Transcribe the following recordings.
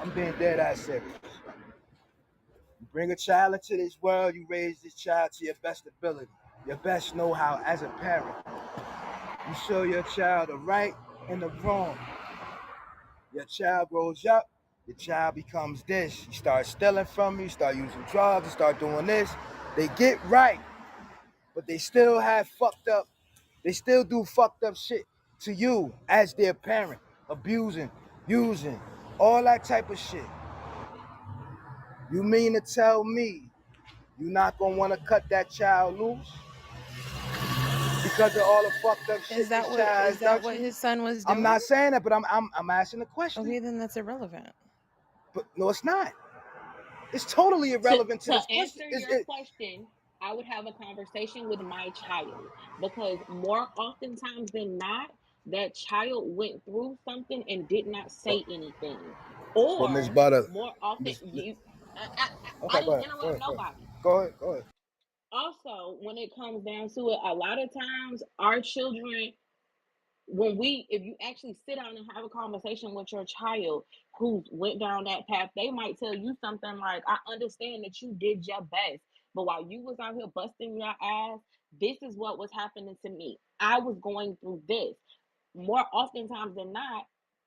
I'm being dead ass serious. You bring a child into this world, you raise this child to your best ability, your best know-how as a parent. You show your child the right and the wrong. Your child grows up, your child becomes this. You start stealing from you, start using drugs, you start doing this. They get right, but they still have fucked up. They still do fucked up shit to you as their parent, abusing, using, all that type of shit. You mean to tell me you're not gonna want to cut that child loose because of all the fucked up shit this child has Is done that to what you? his son was I'm doing? not saying that, but I'm asking a question. Okay, then that's irrelevant. But no, it's not. It's totally To irrelevant to to this question. answer your question, I would have a conversation with my child because more oftentimes than not, that child went through something and did not say anything. But Miss Or Butter, more often Miss, you I okay, go didn't ahead, go interrupt ahead, go ahead, nobody. go ahead, go ahead. Also, when it comes down to it, a lot of times our children, when we if you actually sit down and have a conversation with your child who went down that path, they might tell you something like, I understand that you did your best, but while you was out here busting your ass, this is what was happening to me. I was going through this. More oftentimes than not,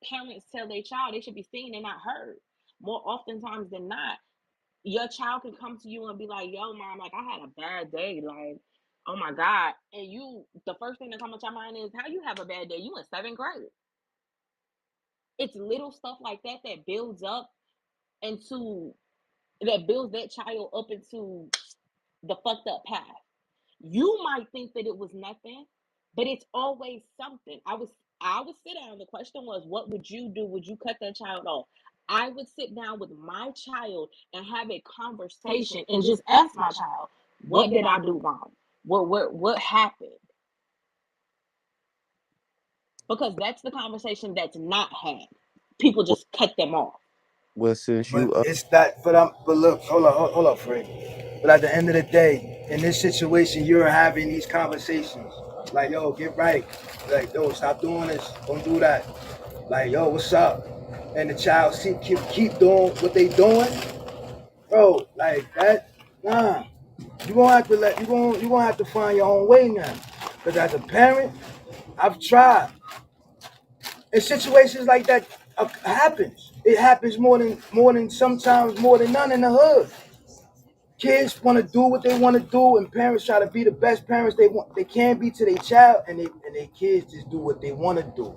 parents tell their child they should be seen and not heard. More oftentimes than not, your child can come to you and be like, yo, mom, like I had a bad day, like, oh my God. And you, the first thing that comes to your mind is, how you have a bad day? You in seventh grade. It's little stuff like that that builds up into that builds that child up into the fucked up path. You might think that it was nothing, but it's always something. I would sit down. The question was, what would you do? Would you cut that child off? I would sit down with my child and have a conversation and just ask my child, what did I do wrong? What happened? Because that's the conversation that's not had. People Well, just cut them off. well, since But you it's that. But look, hold up, Fred. But at the end of the day, in this situation, you're having these conversations. Like, yo, get right. Like, yo, stop doing this. Don't do that. Like, yo, what's up? And the child keep doing what they doing, bro. Like that. Nah, you gonna have to find your own way now. Because as a parent, I've tried. And situations like that happens. It happens more than sometimes more than none in the hood. Kids want to do what they want to do, and parents try to be the best parents they can be to their child, and their kids just do what they want to do.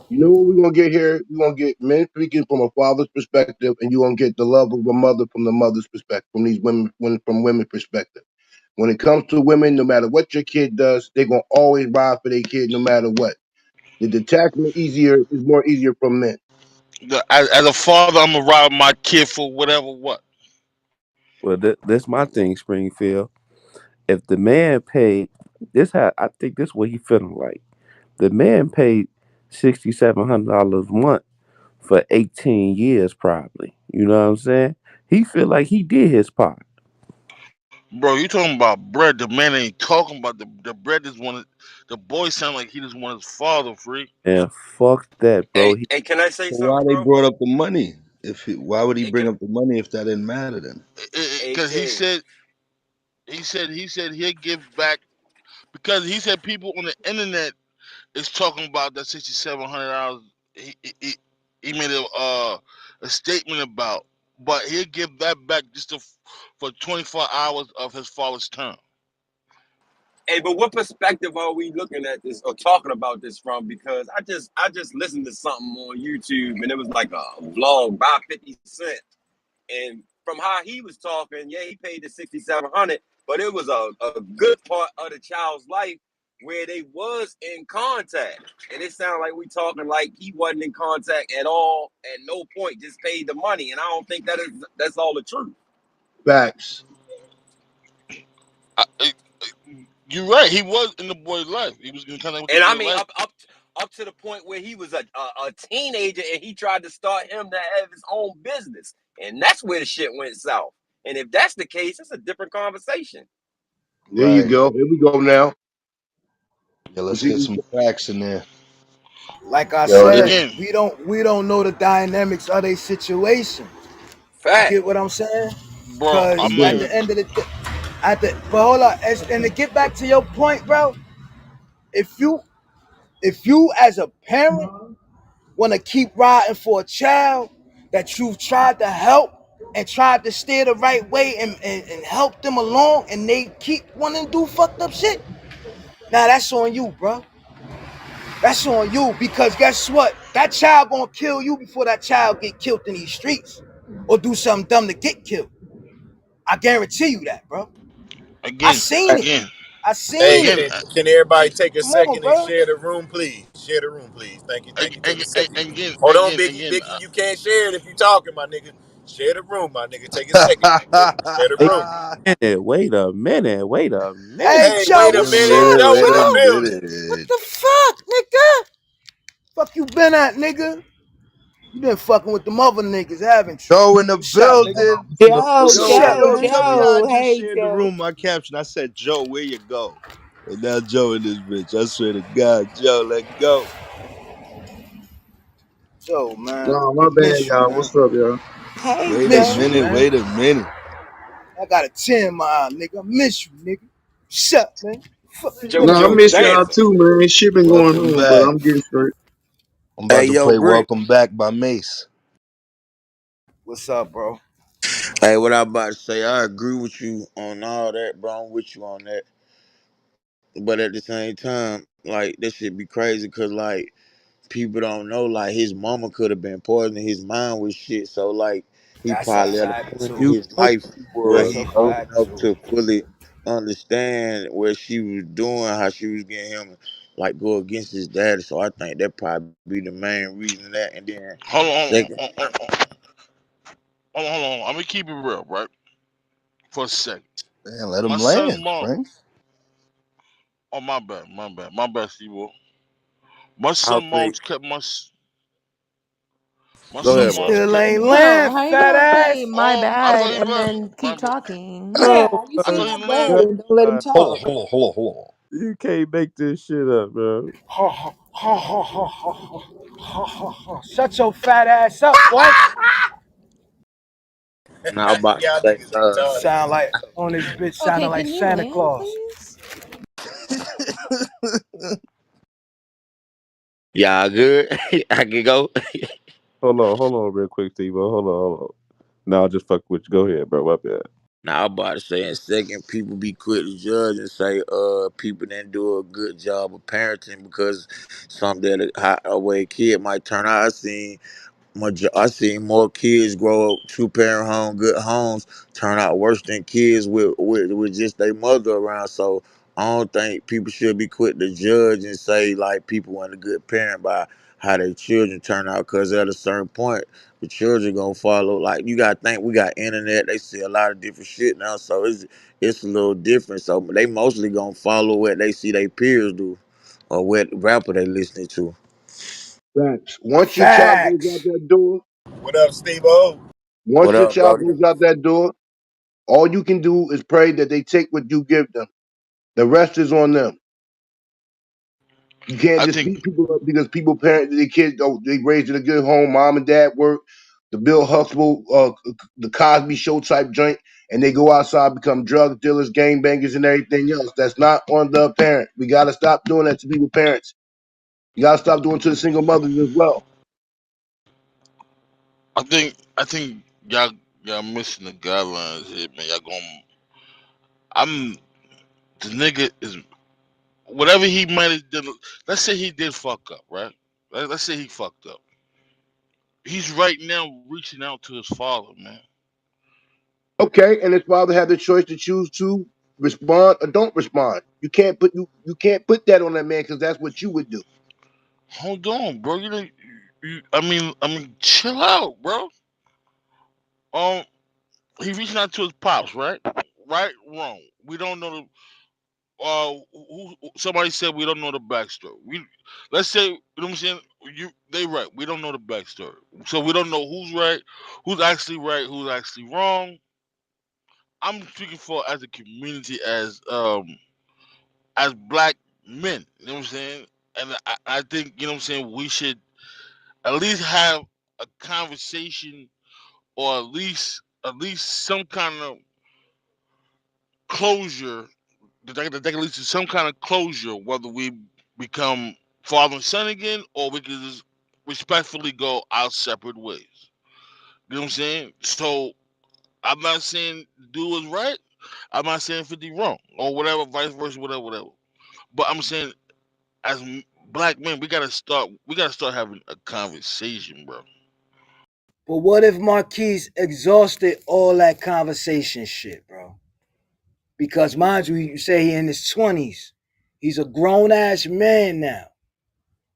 You know what we're gonna get here? We're gonna get men speaking from a father's perspective, and you're gonna get the love of a mother from the mother's perspective, from these from women's perspective. When it comes to women, no matter what your kid does, they're gonna always ride for their kid no matter what. The detachment is more easier from men. As a father, I'm gonna ride my kid for whatever what. well, that's my thing, Springfield. If the man paid this, how I think this what he feeling like. The man paid $6,700 a month for 18 years, probably. You know what I'm saying? He feel like he did his part. Bro, you talking about bread? The man ain't talking about the bread. Is one. The boy sound like he just want his father free. And fuck that, bro. Hey, can I say So why something, they bro? brought up the money? Why would he Hey, bring can up the money if that didn't matter then? hey Because he King. said he'll give back because he said people on the internet is talking about that $6,700. He he made a statement about, but he'll give that back just for 24 hours of his father's term. Hey, but what perspective are we looking at this or talking about this from? Because I just listened to something on YouTube and it was like a vlog by 50 Cent. And from how he was talking, yeah, he paid the 6,700, but it was a good part of the child's life where they was in contact. And it sounded like we talking like he wasn't in contact at all, at no point, just paid the money. And I don't think that's all the truth. Facts. I, you're right. He was in the boy's life. He was in contact with the And I boy's mean, life. up to the point where he was a teenager and he tried to start him to have his own business, and that's where the shit went south. And if that's the case, it's a different conversation. There you Right. go. Here we go now. Yeah, let's get Continue. some facts in there. Like I Yo, said, Again, we don't know the dynamics of their situation. You Fact. get what I'm saying? bro, Cause I'm not at again, the even. end of the day, but hold on, and to get back to your point, bro, if you if you as a parent want to keep riding for a child that you've tried to help and tried to steer the right way and help them along, and they keep wanting to do fucked up shit, now that's on you, bro. That's on you, because guess what? That child gonna kill you before that child get killed in these streets or do something dumb to get killed. I guarantee you that, bro. I Again, seen it. again, I Hey, seen it. again, can everybody take a Come on, second and bro. share the room, please? Share the room, please. Thank you, thank you. Take a second. again, Hold on, again, Biggie. again. Biggie, you can't share it if you talking, my nigga. Share the room, my nigga. Take a second, my nigga. Share the Wait room. a minute. Wait a minute. Wait a Hey, minute. Hey, Joe, wait a what's minute. up, minute, Joe wait in the a Joe? building. What minute. the fuck, nigga? Fuck you been at, nigga? You been fucking with the mother niggas, haven't you? Joe in the What's up, nigga? building. Joe, What's Yo, up, Joe, yo, man? tell me how I Joe. just Hey, shared the Joe. room. My caption, I said, Joe, where you go? And now Joe in this bitch. I swear to God, Joe, let go. Joe, man. No, my bad, Miss you, y'all. man. What's up, y'all? Hey, Wait a Miss you, Joe. minute, man. wait a minute. I got a 10 in my eye, nigga. I miss you, nigga. What's up, man? Fuck you Joe, been No, I at, Joe nigga? miss y'all dancing. too, man. Shit been going Welcome on, but back. I'm getting straight. I'm Hey, about to yo, play Brick. Welcome Back by Mace. What's up, bro? Hey, what I about to say, I agree with you on all that, bro. I'm with you on that. But at the same time, like, that shit be crazy because, like, people don't know, like, his mama could have been poisoning his mind with shit. So, like, he That's a probably at a fact, point in too. You his know life she where That's was, a he bro. old fact, enough too. to fully understand what she was doing, how she was getting him, like, go against his daddy. So I think that probably be the main reason that. And then, Hold on, second, hold on. I'm gonna keep it real, right? For a second. Man, let My him son land, mom. Frank. Oh, my bad, Steve. My I'll son say, mom's kept my go She son ahead, mom's bro. still kept. ain't Hold land, on. How you fat gonna say ass. my I thought bad he and left. then My keep bad. talking? Oh Yeah, how you I say my thought he my left. bad god. and don't let him Hold on, talk? hold on, hold on, hold on. You can't make this shit up, bro. Ha ha ha ha ha ha ha ha ha. Shut your fat ass up, boy. Now I'm about to Y'all say, niggas retarded. Sound like on this bitch, Okay, sounding like can you Santa land, Claus. please? y'all good? I can go. Hold on, real quick, Steve. Hold on. No, I'll just fuck with you. Go ahead, bro. My bad. Now I'm about to say in second, people be quick to judge and say, people didn't do a good job of parenting because some that a way a kid might turn out. I seen more kids grow up two parent home, good homes, turn out worse than kids with just their mother around. So I don't think people should be quick to judge and say like people weren't a good parent by how their children turn out. Cause at a certain point, the children gonna follow. Like you gotta think we got internet. They see a lot of different shit now, so it's a little different. So they mostly gonna follow what they see their peers do or what rapper they listening to. Facts. Once your child goes out Facts. that door, What up, Steve O? What once your up, child Brody? goes out that door, all you can do is pray that they take what you give them. The rest is on them. You can't I just think beat people up because people parent their kids. Oh, they raised in a good home. Mom and dad work. The Bill Huxtable, the Cosby Show type joint, and they go outside, become drug dealers, gang bangers, and everything else. That's not on the parent. We gotta stop doing that to people parents. You gotta stop doing it to the single mothers as well. I think y'all missing the guidelines here, man. Y'all going. I'm the nigga is whatever he might have done. Let's say he did fuck up, right? Let's say he fucked up. He's right now reaching out to his father, man. Okay, and his father had the choice to choose to respond or don't respond. You can't put that on that man because that's what you would do. Hold on, bro. I mean, chill out, bro. Um, he reaching out to his pops, right? Right, wrong. We don't know the. Somebody said we don't know the backstory. Let's say, you know what I'm saying. They right. We don't know the backstory, so we don't know who's actually wrong. I'm speaking for as a community, as black men. You know what I'm saying? and I think, you know what I'm saying, we should at least have a conversation, or at least some kind of closure, that can lead to some kind of closure, whether we become father and son again, or we can just respectfully go our separate ways. You know what I'm saying? So I'm not saying do is right. I'm not saying 50 wrong or whatever, vice versa, whatever. But I'm saying, as black men, we gotta start having a conversation, bro. But what if Marquise exhausted all that conversation shit, bro? Because mind you, you say he in his 20s. He's a grown ass man now.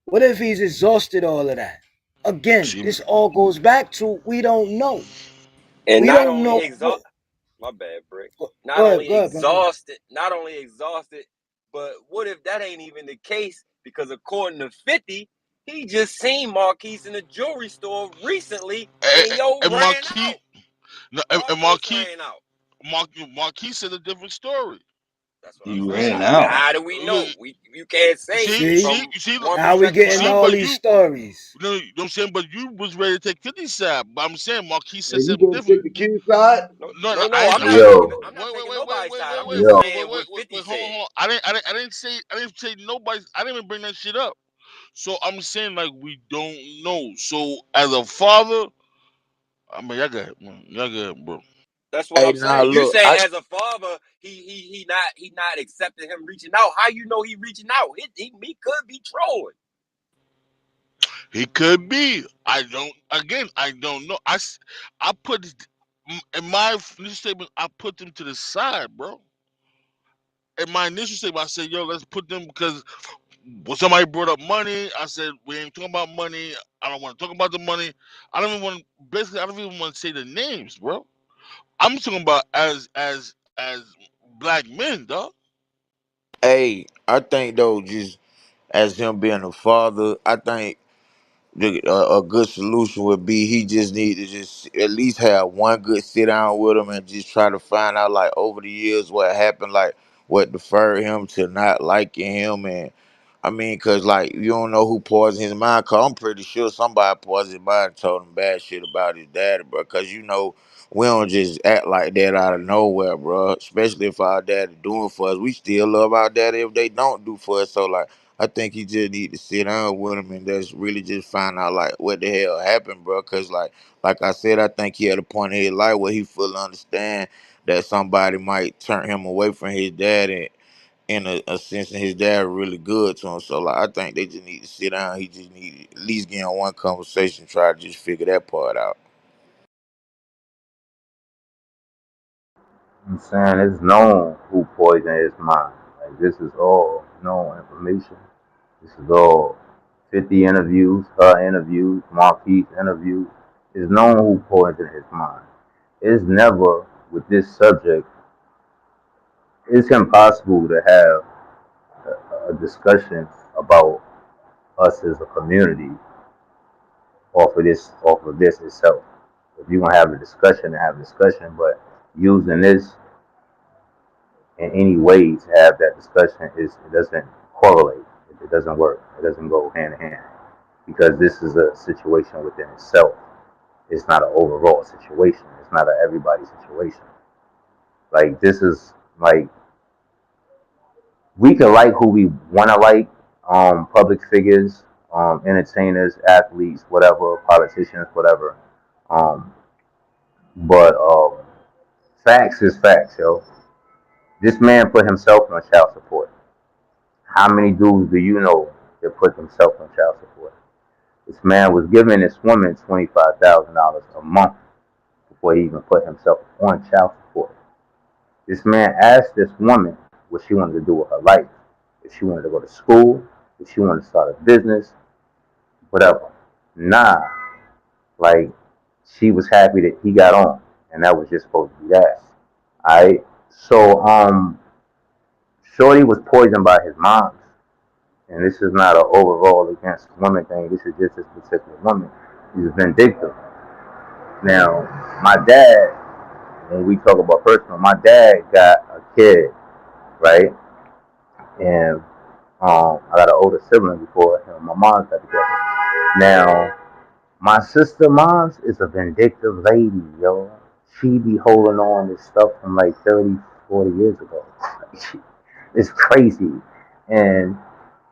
What if he's exhausted all of that? Again, See, this all goes back to we don't know. And We not don't only know what. exhaust, my bad, Brick. Go Not ahead, only go ahead, brother. exhausted, but what if that ain't even the case? Because according to 50, he just seen Marquise in the jewelry store recently, and yo and ran Marquis, out. no, and Almost ran out. Marquis said a different story. That's what He I'm saying. ran out. How do we know? You can't You say see, you See, see, from you see, one now we perspective or getting see, all another. but these you, stories. you know what I'm saying, but you was ready to take 50 side. But I'm saying Marquis said And you something gonna different. take the kid side? No, No, no, no, I no. ain't I'm say. not taking. Yo, I'm Wait, not wait, taking wait, wait, nobody's wait, side. wait, I'm wait, just yo, wait, wait, saying wait, what wait, 50 wait. Hold on, said. hold on. I didn't say nobody. I didn't even bring that shit up. So I'm saying, like, we don't know. So as a father, I mean, y'all got it, bro. That's what Hey, I'm now saying. You look, saying as a father, he not accepting him reaching out. How you know he reaching out? He could be trolling. He could be. I don't know. I put in my initial statement. I put them to the side, bro. In my initial statement, I said, "Yo, let's put them," because when somebody brought up money, I said, "We ain't talking about money. I don't want to talk about the money. I don't even want. Basically, I don't even want to say the names, bro. I'm talking about as black men, dog. hey, I think though, just as him being a father, I think a good solution would be he just need to just at least have one good sit down with him and just try to find out like over the years what happened, like what deferred him to not liking him. And I mean, cause like you don't know who poisoned his mind. Cause I'm pretty sure somebody poisoned his mind and told him bad shit about his daddy, bro. Cause you know we don't just act like that out of nowhere, bro. Especially if our daddy doing for us, we still love our daddy if they don't do for us. So like. I think he just need to sit down with him and just really just find out like what the hell happened, bro. Cause like I said, I think he at a point in his life where he fully understand that somebody might turn him away from his dad, and in a sense, and his dad really good to him. So like I think they just need to sit down. He just need to at least get on one conversation, try to just figure that part out. I'm saying it's known who poisoned his mind. Like this is all known information. This is all 50 interviews, her interviews, Marquis interviews. It's known who poisoned his mind. It's never with this subject. It's impossible to have a discussion about us as a community off of this itself. If you're gonna have a discussion, have a discussion, but using this in any way to have that discussion is it doesn't correlate. It doesn't work. It doesn't go hand in hand because this is a situation within itself. It's not an overall situation. It's not an everybody situation. Like this is like we can like who we want to like, public figures, entertainers, athletes, whatever, politicians, whatever. Um, but facts is facts, yo. This man put himself on child support. How many dudes do you know that put themselves on child support? This man was giving this woman $25,000 a month before he even put himself on child support. This man asked this woman what she wanted to do with her life. If she wanted to go to school, if she wanted to start a business, whatever. Nah, like she was happy that he got on, and that was just supposed to be that. Alright, so Shorty was poisoned by his moms, and this is not an overall against women thing. This is just this particular woman. She's vindictive. Now, my dad, when we talk about personal, my dad got a kid, right? And I got an older sibling before my mom got together. Now, my sister moms is a vindictive lady, yo. She be holding on to stuff from like 30, 40 years ago. It's crazy. And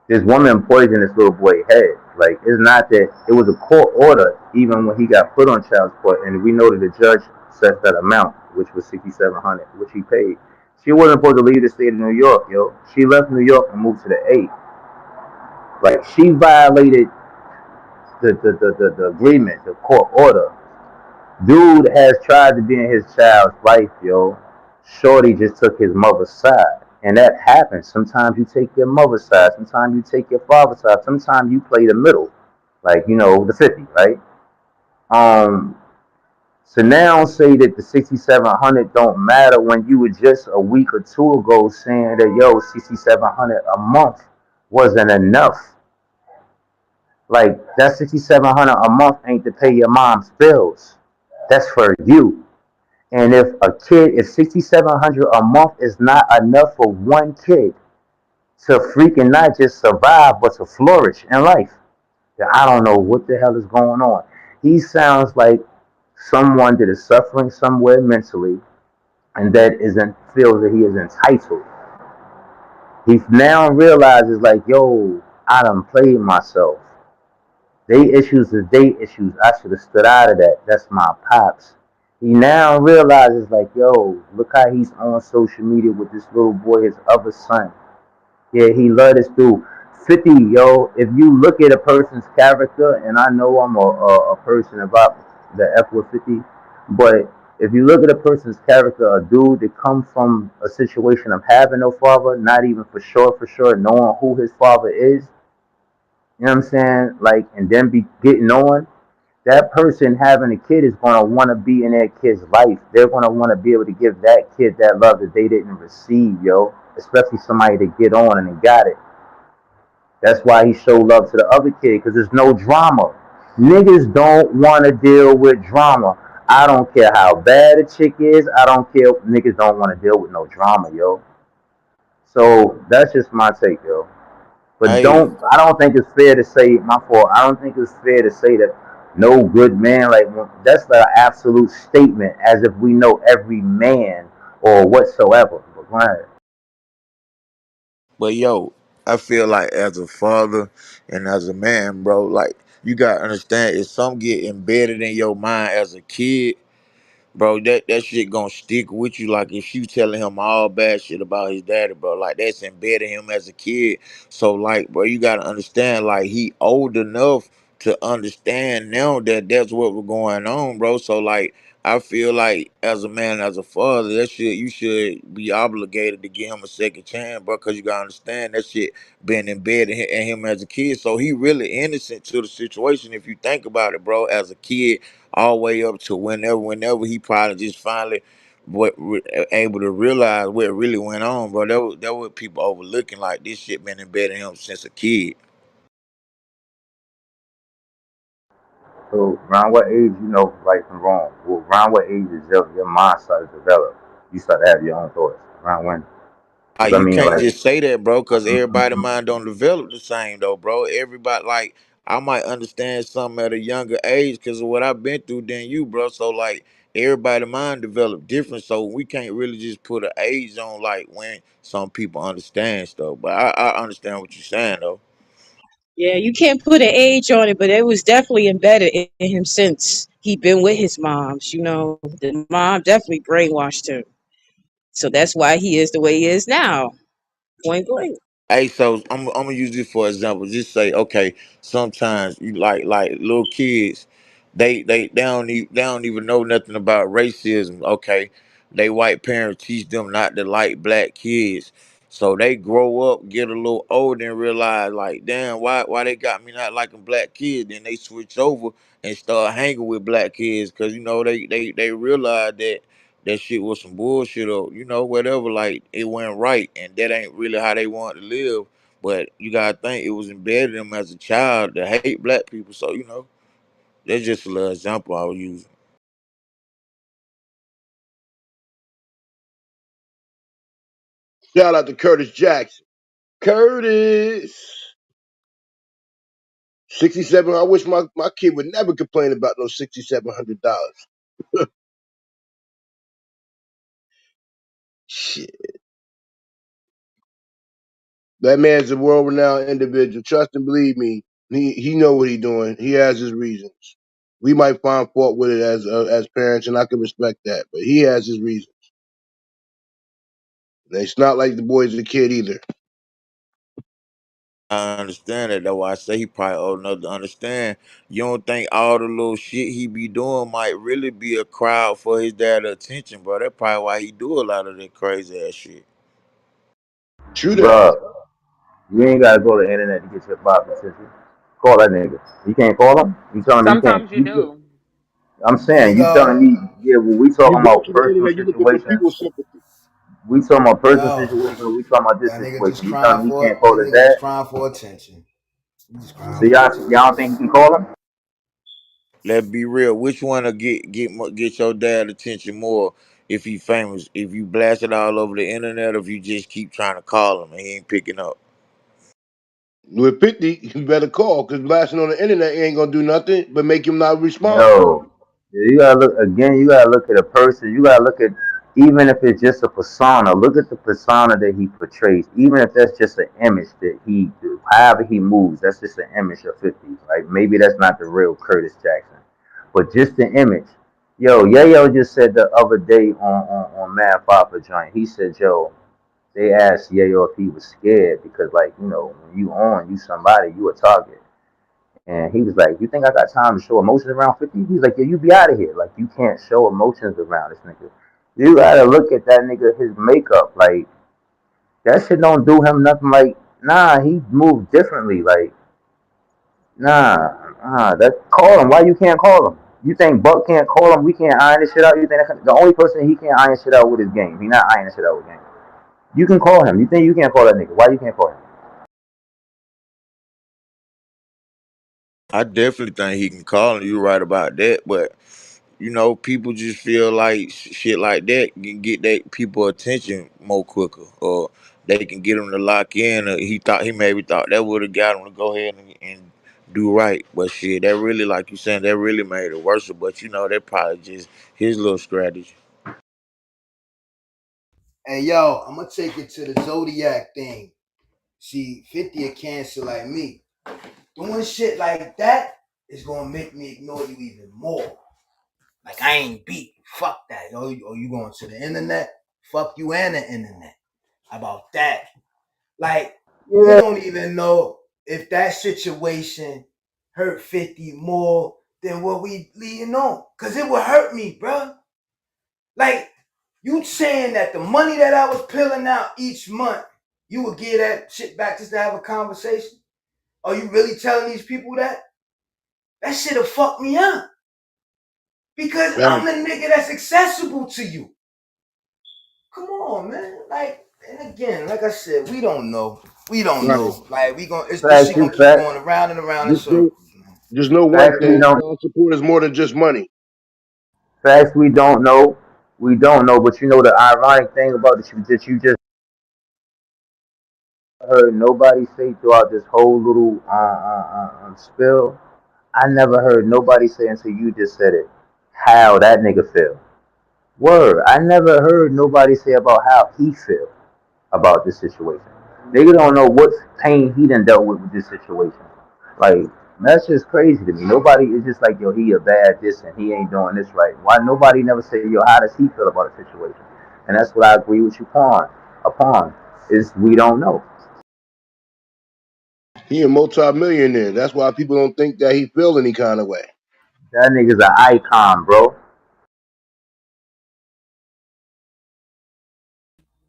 this woman poisoned this little boy's head. Like, it's not that it was a court order, even when he got put on child support, and we know that the judge set that amount, which was 6,700, which he paid. She wasn't supposed to leave the state of New York, yo. She left New York and moved to the A. Like, she violated the agreement, the court order. Dude has tried to be in his child's life, yo. Shorty just took his mother's side. And that happens. Sometimes you take your mother's side. Sometimes you take your father's side. Sometimes you play the middle. Like, the 50, right? Um, so now say that the 6,700 don't matter when you were just a week or two ago saying that, yo, 6,700 a month wasn't enough. Like, that 6,700 a month ain't to pay your mom's bills. That's for you. And if 6,700 a month is not enough for one kid to freaking not just survive but to flourish in life, then I don't know what the hell is going on. He sounds like someone that is suffering somewhere mentally and that isn't feels that he is entitled. He now realizes like, yo, I done played myself. They issues is they issues. I should have stood out of that. That's my pops. He now realizes like, yo, look how he's on social media with this little boy, his other son. Yeah, he love this dude. 50, yo, if you look at a person's character, and I know I'm a person about the F with 50, but if you look at a person's character, a dude that comes from a situation of having no father, not even for sure, knowing who his father is, you know what I'm saying? Like, and then be getting on, that person having a kid is going to want to be in that kid's life. They're going to want to be able to give that kid that love that they didn't receive, yo. Especially somebody to get on and they got it. That's why he showed love to the other kid, because there's no drama. Niggas don't want to deal with drama. I don't care how bad a chick is. I don't care. Niggas don't want to deal with no drama, yo. So that's just my take, yo. But Hey, I don't think it's fair to say, my fault, I don't think it's fair to say that no good man, like, that's an absolute statement, as if we know every man or whatsoever. But go ahead. but yo, I feel like as a father and as a man, bro, like you gotta understand if some get embedded in your mind as a kid, bro, that shit gonna stick with you. Like if you telling him all bad shit about his daddy, bro, like that's embedded him as a kid. So like, bro, you gotta understand, like he old enough to understand now that that's what was going on, bro. So like, I feel like as a man, as a father, that shit you should be obligated to give him a second chance, bro, because you gotta understand that shit been embedded in him as a kid. So he really innocent to the situation if you think about it, bro. As a kid, all the way up to whenever he probably just finally able to realize what really went on, bro. That was people overlooking, like this shit been embedded in him since a kid. So around what age you know right from wrong? Well, around what age is your mind started to develop? You start to have your own thoughts. Around when? Because Like I you mean, can't like, just say that, bro, because everybody mind don't develop the same though, bro. Everybody like I might understand something at a younger age because of what I've been through than you, bro. So like everybody mind develop different, so we can't really just put an age on like when some people understand stuff. But I understand what you're saying though. Yeah, you can't put an age on it, but it was definitely embedded in him since he been with his moms. The mom definitely brainwashed him. So that's why he is the way he is now. Point blank. Hey, so I'm gonna use this for example. Just say, okay, sometimes you like little kids, they don't even know nothing about racism. Okay, they white parents teach them not to like black kids, so they grow up, get a little older, and realize like, damn, why they got me not liking black kids? Then they switch over and start hanging with black kids because they realize that shit was some bullshit or whatever, like it went right and that ain't really how they want to live. But you gotta think it was embedded in them as a child to hate black people. So that's just a little example I was using. Shout out to Curtis Jackson. Curtis. 67. I wish my kid would never complain about no $6,700. Shit. That man's a world renowned individual. Trust and believe me. He know what he doing. He has his reasons. We might find fault with it as parents, and I can respect that. But he has his reasons. And it's not like the boy's a kid either. I understand that. That's why I say he probably old enough to understand. You don't think all the little shit he be doing might really be a crowd for his dad attention, bro? That's probably why he do a lot of that crazy ass shit. True that. Bro, you ain't gotta go to the internet to get your pop attention. Call that nigga. You can't call him? You telling me you can't? Sometimes you do. I'm saying, you telling Nigga, me, yeah, when we You talking go about to the personal internet, you looking for people's situations, sympathy. we talking about personal yo, situations, we talking about this that nigga just situation. You crying telling me he for can't it. call That his nigga dad? just crying for attention. He just So crying for y'all don't think he can call him? Let's be real. Which one will get your dad attention more if he famous? If you blast it all over the internet, or if you just keep trying to call him and he ain't picking up? With 50, you better call, because blasting on the internet ain't gonna do nothing but make him not respond. Yo, you gotta look again. You gotta look at a person. You gotta look at, even if it's just a persona. Look at the persona that he portrays. Even if that's just an image that he, however he moves, that's just an image of 50. Like maybe that's not the real Curtis Jackson, but just the image. Yo, Yayo just said the other day on Mad Papa joint. He said, yo, they asked Yayo if he was scared because, like, when you somebody, you a target. And he was like, "You think I got time to show emotions around 50?" He's like, "Yeah, you be out of here. Like, you can't show emotions around this nigga. You gotta look at that nigga, his makeup. Like, that shit don't do him nothing. Like, nah, he moved differently. Like, that call him. Why you can't call him? You think Buck can't call him? We can't iron this shit out. You think the only person he can't iron shit out with is Game? He not ironing shit out with Game. You can call him. You think you can't call that nigga? Why you can't call him? I definitely think he can call him. You right about that, but people just feel like shit like that can get that people attention more quicker, or they can get him to lock in. Or he maybe thought that would have got him to go ahead and do right, but shit, that really, like you saying, that really made it worse. But that probably just his little strategy. Hey, yo, I'm gonna take it to the Zodiac thing. See, 50 a Cancer like me. Doing shit like that is gonna make me ignore you even more. Like, I ain't beat. Fuck that. Yo, you going to the internet? Fuck you and the internet. How about that? Like, we Yeah, don't even know if that situation hurt 50 more than what we leading on. Cause it would hurt me, bro. Like, you saying that the money that I was peeling out each month, you would give that shit back just to have a conversation? Are you really telling these people that? That shit'll fuck me up. Because I'm Right. the nigga that's accessible to you. Come on, man. Like, and again, like I said, we don't know. We don't Right. know. Like, this shit facts, gonna keep facts, going around and around in Just know, circles, man. just know one facts. We thing: don't. child support is more than just money. Facts we don't know. We don't know, but the ironic thing about this that you just heard nobody say throughout this whole little spill. I never heard nobody say until you just said it. How that nigga feel. Word. I never heard nobody say about how he feel about this situation. Nigga don't know what pain he done dealt with this situation. Like, that's just crazy to me. Nobody is just like, yo, he a bad this and he ain't doing this right. Why nobody never say, yo, how does he feel about the situation? And that's what I agree with you upon is we don't know. He a multi-millionaire. That's why people don't think that he feel any kind of way. That nigga's an icon, bro.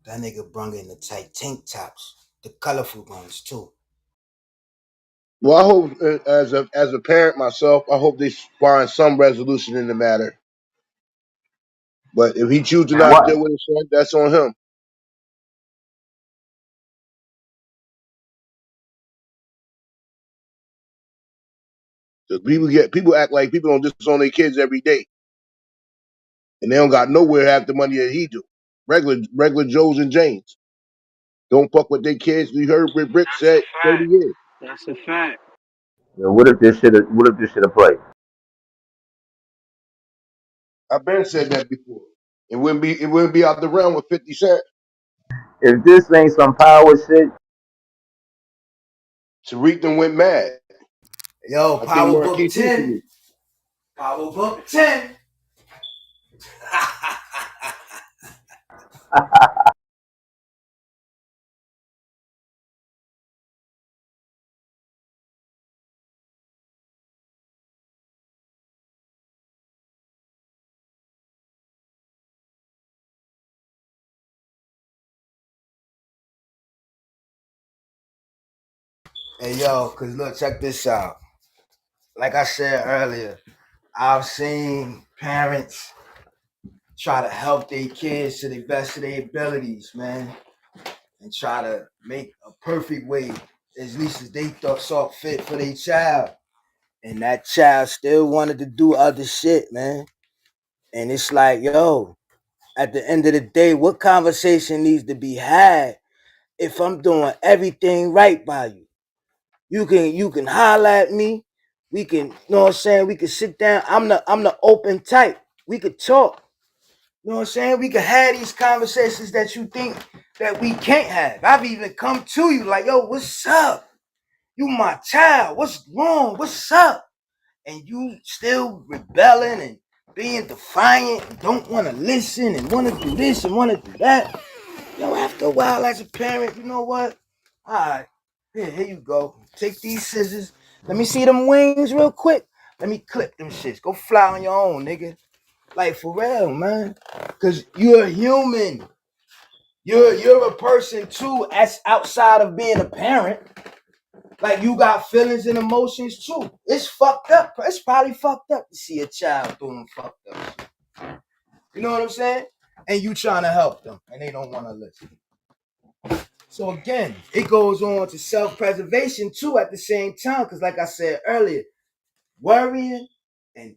That nigga brung in the tight tank tops, the colorful ones too. Well, I hope, as a parent myself, I hope they find some resolution in the matter. But if he chooses to And not what? deal with it, son, that's on him. Because people act like people don't disown their kids every day, and they don't got nowhere half the money that he do. Regular Joes and Janes. don't fuck with their kids. We heard what Rick That's a said 30 fact. years. That's a fact. Yo, what if this shit? What if this shit a play? I've been said that before. It wouldn't be out the realm with 50 Cent. If this ain't some power shit, Tariq then went mad. Yo, I think Power Book Marquis too 10. Tariq. Power Book 10. Hey, yo, because look, check this out. Like I said earlier, I've seen parents try to help their kids to the best of their abilities, man, and try to make a perfect way, at least as they thought saw fit for their child. And that child still wanted to do other shit, man. And it's like, yo, at the end of the day, what conversation needs to be had if I'm doing everything right by you? You can holler at me. We can, you know what I'm saying? We can sit down. I'm the open type. We could talk. You know what I'm saying? We could have these conversations that you think that we can't have. I've even come to you like, yo, what's up? You my child. What's wrong? What's up? And you still rebelling and being defiant and don't want to listen and want to do this and want to do that. Yo, after a while as a parent, you know what? All right, here you go. Take these scissors. Let me see them wings real quick. Let me clip them shits. Go fly on your own, nigga. Like, for real, man. Because you're a human. You're a person, too, as outside of being a parent. Like, you got feelings and emotions, too. It's fucked up. It's probably fucked up to see a child doing fucked up shit. You know what I'm saying? And you trying to help them, and they don't want to listen. So again, it goes on to self-preservation too at the same time. Because like I said earlier, worrying and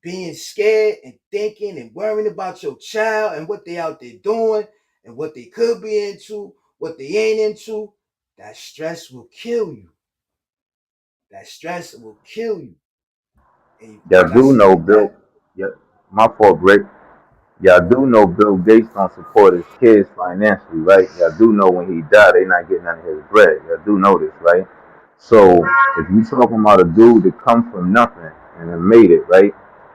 being scared and thinking and worrying about your child and what they out there doing and what they could be into, what they ain't into, that stress will kill you. That stress will kill you. And y'all like I do know said, Bill. that Yeah, my fault, Rick. Y'all do know Bill Gates don't support his kids financially, right? Y'all do know when he died, they not getting none of his bread. Y'all do know this, right? So if you talking about a dude that come from nothing and then made it, right?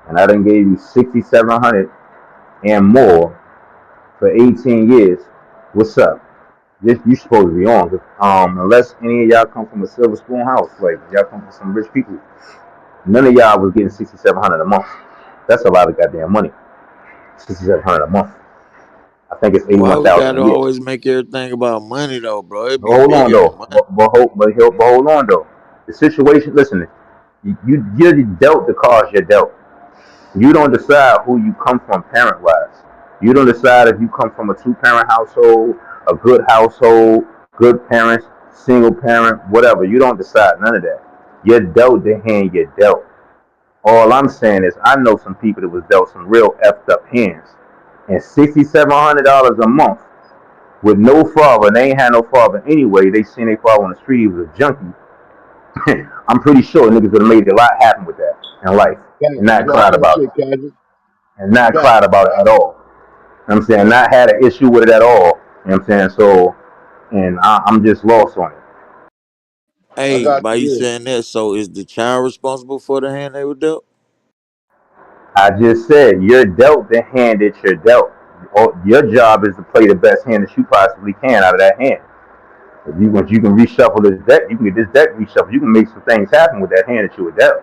And I done gave you 6,700 and more for 18 years. What's up? This you supposed to be on. Unless any of y'all come from a silver spoon house, like y'all come from some rich people, none of y'all was getting 6,700 a month. That's a lot of goddamn money. 6,700 a month. I think it's Why we 81,000 gotta a year. always make everything about money though, bro? It But be hold on bigger than though. money. But hold on though. The situation. Listen, you're dealt the cards you're dealt. You don't decide who you come from parent wise. You don't decide if you come from a 2-parent household, a good household, good parents, single parent, whatever. You don't decide none of that. You're dealt the hand you're dealt. All I'm saying is I know some people that was dealt some real effed up hands. And $6,700 a month with no father, and they ain't had no father anyway. They seen their father on the street, he was a junkie. I'm pretty sure niggas would have made a lot happen with that in life and Facts. not You got cried that about shit, it. Kazi. And not Facts. cried about it at all. You know what I'm saying? Not had an issue with it at all. You know what I'm saying? So, and I'm just lost on it. I Hey, got by you you. saying that, so is the child responsible for the hand they were dealt? I just said you're dealt the hand that you're dealt. Your job is to play the best hand that you possibly can out of that hand. Once you can reshuffle this deck, you can get this deck reshuffled. You can make some things happen with that hand that you were dealt.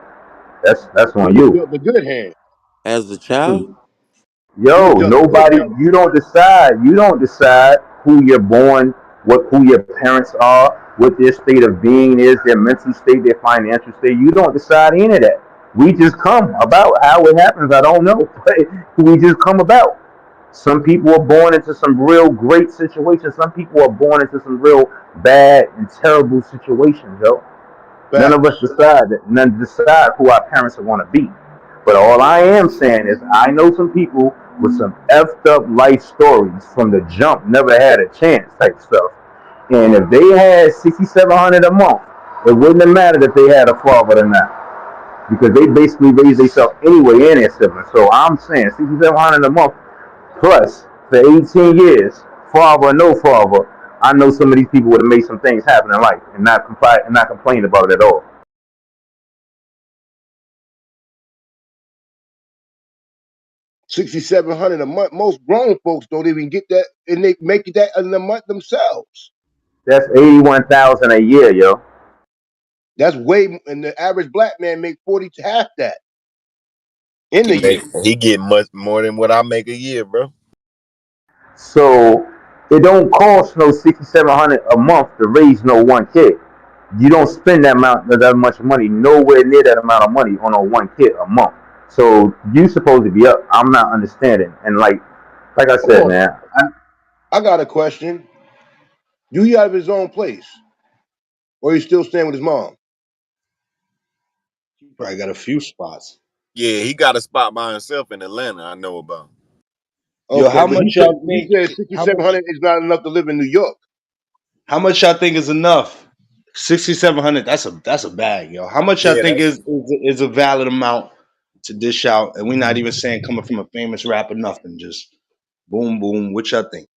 That's You on was you. dealt the good hand. As a child? You was Yo, dealt the good nobody. hand. You don't decide. You don't decide who you're born, who your parents are, what their state of being is, their mental state, their financial state. You don't decide any of that. We just come about. How it happens, I don't know. But we just come about. Some people are born into some real great situations. Some people are born into some real bad and terrible situations, yo. None of us Facts. decide that. None decide who our parents are going to be. But all I am saying is, I know some people with some effed up life stories from the jump, never had a chance type stuff. And if they had 6,700 a month, it wouldn't have mattered if they had a father or not, because they basically raised themselves anyway and their siblings. So I'm saying 6,700 a month plus for 18 years, father or no father. I know some of these people would have made some things happen in life and not complain about it at all. 6,700 a month. Most grown folks don't even get that, and they make that in a month themselves. That's 81,000 a year, yo. That's way, and the average black man make 40 to half that in the year. He get much more than what I make a year, bro. So it don't cost no 6,700 a month to raise no one kid. You don't spend that much money, nowhere near that amount of money on a one kid a month. So you supposed to be up. I'm not understanding. And like I said, man, I got a question. Do he have his own place, or he still staying with his mom? He probably got a few spots. Yeah, he got a spot by himself in Atlanta. I know about. Okay, Yo, how but much y'all think? He said 6,700 is not enough to live in New York. How much y'all think is enough? 6,700. That's a bag, yo. How much y'all think is a valid amount to dish out? And we're not even saying coming from a famous rapper, nothing. Just boom, boom. What y'all think?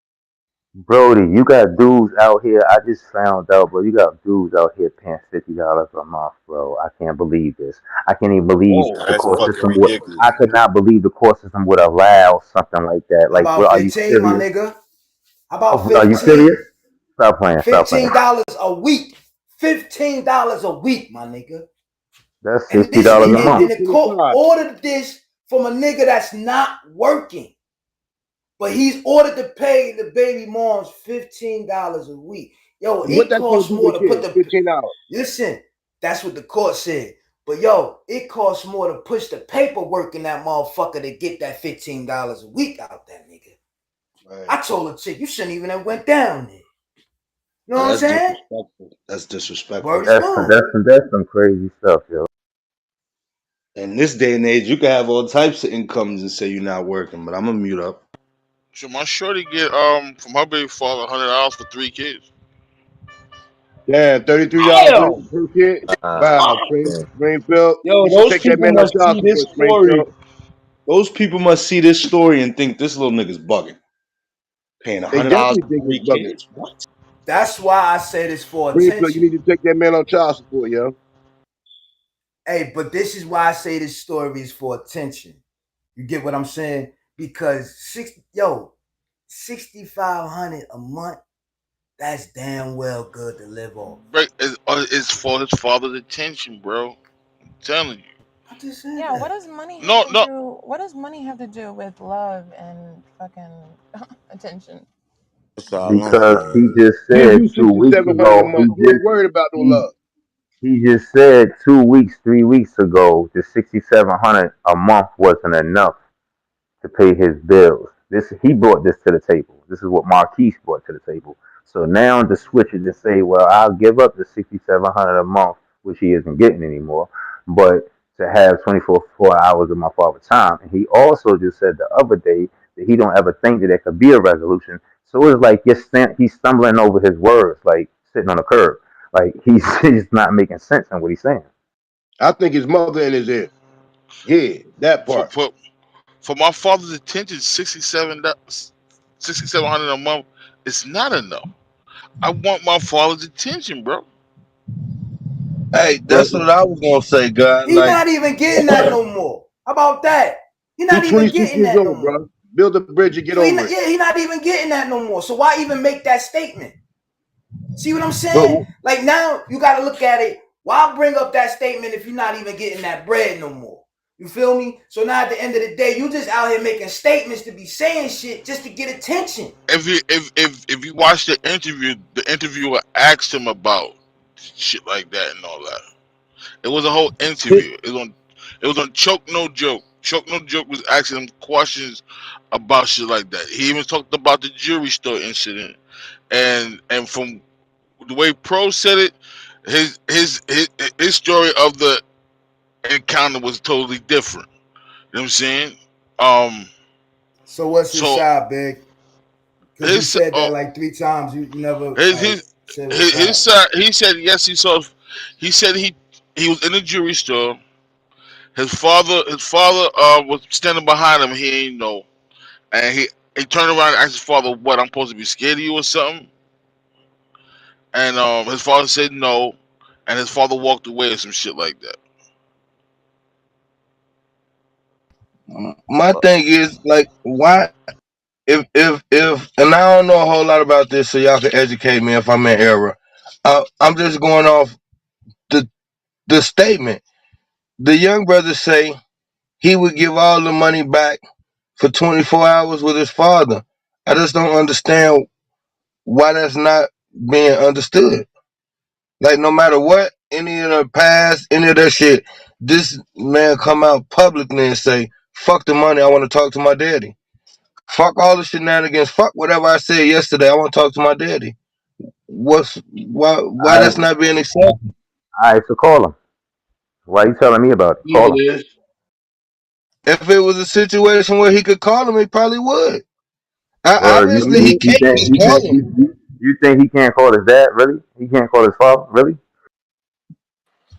Brody, you got dudes out here. I just found out, bro. You got dudes out here paying $50 a month, bro. I can't believe this. I can't even believe the That's court fucking system would. ridiculous. I could not believe the court system would allow something like that. Like, bro, About are you 15, my serious? nigga. How about Are you 15? serious? Stop playing. Stop playing. $15 a week. $15 a week, my nigga. That's And this $60 a nigga, month. and the court ordered this from a nigga that's not working. But he's ordered to pay the baby moms $15 a week. Yo, it costs more to put the $15. Listen, that's what the court said. But yo, it costs more to push the paperwork in that motherfucker to get that $15 a week out that nigga. Right. I told the chick, you shouldn't even have went down there. You know what I'm saying? Disrespectful. That's disrespectful. That's some crazy stuff, yo. In this day and age, you can have all types of incomes and say you're not working, but I'm gonna mute up. So my shorty get from her baby father $100 for 3 kids. Damn, $33 per kid. Wow, Springfield. Yo, You should those take that people man on must child see this support, story. Springfield. Those people must see this story and think this little nigga's bugging. Paying $100 for 3 kids. What? That's why I said it's for Springfield, attention. you need to take that man on child support, yo. Hey, but this is why I say this story is for attention. You get what I'm saying? Because 6,500 a month, that's damn well good to live on. Right, it's for his father's attention, bro. I'm telling you. I just said Yeah, that. what does money have to do? What does money have to do with love and fucking attention? Because he just said 2 weeks ago. He ain't worried about no love. He just said 2 weeks, 3 weeks ago, the 6,700 a month wasn't enough to pay his bills. He brought this to the table. This is what Marquise brought to the table. So now to switch it to say, well, I'll give up the 6,700 a month, which he isn't getting anymore, but to have 24 hours of my father's time. And he also just said the other day that he don't ever think that there could be a resolution. So it's like he's stumbling over his words, like sitting on a curb. Like he's not making sense in what he's saying. I think his mother in his ear. Yeah, that part. For my father's attention, $6,700 a month is not enough. I want my father's attention, bro. Hey, that's what I was gonna say, God. He's not even getting that no more. How about that? He's not even getting that no more. Bro. Build a bridge and get over it. Yeah, he's not even getting that no more. So why even make that statement? See what I'm saying? Like now you got to look at it. Why bring up that statement if you're not even getting that bread no more? You feel me? So now at the end of the day, you just out here making statements to be saying shit just to get attention. If you watch the interview, the interviewer asked him about shit like that and all that. It was a whole interview. It was on Choke No Joke. Choke No Joke was asking him questions about shit like that. He even talked about the jewelry store incident, and from the way Pro said it, his story of the encounter was totally different. You know what I'm saying? So what's his side, Big? Because you said that like 3 times. You never. Say what's his up. son, he said yes. He saw. He said he was in the jewelry store. His father was standing behind him. He ain't know, and he turned around and asked his father, "What? I'm supposed to be scared of you or something?" And his father said no, and his father walked away or some shit like that. My thing is like, why? If, and I don't know a whole lot about this, so y'all can educate me if I'm in error. I'm just going off the the statement. The young brother say he would give all the money back for 24 hours with his father. I just don't understand why that's not being understood. Like, no matter what, any of the past, any of that shit, this man come out publicly and say, fuck the money, I want to talk to my daddy. Fuck all the shenanigans, fuck whatever I said yesterday, I want to talk to my daddy. Why All that's right, not being accepted? all right. So call him. Why you telling me about it? Yeah, Call him. it is. If it was a situation where he could call him, he probably would. Word, Obviously, he can't just call him. you think he can't call his dad? Really? He can't call his father? Really?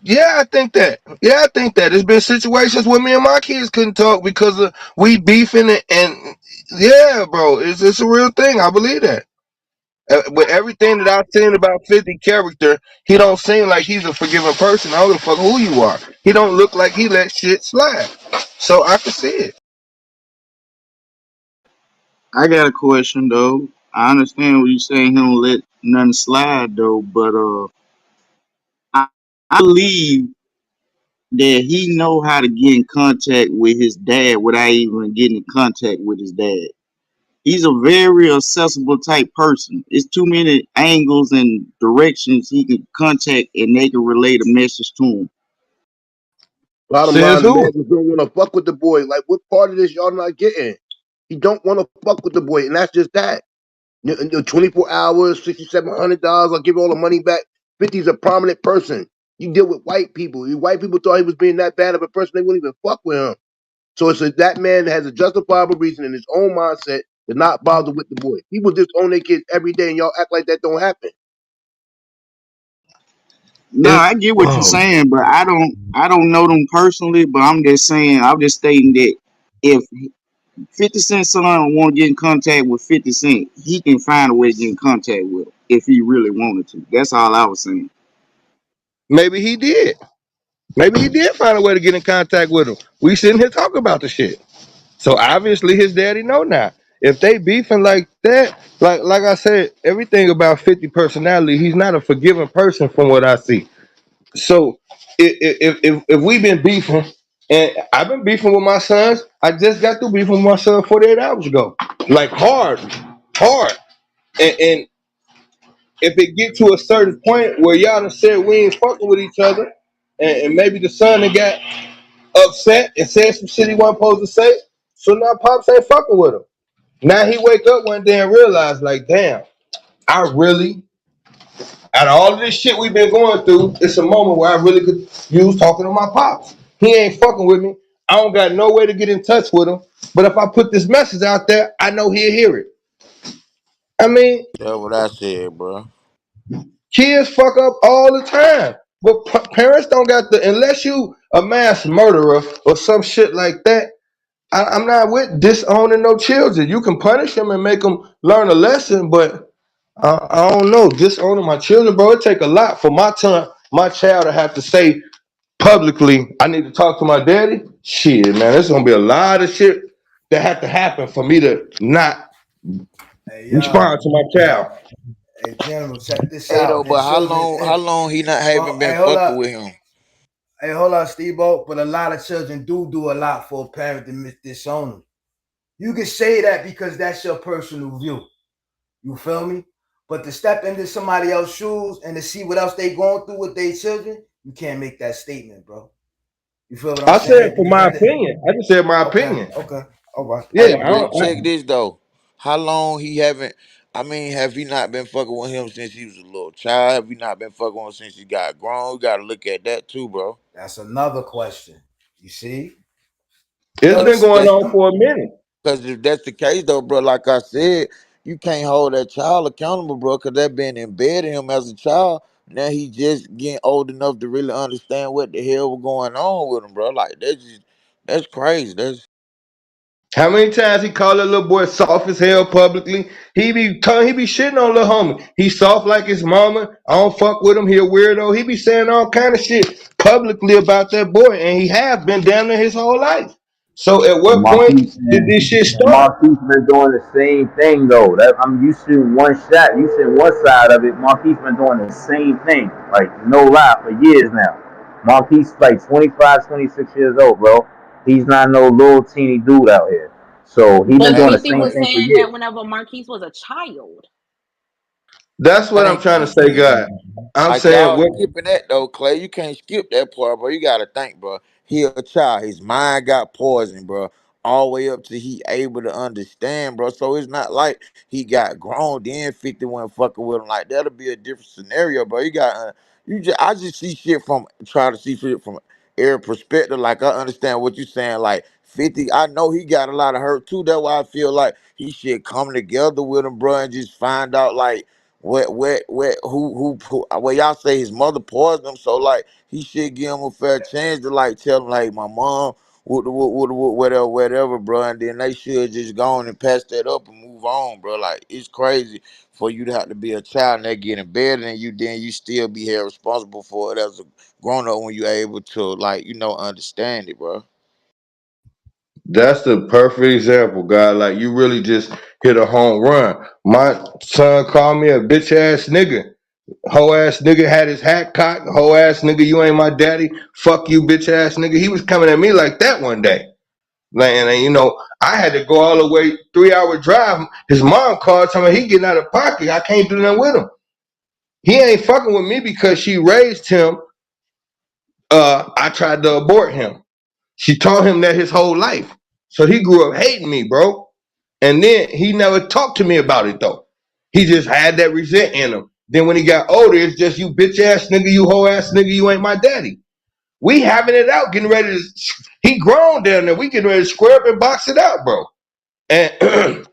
Yeah, I think that. Yeah, I think that. There's been situations where me and my kids couldn't talk because of we beefing and yeah, bro, it's a real thing. I believe that. With everything that I've seen about 50 character, he don't seem like he's a forgiving person. I don't give a fuck who you are. He don't look like he let shit slide. So I can see it. I got a question though. I understand what you're saying. He don't let nothing slide though, but I, I believe that he know how to get in contact with his dad without even getting in contact with his dad. He's a very accessible type person. It's too many angles and directions he can contact, and they can relate a message to him. Bottom Says line, the man who? just don't want to fuck with the boy. Like, what part of this y'all not getting? He don't want to fuck with the boy, and that's just that. 24 hours, $6,700. I'll give all the money back. 50's a prominent person. You deal with white people. White people thought he was being that bad of a person. They wouldn't even fuck with him. So it's that man has a justifiable reason in his own mindset to not bother with the boy. People just own their kids every day, and y'all act like that don't happen. No, I get what you're saying, but I don't know them personally, but I'm just saying, I'm just stating that if 50 Cent son want to get in contact with 50 Cent, he can find a way to get in contact with him if he really wanted to. That's all I was saying. Maybe he did. Maybe he did find a way to get in contact with him. We sitting here talking about the shit. So obviously his daddy know now. If they beefing like that, like I said, everything about 50 personality, he's not a forgiving person from what I see. So if we've been beefing, and I've been beefing with my sons, I just got through beefing with my son 48 hours ago. Like hard. And if it get to a certain point where y'all done said we ain't fucking with each other, and maybe the son that got upset and said some shit he wasn't supposed to say, so now Pops ain't fucking with him. Now he wake up one day and realize, like, damn, I really, out of all of this shit we've been going through, it's a moment where I really could use talking to my Pops. He ain't fucking with me. I don't got no way to get in touch with him. But if I put this message out there, I know he'll hear it. I mean, That's what I said, bro. kids fuck up all the time. But parents don't got the, unless you a mass murderer or some shit like that, I'm not with disowning no children. You can punish them and make them learn a lesson, but I don't know. Disowning my children, bro, it take a lot for my child to have to say publicly, I need to talk to my daddy. Shit, man, there's gonna be a lot of shit that have to happen for me to not Hey, respond yo. to my child. Hey, General, check this Hey out. though, And but how children, long how long he not haven't been hey, hold fucking up. with him? Hey, hold up, Steve-O. But a lot of children do a lot for a parent to disown them. You can say that because that's your personal view. You feel me? But to step into somebody else's shoes and to see what else they going through with their children, you can't make that statement, bro. You feel what I'm I said saying? for Because my opinion. I just said my opinion. okay, all right. Hey, Yeah, but check this though. How long he haven't? I mean, have he not been fucking with him since he was a little child? Have he not been fucking with him since he got grown? We gotta look at that too, bro. That's another question. You see? it's Yo, been this going this on for a minute. Because if that's the case though, bro, like I said, you can't hold that child accountable, bro, because that been embedded in him as a child. Now he just getting old enough to really understand what the hell was going on with him, bro. Like that's crazy. That's How many times he called that little boy soft as hell publicly? He be shitting on little homie. He soft like his mama. I don't fuck with him. He a weirdo. He be saying all kind of shit publicly about that boy, and he have been down there his whole life. So at And what point Marquise, did this shit and start? Marquise been doing the same thing though. That you shooting one shot, you shooting one side of it. Marquise been doing the same thing, like no lie, for years now. Marquise like 25, 26 years old, bro. He's not no little teeny dude out here. So he been But doing man. the 50 same was thing for saying years. that whenever Marquise was a child. That's what I'm Thank trying to you. say, God. I'm Like saying y'all what skipping that though, Clay. You can't skip that part, bro. You gotta think, bro. He a child. His mind got poisoned, bro. All the way up to he able to understand, bro. So it's not like he got grown then 51 fucking with him. Like that'll be a different scenario, bro. You got I just see shit from try to see shit from every perspective. Like I understand what you saying. Like 50, I know he got a lot of hurt too. That's why I feel like he should come together with him, bro, and just find out like who well y'all say his mother poisoned him, so like he should give him a fair chance to like tell him like my mom whatever, bro, and then they should just go on and pass that up and move on, bro. Like it's crazy for you to have to be a child and they get embedded in you, then you still be held responsible for it as a grown up when you're able to like understand it, bro. That's the perfect example, God. Like you really just hit a home run. My son called me a bitch ass nigga. Hoe ass nigga had his hat cocked. Hoe ass nigga, you ain't my daddy. Fuck you, bitch ass nigga. He was coming at me like that one day. Like, and I had to go all the way 3 hour drive. His mom called, telling me he getting out of pocket. I can't do nothing with him. He ain't fucking with me because she raised him. I tried to abort him. She taught him that his whole life. So he grew up hating me, bro. And then he never talked to me about it though. He just had that resent in him. Then when he got older, it's just you bitch ass nigga, you hoe ass nigga, you ain't my daddy. We having it out, getting ready to. He grown down there. We getting ready to square up and box it out, bro. And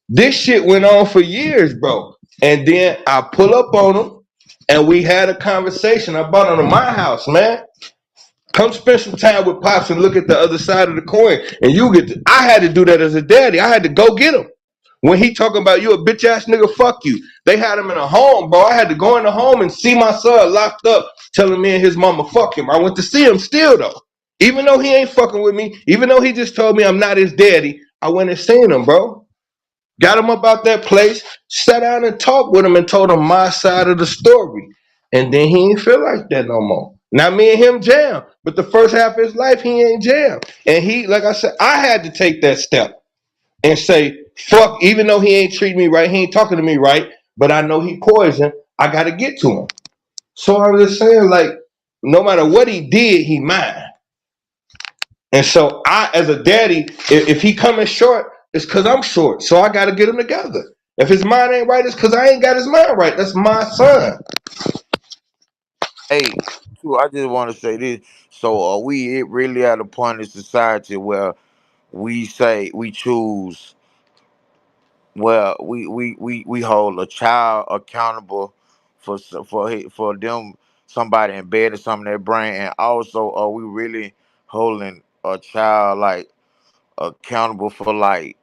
this shit went on for years, bro. And then I pull up on him, and we had a conversation. I brought him to my house, man. Come spend some time with pops and look at the other side of the coin. And you get. I had to do that as a daddy. I had to go get him. When he talking about you a bitch ass nigga, fuck you. They had him in a home, bro. I had to go in the home and see my son locked up, telling me and his mama fuck him. I went to see him still though. Even though he ain't fucking with me, even though he just told me I'm not his daddy, I went and seen him, bro. Got him up out that place, sat down and talked with him and told him my side of the story. And then he ain't feel like that no more. Now me and him jam, but the first half of his life he ain't jam. And he, like I said, I had to take that step and say, fuck, even though he ain't treating me right, he ain't talking to me right, but I know he poison, I gotta get to him. So I'm just saying, like, no matter what he did, he mine. And so I, as a daddy, if he coming short, it's because I'm short. So I got to get him together. If his mind ain't right, it's because I ain't got his mind right. That's my son. Hey, too, I just want to say this. So are we really at a point in society where we say we choose well we hold a child accountable for them somebody embedding something in their brain, and also are we really holding a child like accountable for like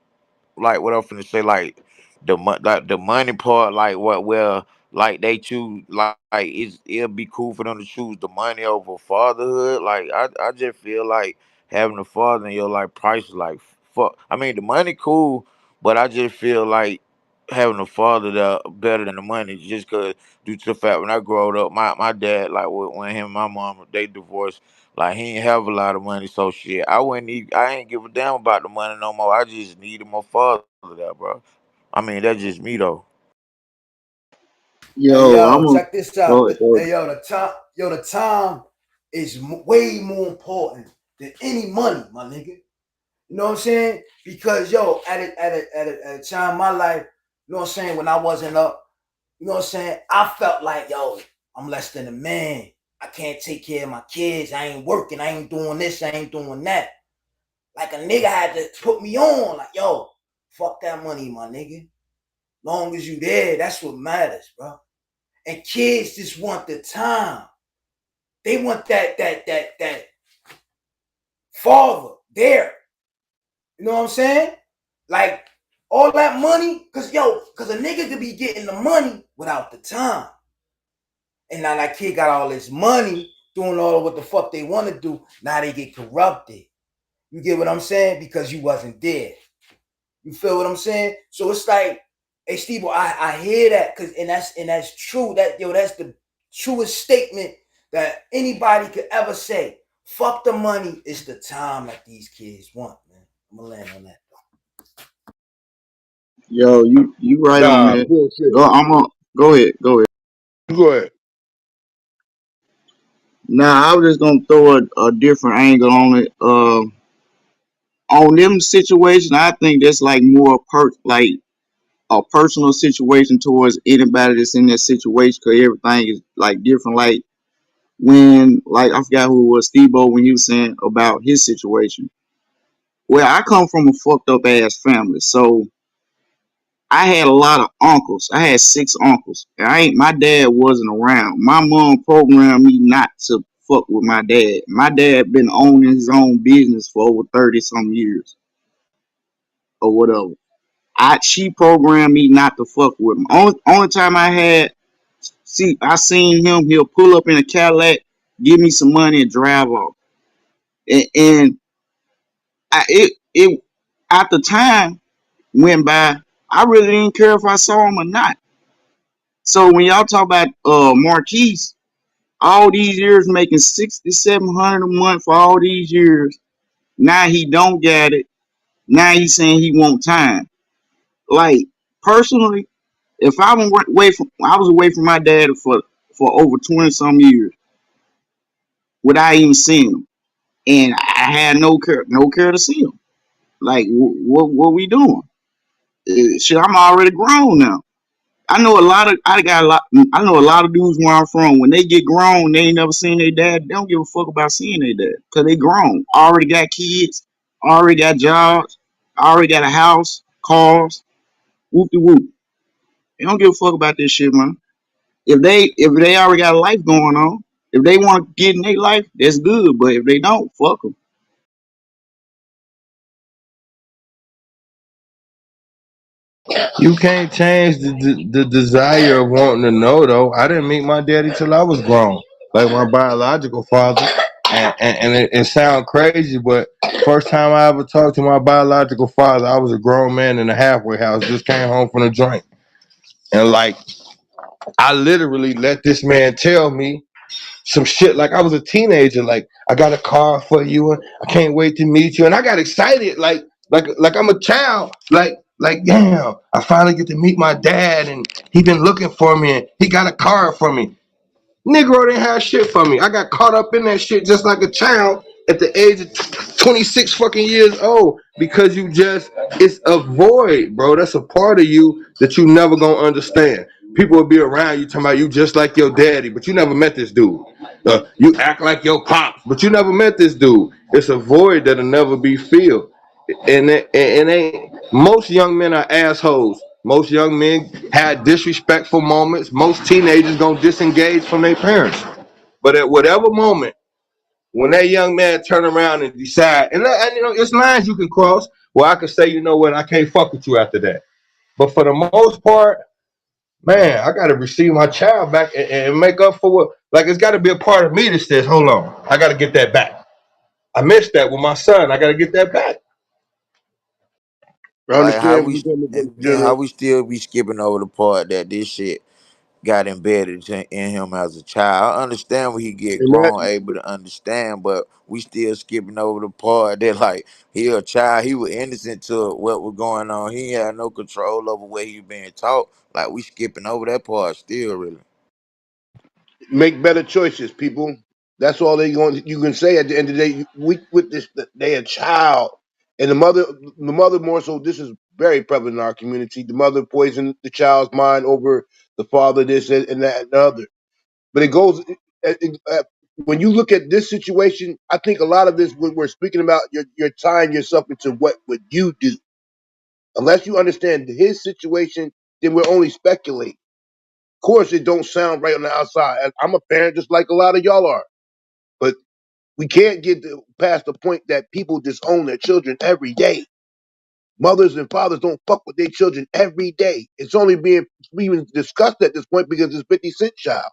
what I'm finna say, like like the money part, like what well, like they choose like it'll be cool for them to choose the money over fatherhood. Like I just feel like having a father in your life priceless. Like fuck, I mean the money cool, but I just feel like having a father that better than the money, just cause due to the fact when I growed up, my dad like when him and my mom they divorced. Like he ain't have a lot of money, so shit. I ain't give a damn about the money no more. I just needed my father there, bro. I mean, that's just me though. Hey Yo, I'm yo, a check this out. go ahead, go ahead. Hey the time is way more important than any money, my nigga. You know what I'm saying? Because yo, at a time in my life, you know what I'm saying, when I wasn't up, you know what I'm saying, I felt like yo, I'm less than a man. I can't take care of my kids. I ain't working. I ain't doing this. I ain't doing that. Like a nigga had to put me on. Like yo, fuck that money, my nigga. Long as you there, that's what matters, bro. And kids just want the time. They want that father there. You know what I'm saying? Like all that money, cause a nigga could be getting the money without the time. And now that kid got all this money, doing all of what the fuck they want to do. Now they get corrupted. You get what I'm saying? Because you wasn't there. You feel what I'm saying? So it's like, hey Steve, I hear that, and that's true. That's the truest statement that anybody could ever say. Fuck the money, it's the time that these kids want, man. I'm gonna land on that. Yo, you right on Nah, that. bullshit. Go ahead. Go ahead. Go ahead. Now I was just gonna throw a different angle on it. On them situation, I think that's like more like a personal situation towards anybody that's in that situation, because everything is like different. Like when, like I forgot who it was, Steve-O, when he was saying about his situation. Well, I come from a fucked up ass family, so I had a lot of uncles. I had 6 uncles. And my dad wasn't around. My mom programmed me not to fuck with my dad. My dad been owning his own business for over 30 some years or whatever. She programmed me not to fuck with him. Only time I seen him, he'll pull up in a Cadillac, give me some money and drive off. And it at the time went by, I really didn't care if I saw him or not. So when y'all talk about Marquise, all these years making $6,700 a month for all these years, now he don't get it. Now he's saying he want time. Like personally, if I was away from my dad for over 20 some years without even seeing him, and I had no care to see him. Like what we doing? Shit, I'm already grown now. I know a lot of dudes where I'm from. When they get grown, they ain't never seen their dad. They don't give a fuck about seeing their dad because they grown. Already got kids, already got jobs, already got a house, cars, whoop de whoop. They don't give a fuck about this shit, man. If they already got a life going on, if they want to get in their life, that's good. But if they don't, fuck them. You can't change the desire of wanting to know, though. I didn't meet my daddy till I was grown, like my biological father. And it sounds crazy, but first time I ever talked to my biological father, I was a grown man in a halfway house, just came home from a drink. And like, I literally let this man tell me some shit like I was a teenager. Like, I got a car for you, and I can't wait to meet you. And I got excited, like I'm a child. Like damn, I finally get to meet my dad, and he been looking for me, and he got a car for me. Negro didn't have shit for me. I got caught up in that shit just like a child at the age of 26 fucking years old, because it's a void, bro. That's a part of you that you never gonna understand. People will be around you talking about you just like your daddy, but you never met this dude. You act like your pops, but you never met this dude. It's a void that'll never be filled. Most young men are assholes. Most young men had disrespectful moments. Most teenagers gonna disengage from their parents. But at whatever moment, when that young man turn around and decide, and it's lines you can cross. Well, I can say, you know what, I can't fuck with you after that. But for the most part, man, I gotta receive my child back and make up for what. Like, it's gotta be a part of me that says, hold on, I gotta get that back. I missed that with my son. I gotta get that back. I Like how understand where we you're coming and from, then how General. we still be skipping over the part that this shit got embedded in him as a child. I understand when he get And that grown, able to understand, but we still skipping over the part that like he a child, he was innocent to what was going on. He had no control over what he being taught. Like we skipping over that part still, really. make better choices, people. That's all you can say at the end of the day. We with this, they a child, and the mother more so. This is very prevalent in our community. The mother poisoned the child's mind over the father, this and that and the other. But it goes when you look at this situation. I think a lot of this when we're speaking about, you're tying yourself into what would you do, unless you understand his situation then we're only speculating. Of course, it don't sound right on the outside. And I'm a parent just like a lot of y'all are. But we can't get past the point that people disown their children every day. Mothers and fathers don't fuck with their children every day. It's only being even discussed at this point because it's 50 Cent child.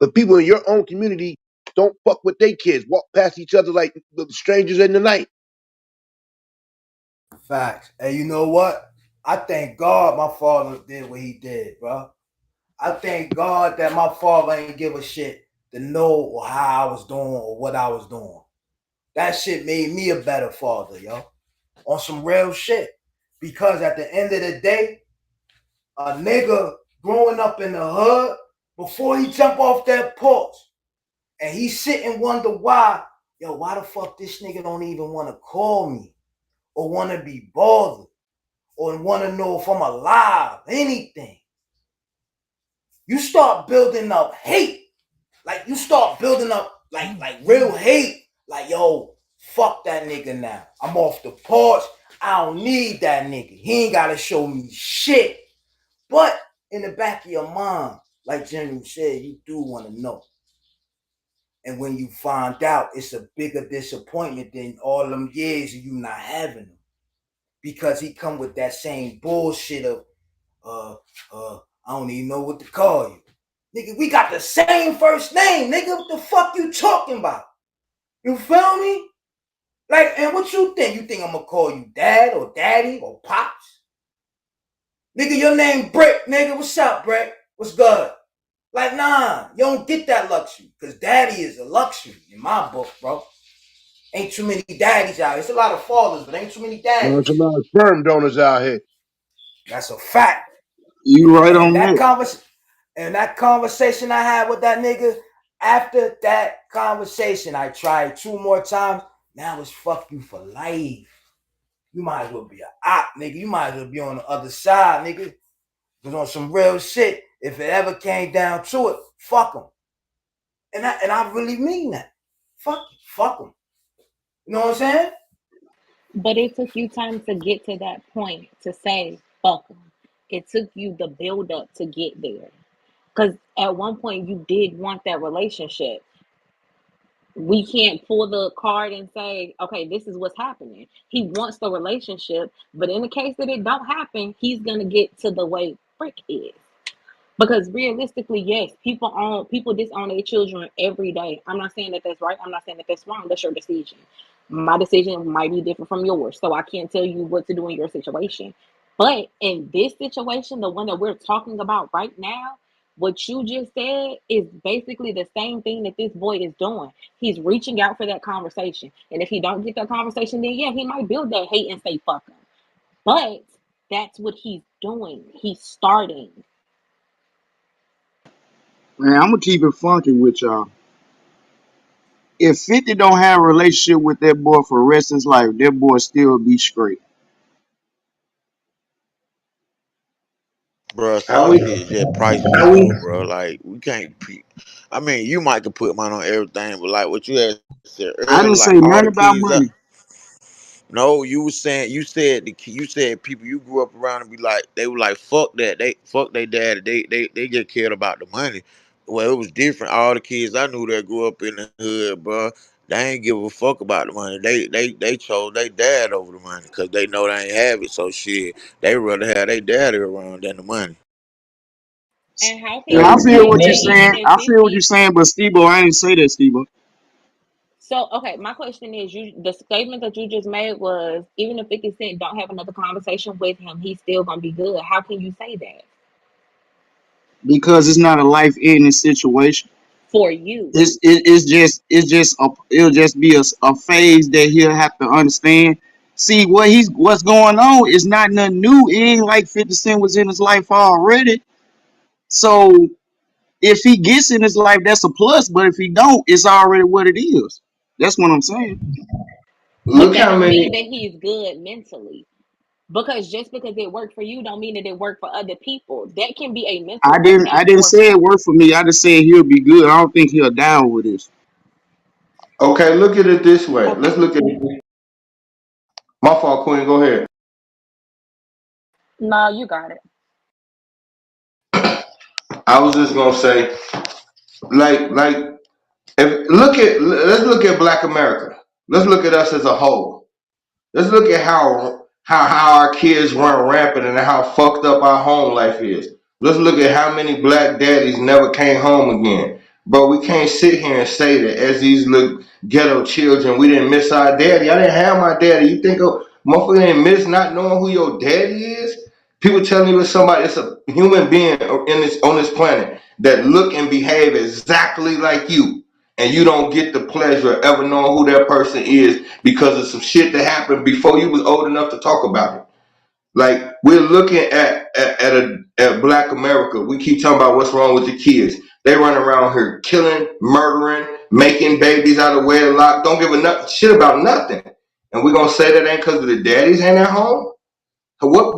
But people in your own community don't fuck with their kids. Walk past each other like strangers in the night. Facts. And you know what? I thank God my father did what he did, bro. I thank God that my father ain't give a shit to know how I was doing or what I was doing. That shit made me a better father, yo. On some real shit. Because at the end of the day, a nigga growing up in the hood, before he jump off that porch and he sit and wonder why, yo, why the fuck this nigga don't even want to call me or want to be bothered or want to know if I'm alive, anything. You start building up hate. Like you start building up like real hate. Like, yo, fuck that nigga now. I'm off the porch. I don't need that nigga. He ain't gotta show me shit. But in the back of your mind, like General said, you do want to know. And when you find out, it's a bigger disappointment than all them years of you not having him. Because he come with that same bullshit of, I don't even know what to call you. Nigga, we got the same first name, nigga. What the fuck you talking about? You feel me? Like, and what you think? You think I'm gonna call you dad or daddy or pops? Nigga, your name Brick, nigga. What's up, Brick? What's good? Like, nah, you don't get that luxury. Because daddy is a luxury in my book, bro. Ain't too many daddies out here. It's a lot of fathers, but ain't too many There's a daddies. lot of sperm donors out here. That's a fact. You right And on that. that conversation I had with that nigga, after that conversation, I tried 2 more times. Now it's fuck you for life. You might as well be an op, nigga. You might as well be on the other side, nigga. Because on some real shit, if it ever came down to it, fuck them. And I really mean that. Fuck them. You know what I'm saying? But it took you time to get to that point to say fuck 'em. It took you the build up to get there. Because at one point you did want that relationship. We can't pull the card and say, okay, this is what's happening. He wants the relationship, but in the case that it don't happen, he's gonna get to the way Brick is. Because realistically, yes, people disown their children every day. I'm not saying that that's right. I'm not saying that that's wrong. That's your decision. My decision might be different from yours, so I can't tell you what to do in your situation. But in this situation, the one that we're talking about right now, what you just said is basically the same thing that this boy is doing. He's reaching out for that conversation, and if he don't get that conversation, then yeah, he might build that hate and say fuck him. But that's what he's doing. He's starting. Man, I'm gonna keep it funky with y'all. If 50 don't have a relationship with that boy for the rest of his life, that boy still be straight. Bro, How some we? shit just priceless though, bro. Like we can't. I mean, you might could put money on everything, but like what you had said I earlier, didn't like say all nothing the about kids. money. No, you was saying you said people you grew up around and be like they were like fuck that they fuck they dad they just cared about the money. Well, it was different. All the kids I knew that grew up in the hood, bro, they ain't give a fuck about the money. They chose their dad over the money because they know they ain't have it. So shit, they rather have their daddy around than the money. And how can Yeah, I you feel say what you're that even saying. if I feel what you're 50? saying, but Steve-O, I ain't say that, Steve-O. So okay, my question is, the statement that you just made was even if 50 Cent don't have another conversation with him, he's still gonna be good. How can you say that Because it's not a life-ending situation. for you? It'll just be a phase that he'll have to understand. See what's going on is not nothing new. It ain't like 50 Cent was in his life already. So if he gets in his life, that's a plus. But if he don't, it's already what it is. That's what I'm saying. But Look that how don't many. mean that he's good mentally. Because just because it worked for you don't mean that it worked for other people. That can be a mental I thing didn't for say it worked for me. I just said he'll be good. I don't think he'll down with this. Okay, look at it this way. okay. Let's look at it. My fault, Queen. Go ahead. No, you got it. I was just gonna say, like, let's look at Black America. Let's look at us as a whole. Let's look at how our kids run rampant and how fucked up our home life is. Let's look at how many black daddies never came home again. But we can't sit here and say that as these little ghetto children, we didn't miss our daddy. I didn't have my daddy. You think a motherfucker didn't miss not knowing who your daddy is? People telling you it's a human being on this planet that look and behave exactly like you, and you don't get the pleasure of ever knowing who that person is because of some shit that happened before you was old enough to talk about it. Like we're looking at Black America. We keep talking about what's wrong with the kids. They run around here killing, murdering, making babies out of wedlock. Don't give a shit about nothing. And we're gonna say that ain't because of the daddies ain't at home. What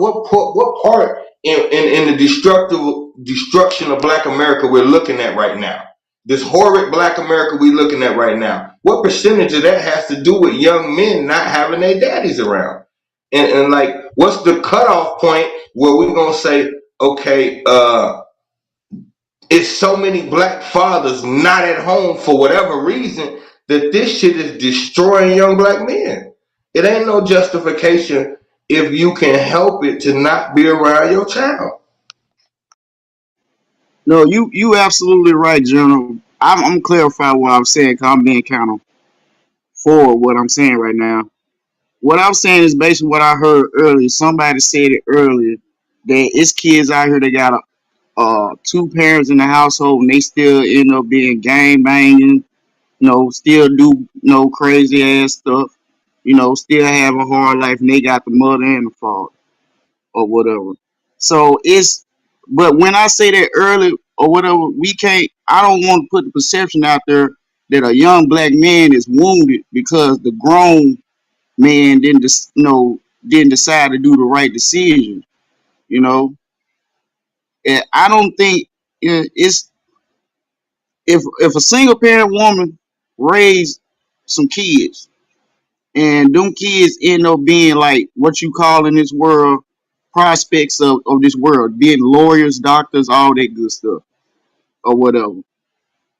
part in the destruction of Black America we're looking at right now? This horrid Black America we're looking at right now. What percentage of that has to do with young men not having their daddies around? And like, what's the cutoff point where we're gonna say, okay, it's so many black fathers not at home for whatever reason that this shit is destroying young black men. It ain't no justification if you can help it to not be around your child. No, you absolutely right, General. I'm gonna clarify what I'm saying because I'm being kind of for what I'm saying right now. What I'm saying is basically what I heard earlier. Somebody said it earlier that it's kids out here that got two parents in the household and they still end up being gang banging, still do crazy ass stuff, still have a hard life and they got the mother and the father or whatever. So but when I say that early or whatever, I don't want to put the perception out there that a young black man is wounded because the grown man didn't decide to do the right decision, you know. And I don't think it's if a single parent woman raised some kids and them kids end up being like what you call in this world prospects of this world, being lawyers, doctors, all that good stuff or whatever.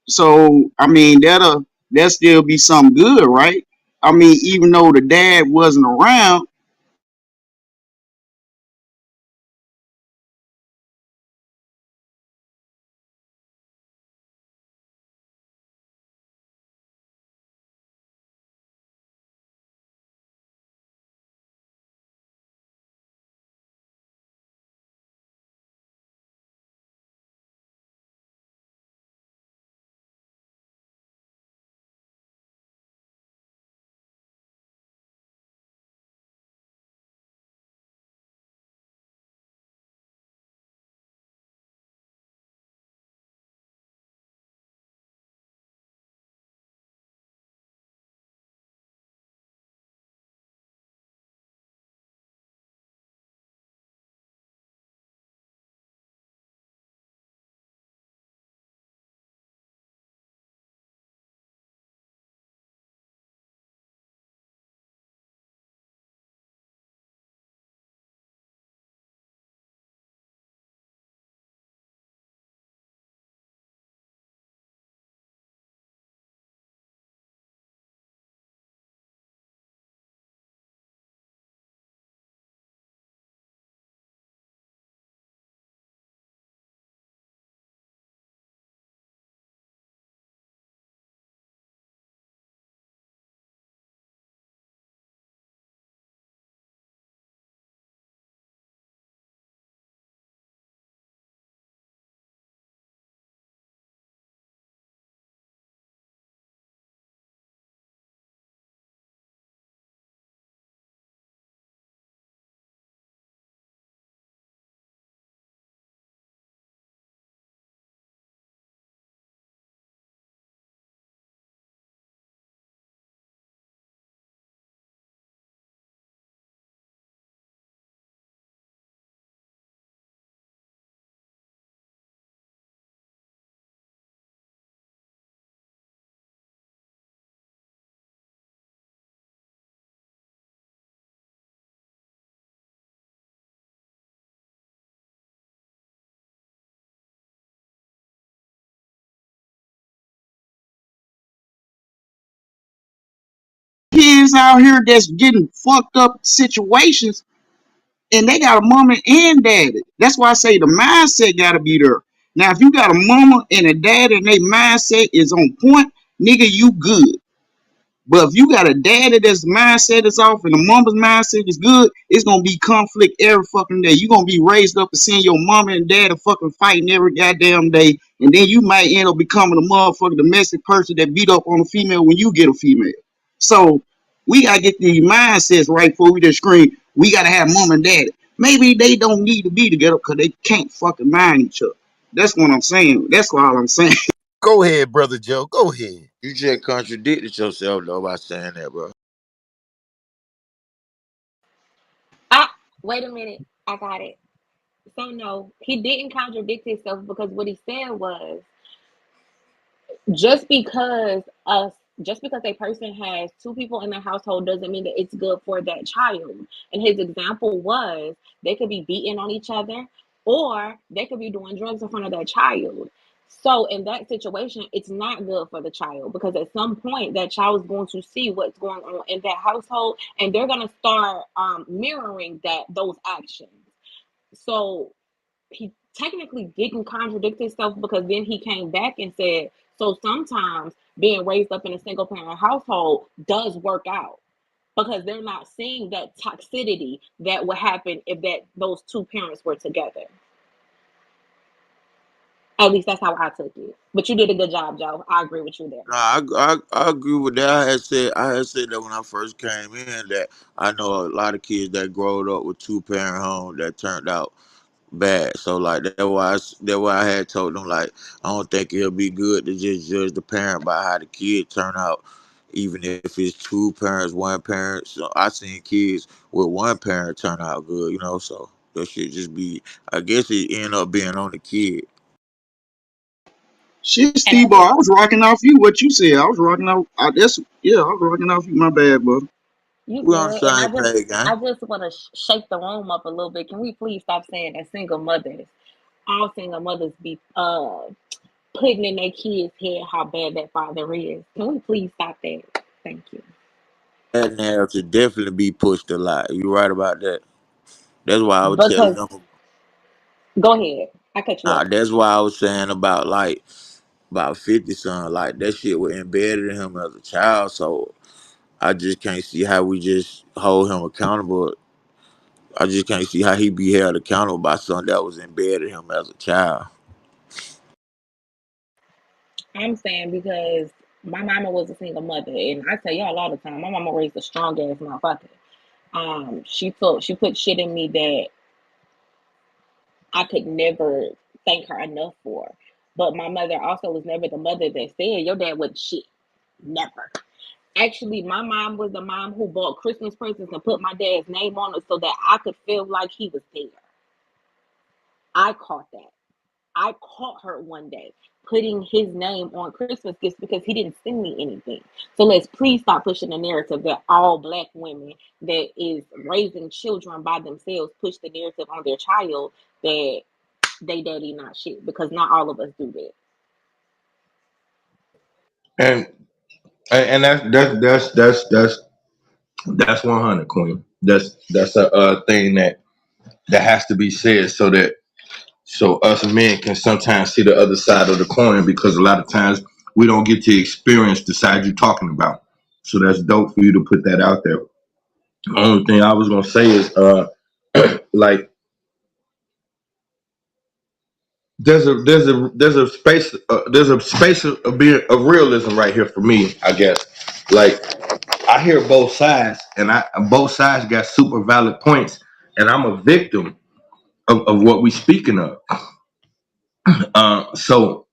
So I mean that'll still be something good, right? I mean, even though the dad wasn't around, niggas out here that's getting fucked up situations, and they got a mama and daddy. That's why I say the mindset gotta be there. Now, if you got a mama and a dad and their mindset is on point, nigga, you good. But if you got a daddy that's mindset is off and the mama's mindset is good, it's gonna be conflict every fucking day. You're gonna be raised up and seeing your mama and dad fucking fighting every goddamn day, and then you might end up becoming a motherfucking domestic person that beat up on a female when you get a female. So we gotta get these mindsets right before we just scream, we gotta have mom and daddy. Maybe they don't need to be together because they can't fucking mind each other. That's what I'm saying. That's all I'm saying. Go ahead, brother Joe. Go ahead. You just contradicted yourself though by saying that, bro. Ah, wait a minute. I got it. So no, he didn't contradict himself because what he said was just because us just because a person has two people in their household doesn't mean that it's good for that child. And his example was they could be beating on each other or they could be doing drugs in front of their child. So in that situation, it's not good for the child because at some point that child is going to see what's going on in that household and they're going to start mirroring those actions. So he technically didn't contradict himself because then he came back and said, so sometimes being raised up in a single parent household does work out because they're not seeing that toxicity that would happen if those two parents were together. At least that's how I took it. But you did a good job, Joe. I agree with you there. I agree with that. I had said that when I first came in that I know a lot of kids that growed up with two parent homes that turned out bad. So like that's why I had told them like I don't think it'll be good to just judge the parent by how the kid turn out, even if it's two parents, one parent. So I seen kids with one parent turn out good, So that should just be. I guess it end up being on the kid. Shit, And I Steve, just I was rocking off you. What you said, I was rocking off. I was rocking off you. My bad, bro. You We on the good. And same page, I gang. just want to shake the room up a little bit. Can we please stop saying that single mothers, all single mothers be putting in their kids' head how bad that father is? Can we please stop that? Thank you. That narrative definitely be pushed a lot. You right about that. That's why I was telling Because them. go ahead. I cut you Nah, off. that's why I was saying about 50 son. Like that shit was embedded in him as a child. So I just can't see how we just hold him accountable. I just can't see how he be held accountable by something that was embedded in him as a child. I'm saying because my mama was a single mother, and I tell y'all all the time, my mama raised a strong ass motherfucker. She put shit in me that I could never thank her enough for. But my mother also was never the mother that said your dad wasn't shit. Never. Actually, my mom was the mom who bought Christmas presents and put my dad's name on it so that I could feel like he was there. I caught that. I caught her one day putting his name on Christmas gifts because he didn't send me anything. So let's please stop pushing the narrative that all black women that is raising children by themselves push the narrative on their child that they daddy not shit because not all of us do that. And that's 100, Queen. That's a thing that has to be said so us men can sometimes see the other side of the coin because a lot of times we don't get to experience the side you're talking about. So that's dope for you to put that out there. The only thing I was gonna say is like there's a space of being of realism right here for me, I guess. Like I hear both sides and both sides got super valid points and I'm a victim of what we speaking of. So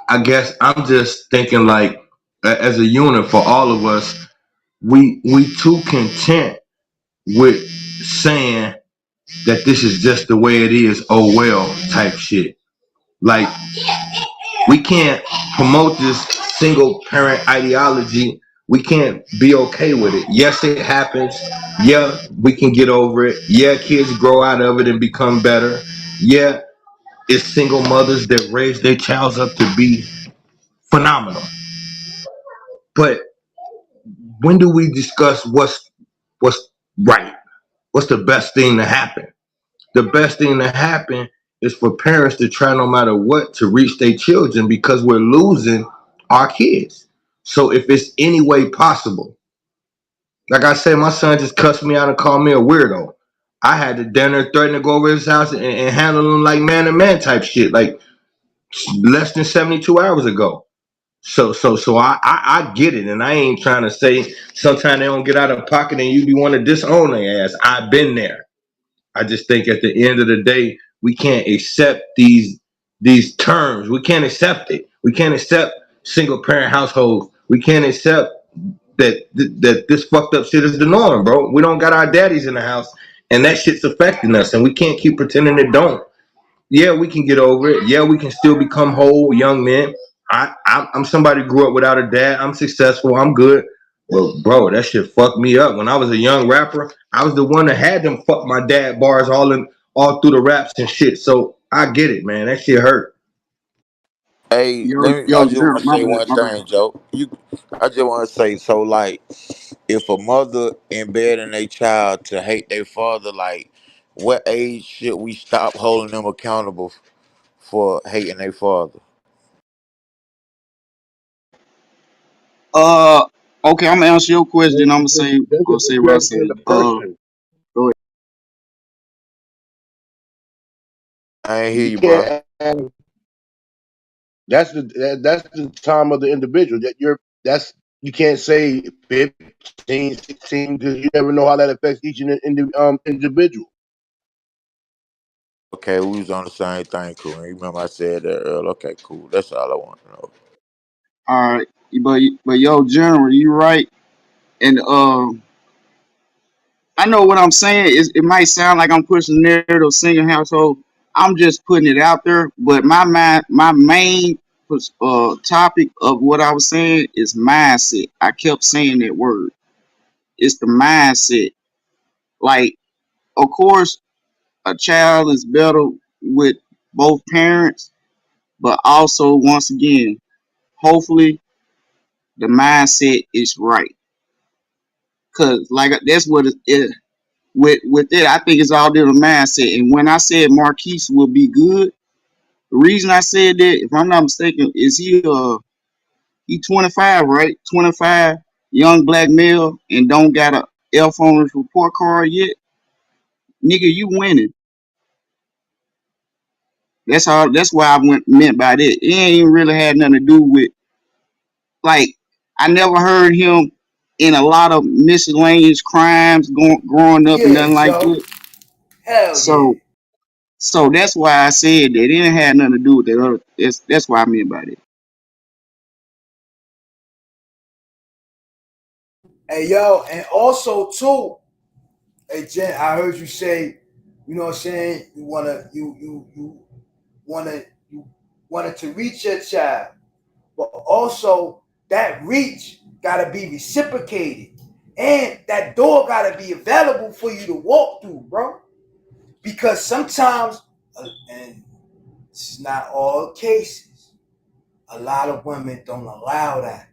I guess I'm just thinking like as a unit for all of us, we too content with saying that this is just the way it is, oh well type shit. Like we can't promote this single parent ideology. We can't be okay with it. Yes, it happens. Yeah, we can get over it. Yeah, kids grow out of it and become better. Yeah, it's single mothers that raise their child up to be phenomenal. But when do we discuss what's right? What's the best thing to happen? The best thing to happen is for parents to try no matter what to reach their children because we're losing our kids. So if it's any way possible, like I said, my son just cussed me out and called me a weirdo. I had to dinner threaten to go over his house and handle him like man to man type shit, like less than 72 hours ago. So I get it, and I ain't trying to say sometimes they don't get out of pocket and you be want to disown their ass. I've been there. I just think at the end of the day, we can't accept these terms. We can't accept it. We can't accept single parent households. We can't accept that this fucked up shit is the norm, bro. We don't got our daddies in the house, and that shit's affecting us, and we can't keep pretending it don't. Yeah, we can get over it. Yeah, we can still become whole young men. I'm somebody who grew up without a dad. I'm successful. I'm good. Well, bro, that shit fucked me up. When I was a young rapper, I was the one that had them fuck my dad bars all through the raps and shit. So I get it, man. That shit hurt. Hey, Yo, let me. I yo, just want Jeremy, to my say bad, one my bad. thing, Joe. I just want to say so. Like, if a mother embedding a child to hate their father, like, what age should we stop holding them accountable for hating their father? Uh, okay, I'm gonna answer your question. I'm That's gonna a say what I discretion of said. the person. Go ahead. I ain't hear You you, bro. can't. That's the time of the individual. That's you can't say 15, 16 because you never know how that affects each individual. Okay, we was on the same thing, cool. You remember I said that earlier. Okay, cool. That's all I want to know. All right, but yo, General, you right, and I know what I'm saying is it might sound like I'm pushing the narrative single household. I'm just putting it out there, but my main topic of what I was saying is mindset. I kept saying that word. It's the mindset. Like, of course, a child is better with both parents, but also once again, hopefully the mindset is right. Cause like that's what it is. With it, I think it's all in the mindset. And when I said Marquise will be good, the reason I said that, if I'm not mistaken, is he 25, right? 25, young black male, and don't got a F on his report card yet. Nigga, you winning. That's all. That's why I meant by that. It ain't even really had nothing to do with like I never heard him in a lot of miscellaneous crimes growing up and Yeah, nothing like Joe. that. Hell yeah. So that's why I said that it didn't have nothing to do with that other. That's what I mean by that. Hey, yo, and also too, hey Jen, I heard you say, you know what I'm saying, you wanted to reach your child, but also that reach gotta be reciprocated. And that door gotta be available for you to walk through, bro. Because sometimes, and it's not all cases, a lot of women don't allow that.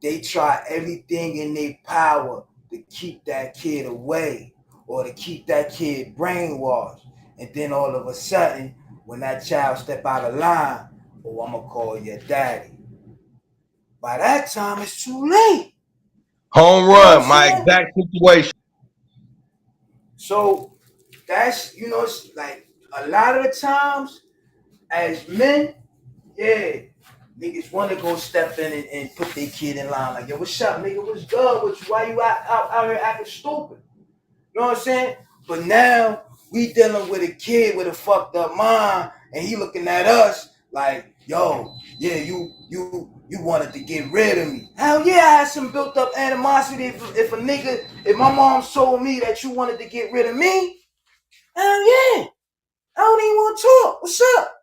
They try everything in their power to keep that kid away or to keep that kid brainwashed. And then all of a sudden, when that child step out of line, oh, I'm gonna call your daddy. By that time, it's too late. Home You know what I'm run, my saying? exact situation. So that's, you know, it's like a lot of the times as men, yeah, niggas want to go step in and put their kid in line. Like, yo, what's up, nigga? What's good with you? Why you out here acting stupid? You know what I'm saying? But now we dealing with a kid with a fucked up mind, and he looking at us like, yo, yeah, you wanted to get rid of me. Hell yeah, I had some built up animosity. If my mom told me that you wanted to get rid of me, hell yeah, I don't even want to talk. What's up?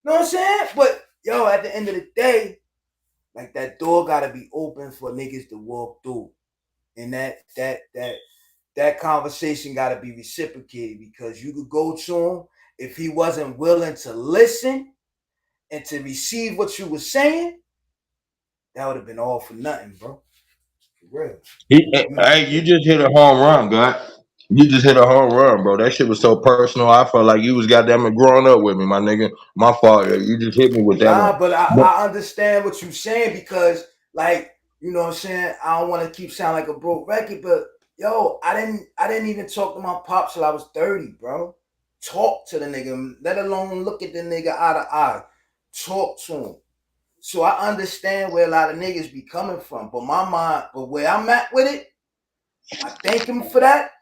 You know what I'm saying? But yo, at the end of the day, like that door gotta be open for niggas to walk through. And that conversation gotta be reciprocated because you could go to him if he wasn't willing to listen and to receive what you were saying, that would have been all for nothing, bro. For real. You know, Hey, you just hit a home run, God. You just hit a home run, bro. That shit was so personal. I felt like you was goddamn it growing up with me, my nigga. My fault. You just hit me with that one. nah, but But I understand what you're saying because, like, you know what I'm saying. I don't want to keep sounding like a broke record, but yo, I didn't even talk to my pops till I was 30, bro. Talk to the nigga, let alone look at the nigga eye to eye. Talk to him. So I understand where a lot of niggas be coming from, but my mind, but where I'm at with it, I thank him for that,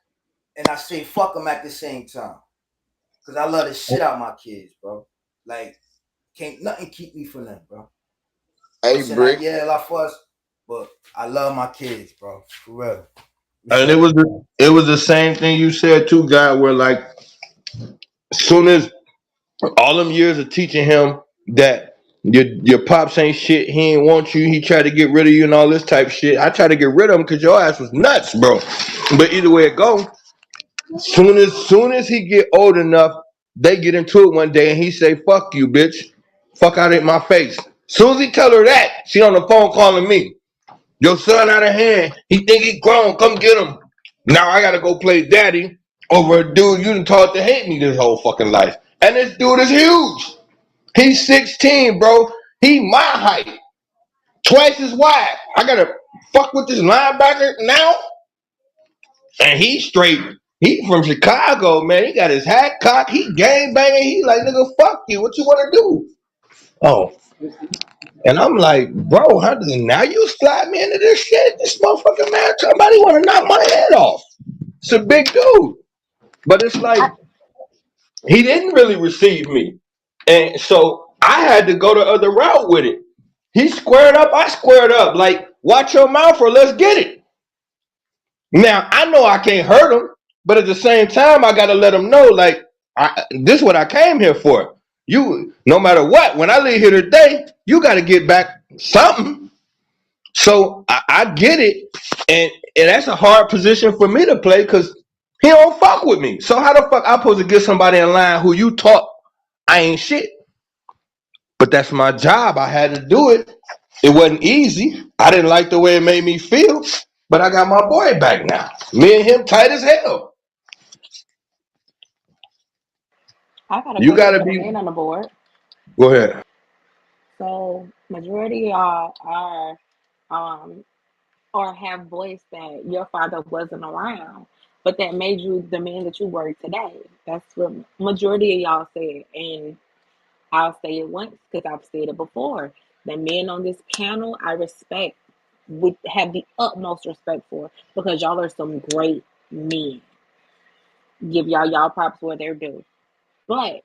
and I say fuck him at the same time, cause I love the shit out of my kids, bro. Like, can't nothing keep me from them, bro. I'm Hey, saying I Brick. yell, I fuss, but I love my kids, bro. For real. and Respect. it was the same thing you said too, God, where like as soon as all them years of teaching him that your pops ain't shit, he ain't want you, he tried to get rid of you and all this type of shit. I tried to get rid of him because your ass was nuts, bro. But either way it go, soon as he get old enough, they get into it one day and he say, "Fuck you, bitch. Fuck out of my face." Soon as he tell her that, she on the phone calling me. Your son out of hand. He think he grown. Come get him. Now I gotta go play daddy over a dude you done taught to hate me this whole fucking life. And this dude is huge. He's 16, bro. He my height. Twice as wide. I gotta fuck with this linebacker now. And he straight. He from Chicago, man. He got his hat cocked. He gang banging. He like, nigga, fuck you. What you wanna do? Oh. And I'm like, bro, how does now you slide me into this shit? This motherfucking man, somebody wanna knock my head off. It's a big dude. But it's like I, he didn't really receive me. And so I had to go the other route with it. He squared up, I squared up. Like, watch your mouth or let's get it. Now, I know I can't hurt him, but at the same time, I got to let him know, like, this is what I came here for. You, no matter what, when I leave here today, you got to get back something. So I get it. And that's a hard position for me to play because he don't fuck with me. So how the fuck I supposed to get somebody in line who you taught I ain't shit? But that's my job. I had to do it. It wasn't easy. I didn't like the way it made me feel, but I got my boy back now. Me and him tight as hell. I got a You question gotta for the be. men on the board. Go ahead. So majority of y'all are um or have voiced that your father wasn't around, but that made you the man that you were today. That's what majority of y'all said, and I'll say it once because I've said it before. The men on this panel, I respect, would have the utmost respect for, because y'all are some great men. Give y'all props where they're due. But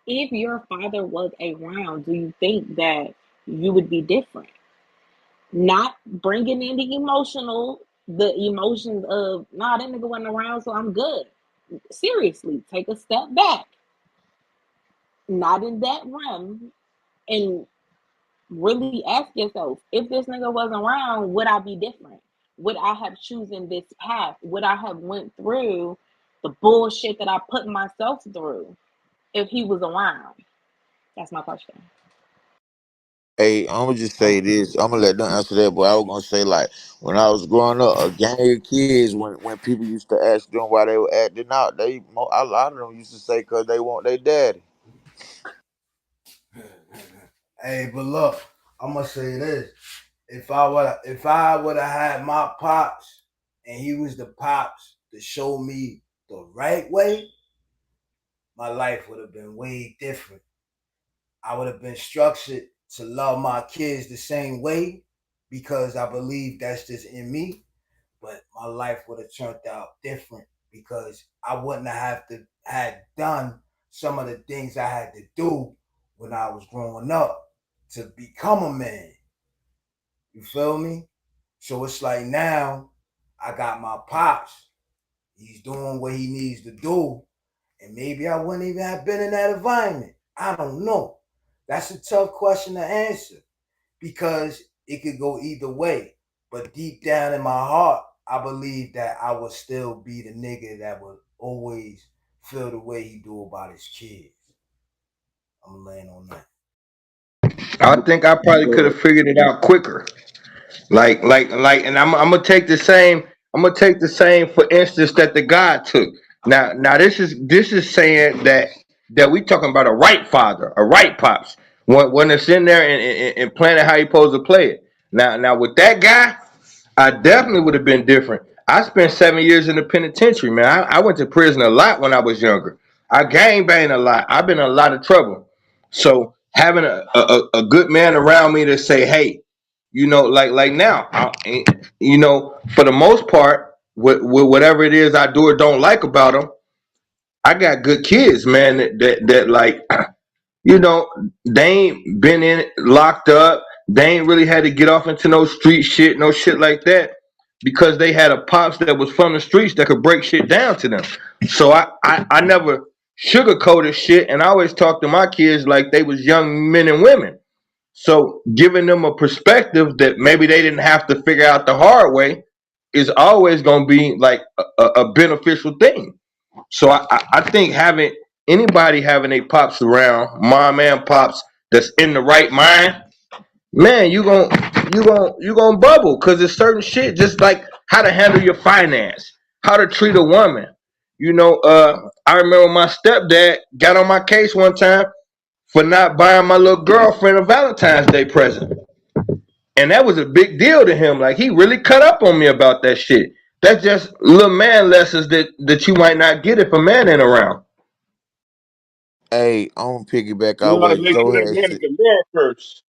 if your father was around, do you think that you would be different? Not bringing in the emotions of, nah, that nigga wasn't around, so I'm good. Seriously, take a step back. Not in that realm, and really ask yourself, if this nigga wasn't around, would I be different? Would I have chosen this path? Would I have went through the bullshit that I put myself through if he was around? That's my question. Hey, I'm gonna just I'm, say this. I'm gonna let them answer that, but I was gonna say like when I was growing up, a gang of kids when people used to ask them why they were acting out, a lot of them used to say because they want their daddy. hey, but look, I'm gonna say this. If I would have had my pops and he was the pops to show me the right way, my life would have been way different. I would have been structured to love my kids the same way because I believe that's just in me. But my life would have turned out different because I wouldn't have to had done some of the things I had to do when I was growing up to become a man. You feel me? So it's like now I got my pops. He's doing what he needs to do. And maybe I wouldn't even have been in that environment. I don't know. That's a tough question to answer because it could go either way. But deep down in my heart, I believe that I would still be the nigga that would always feel the way he do about his kids. I'm laying on that. I think I probably could have figured it out quicker. And I'm gonna take the same. I'm gonna take the same, for instance, that the God took. Now this is saying that we talking about a right father, a right pops, when it's in there and playing it how he supposed to play it. Now with that guy, I definitely would have been different. I spent 7 years in the penitentiary, man. I went to prison a lot when I was younger. I gang banged a lot. I've been in a lot of trouble. So having a good man around me to say, hey, like now, for the most part, with whatever it is I do or don't like about them, I got good kids, man. That like, you know, they ain't been in locked up. They ain't really had to get off into no street shit, no shit like that, because they had a pops that was from the streets that could break shit down to them. So I never sugarcoated shit, and I always talked to my kids like they was young men and women. So giving them a perspective that maybe they didn't have to figure out the hard way is always going to be like a beneficial thing. So I think having anybody having a pops around, mom and pops, that's in the right mind, man, you gonna bubble, because it's certain shit, just like how to handle your finance, how to treat a woman. I remember my stepdad got on my case one time for not buying my little girlfriend a Valentine's Day present. And that was a big deal to him. Like, he really cut up on me about that shit. That's just little man lessons that you might not get if a man ain't around. Hey, I'm gonna piggyback You out gotta what make Joe sure that had man is said. a man first.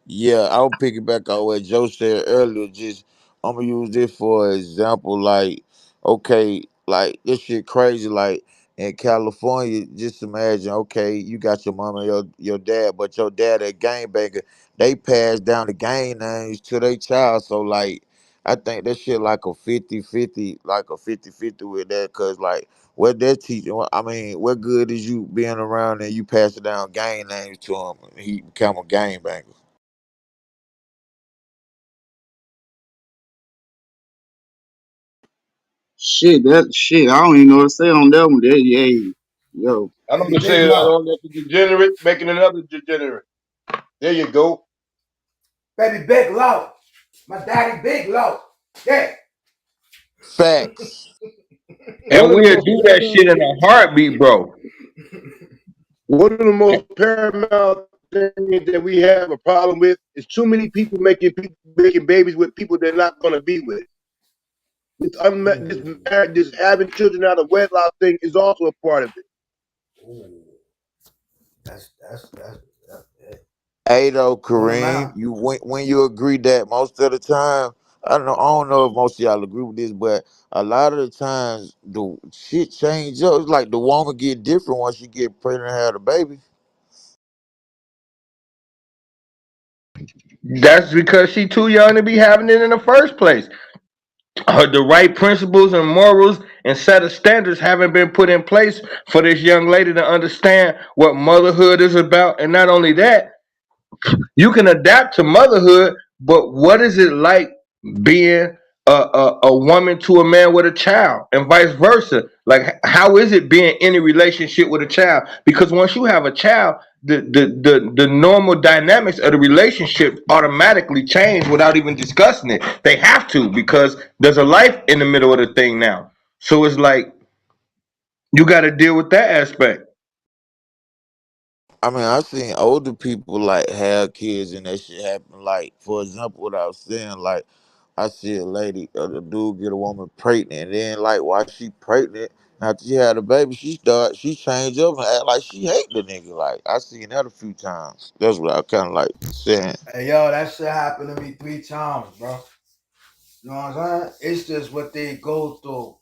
Yeah, I'll piggyback on what Joe said earlier. Just I'm gonna use this for example. Like, okay, like this shit crazy. Like in California, just imagine. Okay, you got your mom and your dad, but your dad a gangbanger. They pass down the gang names to their child. So like, I think that shit like a 50-50, like a 50-50 with that. Cause like, what they're teaching. I mean, what good is you being around and you pass it down gang names to him? And he become a gangbanger. Shit. I don't even know what to say on that one. That, yeah, yo. I don't Baby to say Big that Love. on that degenerate making another degenerate. There you go. Baby Big Love. My daddy Big Love. Yeah. Facts. And One of the we'll most do that paramount shit in a heartbeat, bro. one of the most paramount things that we have a problem with is too many people making babies with people they're not gonna be with. This having children out of wedlock thing is also a part of it. Ooh, that's it. Hey though, On the Kareem, mount. you when you agree that most of the time, I don't know if most of y'all agree with this, but a lot of the times the shit change up. It's like the woman get different once she get pregnant and have the baby. That's because she too young to be having it in the first place. The right principles and morals and set of standards haven't been put in place for this young lady to understand what motherhood is about. And not only that, you can adapt to motherhood, but what is it like being a woman to a man with a child, and vice versa? Like, how is it being in a relationship with a child? Because once you have a child, the normal dynamics of the relationship automatically change without even discussing it. They have to, because there's a life in the middle of the thing now. So it's like you got to deal with that aspect. I mean, I've seen older people like have kids and that shit happen. Like, for example, what I was saying, like I see a lady, a dude get a woman pregnant, and then like while she pregnant, after she had a baby, she change up and act like she hate the nigga. Like I seen that a few times. That's what I kind of like saying. Hey yo, that shit happened to me 3 times, bro. You know what I'm saying? It's just what they go through,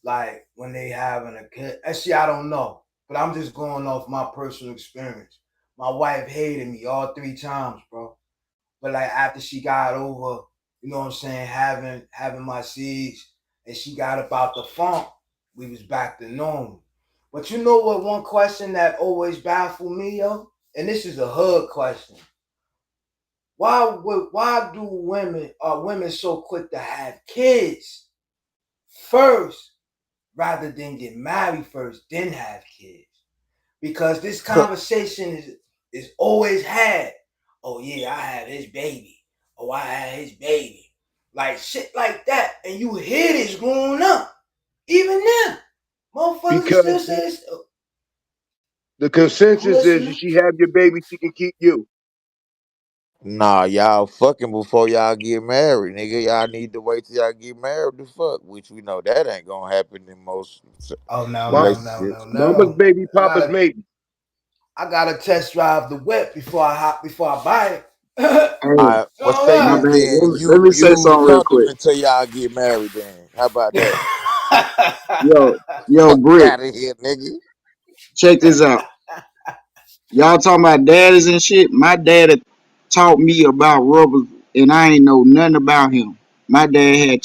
like when they having a kid. Actually, I don't know, but I'm just going off my personal experience. My wife hated me all 3 times, bro. But like after she got over, you know what I'm saying, having my seeds, and she got about the funk, we was back to normal. But you know what? One question that always baffled me, yo, and this is a hood question. Why do women are women so quick to have kids first rather than get married first, then have kids? Because this conversation is always had. Oh yeah, I had his baby. oh, I had his baby. Like shit like that. And you hear this growing up. Even now. Motherfuckers Because still say this. the I'm consensus is if listening. she have your baby, she can keep you. Nah, y'all fucking before y'all get married, nigga. Y'all need to wait till y'all get married to fuck, which we know that ain't gonna happen in most Oh no, Ma- no, no, no, relationships. Mama's no. baby, I Papa's gotta maybe. I gotta test drive the whip before I buy it. Hey, Alright, well Don't say my this lie. bad. then. Let You me say use something real condoms quick. until y'all get married then. How about that? Yo, Fuck Brick, out of here, nigga. check this out. Y'all talking about daddies and shit. My dad had taught me about rubbers, and I ain't know nothing about him. My dad had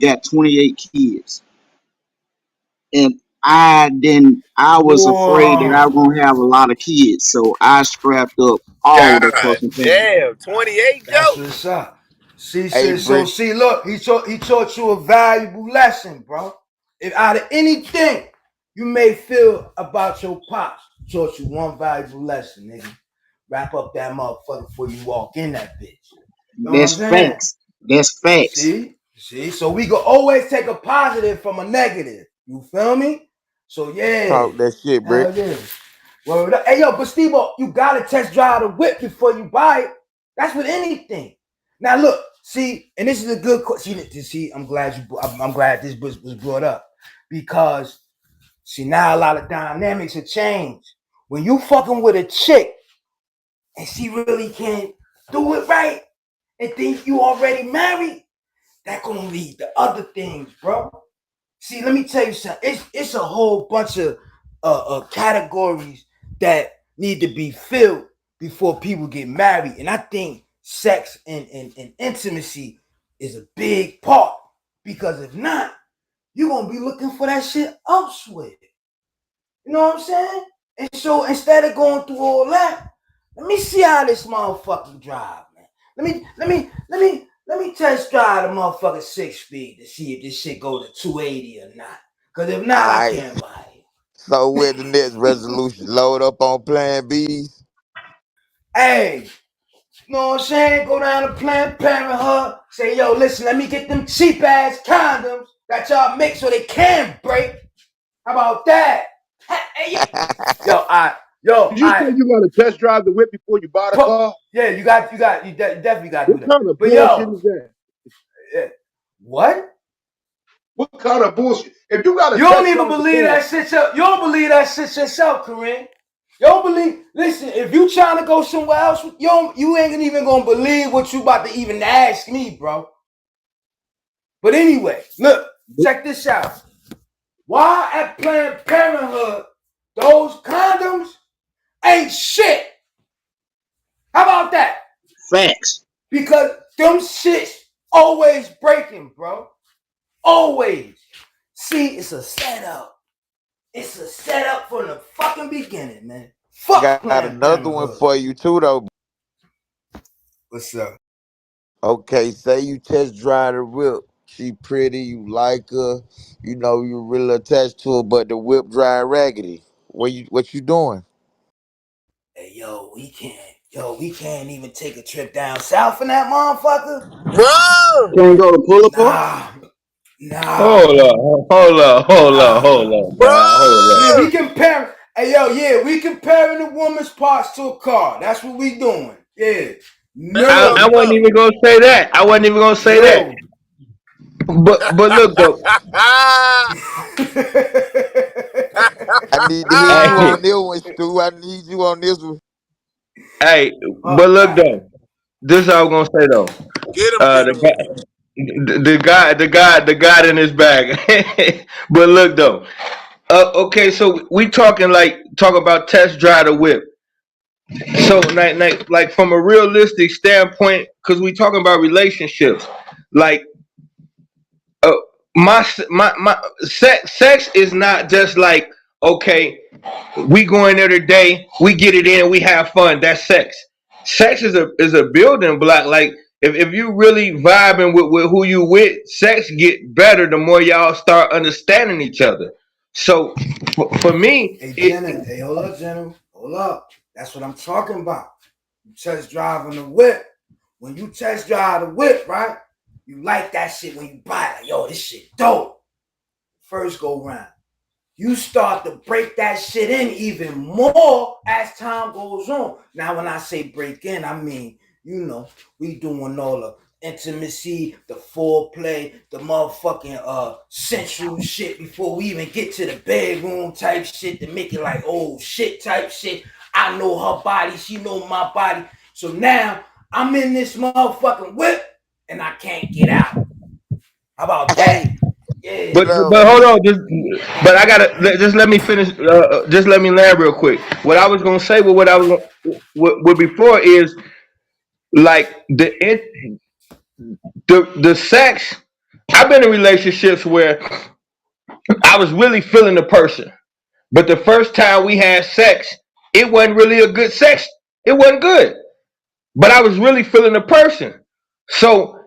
got 28 kids, and I didn't. I was afraid that I was Whoa. gonna have a lot of kids, so I scrapped up all the God fucking time. damn, 28, That's Joe. what's up. See, Hey so Brick, see, look, he taught you a valuable lesson, bro. If out of anything you may feel about your pops, he taught you one valuable lesson, nigga. Wrap up that motherfucker before you walk in that bitch. You know what I'm That's saying? facts. That's facts. See, so we can always take a positive from a negative. You feel me? So yeah, talk that shit, Brick. hell yeah. Word up. Hey yo, but Steve, you gotta test drive the whip before you buy it. That's with anything. Now look, see, and this is a good question. See, I'm glad this was brought up because see now a lot of dynamics have changed. When you fucking with a chick and she really can't do it right and think you already married, that gonna lead to other things, bro. See, let me tell you something. It's a whole bunch of categories that need to be filled before people get married, and I think sex and intimacy is a big part because if not, you're gonna be looking for that shit elsewhere. You know what I'm saying? And so instead of going through all that, let me see how this motherfucker drive, man. Let me test drive the motherfucking 6 speed to see if this shit go to 280 or not. Cause if not, I Alright. can't buy So where the next it. resolution? Load up on Plan B's? Hey, you know what I'm saying? Go down to Planned Parenthood. Say, yo, listen, let me get them cheap ass condoms that y'all make so they can break. How about that? Hey, yo, Did you say you gotta test drive the whip before you buy the put, car? yeah, you definitely got to What do that. kind of But bullshit yo, is that? yeah, what? What kind of bullshit? If you gotta You don't test even drive the believe car, that shit. You don't believe that shit yourself, Kareem. You don't believe. Listen, if you trying to go somewhere else, you ain't even gonna believe what you about to even ask me, bro. But anyway, look, check this out. Why at Planned Parenthood, those condoms ain't shit? How about that? Facts. Because them shits always breaking, bro. Always. See, it's a setup. It's a setup from the fucking beginning, man. Fuck Got Planned another one Parenthood. for you too though. What's up? Okay, say you test drive the whip. She pretty, you like her, you know you really attached to her, but the whip dry raggedy. What you doing? Hey, we can't even take a trip down south in that motherfucker. Bro! Can't go to pull up. Nah, nah, Hold up, hold up, hold up, nah. hold up, now, hold up. Yeah, we Bro! compare. Hey, yo, yeah, we comparing the woman's parts to a car. That's what we doing. Yeah. That's I No, fucked wasn't up. even gonna say that. I wasn't even gonna say that. no. But look though, I need to hear you hey, on this one, Stu. I need you on this one. hey, but Fuck look that. though. This is what I was gonna say though. Get him, The gentlemen. the guy in his bag. But look though. Okay, so we talk about test drive the whip. So like from a realistic standpoint, because we talking about relationships, like uh, my sex is not just like okay, we go in there today, we get it in, we have fun. That's sex. Sex is a building block. Like if you really vibing with who you with, sex get better the more y'all start understanding each other. So for me, Hey, Jenna. Hey, hold up, Jenna. Hold up. That's what I'm talking about. You test driving the whip. when you test drive the whip, right? You like that shit when you buy it. Like, yo, this shit dope. First go round. You start to break that shit in even more as time goes on. Now, when I say break in, I mean, you know, we doing all the intimacy, the foreplay, the motherfucking sensual shit before we even get to the bedroom type shit to make it like, oh shit type shit. I know her body, she know my body. So now I'm in this motherfucking whip and I can't get out. How about that? Yeah. But hold on, but I gotta just let me finish. Just let me land real quick. What I was gonna say with what I was what before is like the sex. I've been in relationships where I was really feeling the person, but the first time we had sex, it wasn't really a good sex. It wasn't good, but I was really feeling the person. So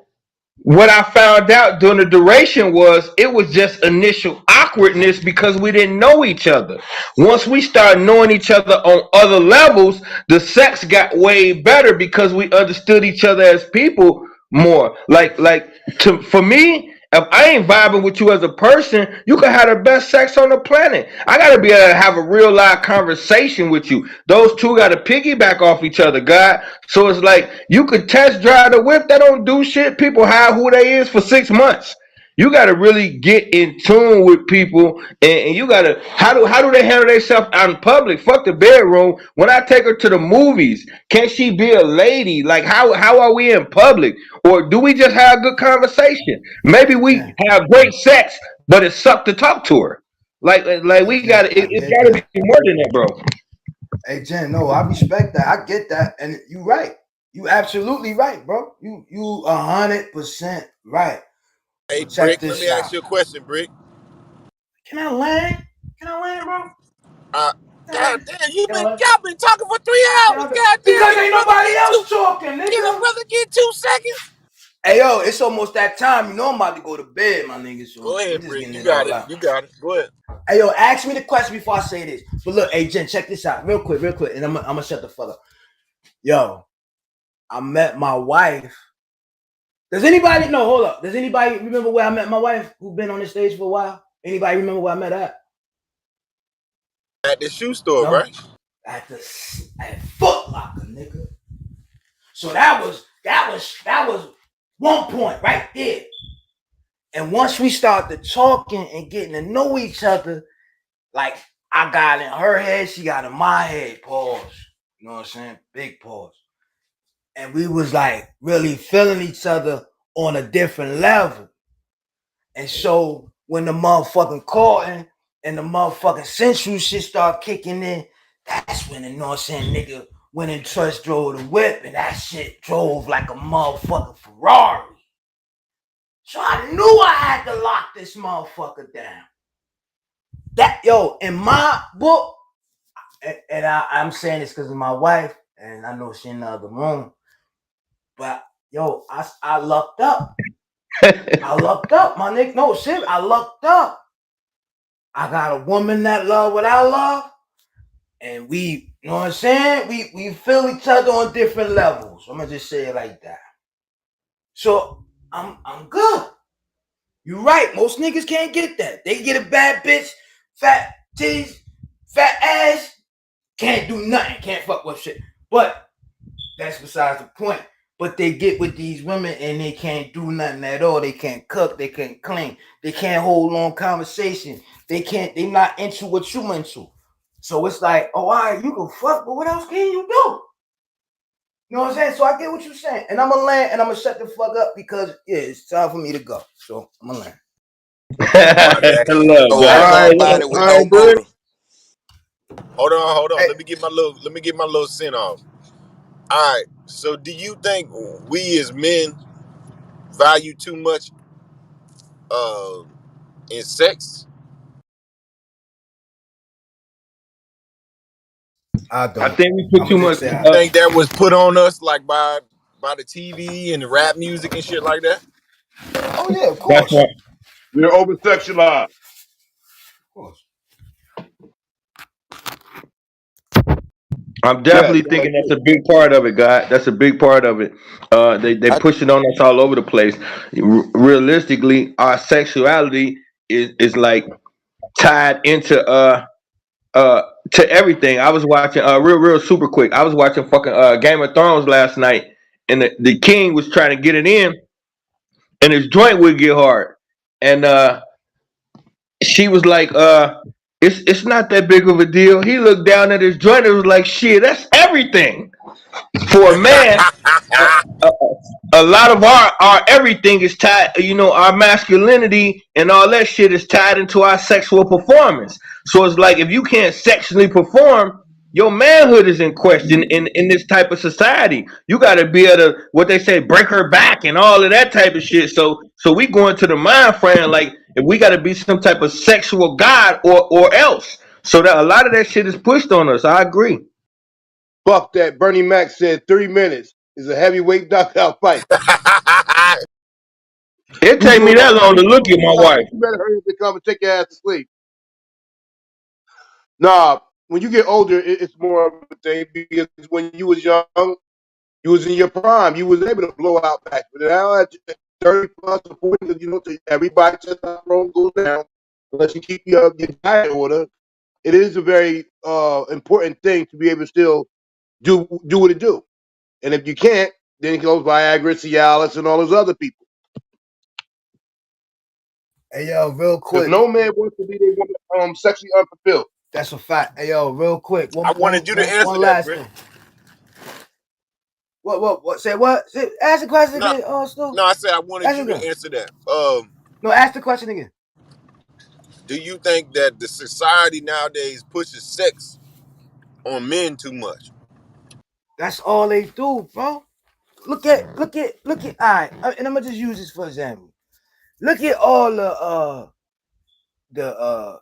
what I found out during the duration was it was just initial awkwardness because we didn't know each other. Once we started knowing each other on other levels, the sex got way better because we understood each other as people more. For me, if I ain't vibing with you as a person, you can have the best sex on the planet. I gotta be able to have a real live conversation with you. Those two gotta piggyback off each other, God. So it's like you could test drive the whip, that don't do shit. People hide who they is for 6 months. You got to really get in tune with people, and you got to how do they handle themselves out in public? Fuck the bedroom. When I take her to the movies, can she be a lady? Like how are we in public, or do we just have a good conversation? Maybe we have great sex, but it sucked to talk to her. Like we got to. It's got to be more than that, bro. Hey Jen, no, I respect that. I get that, and you right. You absolutely right, bro. You 100% right. Hey, But check Brick, let me this ask out. you a question, Brick. Can I land? Can I land, bro? God damn, Can I y'all been talking for 3 hours. land? God damn, Because can a ain't brother nobody get two? else talking, Can a nigga. brother get 2 seconds? Hey yo, it's almost that time. You know I'm about to go to bed, my nigga. So Go I'm ahead, just Brick. getting You it got all it. out. You got it. Go ahead. Hey yo, ask me the question before I say this. But look, hey Jen, check this out, real quick, and I'm gonna shut the fuck up. Yo, I met my wife. Does anybody know? Hold up. Does anybody remember where I met my wife? Who been on the stage for a while? Anybody remember where I met her at? At the shoe store, No, right? at Foot Locker, nigga. So that was 1 point right there. And once we started talking and getting to know each other, like I got in her head, she got in my head. Pause. You know what I'm saying? Big pause. And we was like really feeling each other on a different level. And so when the motherfucking courting and the motherfucking sensual shit start kicking in, that's when the, you know what I'm saying, nigga went and trust drove the whip, and that shit drove like a motherfucking Ferrari. So I knew I had to lock this motherfucker down. That, yo, in my book, and I'm saying this because of my wife, and I know she in the other room, but yo, I lucked up. I lucked up, my nigga. No shit, I lucked up. I got a woman that love what I love, and we, you know what I'm saying? We feel each other on different levels. I'm gonna just say it like that. So I'm good. You're right. Most niggas can't get that. They get a bad bitch, fat titties, fat ass, can't do nothing, can't fuck with shit. But that's besides the point. But they get with these women and they can't do nothing at all. They can't cook, they can't clean, they can't hold long conversation. They not into what you into. So it's like, oh, all right, you can fuck, but what else can you do? You know what I'm saying? So I get what you're saying. And I'm gonna land and I'm gonna shut the fuck up because yeah, it's time for me to go. So I'm gonna land. My bad. Look, So all ask right, somebody with all no right, Brick. motive. Hold on. Hey, Let me get my little sin off. All right. So do you think we as men value too much uh in sex? I I don't. think we I'm put too gonna much. just say I You don't. think that was put on us like by the TV and the rap music and shit like that? Oh yeah, of That's course. right. We're over sexualized. Of course. I'm Yeah, definitely thinking that's that's a big part of it, God. That's a big part of it. They I push it on us all over the place. Realistically, our sexuality is like tied into uh to everything. I was watching real super quick. I was watching fucking Game of Thrones last night, and the king was trying to get it in, and his joint would get hard, and she was like, it's not that big of a deal. He looked down at his joint and was like, shit, that's everything for a man. a, a lot of our everything is tied, our masculinity and all that shit is tied into our sexual performance. So it's like if you can't sexually perform, your manhood is in question in this type of society. You got to be able to, what they say, break her back and all of that type of shit. So we go into the mind frame like if we got to be some type of sexual god or else. So that a lot of that shit is pushed on us. I agree. fuck that. Bernie Mac said 3 minutes is a heavyweight knockout fight. It You take do me it that on long to look at my wife. you better hurry up and come and take your ass to sleep. Nah, when you get older, it's more of a thing because when you was young, you was in your prime. You was able to blow out back. But now at 30 plus or 40, everybody testosterone goes down unless you keep your diet in order. It is a very important thing to be able to still do what it do. And if you can't, then it goes Viagra, Cialis, and all those other people. Hey yo, real Because quick. no man wants to be their woman sexually unfulfilled. That's a fact. Hey yo, real quick. I wanted you to answer One that, last Brick. thing. What? Say what? Ask the question No, again, Stu. no, I said I wanted Ask you it to again. answer that. No, ask the question again. Do you think that the society nowadays pushes sex on men too much? That's all they do, bro. Look at. All right, and I'm gonna just use this for example. Look at all the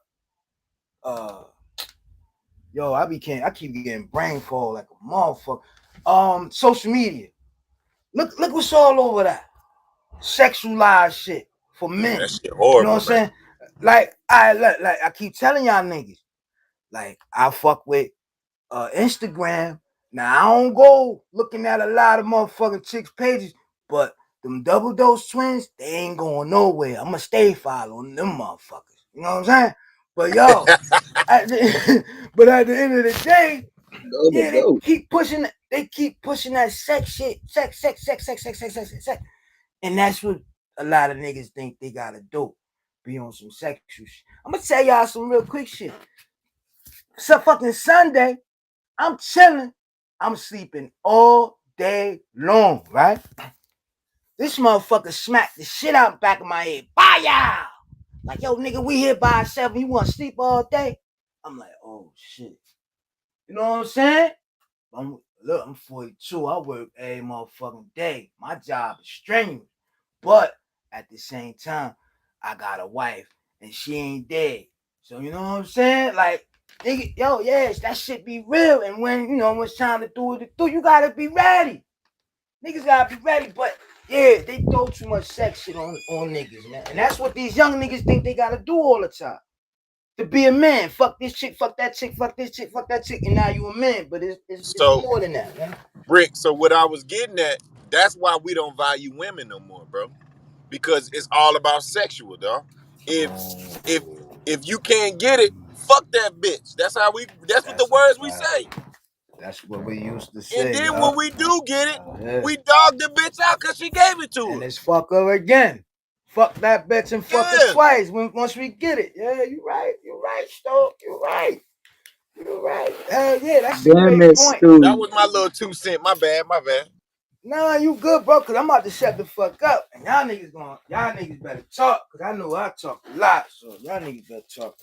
yo, I keep getting brain fog like a motherfucker. Social media. Look what's all over that. Sexualized shit for Man, men. that shit You know horrible, what I'm man. saying? I keep telling y'all niggas, like I fuck with Instagram. Now I don't go looking at a lot of motherfucking chicks' pages, but them double dose twins, they ain't going nowhere. I'ma stay following them motherfuckers. You know what I'm saying? But yo, but at the end of the day, Double yeah, dope. they keep pushing that sex shit, sex. And that's what a lot of niggas think they gotta do. Be on some sexual shit. I'm gonna tell y'all some real quick shit. So fucking Sunday, I'm chilling. I'm sleeping all day long, right? This motherfucker smacked the shit out the back of my head. Bye, like, yo, nigga, we here by ourselves. You want to sleep all day? I'm like, oh, shit. You know what I'm saying? I'm 42. I work every motherfucking day. My job is strenuous. But at the same time, I got a wife and she ain't dead. So you know what I'm saying? Like, nigga, yo, yes, that shit be real. And when it's time to do it, you gotta be ready. Niggas gotta be ready. But yeah, they throw too much sex shit on niggas, man. And that's what these young niggas think they gotta do all the time. To be a man, fuck this chick, fuck that chick, fuck this chick, fuck that chick, and now you a man. But it's So, more than that, man. Brick, so what I was getting at, that's why we don't value women no more, bro. Because it's all about sexual, dog. If Oh, if if you can't get it, fuck that bitch. That's what the that's a words we fact. say. That's what we used to And say, then when yup. we do get it, Yeah. we dog the bitch out because she gave it to And us. it's fuck her again. Fuck that bitch and fuck her Yeah. twice once we get it. Yeah, you right. You right, Stoke. You right. You right. Hell yeah, that's a Damn great it, point. That Stu. was my little 2 cents. My bad, my bad. Nah, you good, bro, cause I'm about to shut the fuck up. And y'all niggas better talk, cause I know I talk a lot, so y'all niggas better talk.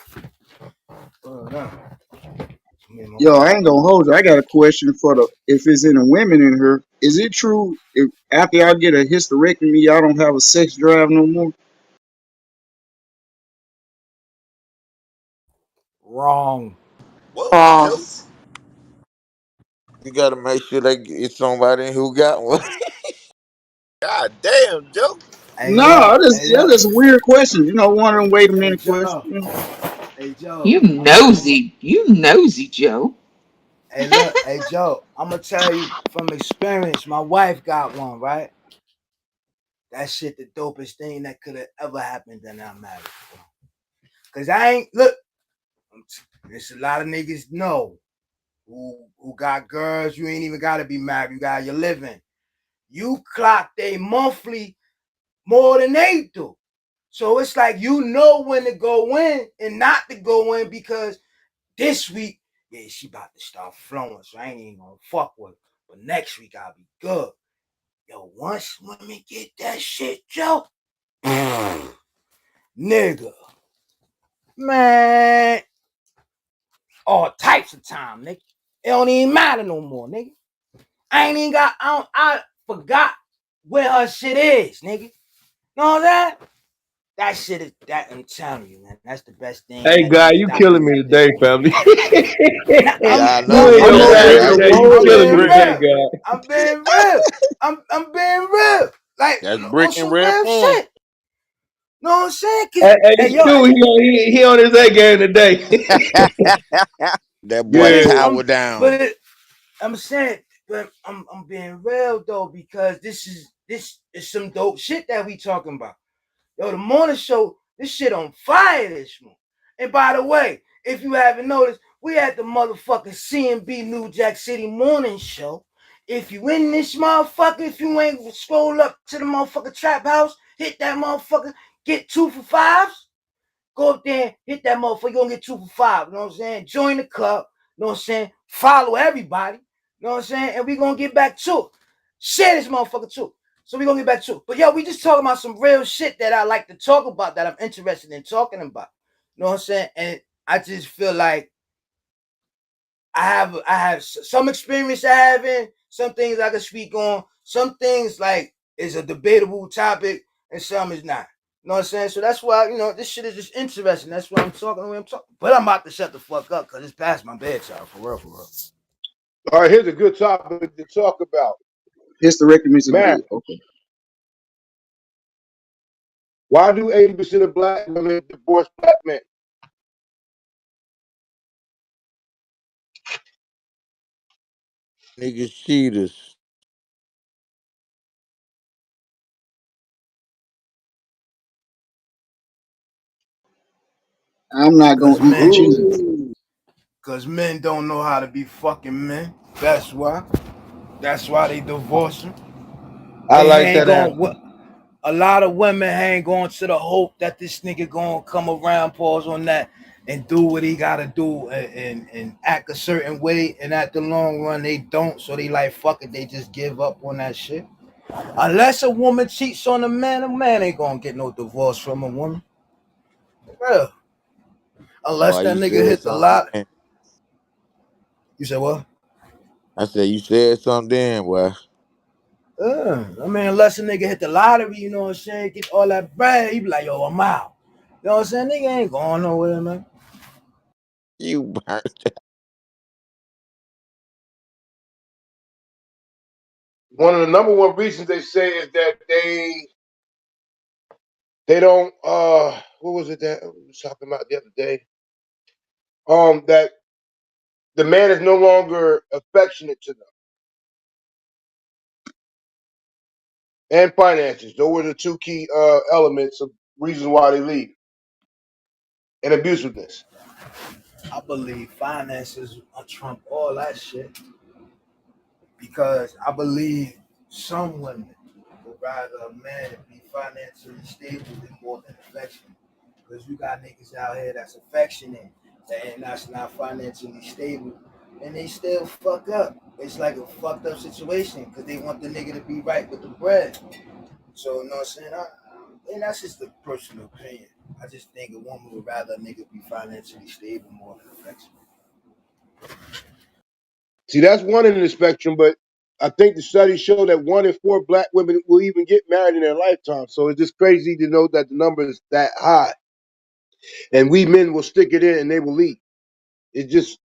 Yo, I ain't gonna hold you. I got a question for the if it's any women in here. Is it true if after y'all get a hysterectomy, y'all don't have a sex drive no more? Wrong. Whoa, Joe. Pause. You gotta make sure it's somebody who got one. God damn, Joe. Hey No, yo, that's hey yeah, yo, that's a weird question. One of them wait a hey minute Joe, questions. hey Joe. You I'm nosy. You nosy, Joe. Hey, look, hey Joe, I'm gonna tell you from experience. My wife got one, right? That shit the dopest thing that could have ever happened that I'm married. Cause I ain't look. There's a lot of niggas know who got girls. You ain't even gotta be married. You got your living. You clock they monthly more than they do. So it's like you know when to go in and not to go in because this week, yeah, she about to start flowing, so I ain't even gonna fuck with her. But next week I'll be good. Yo, once women get that shit, Joe, nigga, man, all types of time, nigga. It don't even matter no more, nigga. I ain't even got, I forgot where her shit is, nigga. Know that? That shit is that. I'm telling you, man. That's the best thing Hey, that guy, just you stopped killing me me at this today, point. family. Nah, Yeah, I You know. and I'm your being bag real. That's today. You I'm that's killing me being brick. today, real. guy. I'm being real. I'm being real. Like That's on brick and some red real form. shit. Know what I'm saying? Hey, Hey, hey yo, Stu, he on his A game today. That but boy Yeah. tower down. I'm saying, but I'm being real though because this is some dope shit that we talking about. Yo, the morning show, this shit on fire this morning. And by the way, if you haven't noticed, we had the motherfucking CNB New Jack City morning show. If you in this motherfucker, if you ain't scroll up to the motherfucking trap house, hit that motherfucker, get 2 for $5s. Go up there, hit that motherfucker, you're gonna get 2 for $5. You know what I'm saying? Join the club, you know what I'm saying? Follow everybody, you know what I'm saying? And we gonna get back to it. Share this motherfucker too. So we gonna get back to it. But yo, we just talking about some real shit that I like to talk about, that I'm interested in talking about. You know what I'm saying? And I just feel like I have some experience I have in, some things I can speak on, some things like is a debatable topic, and some is not. You know what I'm saying? So that's why, this shit is just interesting. That's why I'm talking the way I'm talking. But I'm about to shut the fuck up because it's past my bedtime, for real, for real. All right, here's a good topic to talk about. Hysterectomy is a Marriage. good. Okay. Why do 80% of black women divorce black men? Niggas cheaters. I'm not gonna Cause eat the men, cheese. cause men don't know how to be fucking men. That's why. That's why they divorcing. I They like hang that answer. on. A lot of women hang on to the hope that this nigga gonna come around, pause on that, and do what he gotta do and act a certain way. And at the long run, they don't. So they like, fuck it, they just give up on that shit. Unless a woman cheats on a man ain't gonna get no divorce from a woman. Well, unless Boy, that you nigga said hit the something lot. then. You said what? I said you said something then, boy. I mean, unless a nigga hit the lottery, you know what I'm saying, get all that bread, he be like, yo, I'm out. You know what I'm saying? Nigga ain't going nowhere, man. You burnt. One of the number one reasons they say is that they don't what was it that we were talking about the other day? That the man is no longer affectionate to them. And finances. Those were the two key elements of reasons why they leave. And abusiveness. I believe finances trump all that shit because I believe some women would rather a man be financially stable than more than affectionate. Because you got niggas out here that's affectionate and that's not financially stable, and they still fuck up. It's like a fucked up situation because they want the nigga to be right with the bread. So, you know what I'm saying? And that's just a personal opinion. I just think a woman would rather a nigga be financially stable more than affectionate. See, that's one end of the spectrum, but I think the studies show that 1 in 4 black women will even get married in their lifetime. So it's just crazy to know that the number is that high. And we men will stick it in and they will leave. It's just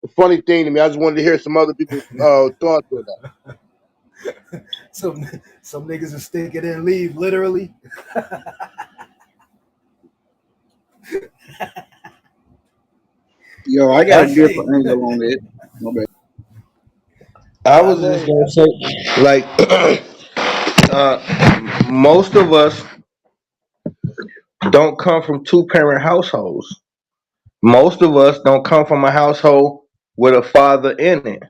a funny thing to me. I just wanted to hear some other people's thoughts on that. some some niggas will stick it in and leave, literally. Yo, I got a That's different Hey, angle on it. My bad. I I was know just you. gonna say, like, most of us don't come from two parent households. Most of us don't come from a household with a father in it.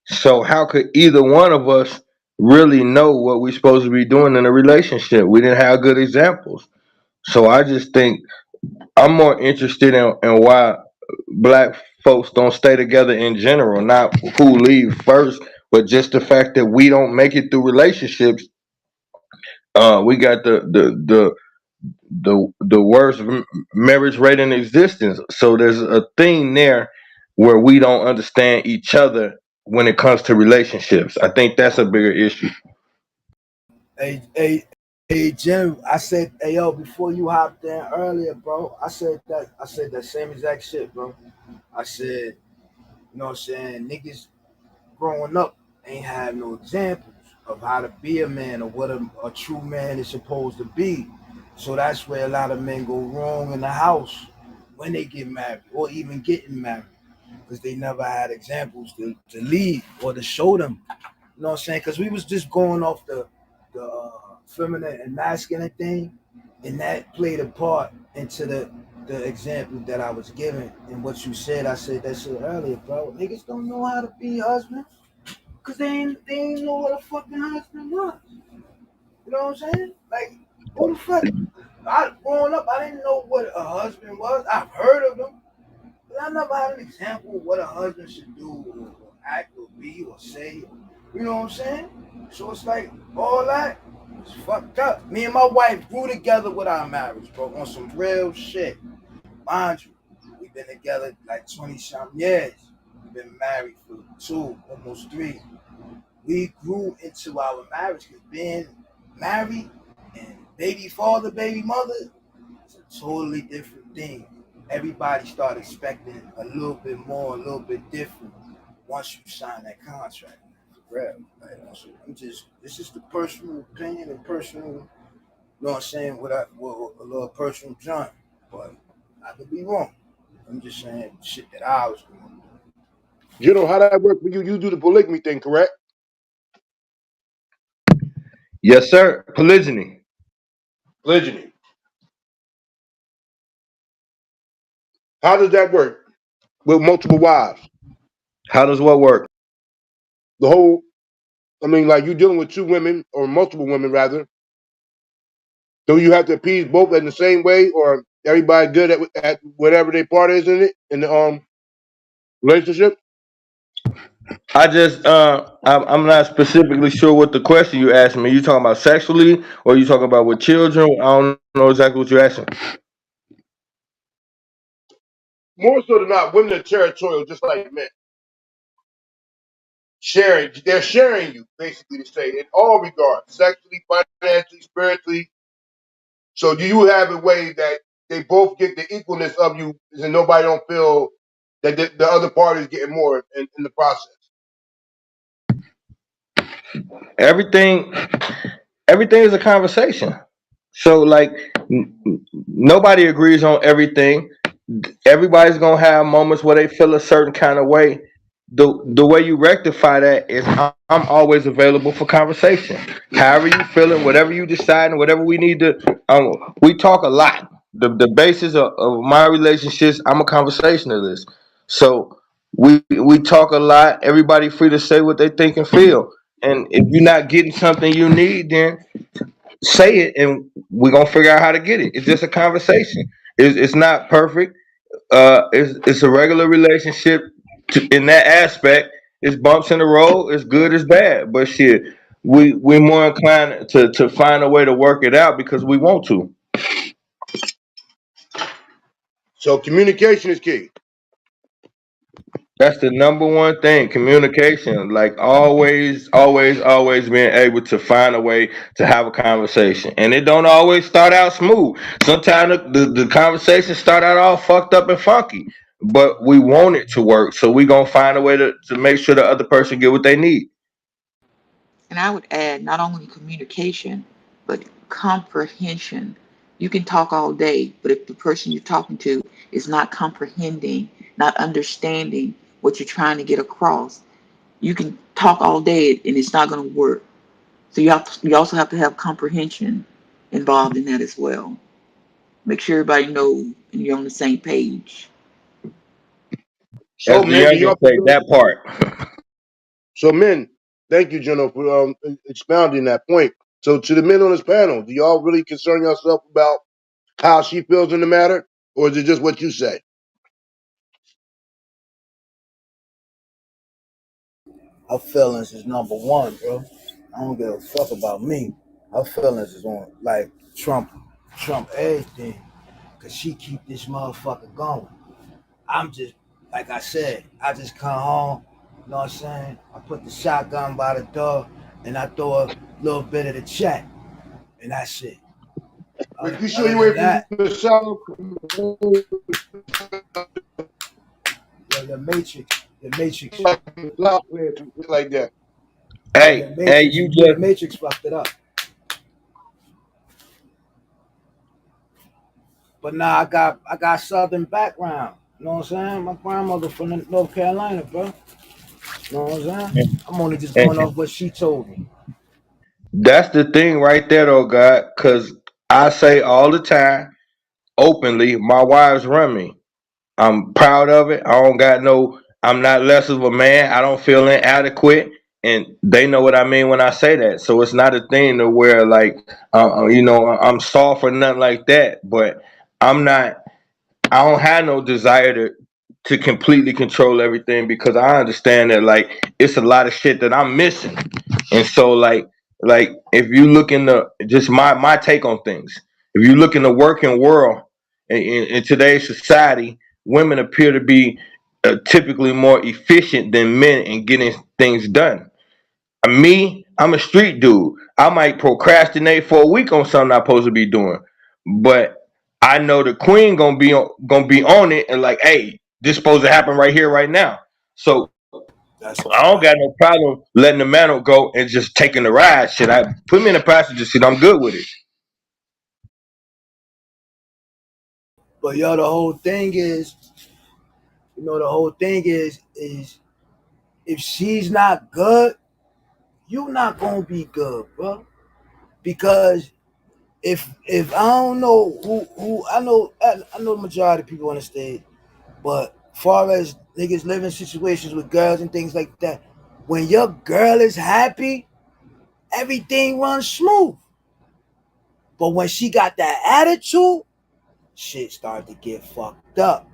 So how could either one of us really know what we're supposed to be doing in a relationship? We didn't have good examples. So I just think I'm more interested in why black folks don't stay together in general, not who leave first, but just the fact that we don't make it through relationships. We got the worst marriage rate in existence. So there's a thing there where we don't understand each other when it comes to relationships. I think that's a bigger issue. Hey, Jim. I said, hey, yo, before you hopped in earlier, bro. I said that same exact shit, bro. I said, you know what I'm saying? Niggas growing up ain't have no examples of how to be a man or what a true man is supposed to be. So that's where a lot of men go wrong in the house when they get married or even getting married because they never had examples to lead or to show them. You know what I'm saying? Because we was just going off the feminine and masculine thing, and that played a part into the example that I was giving and what you said. I said that shit earlier, bro. Niggas don't know how to be husbands because they ain't know what a fucking husband was. You know what I'm saying? Like, who the fuck? I growing up, I didn't know what a husband was. I've heard of them, but I never had an example of what a husband should do or act or be or say. You know what I'm saying? So it's like all that is fucked up. Me and my wife grew together with our marriage, bro, on some real shit. Mind you, we've been together like 20 something years. We've been married for 2, almost 3. We grew into our marriage because being married and baby father, baby mother, it's a totally different thing. Everybody started expecting a little bit more, a little bit different once you sign that contract. For real. Like, so this is the personal opinion and personal, you know what I'm saying, with a little personal joint. But I could be wrong. I'm just saying shit that I was going General, how that work for you? You do the polygamy thing, correct? Yes, sir. Polygyny. Polygymy. How does that work with multiple wives? How does what work? The whole, I mean, like you dealing with 2 women or multiple women rather. Do you have to appease both in the same way, or everybody good at whatever their part is in it in the relationship? I'm not specifically sure what the question you asked me. You talking about sexually or you talking about with children? I don't know exactly what you're asking. More so than not, women are territorial, just like men. Sharing, they're sharing you basically to say in all regards, sexually, financially, spiritually. So do you have a way that they both get the equalness of you, and nobody don't feel that the other party is getting more in the process? Everything everything is a conversation. So like nobody agrees on everything. Everybody's gonna have moments where they feel a certain kind of way. The way you rectify that is I'm always available for conversation. However you feeling, whatever you decide, and whatever we need to. We talk a lot. The basis of my relationships, I'm a conversationalist. So we talk a lot. Everybody free to say what they think and feel. And if you're not getting something you need, then say it, and we're gonna figure out how to get it. It's just a conversation. It's not perfect. It's a regular relationship in that aspect. It's bumps in the road. It's good. It's bad. But shit, we're more inclined to find a way to work it out because we want to. So communication is key. That's the number one thing, communication. Like always, always, always being able to find a way to have a conversation. And it don't always start out smooth. Sometimes the conversation start out all fucked up and funky. But we want it to work. So we gonna find a way to make sure the other person get what they need. And I would add not only communication, but comprehension. You can talk all day, but if the person you're talking to is not comprehending, not understanding what you're trying to get across. You can talk all day and it's not going to work. So you also have to have comprehension involved in that as well. Make sure everybody knows and you're on the same page. So, As the men, do youngin y'all say, that part. So, men, thank you, General, for expounding that point. So, to the men on this panel, do y'all really concern yourself about how she feels in the matter, or is it just what you say? Her feelings is number one, bro. I don't give a fuck about me. Her feelings is on like Trump everything. Cause she keep this motherfucker going. I'm just like I said, I just come home, you know what I'm saying? I put the shotgun by the door and I throw a little bit of the check. And that's it. But you sure Other you than ain't from that, the South? the Matrix, Like that. the Hey, Matrix, you the just Matrix fucked it up. But nah, I got Southern background. You know what I'm saying? My grandmother from North Carolina, bro. You know what I'm saying? I'm only just and going off what she told me. that's the thing right there though, God, because I say all the time, openly, my wives run me. I'm proud of it. I don't got no. I'm not less of a man. I don't feel inadequate, and they know what I mean when I say that. So it's not a thing to where like, I'm soft or nothing like that. But I'm not. I don't have no desire to completely control everything because I understand that like it's a lot of shit that I'm missing, and so like if you look in the just my take on things, if you look in the working world in today's society, women appear to be typically more efficient than men in getting things done. Me, I'm a street dude. I might procrastinate for a week on something I'm supposed to be doing, but I know the queen gonna be on it and like, hey, this supposed to happen right here, right now. So That's a I don't fact. got no problem letting the mantle go and just taking the ride. Shit, I put me in the passenger seat. I'm good with it. But yo, the whole thing is, is if she's not good, you not gonna be good, bro. Because if I don't know who I know the majority of people on the stage, but far as niggas living situations with girls and things like that, when your girl is happy, everything runs smooth. But when she got that attitude, shit start to get fucked up.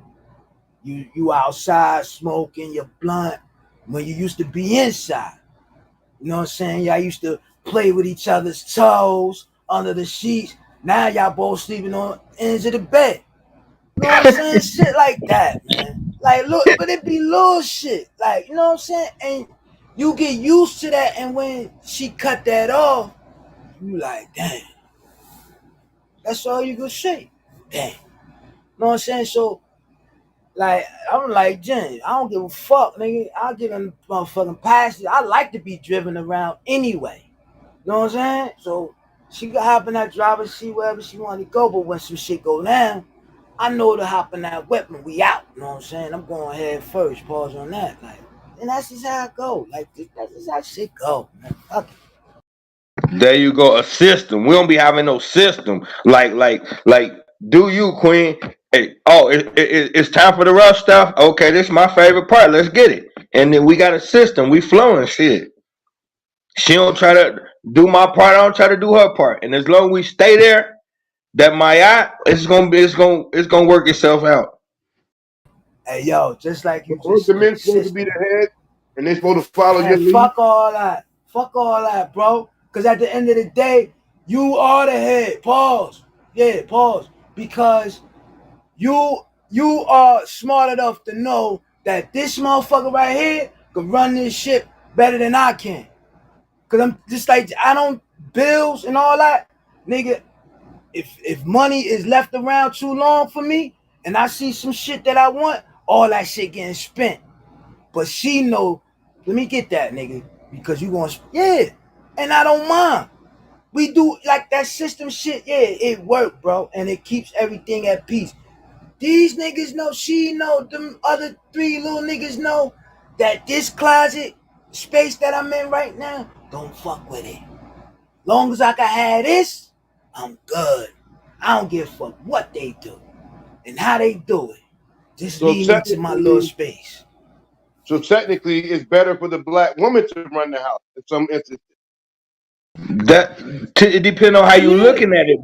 You outside smoking your blunt when you used to be inside. You know what I'm saying? Y'all used to play with each other's toes under the sheets. Now y'all both sleeping on ends of the bed. You know what I'm saying? Shit like that, man. Like, look, but it be little shit. Like, you know what I'm saying? And you get used to that. And when she cut that off, you like, damn, that's all you could say. Damn. You know what I'm saying? So, like, I'm like, Jen, I don't give a fuck, nigga. I'll give him motherfucking passes. I like to be driven around anyway. You know what I'm saying? So she could hop in that driver's seat wherever she want to go, but when some shit go down, I know to hop in that whip and we out. You know what I'm saying? I'm going head first. Pause on that. Like, and that's just how it go. Like, that's just how shit go, man. Fuck it. There you go, a system. We don't be having no system. Like, do you, Queen? Hey, oh, it's time for the rough stuff. Okay, this is my favorite part. Let's get it. And then we got a system. We flowing shit. She don't try to do my part. I don't try to do her part. And as long as we stay there, that my eye, it's gonna work itself out. Hey, yo, just like you Aren't just the said, men supposed to be system. the head, and they supposed to follow your Man, lead? fuck all that. Fuck all that, bro. Because at the end of the day, you are the head. Pause. Yeah, pause. Because you are smart enough to know that this motherfucker right here can run this shit better than I can. Cause I'm just like I don't bills and all that, nigga. If money is left around too long for me, and I see some shit that I want, all that shit getting spent. But she know, let me get that, nigga, because you gonna yeah, and I don't mind. We do like that system shit. Yeah, it worked, bro, and it keeps everything at peace. These niggas know, she know, them other 3 little niggas know that this closet space that I'm in right now, don't fuck with it. Long as I can have this, I'm good. I don't give a fuck what they do and how they do it. Just So leave me to my little space. technically, it's better for the black woman to run the house in some instances. It depends on how you Yeah. looking at it,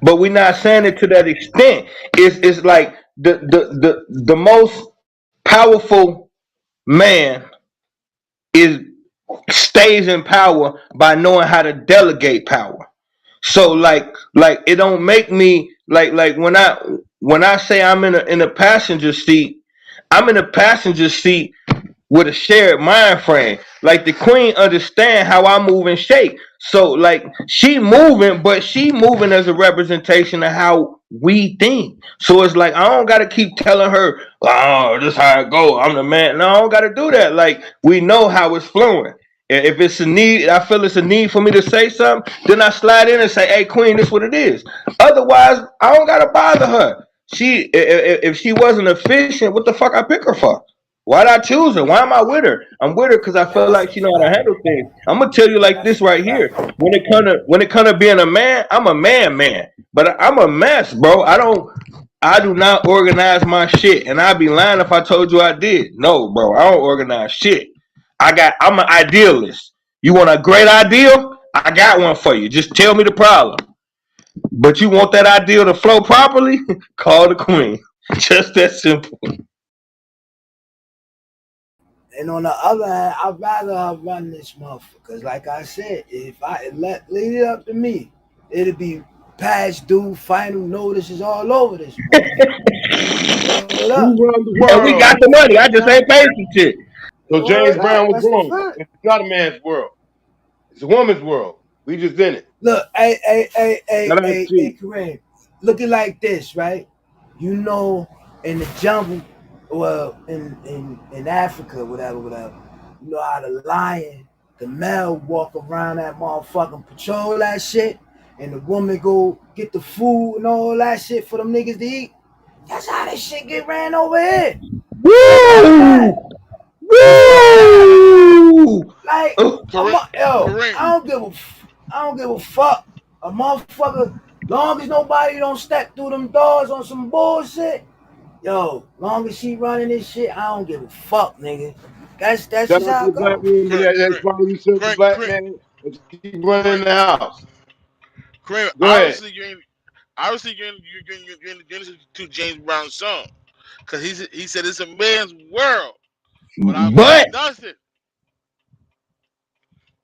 but we're not saying it to that extent. It's like the most powerful man is stays in power by knowing how to delegate power. So like it don't make me like when I say I'm in a passenger seat, I'm in a passenger seat with a shared mind frame. Like the queen understand how I move and shake. So like she moving, but she moving as a representation of how we think. So it's like I don't gotta keep telling her, oh, this how it go. I'm the man. No, I don't gotta do that. Like we know how it's flowing. If it's a need, I feel it's a need for me to say something, then I slide in and say, hey queen, this what it is. Otherwise, I don't gotta bother her. If she wasn't efficient, what the fuck I pick her for? Why'd I choose her? Why am I with her? I'm with her because I feel That's like a she know how to fact. handle things. I'm gonna tell you like That's this a right fact. here. When it come to being a man, I'm a man. But I'm a mess, bro. I do not organize my shit. And I'd be lying if I told you I did. No, bro, I don't organize shit. I'm an idealist. You want a great ideal? I got one for you. Just tell me the problem. But you want that ideal to flow properly? Call the queen. Just that simple. And on the other hand, I'd rather her run this motherfucker. Because like I said, if I leave it up to me, it'll be past due, final notices all over this motherfucker. Word Who up. runs the And we got world? the money. I just Nah, ain't paid some shit. So James word Brown up. was That's the wrong. fact. It's not a man's world. It's a woman's world. We just in it. Look, Shout out hey, Chief. Kareem. Look at like this, right? You know, in the jungle, well, in Africa, whatever. You know how the lion, the male walk around that motherfucking patrol that shit, and the woman go get the food and all that shit for them niggas to eat. That's how this shit get ran over here. Just like Woo! that. Just like that. Woo! Like, Oh, Kareem, I Kareem, don't give I don't give a fuck. A motherfucker, long as nobody don't step through them doors on some bullshit, long as she running this shit, I don't give a fuck, nigga. That's Shout just out to how the it black go. woman Kareem, that's finally served the Kareem, black Kareem, man and keep running Kareem, the house. Kareem. Go ahead. Obviously, you're getting to James Brown's song because he said it's a man's world without but nothing,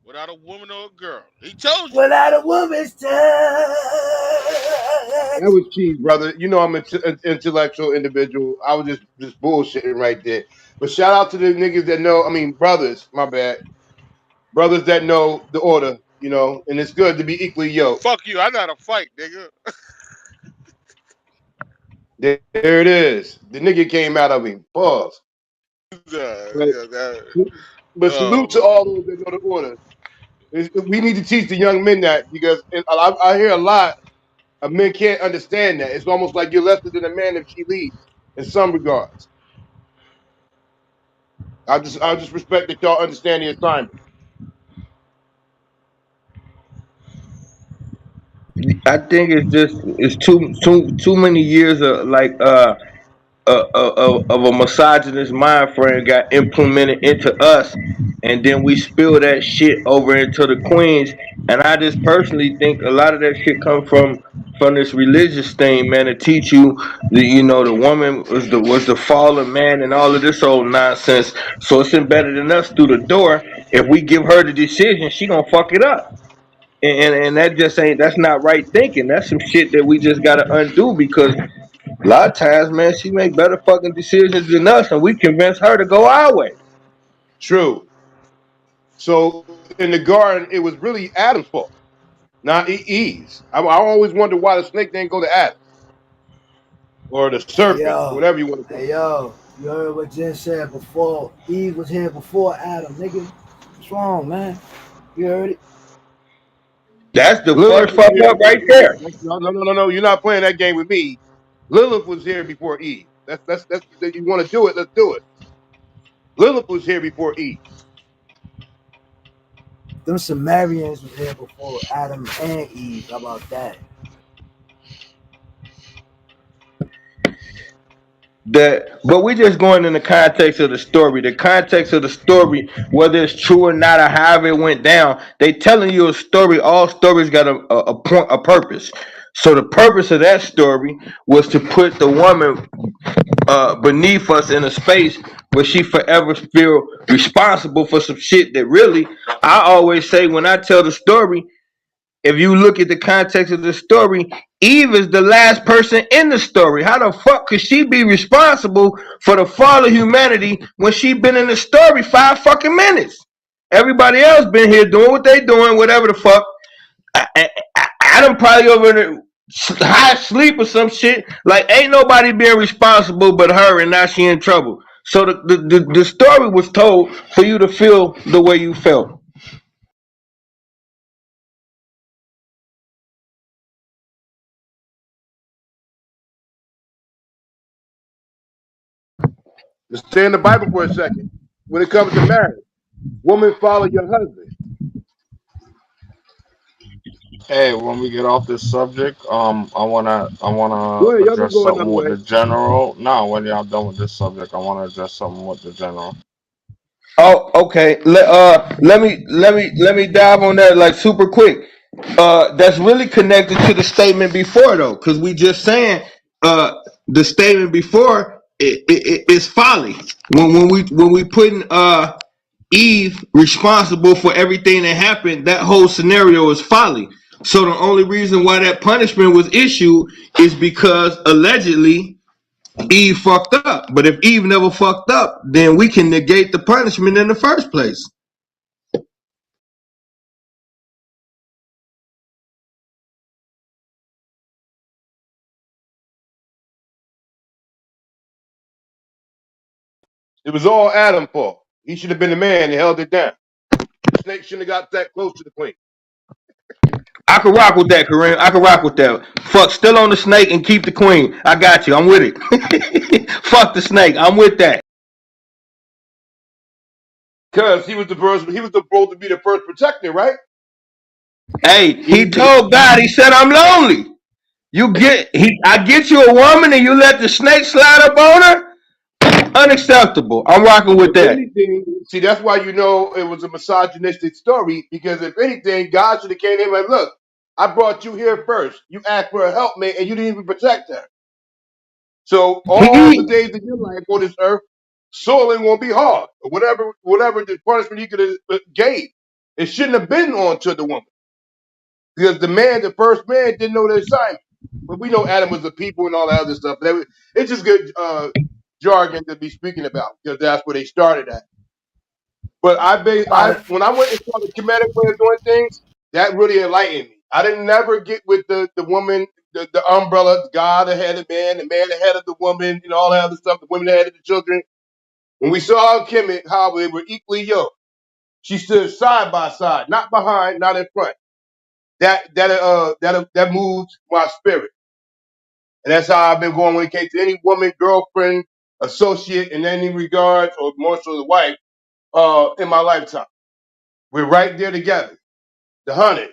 without a woman or a girl. He told you. Without a woman's touch. That was cheap, brother. You know I'm an intellectual individual. I was just bullshitting right there. But shout out to the niggas that know. I mean, brothers. My bad. Brothers that know the order. You know, and it's good to be equally yoked. Fuck you. I know how to fight, nigga. There it is. The nigga came out of him. Pause. But, Yeah, but oh salute to man. all those that know the order. We need to teach the young men that because I hear a lot of men can't understand that. It's almost like you're lesser than a man if she leads in some regards. I just respect that y'all understand the assignment. I think it's too many years of of a misogynist mind frame got implemented into us, and then we spill that shit over into the queens. And I just personally think a lot of that shit come from this religious thing, man, to teach you the woman was the fallen man and all of this old nonsense. So it's embedded in us through the door. If we give her the decision, she gonna fuck it up. And that just ain't that's not right thinking. That's some shit that we just gotta undo because a lot of times, man, she make better fucking decisions than us, and we convince her to go our way. True. So in the garden, it was really Adam's fault, not Eve's. I always wonder why the snake didn't go to Adam or the Hey serpent, yo, whatever you want to call hey yo, you heard what Jen said before? Eve was here before Adam, nigga. What's wrong, man? You heard it? That's it. the Look like first it fuck here up before right Eve. there. No. You're not playing that game with me. Lilith was here before Eve. That's you want to do it, let's do it. Lilith was here before Eve. Them Sumerians was here before Adam and Eve. How about that? But we just going in the context of the story. The context of the story, whether it's true or not, or however it went down, they telling you a story. All stories got a point, a purpose. So the purpose of that story was to put the woman beneath us in a space where she forever feel responsible for some shit that really, I always say when I tell the story, if you look at the context of the story, Eve is the last person in the story. How the fuck could she be responsible for the fall of humanity when she been in the story 5 fucking minutes? Everybody else been here doing what they doing, whatever the fuck. Adam probably over there high sleep or some shit. Like ain't nobody being responsible but her, and now she in trouble. So the story was told for you to feel the way you felt. Let's stay in the Bible for a second. When it comes to marriage, woman follow your husband. Hey, when we get off this subject, I Go wanna ahead, y'all can address go something another with way. the general. No, when y'all done with this subject, I wanna address something with the general. Oh, okay. Let me dive on that like super quick. That's really connected to the statement before though, because we just saying the statement before is folly. When we putting Eve responsible for everything that happened, that whole scenario is folly. So the only reason why that punishment was issued is because allegedly Eve fucked up. But if Eve never fucked up, then we can negate the punishment in the first place. It was all Adam's fault. He should have been the man that held it down. The snake shouldn't have got that close to the queen. I can rock with that, Kareem. I can rock with that. Fuck, still on the snake and keep the queen. I got you. I'm with it. Fuck the snake. I'm with that. Because he was the first, he was supposed to be the first protector, right? Hey, He he was the, told God, he said, I'm lonely. I get you a woman and you let the snake slide up on her? Unacceptable. I'm rocking with if that. anything, see, that's why you know it was a misogynistic story, because if anything, God should have came in and look, I brought you here first. You asked for a helpmate and you didn't even protect her. So all the He days of your life on this earth, soiling won't be hard. Or whatever the punishment he could have gave. It shouldn't have been on to the woman. Because the first man, didn't know the assignment. But we know Adam was the people and all that other stuff. It's just good jargon to be speaking about because that's where they started at. But All right. when I went and saw the Kemetic way of doing things, that really enlightened me. I didn't never get with the woman, the umbrella, God ahead of man, the man ahead of the woman, and all that other stuff, the women ahead of the children. When we saw Kemet, how they were equally yoked, she stood side by side, not behind, not in front. That moves my spirit. And that's how I've been going when it came to any woman, girlfriend, associate in any regards, or more so the wife, in my lifetime. We're right there together. The 100.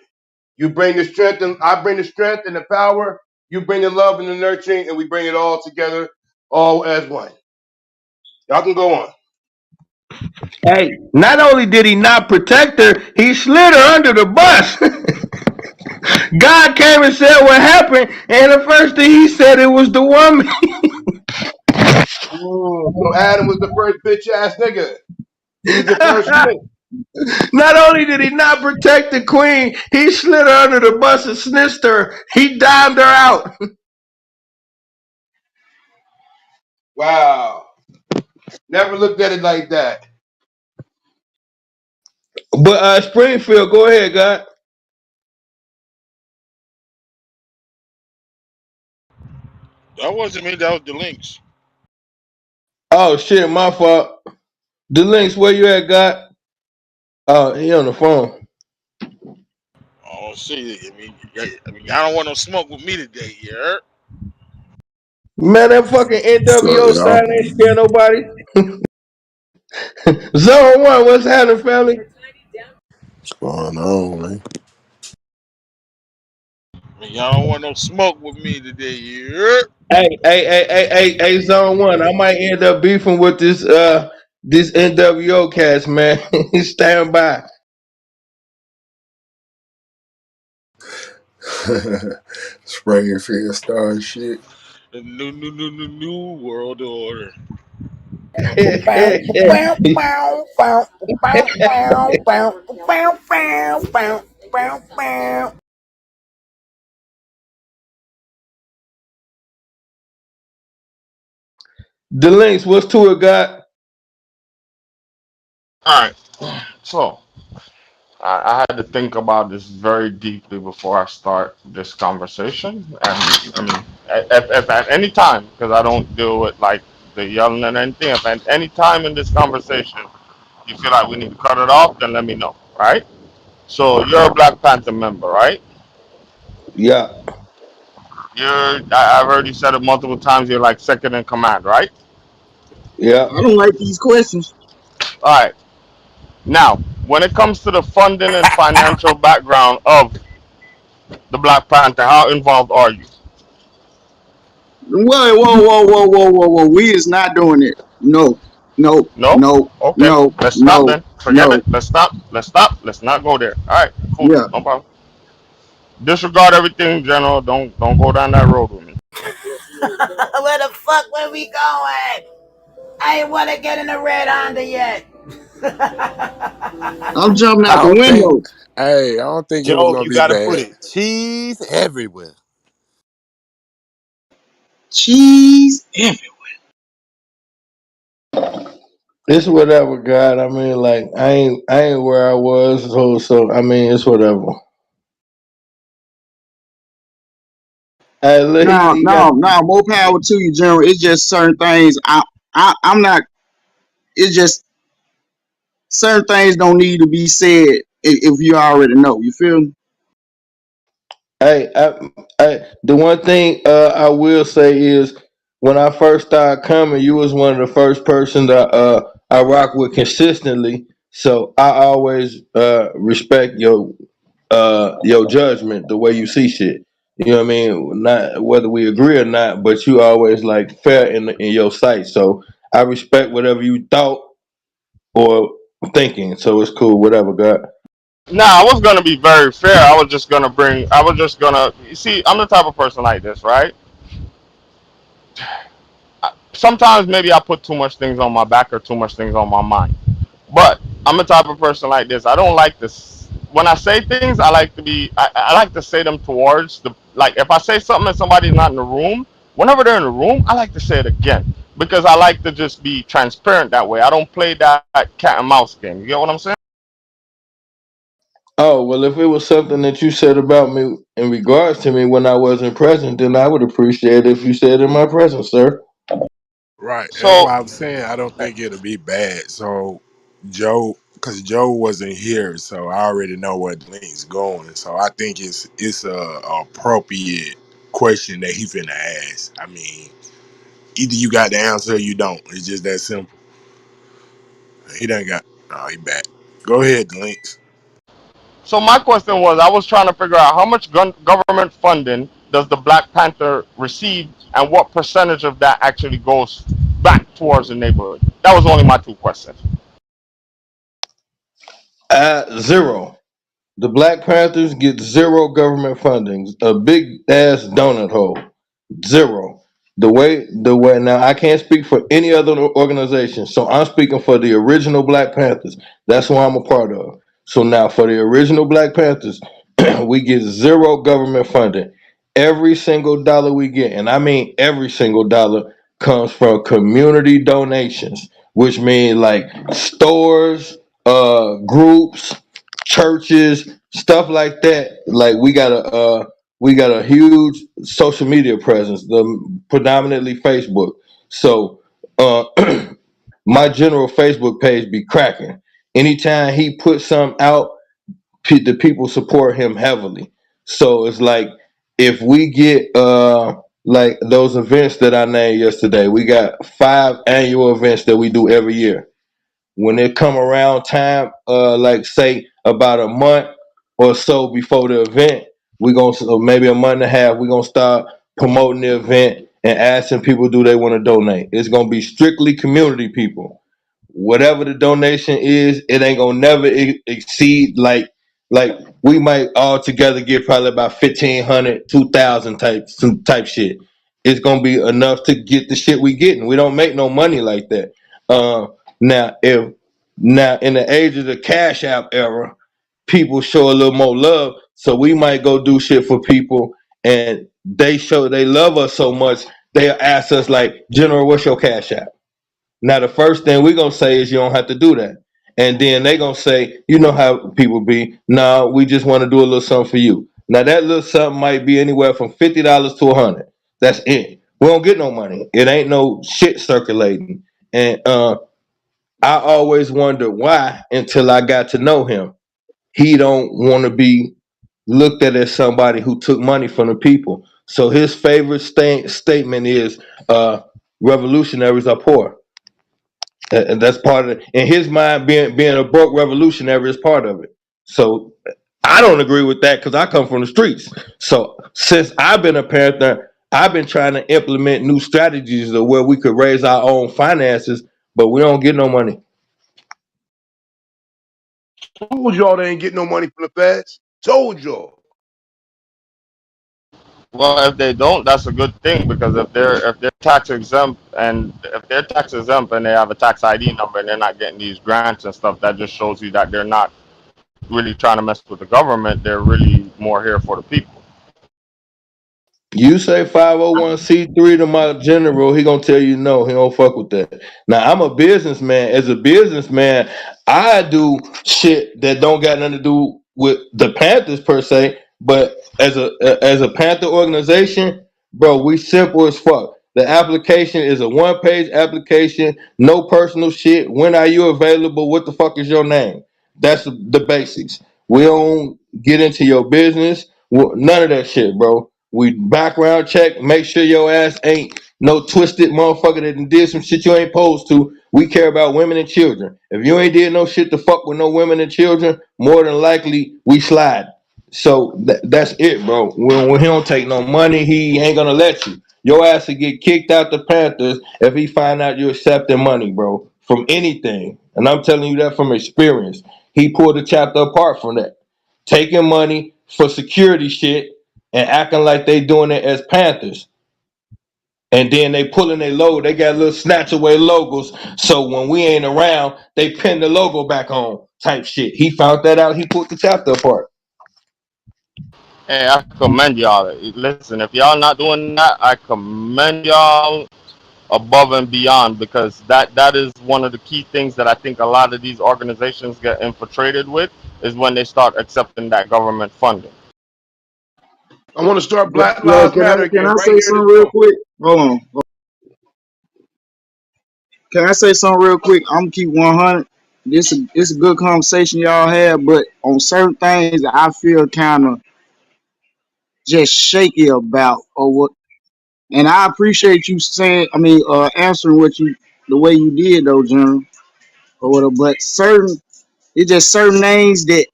You bring the strength, and I bring the strength and the power. You bring the love and the nurturing, and we bring it all together, all as one. Y'all can go on. Hey, not only did he not protect her, he slid her under the bus. God came and said what happened, and the first thing he said it was the woman. So Adam was the first bitch ass nigga. He was the first snake. Not only did he not protect the queen, he slid her under the bus and snitched her. He dimed her out. Wow. Never looked at it like that. But Springfield, go ahead, God. That wasn't me. That was the links. Oh shit, my fault. The links, where you at, God? Oh, he on the phone. Oh, see, I mean, y'all don't want no smoke with me today, you heard? Man, that fucking So NWO y'all, sign ain't scare nobody. Zone 1, what's happening, family? what's going on, man? Y'all don't want no smoke with me today, you heard? Hey, Zone 1, I might end up beefing with this NWO cast, man. Stand by. Springfield star shit. The new world order. Bow, bow, bow, bow, bow, bow, bow, bow, bow, bow, bow, bow. The links, what's to it, God? All right. So I had to think about this very deeply before I start this conversation. And I mean, if at any time, because I don't deal with like the yelling and anything, if at any time in this conversation you feel like we need to cut it off, then let me know, right? So you're a Black Panther member, right? Yeah, I've heard you said it multiple times. You're like second in command, right? yeah, I don't like these questions. All right. Now, when it comes to the funding and financial background of the Black Panther, how involved are you? Whoa. We is not doing it. No, no, No? no, Okay. no, Let's stop no, then. Forget no. it. Let's stop. Let's stop. Let's not go there. All right. Cool. Yeah. No problem. Disregard everything, General. Don't go down that road with me. Where the fuck were we going? I ain't wanna get in the red Honda yet. I'm jumping I out the don't think. window. Hey, I don't think it was Joe, gonna you be gotta put bad. it cheese everywhere. Cheese. it's whatever, God. I mean, like I ain't where I was, so I mean, it's whatever. Hey, look, No, he got no, no. More power to you, General. It's just certain things. I'm not. It's just certain things don't need to be said if you already know. You feel me? Hey, the one thing I will say is when I first started coming, you was one of the first person that I rock with consistently. So I always respect your judgment, the way you see shit. You know what I mean? Not whether we agree or not, but you always like fair in your sight. So I respect whatever you thought or thinking. So it's cool, whatever, God. Now, I was gonna be very fair. I was just gonna. You see, I'm the type of person like this, right? Sometimes maybe I put too much things on my back or too much things on my mind. But I'm the type of person like this. I don't like this. When I say things, I like to be. I like to say them towards the. Like if I say something and somebody's not in the room, whenever they're in the room, I like to say it again because I like to just be transparent that way. I don't play that cat and mouse game. You get what I'm saying? Oh, well, if it was something that you said about me in regards to me when I wasn't present, then I would appreciate it if you said in my presence, sir. Right. That's So why I'm saying I don't think it'll be bad. So Joe, because Joe wasn't here, so I already know where the link's going. So I think it's a appropriate question that he finna ask. I mean, either you got the answer or you don't. It's just that simple. He done got. Oh, he back. Go ahead, links. So my question was, I was trying to figure out how much government funding does the Black Panther receive, and what percentage of that actually goes back towards the neighborhood. That was only my two questions. Zero. The Black Panthers get zero government funding. A big ass donut hole. Zero. The way now I can't speak for any other organization, so I'm speaking for the original Black Panthers. That's who I'm a part of. So now for the original Black Panthers, we get zero government funding. Every single dollar we get, and I mean every single dollar, comes from community donations, which means like stores, groups, churches, stuff like that. Like we got a huge social media presence, predominantly Facebook. So uh, my general Facebook page be cracking. Anytime he puts something out, the people support him heavily. So it's like if we get like those events that I named yesterday. We got 5 annual events that we do every year. When it come around time, like say about a month or so before the event, we gonna maybe a month and a half, we gonna start promoting the event and asking people do they want to donate. It's gonna be strictly community people. Whatever the donation is, it ain't gonna never exceed like we might all together get probably about 1,500, 2,000 type some type shit. It's gonna be enough to get the shit we getting. We don't make no money like that. Now if now in the age of the Cash App era, people show a little more love, so we might go do shit for people, and they show they love us so much they'll ask us like, General, what's your Cash App? Now the first thing we gonna say is you don't have to do that. And then they gonna say, you know how people be, no, we just want to do a little something for you. Now that little something might be anywhere from $50 to 100. That's it. We don't get no money. It ain't no shit circulating. And I always wondered why until I got to know him. He don't want to be looked at as somebody who took money from the people. So his favorite statement is, revolutionaries are poor. And that's part of it. In his mind, being a broke revolutionary is part of it. So I don't agree with that because I come from the streets. So since I've been a Panther, I've been trying to implement new strategies of where we could raise our own finances, but we don't get no money. Told y'all they ain't getting no money from the feds. Told y'all. Well, if they don't, that's a good thing because if they're tax exempt and if they're tax exempt and they have a tax ID number and they're not getting these grants and stuff, that just shows you that they're not really trying to mess with the government. They're really more here for the people. You say 501c3 to my general, he gonna tell you no, he don't fuck with that. Now I'm a businessman. As a businessman, I do shit that don't got nothing to do with the Panthers per se, but as a Panther organization, bro, we simple as fuck. The application is a one-page application, no personal shit. When are you available? What the fuck is your name? That's the basics. We don't get into your business. None of that shit, bro. We background check, make sure your ass ain't no twisted motherfucker that done did some shit you ain't supposed to. We care about women and children. If you ain't did no shit to fuck with no women and children, more than likely we slide. So that's it, bro. When he don't take no money, he ain't gonna let you. Your ass will get kicked out the Panthers if he find out you accepting money, bro, from anything. And I'm telling you that from experience. He pulled the chapter apart from that. Taking money for security shit and acting like they doing it as Panthers. And then they pulling their logo. They got little snatch away logos. So when we ain't around, they pin the logo back on type shit. He found that out. He pulled the chapter apart. Hey, I commend y'all. Listen, if y'all not doing that, I commend y'all above and beyond because that is one of the key things that I think a lot of these organizations get infiltrated with is when they start accepting that government funding. I want to start Black Yo, Lives can I Matter can again I right say here in this something real room. quick? Hold on. Can I say something real quick? I'm gonna keep 100. This a good conversation y'all had, but on certain things I feel kind of just shaky about or what. And I appreciate you saying, answering the way you did though, General, or whatever. But it's just certain names that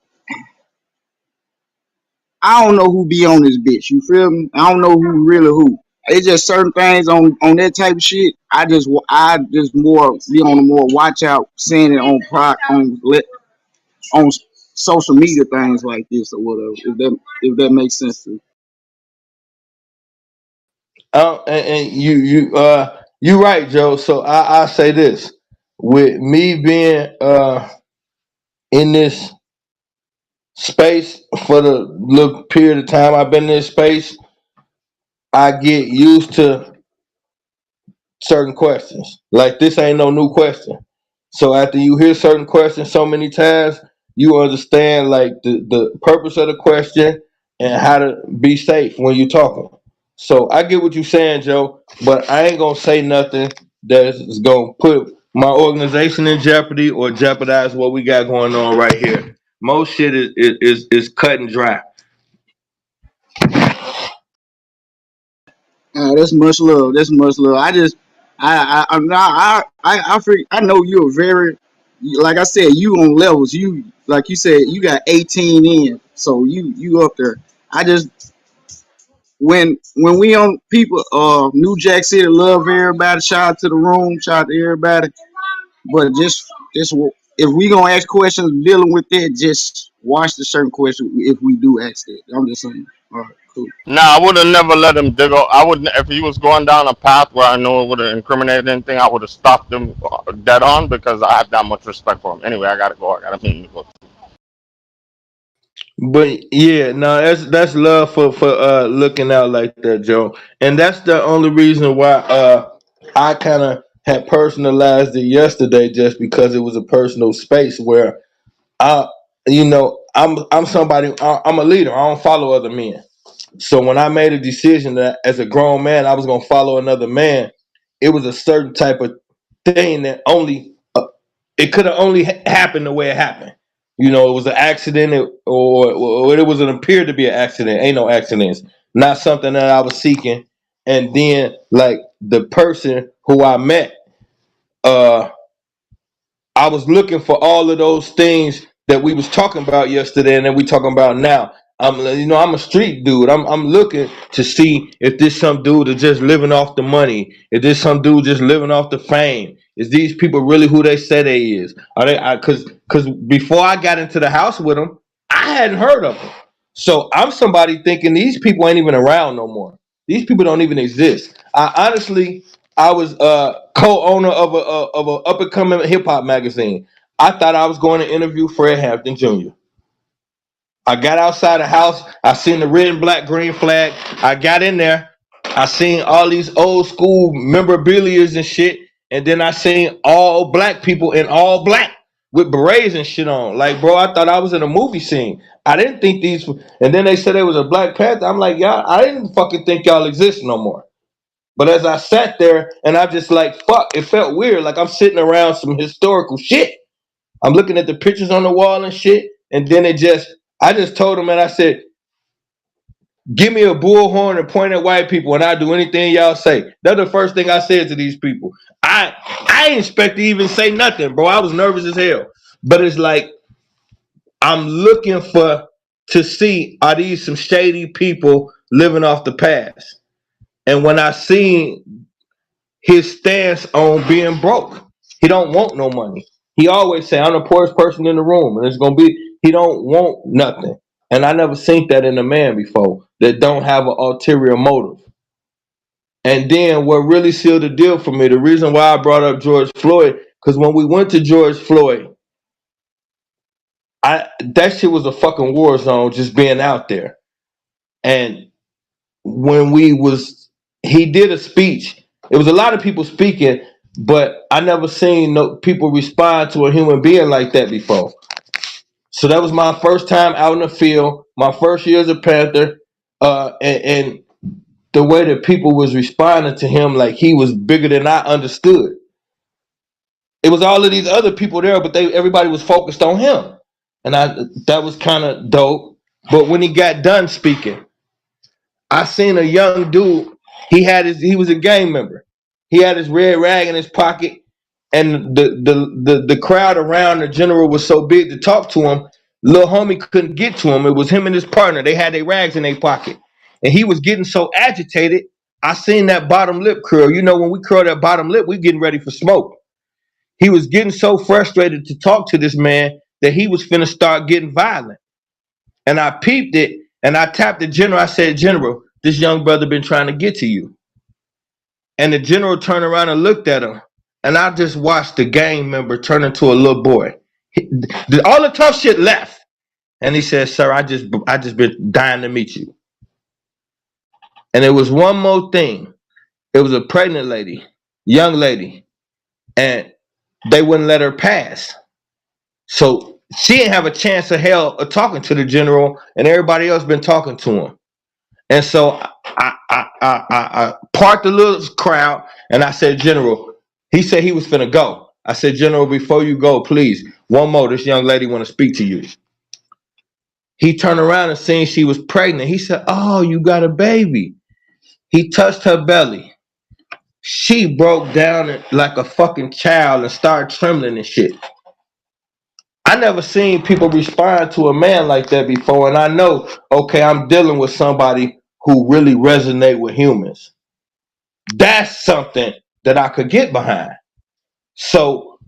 I don't know who be on this bitch. You feel me? I don't know who really who. It's just certain things on that type of shit. I just more be on the more watch out, seeing it on social media things like this or whatever. If that makes sense to you. And you right, Joe. So I say this. With me being in this space for the little period of time I've been in this space, I get used to certain questions. Like this ain't no new question. So after you hear certain questions so many times, you understand like the purpose of the question and how to be safe when you're talking. So I get what you're saying, Joe, but I ain't gonna say nothing that's gonna put my organization in jeopardy or jeopardize what we got going on right here. Most shit is cut and dry. That's much love. That's much love. I'm not. I know you're very, like I said, you on levels. You like you said, you got 18 in, so you up there. I just when we on people, New Jack City, love everybody. Shout out to the room. Shout out to everybody. But just if we gonna ask questions dealing with that, just watch the certain question if we do ask that. I'm just saying. All right, cool. Nah, I would have never let him dig up. I wouldn't if he was going down a path where I know it would have incriminated anything. I would have stopped him dead on because I have that much respect for him. Anyway, I gotta go. I got a meeting to go. But yeah, no, that's love for looking out like that, Joe. And that's the only reason why I kind of had personalized it yesterday, just because it was a personal space where I, I'm somebody. I'm a leader. I don't follow other men. So when I made a decision that as a grown man I was gonna follow another man, it was a certain type of thing that only it could have only happened the way it happened. It was an accident, or it was an appeared to be an accident. Ain't no accidents. Not something that I was seeking. And then, like, the person who I met, uh, I was looking for all of those things that we was talking about yesterday and that we talking about now. I'm a street dude. I'm looking to see if this some dude is just living off the money. If this some dude just living off the fame. Is these people really who they say they is? Are they? Because before I got into the house with them, I hadn't heard of them. So I'm somebody thinking these people ain't even around no more. These people don't even exist. I was co-owner of a up and coming hip hop magazine. I thought I was going to interview Fred Hampton Jr. I got outside the house. I seen the red and black green flag. I got in there. I seen all these old school memorabilia and shit. And then I seen all black people in all black with berets and shit on. Like, bro, I thought I was in a movie scene. I didn't think these. And then they said there was a Black Panther. I'm like, y'all, I didn't fucking think y'all exist no more. But as I sat there and I'm just like, fuck, it felt weird. Like I'm sitting around some historical shit. I'm looking at the pictures on the wall and shit. And then I just told him, and I said, give me a bullhorn and point at white people and I'll do anything y'all say. That's the first thing I said to these people. I didn't expect to even say nothing, bro. I was nervous as hell. But it's like, I'm looking to see, are these some shady people living off the past? And when I seen his stance on being broke, he don't want no money. He always say, I'm the poorest person in the room. And it's going to be, he don't want nothing. And I never seen that in a man before that don't have an ulterior motive. And then what really sealed the deal for me, the reason why I brought up George Floyd, because when we went to George Floyd, that shit was a fucking war zone just being out there. And when he did a speech. It was a lot of people speaking, but I never seen no people respond to a human being like that before. So that was my first time out in the field, my first year as a Panther, and the way that people was responding to him like he was bigger than I understood. It was all of these other people there, but everybody was focused on him, and that was kind of dope. But when he got done speaking, I seen a young dude. He was a gang member. He had his red rag in his pocket, and the crowd around the general was so big to talk to him. Little homie couldn't get to him. It was him and his partner. They had their rags in their pocket, and he was getting so agitated. I seen that bottom lip curl. When we curl that bottom lip, we getting ready for smoke. He was getting so frustrated to talk to this man that he was finna start getting violent. And I peeped it, and I tapped the general. I said, General, this young brother been trying to get to you. And the general turned around and looked at him. And I just watched the gang member turn into a little boy. All the tough shit left. And he said, sir, I just been dying to meet you. And it was one more thing. It was a pregnant lady, young lady, and they wouldn't let her pass. So she didn't have a chance of hell of talking to the general, and everybody else been talking to him. And so I parked the little crowd, and I said, General, he said he was finna go. I said, General, before you go, please, one more, this young lady want to speak to you. He turned around and seen she was pregnant. He said, oh, you got a baby. He touched her belly. She broke down like a fucking child and started trembling and shit. I never seen people respond to a man like that before, and I know, okay, I'm dealing with somebody who really resonate with humans. That's something that I could get behind. So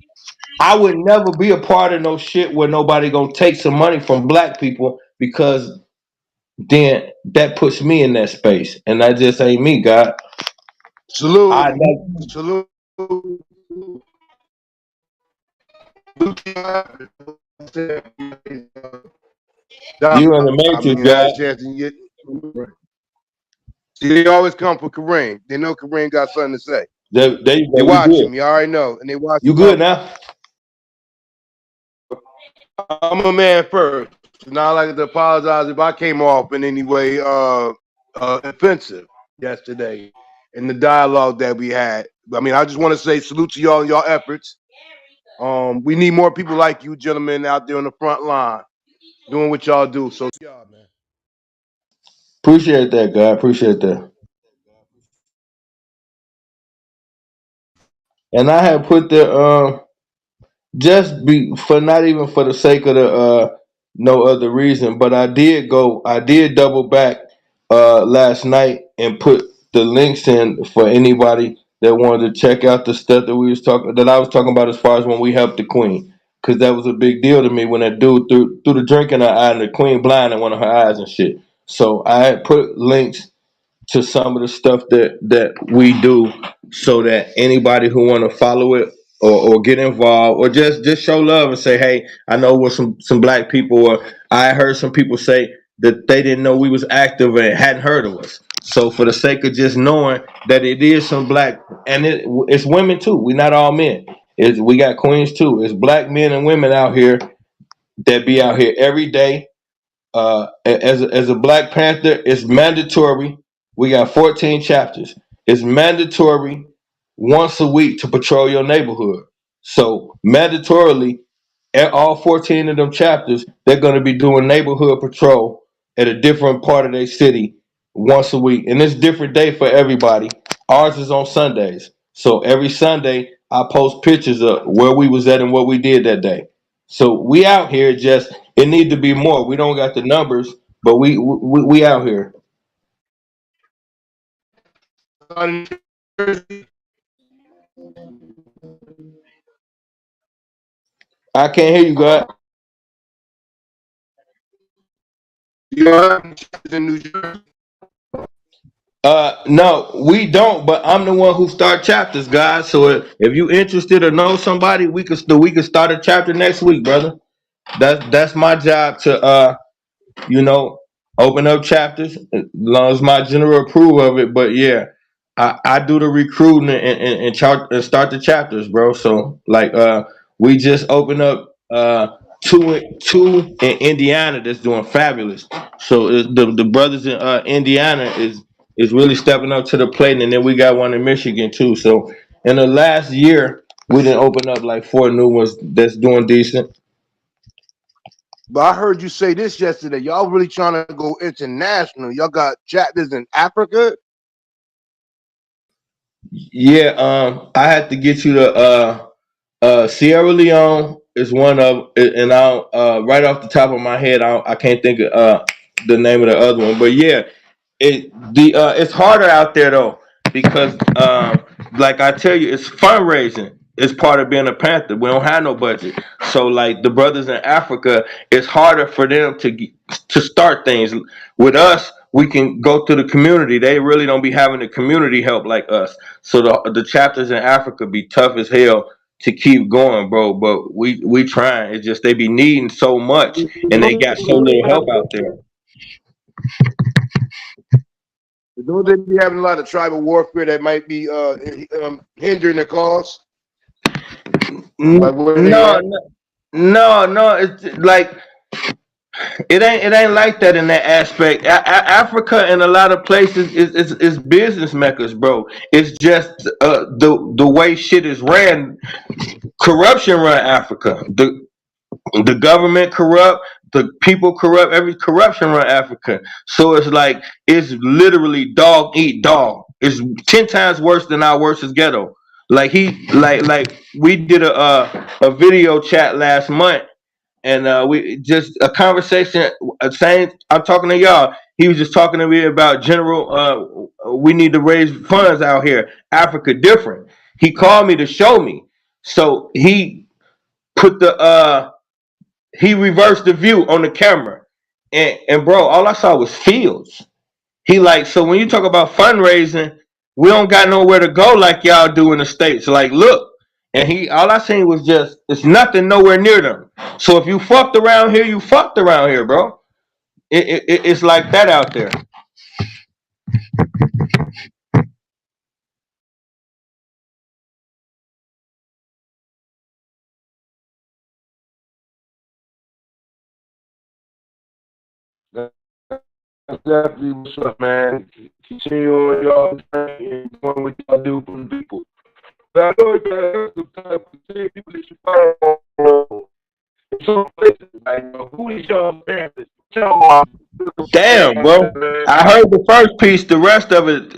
I would never be a part of no shit where nobody gonna take some money from black people, because then that puts me in that space, and that just ain't me, God. I Salute, never, salute. you in the I matrix, mean, I had a God. chance to get. See, they always come for Kareem. They know Kareem got something to say. There you They go. You watching good? me. I already know, and they You watching good my. now? I'm a man first. And I like to apologize if I came off in any way offensive yesterday in the dialogue that we had. I mean, I just want to say salute to y'all and y'all efforts. We need more people like you, gentlemen, out there on the front line doing what y'all do. So, y'all, man. Appreciate that, God. Appreciate that. And I had put the just be for, not even for the sake of the no other reason, but I did double back last night and put the links in for anybody that wanted to check out the stuff that I was talking about, as far as when we helped the queen, because that was a big deal to me when that dude threw the drink in her eye and the queen blind in one of her eyes and shit. So I had put links to some of the stuff that we do, so that anybody who want to follow it, or get involved, or just show love and say, hey, I know what some black people, or I heard some people say that they didn't know we was active and hadn't heard of us. So for the sake of just knowing that it is some black, and it's women too, we not all men, we got queens too, it's black men and women out here that be out here every day. As a Black Panther, it's mandatory. We got 14 chapters. It's mandatory once a week to patrol your neighborhood. So mandatorily, at all 14 of them chapters, they're going to be doing neighborhood patrol at a different part of their city once a week, and it's different day for everybody. Ours is on Sundays, so every Sunday I post pictures of where we was at and what we did that day. So we out here, just it need to be more. We don't got the numbers, but we out here. I can't hear you, God. You're in New Jersey. No, we don't. But I'm the one who start chapters, guys. So if you interested or know somebody, we could start a chapter next week, brother. That's my job to open up chapters, as long as my general approve of it. But yeah, I do the recruiting and start the chapters, bro. So like we just opened up two in Indiana that's doing fabulous. So the brothers in Indiana is really stepping up to the plate, and then we got one in Michigan too. So in the last year, we didn't open up like 4 new ones that's doing decent. But I heard you say this yesterday. Y'all really trying to go international. Y'all got chapters in Africa. Yeah, I had to get you to Sierra Leone is one of, and I right off the top of my head, I can't think of the name of the other one, but yeah, it's harder out there though, because like I tell you, it's fundraising. It's part of being a Panther. We don't have no budget, so like the brothers in Africa, it's harder for them to start things. With us, we can go to the community. They really don't be having the community help like us. So the chapters in Africa be tough as hell to keep going, bro. But we trying. It's just they be needing so much, and they got so little help out there. Don't they be having a lot of tribal warfare that might be hindering the cause? Like where they No, at? no. It's like it ain't like that in that aspect. Africa in a lot of places is business meccas, bro. It's just the way shit is ran. Corruption run Africa. The government corrupt, the people corrupt, every corruption run Africa. So it's like it's literally dog eat dog. It's 10 times worse than our worstest ghetto. Like like we did a video chat last month, and we just a conversation. Same, I'm talking to y'all. He was just talking to me about general. We need to raise funds out here. Africa different. He called me to show me. So put the he reversed the view on the camera, and bro, all I saw was fields. He like, so when you talk about fundraising, we don't got nowhere to go like y'all do in the States. Like, look, and all I seen was just it's nothing nowhere near them. So if you fucked around here, you fucked around here, bro. It's like that out there. That's definitely what's up, man. Continue on y'all journey and doing what y'all do for the people. But I know that's the type of people that you find on some places. Like, who is your parents? Damn, bro. I heard the first piece. The rest of it,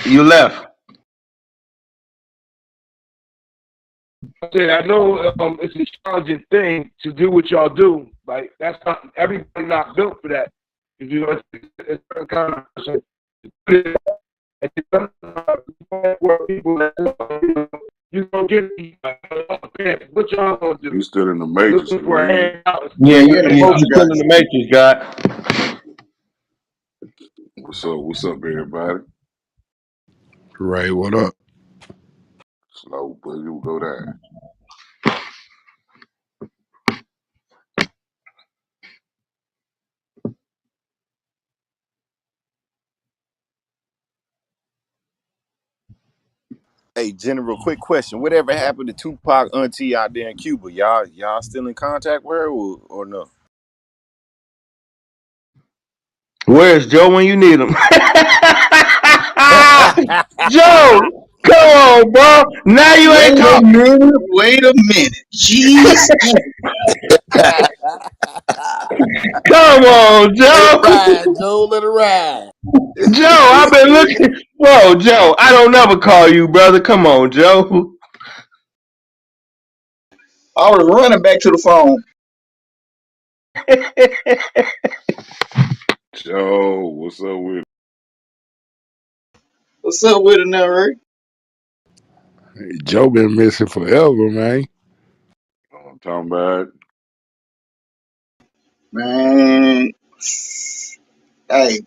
you left. I said, I know it's a challenging thing to do what y'all do. Like, that's not everybody not built for that. You know, it's a kind of person. People that you gonna get what y'all gonna do? You still in the matrix, Looking for a man. handout. Yeah, you still in the matrix, God. What's up? What's up, everybody? Ray, what up? Slow, but you go there. Hey, General, quick question. Whatever happened to Tupac auntie out there in Cuba? Y'all still in contact with her or no? Where's Joe when you need him? Joe, come on, bro. Now you ain't talking. Wait a minute. Jeez. Come on, Let it Joe. ride, Joe. Let it ride. Joe, I've been looking. Bro, Joe, I don't never call you, brother. Come on, Joe. I was running back to the phone. Joe, what's up with What's up with it now, Rick? Hey, Joe been missing forever, man. I'm talking about? Man, hey,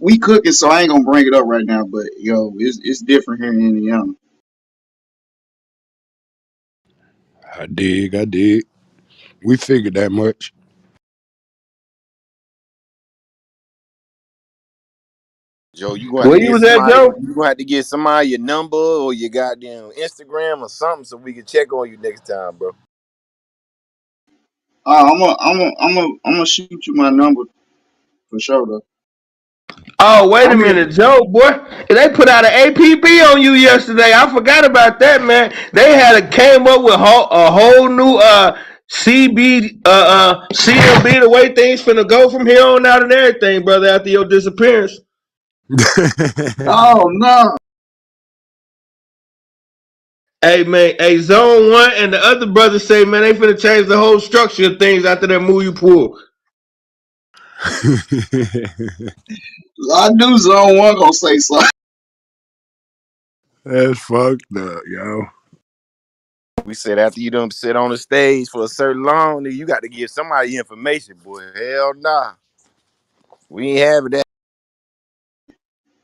we cooking, so I ain't gonna bring it up right now. But yo, it's different here in Indiana. I dig. We figured that much. Joe, you gonna have Where to you get was at, somebody. Joe? You gonna have to get somebody your number or your goddamn Instagram or something so we can check on you next time, bro. I'm gonna shoot you my number for sure though. Oh, wait a I'm in. minute, Joe, boy. They put out an APB on you yesterday. I forgot about that, man. They came up with a whole new CMB, the way things finna go from here on out and everything, brother, after your disappearance. Oh no. Hey, man, hey, Zone 1 and the other brothers say, man, they finna change the whole structure of things after that move you pulled. I knew Zone 1 gonna say something. That's fucked up, yo. We said after you done sit on the stage for a certain long, you got to give somebody information, boy. Hell nah. We ain't having that.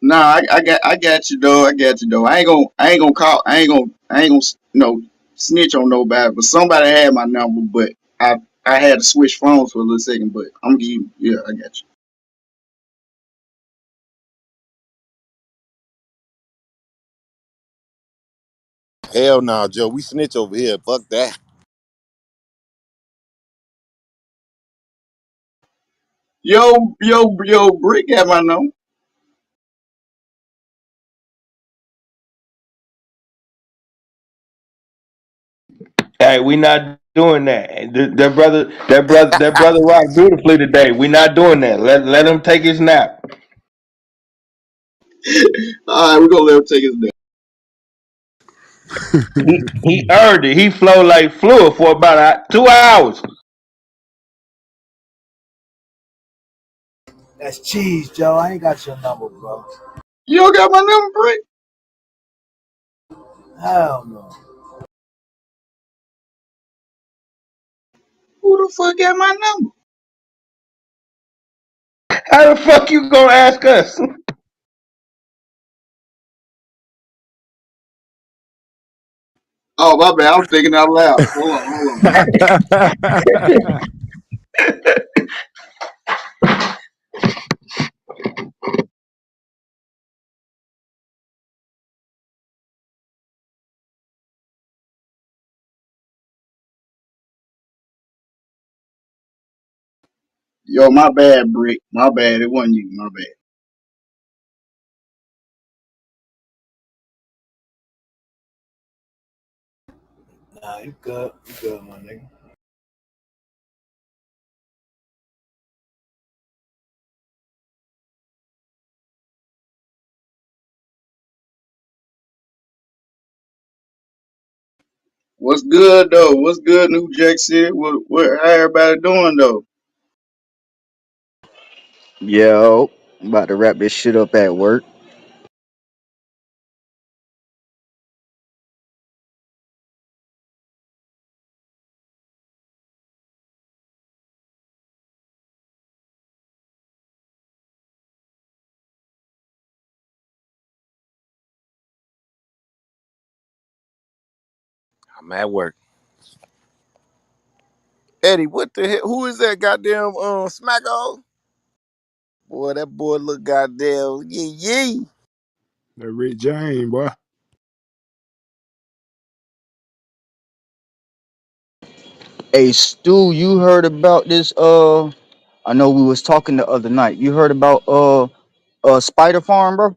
Nah, I got you though. I got you though. I ain't gonna call. I ain't gonna snitch on nobody. But somebody had my number, but I had to switch phones for a little second. But I'm gonna give you. Yeah, I got you. Hell nah, Joe. We snitch over here. Fuck that. Yo, Brick got my number. Hey, we not doing that. That brother rocked beautifully today. We not doing that. Let him take his nap. All right, we're gonna let him take his nap. He earned it. He flowed like fluid for about 2 hours. That's cheese, Joe. I ain't got your number, bro. You don't got my number, Brick? Hell no. Who the fuck got my number? How the fuck you gonna ask us? Oh, my bad. I'm thinking out loud. Hold on. Yo, my bad, Brick. My bad. It wasn't you. My bad. Nah, you good. You good, my nigga. What's good though? What's good, New Jack City? What how everybody doing though? Yo, I'm about to wrap this shit up at work. I'm at work. Eddie, what the hell? Who is that goddamn smacko? Boy, that boy look goddamn yee. That Rick James, boy. Hey, Stu, you heard about this? I know we was talking the other night. You heard about Spider Farm, bro?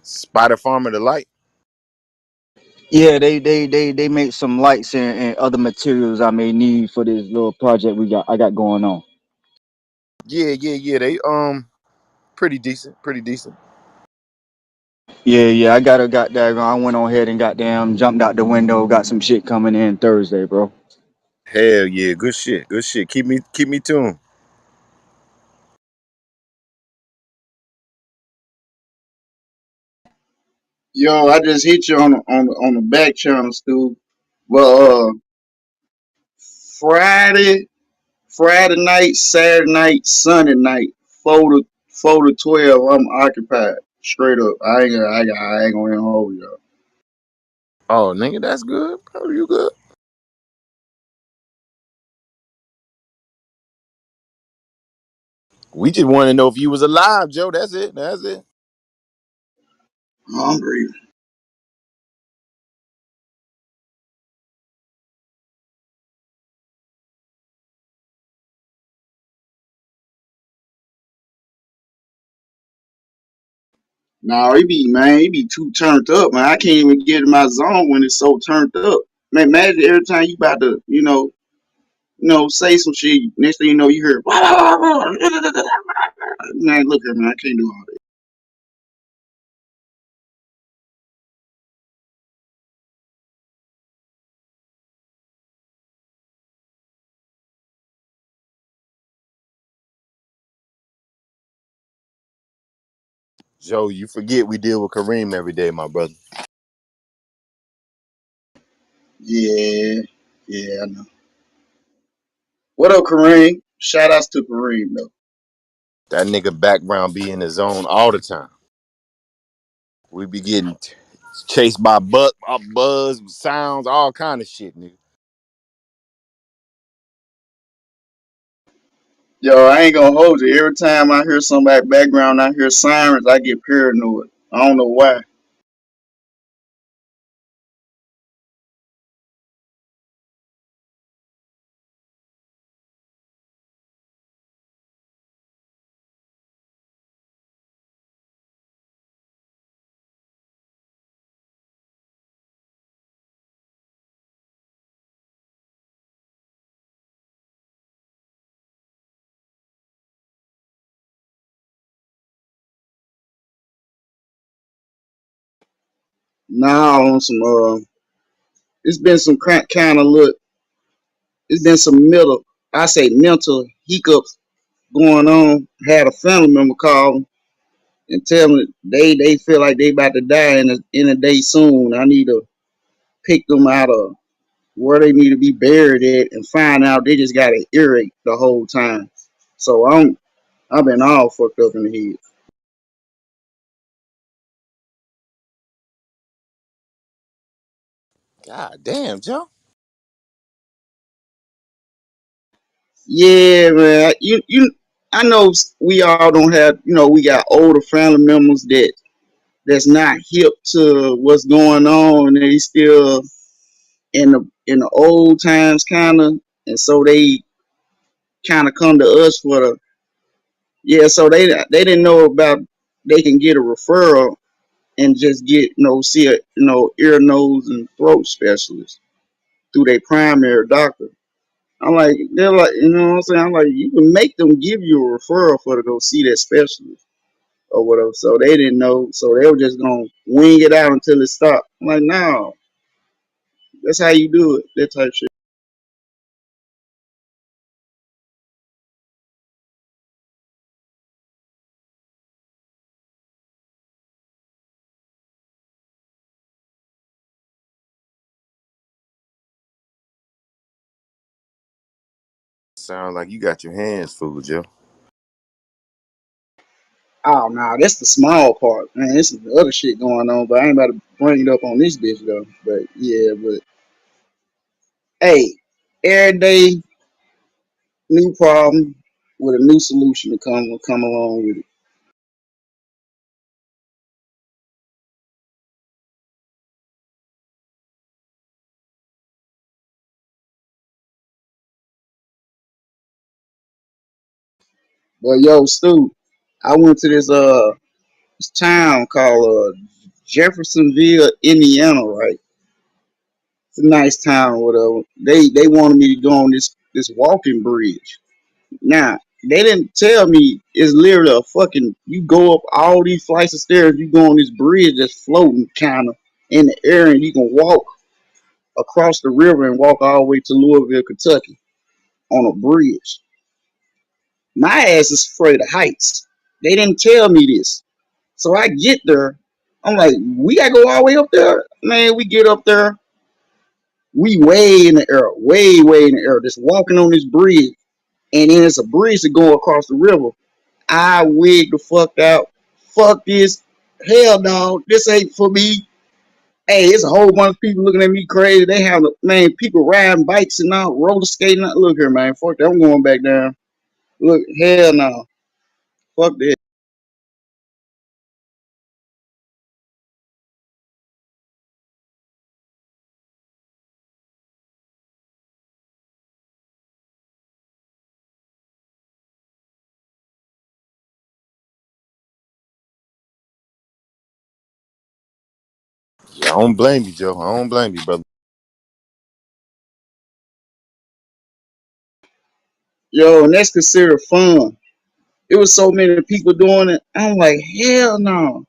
Spider Farmer the light. Yeah, they make some lights and other materials I may need for this little project I got going on. Yeah. They pretty decent. Pretty decent. Yeah, I got that. I went on ahead and goddamn jumped out the window. Got some shit coming in Thursday, bro. Hell yeah, good shit. Good shit. Keep me tuned. Yo, I just hit you on the back channel, Stu. Well, Friday, Friday night, Saturday night, Sunday night, 4 to 12. I'm occupied. Straight up. I ain't gonna hold you. Oh, nigga, that's good. Bro, you good? We just want to know if you was alive, Joe. That's it. That's it. Hungry. Nah, he be too turned up, man. I can't even get in my zone when it's so turned up. Man, imagine every time you about to, say some shit. Next thing you know, you hear, man, look here, man, I can't do all that. Joe, you forget we deal with Kareem every day, my brother. Yeah, yeah, I know. What up, Kareem? Shout outs to Kareem, though. That nigga background be in his zone all the time. We be getting chased by buzz, sounds, all kind of shit, nigga. Yo, I ain't gonna hold you. Every time I hear somebody background, I hear sirens, I get paranoid. I don't know why. Now on some it's been some kind of look. It's been some mental hiccups going on. Had a family member call and tell me they feel like they about to die in a day soon. I need to pick them out of where they need to be buried at and find out they just got an earache the whole time. So I've been all fucked up in the head. God damn, Joe. Yeah, man. I know we all don't have. We got older family members that's not hip to what's going on, and they still in the old times kind of, and so they kind of come to us for the yeah. So they didn't know about they can get a referral and just get see a ear, nose, and throat specialist through their primary doctor. I'm like, they're like, what I'm saying? I'm like, you can make them give you a referral for to go see that specialist or whatever. So they didn't know, so they were just gonna wing it out until it stopped. I'm like, no, that's how you do it, that type shit. Sound like you got your hands full, Joe. Oh no, that's the small part, man. This is the other shit going on, but I ain't about to bring it up on this bitch though. But yeah, but hey, every day new problem with a new solution to come along with it. But yo, Stu, I went to this town called Jeffersonville, Indiana, right? It's a nice town or whatever. They wanted me to go on this walking bridge. Now, they didn't tell me it's literally a fucking you go up all these flights of stairs, you go on this bridge that's floating kinda in the air and you can walk across the river and walk all the way to Louisville, Kentucky on a bridge. My ass is afraid of heights. They didn't tell me this. So I get there. I'm like, we gotta go all the way up there? Man, we get up there. We way in the air, way in the air, just walking on this bridge. And then it's a bridge to go across the river. I wig the fuck out. Fuck this. Hell no, this ain't for me. Hey, it's a whole bunch of people looking at me crazy. They have, man, people riding bikes and all, roller skating. Look here, man. Fuck that. I'm going back down. Look, hell no. Fuck that. Yeah, I don't blame you, Joe. I don't blame you, brother. Yo, and that's considered fun. It was so many people doing it. I'm like, hell no.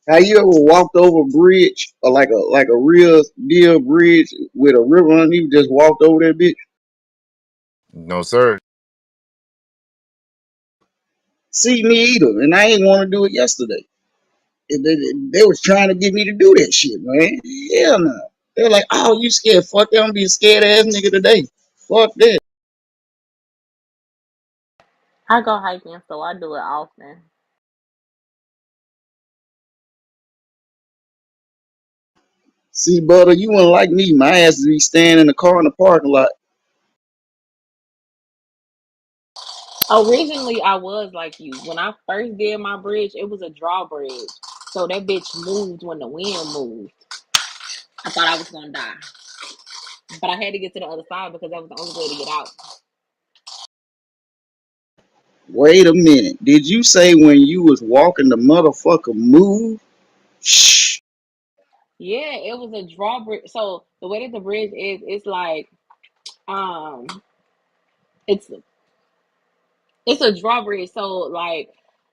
Have you ever walked over a bridge or like a real deal bridge with a river underneath? Just walked over that bitch. No, sir. See me either, and I ain't want to do it yesterday. They was trying to get me to do that shit, man. Hell no. They're like, oh, you scared? Fuck that. I'm be a scared ass nigga today. Fuck that. I go hiking, so I do it often. See, brother, you wouldn't like me. My ass would be standing in the car in the parking lot. Originally, I was like you. When I first did my bridge, it was a drawbridge. So that bitch moved when the wind moved. I thought I was gonna die. But I had to get to the other side because that was the only way to get out. Wait a minute. Did you say when you was walking the motherfucker move? Shh. Yeah, it was a drawbridge. So the way that the bridge is, it's like um, it's it's a drawbridge. So like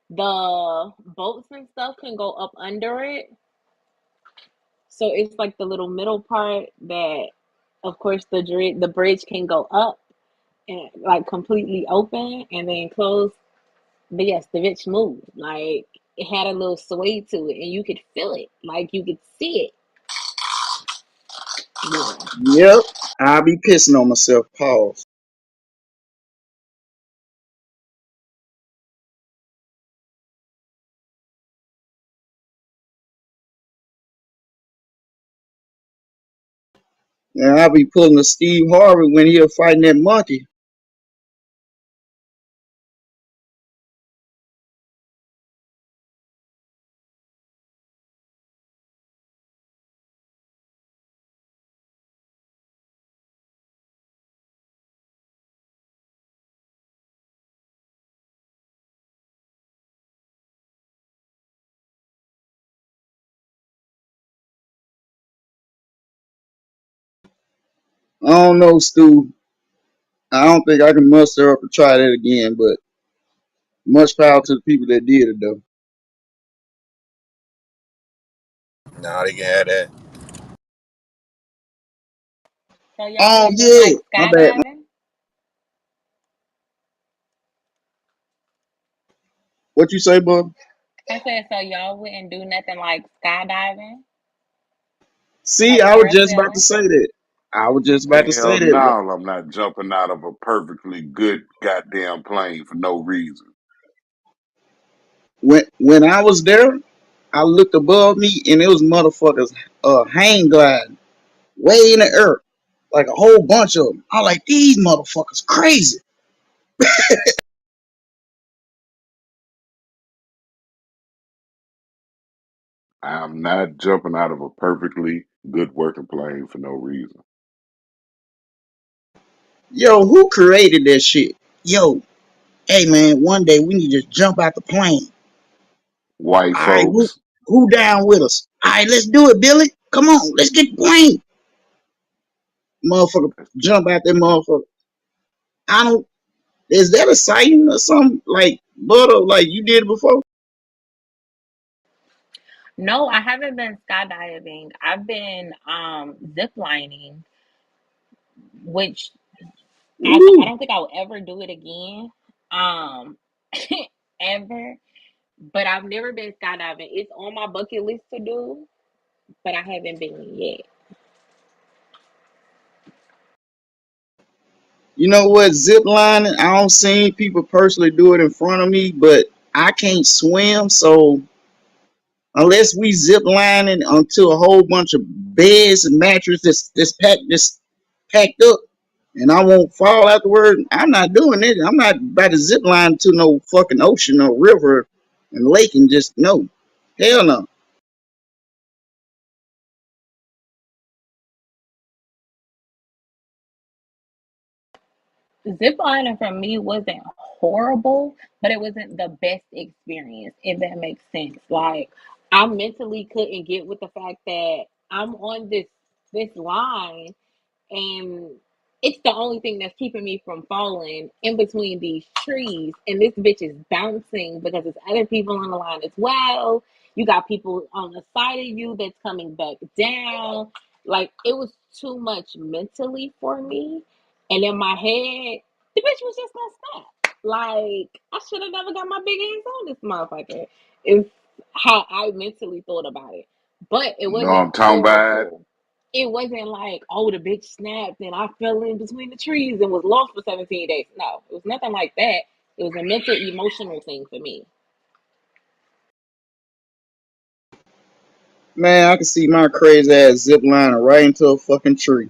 the boats and stuff can go up under it. So it's like the little middle part that, of course, the bridge can go up and like completely open and then close. But yes, the bitch moved. Like it had a little sway to it, and you could feel it. Like you could see it. Yeah. Yep. I'll be pissing on myself. Pause. And I'll be pulling a Steve Harvey when he was fighting that monkey. I don't know, Stu. I don't think I can muster up and try that again, but much power to the people that did it, though. Nah, they can have that. So y'all Oh, wouldn't do yeah. like My bad. skydiving? What you say, bub? I said so y'all wouldn't do nothing like skydiving See, or I was just about to parasailing. say that. I was just about to Hell say that. no, I'm not jumping out of a perfectly good goddamn plane for no reason. When I was there, I looked above me and it was motherfuckers hang gliding way in the air. Like a whole bunch of them. I'm like, these motherfuckers crazy. I'm not jumping out of a perfectly good working plane for no reason. Yo, who created that shit? Yo, hey man, one day we need to just jump out the plane. White All right, who folks, who down with us? All right, let's do it, Billy. Come on, let's get the plane. Motherfucker, jump out that motherfucker. I don't. Is that a sighting or something like butter like you did before? No, I haven't been skydiving. I've been zip lining, which I Ooh. don't think I'll ever do it again. Um ever. But I've never been skydiving. It's on my bucket list to do, but I haven't been yet. You know what? Zip lining. I don't see people personally do it in front of me, but I can't swim, so unless we zip lining until a whole bunch of beds and mattresses this packed up and I won't fall afterward, I'm not doing it. I'm not about to zip line to no fucking ocean or river and lake and just no. Hell no. Zip lining for me wasn't horrible, but it wasn't the best experience, if that makes sense. Like I mentally couldn't get with the fact that I'm on this line and it's the only thing that's keeping me from falling in between these trees. And this bitch is bouncing because there's other people on the line as well. You got people on the side of you that's coming back down. Like it was too much mentally for me. And in my head, the bitch was just gonna stop. Like I should have never got my big hands on this motherfucker. Is how I mentally thought about it. But it you know what wasn't I'm talking about? horrible. It wasn't like, oh, the bitch snapped and I fell in between the trees and was lost for 17 days. No, it was nothing like that. It was a mental, emotional thing for me. Man, I can see my crazy ass zip lining right into a fucking tree.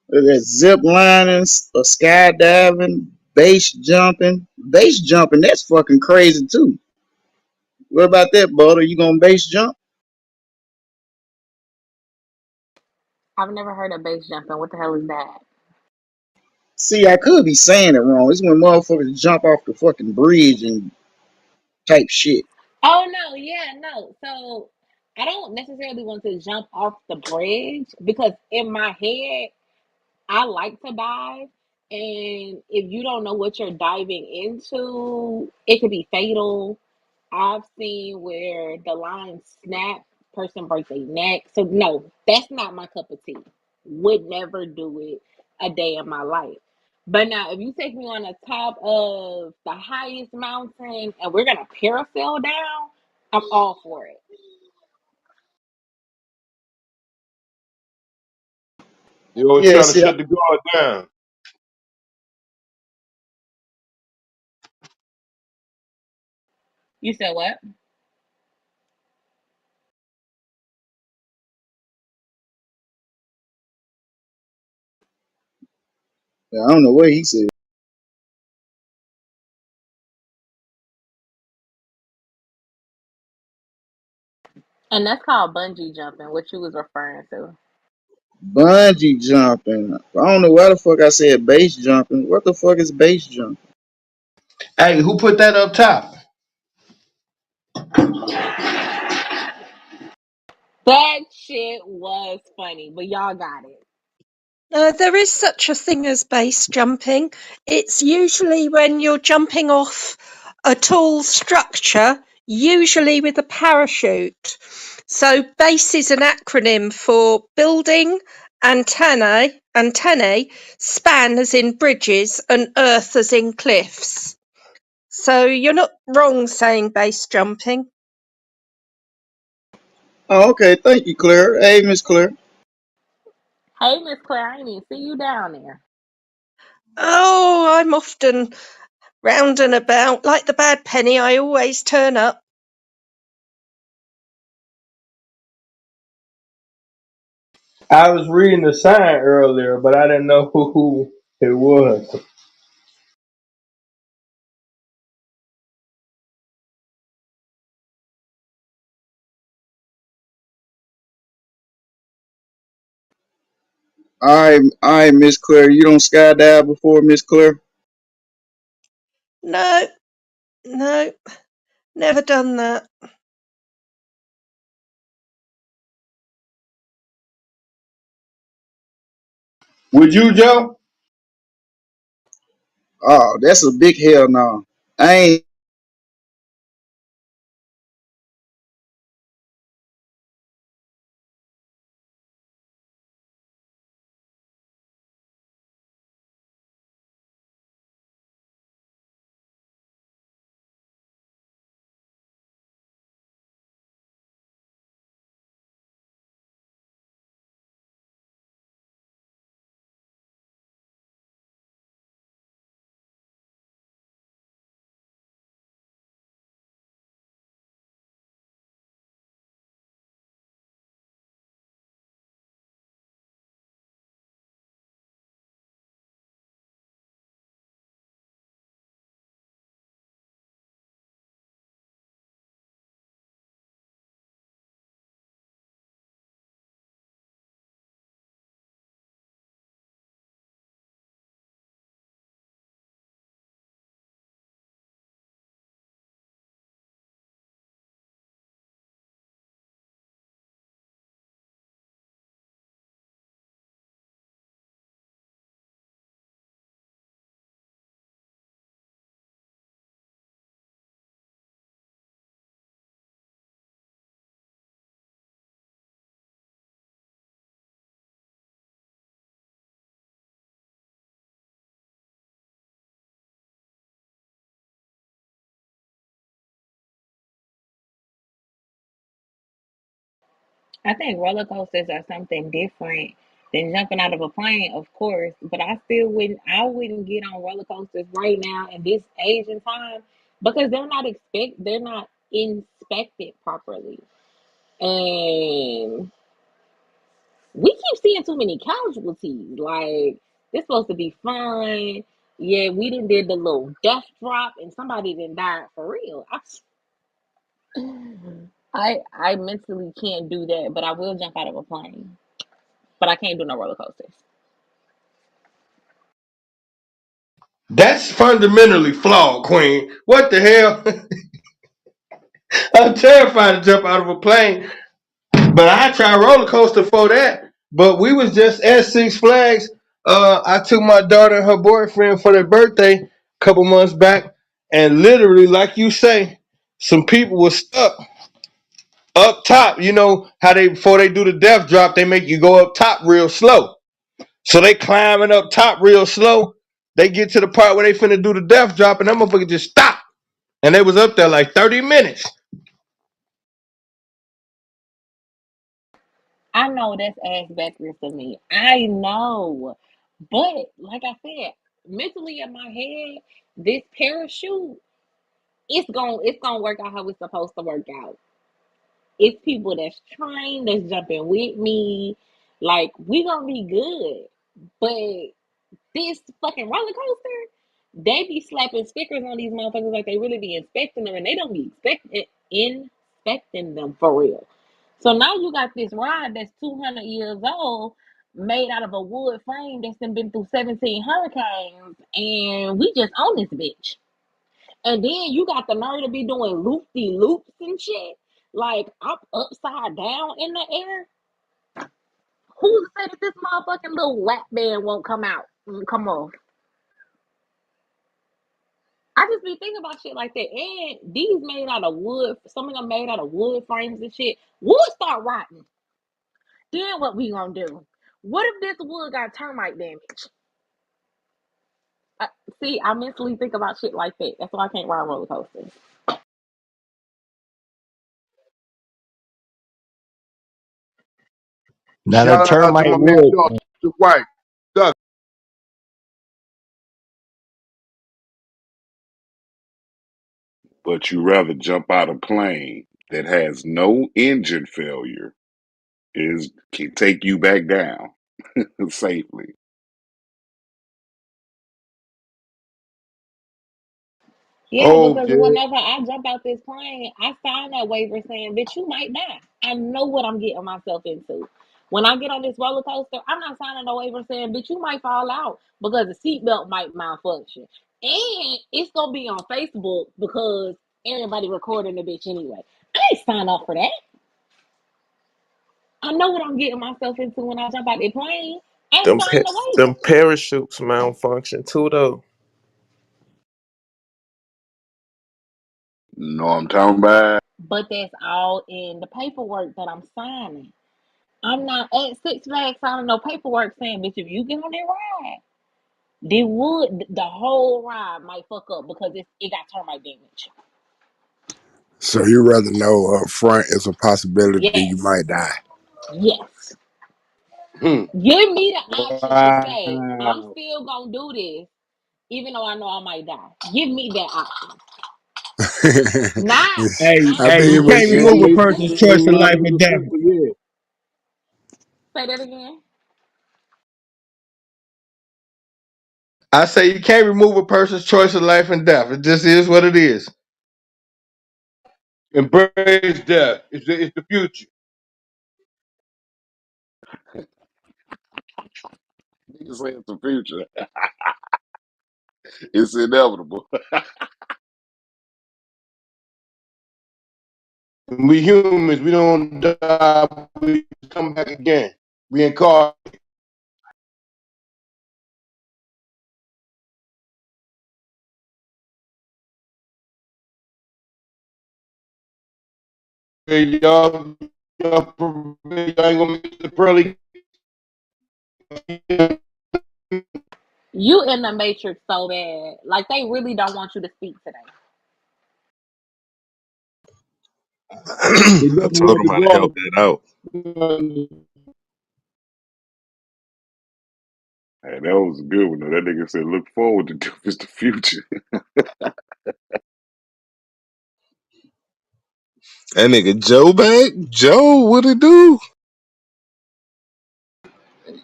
Whether that's zip lining or skydiving, Base jumping, that's fucking crazy too. What about that, Butter? You gonna base jump? I've never heard of base jumping. What the hell is that? See, I could be saying it wrong. It's when motherfuckers jump off the fucking bridge and type shit. Oh no, yeah, no. So I don't necessarily want to jump off the bridge because in my head I like to dive, and if you don't know what you're diving into, it could be fatal. I've seen where the line snap, person break their neck. So no, that's not my cup of tea. Would never do it a day in my life. But now, if you take me on the top of the highest mountain and we're gonna parasail down, I'm all for it. You always Yeah, trying to see, shut the guard down. You said what? I don't know what he said. And that's called bungee jumping, what you was referring to. Bungee jumping. I don't know why the fuck I said base jumping. What the fuck is base jumping? Hey, who put that up top? That shit was funny, but y'all got it. There is such a thing as base jumping. It's usually when you're jumping off a tall structure, usually with a parachute. So base is an acronym for building, antennae, span as in bridges, and earth as in cliffs. So you're not wrong saying base jumping. Oh, okay. Thank you, Claire. Hey, Miss Claire. Hey, Miss Claire, I didn't even see you down there. Oh, I'm often round and about. Like the bad penny, I always turn up. I was reading the sign earlier, but I didn't know who it was. All right, Miss Claire. You don't skydive before, Miss Claire? No, no, never done that. Would you, Joe? Oh, that's a big hell no. I ain't. I think roller coasters are something different than jumping out of a plane, of course. But I wouldn't get on roller coasters right now in this age and time because they're not inspected properly. And we keep seeing too many casualties. Like, this supposed to be fun. Yeah, we done did the little death drop, and somebody done died for real. I mentally can't do that, but I will jump out of a plane. But I can't do no roller coasters. That's fundamentally flawed, Queen. What the hell? I'm terrified to jump out of a plane, but I tried roller coaster for that. But we was just at Six Flags. I took my daughter and her boyfriend for their birthday a couple months back, and literally, like you say, some people were stuck up top. You know how they before they do the death drop, they make you go up top real slow. So they climbing up top real slow. They get to the part where they finna do the death drop, and that motherfucker just stop. And they was up there like 30 minutes. I know that's ass backwards for me. I know. But like I said, mentally in my head, this parachute, it's gonna work out how it's supposed to work out. It's people that's trained, that's jumping with me. Like, we gonna be good. But this fucking roller coaster, they be slapping stickers on these motherfuckers like they really be inspecting them, and they don't be inspecting them for real. So now you got this ride that's 200 years old, made out of a wood frame that's been through 17 hurricanes, and we just own this bitch. And then you got the nerve to be doing loop de loops and shit, like up upside down in the air. Who said that this motherfucking little lap band won't come out? Come on. I just be thinking about shit like that. And these made out of wood, some of them made out of wood frames and shit. Wood start rotting. Then what we gonna do? What if this wood got termite damage? See, I mentally think about shit like that. That's why I can't ride roller coasters. Now the Shout out to my termite man wood. Dr. White. Doug, But you rather jump out a plane that has no engine failure is can take you back down safely. Yeah, because okay. whenever I jump out this plane, I sign that waiver saying, bitch, you might die. I know what I'm getting myself into. When I get on this roller coaster, I'm not signing no waiver saying, bitch, you might fall out because the seatbelt might malfunction. And it's going to be on Facebook because everybody recording the bitch anyway. I ain't sign up for that. I know what I'm getting myself into when I jump out the plane. I Them signed the them waiver. parachutes malfunction too though. Know what I'm talking about? But that's all in the paperwork that I'm signing. I'm not at Six Flags signing no paperwork saying, bitch, if you get on that ride, the whole ride might fuck up because it got termite damage. So you rather know up front it's a possibility you Yes. might die. Yes. Hmm. Give me the option to say, I'm Wow. still gonna do this, even though I know I might die. Give me that option. Not, Hey, I not, hey, think you it not was. can't Yeah, remove a maybe, person's choice of life or maybe death. people, yeah. say that again. I say you can't remove a person's choice of life and death. It just is what it is. Embrace death. It's the future. Niggas say it's the future. It's inevitable. We humans, we don't die, we come back again. Reincarnate. Y'all ain't gonna make the pearly. You in the matrix so bad. Like they really don't want you to speak today. They I definitely told want him to how to help that out. go. Hey, that was a good one. Though. That nigga said, "Look forward to death is the future." That nigga Joe back? Joe, what it do?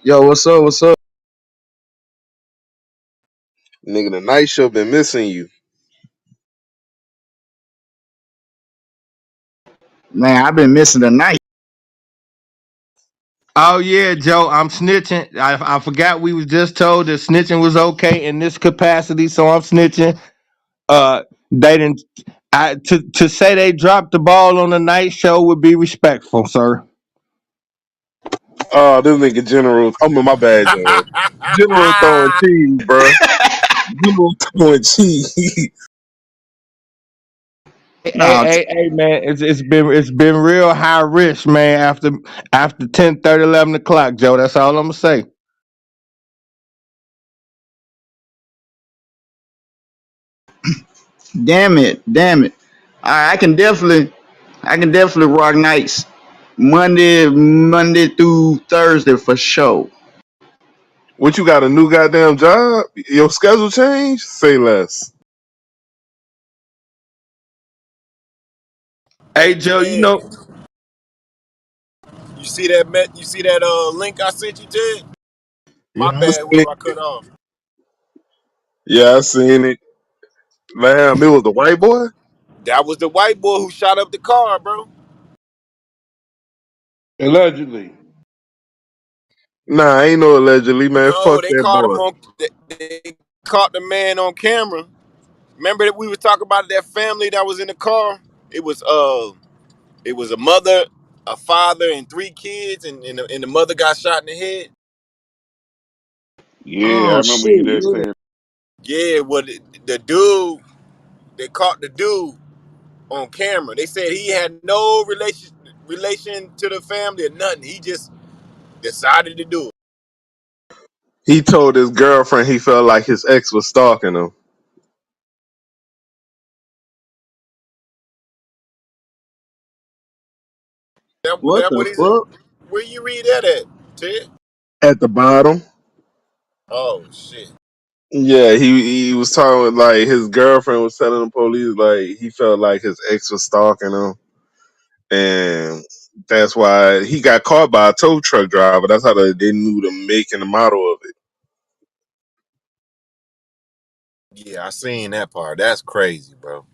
Yo, what's up? What's up? Nigga, the night show been missing you. Man, I've been missing the night. Oh yeah, Joe, I'm snitching. I forgot we was just told that snitching was okay in this capacity, so I'm snitching. They didn't. To say they dropped the ball on the night show would be respectful, sir. Oh, this nigga General. Oh, my bad, Joe. General throwing cheese, bro. General throwing cheese. No, Hey, man, it's been real high risk, man. After 10, 30, 11 o'clock, Joe. That's all I'm gonna say. damn it. I can definitely rock nights Monday through Thursday for sure. What, you got a new goddamn job? Your schedule changed? Say less. Hey, Hey, Joe, you Ted, know, you see that you see that link I sent you, Ted? My Yeah, I bad, seen whoever I it. cut off. Yeah, I seen it. Damn, it was the white boy? That was the white boy who shot up the car, bro. allegedly. Nah, ain't no allegedly, man. No, Fuck they that caught boy. him on. They caught the man on camera. Remember that we were talking about that family that was in the car? It was a mother, a father, and three kids, and the mother got shot in the head. Yeah, I Oh remember you shit, just yeah. saying. Yeah, well, the dude, they caught the dude on camera. They said he had no relation to the family or nothing. He just decided to do it. He told his girlfriend he felt like his ex was stalking him What That the what he said. fuck? Where you read that at, Ted? at the bottom. Oh shit. Yeah, he was talking with, like, his girlfriend was telling the police like he felt like his ex was stalking him, and that's why he got caught by a tow truck driver. That's how they knew the make and the model of it. Yeah, I seen that part. That's crazy, bro.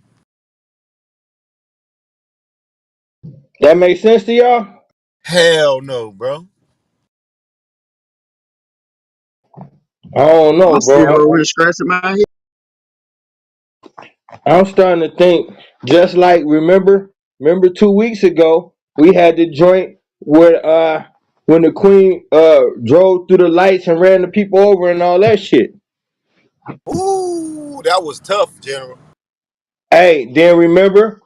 That makes sense to y'all? Hell no, bro. I don't I'm know, still bro. over here scratching my head. I'm starting to think just like remember 2 weeks ago we had the joint where when the queen drove through the lights and ran the people over and all that shit. Ooh, that was tough, General. Hey, then remember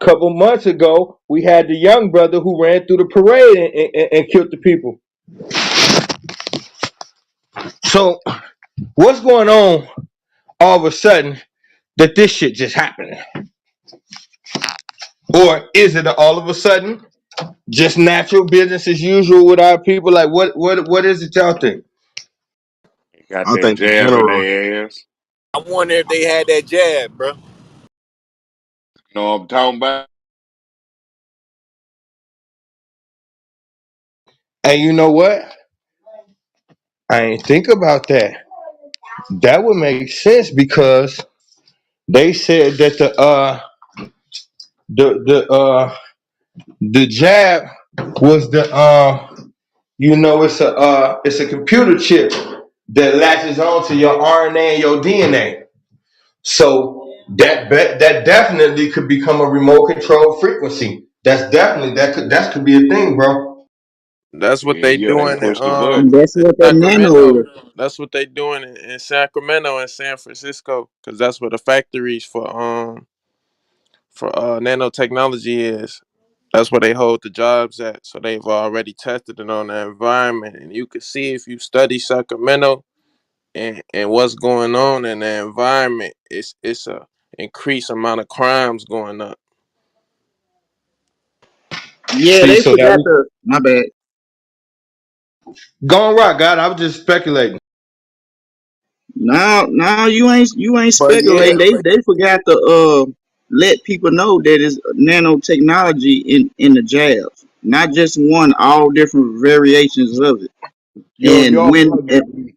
couple months ago we had the young brother who ran through the parade and killed the people. So what's going on all of a sudden that this shit just happening? Or is it all of a sudden just natural business as usual with our people? Like what is it y'all think? Got I that think the jab in general. their ass. I wonder if they had that jab, bro. You know what I'm talking about? And you know what? I ain't think about that. That would make sense because they said that the jab was it's a computer chip that latches on to your RNA and your DNA. So that definitely could become a remote control frequency. That could be a thing, bro. That's what Yeah, they yeah, they doing push the And button. that's in what that nano Sacramento. is. That's what they doing in Sacramento and San Francisco, because that's where the factories for nanotechnology is. That's where they hold the jobs at. So they've already tested it on the environment, and you can see if you study Sacramento and what's going on in the environment. It's a increased amount of crimes going up. Yeah, See, they so forgot that the my bad. gone right, God. I was just speculating. Now you ain't But speculating. yeah, They forgot to let people know that it's nanotechnology in the jabs, not just one, all different variations of it. You're And off when mic, baby.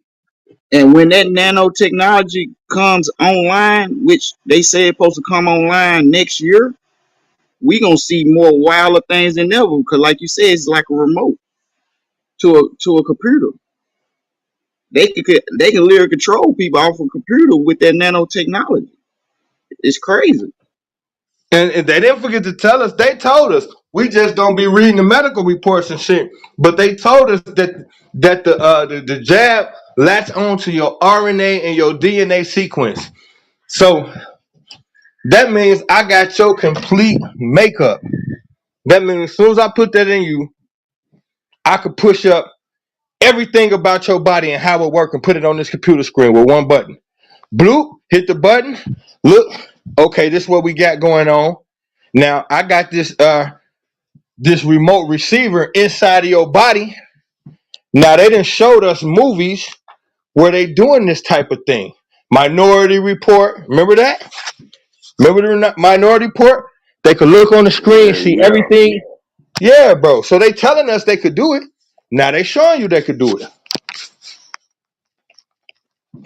And when that nanotechnology comes online, which they say it's supposed to come online next year, we gonna see more wilder things than ever. Because, like you said, it's like a remote to a computer. They can literally control people off a computer with that nanotechnology. It's crazy. And they didn't forget to tell us. They told us we just don't be reading the medical reports and shit. But they told us that the jab latch onto your RNA and your DNA sequence. So that means I got your complete makeup. That means as soon as I put that in you, I could push up everything about your body and how it works and put it on this computer screen with one button. Bloop, hit the button. Look, okay, this is what we got going on. Now I got this remote receiver inside of your body. Now they done showed us movies where they doing this type of thing. Minority Report, remember that? Remember the Minority Report? They could look on the screen, Yeah, see yeah. everything. Yeah, bro. So they telling us they could do it. Now they showing you they could do it.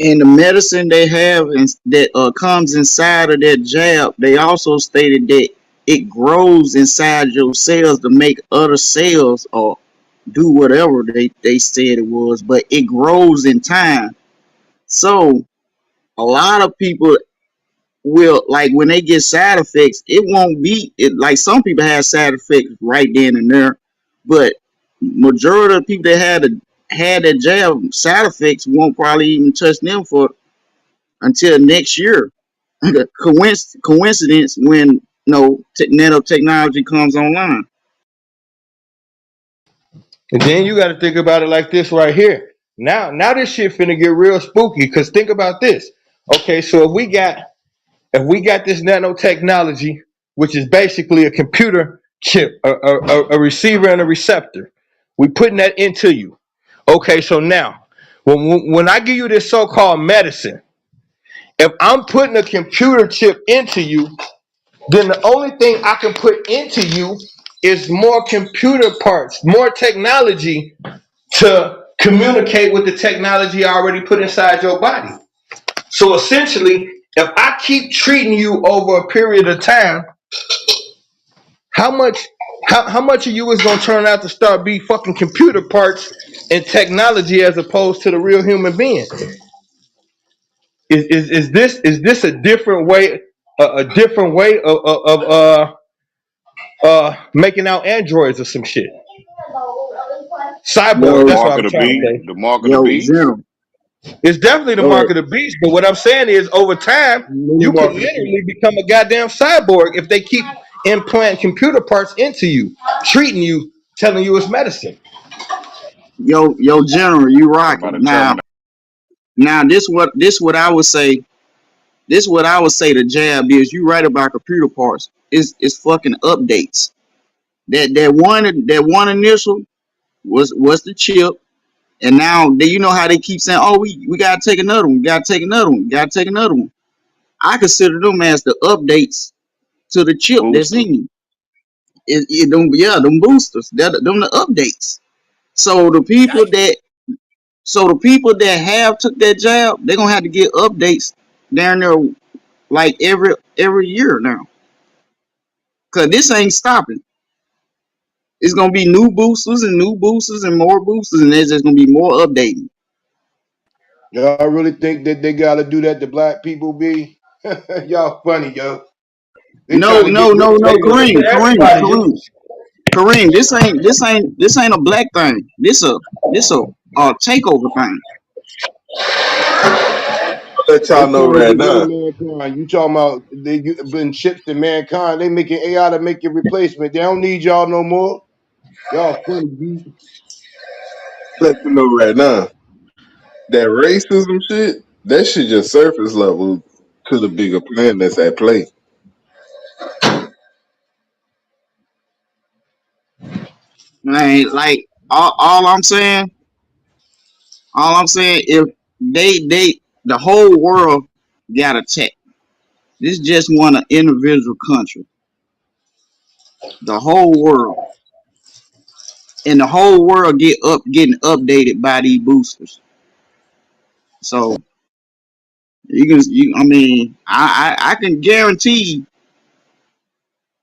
And the medicine they have that comes inside of that jab, they also stated that it grows inside your cells to make other cells or do whatever they said it was, but it grows in time. So a lot of people will, like, when they get side effects, it won't be it like some people have side effects right then and there, but majority of the people that had that jab, side effects won't probably even touch them for until next year. Coincidence when nanotechnology comes online. And then you got to think about it like this right here. Now this shit finna get real spooky. Cause think about this. Okay, so if we got this nanotechnology, which is basically a computer chip, a receiver and a receptor, we putting that into you. Okay, so now when I give you this so-called medicine, if I'm putting a computer chip into you, then the only thing I can put into you is more computer parts, more technology to communicate with the technology I already put inside your body. So essentially, if I keep treating you over a period of time, how much how much of you is gonna turn out to start be fucking computer parts and technology as opposed to the real human being? Is this a different way a different way of making out androids or some shit? The Cyborg, Yo, that's what mark I'm of the trying to beast. say. The mark of the yo, beast. General, It's definitely the go ahead. mark of the beast, but what I'm saying is over time, Mini you could market. literally become a goddamn cyborg if they keep implanting computer parts into you, treating you, telling you it's medicine. Yo, General, you Talking about rocking a now. terminal. Now this what I would say. This what I would say. The jab is you right about computer parts. It's fucking updates. That one initial was the chip, and now you know how they keep saying, oh, we gotta take another one, we gotta take another one, we gotta take another one. I consider them as the updates to the chip that's Booster. in you. Them boosters, them the updates. So the people that have took that jab, they're gonna have to get updates down there like every year now. Cause this ain't stopping. It's gonna be new boosters and new boosters and more boosters, and there's just gonna be more updating. Y'all really think that they gotta do that to black people? Be y'all funny, yo. They No, trying to get no, rid no, of no, They do it everybody. to everybody. Kareem. This ain't a black thing. This a takeover thing. Let They y'all know trying to right get rid of now. mankind. You talking about they been shipped to mankind? They making AI to make your replacement. They don't need y'all no more. Y'all funny, B. Let you know right now. That racism shit, that shit just surface level to the bigger plan that's at play. Man, like all I'm saying, if the whole world got attacked. This just one an individual country. The whole world. And the whole world getting updated by these boosters. So I mean, I can guarantee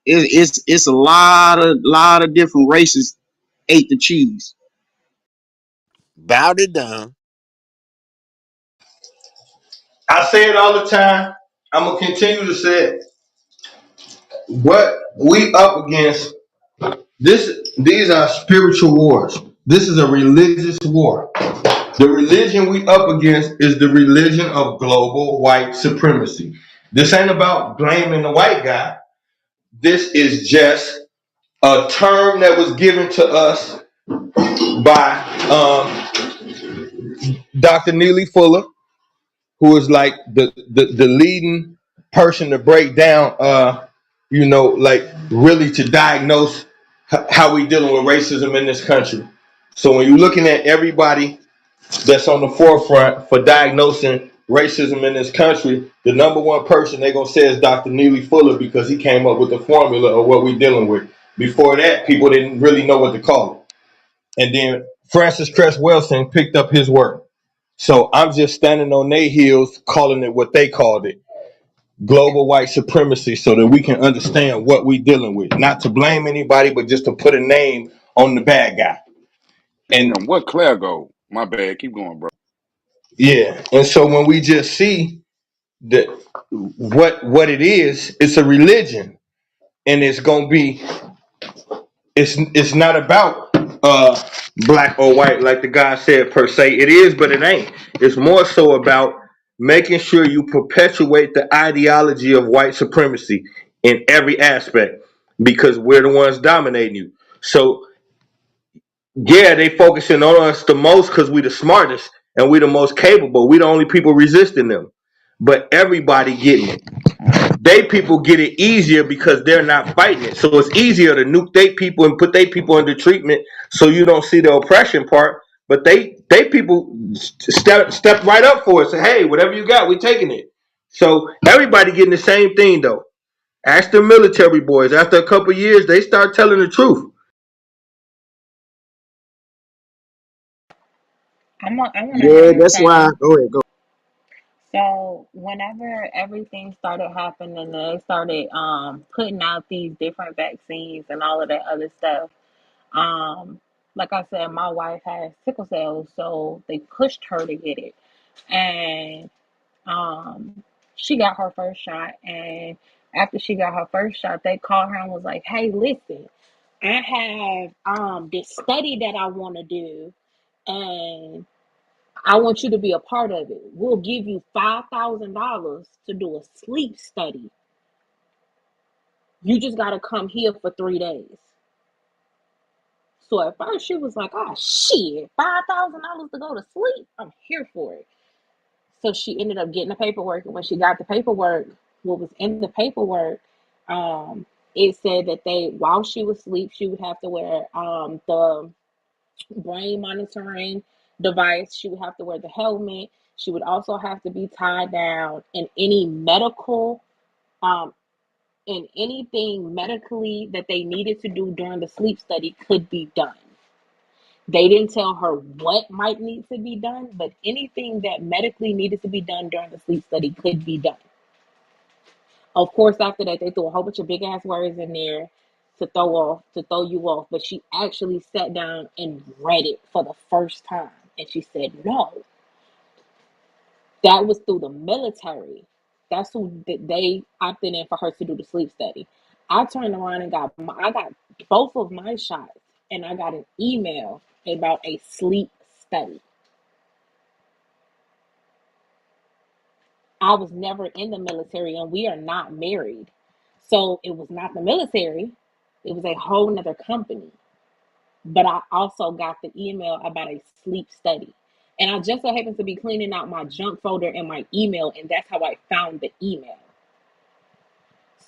it's a lot of different races ate the cheese. Bowed it down. I say it all the time. I'm gonna continue to say it. What we up against these are spiritual wars. This is a religious war. The religion we up against is the religion of global white supremacy. This ain't about blaming the white guy. This is just a term that was given to us by Dr. Neely Fuller, who is like the leading person to break down, like really to diagnose how we dealing with racism in this country. So when you're looking at everybody that's on the forefront for diagnosing racism in this country, the number one person they're gonna say is Dr. Neely Fuller because he came up with the formula of what we're dealing with. Before that, people didn't really know what to call it. And then Francis Cress Welsing picked up his work. So I'm just standing on their heels, calling it what they called it, global white supremacy, so that we can understand what we're dealing with. Not to blame anybody, but just to put a name on the bad guy. And And what Claire go? My bad. Keep going, bro. yeah, and so when we just see that what it is, it's a religion, and it's gonna be it's not about black or white like the guy said per se. It is, but it ain't. It's more so about making sure you perpetuate the ideology of white supremacy in every aspect because we're the ones dominating you. So yeah, they focusing on us the most because we the smartest and we the most capable. We the only people resisting them. But everybody getting it. They people get it easier because they're not fighting it. So it's easier to nuke they people and put they people under treatment so you don't see the oppression part. But they people step right up for it. Say, hey, whatever you got, we taking it. So everybody getting the same thing though. Ask the military boys. After a couple of years, they start telling the truth. I want Yeah, to that's why. say, Go ahead, go. so whenever everything started happening and they started putting out these different vaccines and all of that other stuff, um, like I said, my wife has sickle cell, so they pushed her to get it. And um she got her first shot, and after she got her first shot, they called her and was like, hey, listen, I have this study that I want to do, and I want you to be a part of it. We'll give you $5,000 to do a sleep study. You just got to come here for 3 days. So at first she was like, oh shit, $5,000 to go to sleep, I'm here for it. So she ended up getting the paperwork, and when she got the paperwork, what was in the paperwork, um, it said that while she was asleep, she would have to wear the brain monitoring device. She would have to wear the helmet. She would also have to be tied down, and any medical, um, and anything medically that they needed to do during the sleep study could be done. They didn't tell her what might need to be done, but anything that medically needed to be done during the sleep study could be done. Of course, after that, they threw a whole bunch of big ass words in there to throw you off. But she actually sat down and read it for the first time. And she said, no, that was through the military. That's who they opted in for her to do the sleep study. I turned around and I got both of my shots, and I got an email about a sleep study. I was never in the military, and we are not married. So it was not the military. It was a whole nother company. But I also got the email about a sleep study. And I just so happened to be cleaning out my junk folder in my email, and that's how I found the email.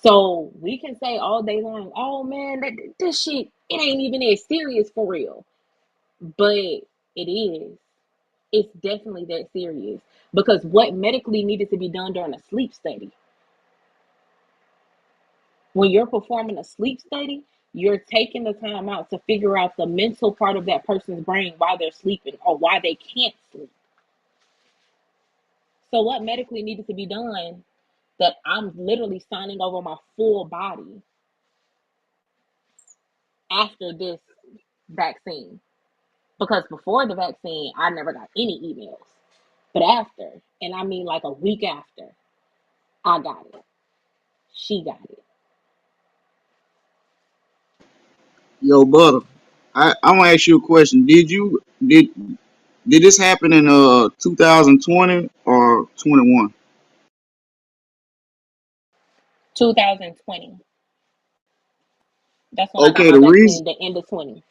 So we can say all day long, oh man, this shit, it ain't even as serious for real. But it is. It's definitely that serious. Because what medically needed to be done during a sleep study? When you're performing a sleep study, you're taking the time out to figure out the mental part of that person's brain while they're sleeping or why they can't sleep. So what medically needed to be done that I'm literally signing over my full body after this vaccine? Because before the vaccine, I never got any emails. But after, and I mean like a week after, I got it. She got it. Yo, butter. I want to ask you a question. Did this happen in 2020 or 21? 2020. That's when I got Okay, my the reason vaccine, the end of 20.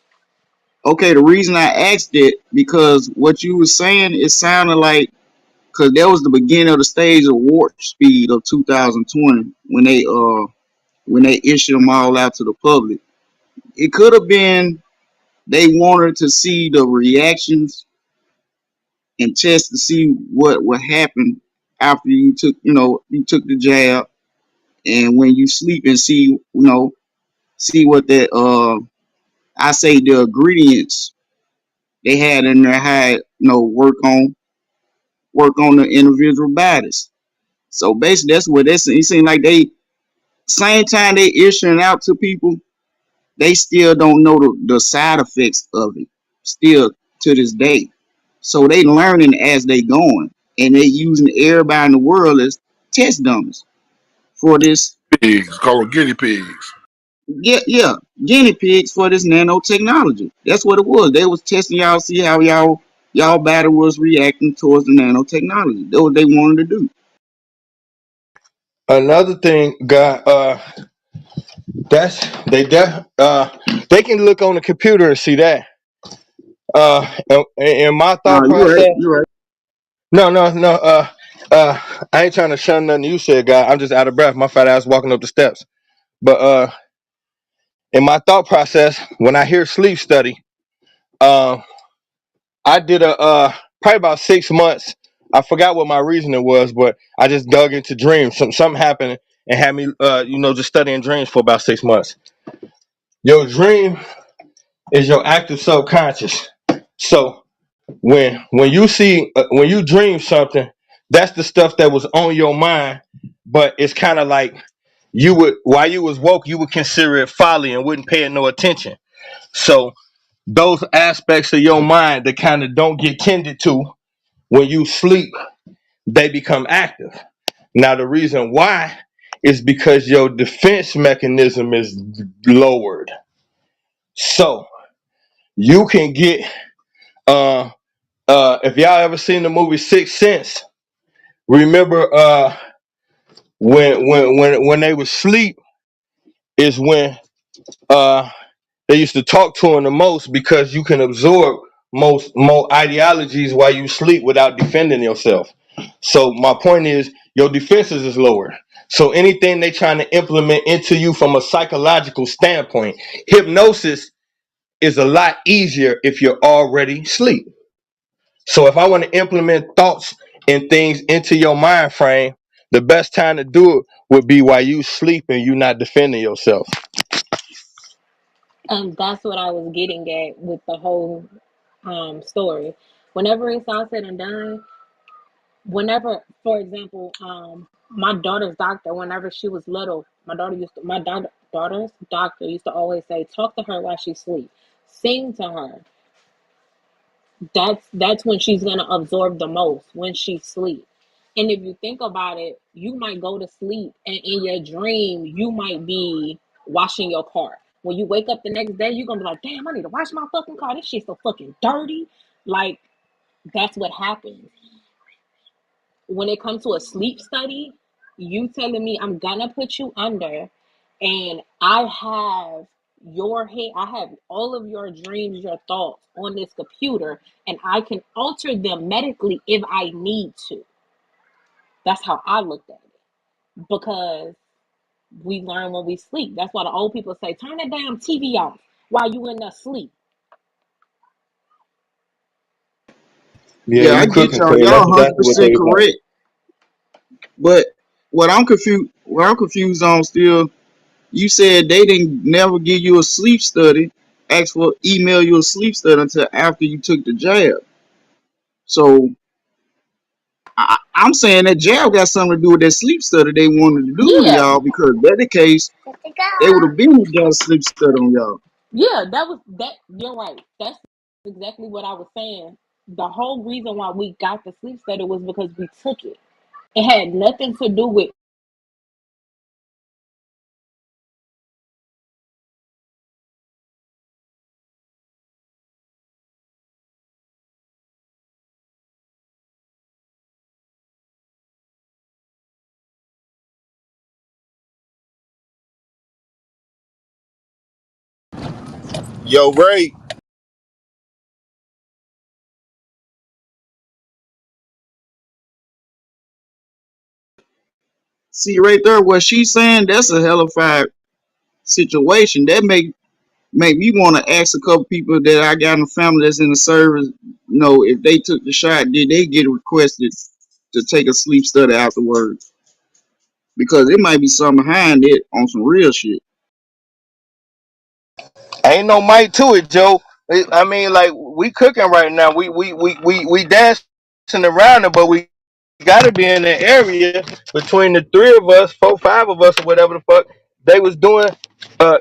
okay, the reason I asked it because what you were saying it sounded like because that was the beginning of the stage of warp speed of 2020 when they issued them all out to the public. It could have been they wanted to see the reactions and test to see what would happen after you took the jab and when you sleep and see what that I say the ingredients they had in there had work on the individual bodies. So basically that's what that's it seemed like they same time they issuing out to people, they still don't know the side effects of it still to this day. So they learning as they going and they using everybody in the world as test dummies for this. Pigs, call them guinea pigs. Yeah, guinea pigs for this nanotechnology. That's what it was. They was testing y'all, see how y'all body was reacting towards the nanotechnology. That's what they wanted to do. Another thing, God, that's they can look on the computer and see that. In my No, thought you're right. process, You're right. no. Uh, I ain't trying to shun nothing you said, God. I'm just out of breath. My fat ass walking up the steps. But in my thought process, when I hear sleep study, uh, I did a probably about 6 months. I forgot what my reasoning was, but I just dug into dreams. Something happened and had me, just studying dreams for about 6 months. Your dream is your active subconscious. So when you see when you dream something, that's the stuff that was on your mind, but it's kind of like you would while you was woke, you would consider it folly and wouldn't pay it no attention. So those aspects of your mind that kind of don't get tended to when you sleep, they become active. Now the reason why is because your defense mechanism is lowered. So you can get if y'all ever seen the movie Sixth Sense, remember when they would sleep is when uh they used to talk to him the most because you can absorb most more ideologies while you sleep without defending yourself. So my point is your defenses is lower. So anything they trying to implement into you from a psychological standpoint, hypnosis is a lot easier if you're already asleep. So if I want to implement thoughts and things into your mind frame, the best time to do it would be while you sleep and you not defending yourself. And that's what I was getting at with the whole story. Whenever it's all said and done, whenever, for example, my daughter's doctor, whenever she was little, my daughter's doctor used to always say, talk to her while she sleeps, sing to her. That's when she's gonna absorb the most, when she sleeps. And if you think about it, you might go to sleep and in your dream you might be washing your car. When you wake up the next day, you're gonna be like, damn, I need to wash my fucking car. This shit's so fucking dirty. Like, that's what happens. When it comes to a sleep study, you telling me I'm gonna put you under and I have your head, I have all of your dreams, your thoughts on this computer, and I can alter them medically if I need to. That's how I looked at it. Because we learn when we sleep. That's why the old people say, turn that damn TV off while you in the sleep. Yeah, Yeah, I you get cooking, y'all. Queen. Y'all That's 100 exactly what percent they about. correct. But what I'm confused on still, you said they didn't never give you a sleep study, ask for email you a sleep study until after you took the jab. So I'm saying that jail got something to do with that sleep study they wanted to do on Yeah, y'all, because if that the case, they would have been done sleep study on y'all. yeah, that was that. You're right. That's exactly what I was saying. The whole reason why we got the sleep study was because we took it. It had nothing to do with. Yo, Ray, See right there, what she's saying, that's a hellified situation. That make me want to ask a couple people that I got in the family that's in the service. You know, if they took the shot, did they get requested to take a sleep study afterwards? Because it might be something behind it on some real shit. Ain't no might to it, Joe. I mean, like we cooking right now. We dancing around it, but we got to be in the area between the three of us, four, five of us, or whatever the fuck they was doing.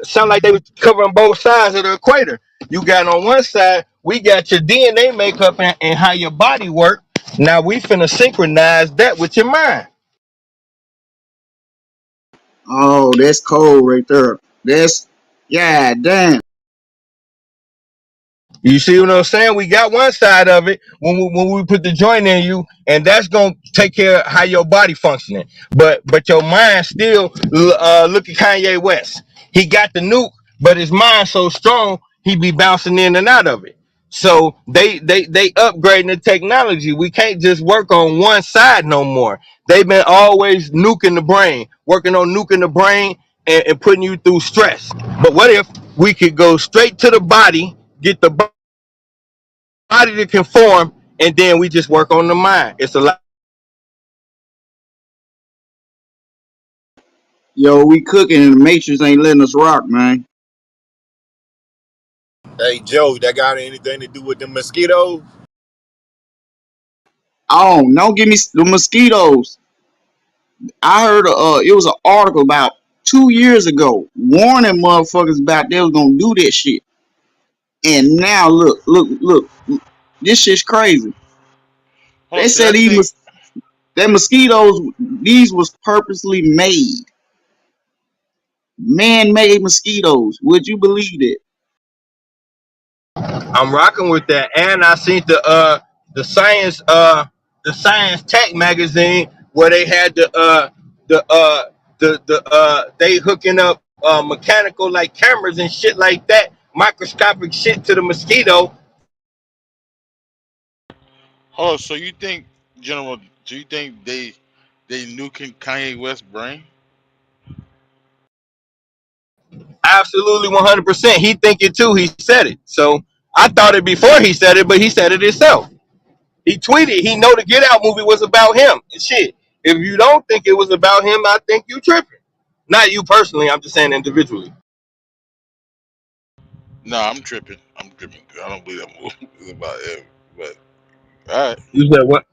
Sound like they was covering both sides of the equator. You got on one side, we got your DNA makeup and how your body work. Now we finna synchronize that with your mind. Oh, that's cold right there. That's, yeah, damn. You see what I'm saying? We got one side of it when we put the joint in you, and that's gonna take care of how your body functioning. But your mind still look at Kanye West. He got the nuke, but his mind so strong he be bouncing in and out of it. So they upgrading the technology. We can't just work on one side no more. They've been always nuking the brain, working on nuking the brain and putting you through stress. But what if we could go straight to the body, get the body to conform, and then we just work on the mind? It's a lot. Yo, we cooking and the Matrix ain't letting us rock, man. hey Joe, that got anything to do with the mosquitoes? Oh, don't give me the mosquitoes. I heard it was an article about 2 years ago warning motherfuckers about they was gonna do that shit. And now look, this shit's crazy. Hold They on, cause said I think that mosquitoes, these was purposely made, man-made mosquitoes. Would you believe that? I'm rocking with that, and I seen the science the science tech magazine where they had the they hooking up mechanical like cameras and shit like that, microscopic shit to the mosquito. hold on. So you think, General? Do you think they nuking Kanye West brain? Absolutely 100%. He think it too. He said it. So I thought it before he said it, but he said it himself. He tweeted. He know the Get Out movie was about him and shit. If you don't think it was about him, I think you tripping. Not you personally. I'm just saying individually. No, I'm tripping. I'm tripping. I don't believe that movie is about him. But all right. You said what?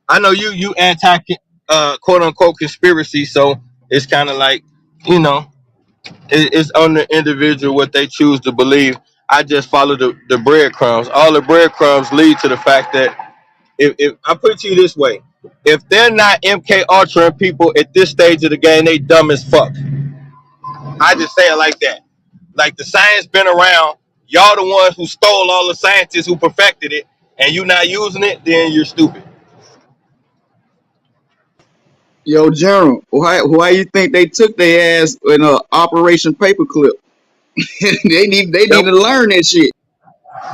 I know you anti quote unquote conspiracy, so it's kind of like, you know, it's on the individual what they choose to believe. I just follow the breadcrumbs. All the breadcrumbs lead to the fact that if I put it to you this way, if they're not MK Ultra people at this stage of the game, they dumb as fuck. I just say it like that. Like the science been around, y'all the ones who stole all the scientists who perfected it, and you not using it, then you're stupid. Yo, General, why you think they took their ass in Operation Paperclip? They need to learn that shit.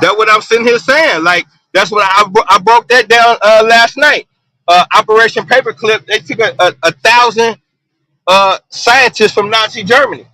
That's what I'm sitting here saying. Like that's what I broke that down last night. Operation Paperclip. They took a thousand scientists from Nazi Germany.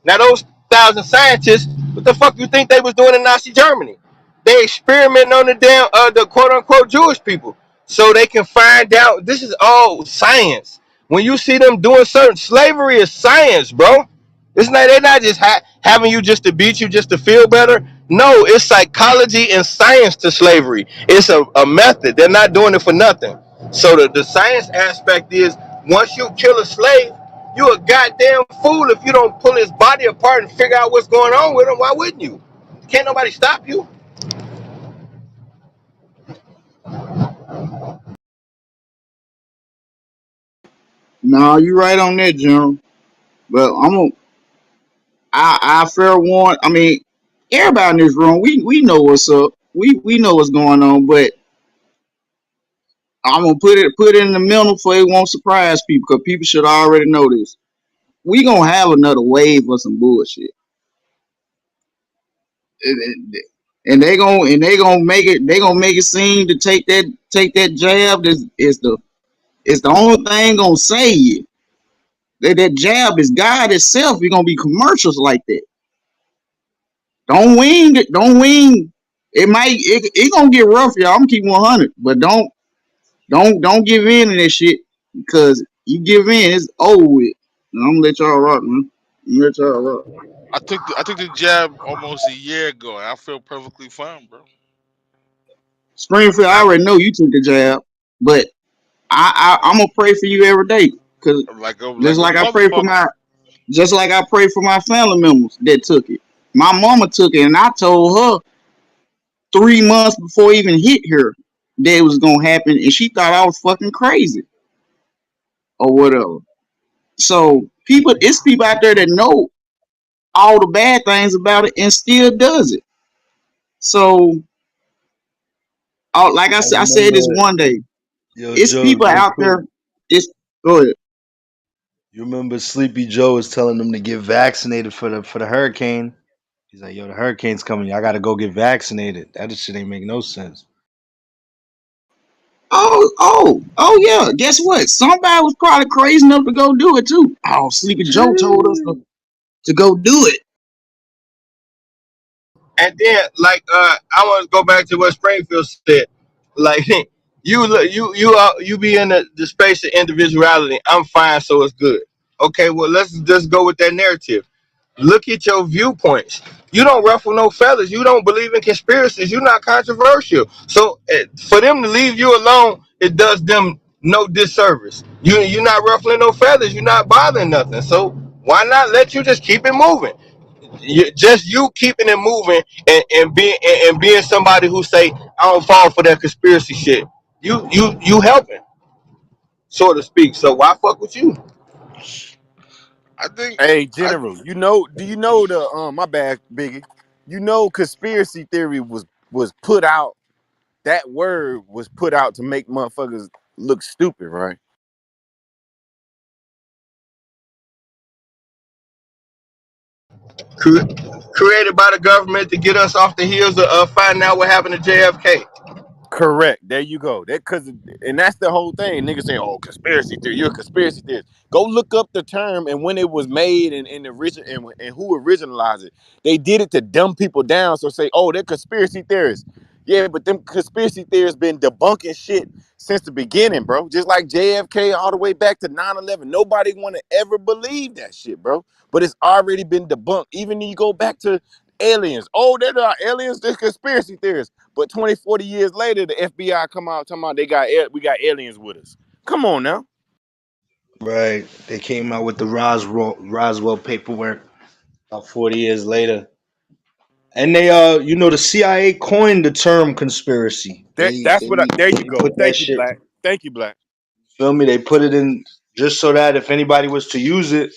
Now those thousand scientists, what the fuck you think they was doing in Nazi Germany? They experimenting on the damn the quote unquote Jewish people, so they can find out. This is all science. When you see them doing certain slavery is science, bro. It's not they're not just having you just to beat you just to feel better. No, it's psychology and science to slavery. It's a method. They're not doing it for nothing. So the science aspect is once you kill a slave, you a goddamn fool if you don't pull his body apart and figure out what's going on with him. Why wouldn't you? Can't nobody stop you. No, you right on that, General. But I fair warn. I mean, everybody in this room, we know what's up. We know what's going on. But I'm gonna put it in the mental for it won't surprise people because people should already know this. We gonna have another wave of some bullshit, and, they gonna make it seem to take that jab. Is the only thing gonna save you. That jab is God itself. You're gonna be commercials like that. Don't wing it. Don't wing. It gonna get rough, y'all. I'm gonna keep 100, but don't give in to that shit because you give in, it's over with. And I'm gonna let y'all rock, man. I'm gonna let y'all rock. I took the jab almost a year ago, and I feel perfectly fine, bro. Springfield, I already know you took the jab, but I'm gonna pray for you every day because Like just a like I pray for motherfucker. my family members that took it. My mama took it, and I told her 3 months before it even hit her that it was gonna happen, and she thought I was fucking crazy or whatever. So it's people out there that know all the bad things about it and still does it. So, like I I said this remember, one day, yo, it's Joe, people real out quick. there. It's go ahead. You remember Sleepy Joe was telling them to get vaccinated for the hurricane. He's like, yo, the hurricane's coming. Y'all got to go get vaccinated. That shit ain't make no sense. Oh yeah. Guess what? Somebody was probably crazy enough to go do it too. Oh, Sleepy Joe told us to go do it. And then I want to go back to what Springfield said. Like you be in the space of individuality. I'm fine, so it's good. Okay, well let's just go with that narrative. Look at your viewpoints. You don't ruffle no feathers. You don't believe in conspiracies. You're not controversial. So for them to leave you alone, it does them no disservice. You're not ruffling no feathers. You're not bothering nothing. So why not let you just keep it moving? You keeping it moving and being somebody who say I don't fall for that conspiracy shit. You helping, so to speak. So why fuck with you? I think Hey, I General, do you know the my bad, Biggie? You know conspiracy theory was put out, that word was put out to make motherfuckers look stupid, right? Created by the government to get us off the heels of finding out what happened to JFK. Correct. There you go. And that's the whole thing. Niggas saying, "Oh, conspiracy theory. You're a conspiracy theorist." Go look up the term and when it was made and the origin and who originalized it. They did it to dumb people down. So say, "Oh, they're conspiracy theorists." Yeah, but them conspiracy theorists been debunking shit since the beginning, bro. Just like JFK all the way back to 9/11. Nobody want to ever believe that shit, bro. But it's already been debunked. Even when you go back to aliens. Oh, they're not aliens. They're conspiracy theorists. But 20, 40 years later, the FBI come out talking about we got aliens with us. Come on now. Right. They came out with the Roswell paperwork about 40 years later. And they the CIA coined the term conspiracy. There you They go. put that Thank you, shit, Black. Thank you, Black. feel me? They put it in just so that if anybody was to use it,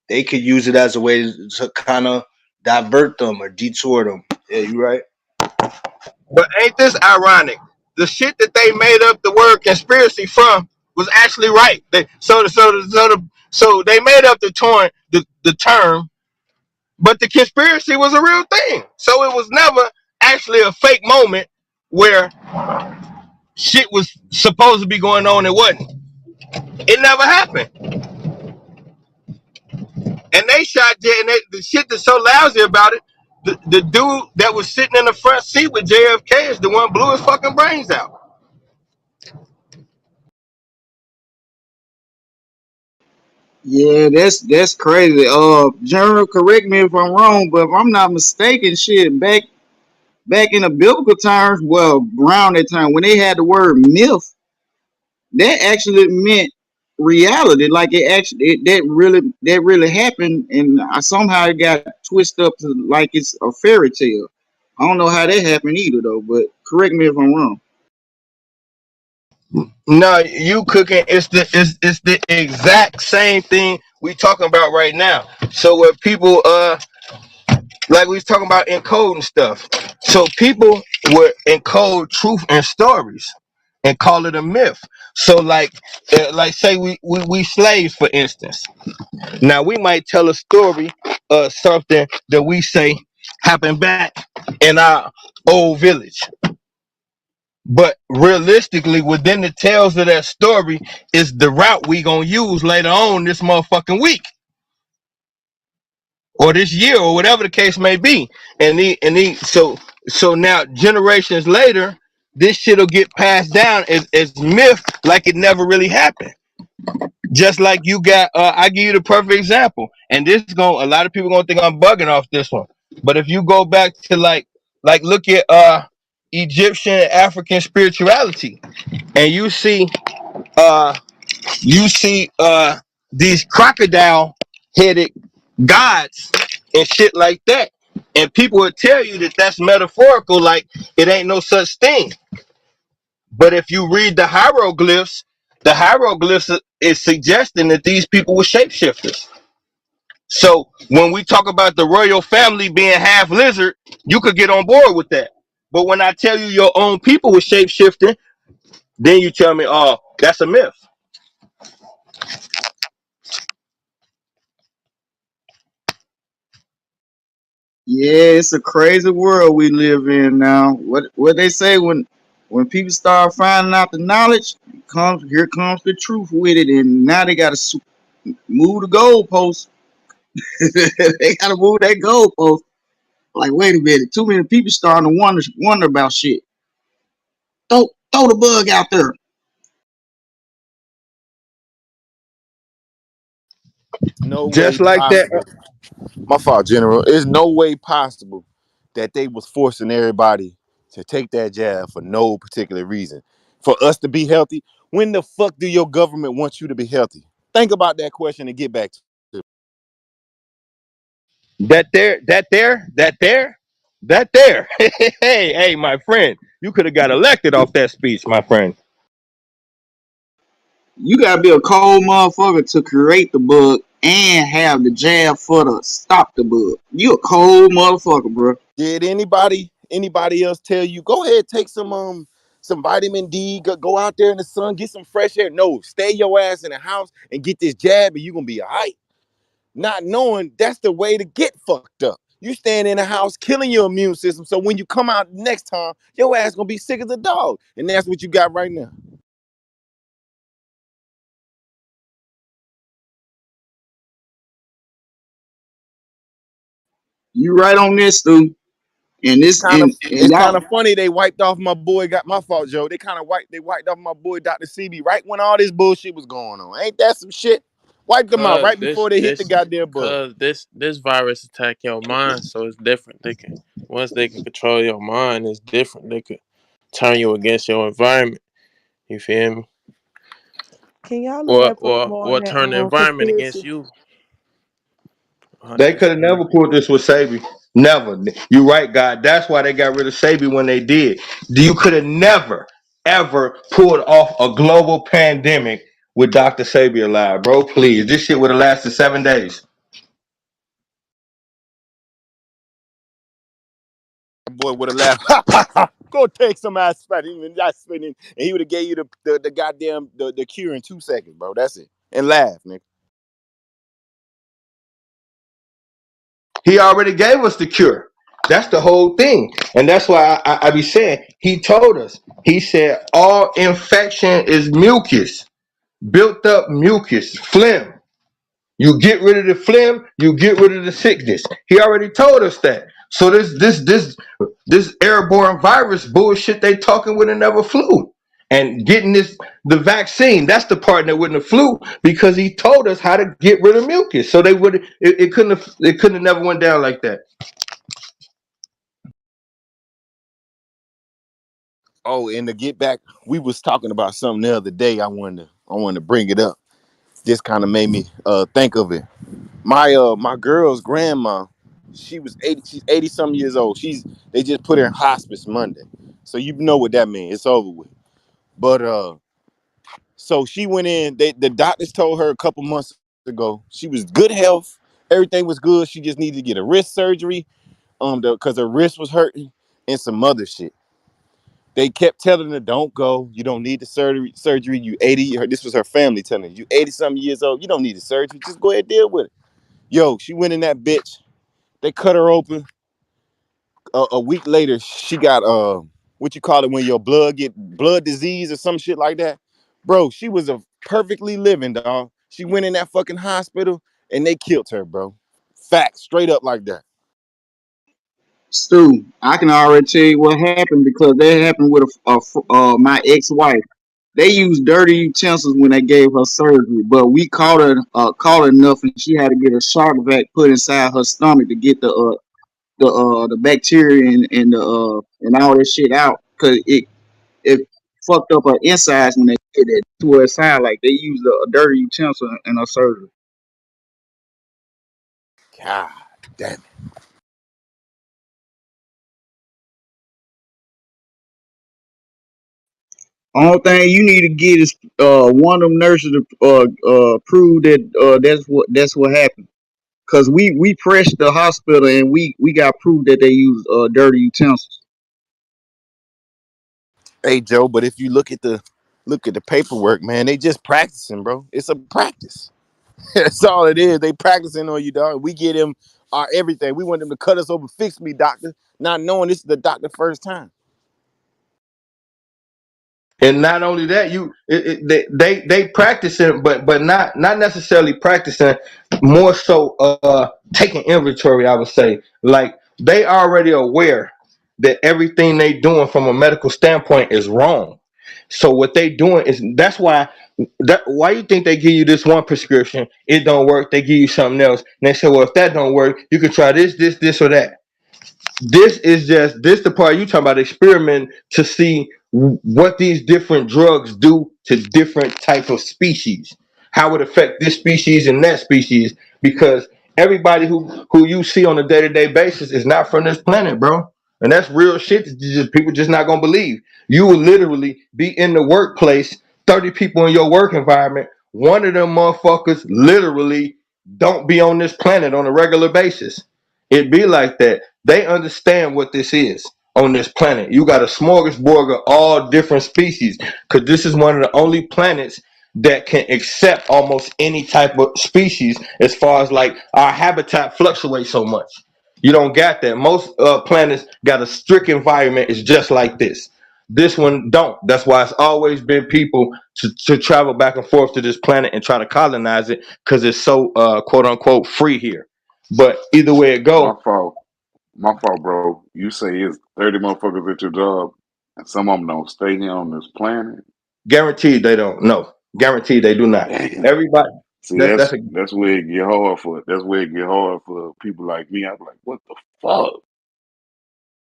they could use it as a way to kind of divert them or detour them. Yeah, you right. But ain't this ironic? The shit that they made up the word conspiracy from was actually right. So they made up the term, but the conspiracy was a real thing. So it was never actually a fake moment where shit was supposed to be going on. It wasn't. It never happened. And they shot J. And the shit that's so lousy about it, the dude that was sitting in the front seat with JFK is the one blew his fucking brains out. Yeah, that's crazy. General, correct me if I'm wrong, but if I'm not mistaken, shit, back back in the biblical terms, well, around that time when they had the word myth, that actually meant reality. Like that really happened, and somehow it got twisted up to like it's a fairy tale. I don't know how that happened either, though. But correct me if I'm wrong. No, you cooking. It's the exact same thing we talking about right now. So what people like we was talking about encoding stuff. So people would encode truth in stories and call it a myth. So like say we slaves for instance. Now we might tell a story something that we say happened back in our old village. But realistically, within the tales of that story is the route we gonna use later on this motherfucking week or this year or whatever the case may be. So now generations later, this shit'll get passed down as myth like it never really happened. Just like you got I give you the perfect example. And this is going a lot of people gonna think I'm bugging off this one. But if you go back to like look at Egyptian African spirituality and uh you see these crocodile headed gods and shit like that, and people would tell you that that's metaphorical, like it ain't no such thing. But if you read the hieroglyphs is suggesting that these people were shapeshifters. So when we talk about the royal family being half lizard, you could get on board with that. But when I tell you your own people were shapeshifting, then you tell me, oh, that's a myth. Yeah, it's a crazy world we live in now. What they say when people start finding out the knowledge, here comes the truth with it, and now they got to move the goalpost. They got to move that goalpost. Like, wait a minute, too many people starting to wonder about shit. Throw the bug out there. No way Just like that. possible. My fault, General. There's no way possible that they was forcing everybody to take that jab for no particular reason. For us to be healthy, when the fuck do your government want you to be healthy? Think about that question and get back to it. That there. Hey, my friend, you could have got elected off that speech, my friend. You gotta be a cold motherfucker to create the bug and have the jab for to stop the bug. You a cold motherfucker, bro. Did anybody else tell you go ahead take some vitamin D, go out there in the sun, get some fresh air? No, stay your ass in the house and get this jab and you're gonna be all right. Not knowing that's the way to get fucked up. You stand in the house killing your immune system, so when you come out next time, your ass gonna be sick as a dog. And that's what you got right now. You right on this, dude. And It's this kind of and it's kind y'all, of funny they wiped off my boy. Got my fault, Joe. They wiped off my boy Dr. CB right when all this bullshit was going on. Ain't that some shit? Wiped them out Cause right before they hit the goddamn button. this virus attack your mind, so it's different. They can once they can control your mind, it's different. They could turn you against your environment. You feel me? Can y'all Or elaborate or more on or that turn the environment against conspiracy? you. 100%. They could have never pulled this with Sabi. Never. You right, God. That's why they got rid of Sabi when they did. You could have never, ever pulled off a global pandemic with Dr. Sabi alive, bro. Please. This shit would have lasted 7 days. That boy would have laughed. Ha ha ha! Go take some aspirin and he would have gave you the goddamn the cure in 2 seconds, bro. That's it. And laugh, nigga. He already gave us the cure. That's the whole thing. And that's why I be saying, he told us. He said, all infection is mucus, built up mucus, phlegm. You get rid of the phlegm, you get rid of the sickness. He already told us that. So this airborne virus bullshit they talking would have never flew. And getting the vaccine, that's the part that wouldn't have flew because he told us how to get rid of mucus. So they would it couldn't have never went down like that. Oh, and to get back, we was talking about something the other day. I wanted to bring it up. This kind of made me think of it. My girl's grandma, she was 80, she's 80 some years old. They just put her in hospice Monday. So you know what that means. It's over with. But so she went in, the doctors told her a couple months ago she was good health, everything was good. She just needed to get a wrist surgery, because her wrist was hurting and some other shit. They kept telling her, don't go. You don't need the surgery. You 80. This was her family telling her, you 80 something years old. You don't need the surgery. Just go ahead and deal with it. Yo, she went in that bitch. They cut her open. A week later, she got what you call it when your blood disease or some shit like that. Bro, she was a perfectly living, dog. She went in that fucking hospital and they killed her, bro. Facts, straight up like that. Stu, I can already tell you what happened because that happened with my ex-wife. They used dirty utensils when they gave her surgery, but we caught her enough, and she had to get a shark vac put inside her stomach to get the bacteria and the and all that shit out because it fucked up her insides when they did it to her side. Like they used a dirty utensil in her surgery. God damn it. Only thing you need to get is one of them nurses to prove that that's what happened. Cause we pressed the hospital and we got proof that they used dirty utensils. Hey Joe, but if you look at the paperwork, man, they just practicing, bro. It's a practice. That's all it is. They practicing on you, dog. We get them our everything. We want them to cut us open, fix me, doctor, not knowing this is the doctor first time. And not only that, they practicing, but not necessarily practicing. More so, taking inventory. I would say, like they already aware that everything they doing from a medical standpoint is wrong. So what they doing is why you think they give you this one prescription, it don't work. They give you something else, and they say, well, if that don't work, you can try this, or that. This the part you talking about experiment to see what these different drugs do to different type of species, how it affect this species and that species, because everybody who you see on a day-to-day basis is not from this planet, bro. And that's real shit that people just not gonna believe. You will literally be in the workplace, 30 people in your work environment, one of them motherfuckers literally don't be on this planet on a regular basis. It be like that. They understand what this is on this planet. You got a smorgasbord of all different species because this is one of the only planets that can accept almost any type of species as far as like our habitat fluctuates so much. You don't got that. Most planets got a strict environment. It's just like this. This one don't. That's why it's always been people to travel back and forth to this planet and try to colonize it because it's so quote unquote free here. But either way it My go, fault. My fault, bro. You say it's 30 motherfuckers at your job, and some of them don't stay here on this planet. guaranteed they don't. No, guaranteed they do not. Damn. Everybody. See, That's a that's where it get hard for. That's where it get hard for people like me. I'm like, what the fuck?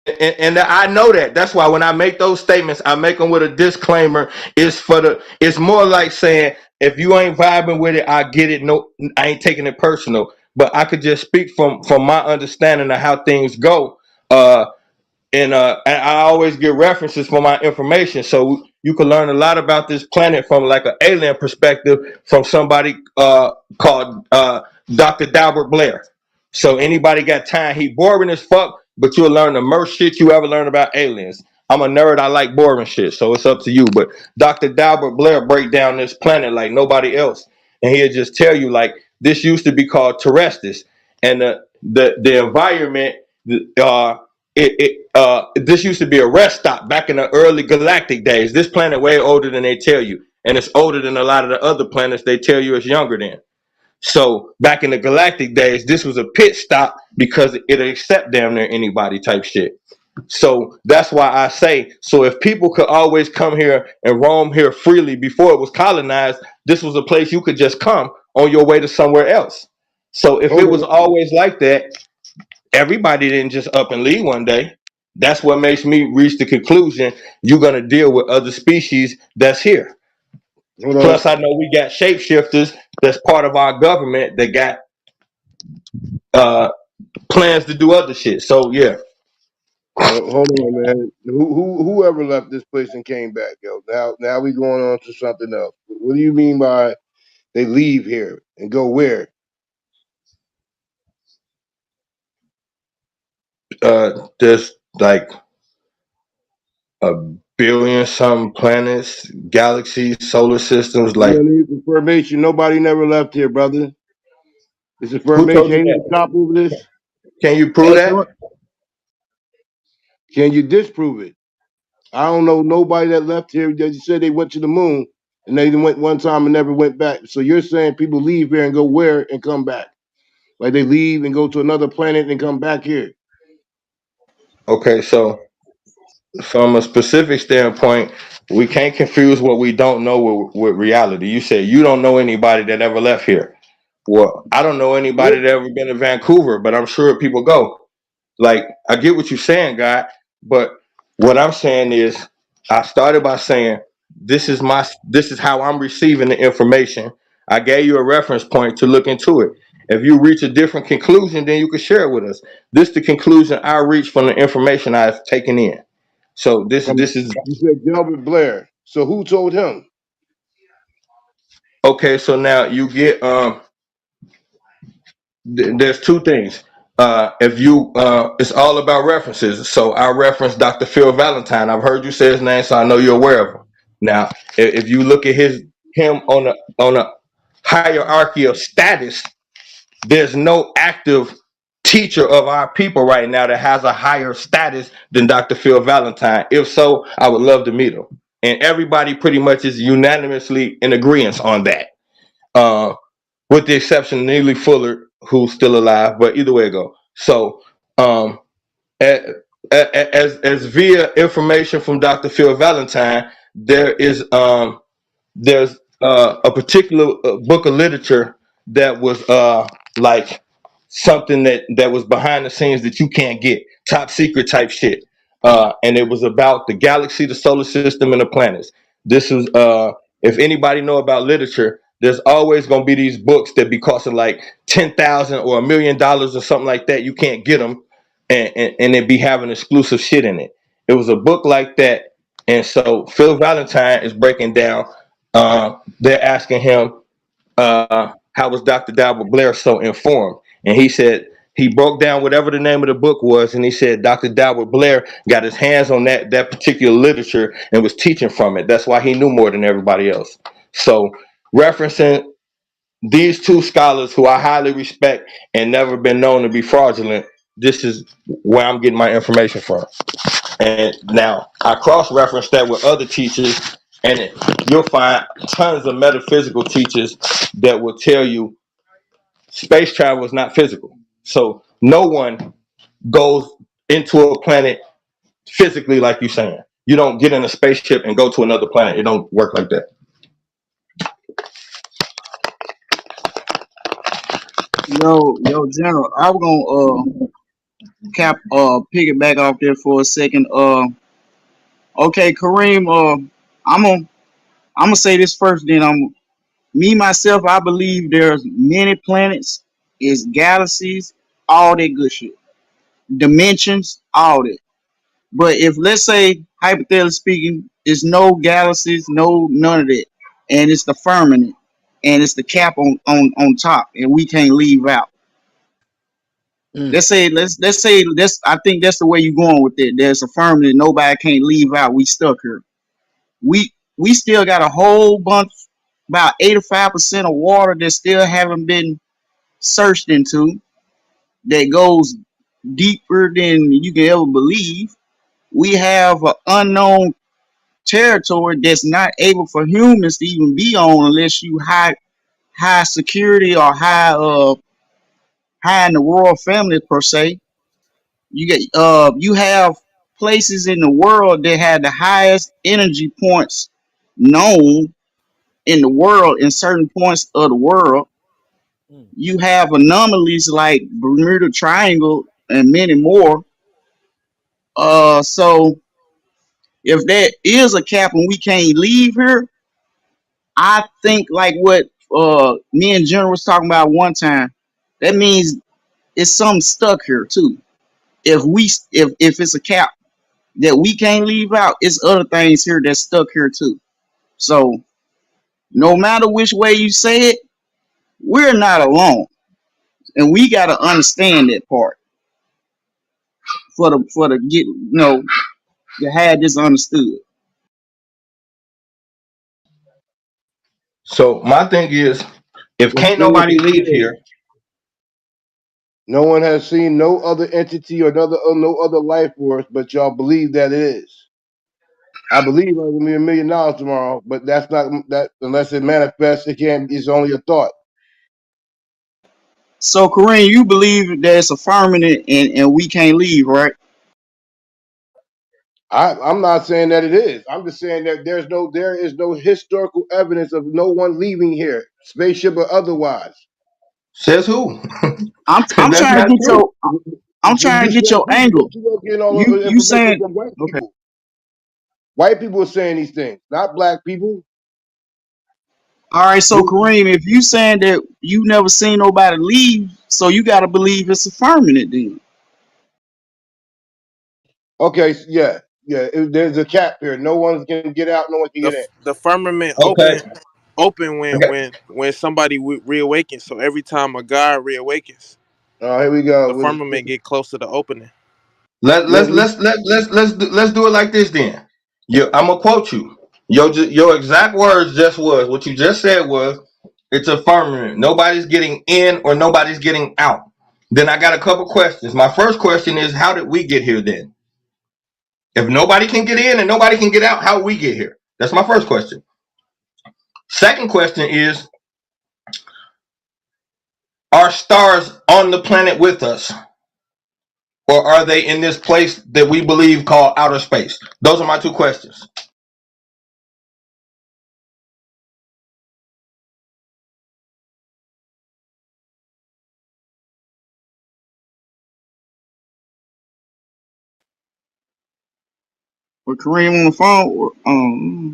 and I know that. That's why when I make those statements, I make them with a disclaimer. It's more like saying if you ain't vibing with it, I get it. No, I ain't taking it personal. But I could just speak from my understanding of how things go. And I always get references for my information, so you can learn a lot about this planet from like an alien perspective from somebody called Dr. Dalbert Blair. So anybody got time? He boring as fuck, but you'll learn the most shit you ever learn about aliens. I'm a nerd. I like boring shit, so it's up to you. But Dr. Dalbert Blair break down this planet like nobody else, and he'll just tell you like this used to be called Terrestis, and the environment. This used to be a rest stop back in the early galactic days. This planet way older than they tell you, and it's older than a lot of the other planets they tell you it's younger than. So back in the galactic days, this was a pit stop because it'll accept damn near anybody type shit. So that's why I say, so if people could always come here and roam here freely before it was colonized, this was a place you could just come on your way to somewhere else. So if it Hold was on. always like that, everybody didn't just up and leave one day. That's what makes me reach the conclusion you're gonna deal with other species that's here. Hold on. Plus, I know we got shapeshifters that's part of our government that got uh plans to do other shit. So yeah. Hold on, man. Whoever left this place and came back, yo. Now we going on to something else. What do you mean by they leave here and go where? There's like a billion some planets, galaxies, solar systems. We Like, don't need information. Nobody never left here, brother. This who told information. you Ain't no that? cop over this. Can you prove Hey, that? Can you disprove it? I don't know nobody that left here. They said they went to the moon and they went one time and never went back. So you're saying people leave here and go where and come back? Like they leave and go to another planet and come back here. Okay, so from a specific standpoint, we can't confuse what we don't know with reality. You said you don't know anybody that ever left here. Well, I don't know anybody that ever been to Vancouver, but I'm sure people go. Like, I get what you're saying, guy, but what I'm saying is I started by saying this is how I'm receiving the information. I gave you a reference point to look into it. If you reach a different conclusion, then you can share it with us. This is the conclusion I reached from the information I've taken in. So this is You said Delbert Blair. So who told him? okay. So now you get there's two things. If you it's all about references. So I reference Dr. Phil Valentine. I've heard you say his name, so I know you're aware of him. Now, if you look at him on a hierarchy of status, there's no active teacher of our people right now that has a higher status than Dr. Phil Valentine. If so, I would love to meet him. And everybody pretty much is unanimously in agreement on that. With the exception of Neely Fuller, who's still alive, but either way it go. So, as via information from Dr. Phil Valentine, there's a particular book of literature that was like something that was behind the scenes that you can't get, top secret type shit. And it was about the galaxy, the solar system, and the planets. This is if anybody know about literature, there's always gonna be these books that be costing like $10,000 or $1 million or something like that. You can't get them, and it be having exclusive shit in it. It was a book like that, and so Phil Valentine is breaking down. They're asking him, how was Dr. Dalbert Blair so informed? And he said he broke down whatever the name of the book was, and he said Dr. Dalbert Blair got his hands on that particular literature and was teaching from it. That's why he knew more than everybody else. So referencing these two scholars who I highly respect and never been known to be fraudulent, this is where I'm getting my information from. And now I cross-reference that with other teachers, and you'll find tons of metaphysical teachers that will tell you space travel is not physical. So no one goes into a planet physically like you're saying. You don't get in a spaceship and go to another planet. It don't work like that. General, I was gonna piggyback off there for a second. Okay, Kareem, I'm gonna say this first, then me myself, I believe there's many planets, is galaxies, all that good shit, dimensions, all that. But if, let's say, hypothetically speaking, there's no galaxies, none of that, and it's the firmament, and it's the cap on top, and we can't leave out. Let's say I think that's the way you're going with it. There's a firmament, nobody can't leave out. We stuck here. We still got a whole bunch, about 85% of water that still haven't been searched into, that goes deeper than you can ever believe. We have an unknown territory that's not able for humans to even be on unless you high security or high in the royal family per se. You have places in the world that have the highest energy points known in the world in certain points of the world. You have anomalies like Bermuda Triangle and many more So if there is a cap and we can't leave here, I think like what me and Jenna was talking about one time, that means it's something stuck here too. If it's a cap that we can't leave out, it's other things here that's stuck here too. So no matter which way you say it, we're not alone, and we got to understand that part for the get to have this understood. So my thing is, if Let's can't do what nobody they leave say. here, No one has seen no other entity or no other life force, but y'all believe that it is. I believe I'm gonna be $1 million tomorrow, but that's not that unless it manifests. It can't. It's only a thought. So Kareem, you believe that it's a firmament and we can't leave, right? I'm not saying that it is. I'm just saying that there is no historical evidence of no one leaving here, spaceship or otherwise. says who? I'm That's trying to not get true. your I'm trying You to get said your you, angle. but you were getting all You the you information saying from white okay. people. White people are saying these things, not black people. All right, so Kareem, if you saying that you never seen nobody leave, so you got to believe it's a firmament then. Okay, yeah, yeah. There's a cap here. No one can get out. No one can get in. The firmament Okay. open when Okay. somebody reawakens. So every time a god reawakens, Oh, here we go. the firmament get close to the opening. Let Let let's me. let's let let's do it like this then. I'm gonna quote you. Your exact words just was what you just said was it's a firmament. Nobody's getting in or nobody's getting out. Then I got a couple questions. My first question is, how did we get here then? If nobody can get in and nobody can get out, how we get here? That's my first question. Second question is, are stars on the planet with us? Or are they in this place that we believe called outer space? Those are my two questions. With Kareem on the phone,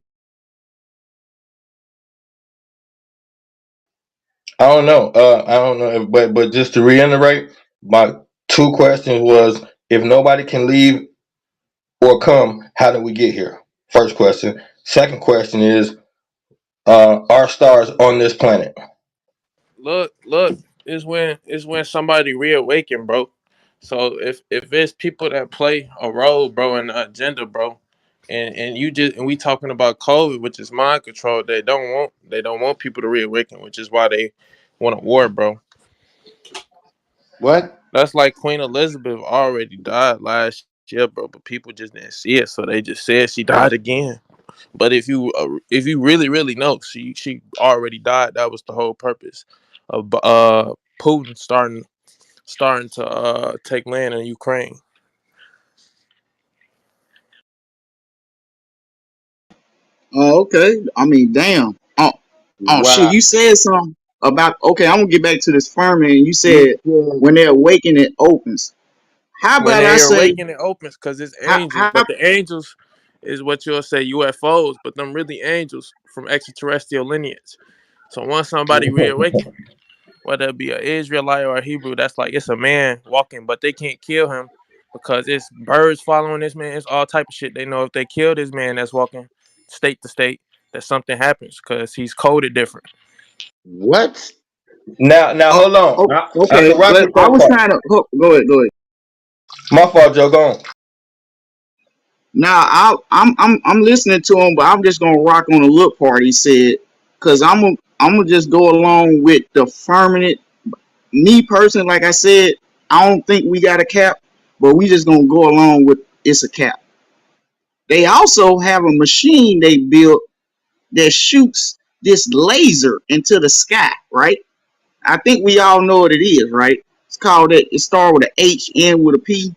I don't know, but just to reiterate, my two questions was if nobody can leave or come, how did we get here? First question. Second question is, are stars on this planet? Look, it's when somebody reawaken, bro. So if it's people that play a role, bro, in the agenda, bro, and we talking about COVID, which is mind control, they don't want people to reawaken, which is why they want a war, bro. What? That's like Queen Elizabeth already died last year, bro, but people just didn't see it, so they just said she died again. But if you really know, she already died. That was the whole purpose of Putin starting to take land in Ukraine. okay. I mean, damn. Oh shit, Wow. you said something about okay. I'm gonna get back to this firmament, and you You said said when they're awakened, it opens. How When about I they say awaken, it opens because it's angels. how But the angels is what you'll say UFOs, but them really angels from extraterrestrial lineage. So once somebody reawaken, whether it be an Israelite or a Hebrew, that's like it's a man walking, but they can't kill him because it's birds following this man. It's all type of shit. They know if they kill this man that's walking state to state, that something happens because he's coded different. what? Now oh, hold on. oh I okay, can rock but with I that was part. trying to go ahead, go ahead. My fault, Joe. Go on. Now I'm listening to him, but I'm just gonna rock on the look part. He said, because I'm gonna just go along with the firmament. Me personally, like I said, I don't think we got a cap, but we just gonna go along with it's a cap. They also have a machine they built that shoots this laser into the sky, right? I think we all know what it is, right? It's called it. It starts with an H, end with a P,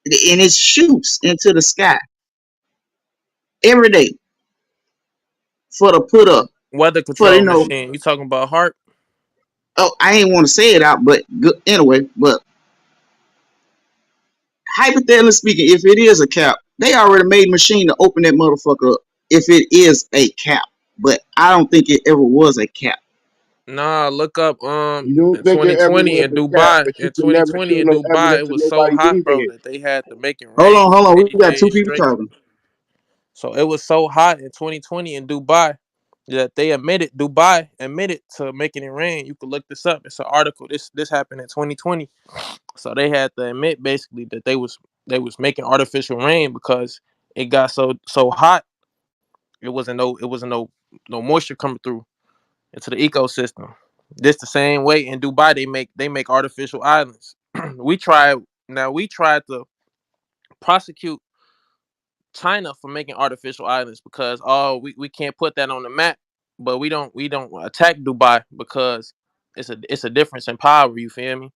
and it shoots into the sky every day for the put up Weather for control machine. You talking about HARP? Oh, I ain't want to say it out, but good, anyway. But hypothetically speaking, if it is a cap, they already made a machine to open that motherfucker up. If it is a cap, but I don't think it ever was a cap. Nah, look up You don't in think it ever 2020 was in a cap, Dubai. but you In can never 2020 show in no Dubai, it evidence of was so nobody hot, leaving bro, it. that they had to make it Hold rain on, for hold on. We 80 got two days people straight. talking. So it was so hot in 2020 in Dubai that Dubai admitted to making it rain. You could look this up. It's an article. This happened in 2020. So they had to admit basically that they was making artificial rain because it got so hot. It wasn't no moisture coming through into the ecosystem. This the same way in Dubai they make artificial islands. We tried to prosecute China for making artificial islands because we can't put that on the map, but we don't attack Dubai because it's a difference in power. You feel me?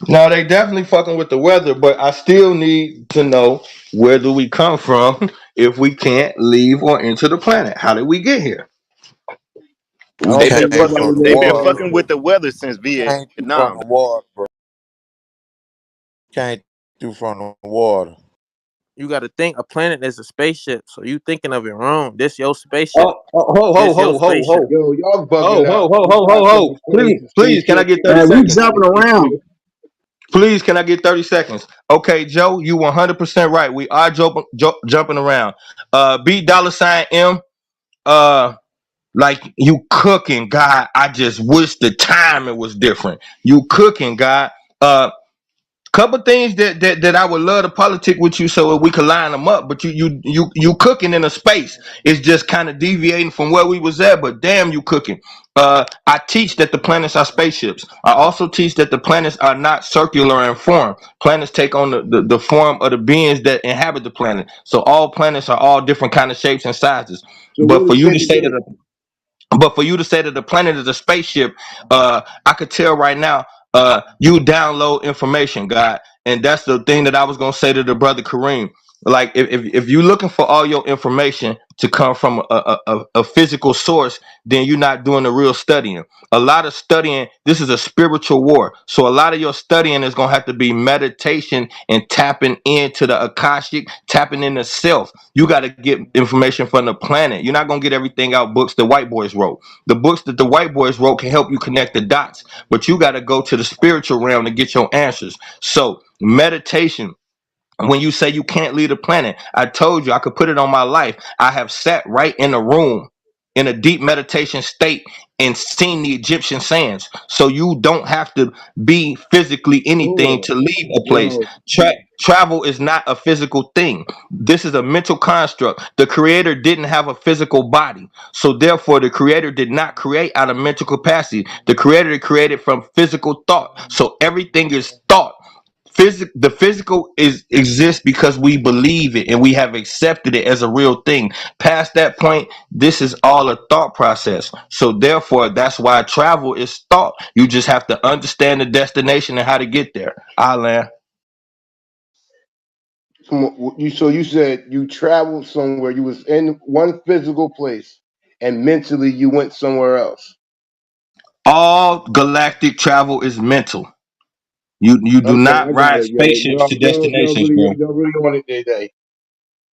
Now they definitely fucking with the weather, but I still need to know where do we come from if we can't leave or enter the planet? How did we get here? I We They've don't been think came fucking. nobody from the They've really been can. water. fucking with the weather since Came through from Vietnam. the water, bro. Came through from the water. You got to think a planet is a spaceship, so you thinking of it wrong. This your spaceship. Ho, This your ho, ho, spaceship. ho. Yo, y'all Ho, bugging ho, out. ho, You ho, ho, talking ho. about planes Please, and please, can I spaceships. get 30 We seconds? jumping around. Please, can I get 30 seconds? Okay, Joe, you 100% right. We are jumping around. B dollar sign M. Like you cooking, God. I just wish the timing was different. You cooking, God. Couple things that I would love to politic with you so we could line them up, but you cooking in a space. It's just kind of deviating from where we was at, but damn, you cooking. I teach that the planets are spaceships. I also teach that the planets are not circular in form. Planets take on the form of the beings that inhabit the planet. So all planets are all different kind of shapes and sizes. So But what for is you it to say today? that the planet is a spaceship, I could tell right now, you download information, God. And that's the thing that I was gonna say to the brother Kareem. Like if you're looking for all your information to come from a physical source, then you're not doing the real studying. A lot of studying, this is a spiritual war. So a lot of your studying is gonna have to be meditation and tapping into the Akashic, tapping into self. You got to get information from the planet. You're not gonna get everything out books the white boys wrote. The books that the white boys wrote can help you connect the dots, but you got to go to the spiritual realm to get your answers. So meditation, when you say you can't leave the planet, I told you I could put it on my life. I have sat right in a room in a deep meditation state and seen the Egyptian sands. So you don't have to be physically anything Oh, to leave a place. yo, Travel is not a physical thing. This is a mental construct. The creator didn't have a physical body. So therefore the creator did not create out of mental capacity. The creator created from physical thought. So everything is thought. The physical is exists because we believe it and we have accepted it as a real thing. Past that point, this is all a thought process. So therefore, that's why travel is thought. You just have to understand the destination and how to get there. I land. so you said you traveled somewhere. You was in one physical place, and mentally you went somewhere else. All galactic travel is mental. You do Okay, not I got ride it, yo. spaceships to destinations, bro. Y'all really on it today.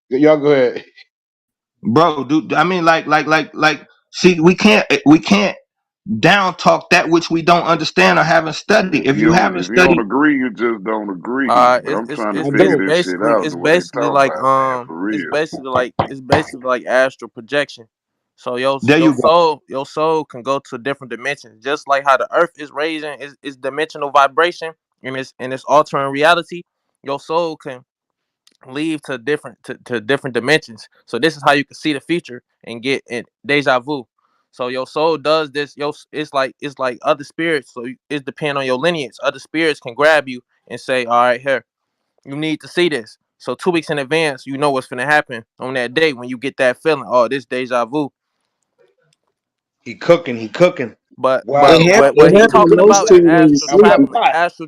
Y'all go ahead. Bro, dude, I mean, see, we can't down talk that which we don't understand or haven't studied. If you haven't If you don't studied, agree, you just don't agree. But It's I'm it's trying to it's I figure it's don't. this shit basically out it's the way they basically talk like about it, man, for real. it's basically like astral projection. So your there your you go. soul your soul can go to different dimensions, just like how the earth is raising is dimensional vibration and it's altering reality. Your soul can leave to different dimensions. So this is how you can see the future and get in deja vu. So your soul does this. It's like other spirits. So it depends on your lineage. Other spirits can grab you and say, "All right, here, you need to see this." So 2 weeks in advance, you know what's gonna happen on that day when you get that feeling. Oh, this deja vu. He cooking, he cooking. But but Wow. what he It happened talking most about to is when you astral I'm not. sleeping.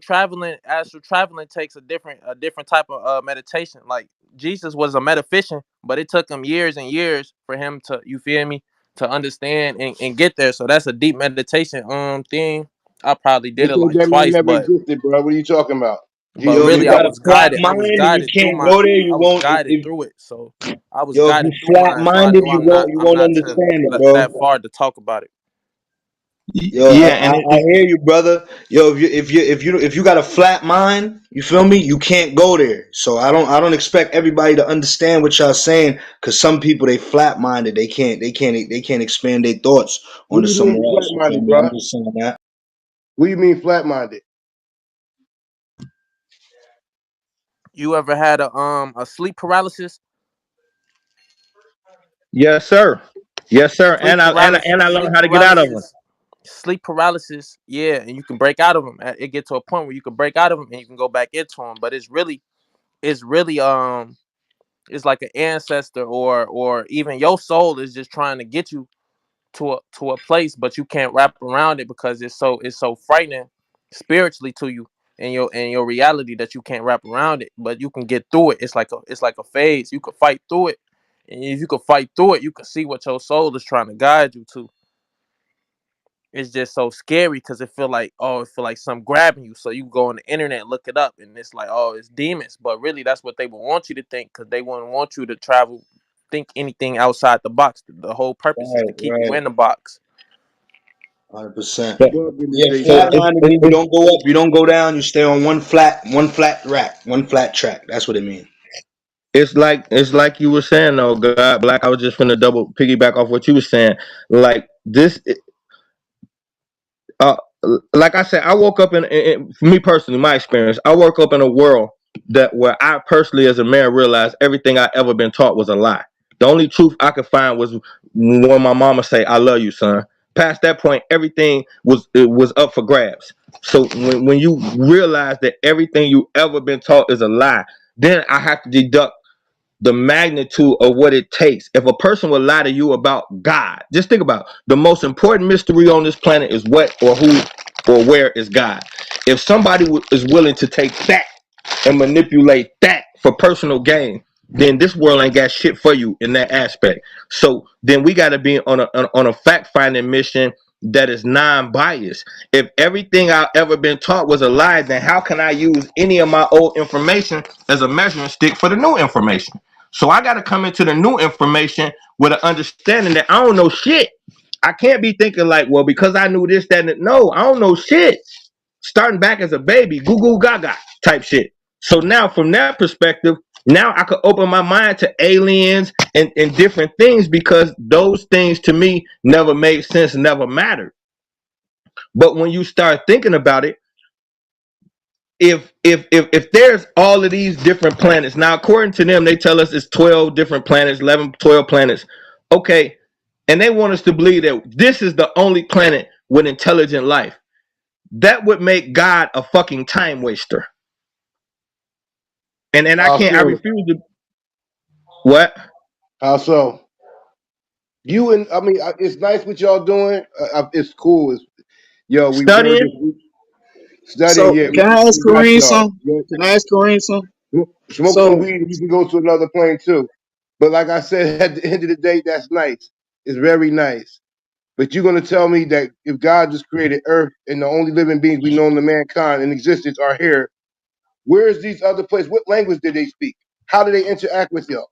traveling. Astral traveling takes a different type of meditation. Like Jesus was a metaphysician, but it took him years and years for him to, you feel me, to understand and get there. So that's a deep meditation thing. I probably They did it think like that man twice, never but existed, bro. What are you talking about? But Yo, if you really, I got a was flat guided. I mind was and you guided through can't my. go there, you I was won't. guided through it. So I was Yo, if you guided through flat mine. So I minded, know you I'm not. won't. You I'm won't not to understand it, let bro. that far to talk about it. Yo, Yeah, I and hear you, brother. Yo, if you got a flat mind, you feel me? You can't go there. So I don't expect everybody to understand what y'all saying, because some people they flat minded. They can't expand their thoughts What onto do you mean somewhere flat else. You feel minded, me? bro? I'm just saying that. What do you mean flat minded? You ever had a sleep paralysis? yes, sir. Yes, sir. Sleep And paralysis. I learned Sleep how to get out of them. paralysis. Sleep paralysis. Yeah, and you can break out of them. It get to a point where you can break out of them and you can go back into them. But it's really it's like an ancestor or even your soul is just trying to get you to a place, but you can't wrap around it because it's so frightening spiritually to you and your reality that you can't wrap around it. But you can get through it. It's like a phase. You can fight through it, and if you can fight through it, you can see what your soul is trying to guide you to. It's just so scary because it feel like some grabbing you. So you go on the internet, look it up, and it's like, oh, it's demons. But really, that's what they would want you to think because they wouldn't want you to travel, think anything outside the box. The whole purpose is Right, to keep you right. in the box. 100%. Yeah. Lord, give me Yeah, say So flat something. minded mean you don't go up, you don't go down, you stay on one flat rack, one flat track. That's what it means. it's like you were saying though, God Black. I was just gonna double piggyback off what you were saying. Like this, uh, like I said, I woke up for me personally, my experience. I woke up in a world that where I personally, as a man, realized everything I ever been taught was a lie. The only truth I could find was when my mama say, "I love you, son." Past that point, everything was up for grabs. So when you realize that everything you ever been taught is a lie, then I have to deduct the magnitude of what it takes. If a person will lie to you about God, just think about it. The most important mystery on this planet is what or who or where is God. If somebody is willing to take that and manipulate that for personal gain, then this world ain't got shit for you in that aspect. So then we got to be on a fact finding mission that is non-biased. If everything I've ever been taught was a lie, then how can I use any of my old information as a measuring stick for the new information? So I got to come into the new information with an understanding that I don't know shit. I can't be thinking like, well, because I knew this, that, and no, I don't know shit. Starting back as a baby, goo goo gaga type shit. So now, from that perspective, now I could open my mind to aliens and different things because those things to me never made sense, never mattered. But when you start thinking about it, if there's all of these different planets now, according to them, they tell us it's 12 different planets, 11, 12 planets. Okay, and they want us to believe that this is the only planet with intelligent life. That would make God a fucking time waster. And How I so? refuse to. What? How so? You and I mean, it's nice what y'all doing. It's cool. Yo, we word this Studying? week. Studying, So yeah, can I ask we got Kareem y'all. some? Can I ask Kareem some? Smoke some So weed and you can go to another plane too. But like I said, at the end of the day, that's nice. It's very nice. But you're gonna tell me that if God just created Earth and the only living beings we know in the mankind in existence are here, where's these other places? What language did they speak? How do they interact with y'all?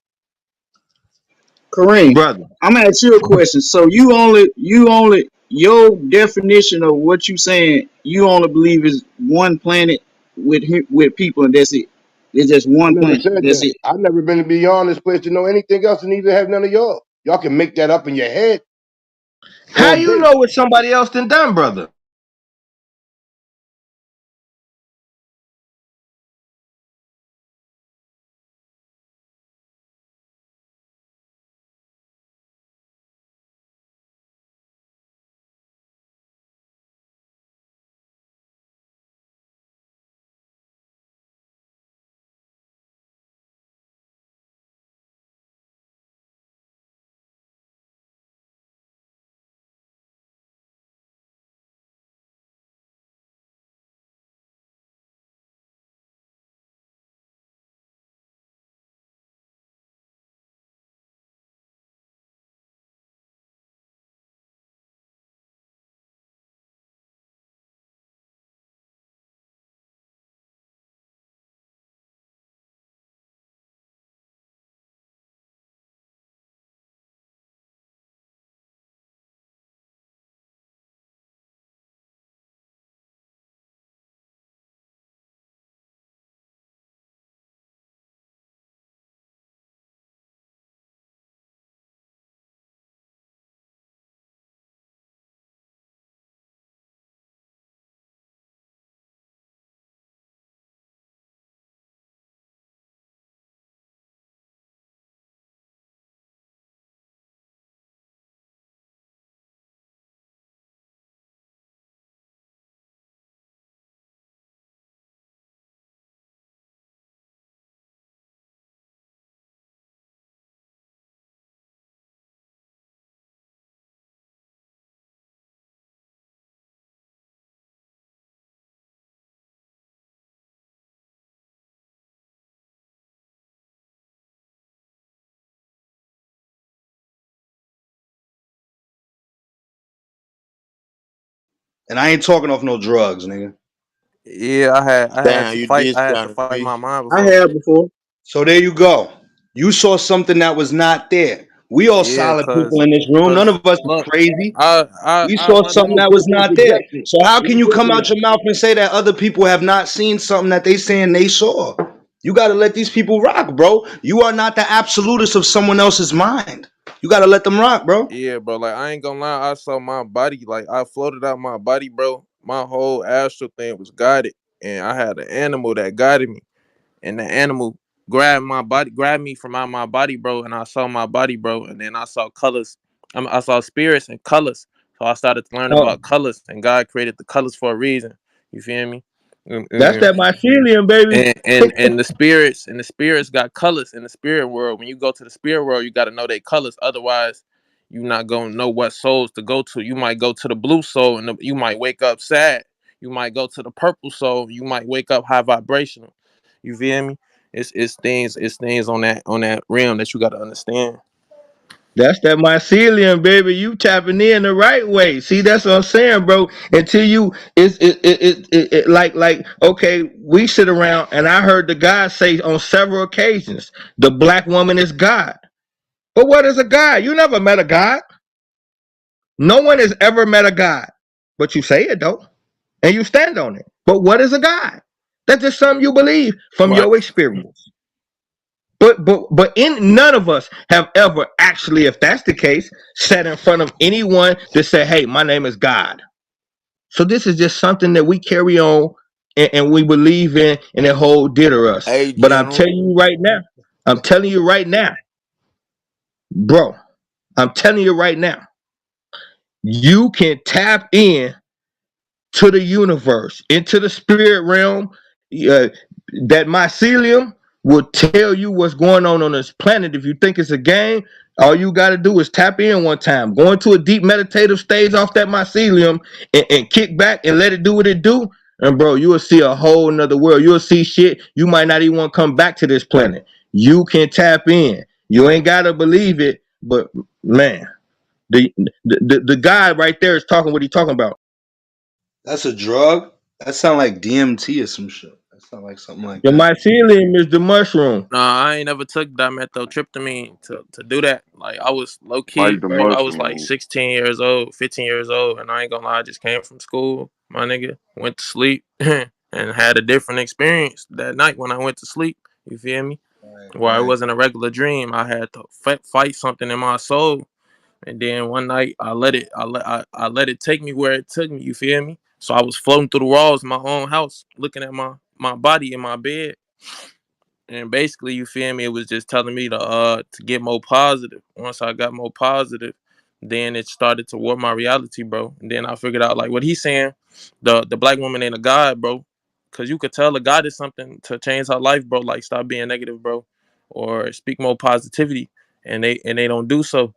Kareem, Brother. I'm gonna ask you a question. So you only your definition of what you saying, you only believe is one planet with people, and that's it. It's just I one never planet. said That's that. it. I've never been beyond this place to know anything else, and neither have none of y'all. Y'all can make that up in your head How all you day. know what somebody else done done, brother? And I ain't talking off no drugs, nigga. Yeah, I had Damn, to you fight. I had to discounted fight me. my mind I before. have before. So there you go. You saw something that was not there. We all Yeah, solid people in this room. None cause of us is look, crazy. We I saw run something it. that was not there. So how can you come out your mouth and say that other people have not seen something that they saying they saw? You got to let these people rock, bro. You are not the absolutist of someone else's mind. You got to let them rock, bro. Yeah, bro. Like I ain't gonna lie, I saw my body. Like I floated out my body, bro. My whole astral thing was guided, and I had an animal that guided me. And the animal grabbed me from out my body, bro, and I saw my body, bro, and then I saw colors. I saw spirits and colors. So I started to learn Oh, about colors, and God created the colors for a reason. You feel me? That's Mm-mm. that mycelium, baby. And the spirits got colors in the spirit world. When you go to the spirit world, you got to know their colors. Otherwise, you're not gonna know what souls to go to. You might go to the blue soul, and you might wake up sad. You might go to the purple soul. You might wake up high vibrational. You feel me? It's things on that realm that you got to understand. That's that mycelium, baby. You tapping in the right way. See, that's what I'm saying, bro. Until you, like, okay, we sit around and I heard the guy say on several occasions, the black woman is God. But what is a God? You never met a God. No one has ever met a God. But you say it though, and you stand on it. But what is a God? That's just something you believe from Right. your experience. But in none of us have ever actually, if that's the case, sat in front of anyone that said, "Hey, my name is God." So this is just something that we carry on and we believe in, and it hold dear to us. Hey, But I'm General. telling you right now, I'm telling you right now, bro. I'm telling you right now, you can tap in to the universe, into the spirit realm. Uh, that mycelium will tell you what's going on this planet. If you think it's a game, all you got to do is tap in one time, go into a deep meditative stage off that mycelium, and kick back and let it do what it do. And bro, you will see a whole nother world. You'll see shit you might not even want to come back to this planet. You can tap in. You ain't got to believe it, but man, the guy right there is talking what he talking about. That's a drug? That sound like DMT or some shit. That sound like something like The that. mycelium is the mushroom. Nah, I ain't never took dimethyltryptamine to do that. Like I was low key, Like the bro. I was like mushroom. 16 years old, 15 years old, and I ain't gonna lie, I just came from school, my nigga, went to sleep, and had a different experience that night when I went to sleep. You feel me? Right, Where it right. wasn't a regular dream. I had to fight something in my soul, and then one night I let it take me where it took me. You feel me? So I was floating through the walls of my own house, looking at my body in my bed, and basically, you feel me, it was just telling me to get more positive. Once I got more positive, then it started to warp my reality, bro. And then I figured out like what he's saying, the black woman ain't a god, bro. Cause you could tell a god is something to change her life, bro. Like stop being negative, bro, or speak more positivity, and they don't do so.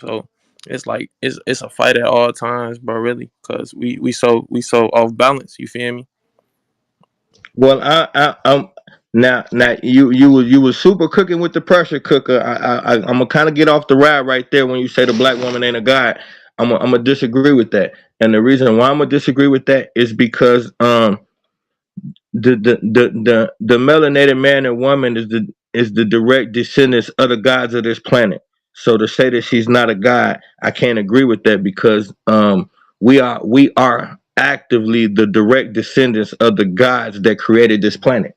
So it's like it's a fight at all times, bro. Really, cause we so off balance. You feel me? Well, I'm now you was super cooking with the pressure cooker. I'm gonna kind of get off the ride right there when you say the black woman ain't a god. I'm gonna disagree with that, and the reason why I'm gonna disagree with that is because the melanated man and woman is the direct descendants of the gods of this planet. So to say that she's not a god, I can't agree with that because we are actively the direct descendants of the gods that created this planet,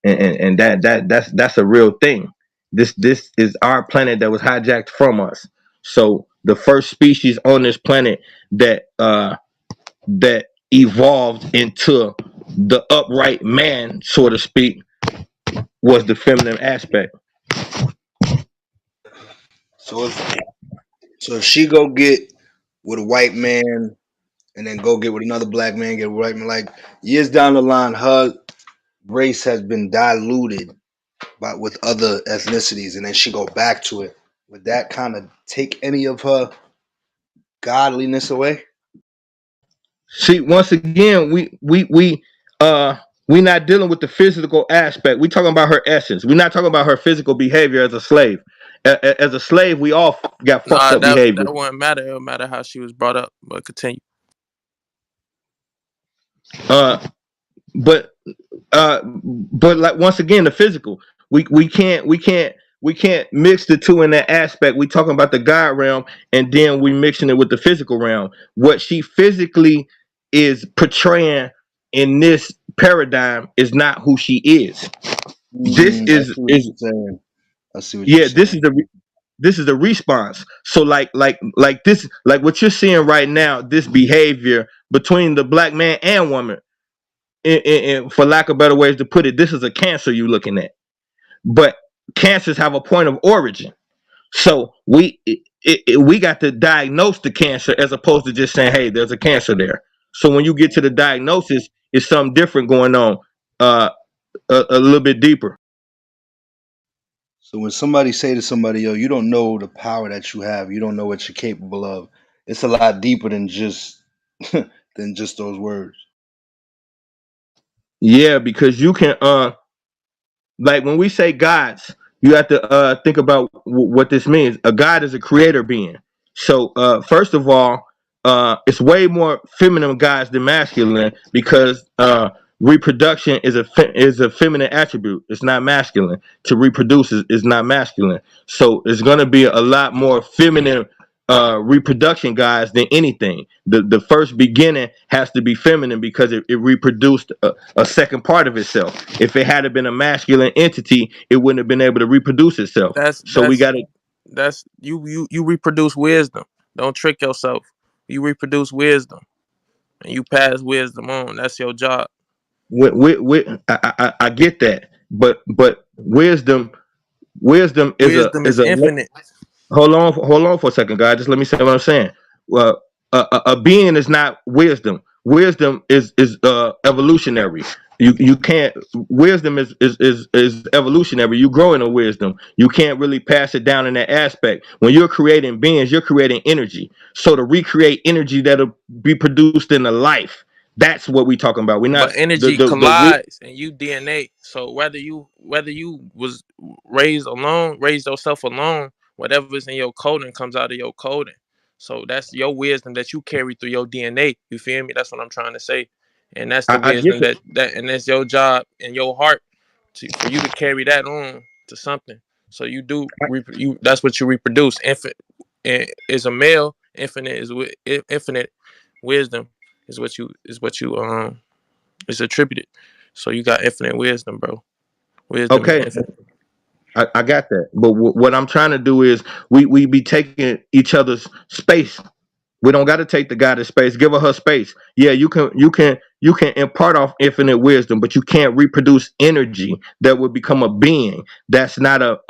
and that's a real thing. This is our planet that was hijacked from us. So the first species on this planet that evolved into the upright man, so to speak, was the feminine aspect. So if she go get with a white man and then go get with another black man, get with a white man, like years down the line, her race has been diluted by with other ethnicities, and then she go back to it. Would that kind of take any of her godliness away? See, once again, we not dealing with the physical aspect. We talking about her essence. We're not talking about her physical behavior as a slave. As a slave, we all got fucked Nah, up behavior. that wouldn't matter. It would matter how she was brought up. But continue. Uh, but but like once again, the physical, we can't mix the two in that aspect. We talking about the God realm, and then we mixing it with the physical realm. What she physically is portraying in this paradigm is not who she is. This I is see what is you're saying. I see what you're yeah. This saying. is the response. So like this, like what you're seeing right now, this behavior between the black man and woman, for lack of better ways to put it, this is a cancer you're looking at. But cancers have a point of origin. So we got to diagnose the cancer as opposed to just saying, hey, there's a cancer there. So when you get to the diagnosis, it's something different going on, uh, a little bit deeper. So when somebody say to somebody, yo, you don't know the power that you have, you don't know what you're capable of, it's a lot deeper than just than just those words. Yeah, because you can like when we say gods, you have to think about what this means. A god is a creator being. So first of all, it's way more feminine gods than masculine because reproduction is a feminine attribute. It's not masculine. To reproduce is not masculine. So it's going to be a lot more feminine reproduction guys than anything. The first beginning has to be feminine because it reproduced a second part of itself. If it had been a masculine entity, it wouldn't have been able to reproduce itself. That's So we that's got to that's you reproduce wisdom. Don't trick yourself. You reproduce wisdom and you pass wisdom on. That's your job. I get that, but wisdom Wisdom is is a infinite. hold on for a second, guys. Just let me say what I'm saying. Well, a being is not wisdom. Wisdom is evolutionary. You can't. Wisdom is evolutionary. You grow in a wisdom. You can't really pass it down in that aspect. When you're creating beings, you're creating energy. So to recreate energy that'll be produced in a life, that's what we talking about. We're not But energy the collides and you DNA. So whether you was raised yourself alone, whatever's in your coding comes out of your coding. So that's your wisdom that you carry through your DNA. You feel me? That's what I'm trying to say. And that's the I get wisdom that and that's your job and your heart for you to carry that on to something. So you do you that's what you reproduce. Infant is a male. Infinite is infinite wisdom is what you it's attributed. So you got infinite wisdom, bro. Wisdom is okay. infinite. I got that. But what I'm trying to do is we be taking each other's space. We don't got to take the goddess space. Give her space. Yeah, you can impart off infinite wisdom, but you can't reproduce energy that would become a being. That's not a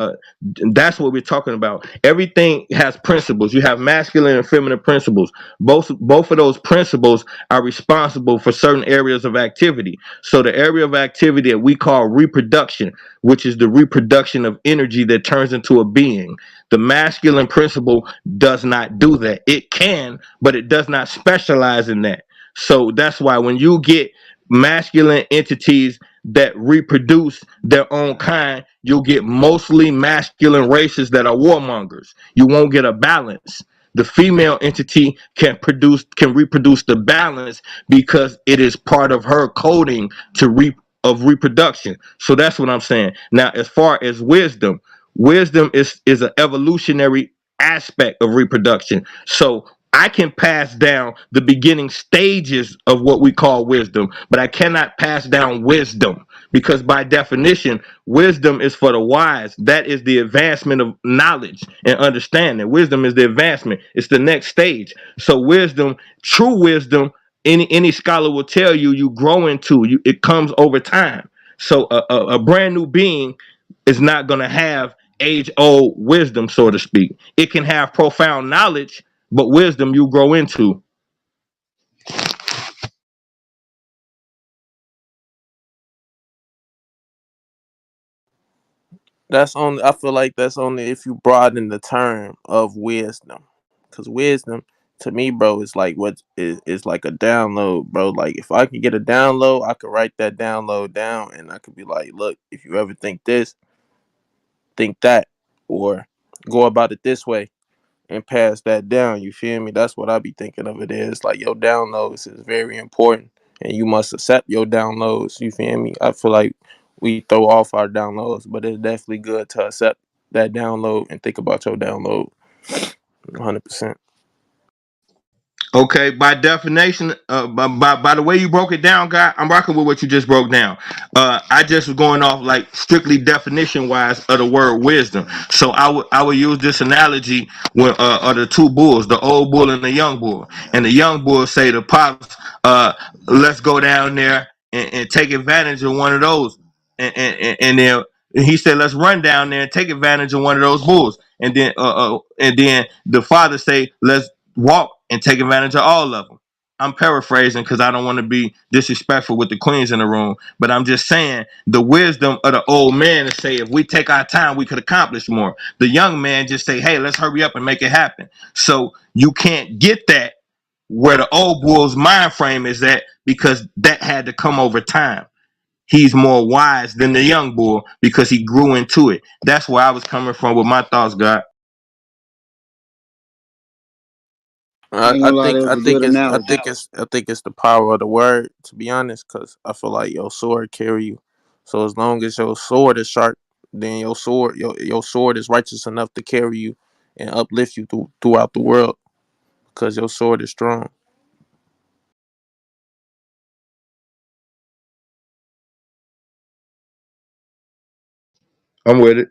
that's what we're talking about. Everything has principles. You have masculine and feminine principles. Both of those principles are responsible for certain areas of activity. So the area of activity that we call reproduction, which is the reproduction of energy that turns into a being. The masculine principle does not do that. It can, but it does not specialize in that. So that's why when you get masculine entities that reproduce their own kind, you'll get mostly masculine races that are warmongers. You won't get a balance. The female entity can reproduce the balance because it is part of her coding of reproduction. So that's what I'm saying. Now, as far as wisdom is an evolutionary aspect of reproduction. So I can pass down the beginning stages of what we call wisdom, but I cannot pass down wisdom because by definition, wisdom is for the wise. That is the advancement of knowledge and understanding. Wisdom is the advancement. It's the next stage. So wisdom, true wisdom, any scholar will tell you, you grow into you. It comes over time. So a brand new being is not going to have age old wisdom, so to speak. It can have profound knowledge, but wisdom you grow into. That's only I feel like that's only if you broaden the term of wisdom. Cause wisdom to me, bro, is like what is like a download, bro. Like if I can get a download, I could write that download down and I could be like, look, if you ever think this, think that, or go about it this way and pass that down. You feel me? That's what I be thinking of it is. Like your downloads is very important and you must accept your downloads. You feel me? I feel like we throw off our downloads, but it's definitely good to accept that download and think about your download 100%. Okay, by definition, by the way you broke it down, guy, I'm rocking with what you just broke down. I just was going off like strictly definition wise of the word wisdom. So I would use this analogy when of the two bulls, the old bull and the young bull, and the young bull say to pops, let's go down there and take advantage of one of those, and then he said, let's run down there and take advantage of one of those bulls, and then the father say, let's walk and take advantage of all of them. I'm paraphrasing because I don't want to be disrespectful with the queens in the room, but I'm just saying the wisdom of the old man to say if we take our time, we could accomplish more. The young man just say, hey, let's hurry up and make it happen. So you can't get that where the old bull's mind frame is at because that had to come over time. He's more wise than the young bull because he grew into it. That's where I was coming from with my thoughts, God. I I, ain't I gonna lie, think that was I a good think it's I analogy. think it's I think it's the power of the word, to be honest, because I feel like your sword carry you. So as long as your sword is sharp, then your sword is righteous enough to carry you and uplift you throughout the world because your sword is strong. I'm with it.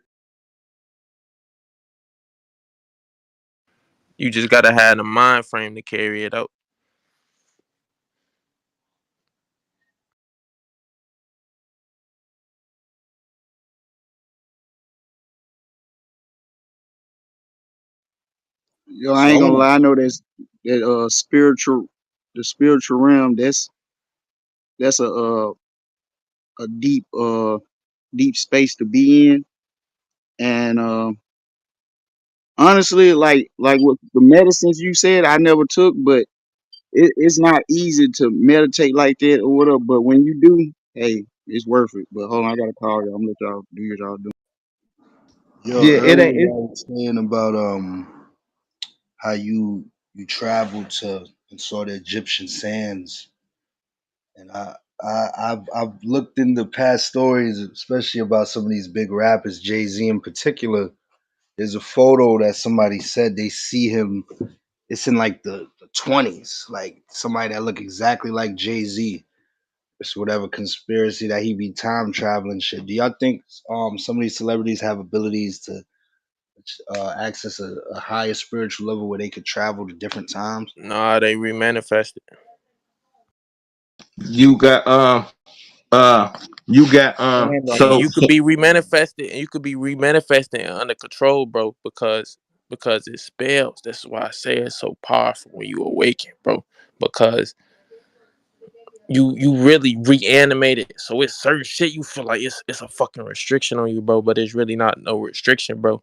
You just gotta have the mind frame to carry it out. Yo, I So ain't I'm gonna with lie, I know that spiritual, the spiritual realm. That's a deep space to be in, and honestly, like with the medicines you said, I never took, but it's not easy to meditate like that or whatever. But when you do, hey, it's worth it. But hold on, I gotta call y'all. I'm gonna let y'all do what y'all do. Yo, yeah, it earlier ain't it, I was saying about how you traveled to and saw the Egyptian sands, and I've looked into past stories, especially about some of these big rappers, Jay Z in particular. There's a photo that somebody said they see him. It's in like the 20s, like somebody that look exactly like Jay Z. It's whatever conspiracy that he be time traveling shit. Do y'all think some of these celebrities have abilities to access a higher spiritual level where they could travel to different times? Nah, they remanifested. you got you got Stand on And so that. you could be remanifested and you could be remanifesting under control, bro, because it spells. That's why I say it's so powerful when you awaken, bro. Because you really reanimated. So it's certain shit you feel like it's a fucking restriction on you, bro. But it's really not no restriction, bro.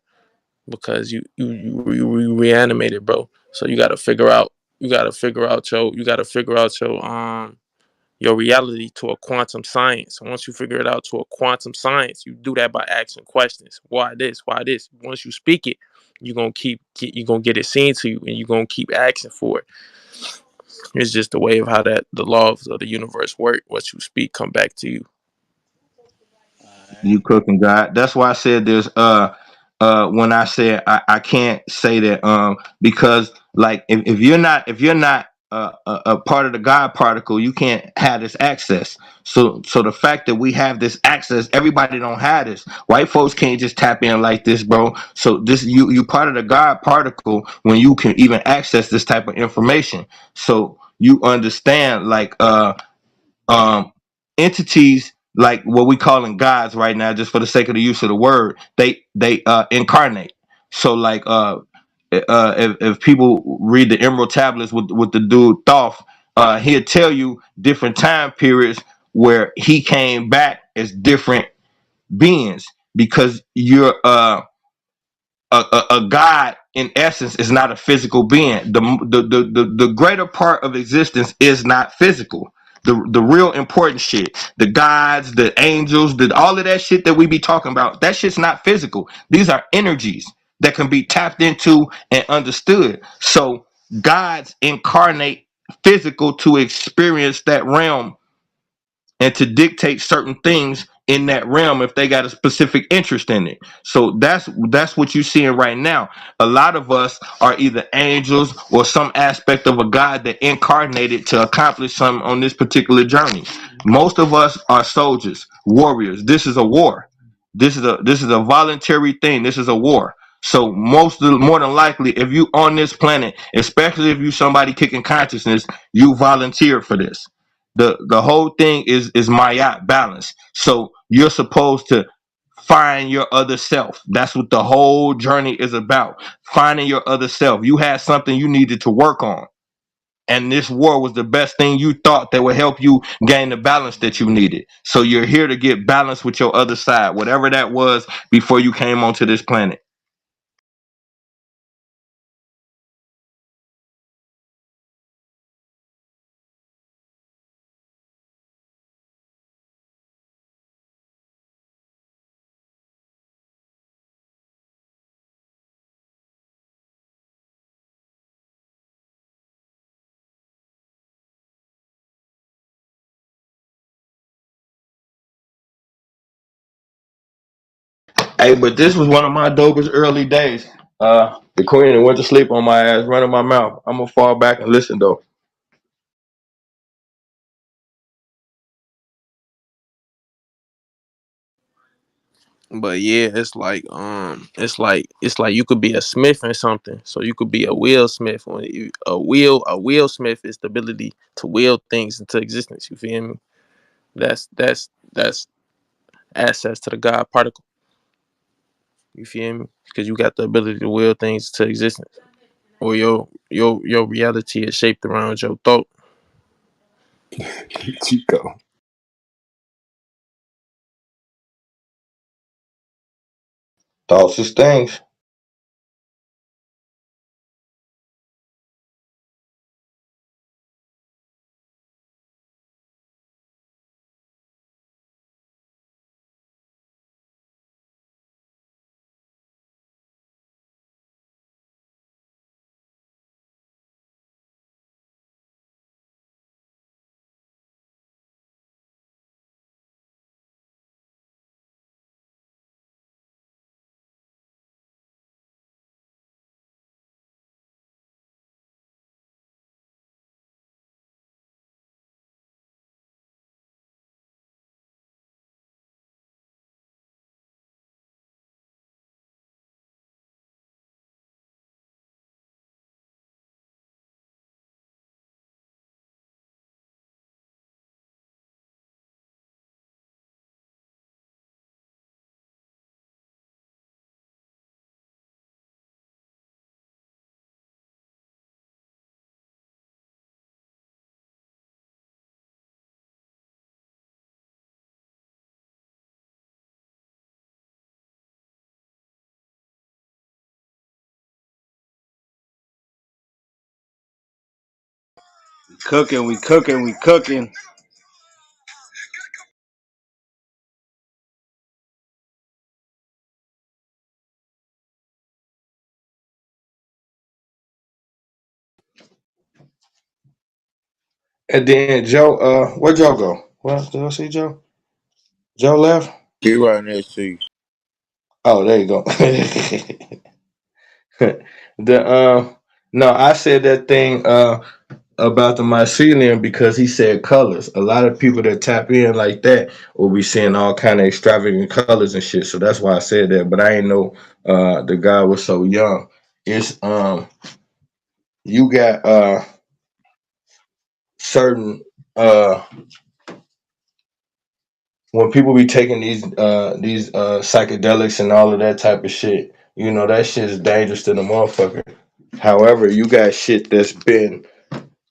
Because you reanimated, bro. So you gotta figure out your reality to a quantum science. Once you figure it out to a quantum science, you do that by asking questions. Why this? Why this? Once you speak it, you're gonna get it seen to you, and you're gonna keep asking for it. It's just the way of how that the laws of the universe work. What you speak come back to you. you cooking, God. That's why I said there's when I said I can't say that because like if you're not a part of the God particle, you can't have this access. So the fact that we have this access, everybody don't have this. White folks can't just tap in like this, bro. So this you part of the God particle when you can even access this type of information. So you understand like um entities like what we calling gods right now, just for the sake of the use of the word, they incarnate. So like if people read the Emerald Tablets with the dude Thoth, he'll tell you different time periods where he came back as different beings because you're a god in essence is not a physical being. The greater part of existence is not physical. The real important shit, the gods, the angels, all of that shit that we be talking about, that shit's not physical. These are energies that can be tapped into and understood. So gods incarnate physical to experience that realm and to dictate certain things in that realm if they got a specific interest in it. So that's what you're seeing right now. A lot of us are either angels or some aspect of a God that incarnated to accomplish something on this particular journey. Most of us are soldiers, warriors. This is a war. This is a voluntary thing. This is a war. So more than likely, if you on this planet, especially if you somebody kicking consciousness, you volunteer for this. The whole thing is mayat balance. So you're supposed to find your other self. That's what the whole journey is about. Finding your other self. You had something you needed to work on, and this war was the best thing you thought that would help you gain the balance that you needed. So you're here to get balance with your other side, whatever that was before you came onto this planet. Hey, but this was one of my dopest early days. The queen went to sleep on my ass, running my mouth. I'm gonna fall back and listen though. But yeah, it's like you could be a smith in something. So you could be a wheel smith. A wheel smith is the ability to will things into existence. You feel me? That's access to the God particle. You feel me? Because you got the ability to will things to existence. Or your reality is shaped around your thought. Chico. Thoughts is things. We cooking. And then Joe, where'd Joe go? Well, did I see Joe? Joe left? He right next to you. Oh, there you go. the no, I said that thing about the mycelium because he said colors. A lot of people that tap in like that will be seeing all kind of extravagant colors and shit. So that's why I said that. But I ain't know the guy was so young. It's you got certain when people be taking these psychedelics and all of that type of shit, you know that shit is dangerous to the motherfucker. However, you got shit that's been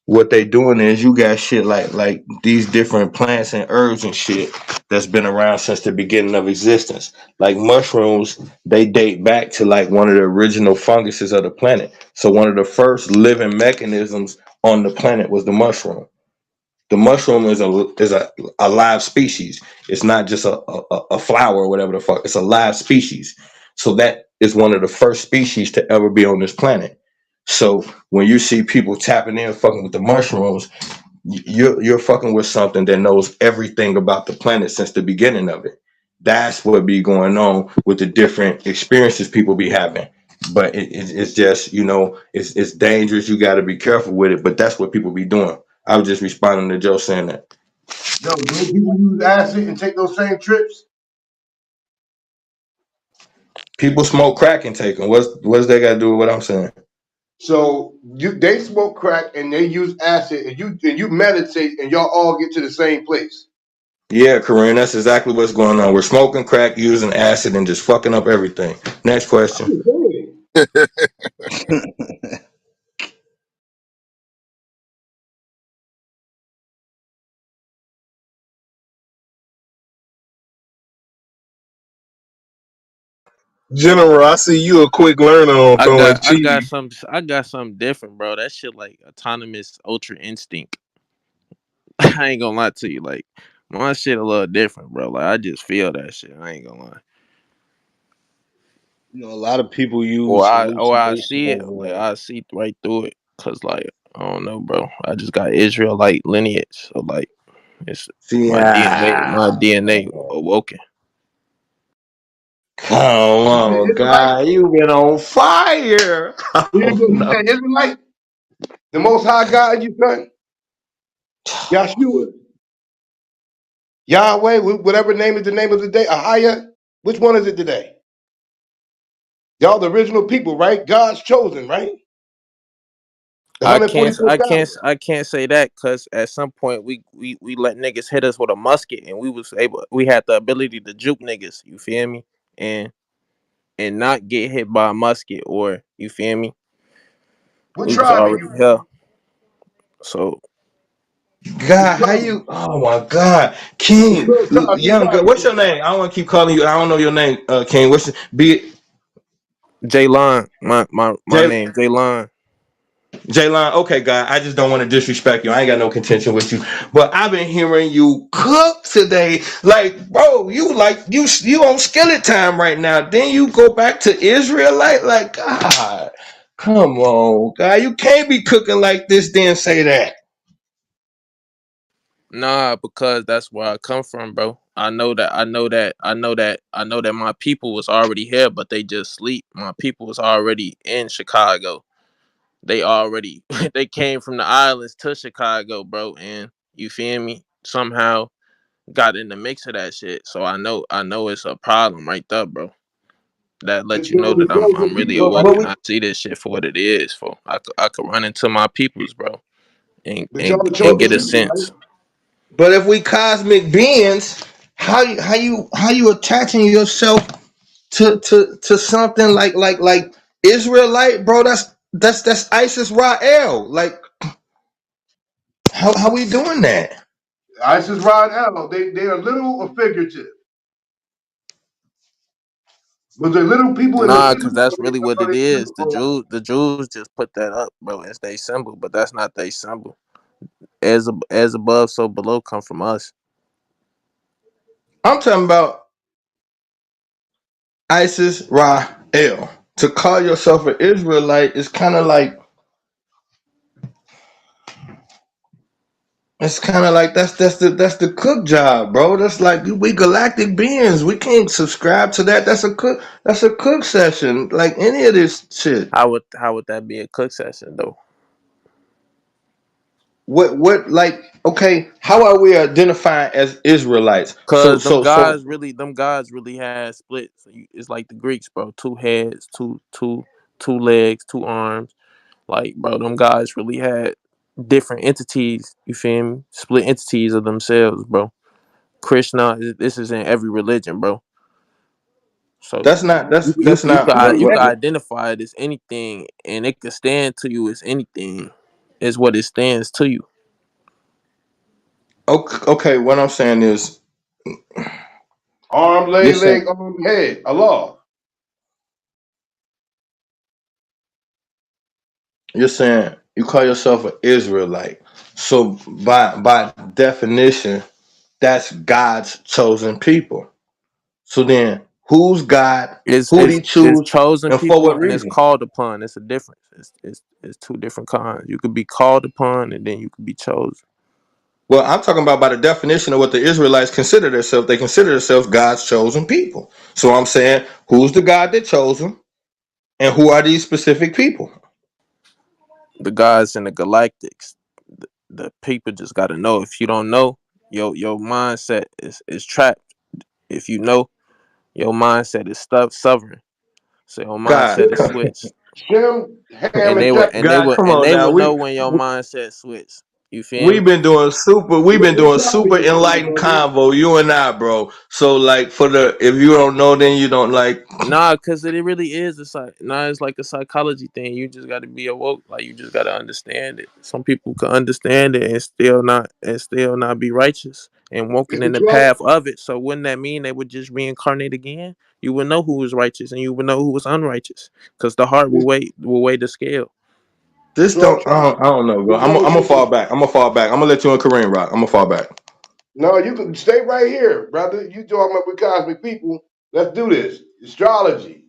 what they doing is you got shit like these different plants and herbs and shit that's been around since the beginning of existence. Like mushrooms, they date back to like one of the original funguses of the planet. So one of the first living mechanisms on the planet was the mushroom. The mushroom is a live species. It's not just a flower or whatever the fuck. It's a live species. So that is one of the first species to ever be on this planet. So when you see people tapping in, fucking with the mushrooms, you're fucking with something that knows everything about the planet since the beginning of it. That's what be going on with the different experiences people be having. But it's just, it's dangerous. You got to be careful with it. But that's what people be doing. I was just responding to Joe saying that. Yo, do people use acid and take those same trips? People smoke crack and take them. What's that got to do with what I'm saying? So they smoke crack and they use acid, and you meditate, and y'all all get to the same place. Yeah, Corinne, that's exactly what's going on. We're smoking crack, using acid, and just fucking up everything. Next question. General, I see you a quick learner on I throwing got I cheese. got some I got something different, bro. That shit like autonomous ultra instinct. I ain't gonna lie to you, like my shit a little different, bro. Like I just feel that shit. I ain't gonna lie. A lot of people Or use I hallucination see it, like over. I see right through it, cause like I don't know, bro. I just got Israelite lineage, so like it's See, my DNA awoken. Come on, Israelite? God, you been on fire. Oh You no. said Israelite? The Most High God, you son? Yahshua? Yahweh? Whatever name is the name of the day? Ahia? Which one is it today? Y'all the original people, right? God's chosen, right? The I can't I can't 144,000. I can't say that because at some point we let niggas hit us with a musket and we had the ability to juke niggas, you feel me? And not get hit by a musket, or you feel me? What We was tribe are already you here. from? So What God, how tribe? you? Oh my God, What King, tribe young girl. are What's you your name? I don't want to keep calling you. I don't know your name, King. What's be Jaylon, my Jay name, Jaylon. Jaylon? Okay, God, I just don't want to disrespect you. I ain't got no contention with you, but I've been hearing you cook today. Like, bro, you on skillet time right now. Then you go back to Israel, like God. Come on, God. You can't be cooking like this, then say that. Nah, because that's where I come from, bro. I know that my people was already here, but they just sleep. My people was already in Chicago. They already they came from the islands to Chicago, bro, and you feel me? Somehow got in the mix of that shit. So I know it's a problem right there, bro. That lets you know that The I'm chosen really people, But awoken. we, I see this shit for what it is. For I could run into my peoples, bro, and but y'all and the and chosen get a people, right? sense. but if we cosmic beings, how you attaching yourself to something like Israelite, bro? That's Isis Rael. Like how we doing that? Isis Rod El, they are literal or figurative. Was there little people in the Nah, cause Bible? that's really what it is. The Jews just put that up, bro, as they symbol, but that's not their symbol. As above, so below come from us. I'm talking about Isis Rael. To call yourself an Israelite is kind of like that's the cook job, bro. That's like we galactic beings. We can't subscribe to that. That's a cook session. Like any of this shit. How would that be a cook session though? What like okay, how are we identifying as Israelites? So Cause so so them gods really had splits. So it's like the Greeks, bro. Two heads, two legs, two arms. Like, bro, them guys really had different entities. You feel me? Split entities of themselves, bro. Krishna, this is in every religion, bro. So that's not that's you that's not what you what can identify it as anything, and it can stand to you as anything. Is what it stands to you. okay, what I'm saying is Arm, you're leg, saying arm, head. Allah. you're saying you call yourself an Israelite. So by definition, that's God's chosen people. So then Who's God? It's Who did it's he it's choose? chosen And for what people and it's reason? called upon. It's a difference. It's two different kinds. You could be called upon and then you could be chosen. Well, I'm talking about by the definition of what the Israelites consider themselves. They consider themselves God's chosen people. So I'm saying, who's the God that chose them, and who are these specific people? The gods and the galactics. The people just got to know. If you don't know, your mindset is trapped. If you know, your mindset is stuck sovereign. So your God, mindset is switched. Shem, Ham, And and they would and Japheth. they God, would come and on they now. would know when your mindset switched. You feel me? We've been doing super. We've been What doing tribe are super you from, enlightened brother? convo. You and I, bro. So like, for the if you don't know, then you don't like. Nah, cause it really is it's like a psychology thing. You just got to be awoke. Like you just got to understand it. Some people can understand it and still not be righteous and It's walking the in the 12. path of it. So wouldn't that mean they would just reincarnate again? You would know who was righteous and you would know who was unrighteous, cause the heart It's will weigh the scale. the This 12 don't. tribes. I don't know, bro. Which I'm. one I'm are gonna you fall from? back. I'm gonna fall back. I'm gonna let you and Kareem rock. I'm gonna fall back. No, you can stay right here, brother. You talking about with cosmic people. Let's do this. Astrology,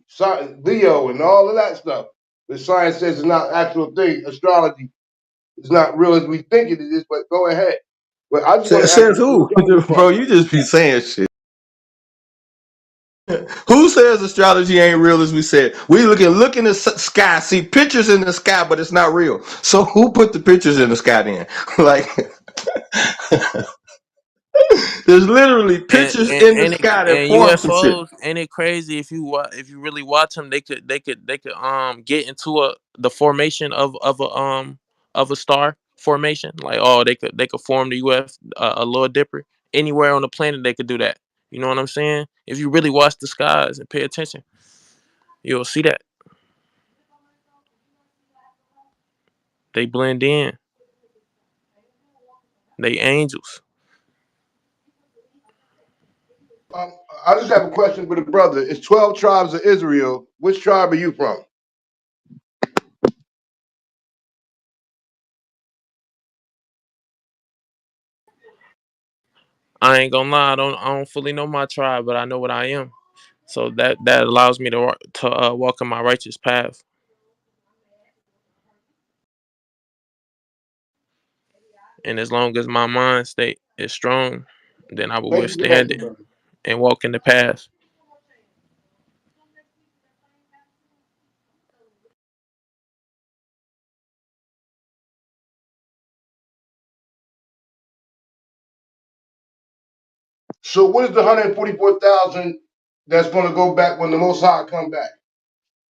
Leo, and all of that stuff. The science says it's not actual thing. Astrology is not real as we think it is, but go ahead. But I just want to ask Says you, what who, tribe you bro? from? You just be saying shit. Who says astrology ain't real? As we said, we look in the sky, see pictures in the sky, but it's not real. So who put the pictures in the sky then? Like, there's literally And pictures and in the and, it, sky that and form some shit. UFOs, ain't it crazy if you really watch them, they could get into the formation of a star formation. Like oh they could form the a Lord Dipper anywhere on the planet. They could do that. You know what I'm saying? If you really watch the skies and pay attention, you'll see that they blend in. They angels. Um, I just have a question for the brother. It's 12 tribes of Israel. Which tribe are you from? I ain't gonna lie. I don't fully know my tribe, but I know what I am. So that allows me to walk in my righteous path. And as long as my mind state is strong, then I will Thank you for withstand answering, it brother. and walk in the path. So what is the 144,000 that's going to go back when the Most High come back?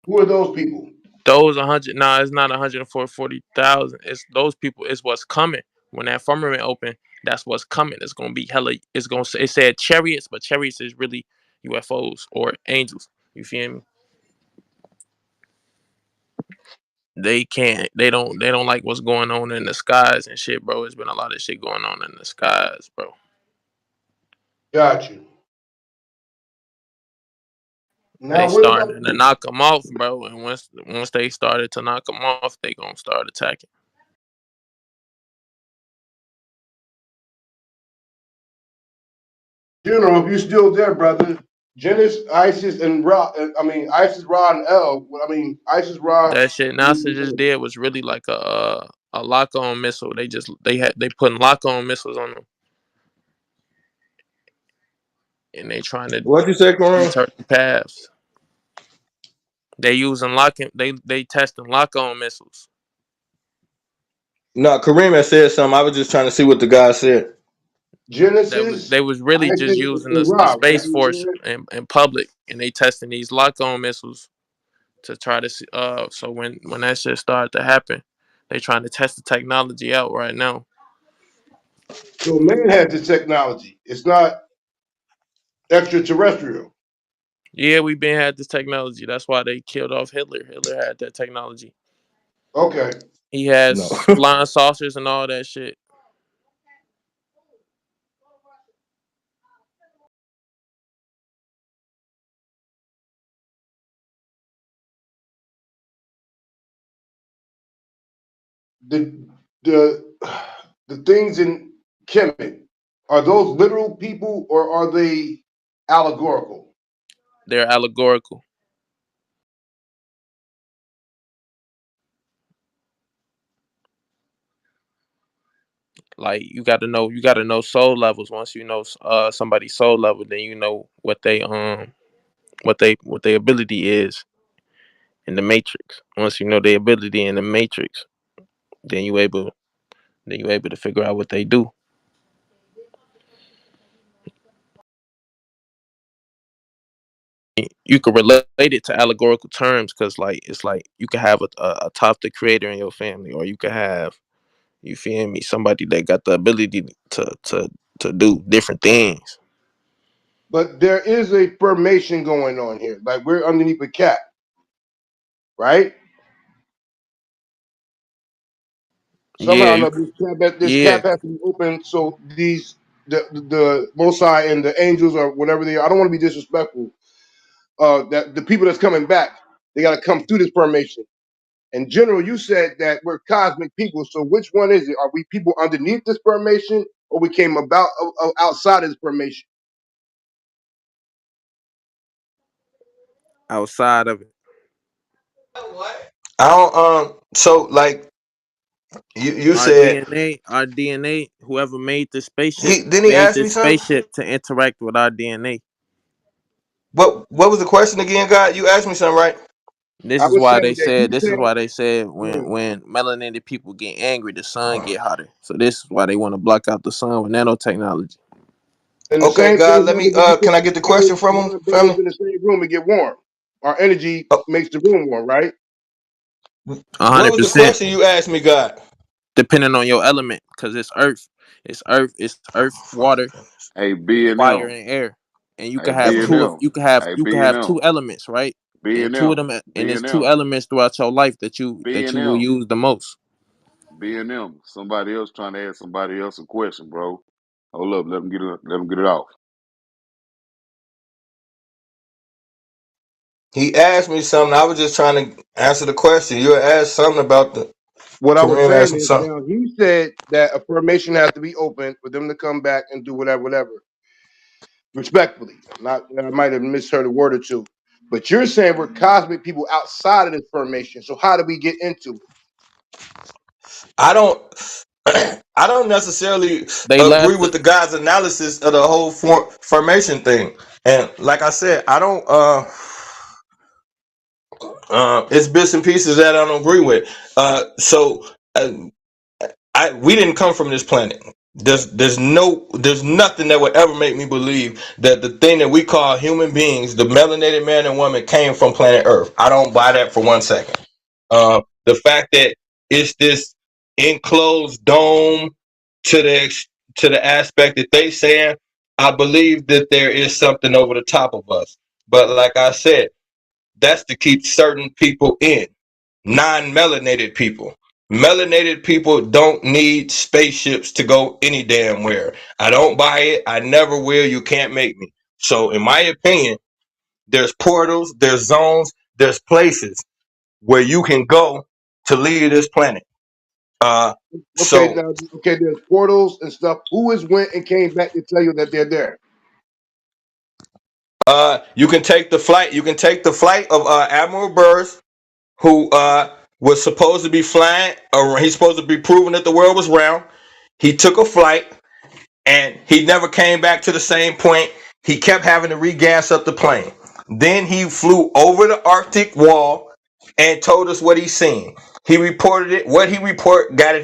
Who are those people? Those 100, nah, it's not 140,000. It's those people. It's what's coming when that firmament open. That's what's coming. It's gonna be hella. It's gonna. It said chariots, but chariots is really UFOs or angels. You feel me? They can't. They don't like what's going on in the skies and shit, bro. It's been a lot of shit going on in the skies, bro. Got you. They Now, what about starting to knock them off, bro. And once they started to knock them off, they gonna start attacking. General? If you still there, brother? Genesis, Isis, and Ra. I mean, Isis, Ra, and El. I mean, Isis, Ra. That shit NASA just did was really like a lock on missile. They putting lock on missiles on them, and they trying to What you say, shoot Kareem? certain paths. They using locking. They testing lock on missiles. No, Kareem had said something. I was just trying to see what the guy said. Genesis, They was really just Isis, using and the Ra. Right? space force in public, and they testing these lock on missiles to try to see. So when that shit started to happen, they trying to test the technology out right now. So man had this technology. It's not extraterrestrial. Yeah, we been had this technology. That's why they killed off Hitler. Hitler had that technology. Okay. He No. has flying saucers and all that shit. The the the things in Kemet, are those literal people or are they allegorical? They're allegorical. Like you got to know soul levels. Once you know somebody's soul level, then you know what their ability is in the matrix. Once you know their ability in the matrix, then you able to figure out what they do. You can relate it to allegorical terms because like it's like you can have a top the creator in your family, or you can have, you feel me, somebody that got the ability to do different things. But there is a formation going on here. Like we're underneath a cap, right? Yeah, Somehow or you another, this yeah. cap has to be open so the Most High and the angels or whatever they are. I don't want to be disrespectful. That the people that's coming back, they got to come through this formation. In general, you said that we're cosmic people. So which one is it? Are we people underneath this formation, or we came about outside of this formation? Outside of it. I don't so like you Our said DNA, whoever he didn't he made ask me this something? spaceship to interact with our DNA. What was the question again, God? You asked me something, right? I was saying that you This is said why they said when melanated people get angry, the sun get hotter. So this is why they want to block out the sun with nanotechnology. and the Okay, same God, thing let me happens when you can put I get the question from him, brothers family? in the same room and get warm. Our energy Oh, makes the room warm, right? what hundred was the percent. question you asked me, God? Depending on your element, because it's earth, water, Hey, B and fire, M. and air, and Hey, B and M. Hey, you B can and have M. two elements, right? B And and two of M. them, and B it's and two M. elements throughout your life B that and you will M. use the most. B and M. Somebody else trying to ask somebody else a question, bro. Hold up, let them get it. Let them get it off. He asked me something. I was just trying to answer the question. You asked something about the What I was Kareem asked saying me is something. now he said that a formation has to be open for them to come back and do whatever. Respectfully, not I might have misheard a word or two, but you're saying we're cosmic people outside of this formation. So how do we get into it? I don't I don't necessarily They agree left with the, the guy's analysis of the whole formation thing. And like I said, I don't it's bits and pieces that I don't agree with. So we didn't come from this planet. There's nothing that would ever make me believe that the thing that we call human beings, the melanated man and woman, came from planet Earth. I don't buy that for 1 second. The fact that it's this enclosed dome to the aspect that they saying, I believe that there is something over the top of us. But like I said, that's to keep certain people in, non-melanated people. Melanated people don't need spaceships to go any damn where. I don't buy it. I never will. You can't make me. So in my opinion, there's portals, there's zones, there's places where you can go to leave this planet. Uh, Okay, so now there's portals and stuff. Who has went and came back to tell you that they're there? you can take the flight. You can take the flight of Admiral Burrs, who was supposed to be flying. He's supposed to be proving that the world was round. He took a flight and he never came back to the same point. He kept having to regas up the plane. Then he flew over the Arctic wall and told us what he seen. He reported it. What he reported got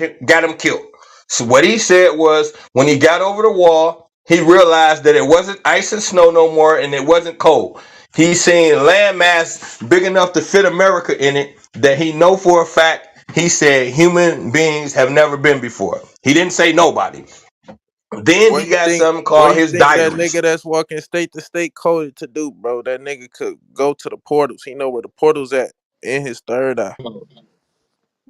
him killed. So what he said was when he got over the wall, he realized that it wasn't ice and snow no more and it wasn't cold. He seen landmass big enough to fit America in it that he know for a fact. He said human beings have never been before. He didn't say nobody. Then he got something what called do you his think that diaries. nigga that's walking state to state coded to do, bro? That nigga could go to the portals. He know where the portals at in his third eye.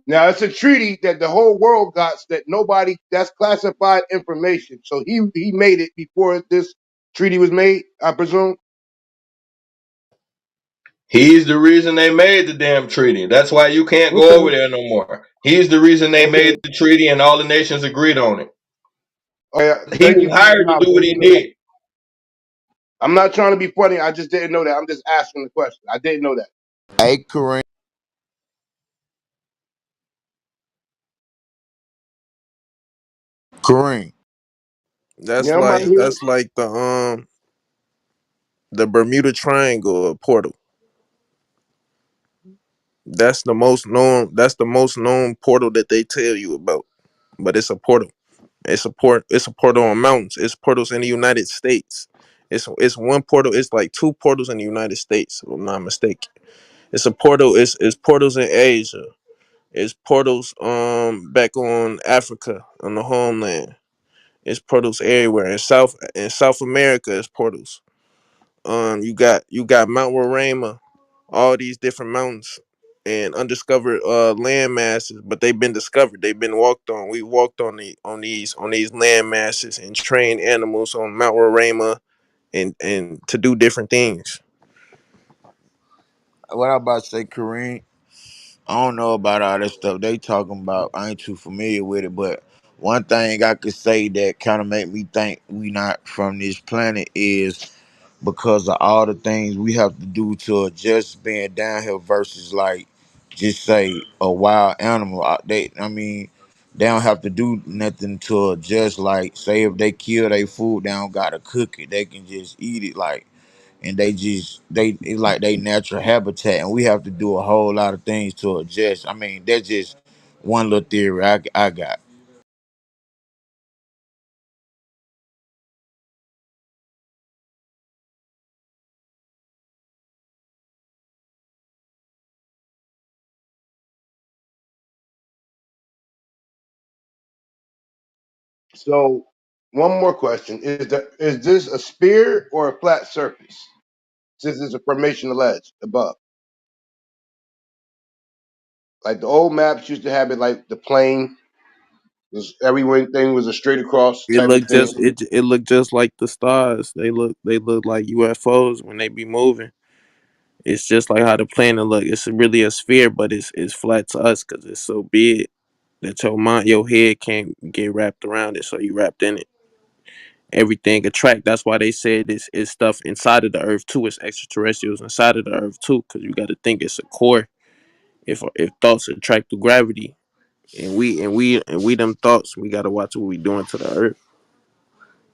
Now it's a treaty that the whole world got that nobody that's classified information. So he made it before this treaty was made, I presume. He's the reason they made the damn treaty. That's why you can't go over Okay. there no more. He's the reason they made Okay. the treaty and all the nations agreed on it. Oh, yeah. He Thank was you for that hired to knowledge. do I what he didn't know that. did. I'm not trying to be funny. I just didn't know that. I'm just asking the question. I didn't know that. Hey, Kareem. Kareem. Yeah, I'm right here. That's like the Bermuda Triangle portal. That's the most known portal that they tell you about. But it's a portal. It's a portal on mountains. It's portals in the United States. It's one portal. It's like two portals in the United States, if I'm not mistaken. It's a portal. It's portals in Asia. It's portals back on Africa on the homeland. It's portals everywhere. In South America, it's portals. You got Mount Roraima, all these different mountains and undiscovered land masses, but they've been discovered. They've been walked on. We walked on these land masses and trained animals on Mount Roraima and to do different things. What I about to say, Kareem? I don't know about all that stuff they talking about. I ain't too familiar with it, but one thing I could say that kind of make me think we not from this planet is because of all the things we have to do to adjust being down here versus like just say a wild animal. I mean, they don't have to do nothing to adjust. Like say if they kill their food, they don't gotta cook it. They can just eat it. Like and they it's like they natural habitat, and we have to do a whole lot of things to adjust. I mean, that's just one little theory I got. So, one more question: is this a spear or a flat surface? Since it's a formation of ledge above, like the old maps used to have it, like the plane was everything was a straight across It type of looked thing. just it looked just like the stars. They look like UFOs when they be moving. It's just like how the planet look. It's really a sphere, but it's flat to us because it's so big that your head can't get wrapped around it. So you wrapped in it. Everything attract. That's why they said this is stuff inside of the Earth too. It's extraterrestrials inside of the Earth too, because you got to think it's a core. If thoughts attract to gravity, and we them thoughts, we got to watch what we doing to the Earth.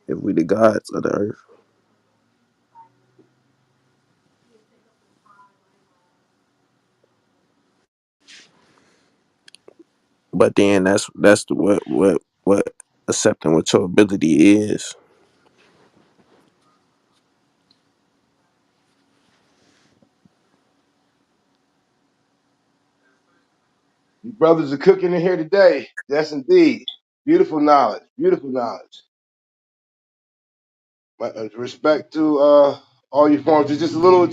If we the gods of the Earth, but then that's what accepting what your ability is. You brothers are cooking in here today. Yes, indeed. Beautiful knowledge. Beautiful knowledge. Respect to all your forms. It's just a little,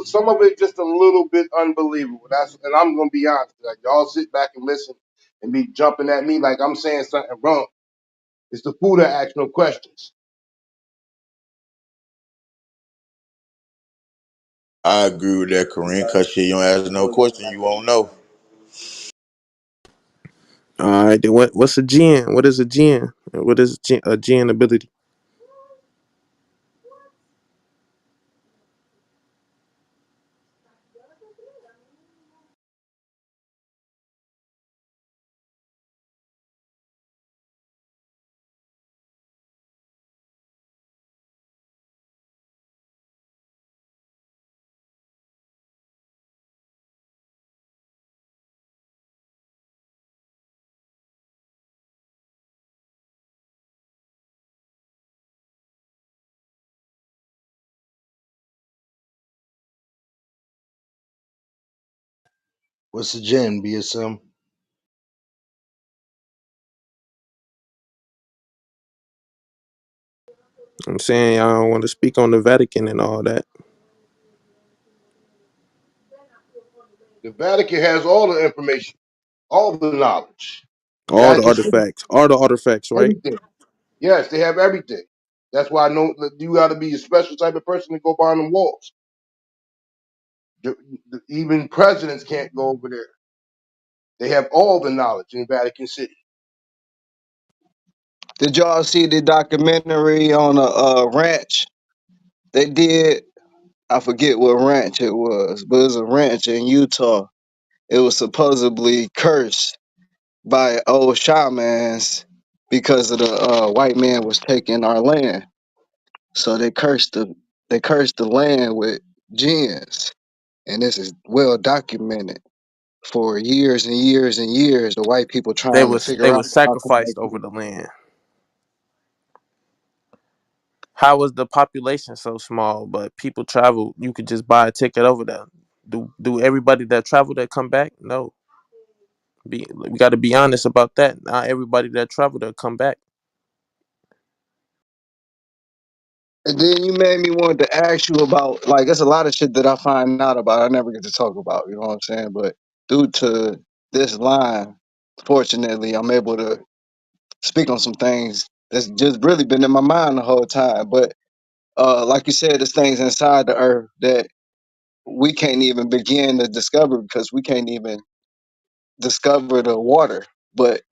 some of it just a little bit unbelievable. And I'm gonna be honest. Like y'all sit back and listen and be jumping at me like I'm saying something wrong. It's the fool that asks no questions. I agree with that, Kareem. Cause shit, you don't ask no question, you won't know. All right, then what's a gen? What is a gen? What is a gen ability? What's the gen, BSM? I'm saying y'all don't want to speak on the Vatican and all that. The Vatican has all the information, all the knowledge. All the Vatican City, artifacts. All the artifacts, right? everything. Yes, they have everything. That's why I know that you got to be a special type of person to go behind them walls. Even presidents can't go over there. They have all the knowledge in Vatican City. Did y'all see the documentary on a ranch? They did. I forget what ranch it was, but it was a ranch in Utah. It was supposedly cursed by old shamans because of the white man was taking our land. So they cursed the land with jinns, and this is well documented for years and years and years. The white people trying to They figure out was how come they sacrificed over can. the land. How was the population so small, but people travel? You could just buy a ticket over there. Do everybody that travel that come back? No. We got to be honest about that. Not everybody that travel that come back. And then you made me want to ask you about like there's a lot of shit that I find out about I never get to talk about. You know what I'm saying? But due to this line, fortunately, I'm able to speak on some things that's just really been in my mind the whole time. But like you said, there's things inside the earth that we can't even begin to discover because we can't even discover the water. But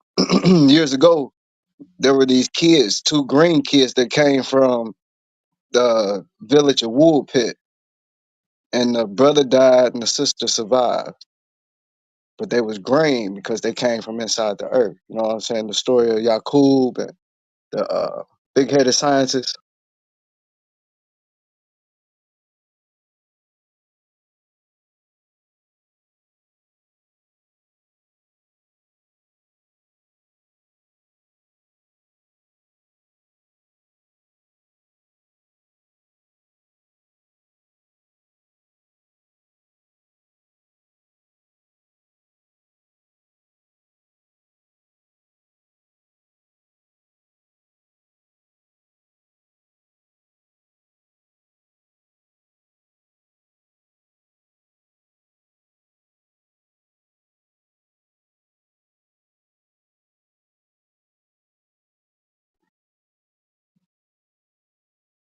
years ago, there were these kids, two green kids that came from the village of Woolpit, and the brother died and the sister survived. But they was green because they came from inside the earth. You know what I'm saying? The story of Yakub and the big-headed scientist.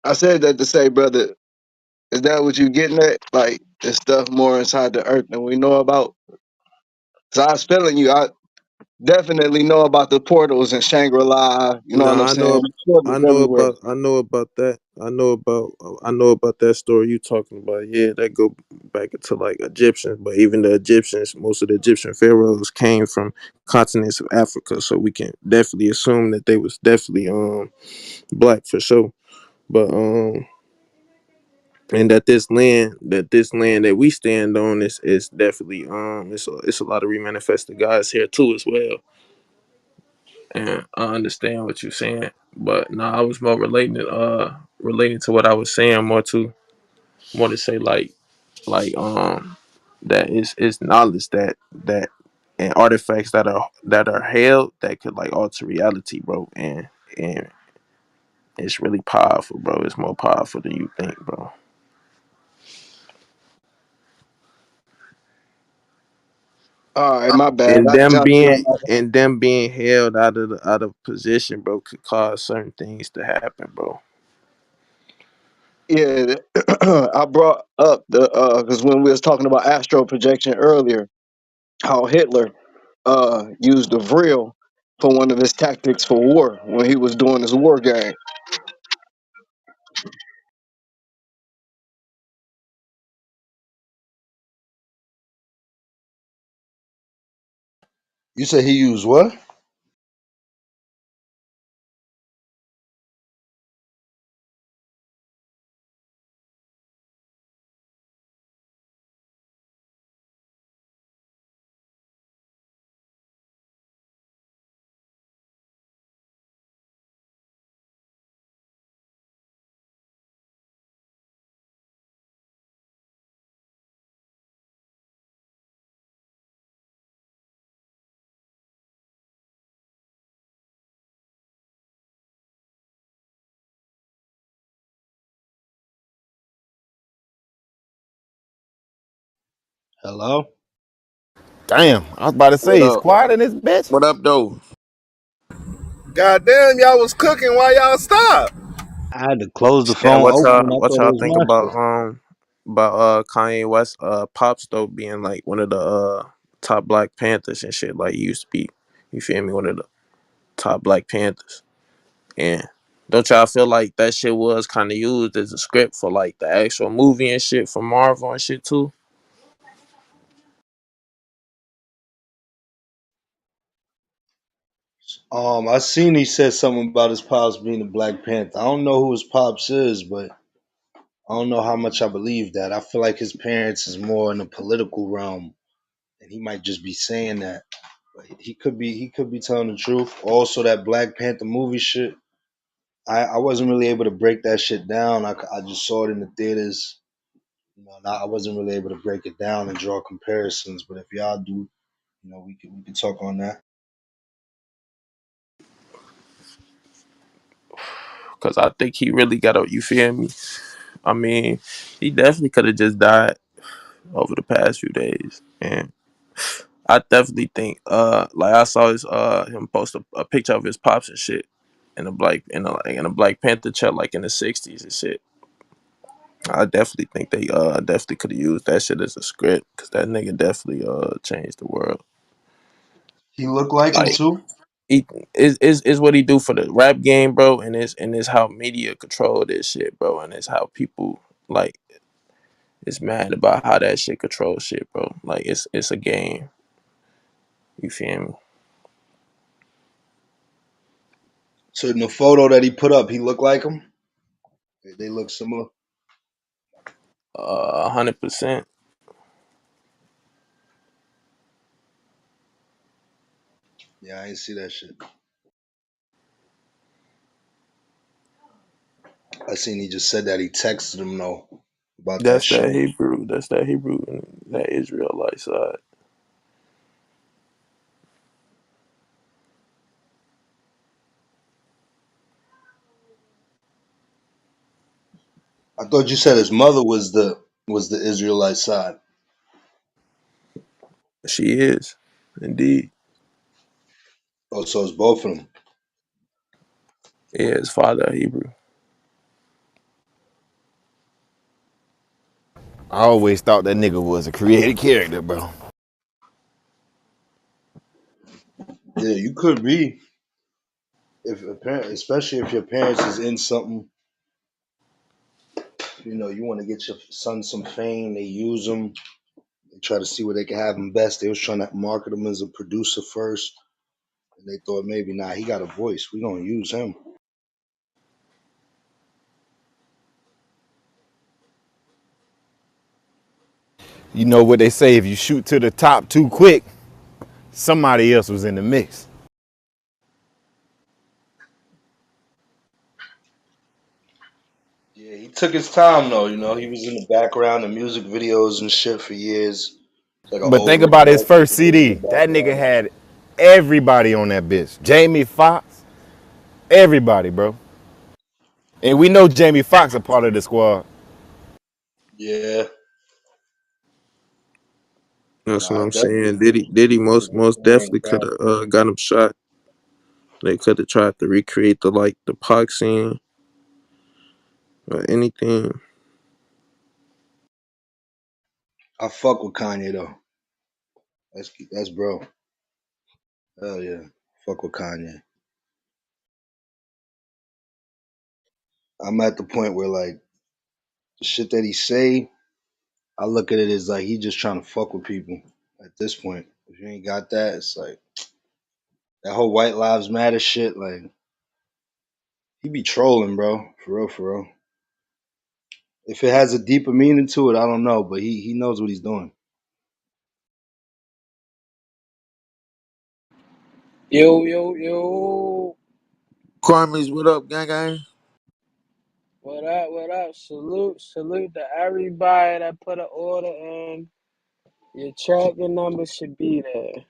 I said that to say, brother, is that what you getting at? Like, there's stuff more inside the earth than we know about? So I was feeling you. I definitely know about the portals in Shangri-La. You know what I'm Nah, saying? Portals everywhere. I know about that story you talking about. Yeah, that go back into like Egyptians, but even the Egyptians, most of the Egyptian pharaohs came from continents of Africa, so we can definitely assume that they was definitely black for sure. But and this land that we stand on is definitely it's a lot of remanifested guys here too as well. And I understand what you're saying, but no, I was more relating to what I was saying more to say like that is knowledge that and artifacts that are held that could like alter reality, bro, and it's really powerful, bro. It's more powerful than you think, bro. All right, my bad. And I jumped in. them being held out of position, bro, could cause certain things to happen, bro. Yeah, I brought up the because when we was talking about astral projection earlier, how Hitler used the vril for one of his tactics for war when he was doing his war game. You said he used what? Hello? Damn, I was about to What say it's up? quiet in this bitch. What up, though? Goddamn, y'all was cooking while y'all stopped. I had to close the Yeah, phone open. I what thought it y'all was think my shit. about Kanye West Pops though being like one of the top Black Panthers and shit, like he used to be, you feel me, one of the top Black Panthers. Yeah. Don't y'all feel like that shit was kind of used as a script for like the actual movie and shit for Marvel and shit too? I seen he said something about his pops being a Black Panther. I don't know who his pops is, but I don't know how much I believe that. I feel like his parents is more in the political realm, and he might just be saying that. But he could be telling the truth. Also, that Black Panther movie shit, I wasn't really able to break that shit down. I just saw it in the theaters. I wasn't really able to break it down and draw comparisons. But if y'all do, we can talk on that. Cause I think he really got a. You feel me? I mean, he definitely could have just died over the past few days, and I definitely think like I saw his him post a picture of his pops and shit in a Black Panther chat like in the '60s and shit. I definitely think they definitely could have used that shit as a script because that nigga definitely changed the world. He looked like him Like too. he is what he do for the rap game, bro, and it's how media control this shit, bro, and it's how people like is mad about how that shit controls shit, bro. Like it's a game. You feel me? So in the photo that he put up, he looked like him. They look similar. 100%. Yeah, I ain't see that shit. I seen he just said that he texted him though about that That's shit. that Hebrew. That's that Hebrew and that Israelite side. I thought you said his mother was the Israelite side. She is, indeed. Oh, so it's both of them. Yeah, his father Hebrew. I always thought that nigga was a created character, bro. Yeah, you could be if a parent, especially if your parents is in something. You want to get your son some fame. They use him. They try to see where they can have him best. They was trying to market him as a producer first, and they thought maybe he got a voice. We gonna use him. You know what they say, if you shoot to the top too quick, somebody else was in the mix. Yeah, he took his time though. He was in the background of music videos and shit for years. It's like an But think older about his production. first He was in the CD. That nigga background. had everybody on that bitch. Jamie Foxx, everybody, bro. And we know Jamie Foxx a part of the squad. Yeah, That's what nah, I I'm definitely saying. think Diddy he was most the main definitely could have character. got him shot. They could have tried to recreate the Pac scene or anything. I fuck with Kanye though. That's bro. Hell yeah, fuck with Kanye. I'm at the point where like the shit that he say, I look at it as like he just trying to fuck with people. At this point, if you ain't got that, it's like that whole White Lives Matter shit. Like he be trolling, bro. For real, for real. If it has a deeper meaning to it, I don't know, but he knows what he's doing. Yo, yo, yo. Carmen's, what up, gang gang? What up, what up? Salute to everybody that put an order in. Your tracking number should be there.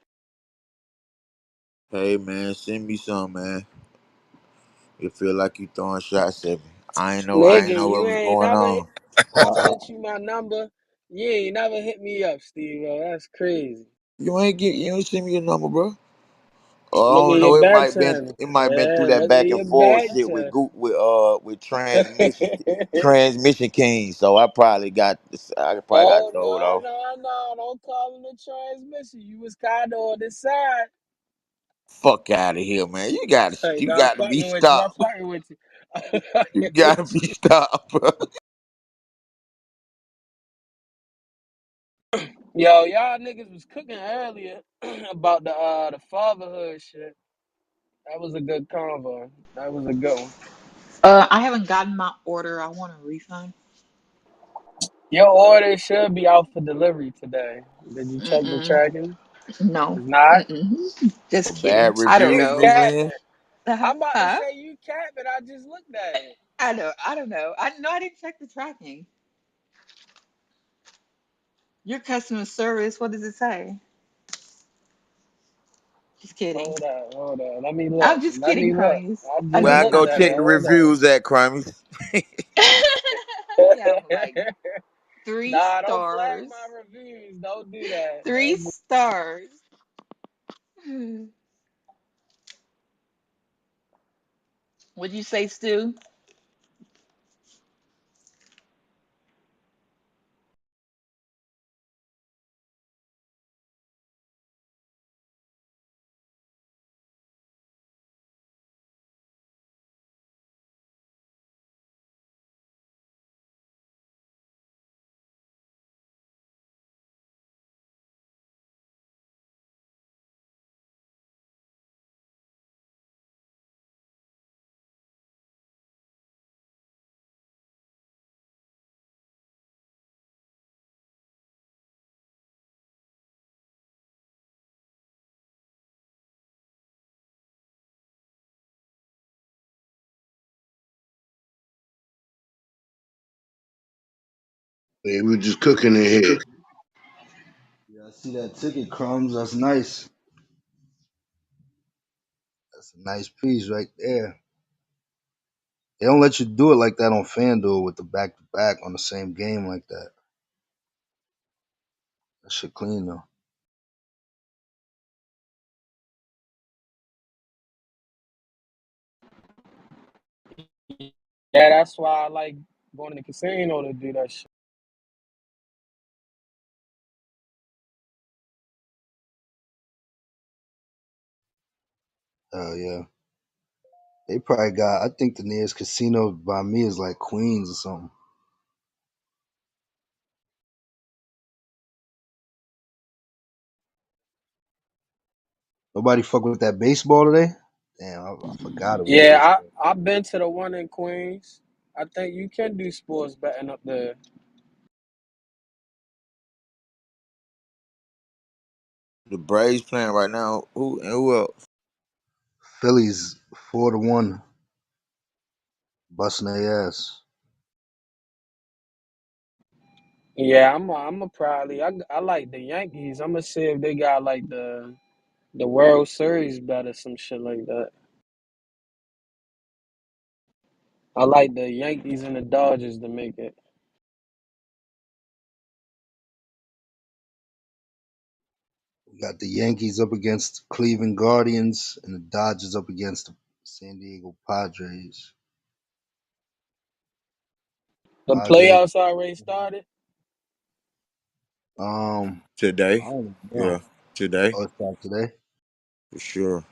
Hey man, send me some, man. You feel like you throwing shots at me. I ain't Nigga, know what you was ain't going never, on. I Uh, sent you my number. You ain't never hit me up, Steve. That's crazy. You ain't send me your number, bro. Oh, I Look at don't your know. back channel. It might have been through Yeah, that look at back and your forth back shit with channel. with transmission king. So I probably got Oh, told no, off. no, no. Don't call it a transmission. You was kind of on this side. Fuck out of here, man. Hey, You no, I'm got to be fucking with you. I'm stopped. fucking with you. You gotta be stopped, bro. Yo, y'all niggas was cooking earlier about the fatherhood shit. That was a good convo. That was a good one. I haven't gotten my order. I want a refund. Your order should be out for delivery today. Did you check the Mm-mm. tracking? No. It's not. Mm-mm. Just kidding. Bad I don't You reviews, know. man. capping. I'm about to Huh? say you capping. I just looked at it. I know. I don't know. I know I didn't check the tracking. Your customer service, what does it say? Just kidding. Hold up, hold up. Let me I'm look. just Let kidding, me look. Chromies. I I just Where know I it's looked go not at it. check real. the Hold up. reviews at, Crimes. You have like three Nah, don't flag stars. my reviews. Don't do that. Three Don't do. stars. Hmm. What'd you say, Stu? We were just cooking in here. Yeah, I see that ticket, Crumbs. That's nice. That's a nice piece right there. They don't let you do it like that on FanDuel with the back to back on the same game like that. That shit clean though. Yeah, that's why I like going to the casino to do that shit. Hell yeah. They probably got. I think the nearest casino by me is like Queens or something. Nobody fuck with that baseball today. Damn, I forgot it was Yeah, baseball. I've been to the one in Queens. I think you can do sports betting up there. The Braves playing right now. Who else? Phillies 4-1, busting their ass. Yeah, I'm a probably I like the Yankees. I'm gonna see if they got like the World Series bet or some shit like that. I like the Yankees and the Dodgers to make it. We got the Yankees up against Cleveland Guardians and the Dodgers up against the San Diego Padres. The Padres. playoffs already started. I Today. don't Yeah, know. today Oh, it's back today. for sure.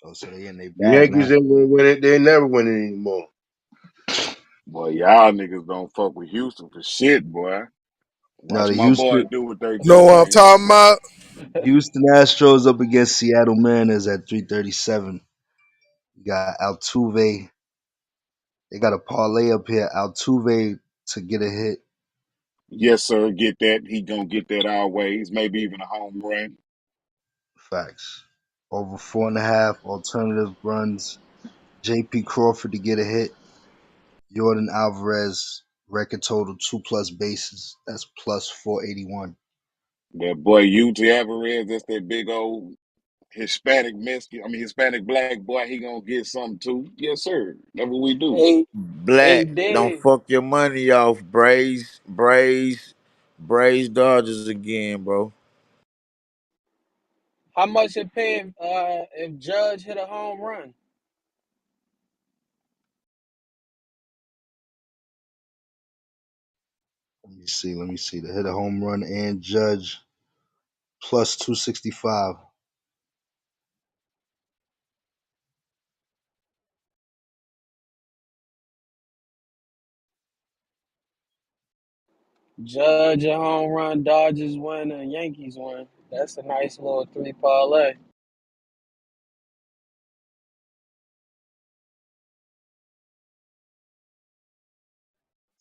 Oh, so they in their The bag Yankees now. ain't gonna win it. They never win it anymore. Boy, y'all niggas don't fuck with Houston for shit, boy. No, Watch the my boy Houston do what they Know do, what I'm man. talking about? Houston Astros up against Seattle Mariners at 337. You got Altuve. They got a parlay up here. Altuve to get a hit. Yes, sir. Get that. He gonna get that always. Maybe even a home run. Facts. Over 4.5 alternative runs. J.P. Crawford to get a hit. Jordan Alvarez record total 2+ bases. That's plus 481. That boy UT Alvarez, that's that big old Hispanic Mexican. I mean Hispanic black boy. He gonna get something too. Yes, sir. That's what we do. Hey, hey, Black. Don't Dez, fuck your money off. Braves Dodgers again, bro. how much it pay if Judge hit a home run? Let me see. Let me see. To hit a home run and Judge plus 265. Judge a home run, Dodgers win, and Yankees win. That's a nice little three parlay.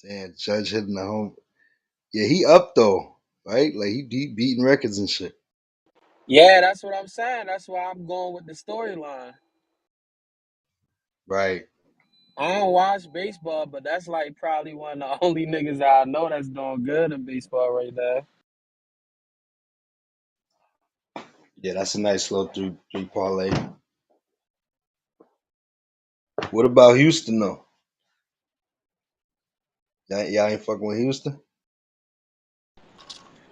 Damn, Judge hitting the home. Yeah, he up though, right? Like he beating records and shit. Yeah, that's what I'm saying. That's why I'm going with the storyline. Right. I don't watch baseball, but that's like probably one of the only niggas I know that's doing good in baseball right now. Yeah, that's a nice little three parlay. What about Houston though? Y'all ain't fucking with Houston?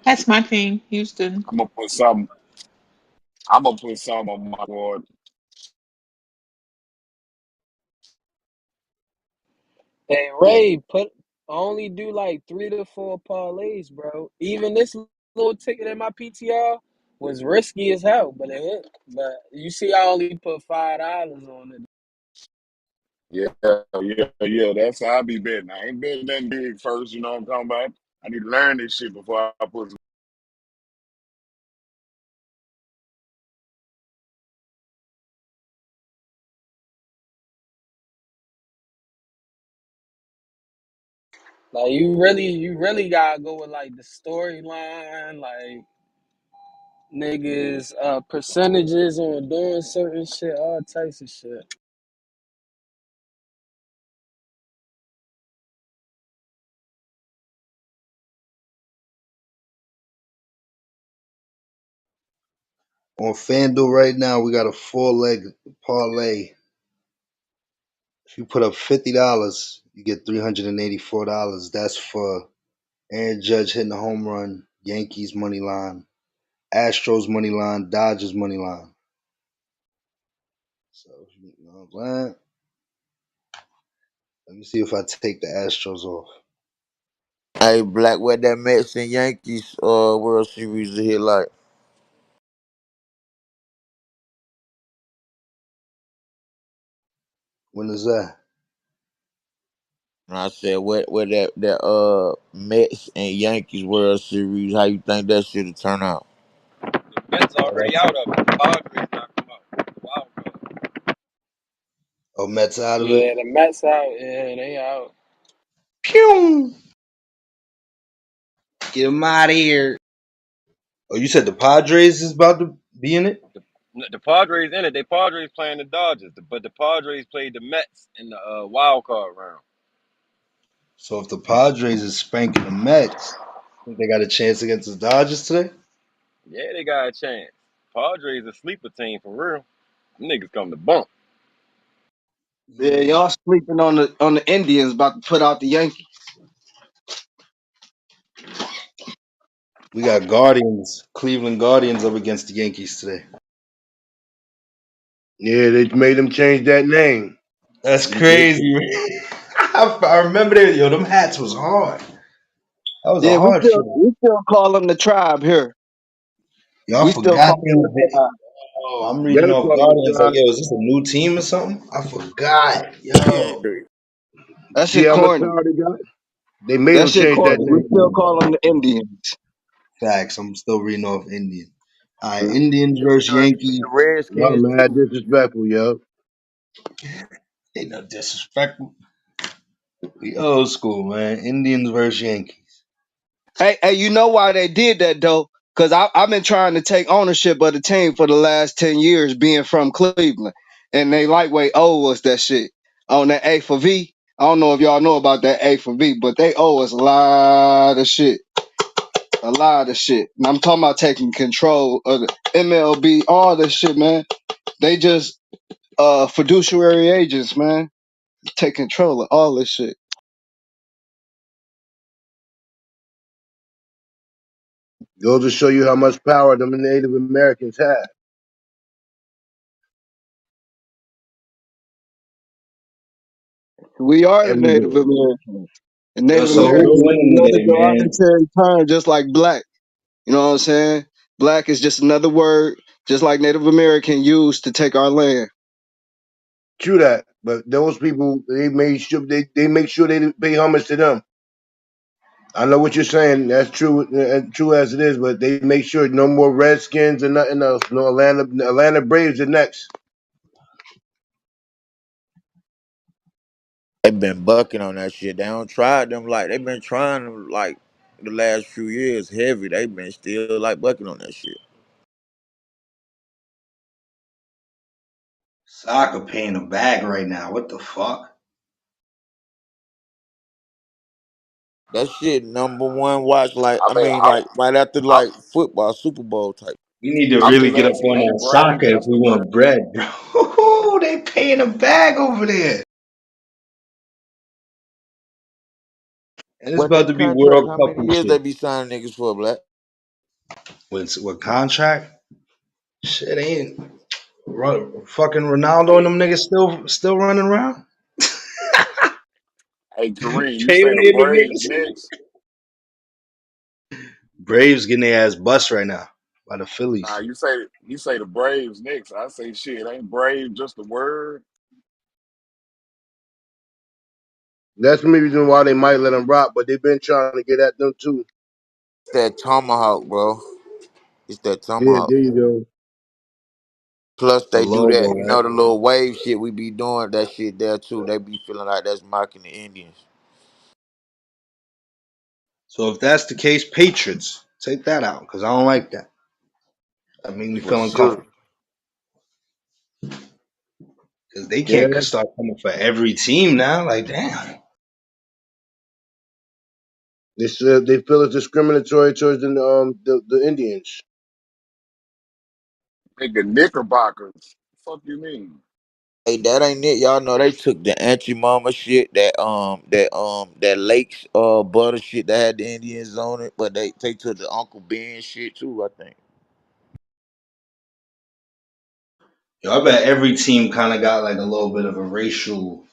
That's my team, Houston. I'm gonna put some. I'm gonna put some on my board. Hey Yeah. Ray, put only do like 3 to 4 parlays, bro. Even this little ticket in my PTR was risky as hell, but it hit. But you see, I only put $5 on it. Yeah, yeah. That's how I be betting. I ain't betting that big first. You know what I'm talking about? I need to learn this shit before I put. Like you really gotta go with like the storyline, like niggas percentages on doing certain shit, all types of shit. On FanDuel right now, we got a 4-leg parlay. If you put up $50, you get $384. That's for Aaron Judge hitting a home run, Yankees money line, Astros money line, Dodgers money line. So you know what I'm saying? Let me see if I take the Astros off. Hey, Black, what that Mets and Yankees World Series hit like? When is that? And I said, what that Mets and Yankees World Series? How you think that should have turned out? The Mets Oh, already that's out of it. The Padres knocked them out. Wild card. Mets out of it. Yeah, the Mets out, yeah, they out. Pew! Get them out of here. Oh, you said the Padres is about to be in it? The Padres in it. They Padres playing the Dodgers, but the Padres played the Mets in the wild card round. So if the Padres is spanking the Mets, think they got a chance against the Dodgers today? Yeah, they got a chance. Padres a sleeper team for real. Them niggas come to bump. Yeah, Mm. y'all sleeping on the Indians about to put out the Yankees. We got Guardians, Cleveland Guardians up against the Yankees today. Yeah, they made them change that name. That's crazy. I remember that. Yo, them hats was hard. That was a Yeah, hard shirt. we still call them the tribe here. Y'all We still forgot call they them was the there. tribe. Oh, I'm reading Better off call them Guardians like, tribe. yo, is this a new team or something? I forgot. Yeah, Yo. That See shit how much corny. power they got? They made That them shit change that corny. We still name. call them the Indians. Facts. I'm still reading off Indian. All right, Indians versus the Yankees. Y'all Redskins mad too. disrespectful, yo. Ain't no disrespectful. We old school, man. Indians versus Yankees. Hey, you know why they did that though? Cause I've been trying to take ownership of the team for the last 10 years, being from Cleveland, and they lightweight owe us that shit on that A for V. I don't know if y'all know about that A for V, but they owe us a lot of shit. And I'm talking about taking control of the MLB, all this shit, man. They just fiduciary agents, man. Take control of all this shit. Goes to show you how much power them Native Americans have. We are the Everywhere. Native Americans. And Yo, Native so Yep. Americans who's is winning another today, man? derogatory term, just like black. You know what I'm saying? Black is just another word, just like Native American used to take our land. True that. But those people, they make sure they make sure they pay homage to them. I know what you're saying. That's true, true as it is. But they make sure no more Redskins and nothing else. No Atlanta Braves are next. They been bucking on that shit. They don't try them like they been trying them like the last few years heavy. They been still like bucking on that shit. Soccer paying a bag right now. What the fuck? That shit number one watch like I I mean, mean like right after I, like football, Super Bowl type. We need to I'm really just get up asking, on ain't that Braves soccer if just we the word? want bread, bro. They paying a bag over there. And it's What about they to be contract, World how Cup many and years they shit. be signing niggas for, Black? With contract? Shit ain't fucking Ronaldo and Hey, them niggas still running around? hey, Kareem, you Pele say the and them Braves niggas. next? Braves getting their ass bust right now by the Nah, Phillies. you say the Braves next. I say shit, ain't Brave just the word? That's the reason why they might let them rock. But they've been trying to get at them too. It's that tomahawk, bro. It's that Yeah, tomahawk. there you go. Plus The they do logo, that, you right? know, the little wave shit we be doing, that shit there too. They be feeling like that's mocking the Indians. So if that's the case, Patriots, take that out because I don't like that. That make me For feel sure. uncomfortable because they Yeah, can't start coming for every team now. Like, damn. they feel it's discriminatory towards the Indians. Nigga, Knickerbockers. Fuck you mean? Hey, that ain't it. Y'all know they took the Auntie Mama shit, that Lakes butter shit that had the Indians on it, but they took the Uncle Ben shit too, I think. Yo, I bet every team kind of got like a little bit of a racial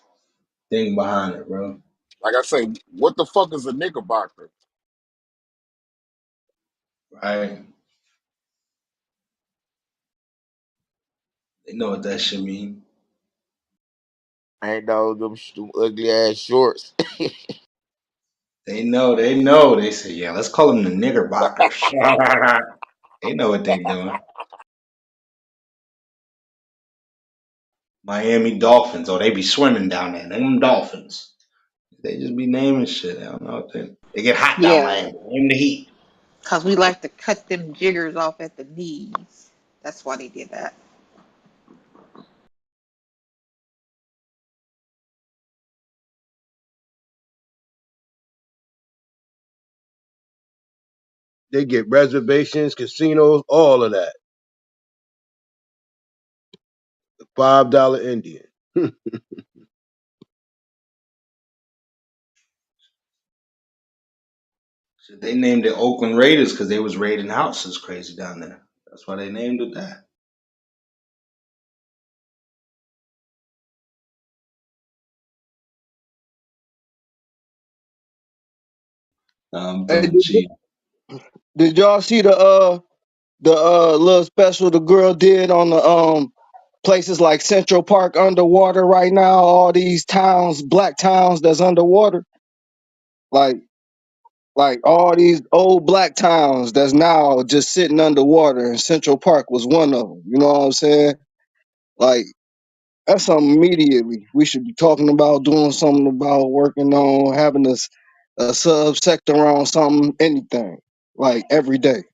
thing behind it, bro. Like I say, what the fuck is a Knickerbocker? Right? They know what that shit mean. Ain't those them ugly ass shorts. They know. They know. They say, yeah, let's call them the Knickerbockers. They know what they doing. Miami Dolphins. Oh, they be swimming down there. Them Dolphins. They just be naming shit. I don't know what they get hot down Yeah, Miami. Name the Heat. because we like to cut them jiggers off at the knees. That's why they did that. They get reservations, casinos, all of that. $5 Indian. Shit, they named it Oakland Raiders because they was raiding houses crazy down there. That's why they named it that. I'm Hey, done, Chief. did y'all see the little special the girl did on the places like Central Park underwater right now? All these towns, black towns that's underwater, like all these old black towns that's now just sitting underwater. And Central Park was one of them. You know what I'm saying? Like that's something immediately we should be talking about, doing something about, working on having a subsector on something, anything, like every day.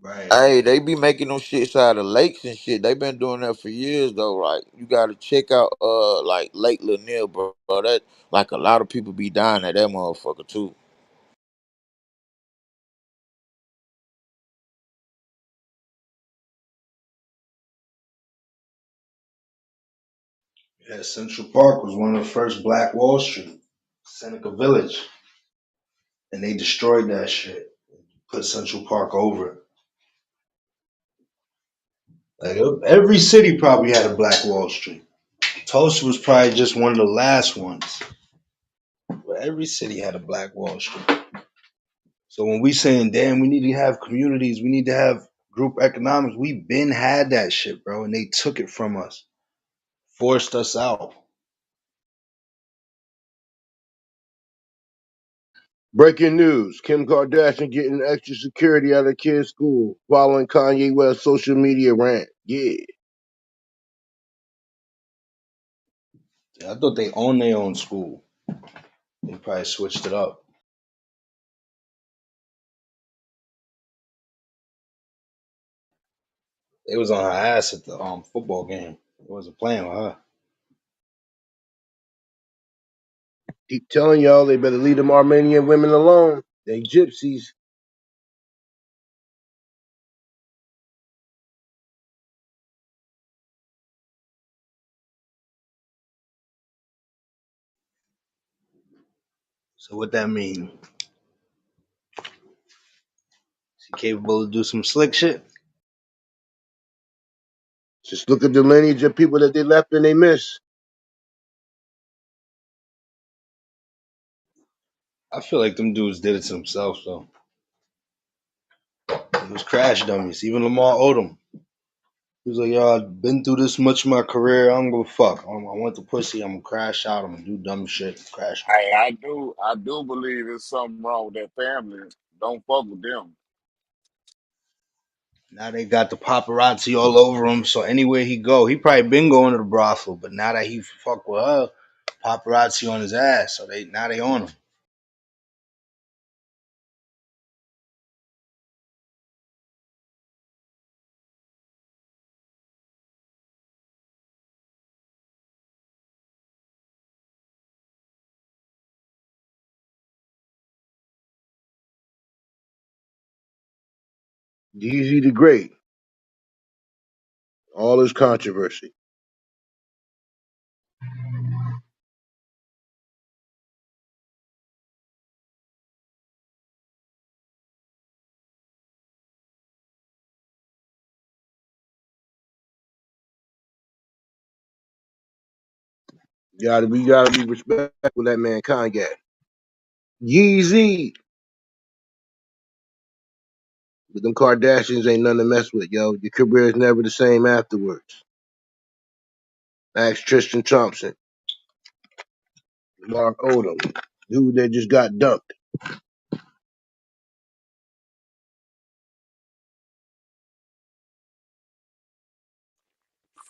Right. Hey, they be making them shits out of lakes and shit. They been doing that for years though. Right? You gotta check out like Lake Lanier, bro. That like a lot of people be dying at that motherfucker too. Yeah, Central Park was one of the first Black Wall Street, Seneca Village, and they destroyed that shit. Put Central Park over. Like every city probably had a Black Wall Street. Tulsa was probably just one of the last ones, but every city had a Black Wall Street. So when we saying, damn, we need to have communities, we need to have group economics, we been had that shit, bro, and they took it from us, forced us out. Breaking news: Kim Kardashian getting extra security at her kid's school following Kanye West's social media rant. Yeah. I thought they own their own school. They probably switched it up. They was on her ass at the football game. They wasn't playing with her. Keep telling y'all they better leave them Armenian women alone. They gypsies. So what that mean? She capable of do some slick shit? Just look at the lineage of people that they left and they miss. I feel like them dudes did it to themselves though. It was crash dummies. Even Lamar Odom. He was like, yo, I've been through this much in my career. I don't give a fuck. I want the pussy. I'm gonna crash out. I'm gonna do dumb shit. Crash. Hey, I do believe there's something wrong with that family. Don't fuck with them. Now they got the paparazzi all over him. So anywhere he go, he probably been going to the brothel. But now that he fuck with her, paparazzi on his ass. So they on him. Easy the Great. All this controversy. We gotta be respectful of that man Kanye. Yeezy. But them Kardashians ain't nothing to mess with, yo. Your career is never the same afterwards. Ask Tristan Thompson, Mark Odom, dude that just got dumped.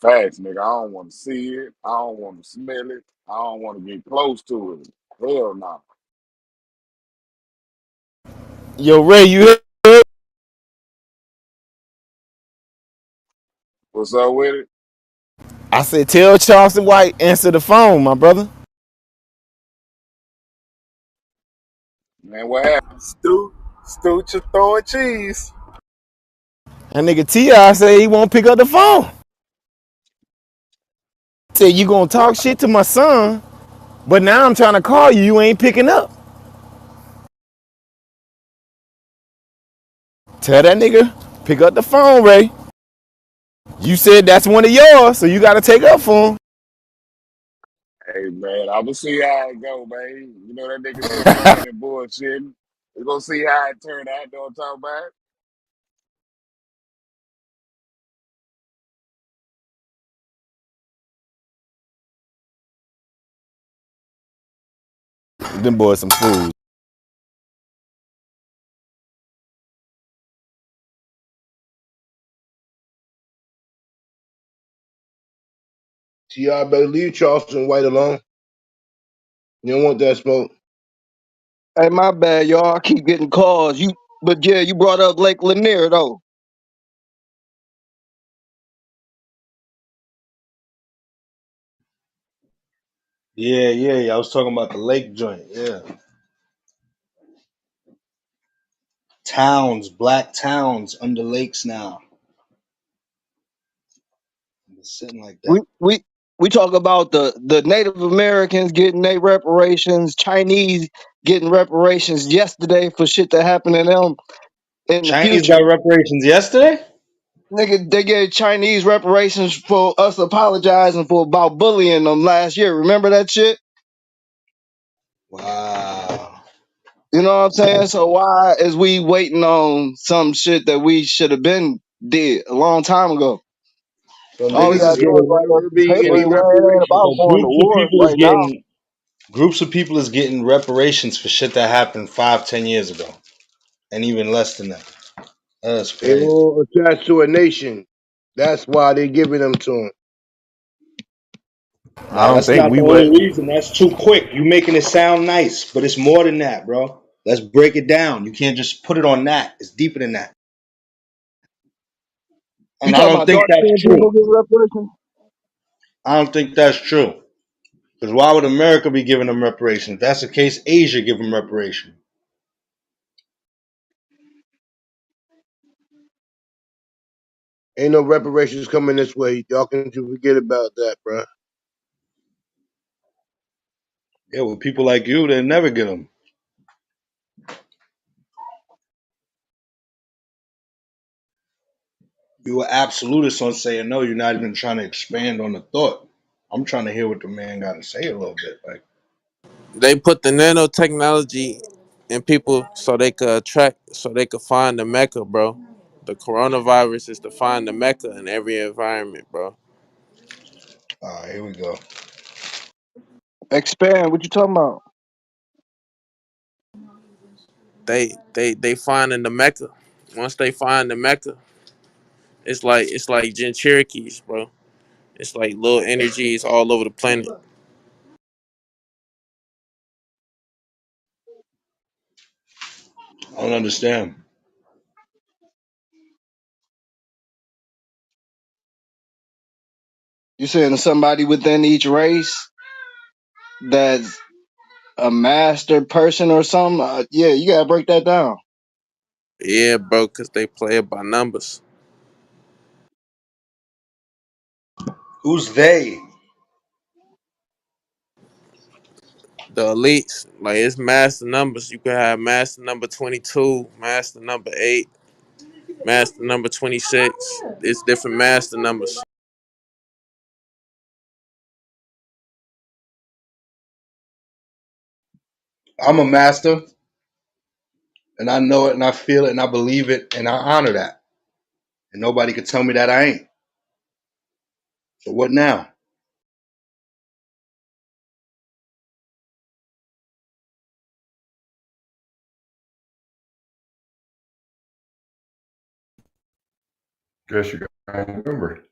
Facts, nigga. I don't want to see it. I don't want to smell it. I don't want to get close to it. Hell no. Yo, Ray, you here? What's up with it? I said, tell Charleston White, answer the phone, my brother. Man, what happened? Stu throwing cheese. That nigga T.I. say he won't pick up the phone. Said, you gonna talk shit to my son, but now I'm trying to call you, you ain't picking up. Tell that nigga, pick up the phone, Ray. You said that's one of yours, so you gotta take up for him. Hey, man, I'm going to see how it go, man. You know that nigga still playing and bullshitting. We're going to see how it turn out. Know what I'm talking about? Them boys some fools. T.I. better leave Charleston White alone. You don't want that smoke. Hey, my bad, y'all. I keep getting calls. But yeah, you brought up Lake Lanier though. Yeah. I was talking about the lake joint. Yeah. Towns, black towns under lakes now. It's sitting like We that. we we talk about the Native Americans getting their reparations, Chinese getting reparations yesterday for shit that happened to them in the Chinese future. got reparations yesterday? Nigga, they gave Chinese reparations for us apologizing for about bullying them last year. Remember that shit? Wow. You know what I'm saying? So why is we waiting on some shit that we should have been did a long time ago? So All we niggas is gotta do is getting write us never some be papers, any man. It ain't reparations. about So going to groups of war people is right now. Groups of people is getting reparations for shit that happened 5, 10 years ago, and even less than that. That's They crazy. all attached to a nation. That's why they giving them to them. I Nah, don't that's think not we the would. only reason. That's too quick. You making it sound nice, but it's more than that, bro. Let's break it down. You can't just put it on that. It's deeper than that. You And I talking don't about think dark that's skinned true. people getting reparations? I don't think that's true. Because why would America be giving them reparations? If that's the case, Asia give them reparations. Ain't no reparations coming this way. Y'all can forget about that, bro. Yeah, with people like you, they never get them. You were absolutist on saying no. You're not even trying to expand on the thought. I'm trying to hear what the man got to say a little bit. Like, They put the nanotechnology in people so they could attract, so they could find the Mecca, bro. The coronavirus is to find the Mecca in every environment, bro. all right, here we go. Expand. What you talking about? They finding the Mecca. Once they find the Mecca, it's like Gen Cherokees, bro. It's like little energies all over the planet. I don't understand. You saying somebody within each race that's a master person or something? Yeah, you gotta break that down. Yeah, bro, cause they play it by numbers. Who's they? The elites, like it's master numbers. You can have master number 22, master number 8, master number 26. It's different master numbers. I'm a master, and I know it, and I feel it, and I believe it, and I honor that. And nobody can tell me that I ain't. So what now? Guess you got to remember.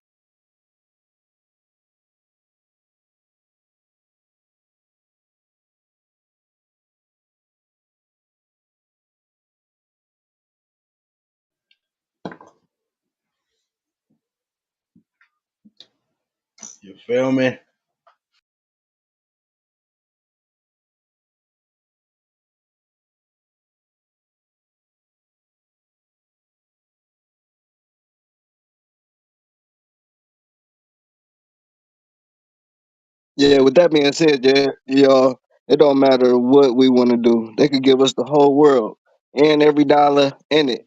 You feel me? Yeah, with that being said, yeah, y'all, it don't matter what we want to do. They could give us the whole world and every dollar in it.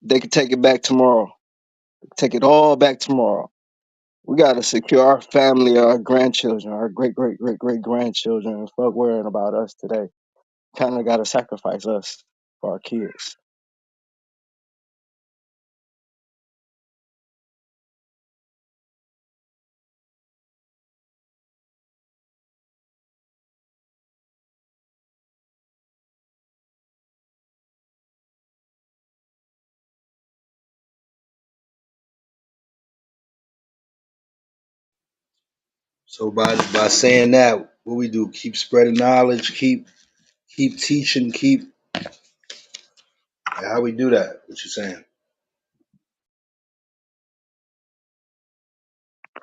They could take it back tomorrow. Take it all back tomorrow. We gotta secure our family, our grandchildren, our great great great great grandchildren, and fuck worrying about us today. Kind of gotta sacrifice us for our kids. So by saying that, what we do? Keep spreading knowledge. Keep teaching. Keep. How we do that? What you saying?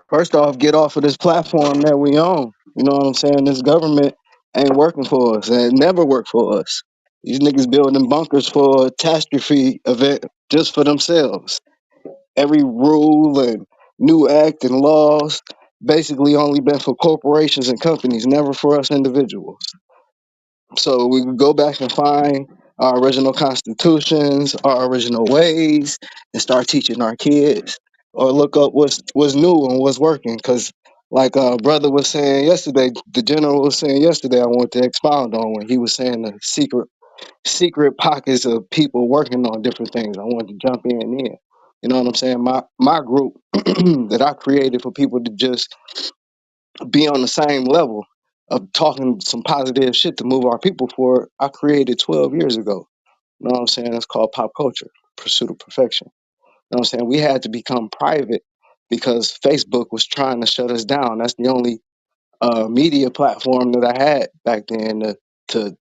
First off, get off of this platform that we own. You know what I'm saying? This government ain't working for us and it never worked for us. These niggas building bunkers for a catastrophe event just for themselves. Every rule and new act and laws basically only been for corporations and companies, never for us individuals. So we could go back and find our original constitutions, our original ways, and start teaching our kids, or look up what's new and what's working. Because, like brother was saying yesterday, the general was saying yesterday, I want to expound on when he was saying the secret pockets of people working on different things. I wanted to jump in there. You know what I'm saying? My group that I created for people to just be on the same level. of talking some positive shit to move our people forward, I created 12 years ago. You know what I'm saying? That's called Pop Culture, Pursuit of Perfection. You know what I'm saying? We had to become private because Facebook was trying to shut us down. That's the only media platform that I had back then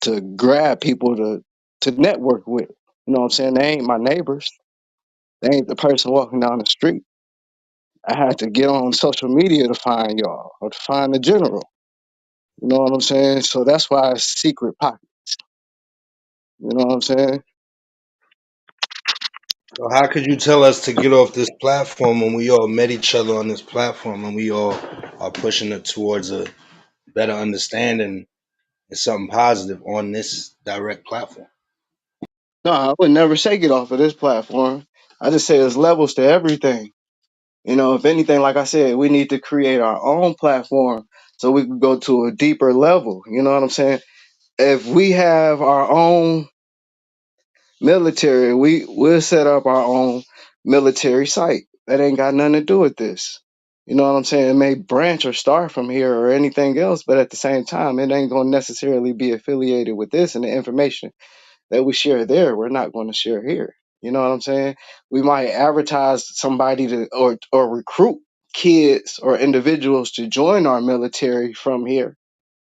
to grab people to network with. You know what I'm saying? They ain't my neighbors. They ain't the person walking down the street. I had to get on social media to find y'all or to find the general. You know what I'm saying? So that's why it's secret pocket. You know what I'm saying? So how could you tell us to get off this platform when we all met each other on this platform and we all are pushing it towards a better understanding and something positive on this direct platform? No, I would never say get off of this platform. I just say there's levels to everything. You know, if anything, like I said, we need to create our own platform so we can go to a deeper level. You know what I'm saying? If we have our own military, we'll set up our own military site. That ain't got nothing to do with this. You know what I'm saying? It may branch or start from here or anything else, but at the same time, it ain't going to necessarily be affiliated with this, and the information that we share there, we're not going to share here. You know what I'm saying? We might advertise somebody to or recruit kids or individuals to join our military from here.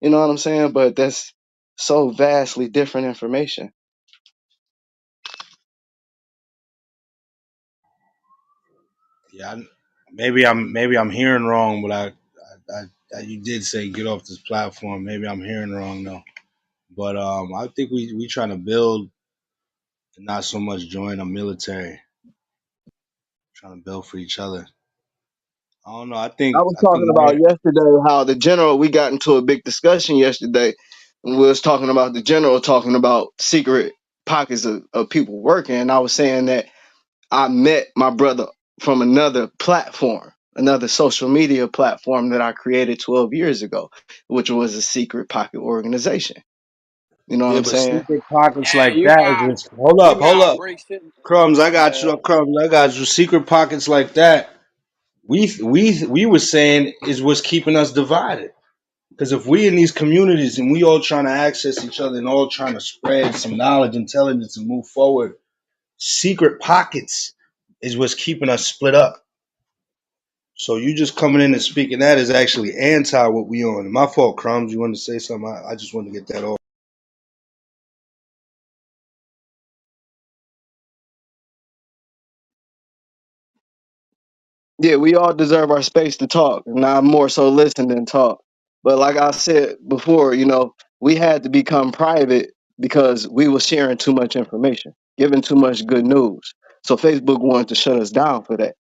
You know what I'm saying? But that's so vastly different information. Yeah, maybe I'm hearing wrong, but you did say get off this platform. Maybe I'm hearing wrong though. But I think we trying to build and not so much join a military. Trying to build for each other. I don't know. I I think was I talking think about yesterday how the general, we got into a big discussion yesterday. And we was talking about the general talking about secret pockets of people working. And I was saying that I met my brother from another platform, another social media platform that I created 12 years ago, which was a secret pocket organization. You know what yeah, I'm but saying? secret pockets Yeah, like that is just you hold gotta up, break shit. crumbs. I got Uh, you, crumbs. I got you. Secret pockets like that. We were saying is what's keeping us divided. Because if we in these communities and we all trying to access each other and all trying to spread some knowledge, intelligence, and move forward, secret pockets is what's keeping us split up. So you just coming in and speaking that is actually anti what we on. My fault, crumbs. You wanted to say something? I just wanted to get that off. Yeah, we all deserve our space to talk, and I more so listen than talk. But like I said before, you know, we had to become private because we were sharing too much information, giving too much good news. So Facebook wanted to shut us down for that.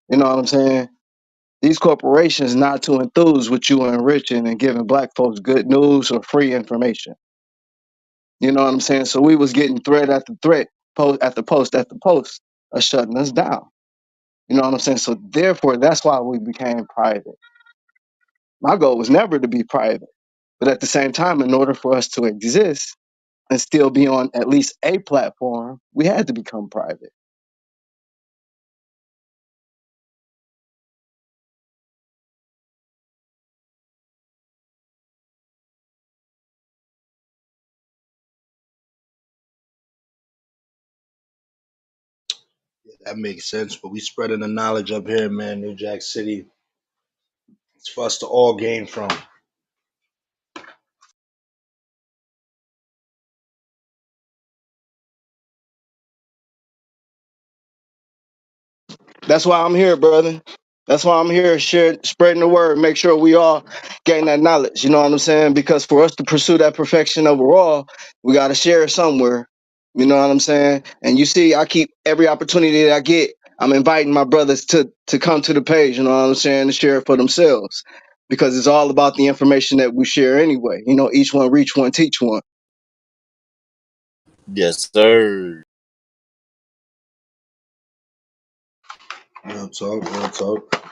You know what I'm saying? These corporations not too enthused with you enriching and giving black folks good news or free information. You know what I'm saying? So we was getting threat after threat, post after post after post of shutting us down. You know what I'm saying? So therefore, that's why we became private. My goal was never to be private, but at the same time, in order for us to exist and still be on at least a platform, we had to become private. Yeah, that makes sense. But we spreading the knowledge up here, man. New Jack City. It's for us to all gain from. That's why I'm here, brother. That's why I'm here, spreading the word, make sure we all gain that knowledge. You know what I'm saying? Because for us to pursue that perfection overall, we got to share it somewhere. You know what I'm saying? And you see, I keep every opportunity that I get, I'm inviting my brothers to come to the page. You know what I'm saying? To share it for themselves, because it's all about the information that we share anyway. You know, each one reach one, teach one. Yes, sir. Real talk, real talk.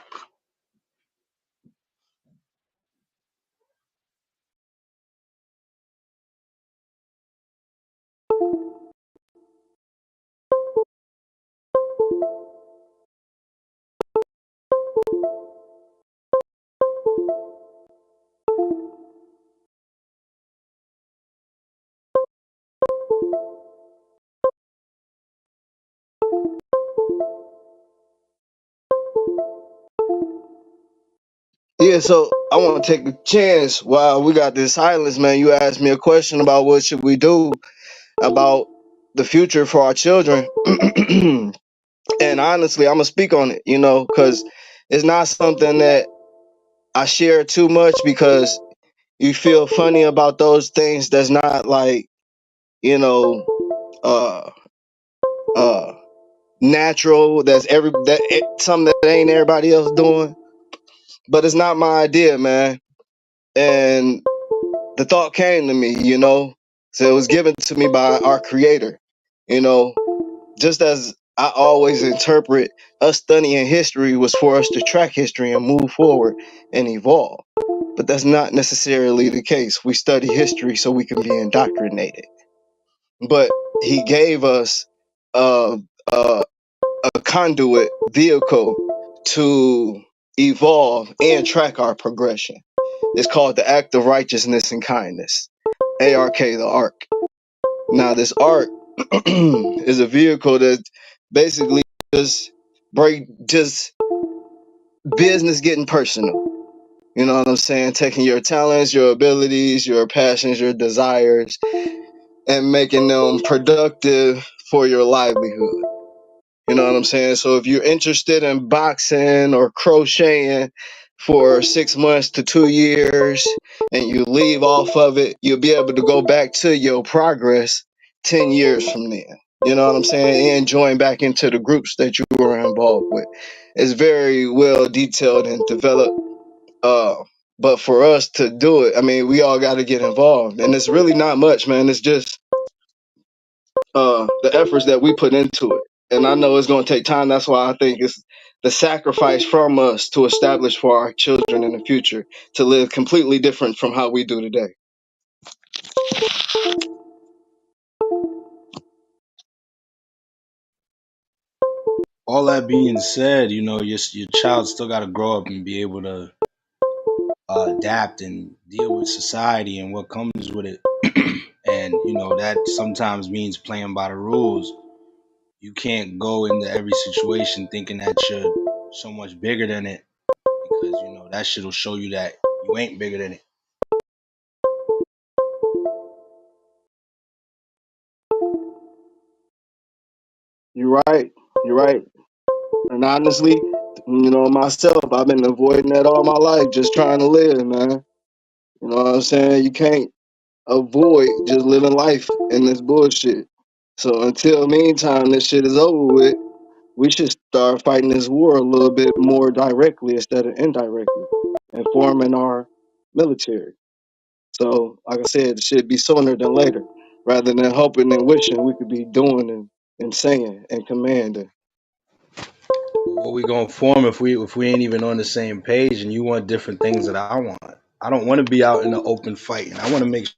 Yeah, so I want to take a chance while we got this silence, man. You asked me a question about what should we do about the future for our children. And honestly, I'm gonna speak on it, because it's not something that I share too much because you feel funny about those things that's not like, you know, uh uh natural, that's something that ain't everybody else doing. But it's not my idea, man. And the thought came to me, So it was given to me by our creator, you know. Just as I always interpret us studying history was for us to track history and move forward and evolve. But that's not necessarily the case. We study history so we can be indoctrinated. But he gave us a, a, a conduit vehicle to evolve and track our progression. It's called the Act of Righteousness and Kindness, ARK, the Ark. Now, this arc is a vehicle that basically just business getting personal. You know what I'm saying? Taking your talents, your abilities, your passions, your desires, and making them productive for your livelihood. You know what I'm saying? So if you're interested in boxing or crocheting for 6 months to 2 years and you leave off of it, you'll be able to go back to your progress 10 years from then. You know what I'm saying? And join back into the groups that you were involved with. It's very well detailed and developed. But for us to do it, I mean, we all got to get involved. And it's really not much, man. It's just the efforts that we put into it. And I know it's going to take time. That's why I think it's the sacrifice from us to establish for our children in the future to live completely different from how we do today. All that being said, your child still got to grow up and be able to adapt and deal with society and what comes with it. And that sometimes means playing by the rules. You can't go into every situation thinking that you're so much bigger than it, because that shit will show you that you ain't bigger than it. You're right. You're right. And honestly, myself, I've been avoiding that all my life, just trying to live, man. You know what I'm saying? You can't avoid just living life in this bullshit. So until meantime this shit is over with, we should start fighting this war a little bit more directly instead of indirectly and forming our military. So, like I said, it should be sooner than later, rather than hoping and wishing we could be doing and saying and commanding. What we gonna form if we ain't even on the same page and you want different things that I want? I don't want to be out in the open fighting. I want to make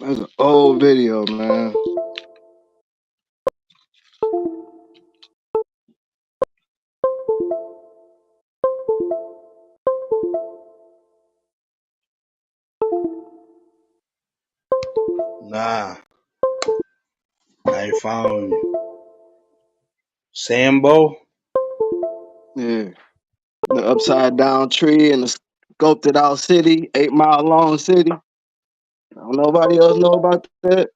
That's an old video, man. Nah, I ain't following you. Sambo? Yeah. The upside down tree and the sculpted out city, 8 Mile long city. Don't nobody else know about that.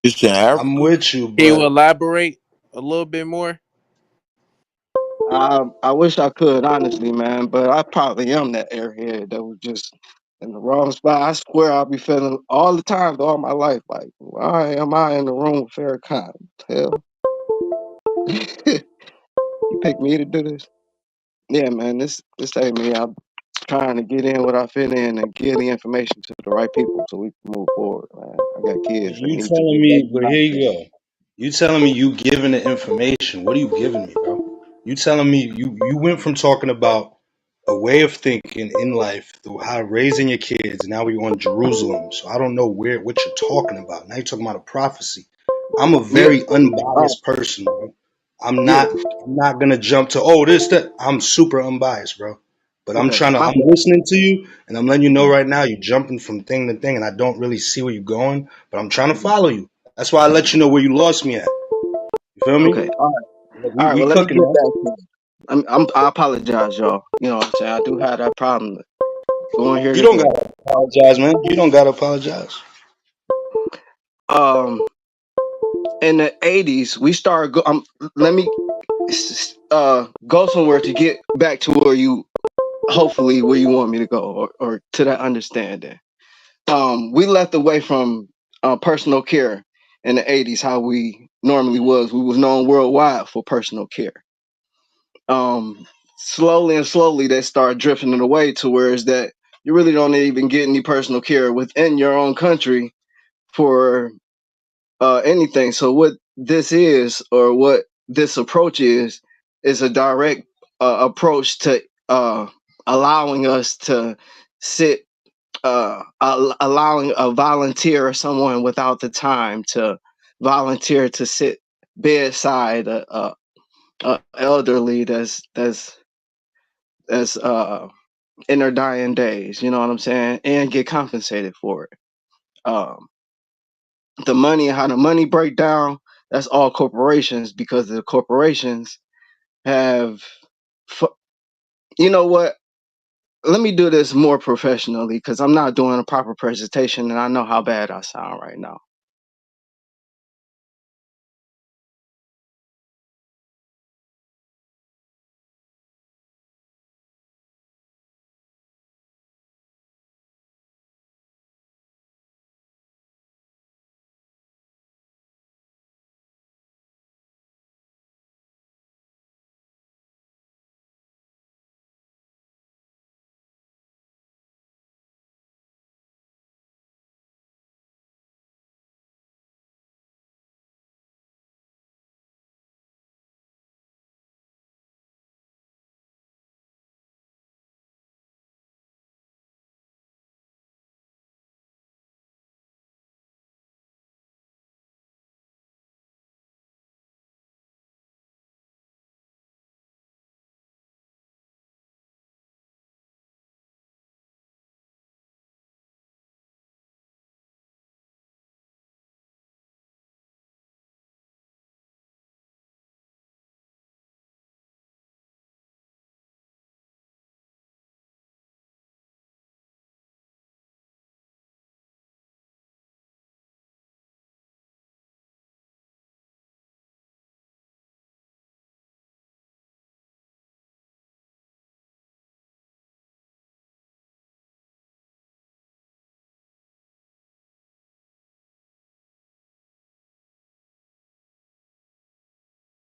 It's in I'm Africa. with you, Can you but elaborate a little bit more? I wish I could, honestly, man, but I probably am that airhead that was just in the wrong spot. I swear I'll be feeling all the time, all my life, like, why am I in the room with Farrakhan? Hell, you picked me to do this? Yeah, man, this ain't me. I'm trying to get in what I fit in and give the information to the right people so we can move forward, man. I got kids that you need to telling get back me, to but here Nigeria. you go. You telling me you giving the information. What are you giving me, bro? You telling me you went from talking about a way of thinking in life through how raising your kids. Now we're on Jerusalem. So I don't know what you're talking about. Now you're talking about a prophecy. I'm a Yeah, very all unbiased person, bro. I'm right, not I'm not gonna jump to this that I'm super unbiased, bro. But okay, my I'm bad. listening to you and I'm letting you know right now you're jumping from thing to thing and I don't really see where you're going, but I'm trying to Mhm. follow you. That's why I let you know where you lost me at. You feel me? Okay, Like, all right. we Well, let me cooking, get man. back to it. I apologize, y'all. You know what I'm saying? I do have that problem going here You don't today. gotta apologize, man. You don't gotta apologize. Um, in the '80s, we started. Let me go somewhere to get back to where you, hopefully, where you want me to go, or to that understanding. We left away from personal care in the '80s. How we normally was. We was known worldwide for personal care. Slowly and slowly they start drifting it away to where is that you really don't even get any personal care within your own country for anything. So what this is, or what this approach is a direct approach to allowing us to sit, allowing a volunteer or someone without the time to volunteer to sit bedside a elderly that's in their dying days. You know what I'm saying? And get compensated for it. Um, the money, how the money break down, that's all corporations because the corporations have, you know what? Let me do this more professionally because I'm not doing a proper presentation and I know how bad I sound right now.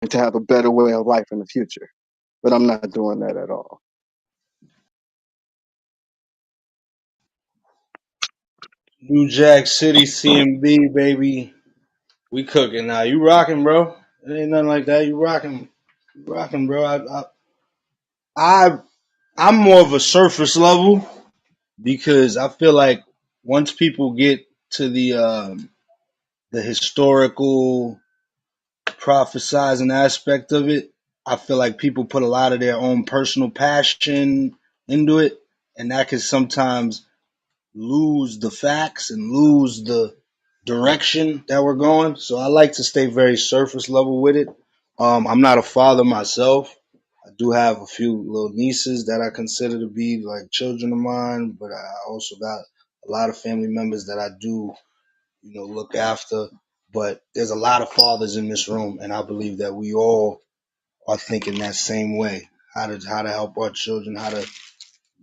To have a better way of life in the future, but I'm not doing that at all. New Jack City CMB, baby. We cooking now. You rocking, bro. It ain't nothing like that. You rocking. You rocking, bro. I I'm more of a surface level because I feel like once people get to the historical prophesizing aspect of it, I feel like people put a lot of their own personal passion into it, and that can sometimes lose the facts and lose the direction that we're going. So I like to stay very surface level with it. I'm not a father myself. I do have a few little nieces that I consider to be like children of mine, but I also got a lot of family members that I do, look after. But there's a lot of fathers in this room, and I believe that we all are thinking that same way. How to help our children, how to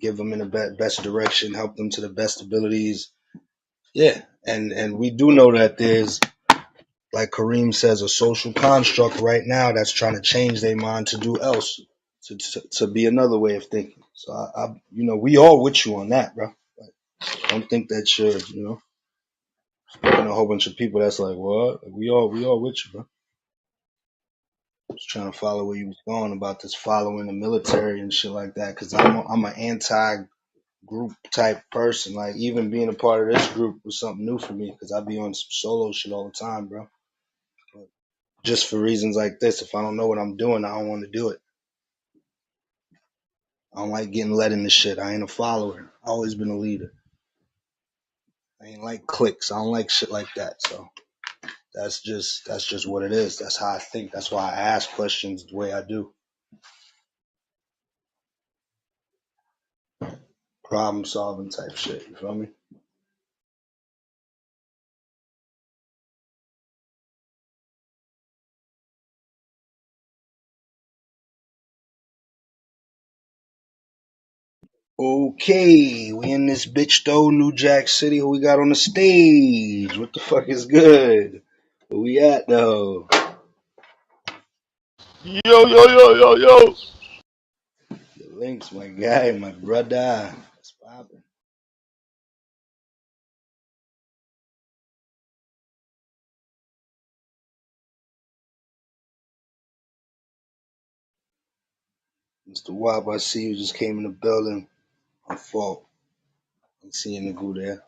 give them in the best direction, help them to the best abilities. Yeah, and we do know that there's, like Kareem says, a social construct right now that's trying to change their mind to do else, to be another way of thinking. So we all with you on that, bro. Don't think that you're, speaking to a whole bunch of people that's like, what? We all with you, bro. Just trying to follow where you was going about this following the military and shit like that, because I'm an anti group type person. Like even being a part of this group was something new for me because I be on some solo shit all the time, bro. But just for reasons like this, if I don't know what I'm doing, I don't want to do it. I don't like getting led into shit. I ain't a follower. I always been a leader. I ain't like cliques. I don't like shit like that. So that's just what it is. That's how I think. That's why I ask questions the way I do. Problem solving type shit. You feel me? Okay, we in this bitch though, New Jack City. Who we got on the stage? What the fuck is good? Where we at though? Yo, yo, yo, yo, yo. The links, my guy, my brother. What's poppin'? Mr. Wop, I see you just came in the building. My fault. I'm seeing the goo there.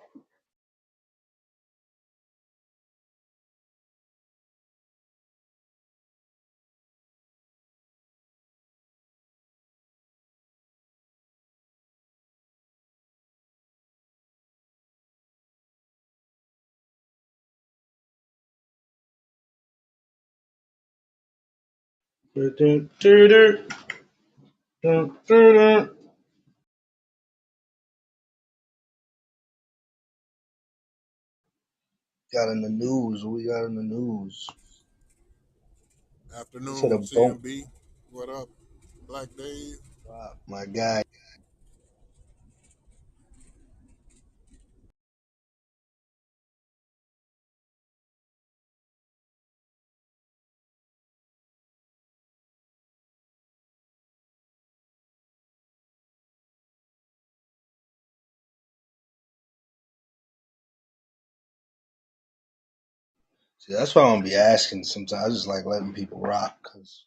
Dun, dun, dun, dun, dun, dun. Got in the news. What we got in the news? They said a Afternoon, bone. CMB. What up, Black Dave? Wow, my guy. See, that's why I don't be asking sometimes. I just like letting people rock because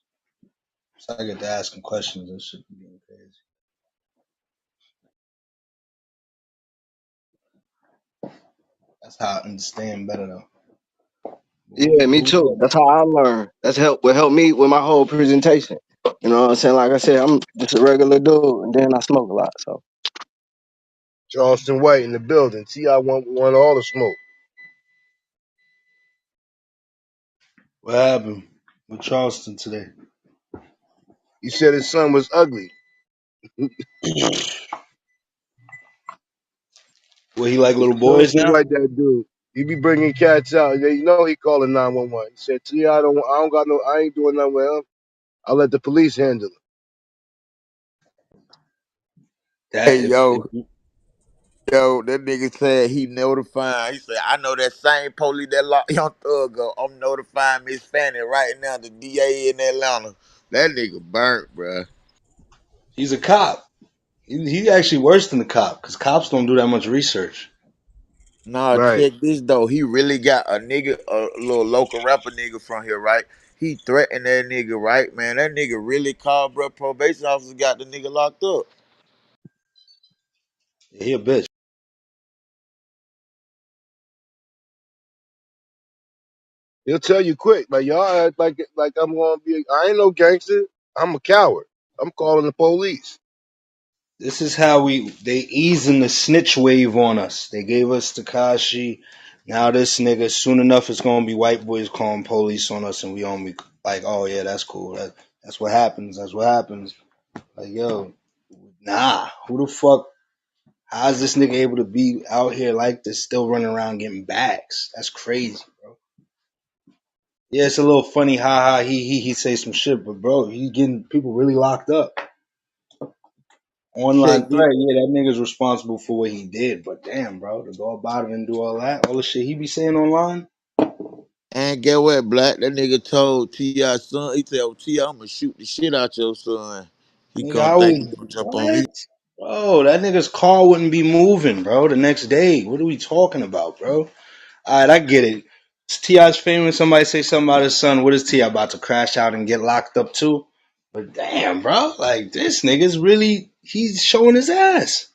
I get to asking questions and shit be getting crazy. That's how I understand better though. Yeah, me Who we too. got? That's how I learn. That's help me with my whole presentation. You know what I'm saying? Like I said, I'm just a regular dude, and then I smoke a lot. So Charleston White in the building. T.I. want all the smoke. What happened with Charleston today? He said his son was ugly. Well, he like little boys Charleston now? White, that dude. He be bringing cats out. You know he calling 911. He said, T.I. I don't got no. I ain't doing nothing with him. I'll let the police handle it. Hey, That if yo, yo, that nigga said he notifying. He said, I know that same police that locked Young Thug up. I'm notifying Miss Fanny right now, the DA in Atlanta. That nigga burnt, bruh. he's a cop, he actually worse than the cop because cops don't do that much research. Nah, Right. check this though. He really got a nigga, a little local rapper nigga from here, right? He threatened that nigga, right, man? That nigga really called, bruh. Probation officer got the nigga locked up. Yeah, he a bitch. He'll tell you quick. Like y'all act like I'm gonna be. I ain't no gangster. I'm a coward. I'm calling the police. This is how they easing the snitch wave on us. They gave us Takashi. Now this nigga, soon enough, it's gonna be white boys calling police on us, and we only like, oh yeah, that's cool. That's what happens. That's what happens. Like yo, nah. Who the fuck? How is this nigga able to be out here like this, still running around getting bags? That's crazy, bro. Yeah, it's a little funny. Ha ha. He say some shit, but bro, he getting people really locked up. Online Check this. threat, yeah, that nigga's responsible for what he did, but damn, bro, to go about it and do all that, all the shit he be saying online, And get what, Black? That nigga told T.I. son, he told T.I., I'm gonna shoot the shit out your son. He nigga, come I think he would gonna jump on me. what, bro? That nigga's car wouldn't be moving, bro. The next day, what are we talking about, bro? All right, I get it. Ti's famous. Somebody say something about his son. What is Ti about to crash out and get locked up too? But damn, bro, like this nigga's really he's showing his ass.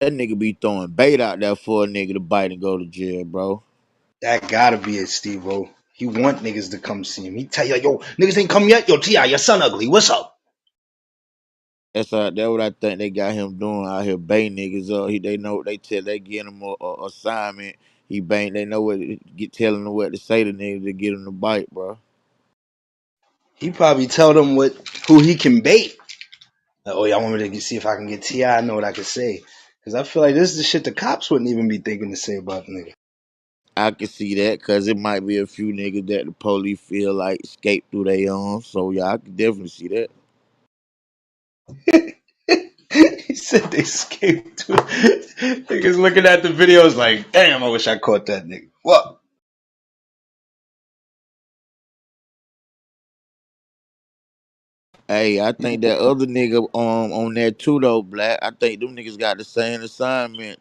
That nigga be throwing bait out there for a nigga to bite and go to jail, bro. That gotta be it, Steve-O. He want niggas to come see him. He tell you, yo, niggas ain't come yet. Yo, Ti, your son ugly. What's up? That's what I think they got him doing out here, baiting niggas up. They know they get him a assignment. He bang. They know what get telling him what to say to niggas to get him to bite, bro. He probably tell them who he can bait. Like, oh, y'all want me to see if I can get Ti? I know what I can say. Because I feel like this is the shit the cops wouldn't even be thinking to say about the nigga. I can see that because it might be a few niggas that the police feel like escape through their arms. So yeah, I can definitely see that. He said they escaped. Niggas looking at the videos like, damn, I wish I caught that nigga. What? Hey, I think that other nigga on there too though, Black. I think them niggas got the same assignment.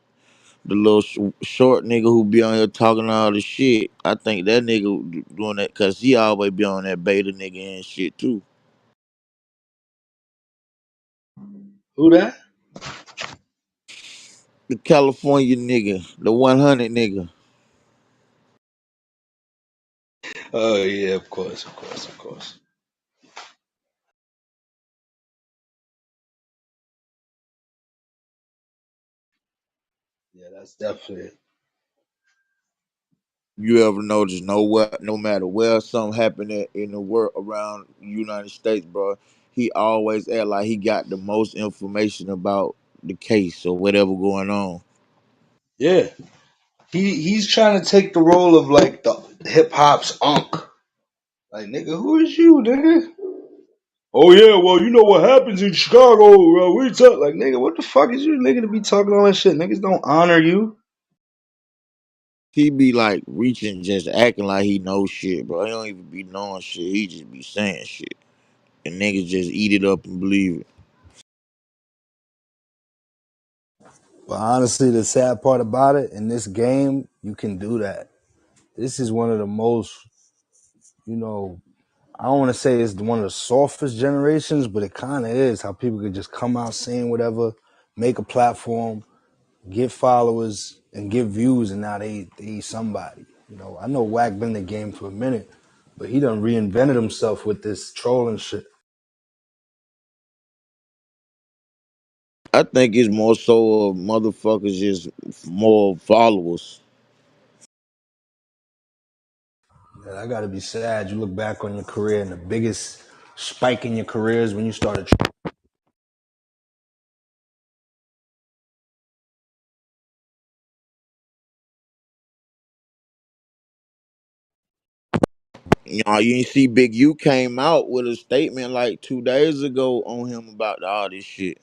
The little short nigga who be on here talking all the shit. I think that nigga doing that because he always be on that beta nigga and shit too. Who that? The California nigga, the 100 nigga. Oh yeah, of course, of course, of course. Yeah, that's definitely it. You ever notice no matter where something happened in the world around the United States, bro, he always act like he got the most information about the case or whatever going on. Yeah. He's trying to take the role of like the hip hop's unk. Like, nigga, who is you, nigga? Oh yeah, well, you know what happens in Chicago, we talk like, nigga, what the fuck is you nigga to be talking all that shit? Niggas don't honor you. He be like reaching, just acting like he knows shit, bro. He don't even be knowing shit. He just be saying shit, and niggas just eat it up and believe it. But honestly, the sad part about it, in this game, you can do that. This is one of the most, you know, I don't want to say it's one of the softest generations, but it kind of is how people could just come out saying whatever, make a platform, get followers, and get views, and now they somebody. You know, I know Wack been in the game for a minute, but he done reinvented himself with this trolling shit. I think it's more so motherfuckers just more followers. Yeah, that gotta be sad. You look back on your career, and the biggest spike in your career is when you started. You know, you ain't see Big U came out with a statement like 2 days ago on him about all this shit.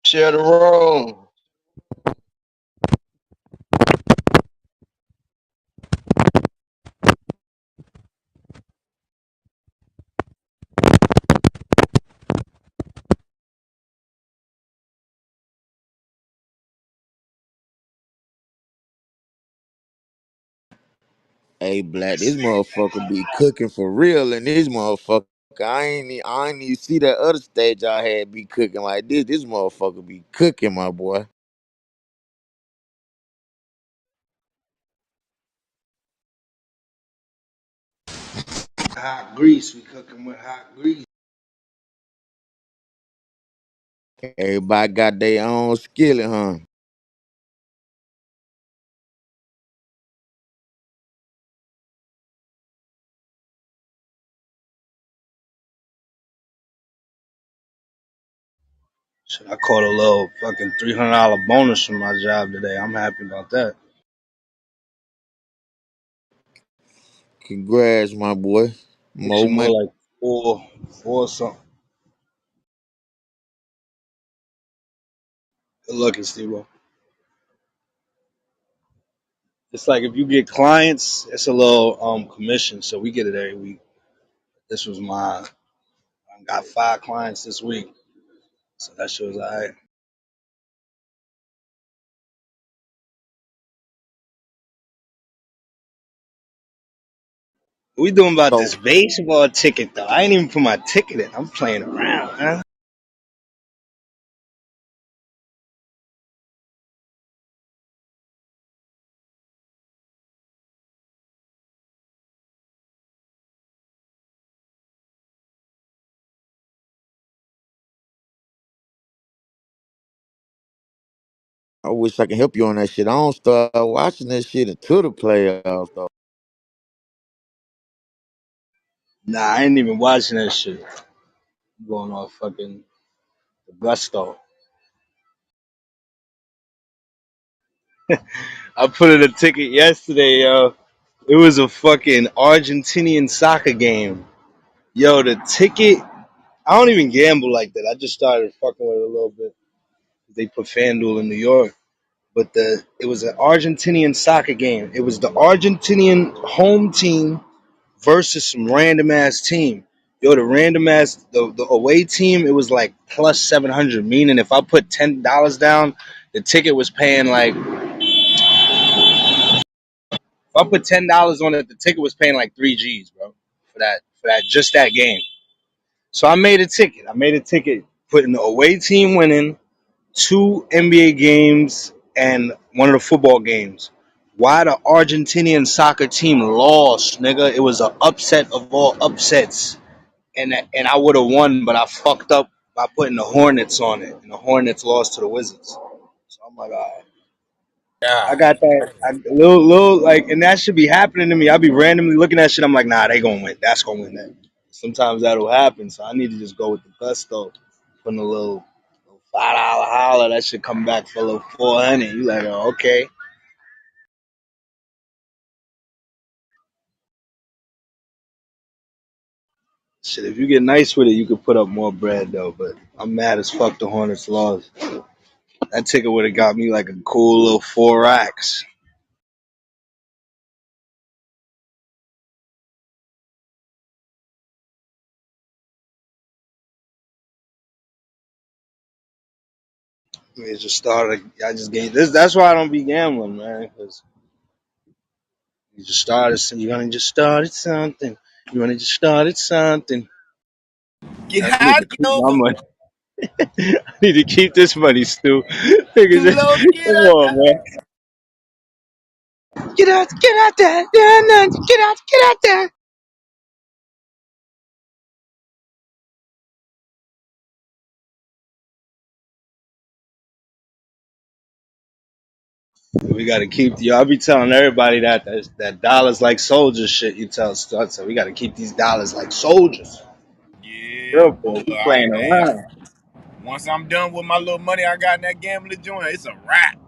Share the room. Hey, Black, this motherfucker be cooking for real, and this motherfucker, I ain't even see that other stage I had be cooking like this. This motherfucker be cooking, my boy. Hot grease. We cooking with hot grease. Everybody got their own skillet, huh? Shit, I caught a little fucking $300 bonus from my job today. I'm happy about that. Congrats, my boy. More Actually, money. more like four something. Good looking, Steve. It's like if you get clients, it's a little commission, so we get it every week. This was mine. I got 5 clients this week, so that shows all right. What we doing about So, this baseball ticket though? I ain't even put my ticket in. I'm playing around, man. I wish I could help you on that shit. I don't start watching that shit until the playoffs, though. Nah, I ain't even watching that shit. I'm going off fucking the gusto. I put in a ticket yesterday, yo. It was a fucking Argentinian soccer game. Yo, the ticket. I don't even gamble like that. I just started fucking with it a little bit. They put FanDuel in New York, but it was an Argentinian soccer game. It was the Argentinian home team versus some random ass team. Yo, the random ass the away team, it was like plus 700. Meaning, if I put $10 down, the ticket was paying like. If I put $10 on it, the ticket was paying like 3 G's, bro, for that just that game. So I made a ticket. Putting the away team winning, two NBA games, and one of the football games. Why the Argentinian soccer team lost, nigga? It was an upset of all upsets, and I would have won, but I fucked up by putting the Hornets on it, and the Hornets lost to the Wizards. So I'm like, all right. I God, got that little like, and that should be happening to me. I'll be randomly looking at shit. I'm like, nah, they gonna win. That's gonna win that. Sometimes that'll happen. So I need to just go with the gusto, putting a little $5 holler. That should come back for a little 400. You like, oh, okay. Shit, if you get nice with it, you could put up more bread though. But I'm mad as fuck the Hornets lost. That ticket would have got me like a cool little 4 racks. It just started. I just gave this. That's why I don't be gambling, man. Because you just started. You only just started something. You only just started something. get I need high, to get keep my over. money. I need to keep this money, Stu. Too Niggas, low to get come up. on, man. Get out there. Yeah, nah, get out there. We got to keep. Yo, I be telling everybody that dollars like soldiers shit. You tell Stu, so we got to keep these dollars like soldiers. Yeah, Real boy. boy, we playing around. Once I'm done with my little money I got in that gambling joint, it's a wrap.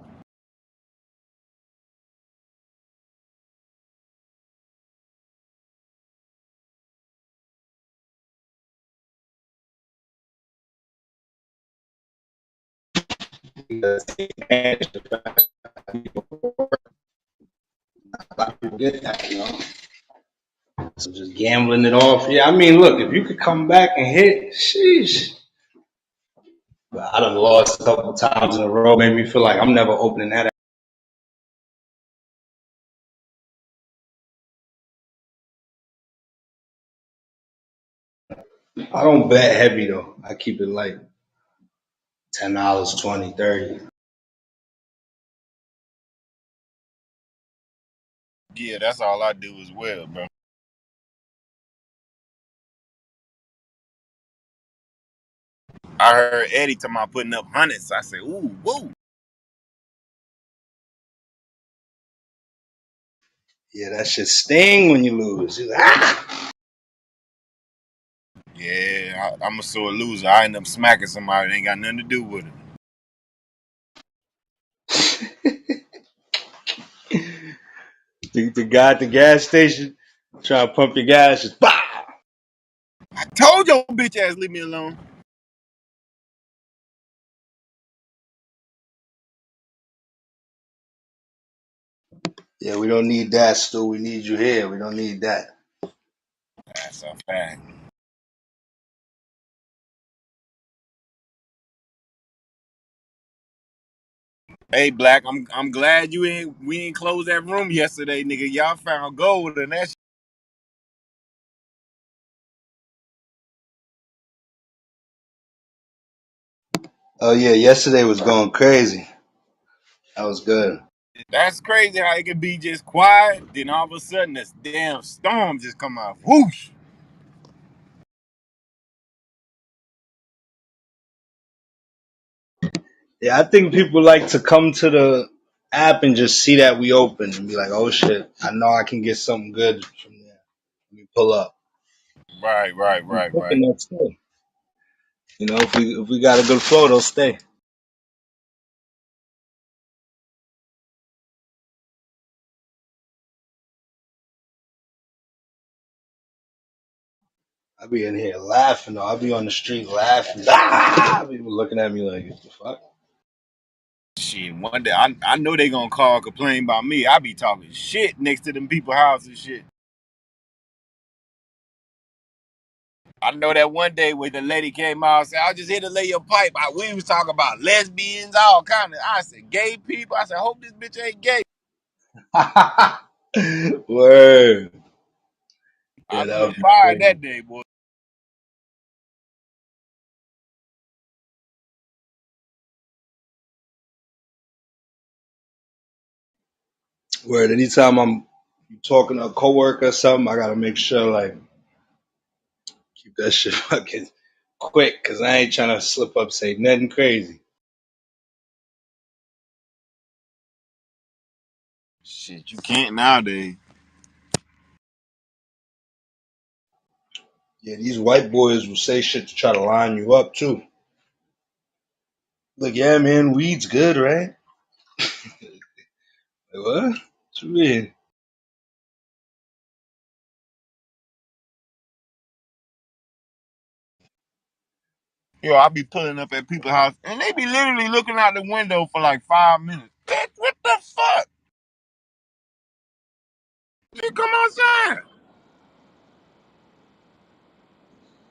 Get that, you know. So just gambling it off. Yeah, I mean, look, if you could come back and hit, sheesh. But I done lost a couple times in a row. Made me feel like I'm never opening that. I don't bet heavy though. I keep it like $10, 20, 30. Yeah, that's all I do as well, bro. I heard Eddie talking about putting up hundreds. I said, ooh, woo. Yeah, that shit sting when you lose. You're like, ah! Yeah, I'm a sore loser. I end up smacking somebody that ain't got nothing to do with it. The guy at the gas station trying to pump your gas, just bah! I told your bitch ass leave me alone. Yeah, we don't need that, Stu. We need you here. We don't need that. That's a fact. Hey, Black, I'm glad we ain't closed that room yesterday, nigga. Y'all found gold and that shit. Oh yeah, yesterday was going crazy. That was good. That's crazy how it could be just quiet, then all of a sudden this damn storm just come out. Whoosh. Yeah, I think people like to come to the app and just see that we open and be like, "Oh shit, I know I can get something good from there." Let me pull up. Right, right, right, right. Cooking that stay. You know, if we got a good flow, they'll stay. I be in here laughing though. I be on the street laughing. Ah! People looking at me like, what the fuck? Shit, one day I know they gonna call complain about me. I be talking shit next to them people house and shit. I know that one day when the lady came out and said, I just here to lay your pipe. We was talking about lesbians, all kind of. I said, gay people. I said, hope this bitch ain't gay. Word. I Yeah, that be would be fired crazy. that day, boy. Word. Anytime I'm talking to a coworker or something, I gotta make sure like keep that shit fucking quick, cause I ain't trying to slip up say nothing crazy. Shit, you can't nowadays. Yeah, these white boys will say shit to try to line you up too. Like, yeah, man, weed's good, right? Like, what? What you mean? Yo, I be pulling up at people's house and they be literally looking out the window for like 5 minutes. Bitch, what the fuck? Nigga, come outside.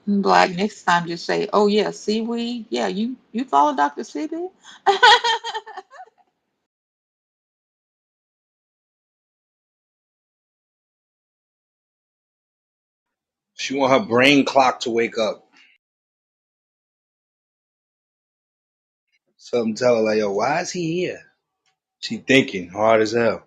Black, next time just say, oh yeah, seaweed. Yeah, you follow Dr. Seaweed? She want her brain clock to wake up. Something tell her like, yo, why is he here? She thinking hard as hell.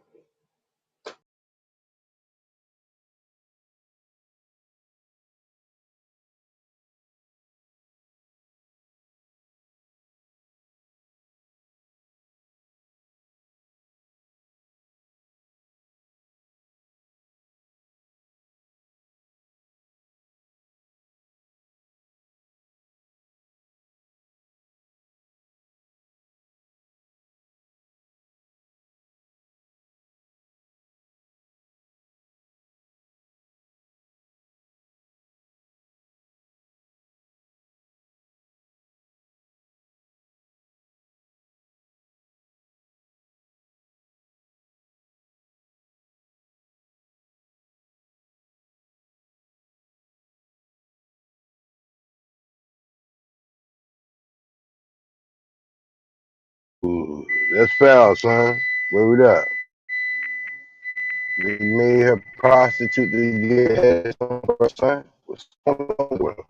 Ooh, that's foul, son. Where we at? They made her prostitute to get head first time. What's going on with her?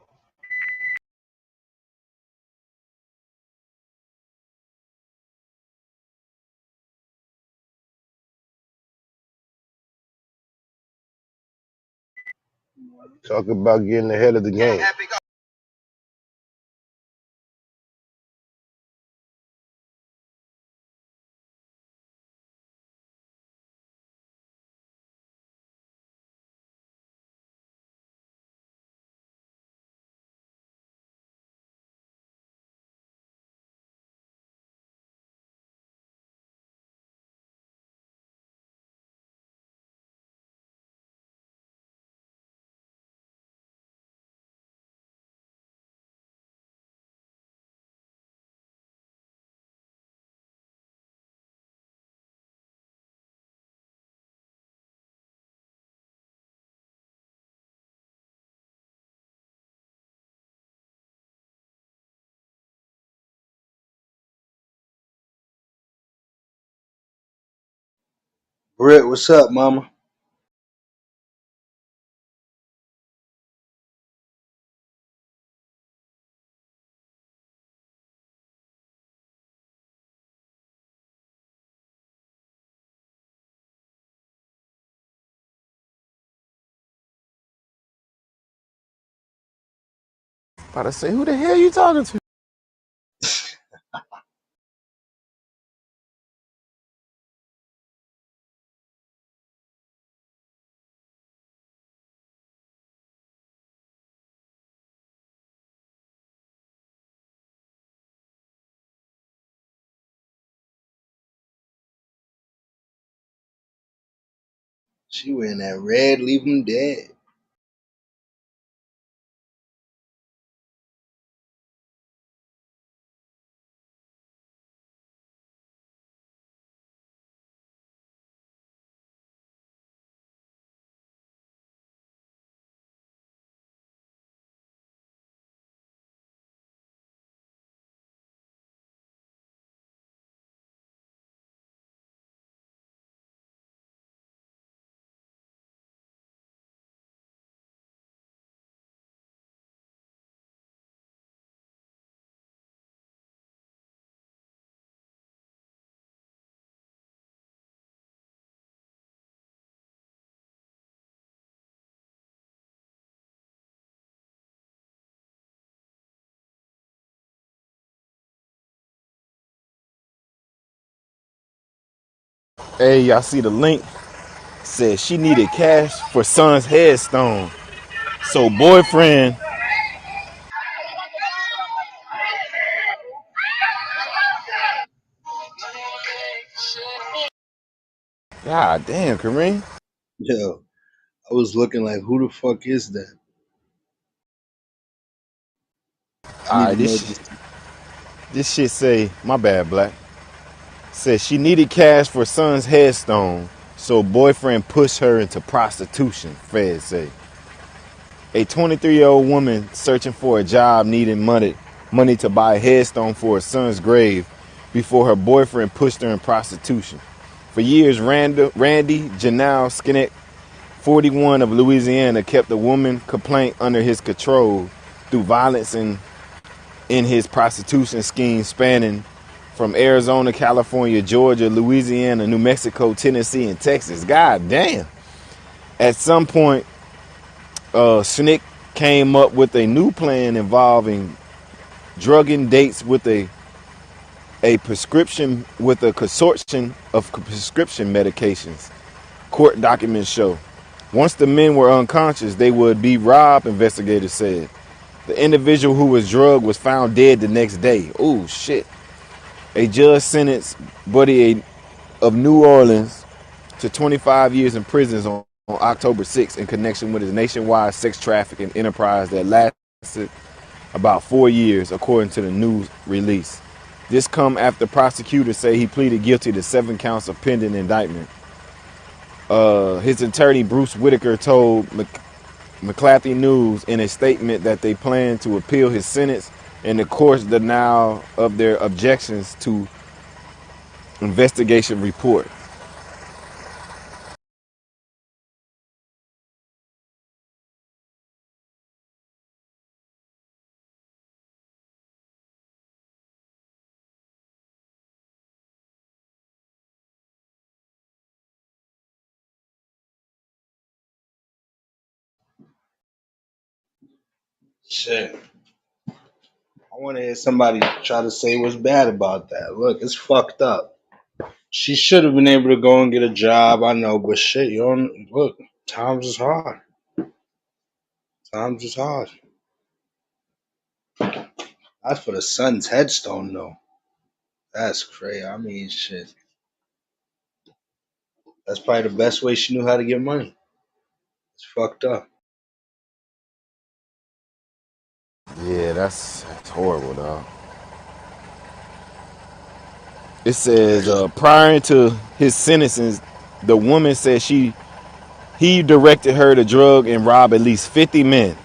Talk about getting ahead of the game. Britt, what's up, mama? About to say, who the hell you talking to? She wearing that red, leave him dead. Hey, y'all see the link? Said she needed cash for son's headstone. So boyfriend, God damn, Kareem. Yo, I was looking like, who the fuck is that? I need Alright, to know this. this shit say, my bad, Black. Said she needed cash for son's headstone, so boyfriend pushed her into prostitution, feds say. A 23-year-old woman searching for a job needed money to buy a headstone for her son's grave before her boyfriend pushed her in prostitution. For years, Randy Janelle Skinner, 41 of Louisiana, kept the woman complaint under his control through violence and in his prostitution scheme spanning from Arizona, California, Georgia, Louisiana, New Mexico, Tennessee, and Texas. God damn. At some point, Snick came up with a new plan involving drugging dates with a prescription with a consortium of prescription medications. Court documents show. Once the men were unconscious, they would be robbed, investigators said. The individual who was drugged was found dead the next day. Oh shit. A judge sentenced Buddy of New Orleans to 25 years in prison on October 6th in connection with his nationwide sex trafficking enterprise that lasted about 4 years, according to the news release. This come after prosecutors say he pleaded guilty to 7 counts of pending indictment. His attorney, Bruce Whitaker, told McClatchy News in a statement that they plan to appeal his sentence in the court's denial of their objections to investigation report. Shit. I want to hear somebody try to say what's bad about that. Look, it's fucked up. She should have been able to go and get a job. I know, but shit, you don't look. Times is hard. Times is hard. That's for the son's headstone, though. That's crazy. I mean, shit. That's probably the best way she knew how to get money. It's fucked up. Yeah, that's horrible, dog. It says prior to his sentencing, the woman said he directed her to drug and rob at least 50 men.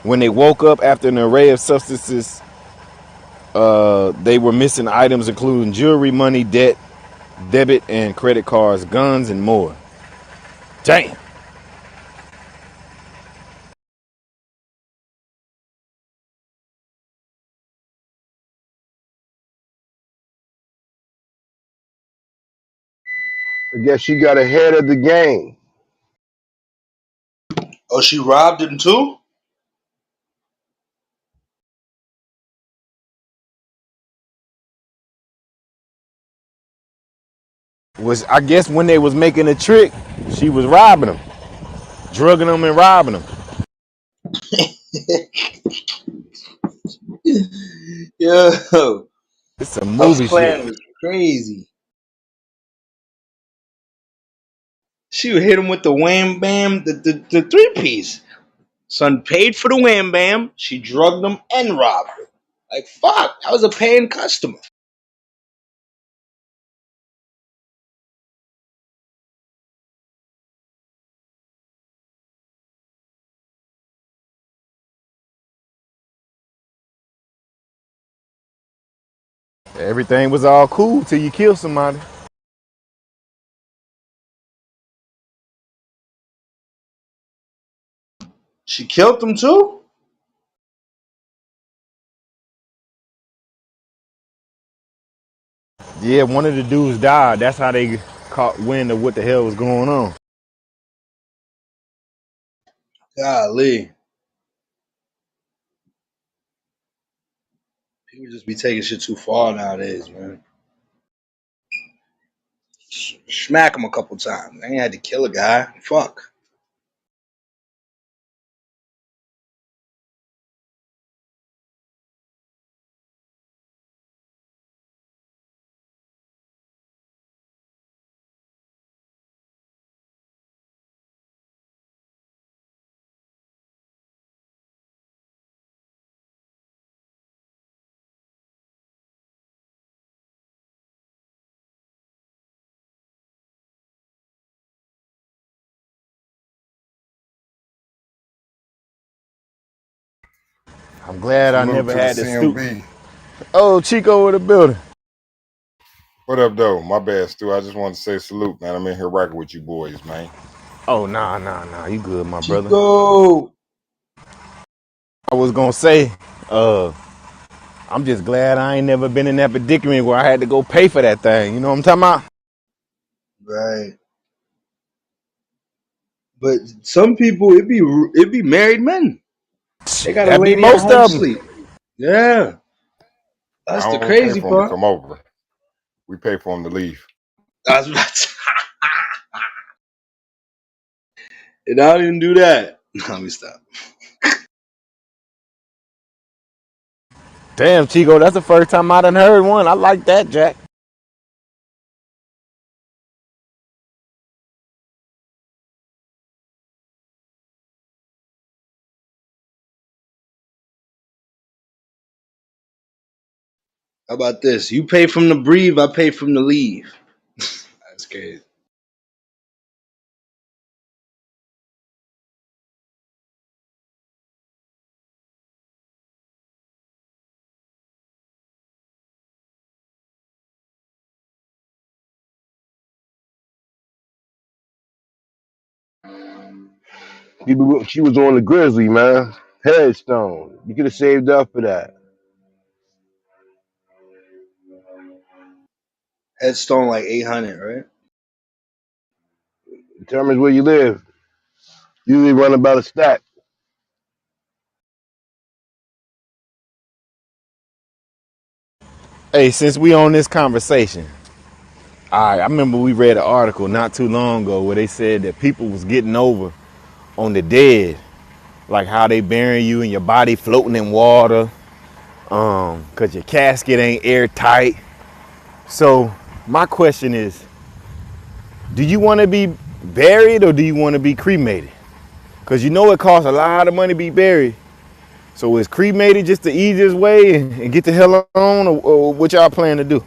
When they woke up after an array of substances, they were missing items including jewelry, money, debit and credit cards, guns, and more. Damn. I guess she got ahead of the game. Oh, she robbed him too? Was I guess when they was making a trick, she was robbing them, drugging them and robbing them. Yo, It's a her movie shit. plan was crazy. She would hit him with the wham bam, the 3-piece. Son paid for the wham bam. She drugged him and robbed him. Like, fuck, that was a paying customer. Everything was all cool till you kill somebody. She killed him too? Yeah, one of the dudes died. That's how they caught wind of what the hell was going on. Golly. People just be taking shit too far nowadays, man. smack him a couple times. I ain't had to kill a guy. Fuck. I'm glad I Salute never to the had to stoop. CMB. Oh, Chico in the building. What up, though? My bad, Stu. I just wanted to say salute, man. I'm in here rocking with you boys, man. Oh, nah. You good, my brother. Chico. I was gonna say, I'm just glad I ain't never been in that predicament where I had to go pay for that thing. You know what I'm talking about? Right. But some people, it be married men. They got a That be lady at most home of them. sleep. Yeah. I That's the don't pay crazy for them to part. come over. We pay for them to leave. That's what and I don't even do that. Let me stop. Damn, Chico, that's the first time I done heard one. I like that, Jack. How about this? You pay from the breathe, I pay from the leave. That's crazy. She was on the Grizzly, man. Headstone. You could have saved up for that. Headstone like 800, right? Determines where you live. Usually run about a stack. Hey, since we on this conversation, I remember we read an article not too long ago where they said that people was getting over on the dead, like how they burying you and your body floating in water, cause your casket ain't airtight. So my question is, do you want to be buried or do you want to be cremated? Cause you know it costs a lot of money to be buried. So is cremated just the easiest way and get the hell on, or what y'all plan to do?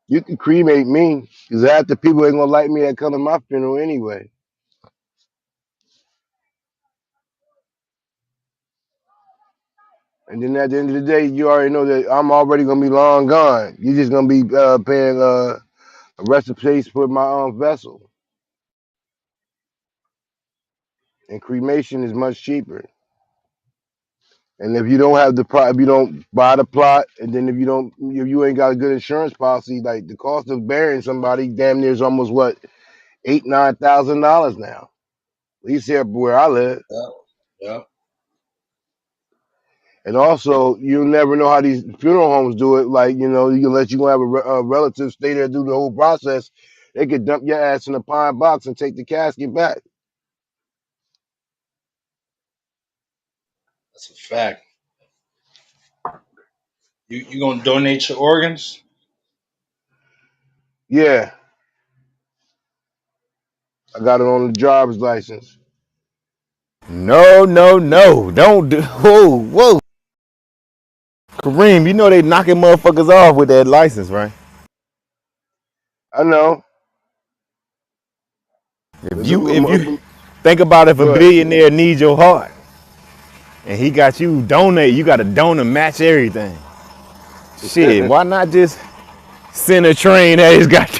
You can cremate me, because half the people ain't gonna like me that come to my funeral anyway. And then at the end of the day, you already know that I'm already gonna be long gone. You're just gonna be paying a rest of place for my own vessel. And cremation is much cheaper. And if you don't have the if you don't buy the plot, and then if you ain't got a good insurance policy, like the cost of burying somebody, damn near is almost what $8,000-9,000 now. At least here where I live. Yeah. Yeah. And also, you never know how these funeral homes do it. Like, you can let you have a relative stay there, do the whole process. They could dump your ass in a pine box and take the casket back. That's a fact. You gonna donate your organs? Yeah, I got it on the driver's license. No, don't do. Whoa. Kareem, you know they knocking motherfuckers off with that license, right? I know. If you think about if a Good. billionaire needs your heart and he got you donate, you got to donor match everything. Shit, why not just send a train that has got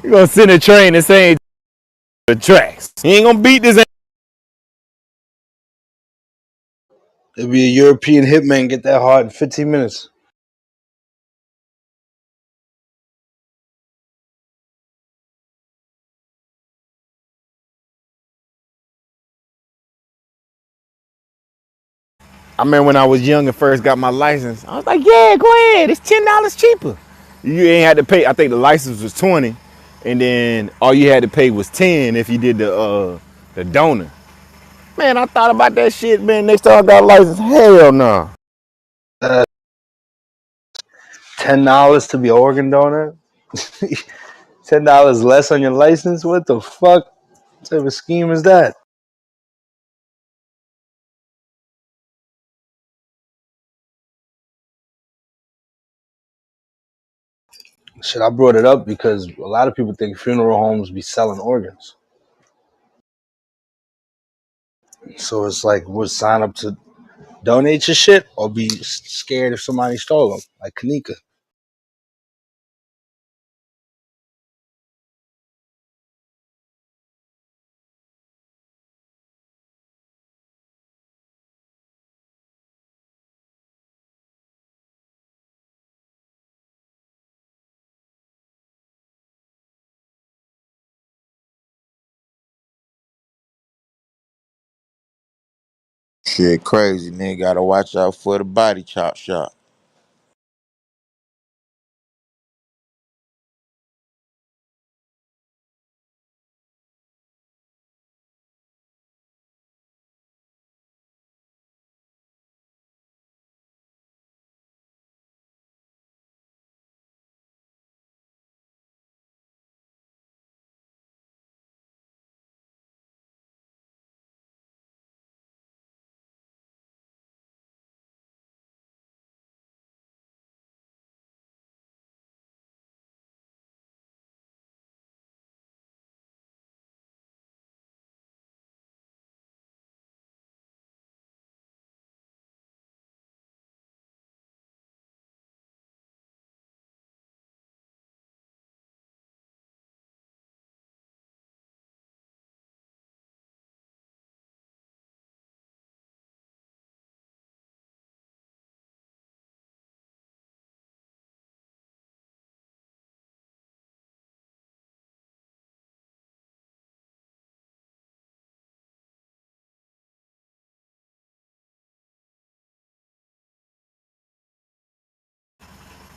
you gonna send a train and say the tracks. He ain't gonna beat this. There'll be a European hitman get that hard in 15 minutes. I remember when I was young and first got my license, I was like, yeah, go ahead. It's $10 cheaper. You ain't had to pay. I think the license was 20, and then all you had to pay was 10 if you did the donor. Man, I thought about that shit, man. Next time I got a license, hell no. Uh, $10 to be an organ donor. $10 less on your license. What the fuck? What type of scheme is that? Shit, I brought it up because a lot of people think funeral homes be selling organs. So it's like, we'll sign up to donate your shit or be scared if somebody stole them, like Kanika. Shit crazy, nigga. Gotta watch out for the body chop shop.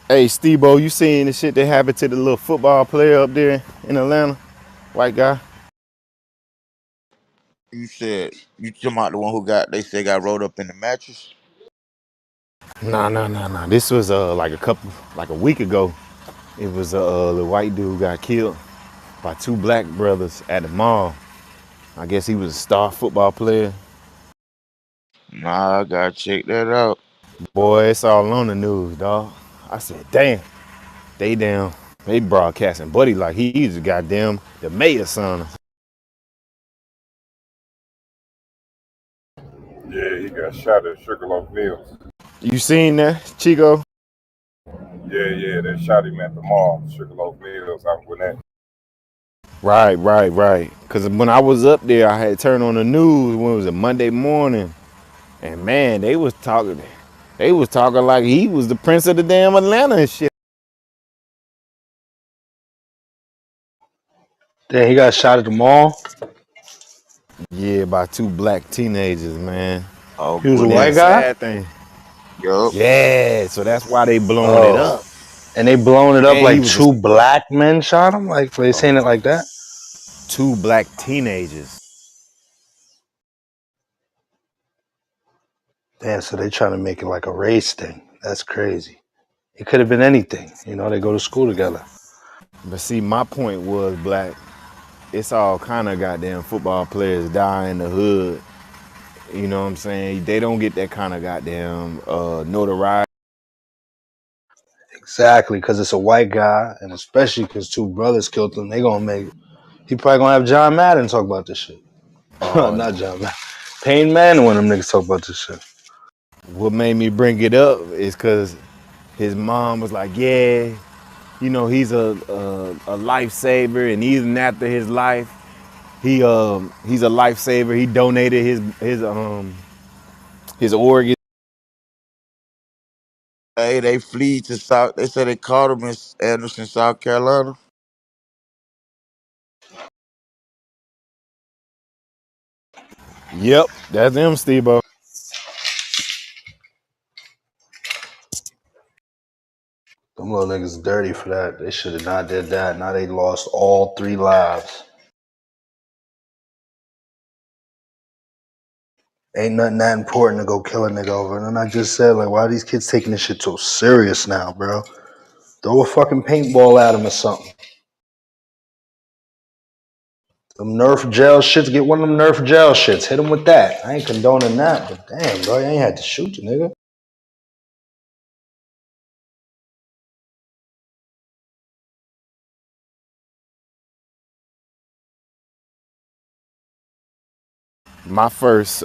Hey, Steve-O, you seen the shit that happened to the little football player up there in Atlanta? White guy? You said you talking about the one who got they said got rolled up in the mattress? Nah. This was like a week ago. It was the white dude got killed by two black brothers at the mall. I guess he was a star football player. Nah, I gotta check that out. Boy, it's all on the news, dog. I said, damn, they broadcasting Buddy like he's a goddamn the mayor's son. Yeah, he got shot at Sugarloaf Mills. You seen that, Chico? Yeah, they shot him at the mall, Sugarloaf Mills out in Gwinnett. Right. Cause when I was up there, I had turned on the news when it was a Monday morning, and man, they was talking like he was the prince of the damn Atlanta and shit. Then he got shot at the mall. Yeah, by two black teenagers, man. Oh, He was a And then the white Gwinnett. guy. sad thing, Yup. yeah, so that's why they blowing it Oh, up. and they blowing it up And he like was two black men shot him. Like they saying it like that. two black teenagers. Damn, so they trying to make it like a race thing. That's crazy. It could have been anything. You know, they go to school together. But see, my point was, black, it's all kind of goddamn football players die in the hood. You know what I'm saying? They don't get that kind of goddamn notoriety. Exactly, because it's a white guy, and especially because two brothers killed him, they gonna make. He probably gonna have John Madden talk about this shit. Uh, Not John Madden. Payne Manning when them niggas talk about this shit. what made me bring it up is because his mom was like, yeah, you know, he's a lifesaver, and even after his life, he's a lifesaver. He donated his organs. Hey, they flee to South. They said they caught him in Anderson, South Carolina. Yep, that's them, Steve-O. Them little niggas dirty for that. They should have not did that. Now they lost all 3 lives. Ain't nothing that important to go kill a nigga over. And then I just said, like, why are these kids taking this shit so serious now, bro? Throw a fucking paintball at them or something. Them Nerf gel shits, get one of them Nerf gel shits. Hit them with that. I ain't condoning that, but damn, bro, you ain't had to shoot the nigga. My first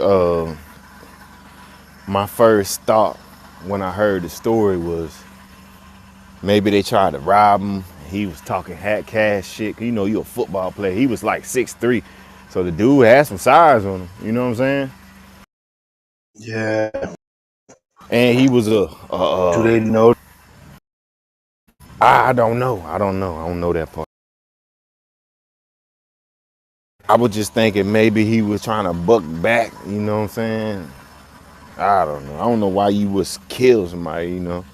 thought when I heard the story was maybe they tried to rob him. He was talking hat cash shit. 'Cause you know, you a football player. He was like 6'3", so the dude had some size on him. You know what I'm saying? Yeah. And he was Do they know? I don't know. I don't know that part. I was just thinking maybe he was trying to buck back. You know what I'm saying? I don't know. I don't know why you would kill somebody. You know.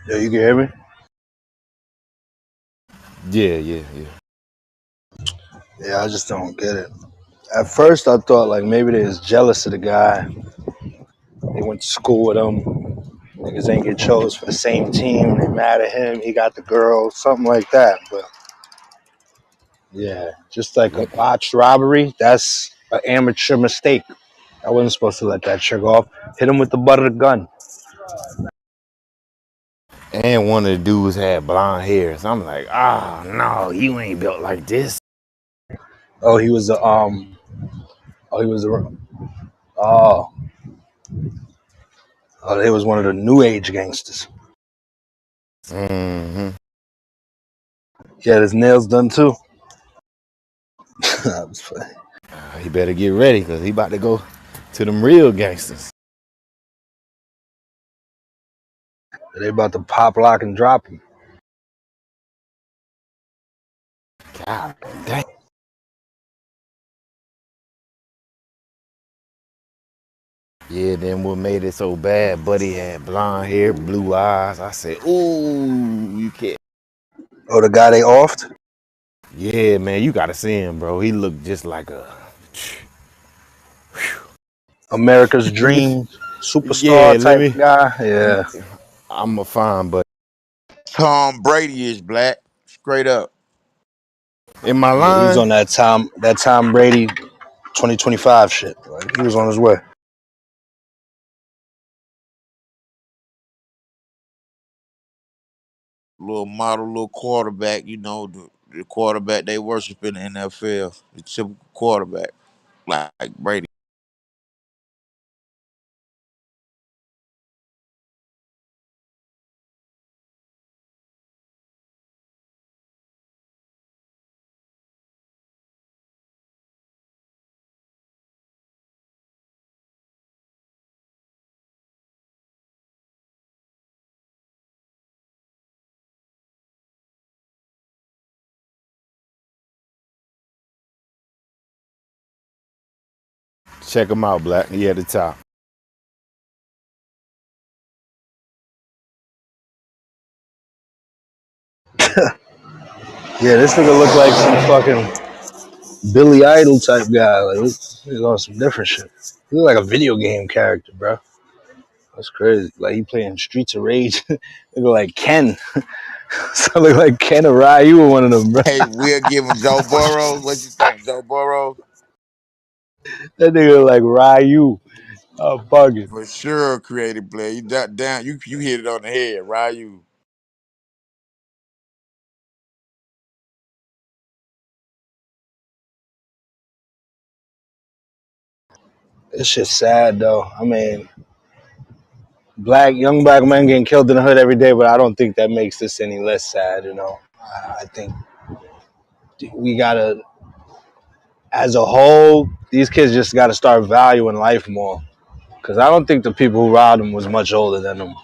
Yeah, you can hear me? Yeah. Yeah, I just don't get it. At first, I thought like maybe they was jealous of the guy. They went to school with him. Niggas ain't get chose for the same team. They mad at him. He got the girl, something like that. But yeah, just like a botched robbery, that's an amateur mistake. I wasn't supposed to let that trick off. Hit him with the butt of the gun. And one of the dudes had blonde hair. So I'm like, no, you ain't built like this. Oh, he was a he was a oh oh, he was one of the new age gangsters. Mm-hmm. He had his nails done too. That was funny. He better get ready because he about to go to them real gangsters. They about to pop, lock, and drop him. God dang. Yeah, then what made it so bad, Buddy had blonde hair, blue eyes. I said, ooh, you can't. Oh, the guy they offed? Yeah, man, you gotta see him, bro. He looked just like a. America's Let me. Dream Yeah, superstar let type me. guy. Yeah. I'm a fine, but Tom Brady is black. Straight up. in my Yeah, he was line, on that Tom Brady 2025 shit. Like, he was on his way. Little model, little quarterback, you know, the quarterback they worship in the NFL. The typical quarterback. Like Brady. check him out, Black. He at the top. Yeah, this nigga look like some fucking Billy Idol type guy. Like, he's on some different shit. He look like a video game character, bro. That's crazy. Like, he playing Streets of Rage. He look like Ken. So look like Ken or Ryu or one of them, bro. Hey, we'll give him Joe Burrow. What you think, Joe Burrow? That nigga look like Ryu. Bugging. For sure, creative player. You down. You hit it on the head, right? You. It's just sad though. I mean, young black men getting killed in the hood every day, but I don't think that makes this any less sad. You know, I think we gotta, as a whole, these kids just gotta start valuing life more. Cause I don't think the people who robbed him was much older than them.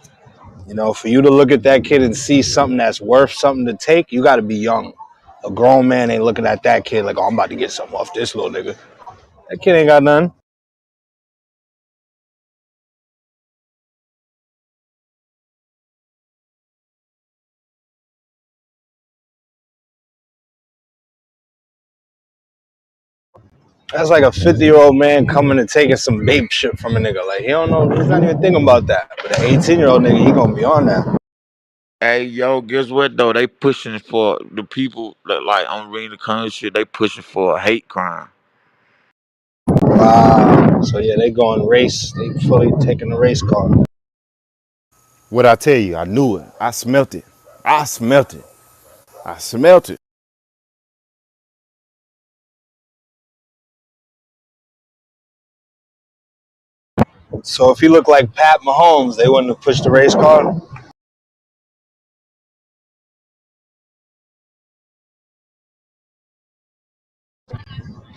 You know, for you to look at that kid and see something that's worth something to take, you got to be young. A grown man ain't looking at that kid like, oh, I'm about to get something off this little nigga. That kid ain't got nothing. That's like a 50-year-old man coming and taking some babe shit from a nigga. Like, he don't know, he's not even thinking about that. But an 18-year-old nigga, he gonna be on that. Hey, yo, guess what though? They pushing for the people that like on reading the kind of shit. They pushing for a hate crime. Wow. So yeah, they going race. They fully taking the race car. What I tell you, I knew it. I smelt it. I smelt it. I smelt it. So if he looked like Pat Mahomes, they wouldn't have pushed the race car.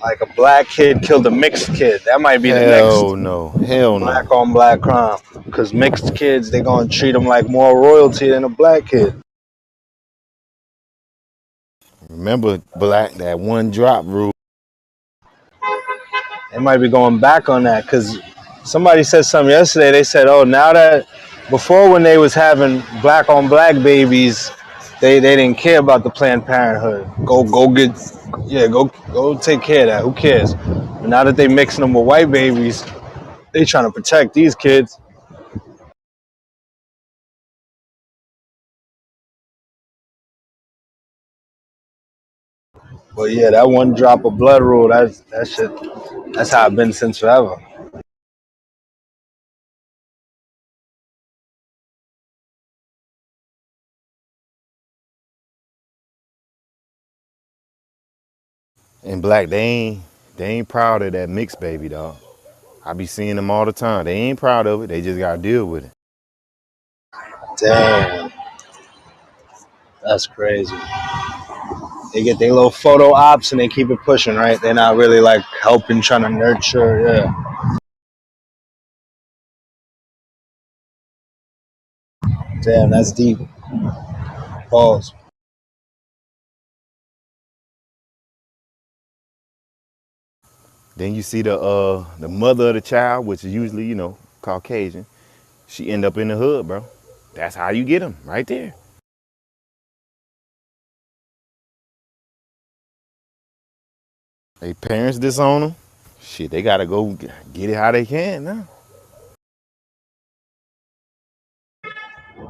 Like a black kid killed a mixed kid. That might be the next Hell no. Hell no. black on black crime. Because mixed kids, they gonna treat them like more royalty than a black kid. Remember, black, that one drop rule. They might be going back on that because somebody said something yesterday. They said, oh, now that before when they was having black on black babies, they didn't care about the Planned Parenthood. Go take care of that. Who cares? But now that they mixing them with white babies, they trying to protect these kids. But yeah, that one drop of blood rule, that shit, that's how it's been since forever. And black, they ain't proud of that mixed baby, dog. I be seeing them all the time. They ain't proud of it. They just gotta deal with it. Damn, that's crazy. They get their little photo ops and they keep it pushing, right? They're not really like helping, trying to nurture. Yeah. Damn, that's deep. Pause. Then you see the mother of the child, which is usually, Caucasian. She end up in the hood, bro. That's how you get them, right there. They parents disown them. Shit, they gotta go get it how they can now.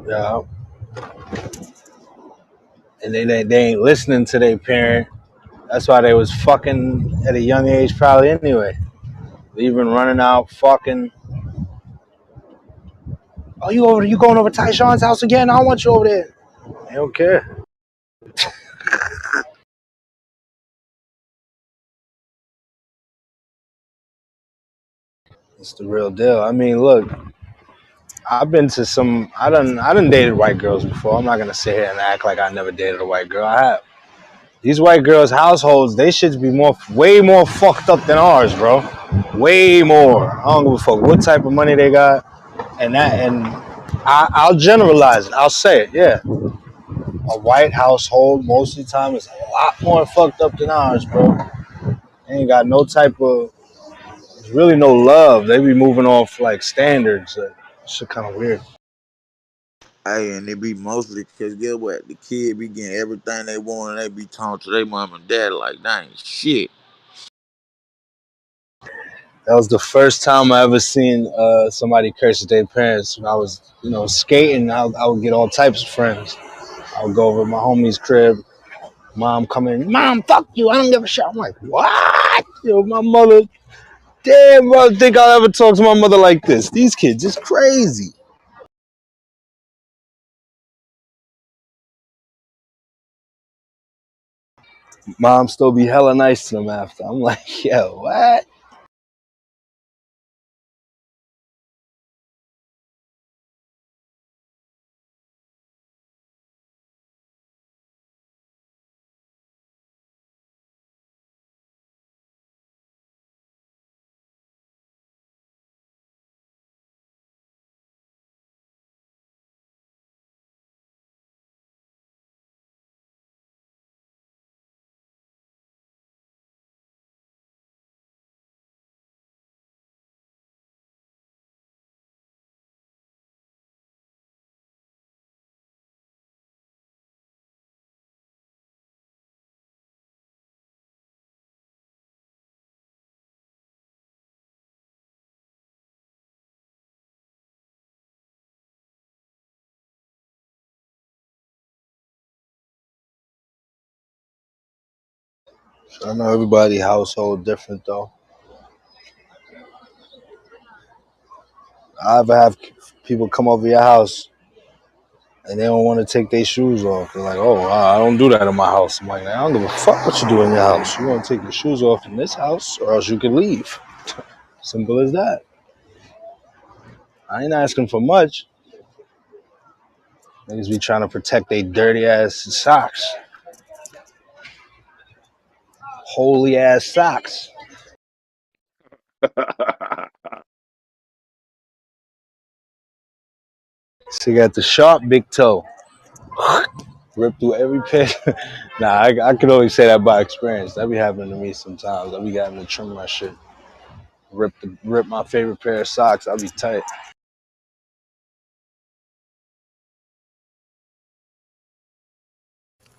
Yeah. And they ain't listening to their parent. That's why they was fucking at a young age probably anyway. Leaving, running out, fucking. Oh, you going over Tyshawn's house again? I don't want you over there. They don't care. It's the real deal. I mean, look, I've been to some. I done dated white girls before. I'm not gonna sit here and act like I never dated a white girl. I have. These white girls' households, they should be way more fucked up than ours, bro. Way more. I don't give a fuck what type of money they got, I'll generalize it. I'll say it. Yeah, a white household most of the time is a lot more fucked up than ours, bro. They ain't got no type of. There's really no love. They be moving off like standards. Shit, kind of weird. Hey, and it be mostly because guess what? The kid be getting everything they want and they be talking to their mom and dad like, that ain't shit. That was the first time I ever seen somebody curse at their parents. When I was, skating, I would get all types of friends. I would go over to my homie's crib. Mom come in, Mom, fuck you. I don't give a shit. I'm like, what? My mother. Damn, bro, I think I'll ever talk to my mother like this. These kids is crazy. Mom still be hella nice to them after. I'm like, yo, what? I know everybody household different though. I ever have people come over your house and they don't want to take their shoes off. They're like, oh, I don't do that in my house. I'm like, I don't give a fuck what you do in your house. You want to take your shoes off in this house or else you can leave. Simple as that. I ain't asking for much. Niggas be trying to protect their dirty ass socks. Holy ass socks. So you got the sharp big toe. Rip through every pair. Nah, I can only say that by experience. That be happening to me sometimes. I be having to trim my shit. Rip my favorite pair of socks. I be tight.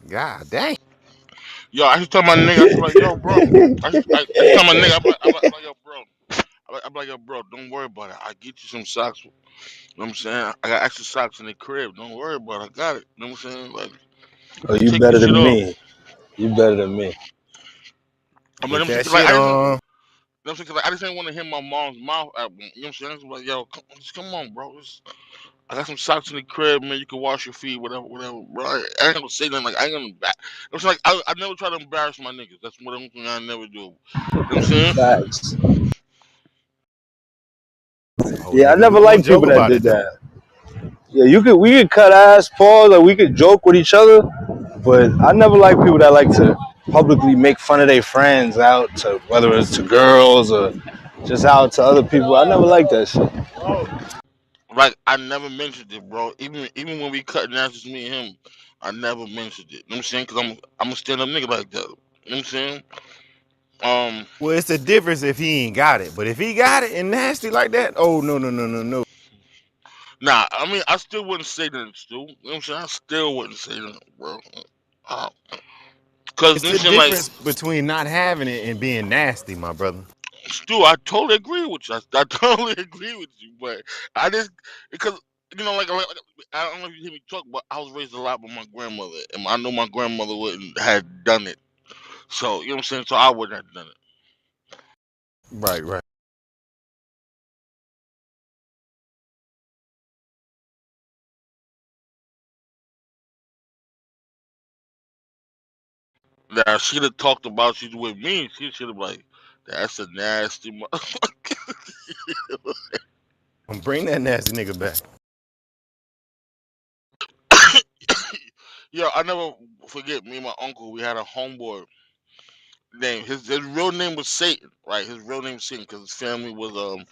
God dang. Yo, I just tell my nigga, I just be like, yo, bro. I just tell my nigga, I'm like, yo, bro. I'm like, yo, bro, don't worry about it. I get you some socks. You know what I'm saying? I got extra socks in the crib. Don't worry about it. I got it. You know what I'm saying? Like, Oh, you take this better shit than off. me. You better than me. I'm like, Put I'm saying, that 'cause, like, shit I just, you know on. what I'm saying? 'Cause, like, I just didn't want to hear my mom's mouth at me. You know what I'm saying? I was like, yo, come on, bro. I got some socks in the crib, man. You can wash your feet, whatever, bro. I ain't gonna say nothing. Like, I ain't gonna. It's like I never try to embarrass my niggas. That's one thing I never do. You know what I'm saying? Facts. Oh, Yeah, I nigga, we never gonna liked joke people that about did it though. that. Yeah, we could cut ass, pause, or we could joke with each other, but I never like people that like to publicly make fun of their friends out to whether it's to girls or just out to other people. I never liked that shit. Like I never mentioned it, bro. Even when we cut down, just me and him, I never mentioned it. You know what I'm saying? Cause I'm a stand up nigga like that. You know what I'm saying? Um, Well, it's the difference if he ain't got it. But if he got it and nasty like that, oh no no no no no. nah. I mean, I still wouldn't say that, Stu. You know what I'm saying? I still wouldn't say that, bro. Uh, Cause It's you know what I'm the saying, like difference between not having it and being nasty, my brother. Stu, I totally agree with you. I totally agree with you. But I just because I don't know if you hear me talk, but I was raised a lot by my grandmother, and I know my grandmother wouldn't had done it. So you know what I'm saying. So I wouldn't have done it. Right, right. Now she'd have talked about you with me. She should have like, that's a nasty motherfucker. Bring that nasty nigga back. Yo, I never forget me and my uncle. We had a homeboy name. His real name was Satan, right? His real name was Satan because his family was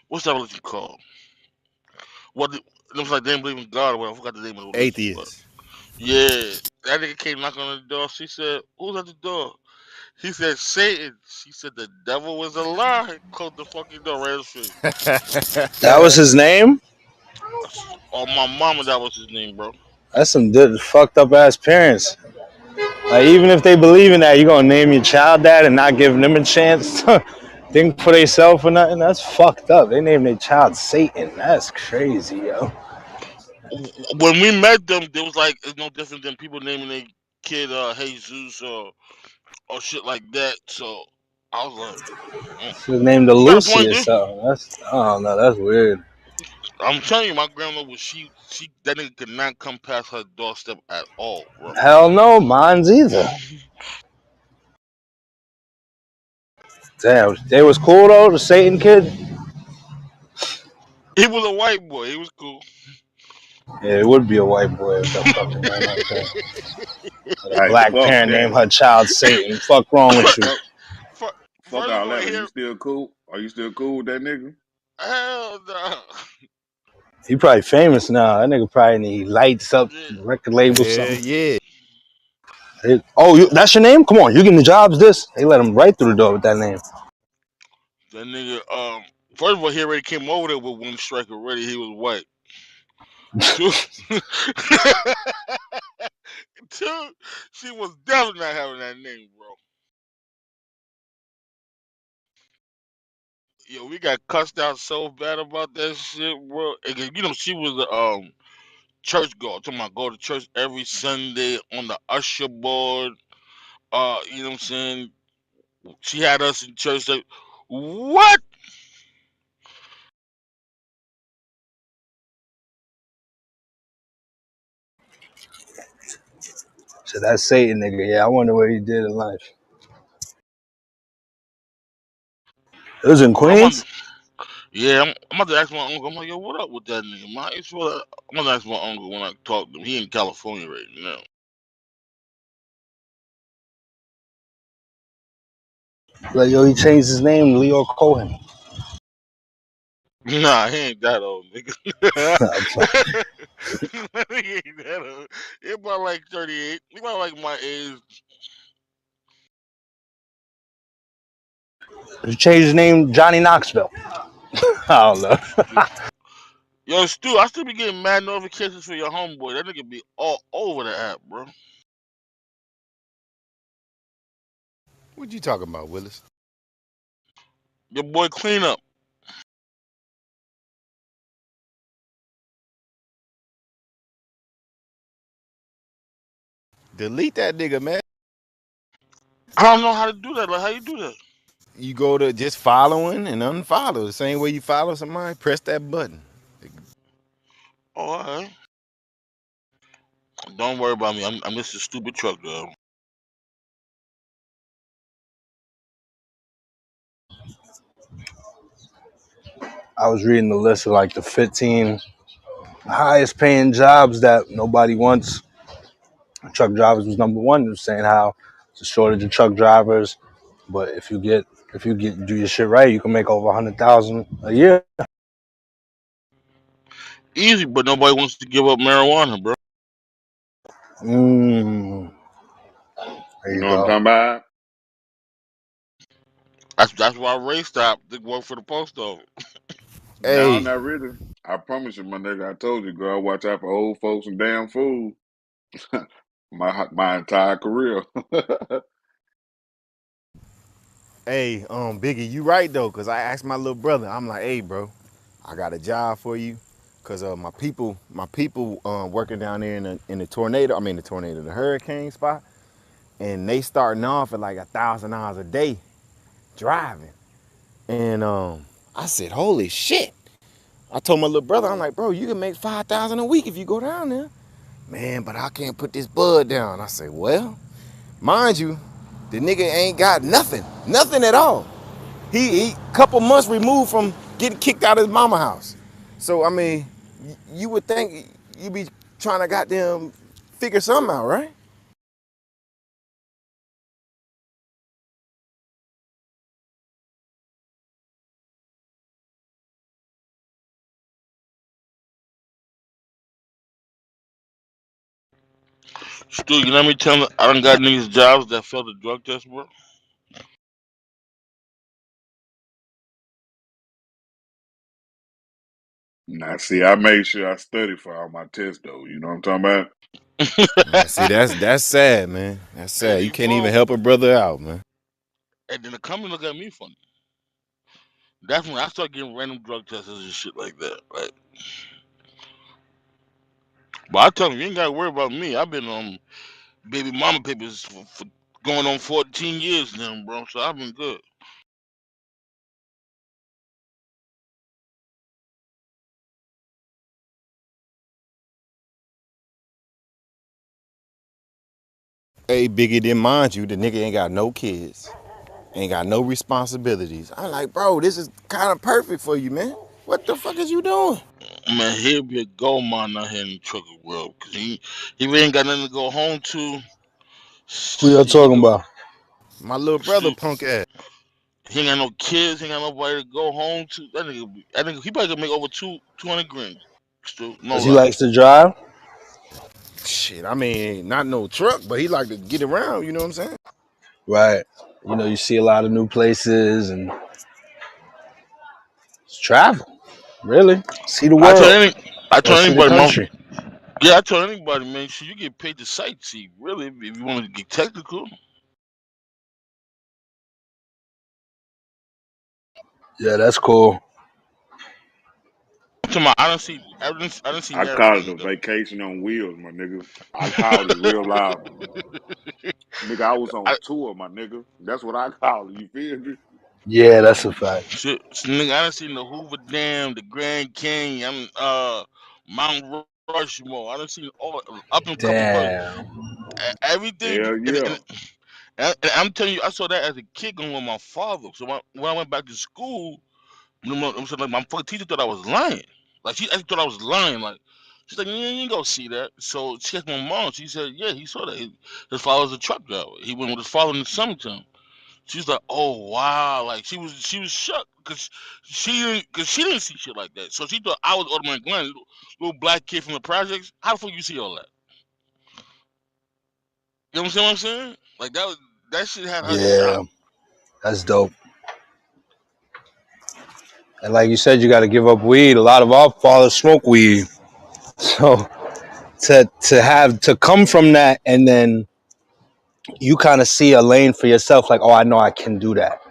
what's that religion called? It was like they didn't believe in God or whatever. I forgot the name of the religion, but Atheist. yeah, that nigga came knocking on the door. She said, "Who's at the door?" He said, "Satan." She said, "The devil was a lie." Closed the fucking door right in his face. That was his name? Oh, my mama, that was his name, bro. That's some fucked up ass parents. Like, even if they believe in that, you gonna name your child that and not giving them a chance to think for themselves or nothing? That's fucked up. They named their child Satan. That's crazy, yo. When we met them, they was like it's no different than people naming their kid Jesus or shit like that. So I was like, Should have named her you got a Lucy point, or dude. something. That's I don't know. That's weird. I'm telling you, my grandma was she that nigga could not come past her doorstep at all, bro. Hell no, mine's either. Damn, they was cool though. The Satan kid. He was a white boy. He was cool. Yeah, it would be a white boy with a fucking name like that. With a Hey, black fuck parent that. named her child Satan. Fuck wrong with you? Fuck, fuck First of all all, that. Are you here, still cool? Are you still cool with that nigga? hell no. He probably famous now. That nigga probably need lights up, Yeah, record label, Yeah, something. yeah. That's your name? Come on, you getting the jobs? This they let him right through the door with that name. that nigga. First of all, he already came over there with one strike already. He was white. Two, two, she was definitely not having that name, bro. Yo, we got cussed out so bad about that shit, bro. And, you know, she was a church girl. Talking about go to church every Sunday on the usher board. You know what I'm saying? She had us in church like, what? So that Satan nigga, yeah, I wonder what he did in life. It was in I'm on. Queens. Yeah, I'm about to ask my uncle. I'm like, yo, what up with that nigga? I'm gonna ask my uncle when I talk to him. He in California right now. Like yo, he changed his name to Leo Cohen. Nah, he ain't that old, nigga. I'm sorry. He ain't that old. He about like 38. He about like my age. He changed his name Johnny Knoxville. I don't know. Yo, Stu, I still be getting mad notifications for your homeboy. That nigga be all over the app, bro. What you talking about, Willis? Your boy clean up. Delete that nigga, man. I don't know how to do that. Like, how you do that? You go to just following and unfollow. The same way you follow somebody, press that button. Oh, all right. Don't worry about me. I'm just a stupid truck girl. I was reading the list of like the 15 highest paying jobs that nobody wants. Truck drivers was number one. It was saying how it's a shortage of truck drivers, but if you do your shit right, you can make over 100,000 a year. Easy, but nobody wants to give up marijuana, bro. Mm, there You you know what I'm go. talking about? That's why Ray stopped to work for the post office. No, Hey, not really. I promise you, my nigga. I told you, girl. Watch out for old folks and damn fools. My entire career. hey, Biggie, you right though, cause I asked my little brother. I'm like, hey, bro, I got a job for you, cause my people working down there in the tornado. I mean the hurricane spot, and they starting off at like $1,000 a day driving. And I said, holy shit. I told my little brother, I'm like, bro, you can make 5,000 a week if you go down there. Man, but I can't put this bud down. I said, well, mind you, the nigga ain't got nothing at all. He couple months removed from getting kicked out of his mama house. So I mean, you would think you be trying to goddamn figure something out, right? Stu, you let me tell you, I done got niggas jobs that failed the drug test, bro. Now, see, I made sure I studied for all my tests, though. You know what I'm talking about? Man, see, that's sad, man. That's Hey, sad. You they can't even blow. help a brother out, man. And then the company look at me funny. That's when I start getting random drug tests and shit like that, right? But I tell them, you ain't got to worry about me. I've been on baby mama papers for going on 14 years now, bro. So I've been good. Hey, Biggie, then mind you, the nigga ain't got no kids, ain't got no responsibilities. I'm like, bro, this is kind of perfect for you, man. What the fuck is you doing? Man, he'll be a gold mine out here in the trucker world. Cause he really ain't got nothing to go home to. Who y'all He talking could, about? My little brother, shoot, punk ass. he ain't got no kids. He ain't got nobody to go home to. That nigga, he probably could make over 200 grand. Still, no Cause he lie. likes to drive. Shit, I mean, not no truck, but he like to get around. You know what I'm saying? Right. You know, you see a lot of new places and just travel. Really, see the I told world I or told see the anybody, country. yeah, I told anybody, man, shit, you get paid to sightsee. Really, if you want to get technical. Yeah, that's cool. To my, I don't see I call it everything a though. vacation on wheels, my nigga. I called it real loud. Nigga, I was on I, tour, my nigga. That's what I call it. You feel me? Yeah, that's a fact. shit, nigga, I done seen the Hoover Dam, the Grand Canyon, Mount Rushmore. I done seen all up in a couple of Damn. everything. Hell yeah. And I'm telling you, I saw that as a kid going with my father. So when I went back to school, like my fucking teacher thought I was lying. Like she actually thought I was lying. Like she's like, you ain't gonna see that. So she asked my mom. She said, yeah, he saw that. His father was a truck driver. He went with his father in the summertime. She's like, oh wow, like she was shocked because she didn't see shit like that. So she thought I was automatic line, little black kid from the projects. How the fuck you see all that? You know what I'm saying? Like that shit had her Yeah, shocked. that's dope. And like you said, you got to give up weed. A lot of our fathers smoke weed. So to come from that, and then you kind of see a lane for yourself. Like, oh, I know I can do that.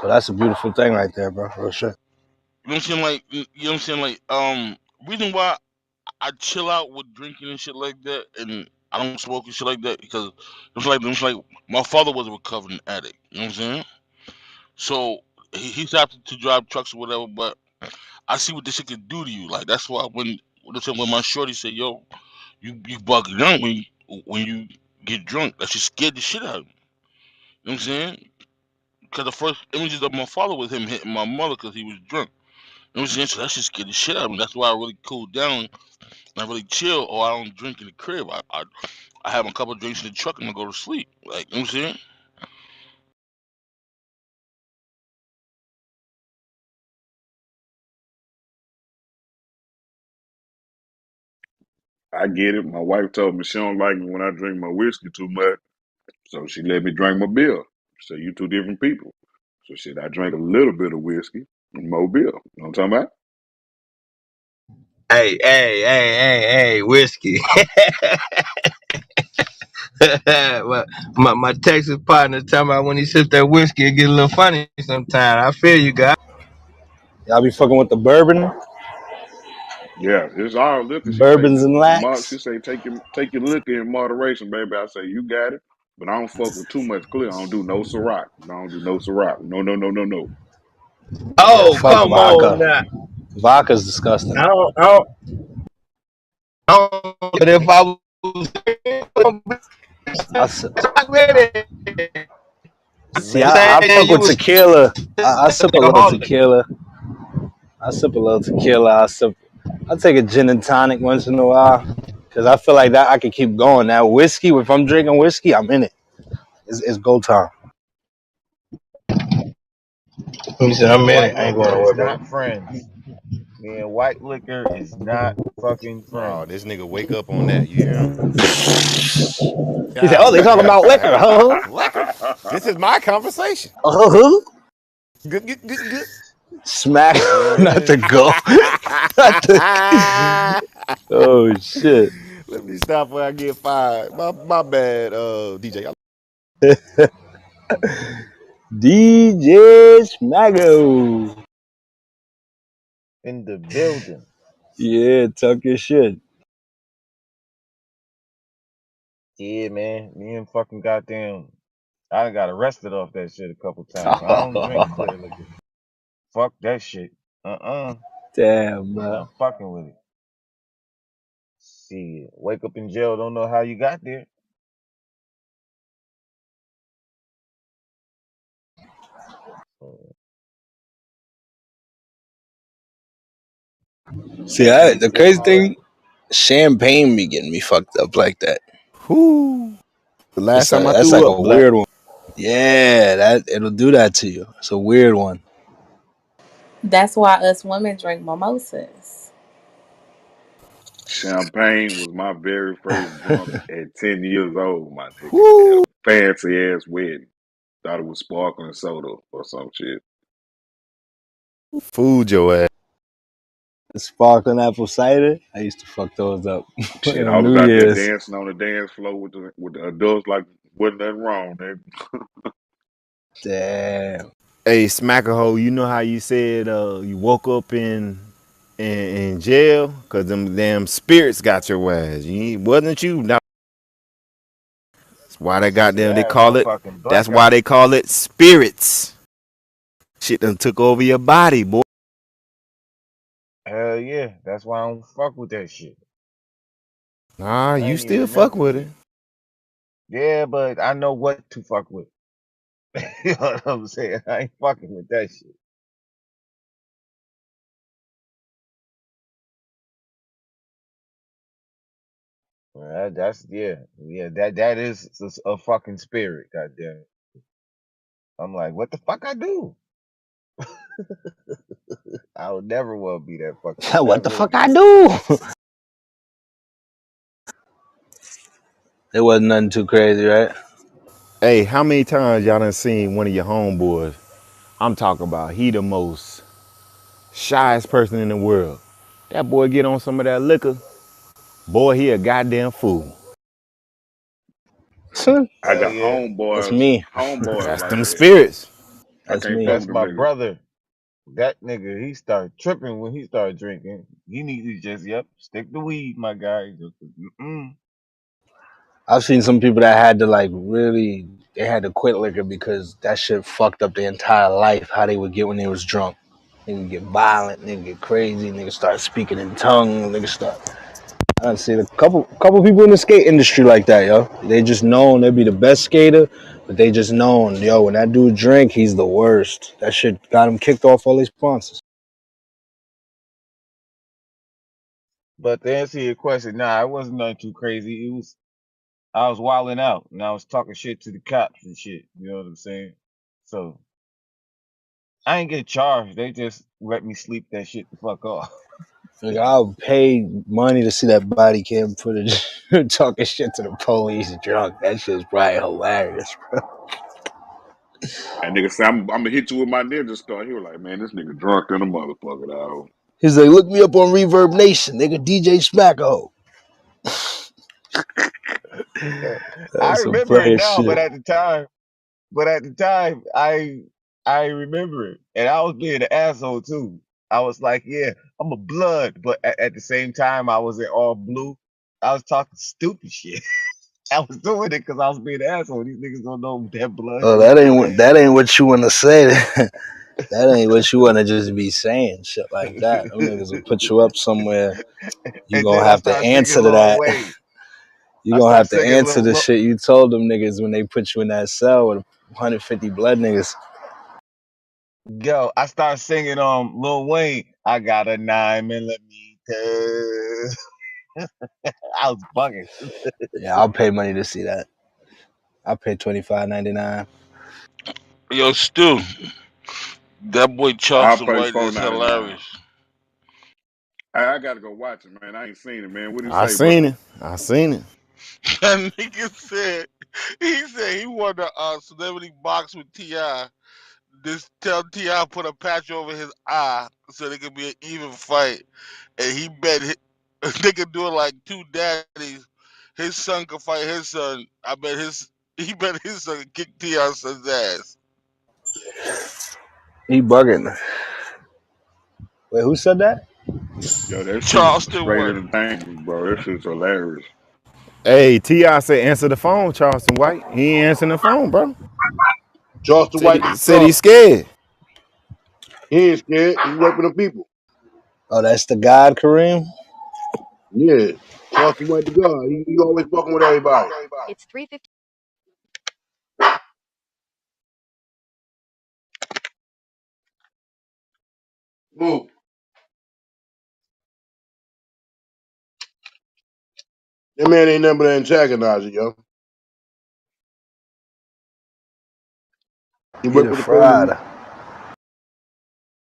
So that's a beautiful thing right there, bro. For sure. You know what I'm saying? Like you know what I'm saying? Like reason why I chill out with drinking and shit like that, and I don't smoke and shit like that because it's like my father was a recovering addict. You know what I'm saying? So he's happy to drive trucks or whatever, but I see what this shit can do to you. Like that's why when my shorty said, "Yo, you bugging out when you get drunk," that shit scared the shit out of me. You know what I'm saying? Because the first images of my father was him hitting my mother because he was drunk. You know what I'm saying? So that shit scared the shit out of me. That's why I really cooled down and I really chill, or I don't drink in the crib. I have a couple of drinks in the truck and I go to sleep. Like you know what I'm saying? I get it. My wife told me she don't like me when I drink my whiskey too much. So she let me drink my beer. So you two different people. So shit, I drank a little bit of whiskey and more beer. You know what I'm talking about? Hey, whiskey. Well, my Texas partner talking about when he sips that whiskey, it get a little funny sometimes. I feel you, guys. Y'all be fucking with the Yeah, it's all liquor. She say, bourbons and Mark. She lacs. say, take your liquor in moderation, baby. I say, you got it, but I don't fuck with too much clear. I don't do no Ciroc. I don't do no Ciroc. No, no, no, no, no. Yeah, Oh, fuck come on vodka. now. Vodka's disgusting. But if I was I s- ready, see. I saying fuck you with was tequila. I sip a little alcoholic. tequila. I sip a little tequila. I take a gin and tonic once in a while because I feel like that I can keep going. That whiskey, if I'm drinking whiskey, I'm in it. It's go time. He said, Me I'm and in white it. I ain't liquor going is nowhere, baby. not friends. Me and white liquor is not fucking Oh, this friends. nigga wake up on that. You hear him? He said, "Oh, they talking about liquor, huh? Liquor. This is my conversation. Huh? Good, good, good, good. Smack, not Yeah. to go, not to. Oh shit, Let me stop where I get fired. My bad, DJ. DJ Smaggo. In the building. Yeah, talk your shit. Yeah, man. Me and fucking goddamn. I got arrested off that shit a couple times. I don't drink clear liquor. Fuck that shit. Damn, I'm man. not fucking with it. See, wake up in jail, don't know how you got there. See, the crazy thing, champagne be getting me fucked up like that. Whoo. The last time I That's threw like a up, black. weird one. Yeah, that it'll do that to you. It's a weird one. That's why us women drink mimosas. Champagne was my very first drunk at 10 years old, my nigga. At Whoo. a fancy ass wedding. Thought it was sparkling soda or some shit. Food your ass. Sparkling apple cider. I used to fuck those up Shit, I on was New out there Year's. dancing on the dance floor with the adults like wasn't nothing wrong, nigga. Damn. Hey, Smackahoe, you know how you said you woke up in jail? Cause them damn spirits got your ass. Wasn't you? That's why they Shit, goddamn I they had one call it. fucking That's why blackout. they call it spirits. Shit done took over your body, boy. Hell yeah. That's why I don't fuck with that shit. Nah, I you ain't still even fuck into with it. weed. Yeah, but I know what to fuck with. You know what I'm saying? I ain't fucking with that shit. That's yeah. That is a fucking spirit. Goddamn it. I'm like, what the fuck I do? I would never want to be that fucking. What Never the want fuck to be I that. do? It wasn't nothing too crazy, right? Hey, how many times y'all done seen one of your homeboys? I'm talking about he the most shyest person in the world. That boy get on some of that liquor, boy, he a goddamn fool. I Hell got yeah. That's homeboys, me. homeboys That's like them that. spirits. I That's can't fuck me. with That's them my niggas. brother. That nigga, he started tripping when he started drinking. He needs to just, yep, stick to weed, my guy. Just, I've seen some people that had to like really they had to quit liquor because that shit fucked up their entire life. How they would get when they was drunk. They would get violent, they would get crazy, niggas start speaking in tongues, niggas start. I done seen a couple people in the skate industry like that, yo. They just known they be the best skater, but they just known, yo, when that dude drink, he's the worst. That shit got him kicked off all his sponsors. but to answer your question, nah, it wasn't nothing too crazy. I was wilding out and I was talking shit to the cops and shit. You know what I'm saying? So I ain't get charged. They just let me sleep that shit the fuck off. Like, I'll pay money to see that body cam footage talking shit to the police drunk. That shit's probably hilarious. And nigga say, I'm gonna hit you with my ninja star. He was like, man, this nigga drunk than a motherfucker, dog. He's like, look me up on Reverb Nation, nigga, DJ Smacko. I That's some remember it funny now, shit. but at the time, I remember it, and I was being an asshole too. I was like, yeah, I'm a blood, but at the same time, I was in all blue. I was talking stupid shit. I was doing it because I was being an asshole. These niggas don't know that blood Oh, shit. that ain't what you want to say. That ain't what you want to just be saying, shit like that. Them niggas will put you up somewhere. You And gonna then I have to started singing answer to Lil that. Wayne. You I gonna started have to singing answer the Lil. shit you told them niggas when they put you in that cell with 150 blood niggas. Yo, I started singing Lil Wayne. I got a 9 millimeter. I was bugging. Yeah, I'll pay money to see that. I'll pay $25.99. Yo, Stu, that boy I'll Charleston pay White is $4.99. hilarious. I gotta go watch it, man. I ain't seen it, man. What do you I say, bro? seen it. I seen it. That nigga said he wanted to celebrity box with Ti. Just tell Ti put a patch over his eye so they could be an even fight, and he bet they could do it like two daddies. His son could fight his son. I bet he bet his son could kick Ti's son's ass. He bugging. Wait, who said that? Yo, that shit Charleston straight White. entertainment, bro. That shit's hilarious. Hey, T.I. said answer the phone, Charleston White. He ain't answering the phone, bro. Charleston Said White he the said God. he's scared. He ain't scared. He work with them people. Oh, that's the God, Kareem? Yeah. Charleston White the God. He always fucking with everybody. Move. That man ain't nothing but an antagonizer, yo. He Get worked it with the police. fried.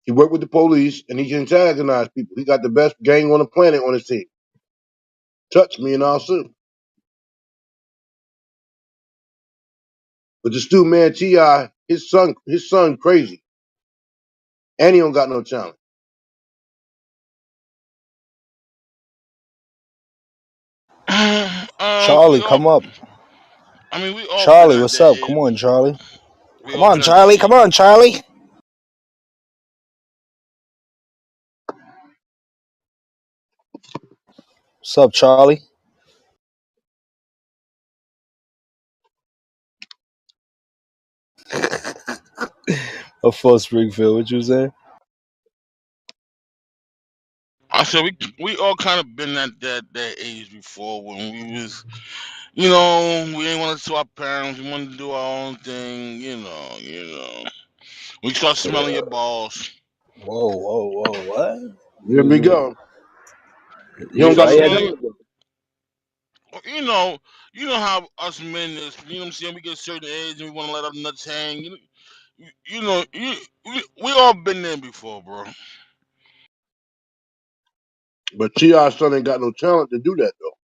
He worked with the police, and he can antagonize people. He got the best gang on the planet on his team. Touch me and I'll sue. But the Stu man Ti, his son crazy, and he don't got no talent. Charlie, We all. come up. I mean, we all been Charlie, at what's that up? Come on, age. Charlie. We Come all on, been at that Charlie. Come age. on, Charlie. What's up, Charlie? Of for Springfield, what you saying? I said we all kind of been at that age before when we was, we ain't want to to our parents. We wanted to do our own thing. We start smelling your balls. Whoa, whoa, whoa, what? Here we go. He We don't start got Why no you had smelling. to, talent though. You know, you know how us men is. You know what I'm saying? We get a certain age and we want to let our nuts hang. We all been there before, bro. But T.I.'s son ain't got no talent to do that though.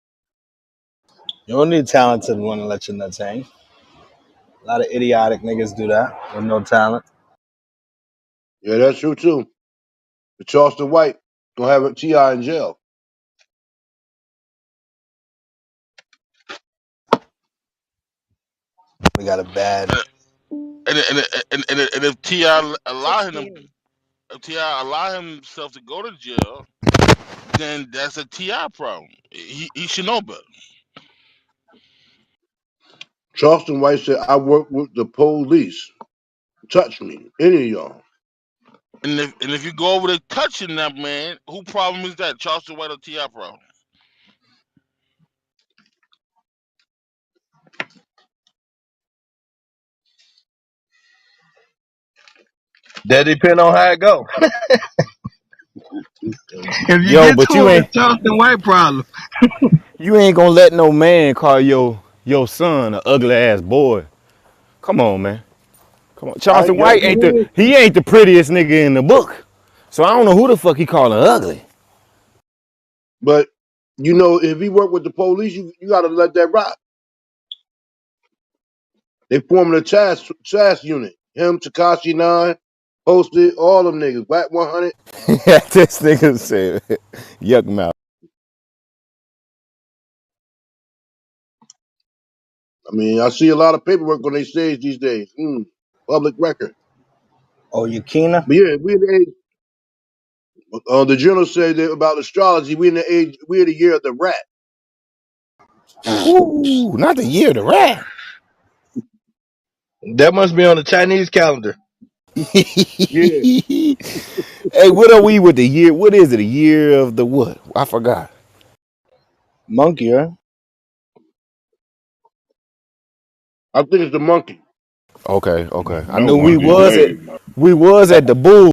you don't need talent to want to let your nuts hang. A lot of idiotic niggas do that with no talent. Yeah, that's true too. But Charleston White gonna have T.I. in jail. We got a bad. And if Ti allow him, if Ti allow himself to go to jail, then that's a Ti problem. He should know better. Charleston White said, "I work with the police. Touch me, any of y'all." And if you go over there touching that man, who problem is that? Charleston White or Ti problem? That depend on how it go. If you Yo, get but to it, it's Charleston White problem. you ain't gonna let no man call your son a ugly ass boy. Come on, man. Come on. I Charleston guess White he ain't the is. he ain't the prettiest nigga in the book. So I don't know who the fuck he calling ugly. But if he worked with the police, you got to let that rock. They forming a task unit. Him, Takashi 9, posted all them niggas. Black 100. This nigga said yuck mouth. I mean, I see a lot of paperwork on their stage these days. Public record. Oh, Yakina? But yeah, we in the age. The journal said that about astrology. We in the age. We're the year of the rat. Ooh, not the year of the rat. That must be on the Chinese calendar. Yeah. Hey, what are we with the year? What is it? The year of the what? I forgot. Monkey, right? I think it's the monkey. Okay, okay. I No know monkey way, man. we was at the bull.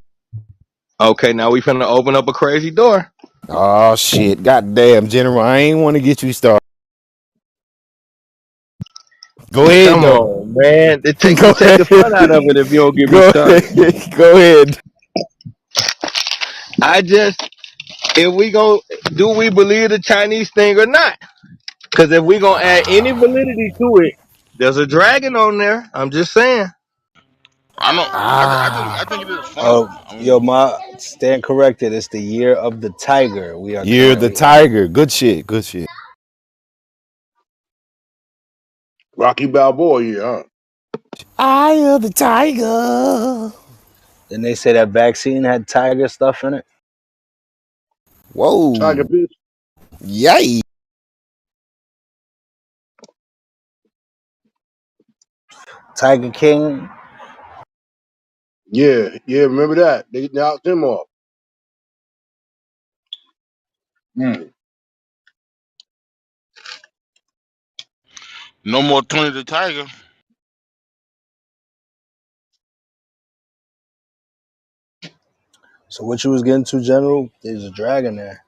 Okay, now we finna open up a crazy door. Oh shit. Goddamn, General. I ain't want to get you started. Go ahead Come though. on, man. Go You take the fun out of ahead. it if you don't get me Go started. ahead. Go ahead. I just, if we go, do we believe the Chinese thing or not? Because if we gonna add any validity to it, there's a dragon on there. I'm just saying. I know. I think it is funny. Oh, yo, ma, stand corrected. It's the year of the tiger we are Year of the currently in. tiger. Good shit. Good shit. Rocky Balboa here, huh? Eye of the tiger. Then they say that vaccine had tiger stuff in it. Tiger Whoa. Bitch. Yay. Tiger King. Yeah. Remember that? They knocked him off. Mm. No more Tony the Tiger. So what you was getting to, General? There's a dragon there.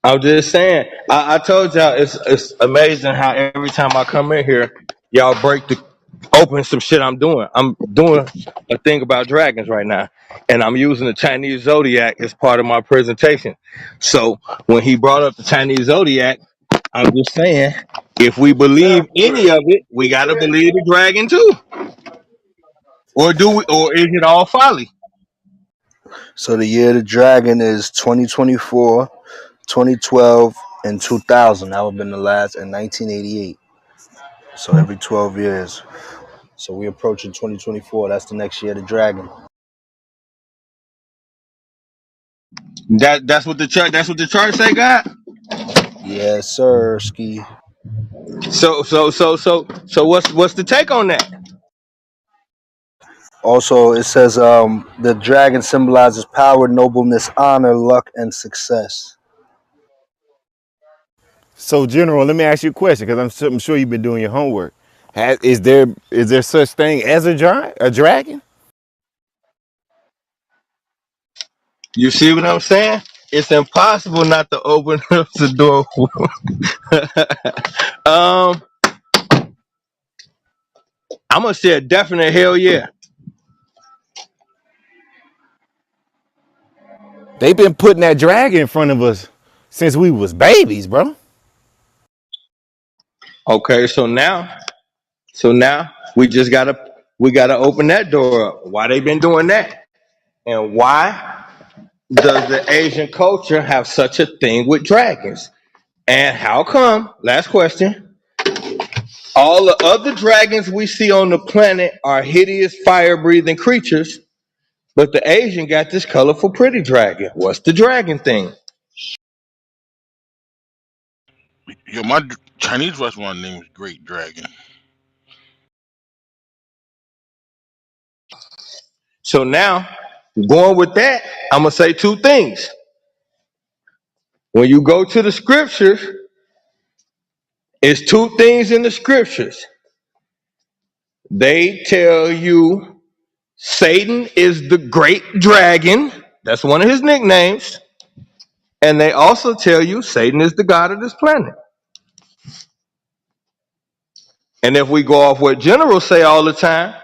I'm just saying. I told y'all it's amazing how every time I come in here, y'all open some shit I'm doing. I'm doing a thing about dragons right now, and I'm using the Chinese zodiac as part of my presentation. So when he brought up the Chinese zodiac, I'm just saying, if we believe any of it, we gotta believe the dragon too, or do we? Or is it all folly? So the year of the dragon is 2024, 2012, and 2000. That would have been the last, and 1988. So every 12 years. So we approaching 2024. That's the next year of the dragon. That's what the chart. That's what the chart say, God. Yes, sir. Ski. So what's the take on that? Also, it says the dragon symbolizes power, nobleness, honor, luck, and success. So, General, let me ask you a question because I'm sure you've been doing your homework. Is there such thing as a dragon? You see what I'm saying? It's impossible not to open up the door. um, I'm gonna say a definite hell yeah. They've been putting that dragon in front of us since we was babies, bro. Okay, so now we gotta open that door up. Why they been doing that? And why does the Asian culture have such a thing with dragons? And how come? Last question. All the other dragons we see on the planet are hideous fire-breathing creatures, but the Asian got this colorful, pretty dragon. What's the dragon thing? Yo, my Chinese restaurant name is Great Dragon. So now, going with that, I'm gonna say two things. When you go to the scriptures, it's two things in the scriptures. They tell you Satan is the great dragon. That's one of his nicknames. And they also tell you Satan is the god of this planet. And if we go off what generals say all the time,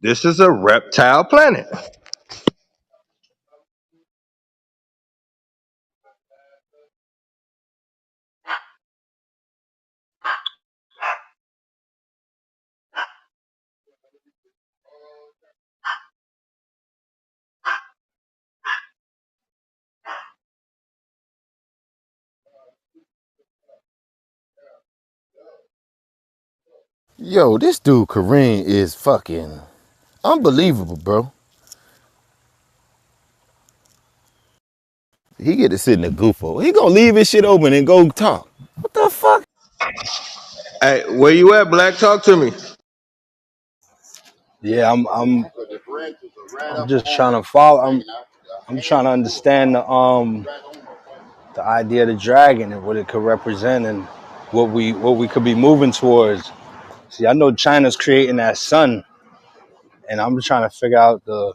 this is a reptile planet. Yo, this dude Kareem is fucking unbelievable, bro. He get to sit in the goofo. He gonna leave his shit open and go talk. What the fuck? Hey, where you at, Black? Talk to me. Yeah, I'm just trying to follow. I'm trying to understand the idea of the dragon and what it could represent and what we could be moving towards. See, I know China's creating that sun, and I'm trying to figure out are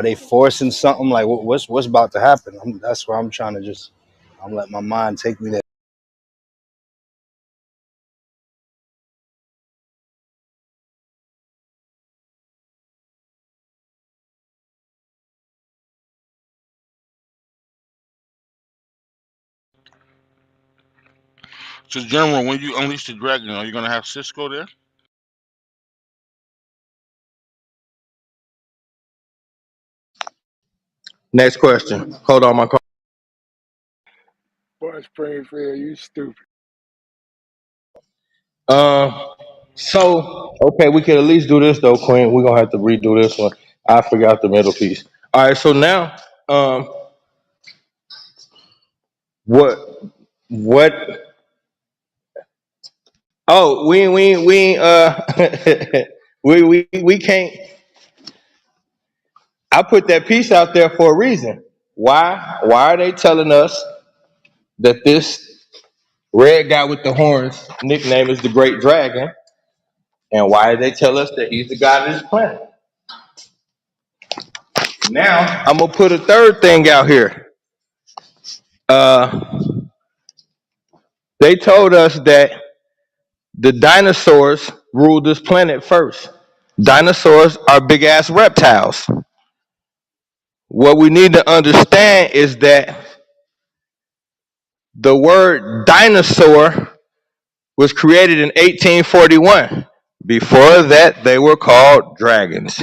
they forcing something like what's about to happen? That's where I'm trying to I'm letting my mind take me there. So, General, when you unleash the dragon, are you gonna have Cisco there? Next question. Hold on, my call. Boy, Springfield, you stupid. So okay, we can at least do this though, Queen. We're gonna have to redo this one. I forgot the middle piece. All right, so now, what, what? Oh, we can't. I put that piece out there for a reason. Why? Why are they telling us that this red guy with the horns nickname is the Great Dragon? And why did they tell us that he's the god of this planet? Now, I'm gonna put a third thing out here. Uh, they told us that the dinosaurs ruled this planet first. Dinosaurs are big ass reptiles. What we need to understand is that the word dinosaur was created in 1841. Before that, they were called dragons.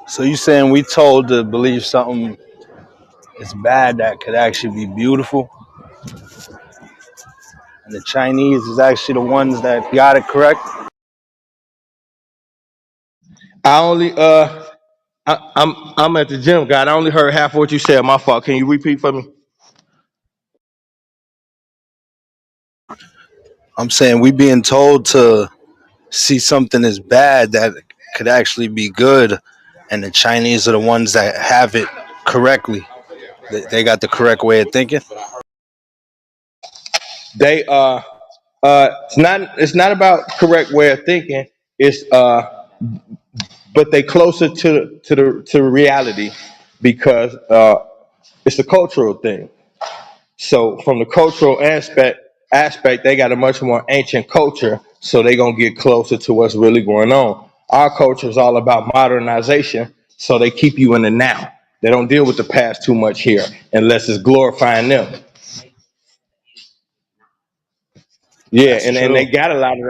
So you saying we told to believe something is bad that could actually be beautiful, and the Chinese is actually the ones that got it correct? I only I'm at the gym, God. I only heard half of what you said. My fault. Can you repeat for me? I'm saying we being told to see something as bad that could actually be good, and the Chinese are the ones that have it correctly. They got the correct way of thinking. They it's not about correct way of thinking. It's but they closer to reality because it's a cultural thing. So from the cultural aspect, they got a much more ancient culture, so they gonna get closer to what's really going on. Our culture is all about modernization, so they keep you in the now. They don't deal with the past too much here, unless it's glorifying them. Yeah, That's and they true. got a lot of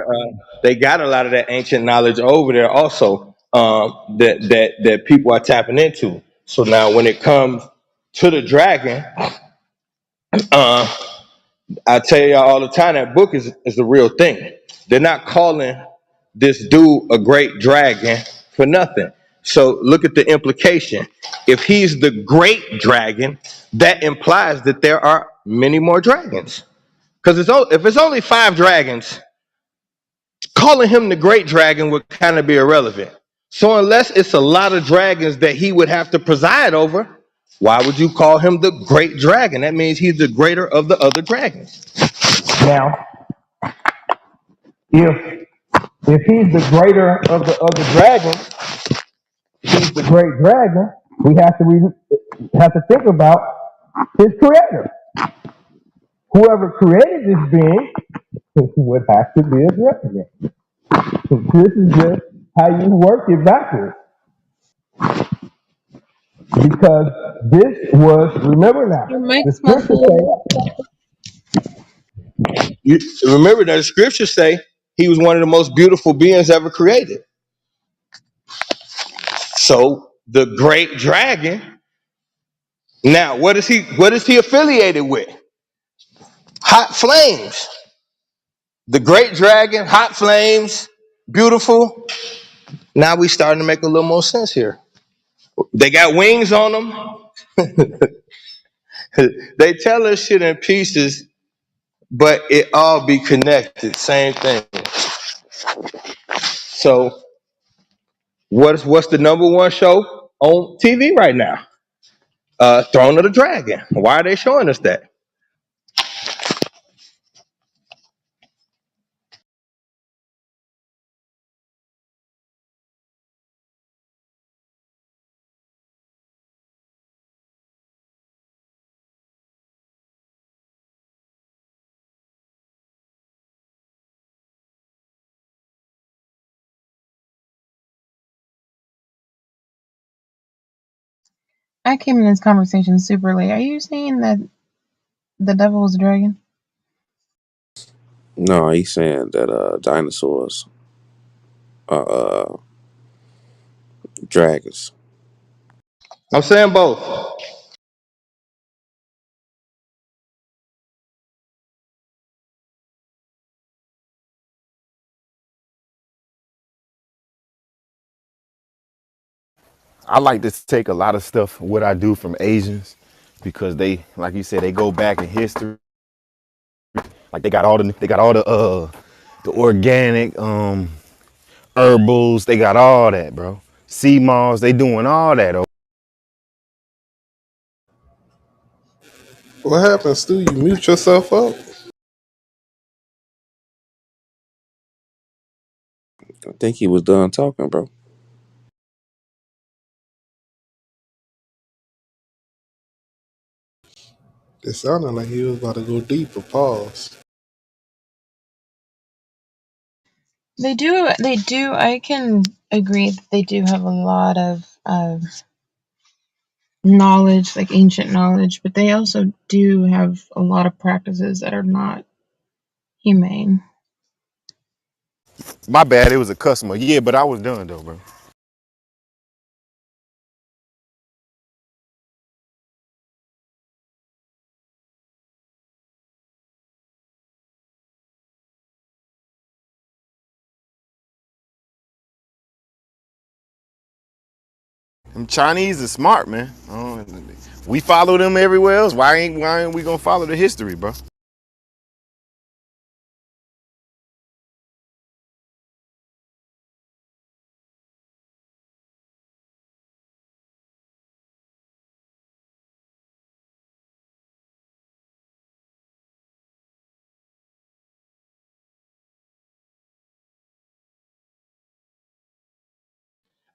they got a lot of that ancient knowledge over there also, that people are tapping into. So now when it comes to the dragon, uh, I tell y'all all the time that book is the real thing. They're not calling this dude a great dragon for nothing. So look at the implication. If he's the great dragon, that implies that there are many more dragons. Because if it's only 5 dragons, calling him the great dragon would kind of be irrelevant. So unless it's a lot of dragons that he would have to preside over, why would you call him the great dragon? That means he's the greater of the other dragons. Now, if if he's the greater of the other dragons, he's the great dragon, we have to think about his creator. Whoever created this being would have to be a dragon. This is just how you work it backwards. Because this was, remember now, It the makes more scriptures sense. say, you remember that the scriptures say he was one of the most beautiful beings ever created. So the great dragon, now what is he affiliated with? Hot flames. The great dragon, hot flames, beautiful. Now we starting to make a little more sense here. They got wings on them. They tell us shit in pieces, but it all be connected. Same thing. So what's the number one show on TV right now? Throne of the Dragon. Why are they showing us that? I came in this conversation super late. Are you saying that the devil was a dragon? No, he's saying that dinosaurs are dragons. I'm saying both. I like to take a lot of stuff what I do from Asians because they, like you said, they go back in history. Like they got all the organic herbals. They got all that, bro. Sea moss. They doing all that. What happened, Stu? You mute yourself up? I think he was done talking, bro. It sounded like he was about to go deeper. Pause. They do. They do. I can agree that they do have a lot of knowledge, like ancient knowledge, but they also do have a lot of practices that are not humane. My bad. It was a customer. Yeah, but I was done though, bro. Them Chinese is smart, man. We follow them everywhere else. Why ain't we gonna follow the history, bro?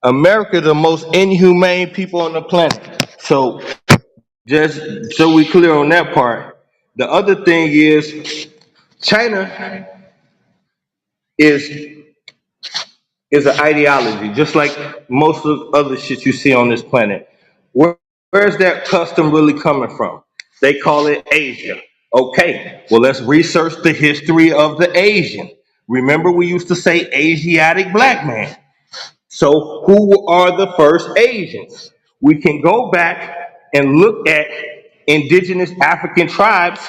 America the most inhumane people on the planet. So just so we clear on that part. The other thing is China is is an ideology, just like most of other shit you see on this planet. Where, where's that custom really coming from? They call it Asia. Okay, well, let's research the history of the Asian. Remember, we used to say Asiatic black man. So, who are the first Asians? We can go back and look at indigenous African tribes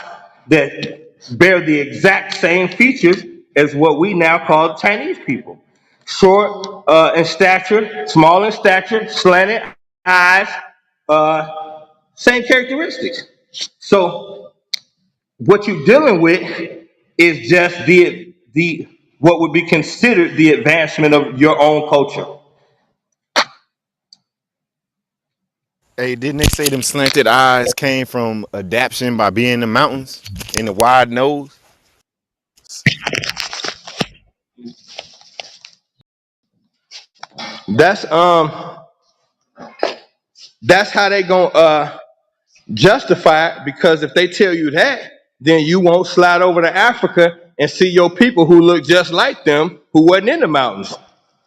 that bear the exact same features as what we now call Chinese people. Short in stature, small in stature, slanted eyes, same characteristics. So, what you're dealing with is just the what would be considered the advancement of your own culture. Hey, didn't they say them slanted eyes came from adaptation by being in the mountains and the wide nose? That's that's how they gonna justify it, because if they tell you that, then you won't slide over to Africa and see your people who look just like them who wasn't in the mountains.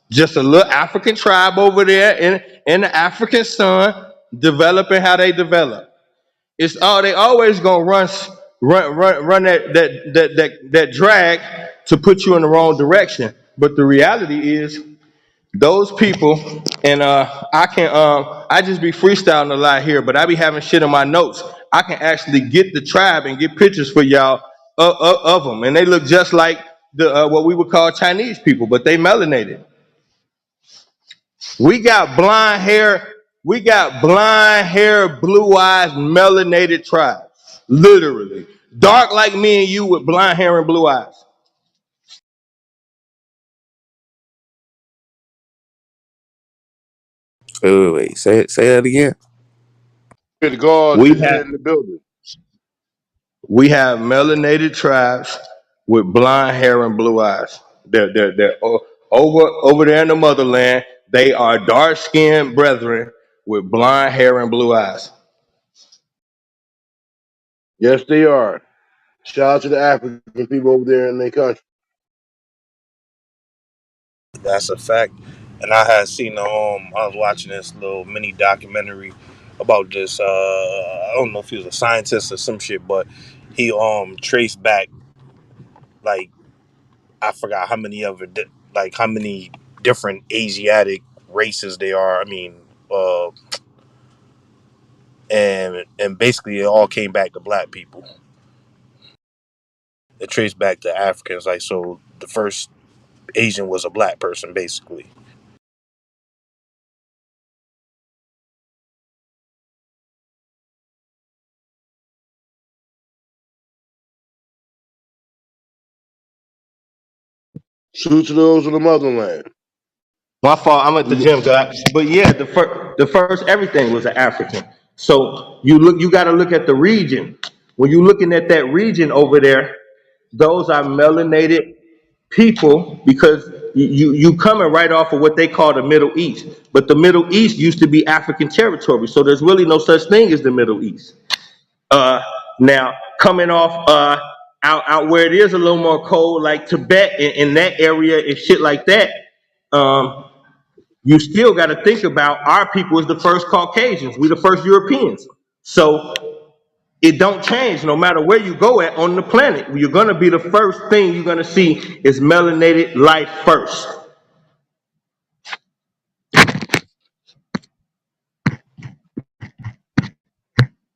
Just a little African tribe over there in the African sun developing how they develop. It's all they always gonna run that drag to put you in the wrong direction. But the reality is those people, and I just be freestyling a lot here, but I be having shit in my notes. I can actually get the tribe and get pictures for y'all of them, and they look just like the what we would call Chinese people, but they melanated. We got blonde hair, blue eyes, melanated tribes, literally dark like me and you with blonde hair and blue eyes. Wait. Say that again. The guards We is have in the building. We have melanated tribes with blonde hair and blue eyes. Over there in the motherland. They are dark skinned brethren with blonde hair and blue eyes. Yes, they are. Shout out to the African people over there in their country. That's a fact. And I had seen I was watching this little mini documentary about this I don't know if he was a scientist or some shit, but he traced back, like, I forgot how many of it like how many different Asiatic races there are. I mean, uh and basically it all came back to black people. It traced back to Africans, like, so the first Asian was a black person basically. Salute to those of the motherland. My fault. I'm at the gym, God. But yeah, the first everything was an African. So you got to look at the region. When you're looking at that region over there, those are melanated people because you coming right off of what they call the Middle East. But the Middle East used to be African territory, so there's really no such thing as the Middle East. Uh, Now coming off out where it is a little more cold, like Tibet in that area and shit like that. You still got to think about our people as the first Caucasians. We the first Europeans. So it don't change no matter where you go at on the planet. You're going to be the first thing you're going to see is melanated life first.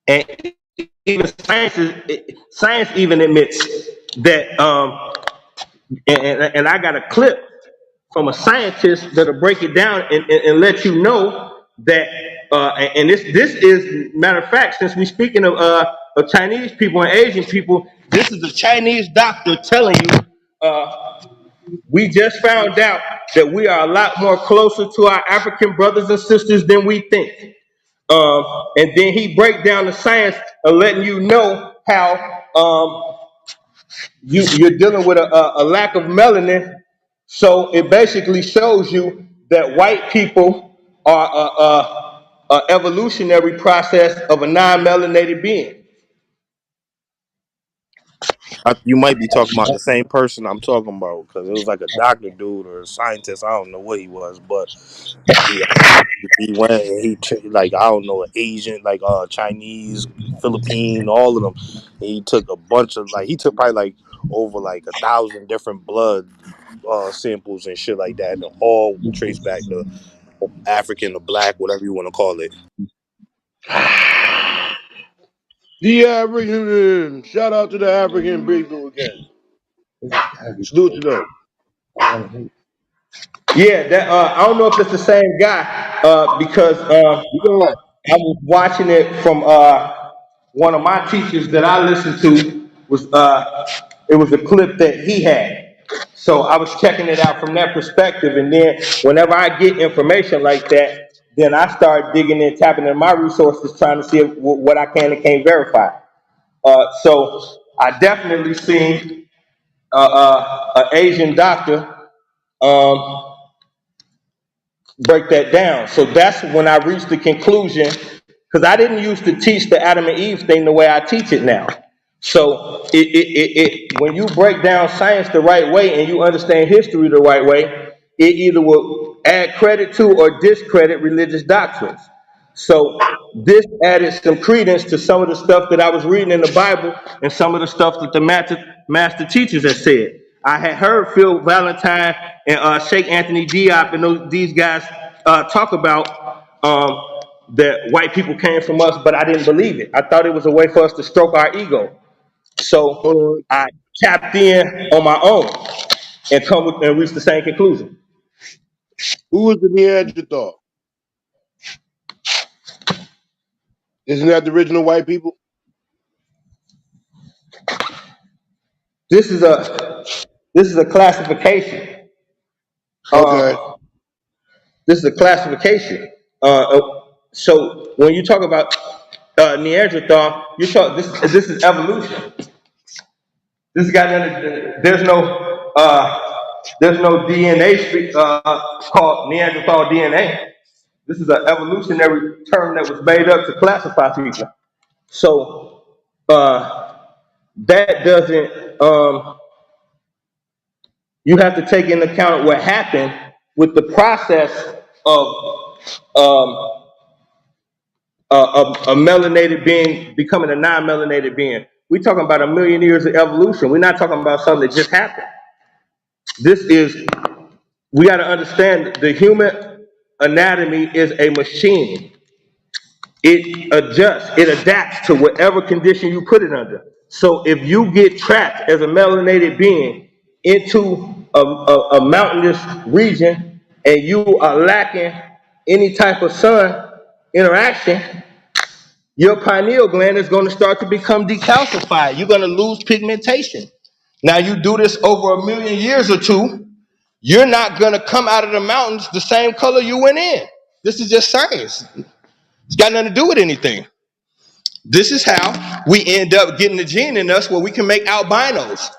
And even science even admits that, and I got a clip from a scientist that'll break it down and let you know that, and this is, matter of fact, since we're speaking of Chinese people and Asian people, this is a Chinese doctor telling you, we just found out that we are a lot more closer to our African brothers and sisters than we think. And then he break down the science of letting you know how you're dealing with a lack of melanin. So it basically shows you that white people are a evolutionary process of a non-melanated being. You might be talking about the same person I'm talking about because it was like a doctor dude or a scientist. I don't know what he was, but he went and like I don't know, Asian, like Chinese, Philippine, all of them. And he took a bunch of he took probably like over like 1,000 different blood samples and shit like that, and all traced back to African or black, whatever you want to call it. The African, shout out to the African people again. Salute to them. Yeah, that I don't know if it's the same guy because I was watching it from one of my teachers that I listened to was it was a clip that he had. So I was checking it out from that perspective, and then whenever I get information like that, then I start digging in, tapping in my resources, trying to see what I can and can't verify. So I definitely seen an Asian doctor break that down. So that's when I reached the conclusion, because I didn't used to teach the Adam and Eve thing the way I teach it now. So when you break down science the right way and you understand history the right way, it either will add credit to or discredit religious doctrines. So this added some credence to some of the stuff that I was reading in the Bible and some of the stuff that the master teachers had said. I had heard Phil Valentine and Sheikh Anthony Diop and these guys talk about that white people came from us, but I didn't believe it. I thought it was a way for us to stroke our ego. So I tapped in on my own and reached the same conclusion. Who was the Neanderthal? Isn't that the original white people? This is a classification. Okay. This is a classification. So when you talk about Neanderthal, this is evolution. This got there's no DNA called Neanderthal DNA. This is an evolutionary term that was made up to classify people. So that doesn't. You have to take into account what happened with the process of a melanated being becoming a non-melanated being. We're talking about 1 million years of evolution. We're not talking about something that just happened. We got to understand the human anatomy is a machine. It adjusts, it adapts to whatever condition you put it under. So if you get trapped as a melanated being into a mountainous region and you are lacking any type of sun interaction, your pineal gland is going to start to become decalcified. You're going to lose pigmentation. Now you do this over 1 million years or two, you're not going to come out of the mountains the same color you went in. This is just science. It's got nothing to do with anything. This is how we end up getting the gene in us where we can make albinos.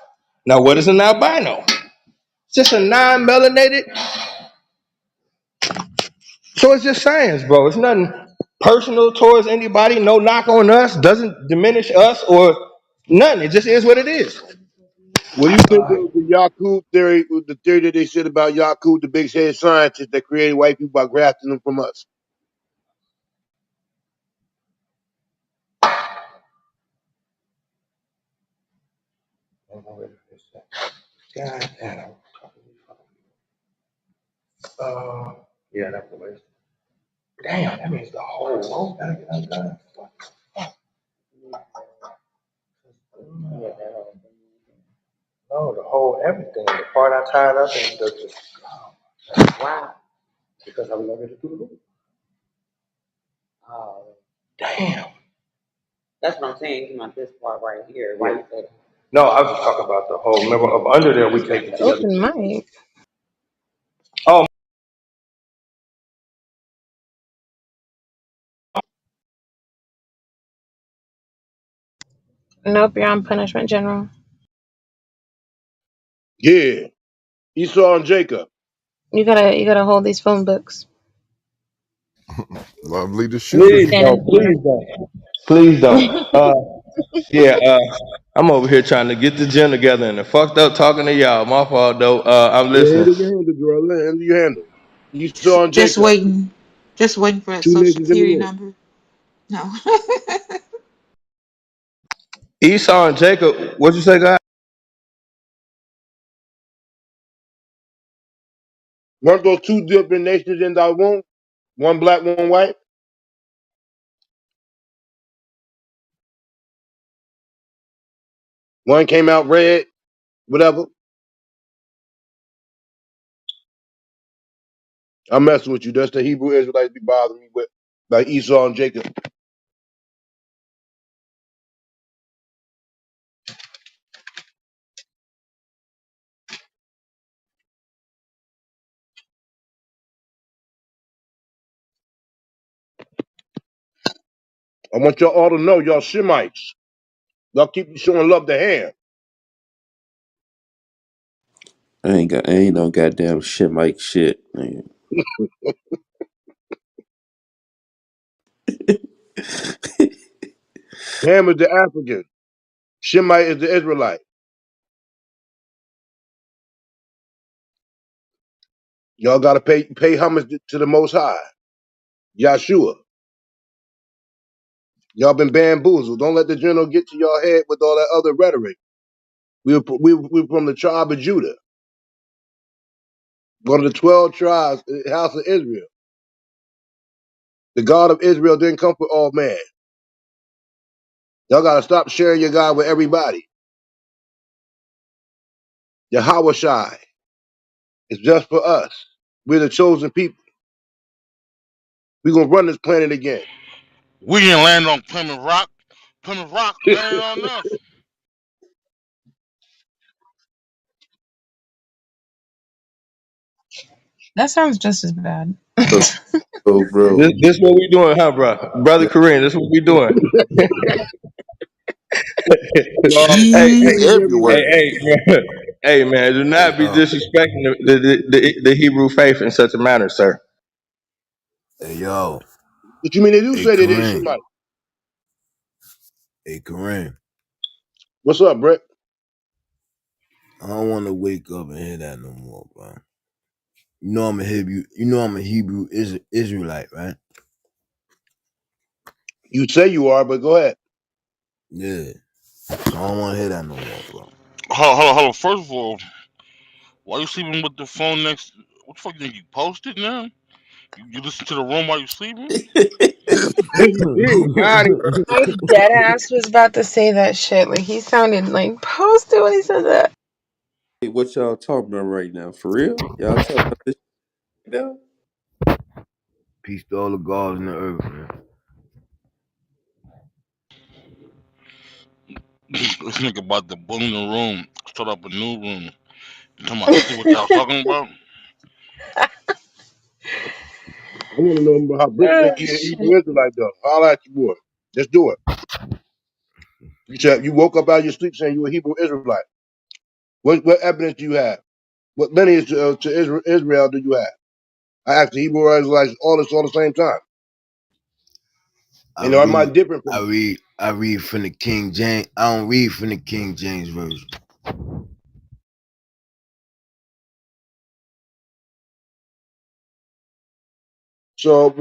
Now, what is an albino? It's just a non-melanated. So it's just science, bro. It's nothing personal towards anybody. No knock on us. Doesn't diminish us or nothing. It just is what it is. What do you think of the Yakub theory, the theory that they said about Yakub, the big head scientist that created white people by grafting them from us? God damn. Yeah, that's the way. Damn, that means the whole road gotta get undone. No, the whole everything. The part I tied up and wow. Because I was gonna get it through the loop. Oh. Damn. That's what I'm saying. You want this part right here. Why you say that? No, I was just talking about the whole. Remember, up under there, we take it together. Open mic. Oh, Nope, you're on punishment, General. Yeah, Esau and Jacob. You gotta hold these phone books. Lovely the shooter. please Stand in don't, the corner. please don't, please don't. Yeah, I'm over here trying to get the gym together and the fucked up talking to y'all. My fault though. I'm Yeah, listening. handle your handle, Gorilla. Handle your handle. Esau and Just Jacob. waiting. Just waiting for that Two social nations in the security world. number. No. Esau and Jacob, what'd you say, guy? Weren't those two different nations in thy womb? One black, one white? One came out red, whatever. I'm messing with you. That's the Hebrew Israelites be bothering me with, like Esau and Jacob. I want y'all all to know, y'all Shemites. Y'all keep showing love to Ham. I ain't no goddamn shit like shit, man. Ham is the African. Shemite is the Israelite. Y'all gotta pay homage to the Most High, Yahshua. Y'all been bamboozled. Don't let the general get to your head with all that other rhetoric. We were from the tribe of Judah, one of the 12 tribes, the house of Israel. The God of Israel didn't come for all man. Y'all gotta stop sharing your God with everybody. Yahweh Shai is just for us. We're the chosen people. We're gonna run this planet again. We didn't land on Plymouth Rock. Plymouth Rock landed on us. That sounds just as bad. Oh, bro. This what we doing, huh, bro? Brother Kareem, this what we doing. Y'all hey, He's hey, enemies hey, everywhere. everywhere. hey, hey, man, do Hey, not be disrespecting the Hebrew faith in such a manner, sir. hey, yo. What you mean they do Hey, say that they Kareem. Shemite? Hey, Kareem. What's up, Brett? I don't want to wake up and hear that no more, bro. You know I'm a Hebrew. You know I'm a Hebrew Israelite, right? You say you are, but go ahead. Yeah. So I don't want to hear that no more, bro. Hold on. First of all, why you sleeping with the phone next? What the fuck you think you posted now? You listen to the room while you sleeping? God, I dead ass was about to say that shit. Like he sounded like posted when he said that. Hey, what y'all talking about right now? For real? Y'all talking about this shit now? Peace to all the gods in the earth, man. This nigga about to boom the room, start up a new room. Come on, this is what y'all was talking about. I want to know how Brick Oh think he a shit. Hebrew Israelite though. Holla at you, boy. Let's do it. You said you woke up out of your sleep saying you a Hebrew Israelite. What evidence do you have? What lineage to Israel do you have? I asked the Hebrew Israelites all this all the same time. I You know, am I read, different from I them? read, I read from the King James. I don't read from the King James version. So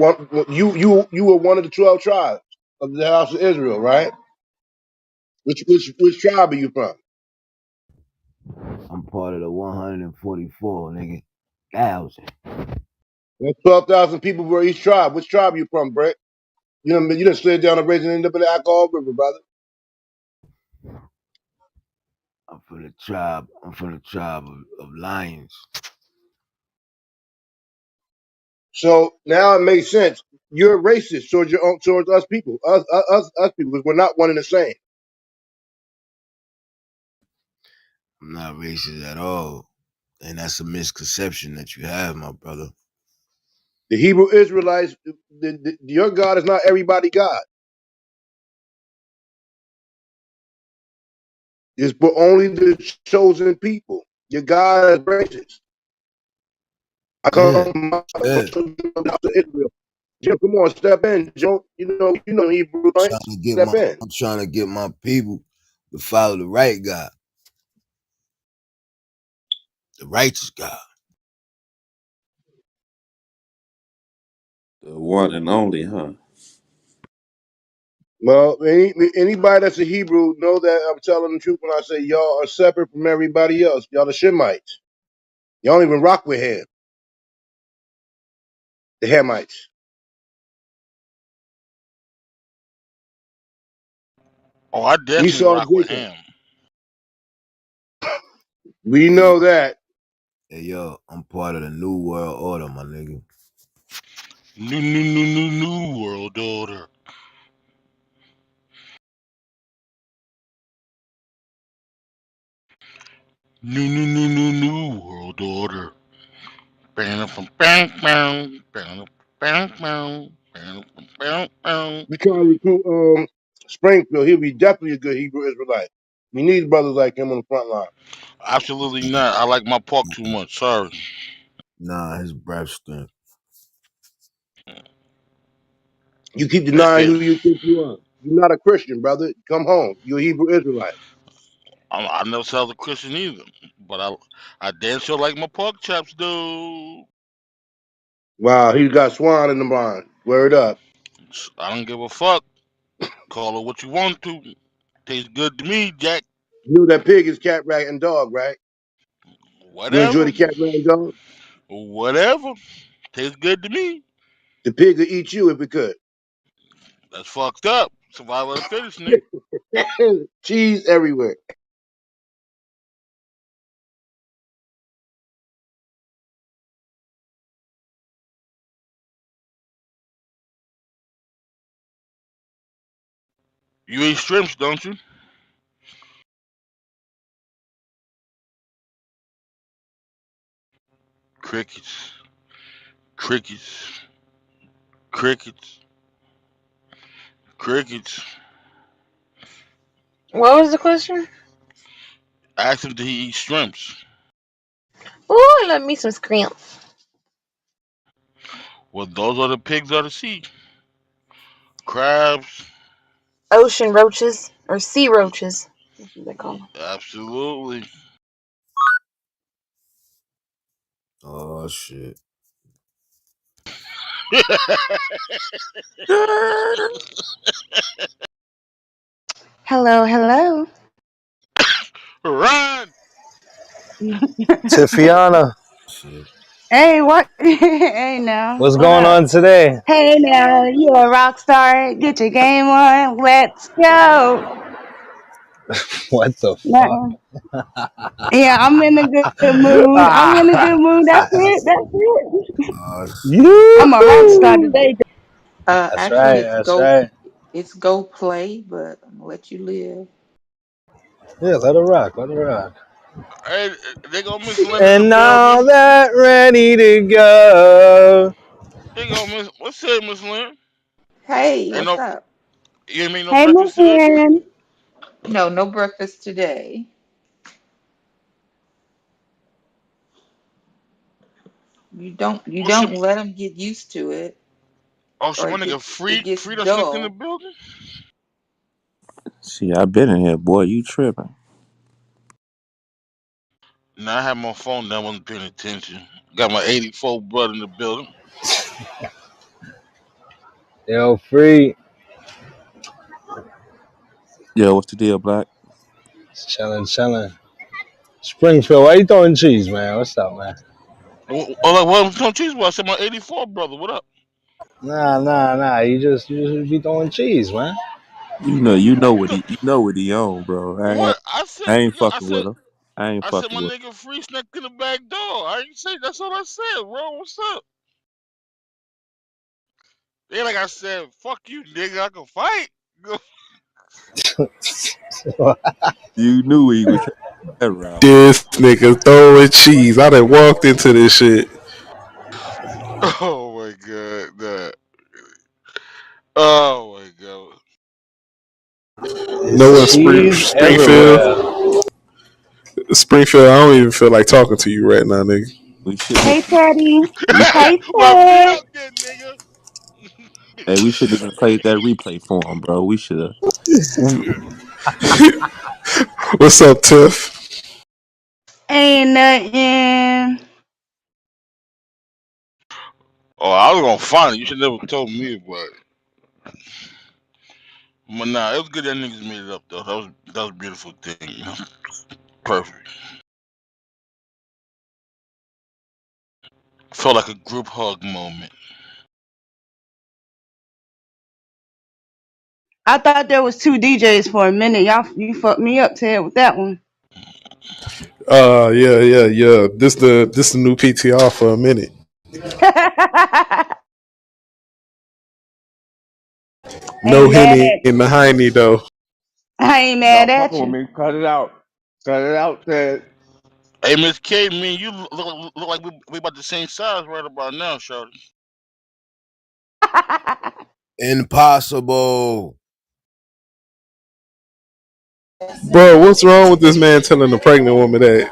you were one of the 12 tribes of the house of Israel, right? Which tribe are you from? I'm part of the 144, nigga. Thousand. There's 12,000 people were each tribe. Which tribe you from, Brett? You done slid down the ridge and ended up in the alcohol river, brother. I'm from the tribe of lions. So now it makes sense. You're racist towards us people, us people, because we're not one and the same. I'm not racist at all. And that's a misconception that you have, my brother. The Hebrew Israelites, your God is not everybody God. It's for only the chosen people. Your God is racist. I Yeah, come out yeah. to Israel. Jim, come on, step in. Joe, you know Hebrew, right? Step in. I'm trying to get my people to follow the right God, the righteous God. The one and only, huh? Well, anybody that's a Hebrew know that I'm telling the truth when I say y'all are separate from everybody else. Y'all the Shemites. Y'all don't even rock with Ham, the Hamites. Oh, I definitely Esau, rock with Jacob. him. We Hey, know that. hey, yo, I'm part of the New World Order, my nigga. New world order. New world order. Bam from bam bam bam bam bam bam bam bam. We trying to recruit Springfield. He'll be definitely a good Hebrew Israelite. We need brothers like him on the front line. Absolutely not. I like my pork too much. Sorry. Nah, his breath stink. You keep Heck denying yeah. who you think you are. You're not a Christian, brother. Come home. You're a Hebrew Israelite. I never saw the Christian either, but I damn sure like my pork chops though. Wow, he got swine in the barn. Word up. I don't give a fuck. Call it what you want to. Tastes good to me, Jack. You know that pig is cat, rat, and dog, right? You enjoy Whatever. the cat, rat, and dog? Whatever. Tastes good to me. The pig will eat you if it could. That's fucked up. Survival of the fittest, nigga. Cheese everywhere. You eat shrimps, don't you? Crickets. Crickets. Crickets. Crickets. What was the question? Ask him, did he eat shrimps? Ooh, I love me some scrimp. Well, those are the pigs of the sea. Crabs. Ocean roaches or sea roaches. That's what they call them. Absolutely. Oh shit. Hello, hello. Run! Tifiana, Shit. Hey, what? Hey, now, what's what going up? on today? Hey, now, you a rock star? Get your game on. Let's go. What the fuck? Nothing. Yeah, I'm in a good mood. I'm in a good mood. That's it. That's it. Oh shit. I'm a rock star Yoo-hoo! today. That's Actually, right, it's that's go. right. It's go play, but I'm gonna let you live. Yeah, let her rock, let her rock. Hey, they go Miss Lynn in the And now building. that ready to go. They go Miss. What's up, Miss Lynn? Hey, Ain't what's no. up? You ain't make no Hey, Miss breakfast today. Lynn. No, no breakfast today. You What's your? don't let them get used to it, Oh, shit, or my it nigga gets it gets Frida snuck in the dull. building. See, I been in here, boy. You tripping? Nah, I had my phone down, wasn't paying attention. Got my 84 brother in the building. Yo, free. Yo, what's the deal, Black? Chilling, chilling. Springfield, why you throwing cheese, man? What's up, man? Oh, like, what? No cheese. Well, I said my 84 brother. What up? Nah. You just be throwing cheese, man. You know what he on, bro. What? I said, I ain't yo, fucking with him. I ain't I said fucking my with nigga Free snuck in the back door. I ain't say that's all I said, bro. What's up? They like I said, fuck you, nigga. I can fight. him. You knew he was trying that route. This nigga throwing cheese. I done walked into this shit. Oh my god, nah. Oh my god. You know what, It's cheese Springfield? everywhere. Springfield, I don't even feel like talking to you right now, nigga. We shouldn't. Hey, Teddy. We Hey, Well, mute Ted. up then, nigga. Hey, we shouldn't even played that replay for him, bro. We should have. What's up, Tiff? Ain't nothing. Oh, I was gonna find it. You should never told me about it. But nah, it was good that niggas made it up though. That was a beautiful thing, you know. Perfect. Felt like a group hug moment. I thought there was two DJs for a minute. You fucked me up, Ted, with that one. Yeah. This the new PTR for a minute. I ain't No mad Henny at in the you. hiney though. I ain't mad Stop fucking at with you. me. Cut it out. Cut it out, Ted. Hey, Miss K, me and you look like we about the same size right about now, shorty. Impossible. Bro, what's wrong with this man telling the pregnant woman that?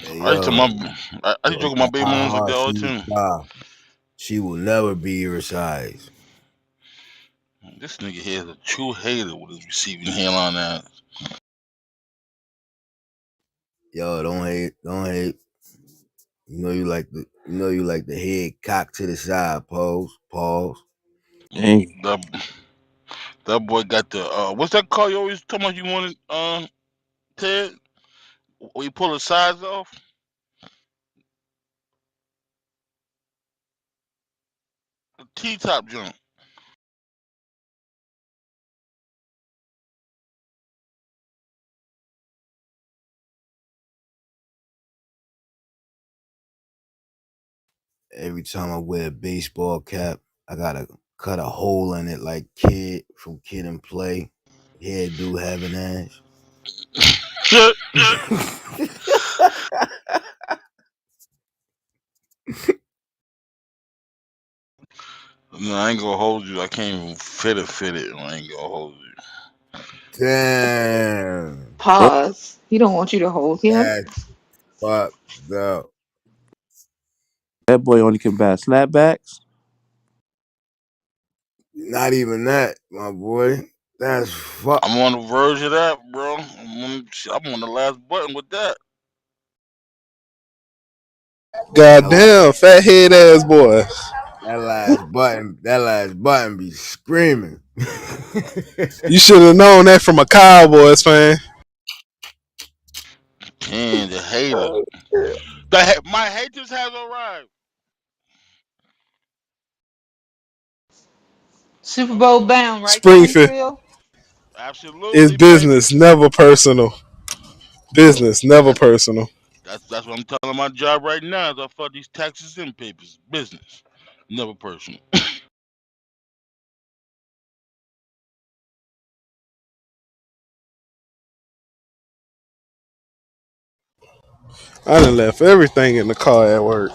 Hey I used to yo, I used to joke with my no baby matter moms like how that hard all the she time. try, she will never be your size. This nigga here is a true hater with his receiving hairline ass. Yo, don't hate. You like the head cocked to the side, pause. Ain't That that boy got the what's that car you always talking about you wanted, Ted? Where you pull the sides off? The T top jump. Every time I wear a baseball cap, I gotta cut a hole in it like Kid from Kid and Play. Yeah, do have an ass. No, I ain't gonna hold you. I can't even fit it. I ain't gonna hold you. Damn, oh, Pause. He don't want you to hold him. that's fucked up. that boy only can buy snapbacks. Not even that, my boy. That's fuck. I'm on the verge of that, bro. I'm on the last button with that. That last, Goddamn, fat head ass boy. that last button be screaming. You should have known that from a Cowboys fan. And the hater. My haters have arrived. Super Bowl bound, right, Springfield Springfield? is Absolutely, baby. business, never personal. Business, never That, personal. that's what I'm telling my job right now. Is I fuck these taxes and papers. Business, never personal. I done left everything in the car at work.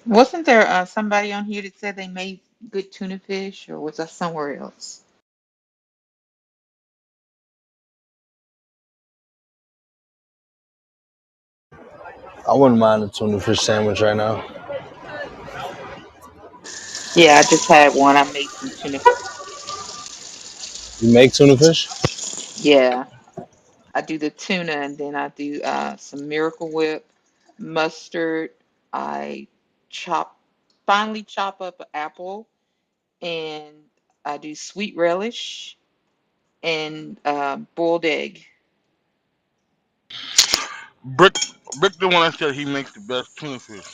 Wasn't there somebody on here that said they made good tuna fish, or was that somewhere else? I wouldn't mind a tuna fish sandwich right now. Yeah, I just had one. I made some tuna. You make tuna fish? Yeah, I do the tuna, and then I do some Miracle Whip, mustard. I chop, finely chop up an apple, and I do sweet relish and boiled egg. Brick, Brick, the one that said he makes the best tuna fish.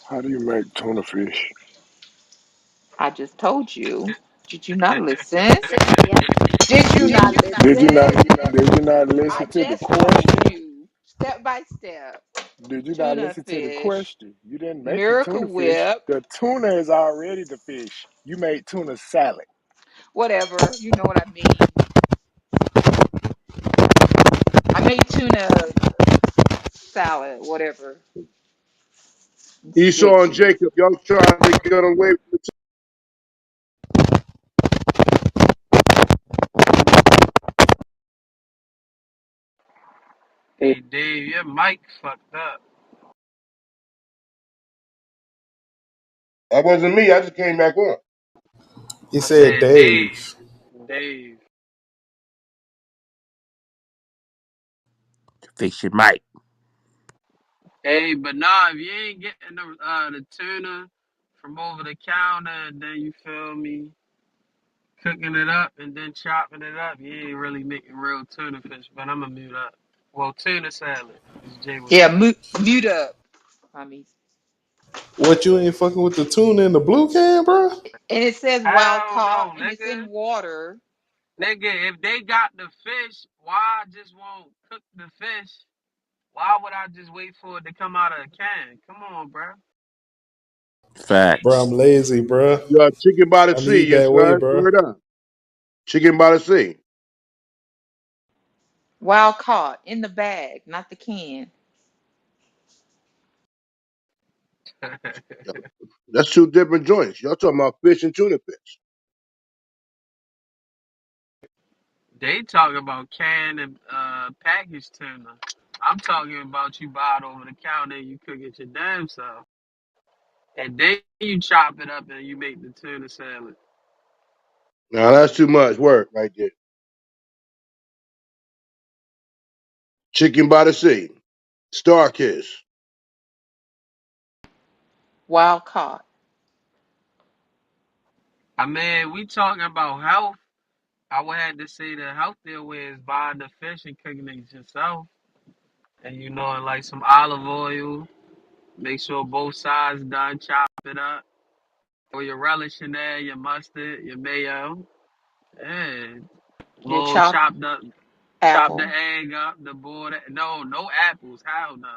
How do you make tuna fish? I just told you. Did you not listen? Did you Did not did you not listen? did you not I listen to the just told question? you step by step. Did you not Tuna listen to the fish, question? You didn't make the Miracle tuna fish. Whip, The tuna is already the fish. You made tuna salad. whatever. You know what I mean. I made tuna salad, whatever. I'm Esau and sketchy. Jacob, y'all trying to get away from the Hey, Dave, your mic fucked up. That wasn't me. I just came back on. He I said said Dave. Dave. Dave. Fix your mic. Hey, but nah, if you ain't getting the tuna from over the counter, and then you feel me cooking it up and then chopping it up, you ain't really making real tuna fish. But I'ma mute up. Well, tuna salad, as Jay would Yeah, say. mute up. I mean, What, you ain't fucking with the tuna in the blue can, bro? and it says wild Hell caught, no, and it's nigga. in water. Nigga, if they got the fish, why I just won't cook the fish? Why would I just wait for it to come out of a can? Come on, bro. Bro, Facts. I'm lazy, bro. You got chicken by the I sea. need Yes, that way, sir. bro. Word up. Chicken by the sea. Wild caught in the bag, not the can. That's two different joints. Y'all talking about fish and tuna fish. They talking about canned and packaged tuna. I'm talking about you buy it over the counter and you cook it your damn self. And then you chop it up and you make the tuna salad. Now that's too much work right there. Chicken by the sea. Star Kiss. Wild caught. I mean, we talking about health. I would have to say the healthier way is buying the fish and cooking it yourself. And you know, like some olive oil. Make sure both sides done. Chop it up. Or your relish in there, your mustard, your mayo. And Your little chopped chopped up. Chop the apple. egg up, the board. No, no apples. Hell no.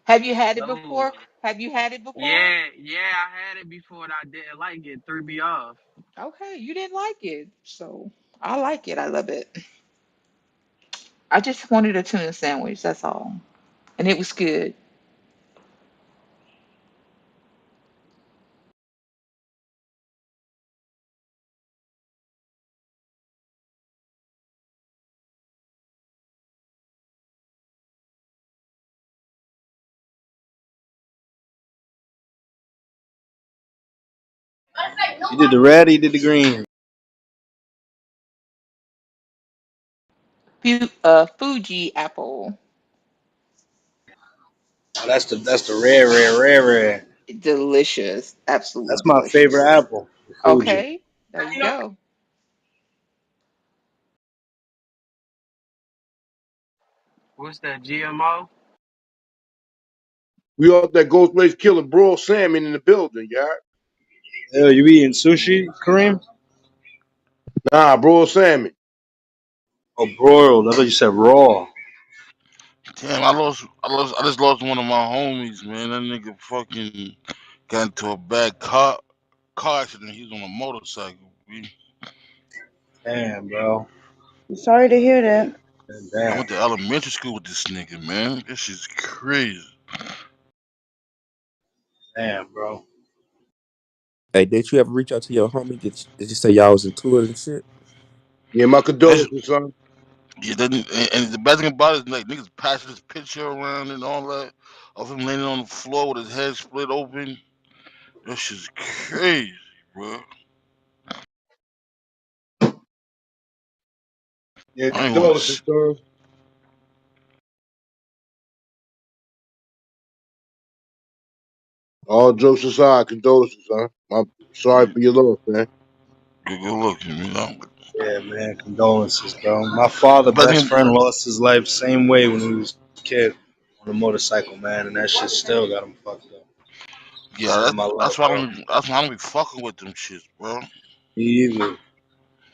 Have you had it No. before? Have you had it before? Yeah, I had it before and I didn't like it. Threw me off. Okay, you didn't like it, so I like it. I love it. I just wanted a tuna sandwich. That's all, and it was good. He did the red. He did the green. Fuji apple. Oh, that's the red. Delicious. Absolutely That's my delicious. favorite apple, the Fuji. Okay, there you go. What's that, GMO? We off that Ghost Race killing broiled salmon in the building, yeah. Yo, you eating sushi, Kareem? Nah, broiled salmon. Oh, broiled. I thought you said raw. Damn, I just lost one of my homies, man. That nigga fucking got into a bad car accident. He was on a motorcycle. Damn, bro. Sorry to hear that. I Damn. went to elementary school with this nigga, man. This shit's crazy. Damn, bro. Hey, did you ever reach out to your homie? Did you say y'all was into it and shit? Yeah, my This, condolences, son. yeah, and the bad thing about it is like niggas passing his picture around and all that of him laying on the floor with his head split open. That shit's crazy, bro. Yeah, I ain't want condolences, to. son. All jokes aside, condolences, son. I'm sorry for your loss, man. Good looking, you know. Yeah, man. Condolences, bro. My father, But best then, friend, lost his life same way when he was a kid on a motorcycle, man, and that shit still got him fucked up. yeah, Send him my love, bro. that's why I don't be fucking with them shits, bro. Me either.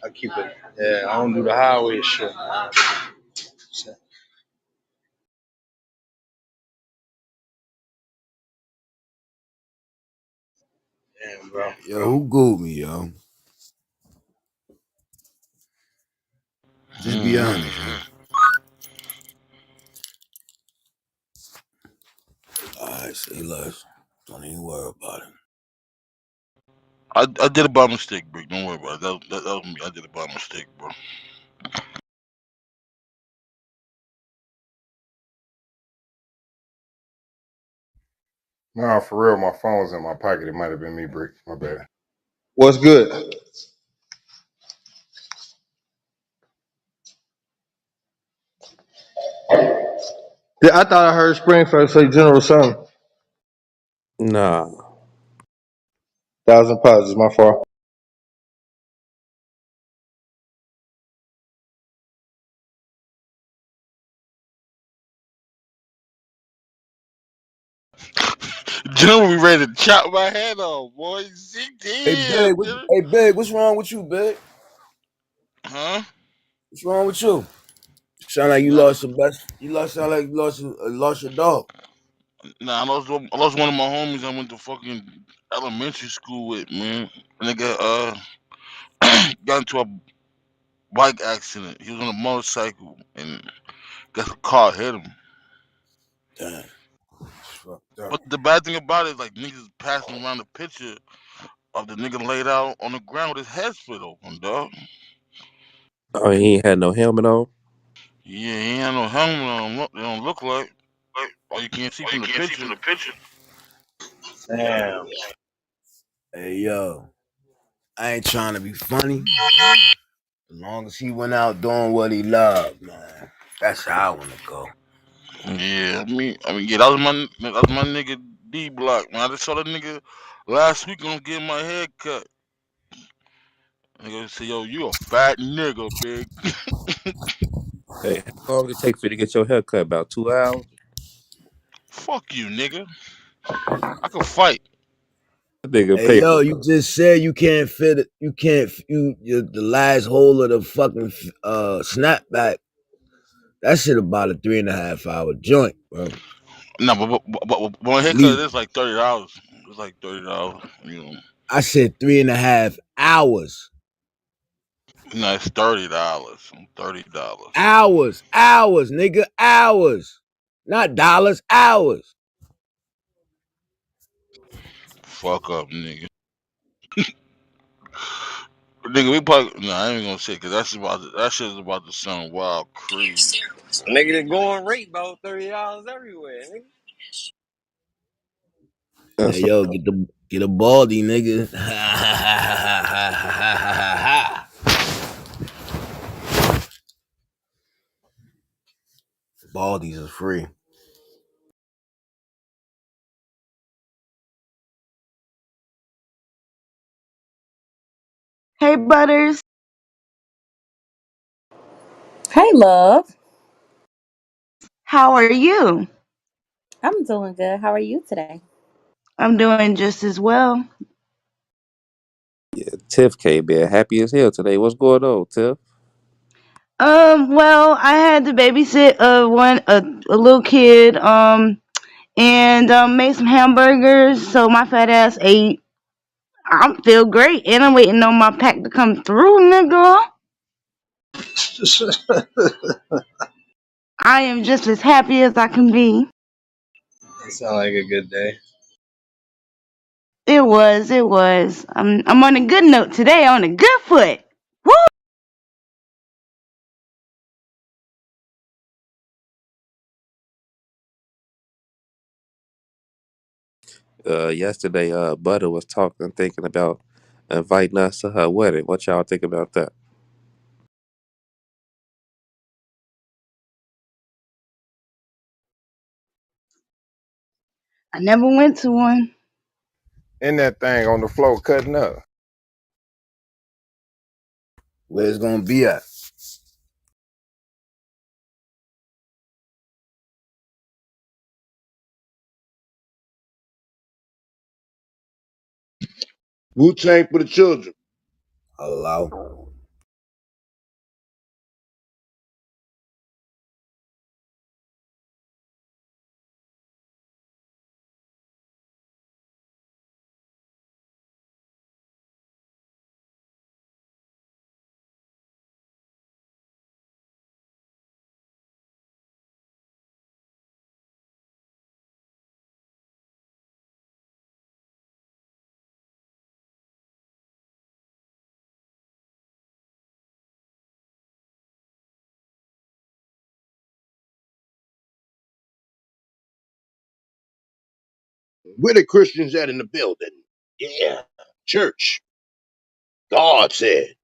I keep it. Yeah, I don't do the highway shit, man. Damn, bro. Yo, who googled me, yo? Just be honest, yo. Mm-hmm. Alright, say less. Don't even worry about it. I did it by mistake, bro. Don't worry about it. That was me. I did it by mistake, bro. Nah, for real, my phone was in my pocket. It might have been me, Brick. My bad. What's good? Yeah, I thought I heard Springfield say General Sun. Nah. Thousand Positives, my fault. General be ready to chop my head off, boy. See, damn, General. Hey, Big, what's wrong with you, Big? Huh? What's wrong with you? Sound like you Nah, lost your best. Sound like you lost your dog. nah. I lost one of my homies. I went to fucking elementary school with, man. Nigga, got into a bike accident. He was on a motorcycle and guess a car hit him. Damn. It's fucked up. But the bad thing about it is like niggas passing around the picture of the nigga laid out on the ground with his head split open, dog. Oh, he ain't had no helmet on. Yeah, he ain't had no helmet on. They don't look like. All you can't see Oh, you from the can't see picture. from the picture. Damn. Hey, yo. I ain't trying to be funny. As long as he went out doing what he loved, man. That's how I want to go. Yeah, yeah, that was my nigga D Block, man. I just saw that nigga last week. I'm getting my hair cut. Nigga say, yo, you a fat nigga, big. Hey, how long it take for you to get your hair cut? About 2 hours? Fuck you, nigga. I can fight. That nigga Hey, pay yo, for you just said you can't fit it. You can't, the last hole of the fucking snapback. That shit about a 3.5 hour joint, bro. No, but my At haircut least. is like $30. It's like $30, you know. I said 3.5 hours. No, it's $30. $30. Hours, nigga, hours. Not dollars, hours. Fuck up, nigga. Nigga, we probably no, I ain't gonna say because that shit's about to sound wild crazy. Nigga, the going rate about $30 everywhere. Nigga. Hey, That's yo, get the Get a baldy, nigga. Baldies is free. Hey, Butters. Hey, love. How are you? I'm doing good. How are you today? I'm doing just as well. Yeah, Tiff came in happy as hell today. What's going on, Tiff? Well, I had to babysit a little kid, and made some hamburgers. So my fat ass ate. I'm feel great, and I'm waiting on my pack to come through, nigga. I am just as happy as I can be. That sound like a good day. It was, it was. I'm on a good note today, on a good foot. Woo! Yesterday, Butter was talking, thinking about inviting us to her wedding. What y'all think about that? I never went to one. In that thing on the floor cutting up. Where it's gonna be at? Wu-Tang for the children. Hello. Where the Christians at in the building? Yeah. Church. God said.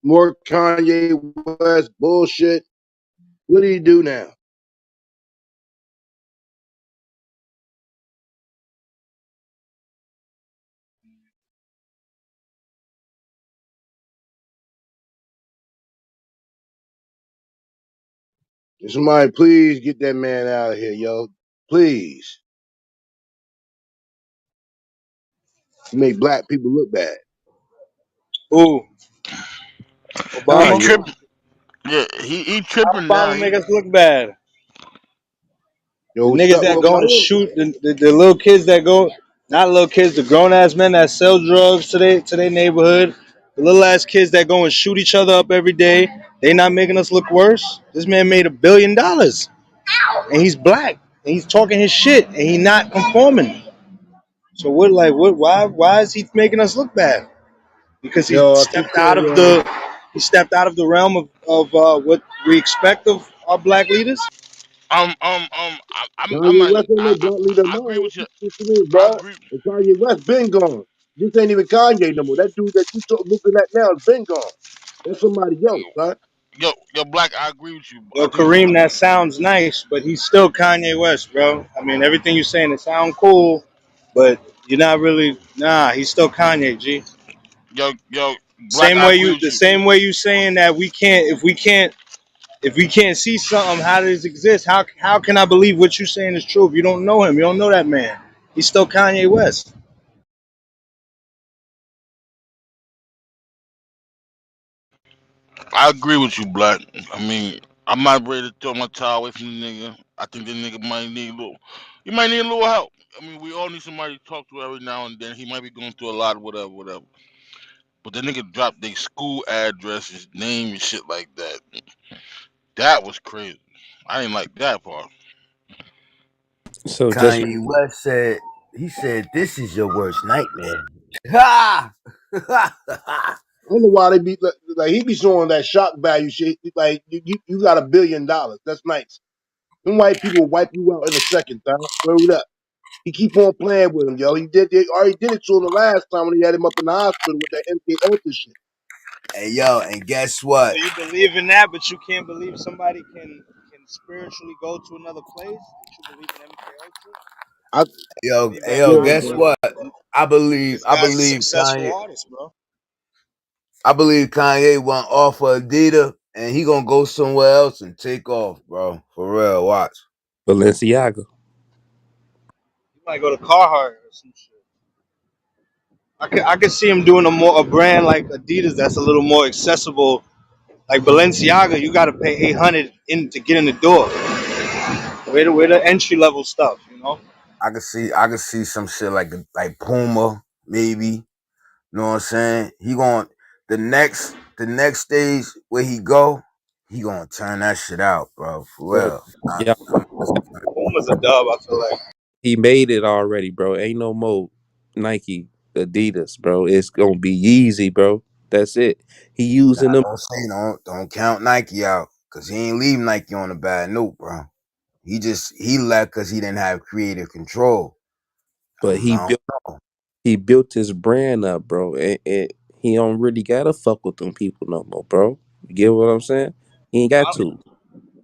More Kanye West bullshit. What do you do now? Can somebody please get that man out of here, yo. Please. You make black people look bad. Ooh, He Obama. Kanye. tripping. Yeah, he tripping now. Obama He make us look bad. The Yo, what's niggas up that with go and Miami? shoot the little kids that go, not little kids, the grown ass men that sell drugs to their neighborhood, the little ass kids that go and shoot each other up every day. They not making us look worse. This man made $1 billion, and he's black, and he's talking his shit, and he not conforming. So what? Like what? Why is he making us look bad? Because Yo, I keep saying, yo, he stepped out of the realm of what we expect of our black leaders. I'm Kanye not. West ain't no black leader of I agree mine. with you. What you mean, I bro? agree. And Kanye West been gone. This ain't even Kanye no more. That dude that you looking at now has been gone. That's somebody else, son. Yo, black. I agree with you. I Yo, think you. Kareem, that sounds nice, but he's still Kanye West, bro. I mean, everything you're saying, it sound cool, but you're not really. Nah, he's still Kanye, G. Yo, black. Same I way agree you, with the you. same way you saying that if we can't see something, how does it exist? How can I believe what you're saying is true if you don't know him? You don't know that man. He's still Kanye West. I agree with you, black. I mean, I'm not ready to throw my towel away from the nigga. I think the nigga might need a little. He might need a little help. I mean, we all need somebody to talk to every now and then. He might be going through a lot, whatever, whatever. But the nigga dropped their school address, his name, and shit like that. That was crazy. I didn't like that part. So just Kanye West said He said, "This is your worst nightmare." Ha! I don't know why they be like he be showing that shock value shit. Like you got $1 billion. That's nice. Them white people will wipe you out in a second, Tom. Word up. He keep on playing with him, yo. They already did it to him the last time when he had him up in the hospital with that MK Ultra shit. Hey yo, and guess So what? you believe in that, but you can't believe somebody can spiritually go to another place. That you believe in MK Ultra. I Yo, Believe hey that yo, yeah, guess Kanye. bro. what? I believe, This I guy's a believe successful Kanye. artist, bro. I believe Kanye went off for Adidas, and he gonna go somewhere else and take off, bro. For real, watch. Balenciaga. He might go to Carhartt or some shit. I could see him doing a brand like Adidas that's a little more accessible. Like Balenciaga, you got to pay 800 in to get in the door. Where the entry level stuff, you know. I could see some shit like Puma, maybe. You know what I'm saying? He going the next stage where he gonna turn that shit out, bro. For Bro, real. yeah, Puma's a dub. I feel like. he made it already, bro. Ain't no more Nike, Adidas, bro. It's gonna be Yeezy, bro. That's it. He Nah, using them, don't count Nike out, cause he ain't leave Nike on a bad note, bro. He left cause he didn't have creative control. but I don't know. he built his brand up, bro. And he don't really gotta fuck with them people no more, bro. You get what I'm saying? He ain't got to.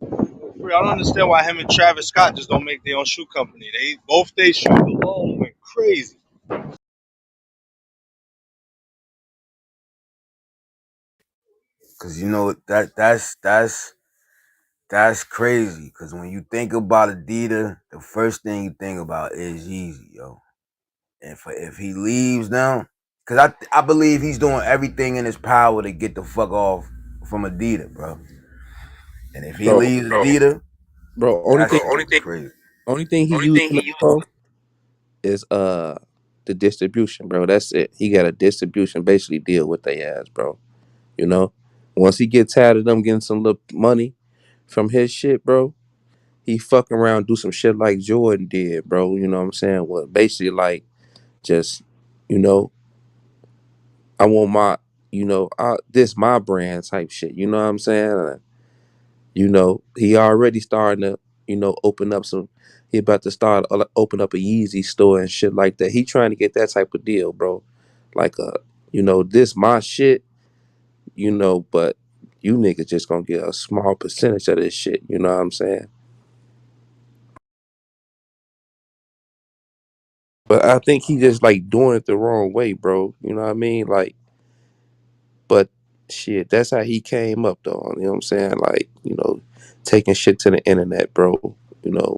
I don't understand why him and Travis Scott just don't make their own shoe company. They both they shoes alone went crazy. Cause you know that's crazy. Cause when you think about Adidas, the first thing you think about is Yeezy, yo. And if he leaves now, cause I believe he's doing everything in his power to get the fuck off from Adidas, bro. And if he Bro, leaves Adidas, bro, that shit gonna be crazy. only thing he using up, bro, is the distribution, bro. That's it. He got a distribution basically deal with they ass, bro. You know? Once he get tired of them getting some little money from his shit, bro, he fuck around do some shit like Jordan did, bro. You know what I'm saying? Well, basically like just, you know, I want my, this my brand type shit. You know what I'm saying? He already starting to, open up some. He about to start open up a Yeezy store and shit like that. He trying to get that type of deal, bro. Like, this my shit, but you niggas just gonna get a small percentage of this shit. You know what I'm saying? But I think he just like doing it the wrong way, bro. You know what I mean? Like, but shit, that's how he came up though. You know what I'm saying? Like, taking shit to the internet, bro.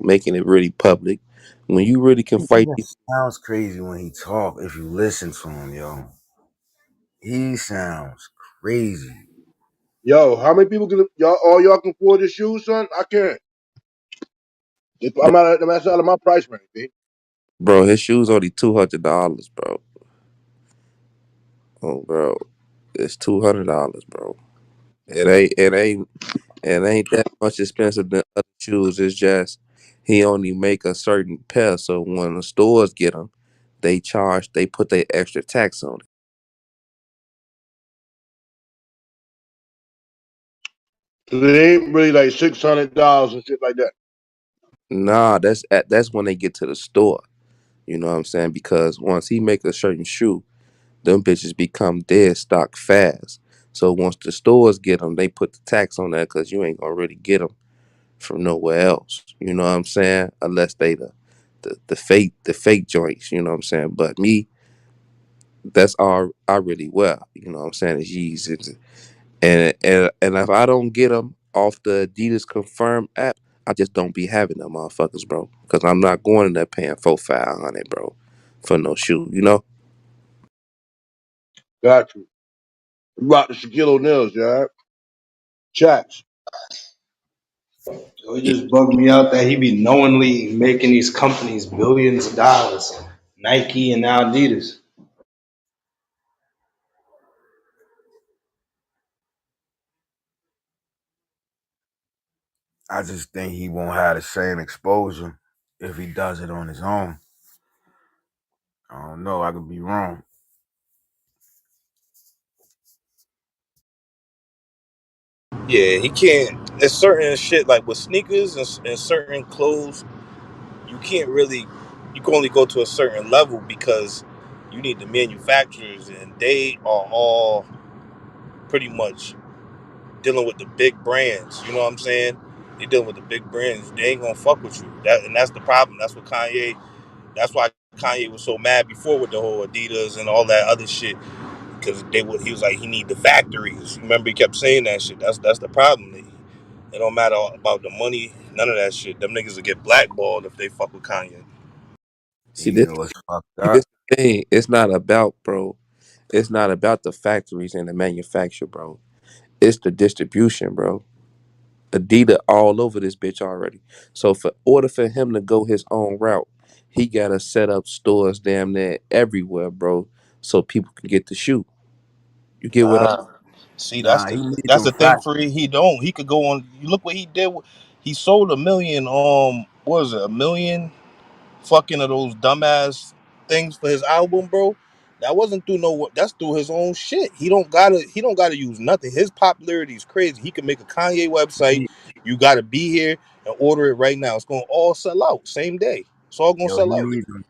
Making it really public. When you really can He fight these, just sounds crazy when he talk. If you listen to him, yo, he sounds crazy. Yo, how many people can y'all can afford this shoe, son? I can't. That's out of my price range, B. bro, his shoes only $200, bro. Oh, bro, it's $200, bro. It ain't that much expensive than other shoes. It's just he only make a certain pair, so when the stores get them, they put their extra tax on it. So they ain't really like $600 and shit like that. Nah, that's when they get to the store. You know what I'm saying? Because once he make a certain shoe, them bitches become dead stock fast. So once the stores get them, they put the tax on that because you ain't gonna really get them from nowhere else. You know what I'm saying? Unless they the fake joints. You know what I'm saying? But me, that's all I really wear. You know what I'm saying? Is Yeezys. And if I don't get them off the Adidas Confirm app, I just don't be having them motherfuckers, bro. Because I'm not going in there paying 400-500, bro, for no shoe. You know? Got you. Rock the Shaquille O'Neal's, yeah. Chaps. So it Yeah, just bugged me out that he be knowingly making these companies billions of dollars, Nike and now Adidas. I just think he won't have the same exposure if he does it on his own. I don't know. I could be wrong. Yeah, he can't. There's certain shit like with sneakers and certain clothes, you can't really. You can only go to a certain level because you need the manufacturers, and they are all pretty much dealing with the big brands. You know what I'm saying? They dealing with the big brands. They ain't gonna fuck with you. That's the problem. That's what Kanye. That's why Kanye was so mad before with the whole Adidas and all that other shit because he was like he need the factories. Remember he kept saying that shit. That's the problem. It don't matter about the money, none of that shit. Them niggas will get blackballed if they fuck with Kanye. See You this, know what's fucked this up? thing. It's not about, bro. It's not about the factories and the manufacture, bro. It's the distribution, bro. Adidas all over this bitch already. So for order for him to go his own route, he gotta set up stores damn near everywhere, bro, so people can get the shoe. You get what I Nah, see, Nah, he need that's them the thing facts. for he don't. He could go on. You look what he did. He sold 1 million. What was it? 1 million fucking of those dumbass things for his album, bro. That wasn't through no. That's through his own shit. He don't gotta. He don't gotta use nothing. His popularity is crazy. He can make a Kanye website. You gotta be here and order it right now. It's gonna all sell out same day. It's all gonna Yo, sell he out. need them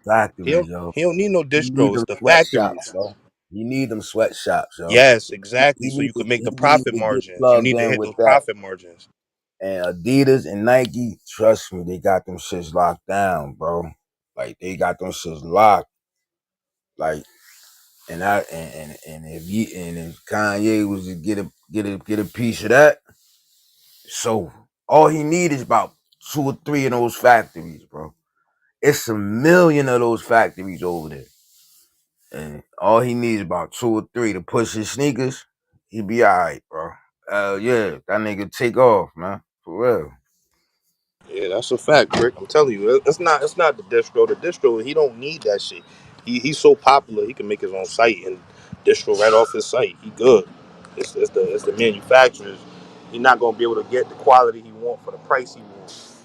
He factories, don't. yo. He don't need no He need distro. It's them the sweatshops, factories. yo. He need them sweatshops, yo. Yes, exactly. He So need you to can make he the need profit to get margins. You plugged need to in hit with those that. profit margins. And Adidas and Nike, trust me, they got them shits locked down, bro. Like they got them shits locked. Like and if Kanye was to get a piece of that, so all he need is about 2 or 3 of those factories, bro. It's 1 million of those factories over there. And all he needs is about 2 or 3 to push his sneakers. He be alright, bro. Yeah, that nigga take off, man. For real. Yeah, that's a fact, Rick. I'm telling you, it's not the distro. The distro, he don't need that shit. He's so popular, he can make his own site and distro right off his site. He good. It's the manufacturers. He's not gonna be able to get the quality he want for the price he wants.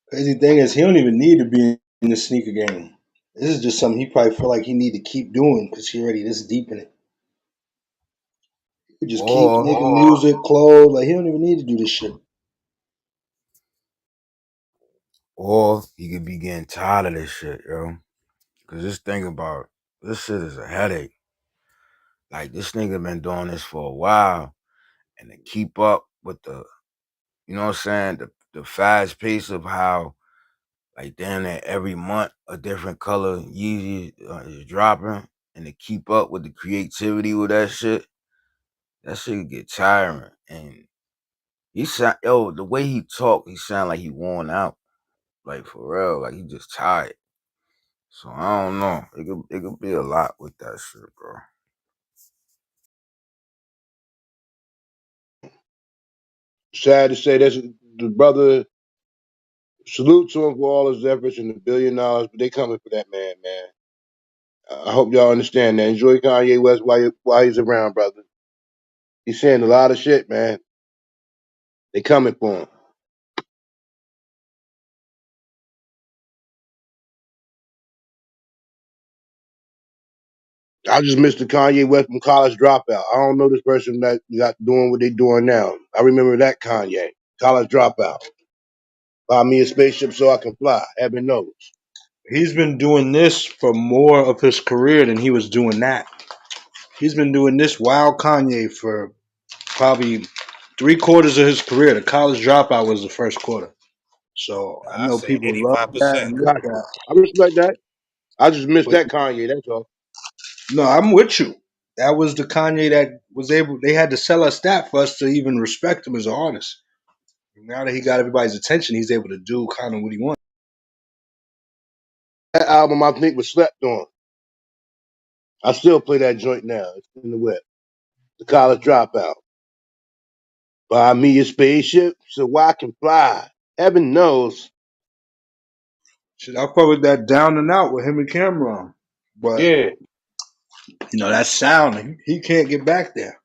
Crazy thing is, he don't even need to be in the sneaker game. This is just something he probably feel like he need to keep doing because he already this deep in it. He could just keep Or making music, clothes. Like he don't even need to do this shit. or he could be getting tired of this shit, yo. Cause just think about it. This shit is a headache. Like this nigga been doing this for a while, and to keep up with the, you know what I'm saying, the fast pace of how like damn near every month a different color Yeezy is dropping, and to keep up with the creativity with that shit get tiring. And the way he talk, he sound like he worn out, like for real, like he just tired. So I don't know. It could be a lot with that shit, bro. Sad to say, that's the brother. Salute to him for all his efforts and $1 billion, but they coming for that man, man. I hope y'all understand that. Enjoy Kanye West while he's around, brother. He's saying a lot of shit, man. They coming for him. I just missed the Kanye West from College Dropout. I don't know this person that got doing what they doing now. I remember that Kanye, College Dropout. Buy me a spaceship so I can fly. Heaven knows. He's been doing this for more of his career than he was doing that. He's been doing this while Kanye for probably 3 quarters of his career. The College Dropout was the first quarter. So I I know say people love that 85%. and miss Got you. that. I respect that. I just missed But that Kanye. That's all. no, I'm with you. That was the Kanye that was able. They had to sell us that for us to even respect him as an artist. Now that he got everybody's attention, he's able to do kind of what he wants. That album I think was slept on. I still play that joint now. It's in the whip. The College Dropout. Buy me a spaceship so I can fly. Heaven knows. Shit, I fuck with that Down and Out with him and Cameron. But Yeah, you know that sound, he can't get back there.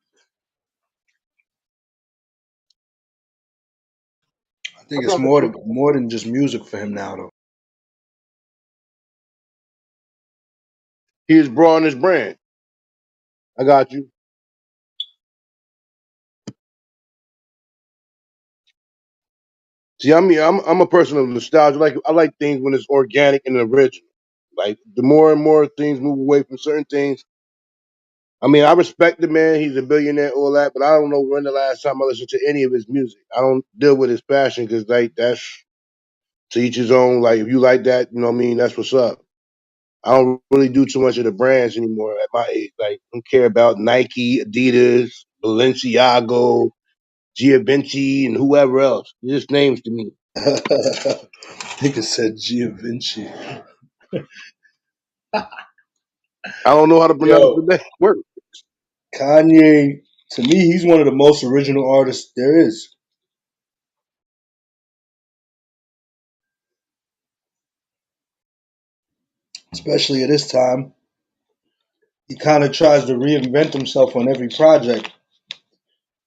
I I think it's brought the more than just music for him now, though. he is broadening his brand. I got you. See, I'm a person of nostalgia. Like I like things when it's organic and original. Like the more and more things move away from certain things. I mean, I respect the man. He's a billionaire, all that. But I don't know when the last time I listened to any of his music. I don't deal with his passion because like that's to each his own. Like if you like that, you know what I mean. That's what's up. I don't really do too much of the brands anymore at my age. Like I don't care about Nike, Adidas, Balenciaga, Givenchy, and whoever else. Just names to me. Nigga said Givenchy. I don't know how to pronounce the Yo, name. Word. Kanye, to me, he's one of the most original artists there is, especially at this time. He kind of tries to reinvent himself on every project,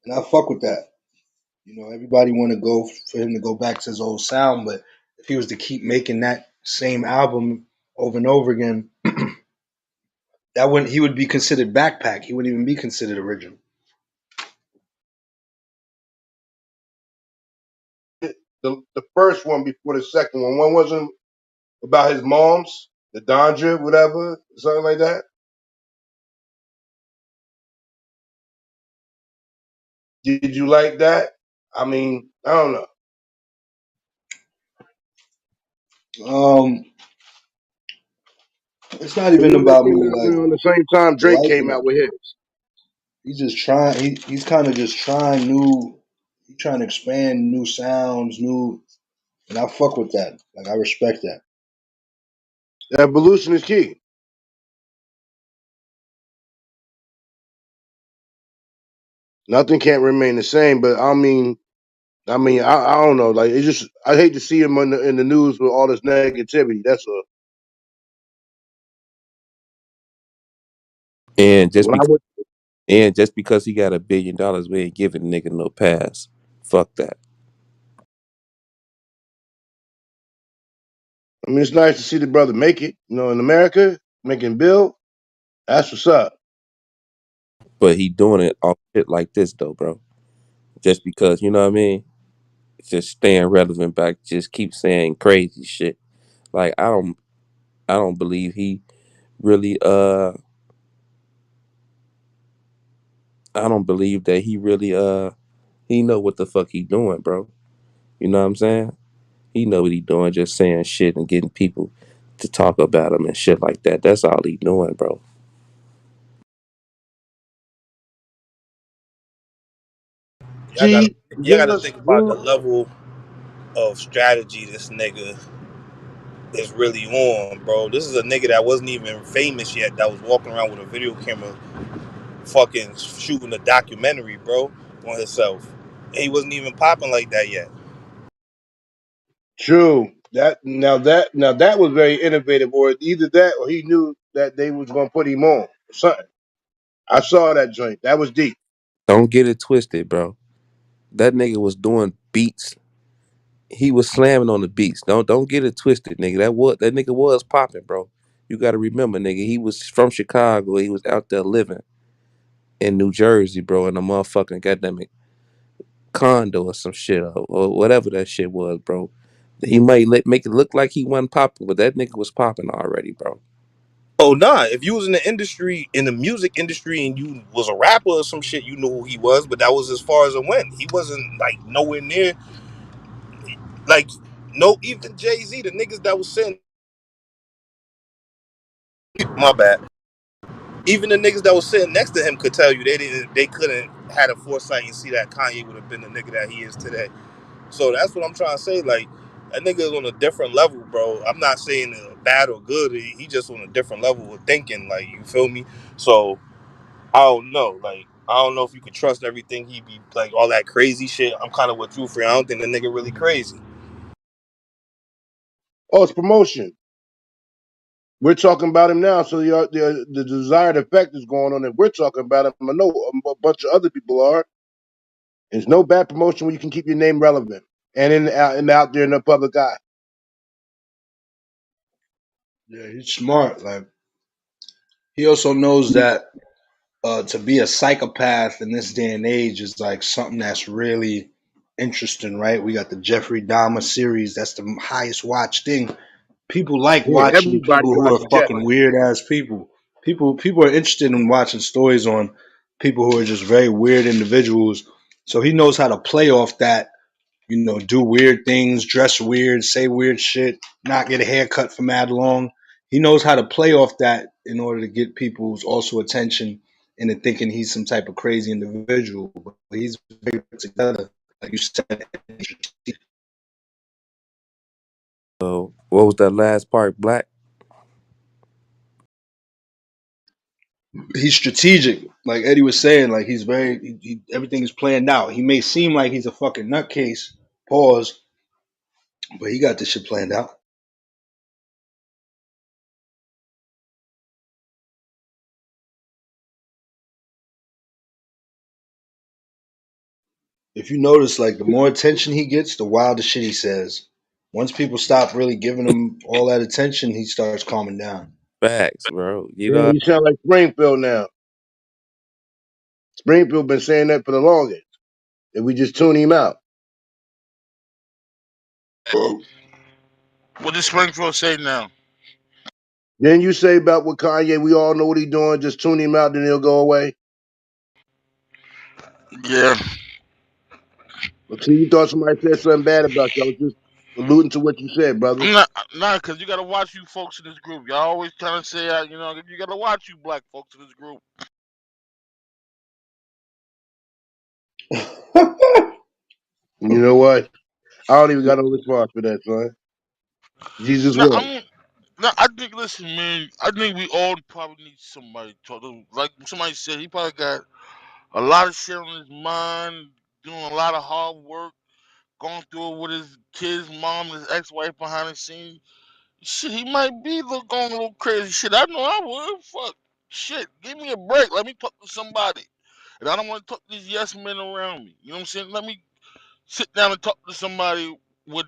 and I fuck with that. You know, everybody want to go for him to go back to his old sound, but if he was to keep making that same album over and over again, that wouldn't he would be considered backpack. He wouldn't even be considered original. The first one before the second one. One wasn't about his mom's, the Dondra, whatever, something like that. Did you like that? I mean, I don't know. Um, it's not It even was about me came out like around the same time Drake liking came it. out with his. He's just trying. He's kind of just trying new. He's trying to expand new sounds, new, and I fuck with that. Like I respect that. Evolution is key. Nothing can't remain the same, but I don't know. Like it's just, I hate to see him in the news with all this negativity. That's a And just when I because would. he got $1 billion, we ain't giving nigga no pass. Fuck that. I mean, it's nice to see the brother make it. You know, in America, making bill. That's what's up. But he doing it off shit like this though, bro. Just because, you know what I mean? Just staying relevant back, just keep saying crazy shit. Like I don't believe he really I don't believe that he really he know what the fuck he doing, bro. You know what I'm saying? He know what he doing, just saying shit and getting people to talk about him and shit like that. That's all he doing, bro. Y'all gotta G, y'all gotta just think about the bro. level of strategy this nigga is really on, bro. This is a nigga that wasn't even famous yet, that was walking around with a video camera, fucking shooting a documentary, bro, on himself. And he wasn't even popping like that yet. True. That that was very innovative, or either that or he knew that they was gonna put him on. Something. I saw that joint. That was deep. Don't get it twisted, bro. That nigga was doing beats. He was slamming on the beats. Don't get it twisted, nigga. That nigga was popping, bro. You gotta remember, nigga, he was from Chicago. He was out there living in New Jersey, bro, in a motherfucking goddamn condo or some shit or whatever that shit was, bro. He might make it look like he wasn't popping, but that nigga was popping already, bro. Oh nah, if you was in the industry, in the music industry, and you was a rapper or some shit, you knew who he was, but that was as far as it went. He wasn't like nowhere near like no even Jay-Z, the niggas that was sitting my bad. Even the niggas that was sitting next to him could tell you they couldn't had a foresight and see that Kanye would have been the nigga that he is today. So that's what I'm trying to say. Like that nigga is on a different level, bro. I'm not saying bad or good. He just on a different level of thinking. Like you feel me? So I don't know. Like I don't know if you could trust everything he be like all that crazy shit. I'm kind of with you, friend. I don't think the nigga really crazy. Oh, it's promotion. We're talking about him now, so the desired effect is going on, and we're talking about him. I know a bunch of other people are. There's no bad promotion when you can keep your name relevant and out there in the public eye. Yeah, he's smart. Like he also knows that to be a psychopath in this day and age is like something that's really interesting, right? We got the Jeffrey Dahmer series. That's the highest watched thing. People like Yeah, watching everybody people who are watching fucking Jeffrey. weird ass people. People are interested in watching stories on people who are just very weird individuals. So he knows how to play off that, do weird things, dress weird, say weird shit, not get a haircut for mad long. He knows how to play off that in order to get people's also attention into thinking he's some type of crazy individual. But he's very put together, like you said. So what was that last part, Black? He's strategic, like Eddie was saying. Like he's everything is planned out. He may seem like he's a fucking nutcase, pause, but he got this shit planned out. If you notice, like the more attention he gets, the wilder shit he says. Once people stop really giving him all that attention, he starts calming down. Facts, bro. You Yeah, know, you sound like Springfield now. Springfield been saying that for the longest. And we just tune him out. What does Springfield say now? Then you say about what Kanye, we all know what he doing, just tune him out, then he'll go away. Yeah. But see, you thought somebody said something bad about you. I was just alluding to what you said, brother. I'm not, cause you gotta watch you folks in this group. Y'all always trying to say, you gotta watch you black folks in this group. You know what? I don't even got no response for that, son. Jesus No, what? I mean, no, I think. Listen, man, I think we all probably need somebody to talk to. Like somebody said, he probably got a lot of shit on his mind, doing a lot of hard work, going through it with his kids, mom, his ex-wife behind the scenes. Shit, he might be going a little crazy. Shit, I know I would. Fuck. Shit, give me a break. Let me talk to somebody. And I don't want to talk to these yes men around me. You know what I'm saying? Let me sit down and talk to somebody with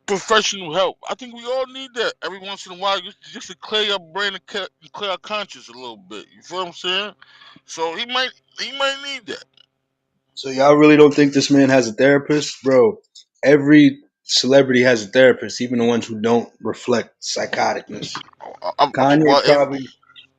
professional help. I think we all need that every once in a while, just to clear our brain and clear our conscience a little bit. You feel what I'm saying? So he might need that. So y'all really don't think this man has a therapist, bro? Every celebrity has a therapist, even the ones who don't reflect psychoticness. Kanye Well, probably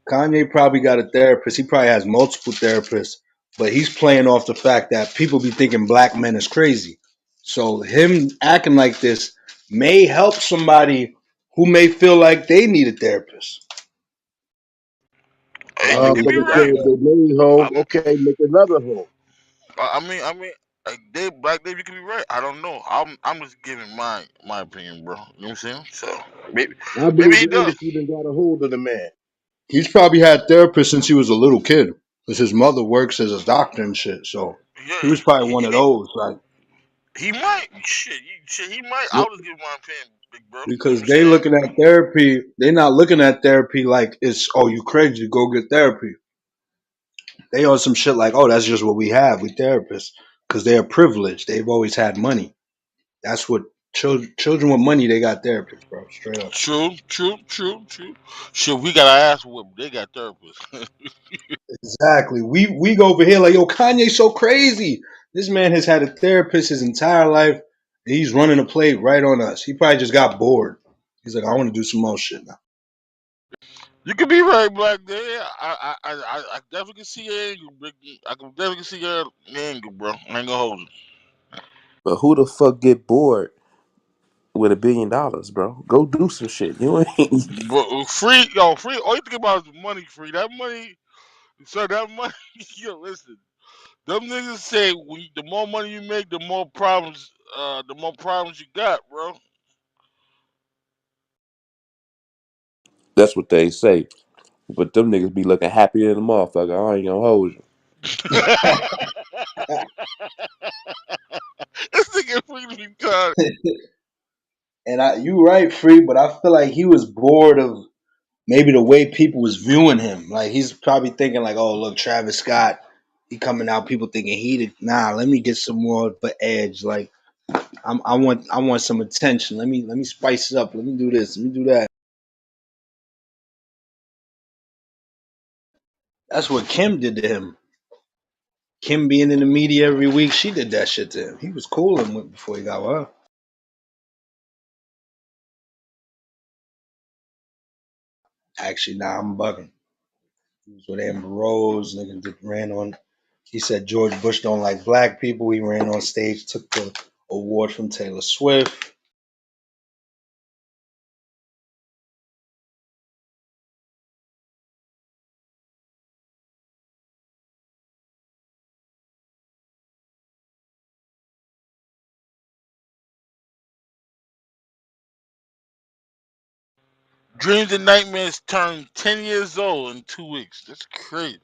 Kanye probably got a therapist. He probably has multiple therapists, but he's playing off the fact that people be thinking black men is crazy. So him acting like this may help somebody who may feel like they need a therapist. you Probably could But be just they like right. said that. they made I home. mean, Okay, make another home. like Black Dave, you could be right. I don't know. I'm just giving my opinion, bro. You know what I'm saying? So maybe I maybe believe he the does. industry done got a hold of the man. He's probably had therapists since he was a little kid, because his mother works as a doctor and shit. So Yeah, he was probably he, one of he, those, like he might. Shit, he might. yeah, I'll just give my opinion, big bro. You know what because I'm they saying? looking at therapy. They're not looking at therapy like it's you crazy, go get therapy. They on some shit like, that's just what we have. We therapists because they are privileged. They've always had money. That's what children with money, they got therapists, bro. Straight up. True. Shit, we got our ass whooped. They got therapists. Exactly. We go over here like, yo, Kanye's so crazy. This man has had a therapist his entire life. And he's running a plate right on us. He probably just got bored. He's like, I want to do some more shit now. You could be right, Black Day. I definitely can see your angle, big. I can definitely see your angle, bro. I ain't gonna hold you. but who the fuck get bored with $1 billion, bro? Go do some shit. You ain't. But free, yo, free. All you think about is money, free. That money, so that money. Yo, listen. Them niggas say the more money you make, the more problems you got, bro. That's what they say. But them niggas be looking happier than a motherfucker. I ain't gonna hold you. This nigga free to be tired. And you right, Free, but I feel like he was bored of maybe the way people was viewing him. Like he's probably thinking like, oh look, Travis Scott, he coming out, people thinking he did. Nah, let me get some more of an edge. Like I want some attention. Let me spice it up. Let me do this. Let me do that. That's what Kim did to him. Kim being in the media every week, she did that shit to him. He was cool and went before he got with her. Actually, nah, I'm bugging. He was with Amber Rose. Nigga ran on. He said George Bush don't like black people. He ran on stage, took the award from Taylor Swift. Dreams and nightmares turned 10 years old in 2 weeks. That's crazy.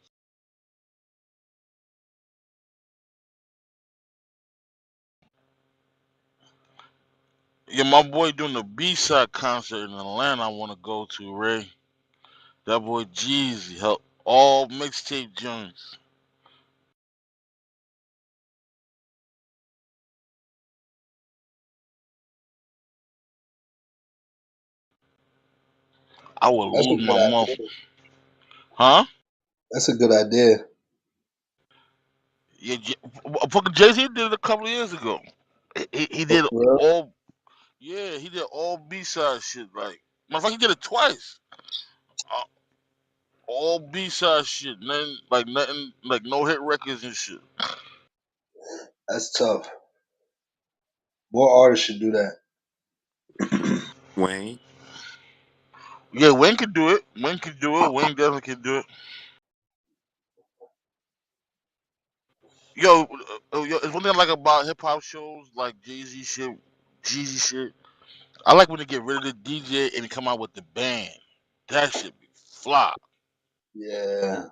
Yeah, my boy doing the B-side concert in Atlanta. I want to go to Ray. That boy Jeezy helped all mixtape joints. I would That's a lose good my month. idea. Huh? That's a good idea. Yeah, fucking Jay Z did it a couple of years ago. He Oh, did for real? all. Yeah, he did all B-side shit. Like, matter of fact, he did it twice. Uh, all B-side shit. Nothing, like no hit records and shit. That's tough. More artists should do that. Wayne. Yeah, Wayne could do it. Wayne could do it. Wayne definitely could do it. Yo, it's one thing I like about hip hop shows like Jay Z shit, Jeezy shit. I like when they get rid of the DJ and they come out with the band. That shit be fly. Yeah,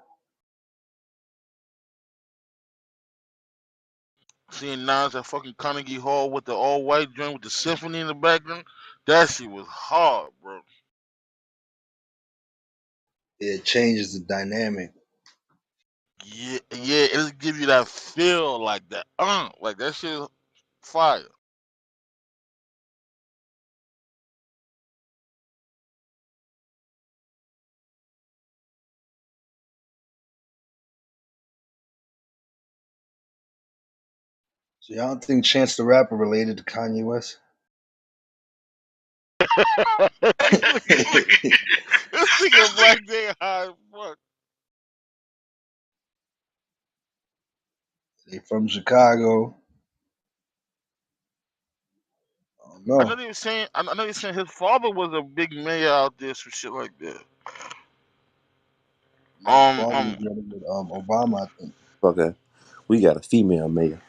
Seeing Nas at fucking Carnegie Hall with the all white joint with the symphony in the background, that shit was hard, bro. it changes the dynamic. Yeah, yeah, it'll give you that feel like that shit fire. So y'all don't think Chance the Rapper related to Kanye West? This nigga Black Day high as fuck. They from Chicago. I don't I know know. they were saying. I know they were saying his father was a big mayor out there, some shit like that. Yeah, his Um, father was um, running with Obama, I think. Okay. We got a female mayor.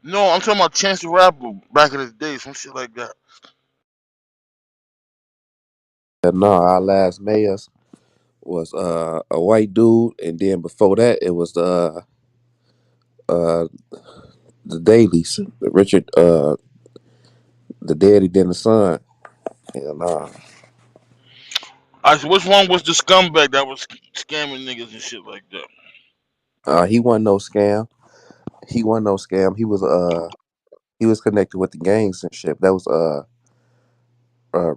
no, I'm talking about Chance the Rapper back in his day, some shit like that. No, our last mayor was a white dude, and then before that it was uh the Dailies, Richard the daddy then the son. Hell nah. I said, which one was the scumbag that was scamming niggas and shit like that? He wasn't no scam. He wasn't no scam. He was connected with the gangs and shit. That was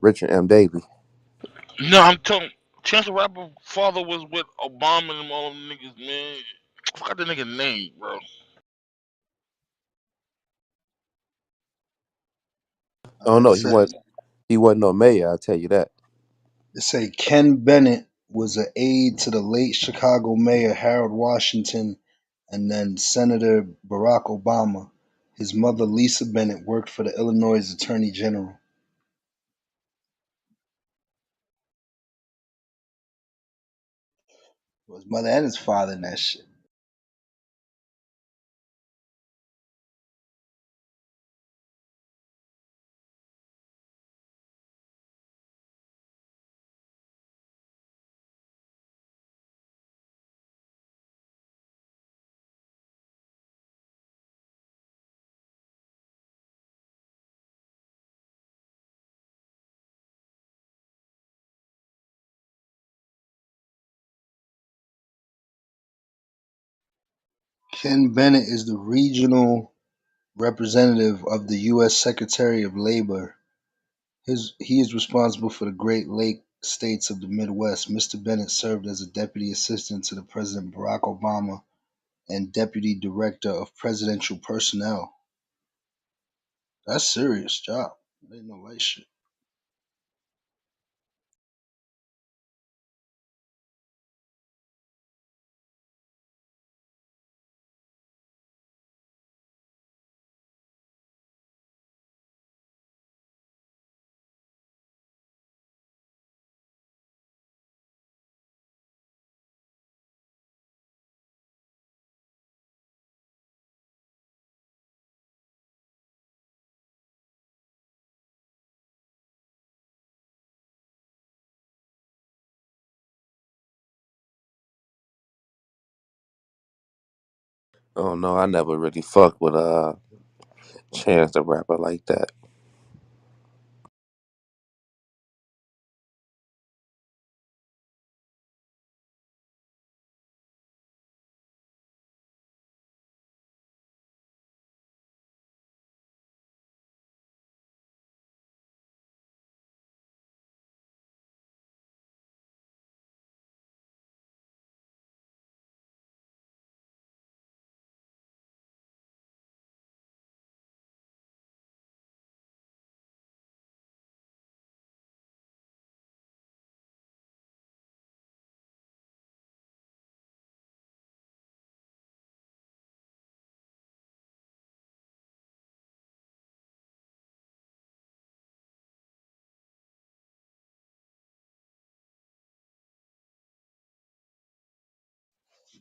Richard M. Daley. No, I'm telling. Chance the Rapper father was with Obama and all them niggas, man. I forgot the nigga name, bro. Oh It no, said he wasn't no mayor, I'll tell you that. it say Ken Bennett was an aide to the late Chicago Mayor Harold Washington, and then Senator Barack Obama. His mother Lisa Bennett worked for the Illinois Attorney General. His mother and his father in that shit. Ken Bennett is the regional representative of the U.S. Secretary of Labor. He is responsible for the Great Lake states of the Midwest. Mr. Bennett served as a deputy assistant to the President Barack Obama and deputy director of presidential personnel. That's a serious job. That ain't no light shit. Oh no, I never really fucked with Chance the Rapper like that.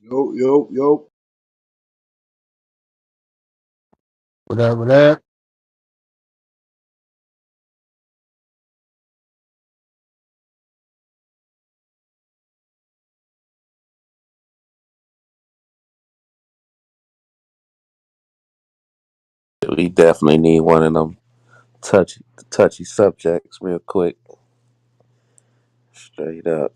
Yo, yo, yo. What up, what up? We definitely need one of them touchy subjects real quick. Straight up.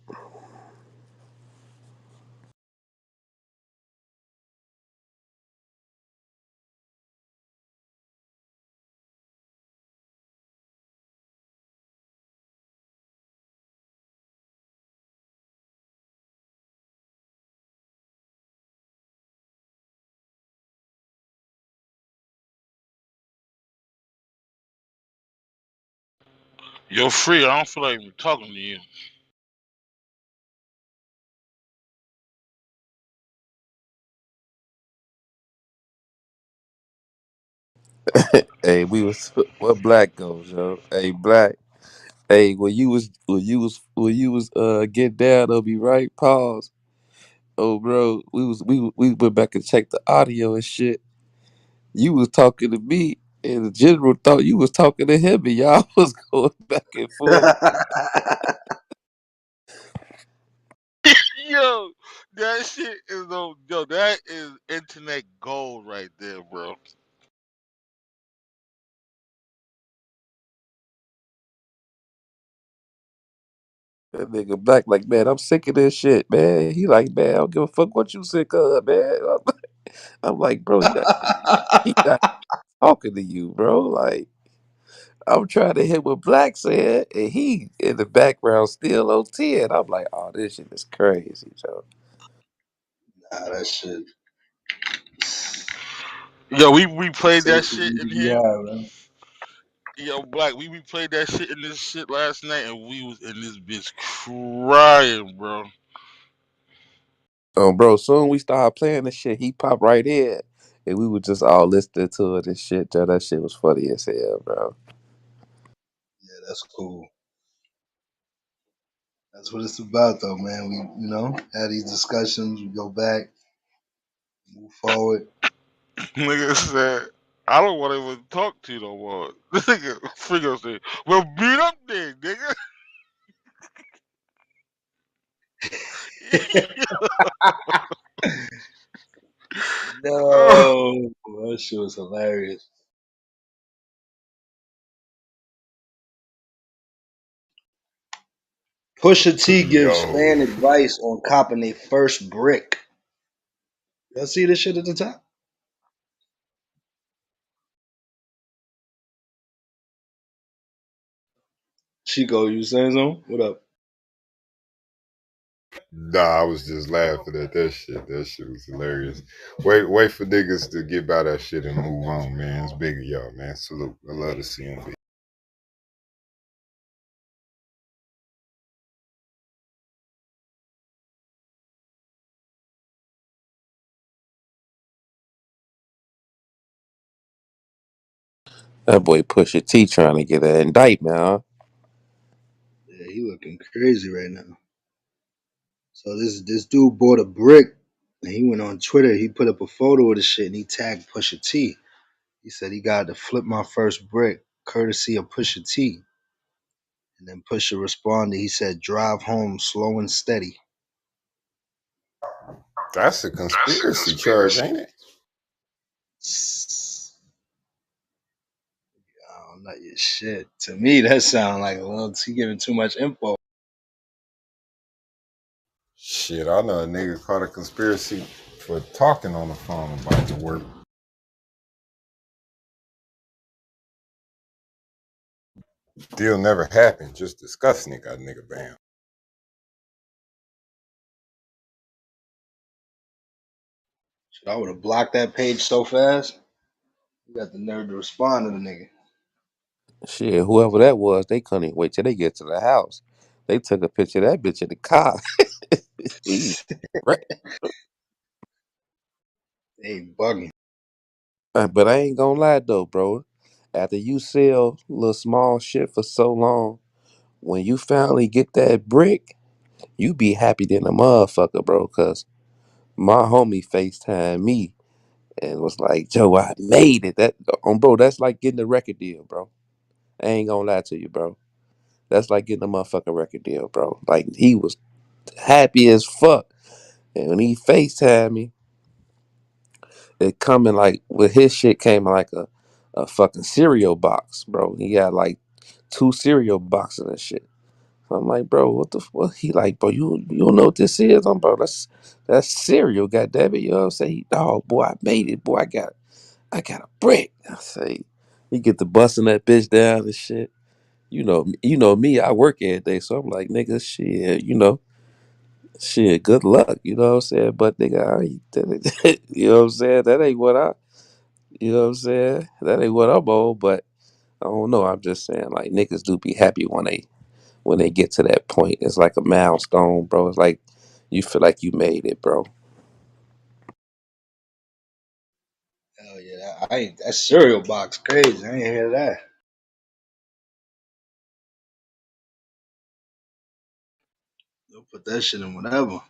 You're free. I don't feel like even talking to you. Hey, we was what Black goes, yo. Hey, Black. Hey, when you was get down on me, right? Pause. Oh, bro, we went back and checked the audio and shit. You was talking to me, and the general thought you was talking to him, and y'all was going back and forth. Yo, that shit is no. Yo, that is internet gold right there, bro. That nigga Black like, man, I'm sick of this shit, man. He like, man, I don't give a fuck what you sick of, man. I'm like, bro, he not talking to you, bro. Like, I'm trying to hit what Black said, and he in the background still on 10. I'm like, oh, this shit is crazy, Joe. Nah, that shit. Yo, we played Take that it for shit in here. EDI, man. Yo, Black, we played that shit in this shit last night, and we was in this bitch crying, bro. Bro, soon we started playing this shit, he popped right in. And we were just all listening to it and shit, Joe. That shit was funny as hell, bro. Yeah, that's cool. That's what it's about, though, man. We, have these discussions. We go back, move forward. Nigga said, I don't want to even talk to you no more. This nigga Frigo said, well, beat up then, nigga. Oh, No, that shit was hilarious. Pusha T gives Yo. fan advice on copping a first brick. Y'all see this shit at the top? Chico, you saying something? What up? Nah, I was just laughing at that shit. That shit was hilarious. Wait for niggas to get by that shit and move on, man. It's big of y'all, man. Salute. I love the CMB. That boy Pusha T trying to get an indictment, huh? Yeah, he looking crazy right now. So this dude bought a brick and he went on Twitter. He put up a photo of the shit and he tagged Pusha T. He said he got to flip my first brick, courtesy of Pusha T. And then Pusha responded. He said, "Drive home slow and steady." That's a That's a conspiracy charge, conspiracy. ain't it? Oh, not your shit. To me, that sound like he giving too much info. Shit, I know a nigga caught a conspiracy for talking on the phone about the work. Deal never happened. Just discussing it got a nigga banned. Shit, I would have blocked that page so fast. You got the nerve to respond to the nigga. Shit, whoever that was, they couldn't even wait till they get to the house. They took a picture of that bitch in the car. He- right. They bugging. But I ain't gonna lie though, bro. After you sell little small shit for so long, when you finally get that brick, you be happy than a motherfucker, bro. Cause my homie FaceTime me and was like, "Joe, I made it." Bro, that's like getting a record deal, bro. I ain't gonna lie to you, bro. That's like getting a motherfucking record deal, bro. Like he was happy as fuck. And when he FaceTime me, it coming like with his shit came in like a fucking cereal box, bro. He had like two cereal boxes and shit. So I'm like, bro, what the fuck? He like, bro, you don't know what this is? I'm bro, that's cereal, goddamn it. You know what I'm saying? Oh boy, I made it, boy. I got a brick. I say, he get the busting that bitch down and shit. You know me, I work every day, so I'm like, nigga, shit, shit, good luck, you know what I'm saying? But nigga, I ain't you know what I'm saying? That ain't what I you know what I'm saying? That ain't what I'm on, but I don't know. I'm just saying like niggas do be happy when they get to that point. It's like a milestone, bro. It's like you feel like you made it, bro. Hell yeah, that cereal box crazy. I ain't hear that. They'll put that shit in whatever.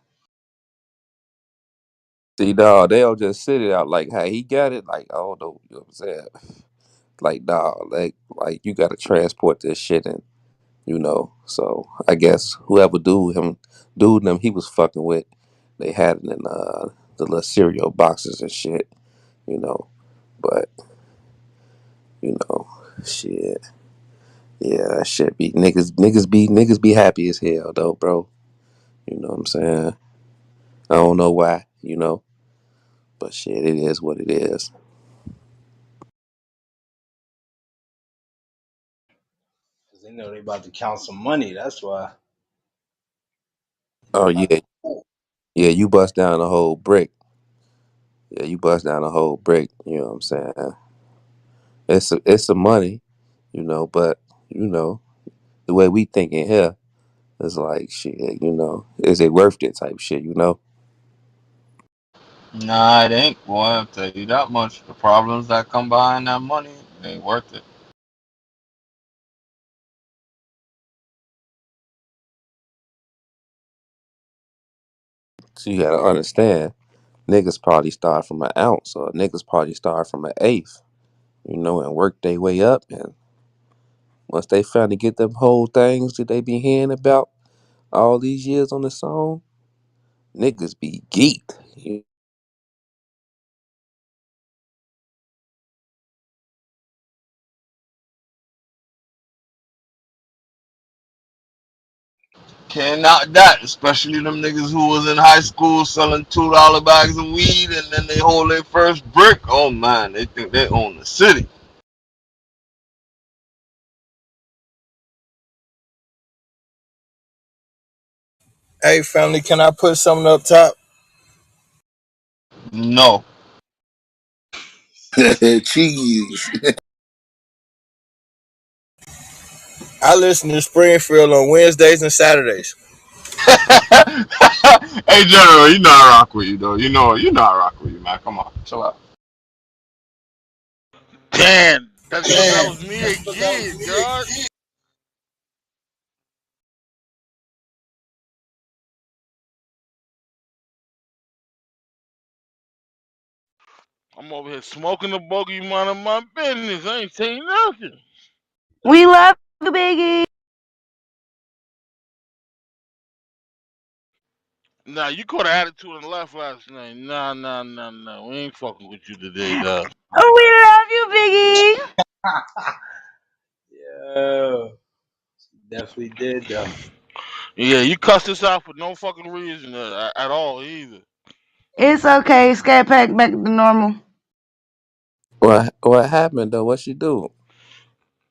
See, dog, they'll just sit it out like how he got it. Like, I don't know, you know what I'm saying? Like, dog, like you gotta transport this shit in, So I guess whoever dude them he was fucking with, they had it in the little cereal boxes and shit, you know. But, you know, shit. Yeah, that shit be niggas be happy as hell though, bro. You know what I'm saying? I don't know why. But shit, it is what it is. Cause they know they about to count some money. That's why. Oh About yeah, to- yeah, you bust down the whole brick. Yeah, you bust down the whole brick. You know what I'm saying? It's some money, but you know the way we thinking here is like shit. Is it worth it type shit? Nah, it ain't. Boy, I'll tell you that much. The problems that come behind that money ain't worth it. So you gotta understand, niggas probably start from an ounce, or niggas probably start from an eighth. And work their way up, and once they finally get them whole things that they be hearing about all these years on the song, niggas be geeked. Can't knock that, especially them niggas who was in high school selling $2 bags of weed and then they hold their first brick. Oh man, they think they own the city. Hey, family, can I put something up top? No. Cheese. I listen to Springfield on Wednesdays and Saturdays. Hey, General, you know I rock with you though. You know I rock with you, man. Come on, chill out. Damn, that's because that was me again, God. I'm over here smoking the bogey, minding my business. I ain't saying nothing. We love you, Biggie. Nah, you caught an attitude on the left last night. Nah. We ain't fucking with you today, dog. We love you, Biggie. Yeah, definitely did though. Yeah, you cussed us out for no fucking reason at all either. It's okay. Scat pack back to normal. What happened though? What she do?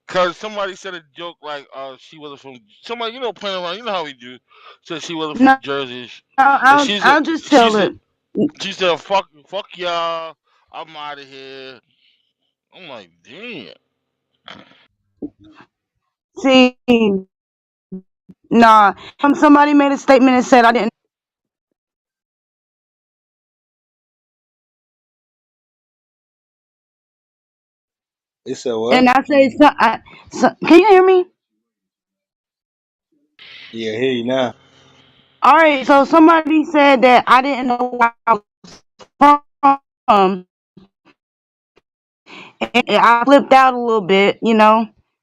Cause somebody said a joke like she wasn't from somebody, playing around, you know how we do. Said she wasn't from No, Jersey. And I'll, she said I'll just she tell said it. she said fuck y'all. I'm out of here. I'm like, damn. See, nah. Somebody made a statement and said I didn't. They said And what? I said, can you hear me? Yeah, hear you now. All right. So somebody said that I didn't know where I was from, and I flipped out a little bit.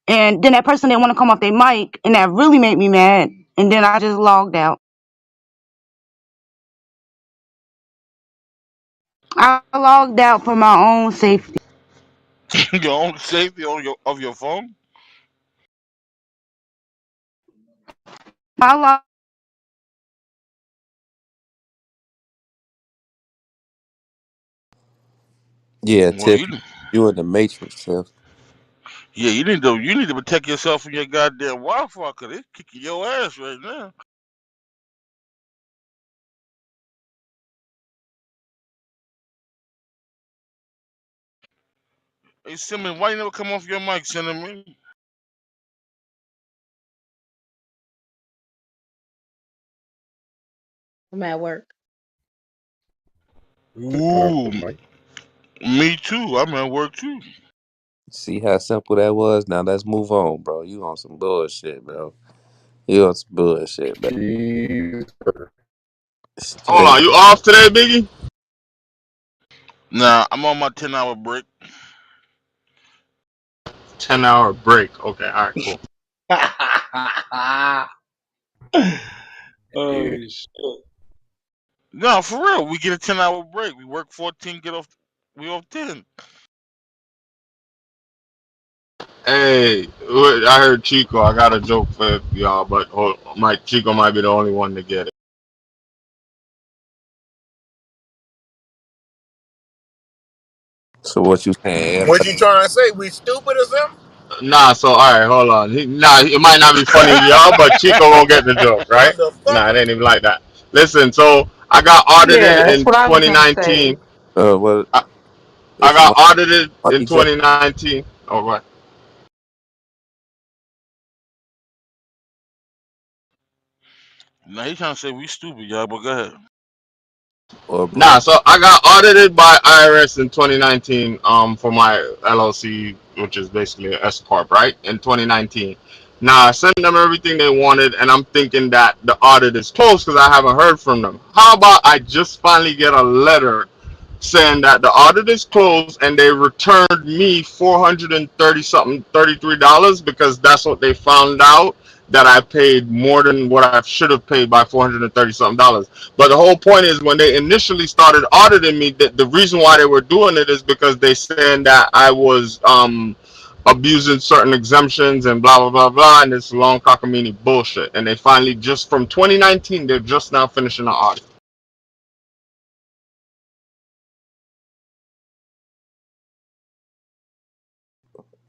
And then that person didn't want to come off their mic, and that really made me mad. And then I just logged out. I logged out for my own safety. Your own safety on your phone. I logged. Yeah, Well, Tiff, you in the Matrix, Tiff. you need to protect yourself from your goddamn Wi-Fi, cause it's kicking your ass right now. Hey Simmons, why you never come off your mic, Cinnamon? I'm at work. Ooh, me too. I'm at work too. See how simple that was? Now let's move on, bro. You on some bullshit, bro. You on some bullshit, man. Cheese. Hold Straight. on, you off today, Biggie? Nah, I'm on my 10-hour break. 10 hour break. Okay, all right, cool. Oh Yeah. shit. No, for real. We get a 10-hour break. We work 14, we off 10. Hey, I heard Chico. I got a joke for y'all, but Chico might be the only one to get it. So what you saying? What you trying to say? We stupid or something? Nah, so all right, hold on. It might not be funny to y'all, but Chico won't get the joke, right? What the Nah, fuck? it ain't even like that. Listen, so I got audited Yeah, that's in what I was gonna say. 2019. What I, I if got somebody audited in each other? 2019. Oh, what? Now he trying to say we stupid, y'all, but go ahead. Or Nah, broke? so I got audited by IRS in 2019 for my LLC, which is basically an S corp, right? In 2019. Now I sent them everything they wanted, and I'm thinking that the audit is closed because I haven't heard from them. How about I just finally get a letter saying that the audit is closed and they returned me 430 something $33 because that's what they found out, that I paid more than what I should have paid by 430 something dollars. But the whole point is, when they initially started auditing me, the reason why they were doing it is because they saying that I was abusing certain exemptions and blah blah blah blah, and it's long cockamamie bullshit. And they finally just from 2019, they're just now finishing the audit.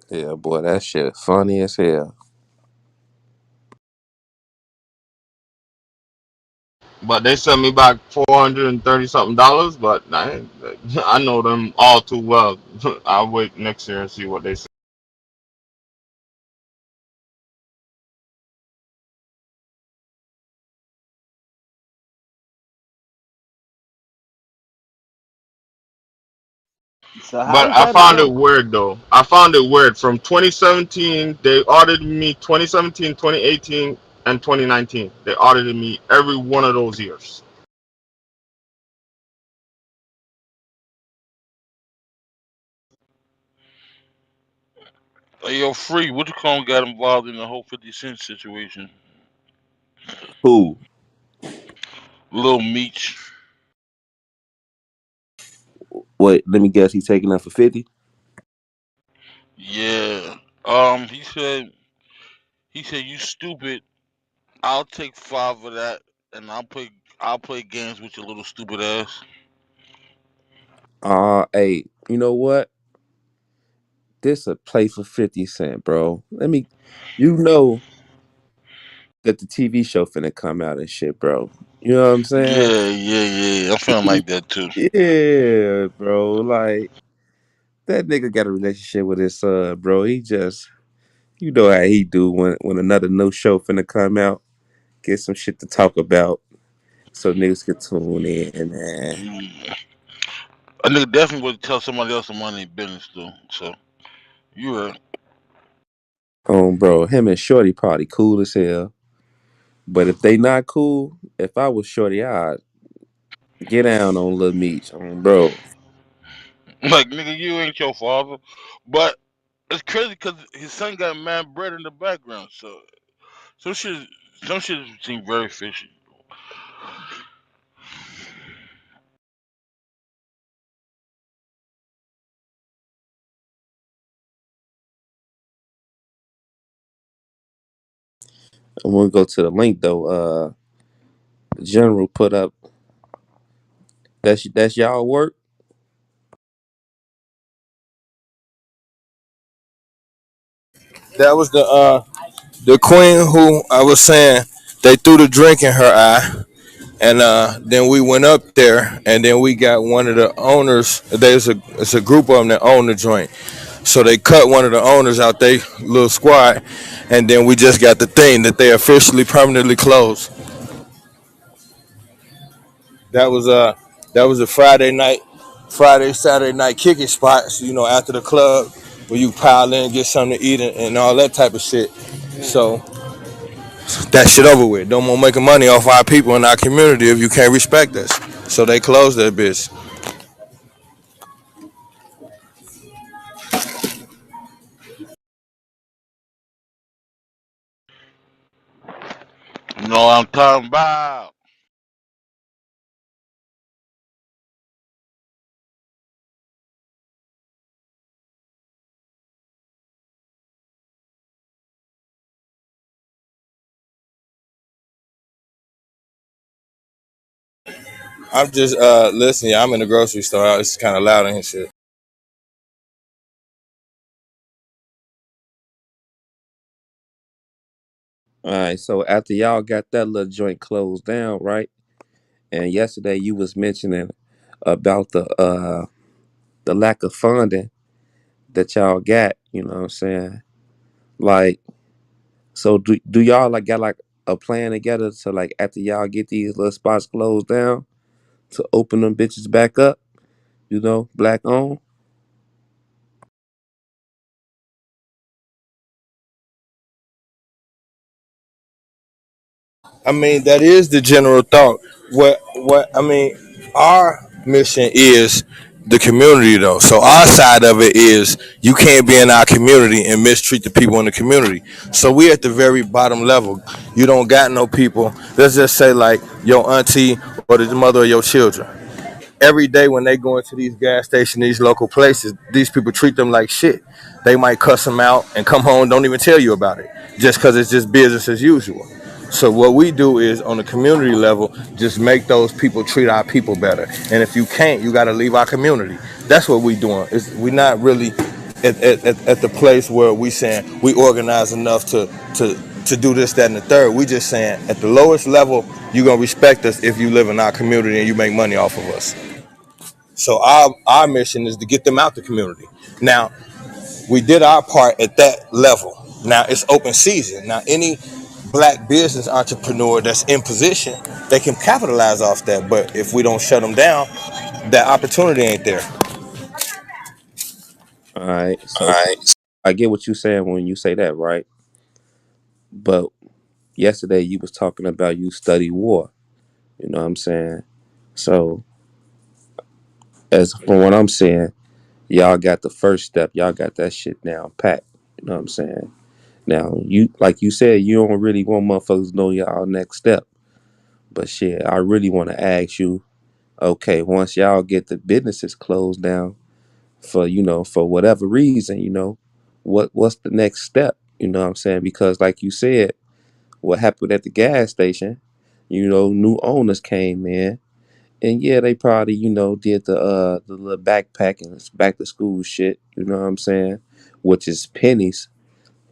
Yeah, boy, that shit funny as hell. But they sent me back $430 something. But I know them all too well. I'll wait next year and see what they say. So how But does I that found it work? weird though. I found it weird. From 2017, they audited me 2017, 2018, and 2019. They audited me every one of those years. Hey, yo, Free, what you call got involved in the whole 50 Cent situation? Who? Little Meech. What? Let me guess. He taking up for 50. Yeah. He said you stupid. I'll take five of that, and I'll play games with your little stupid ass. Hey, you know what? This a play for 50 Cent, bro. You know that the TV show finna come out and shit, bro. You know what I'm saying? Yeah, yeah, yeah. I'm feeling like that too. Yeah, bro. Like that nigga got a relationship with his son, bro. He just, you know how he do when another no show finna come out, get some shit to talk about, so niggas can tune in, man. Mm. A nigga definitely would tell somebody else some money business though. So you right. Bro, him and Shorty probably cool as hell. But if they not cool, if I was Shorty, I'd get down on Lil Meech, bro. Like nigga, you ain't your father. But it's crazy because his son got mad bread in the background. So some shit, some shit seem very fishy. I'm gonna go to the link though. The general put up that's y'all work. That was the queen who I was saying they threw the drink in her eye. And then we went up there, and then we got one of the owners. It's a group of them that own the joint. So they cut one of the owners out they little squad, and then we just got the thing that they officially permanently closed. That was a Friday Saturday night kicking spots. You know, after the club where you pile in, get something to eat, and all that type of shit. So that shit over with. Don't want making money off our people in our community if you can't respect us. So they closed that bitch. You know what I'm talking about? I'm just listening. I'm in the grocery store. It's kind of loud in here. Shit. All right, so after y'all got that little joint closed down, right? And yesterday you was mentioning about the lack of funding that y'all got. You know what I'm saying? Like, so do y'all like got like a plan together to like after y'all get these little spots closed down to open them bitches back up? You know, black owned. I mean, that is the general thought. What I mean, our mission is the community though. So our side of it is you can't be in our community and mistreat the people in the community. So we at the very bottom level. You don't got no people. Let's just say like your auntie or the mother of your children. Every day when they go into these gas stations, these local places, these people treat them like shit. they might cuss them out and come home and don't even tell you about it, just because it's just business as usual. So what we do is on the community level, just make those people treat our people better. And if you can't, you got to leave our community. That's what we doing. We're not really at the place where we saying we organize enough to do this, that, and the third. We just saying at the lowest level, you're gonna respect us if you live in our community and you make money off of us. So our mission is to get them out the community. Now, we did our part at that level. Now it's open season. Now any black business entrepreneur that's in position, they can capitalize off that. But if we don't shut them down, that opportunity ain't there. All right. So I get what you're saying when you say that, right? But yesterday you was talking about you study war. You know what I'm saying? So as from what I'm saying, y'all got the first step. Y'all got that shit down pat. You know what I'm saying? Now you like you said, you don't really want motherfuckers to know y'all next step. But shit, I really want to ask you, okay, once y'all get the businesses closed down for, for whatever reason, what's the next step? You know what I'm saying? Because like you said, what happened at the gas station, new owners came in and yeah, they probably, did the little backpack and back to school shit, you know what I'm saying? Which is pennies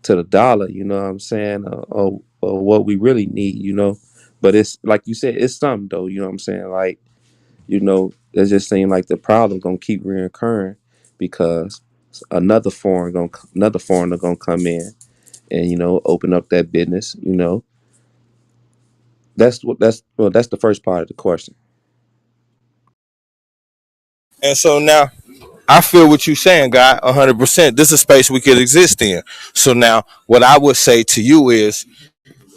to the dollar, you know what I'm saying? Or what we really need, But it's like you said, it's something though, you know what I'm saying? Like, it just seems like the problem gonna keep reoccurring because another foreigner gonna come in and open up that business. That's the first part of the question. And so now I feel what you're saying, guy, 100%. This is a space we could exist in. So now what I would say to you is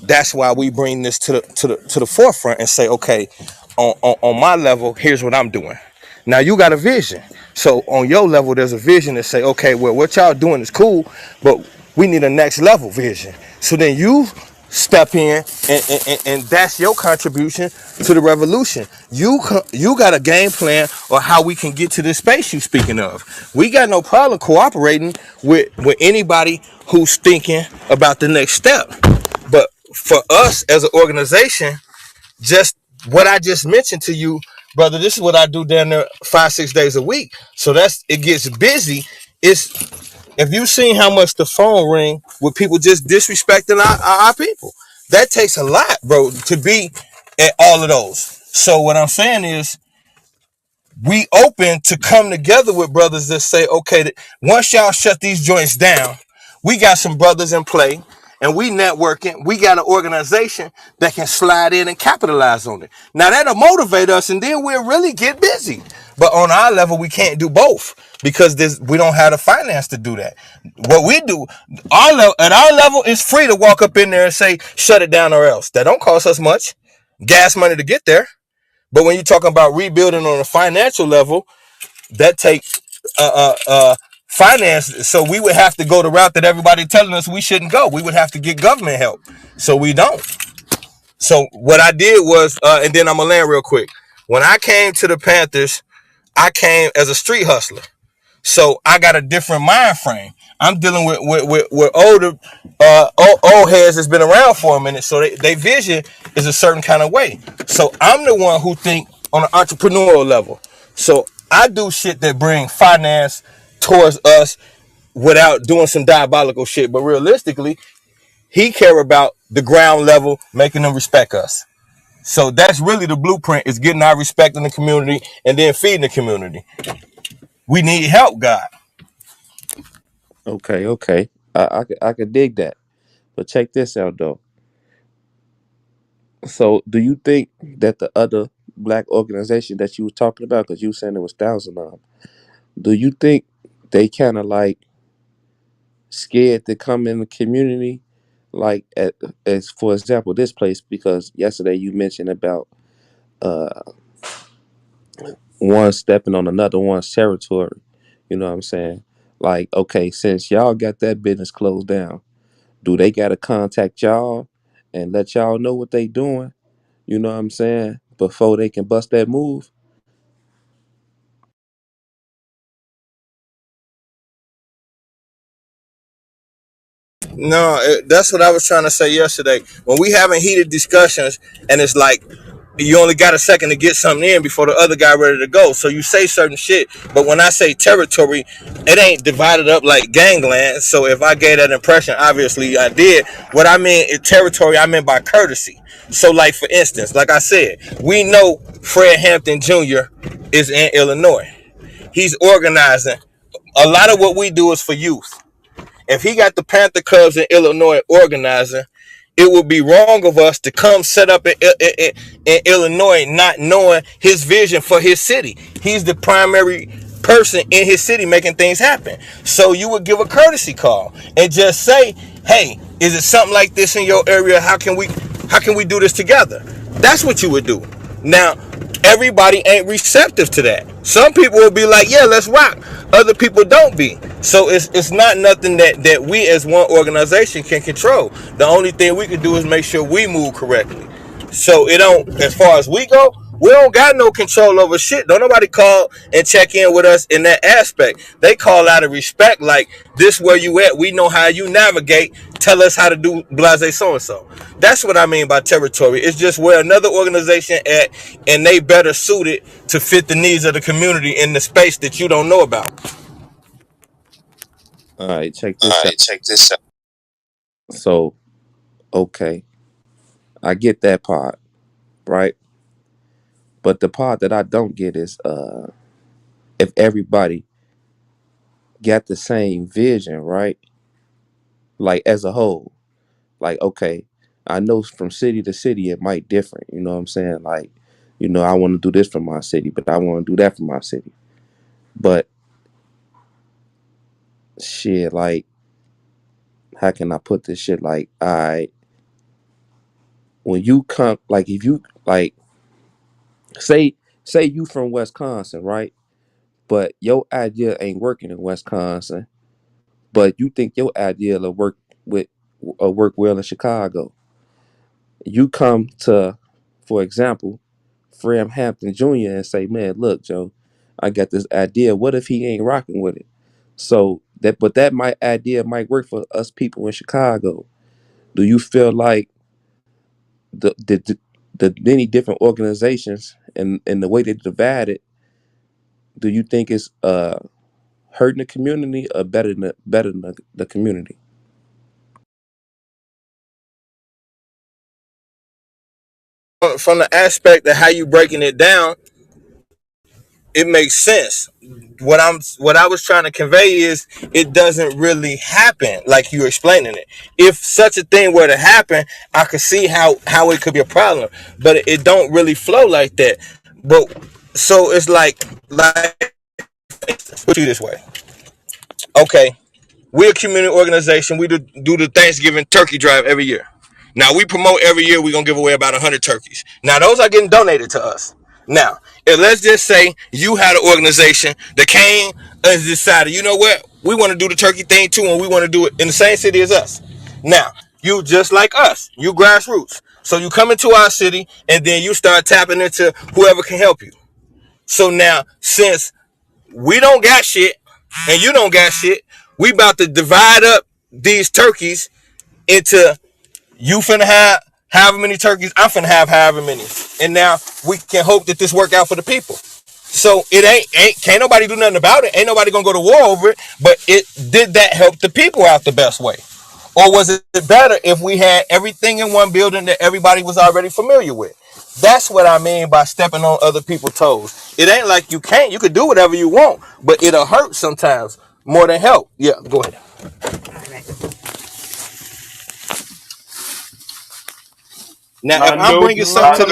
that's why we bring this to the forefront and say, okay, on my level, here's what I'm doing. Now you got a vision. So on your level, there's a vision to say, okay, well, what y'all doing is cool, but we need a next level vision. So then you step in and that's your contribution to the revolution. You got a game plan or how we can get to this space you speaking of. We got no problem cooperating with anybody who's thinking about the next step. But for us as an organization, just what I just mentioned to you, brother, this is what I do down there 5-6 days a week. So it gets busy. It's if you seen how much the phone ring with people just disrespecting our people, that takes a lot, bro, to be at all of those. So what I'm saying is we open to come together with brothers that say, okay, once y'all shut these joints down, we got some brothers in play and we networking. We got an organization that can slide in and capitalize on it. Now that'll motivate us and then we'll really get busy. But on our level, we can't do both because we don't have the finance to do that. What we do, at our level, it's free to walk up in there and say, shut it down or else. That don't cost us much gas money to get there. But when you're talking about rebuilding on a financial level, that takes finance. So we would have to go the route that everybody telling us we shouldn't go. We would have to get government help. So we don't. So what I did was, and then I'm gonna land real quick. When I came to the Panthers, I came as a street hustler. So I got a different mind frame. I'm dealing with older old heads that's been around for a minute, so they vision is a certain kind of way. So I'm the one who think on an entrepreneurial level. So I do shit that bring finance towards us without doing some diabolical shit. But realistically, he care about the ground level, making them respect us. So that's really the blueprint: is getting our respect in the community and then feeding the community. We need help, God. Okay, okay. I could dig that. But check this out though. So do you think that the other black organization that you were talking about, because you were saying there was thousands of them, do you think they kind of like scared to come in the community, like as for example this place? Because yesterday you mentioned about uh one stepping on another one's territory. You know what I'm saying? Like, okay, since y'all got that business closed down, do they gotta contact y'all and let y'all know what they doing? You know what I'm saying? Before they can bust that move. No, that's what I was trying to say yesterday. When we having heated discussions, and it's like you only got a second to get something in before the other guy ready to go. So you say certain shit, but when I say territory, it ain't divided up like gangland. So if I gave that impression, obviously I did. What I mean is territory, I meant by courtesy. So like for instance, like I said, we know Fred Hampton Jr. is in Illinois. He's organizing. A lot of what we do is for youth. If he got the Panther Cubs in Illinois organizing, it would be wrong of us to come set up in Illinois not knowing his vision for his city. He's the primary person in his city making things happen. So you would give a courtesy call and just say, hey, is it something like this in your area? How can we do this together? That's what you would do. Now, everybody ain't receptive to that. Some people will be like, yeah, let's rock. Other people don't be. So it's not nothing that we as one organization can control. The only thing we can do is make sure we move correctly. So it don't, as far as we go, we don't got no control over shit. Don't nobody call and check in with us in that aspect. They call out of respect, like, this where you at. We know how you navigate. Tell us how to do blase so-and-so. That's what I mean by territory. It's just where another organization at, and they better suited to fit the needs of the community in the space that you don't know about. All right, check All this out. right, check this out. So, okay, I get that part, right? But the part that I don't get is if everybody got the same vision, right? Like as a whole. Like, okay, I know from city to city it might differ. You know what I'm saying? Like, I want to do this for my city, but I want to do that for my city. But shit, like, how can I put this shit? Like, when you come, like, if you like, say you from Wisconsin, right? But your idea ain't working in Wisconsin, but you think your idea will work well in Chicago. You come to, for example, Fred Hampton Jr. and say, "Man, look, Joe, I got this idea. What if he ain't rocking with it?" So that might idea might work for us people in Chicago. Do you feel like the many different organizations and the way they divide it? Do you think it's hurting the community or better than the community? From the aspect of how you breaking it down, it makes sense. What I was trying to convey is it doesn't really happen like you're explaining it. If such a thing were to happen, I could see how it could be a problem, but it don't really flow like that. But so it's like put you this way. Okay, we're a community organization. We do the Thanksgiving turkey drive every year. Now we promote every year. We're gonna give away about 100 turkeys. Now those are getting donated to us. Now, if let's just say you had an organization that came and decided, you know what, we want to do the turkey thing too, and we want to do it in the same city as us. Now, you just like us, you grassroots. So you come into our city, and then you start tapping into whoever can help you. So now, since we don't got shit and you don't got shit, we about to divide up these turkeys into, you finna have however many turkeys, I'm finna have however many. And now we can hope that this work out for the people. So it can't nobody do nothing about it. Ain't nobody gonna go to war over it. But did that help the people out the best way? Or was it better if we had everything in one building that everybody was already familiar with? That's what I mean by stepping on other people's toes. It ain't like you could do whatever you want, but it'll hurt sometimes more than help. Yeah, go ahead. Now, if I I'm know bringing something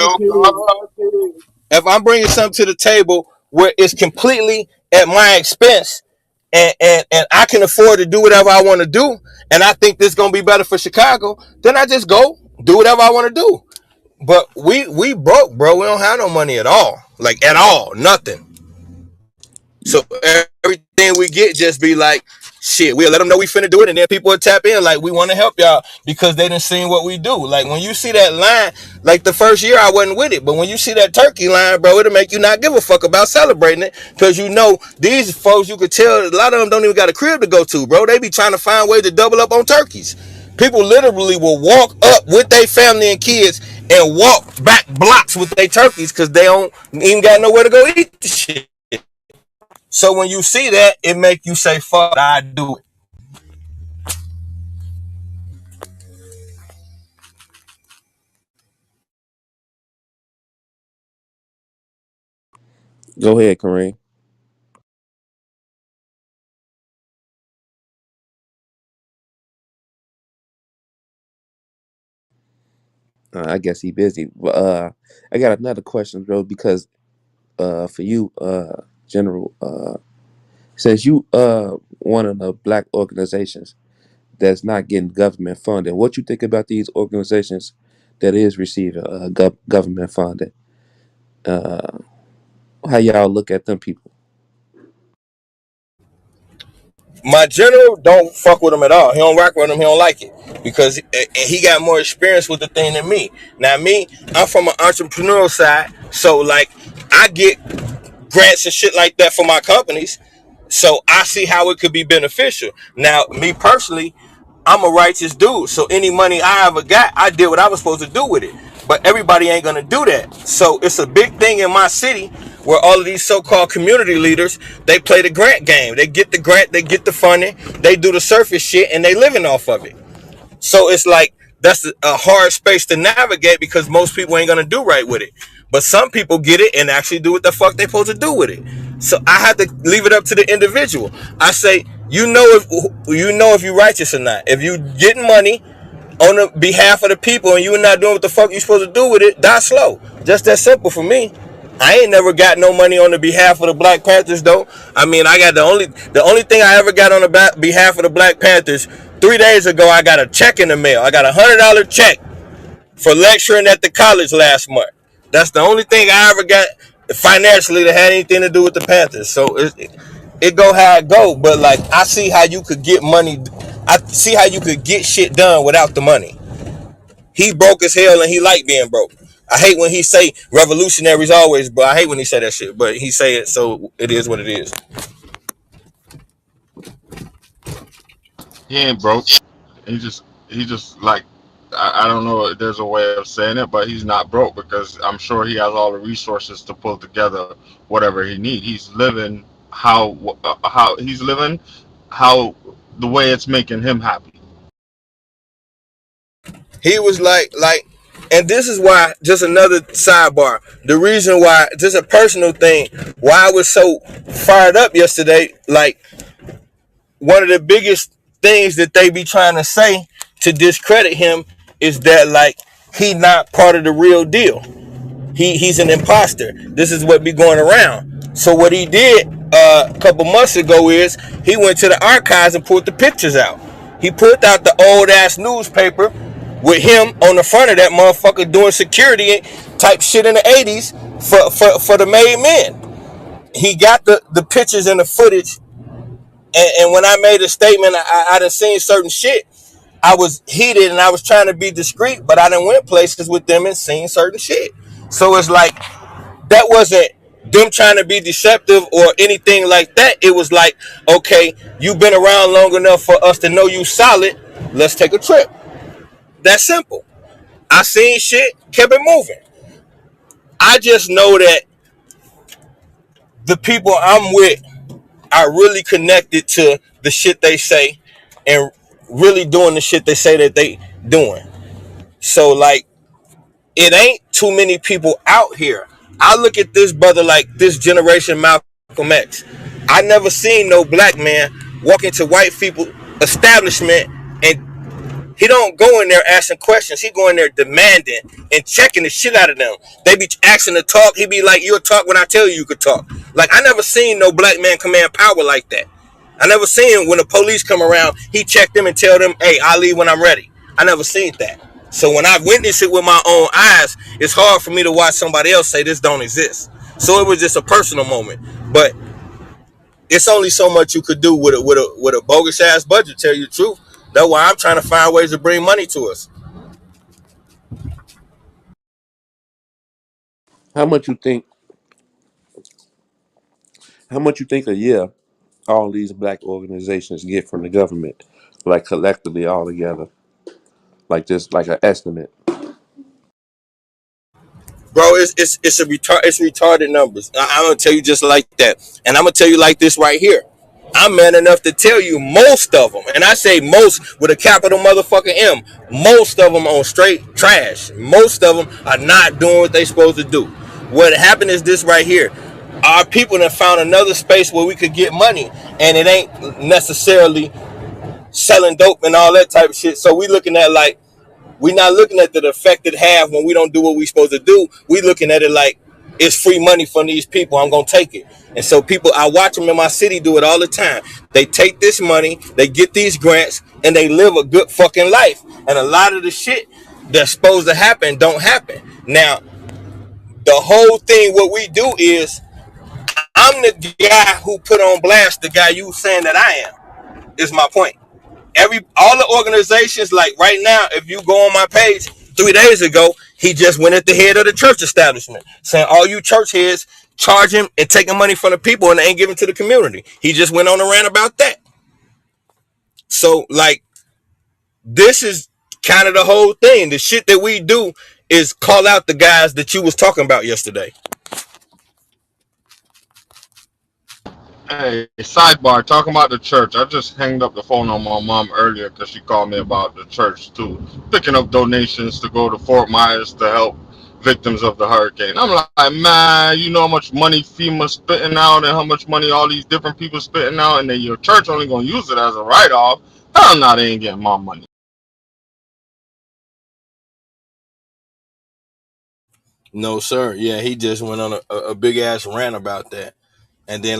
to the table where it's completely at my expense, and I can afford to do whatever I want to do, and I think this is gonna be better for Chicago, then I just go do whatever I want to do. But we broke, bro. We don't have no money at all, like at all, nothing. So everything we get just be like, shit, we'll let them know we finna do it, and then people will tap in like, we want to help y'all because they done seen what we do. Like when you see that line, like the first year I wasn't with it, but when you see that turkey line, bro, it'll make you not give a fuck about celebrating it, because you know these folks, you could tell a lot of them don't even got a crib to go to, bro. They be trying to find ways to double up on turkeys. People literally will walk up with their family and kids and walk back blocks with their turkeys because they don't even got nowhere to go eat the shit. So when you see that, it make you say, "Fuck, I do it." Go ahead, Kareem. I guess he busy. But I got another question, bro, because for you, General, since you one of the black organizations that's not getting government funding, what you think about these organizations that is receiving government funding? Uh, how y'all look at them people? My general don't fuck with him at all. He don't rock with him. He don't like it because he got more experience with the thing than me. Now me, I'm from an entrepreneurial side, so like I get grants and shit like that for my companies. So I see how it could be beneficial. Now, me personally, I'm a righteous dude. So any money I ever got, I did what I was supposed to do with it. But everybody ain't gonna do that. So it's a big thing in my city where all of these so-called community leaders, they play the grant game. They get the grant, they get the funding, they do the surface shit, and they living off of it. So it's like that's a hard space to navigate because most people ain't gonna do right with it. But some people get it and actually do what the fuck they supposed to do with it. So I have to leave it up to the individual. I say, if you righteous or not. If you getting money on the behalf of the people and you not doing what the fuck you supposed to do with it, die slow. Just that simple for me. I ain't never got no money on the behalf of the Black Panthers though. I mean, I got the only thing I ever got on the behalf of the Black Panthers. 3 days ago, I got a check in the mail. I got $100 check for lecturing at the college last month. That's the only thing I ever got financially that had anything to do with the Panthers. So it go how it go. But like, I see how you could get money. I see how you could get shit done without the money. He broke as hell and he like being broke. I hate when he say revolutionaries always, but I hate when he say that shit. But he say it, so it is what it is. He ain't broke. He just like I don't know if there's a way of saying it, but he's not broke because I'm sure he has all the resources to pull together whatever he needs. He's living how he's living how the way it's making him happy. He was like, and this is why. Just another sidebar. The reason why, just a personal thing, why I was so fired up yesterday. Like one of the biggest things that they be trying to say to discredit him is that like he not part of the real deal. He's an imposter. This is what be going around. So what he did a couple months ago is he went to the archives and pulled the pictures out. He pulled out the old ass newspaper with him on the front of that motherfucker doing security type shit in the 80s for the made men. He got the pictures and the footage. And when I made a statement, I done seen certain shit. I was heated and I was trying to be discreet, but I done went places with them and seen certain shit. So it's like that wasn't them trying to be deceptive or anything like that. It was like, okay, you've been around long enough for us to know you solid. Let's take a trip. That's simple. I seen shit, kept it moving. I just know that the people I'm with are really connected to the shit they say and really doing the shit they say that they doing. So like it ain't too many people out here. I look at this brother like this generation Malcolm X. I never seen no black man walk into white people establishment and he don't go in there asking questions. He go in there demanding and checking the shit out of them. They be asking to talk. He be like, "You'll talk when I tell you you could talk." Like I never seen no black man command power like that. I never seen when the police come around, he check them and tell them, "Hey, I'll leave when I'm ready." I never seen that. So when I've witnessed it with my own eyes, it's hard for me to watch somebody else say this don't exist. So it was just a personal moment. But it's only so much you could do with a bogus ass budget. Tell you the truth. That's why I'm trying to find ways to bring money to us. How much you think? How much you think a year all these black organizations get from the government, like collectively all together? like just like an estimate. Bro, it's retarded numbers. I'm gonna tell you just like that, and I'm gonna tell you like this right here. I'm man enough to tell you most of them, and I say most with a capital motherfucking M. Most of them on straight trash. Most of them are not doing what they supposed to do. What happened is this right here. Our people have found another space where we could get money, and it ain't necessarily selling dope and all that type of shit. So we looking at like we're not looking at the effect it have when we don't do what we supposed to do. We looking at it like it's free money from these people. I'm gonna take it. And so people, I watch them in my city do it all the time. They take this money, they get these grants, and they live a good fucking life. And a lot of the shit that's supposed to happen don't happen. Now, the whole thing, what we do is, I'm the guy who put on blast the guy you saying that I am. Is my point. All the organizations, like right now, if you go on my page 3 days ago, he just went at the head of the church establishment saying all you church heads charging and taking money from the people and they ain't giving to the community. He just went on a rant about that. So like, this is kind of the whole thing. The shit that we do is call out the guys that you was talking about yesterday. Hey, sidebar, talking about the church. I just hanged up the phone on my mom earlier because she called me about the church too. Picking up donations to go to Fort Myers to help victims of the hurricane. I'm like, man, you know how much money FEMA spitting out and how much money all these different people spitting out, and then your church only gonna use it as a write-off. Hell no, they ain't getting my money. No, sir. Yeah, he just went on a big ass rant about that. And then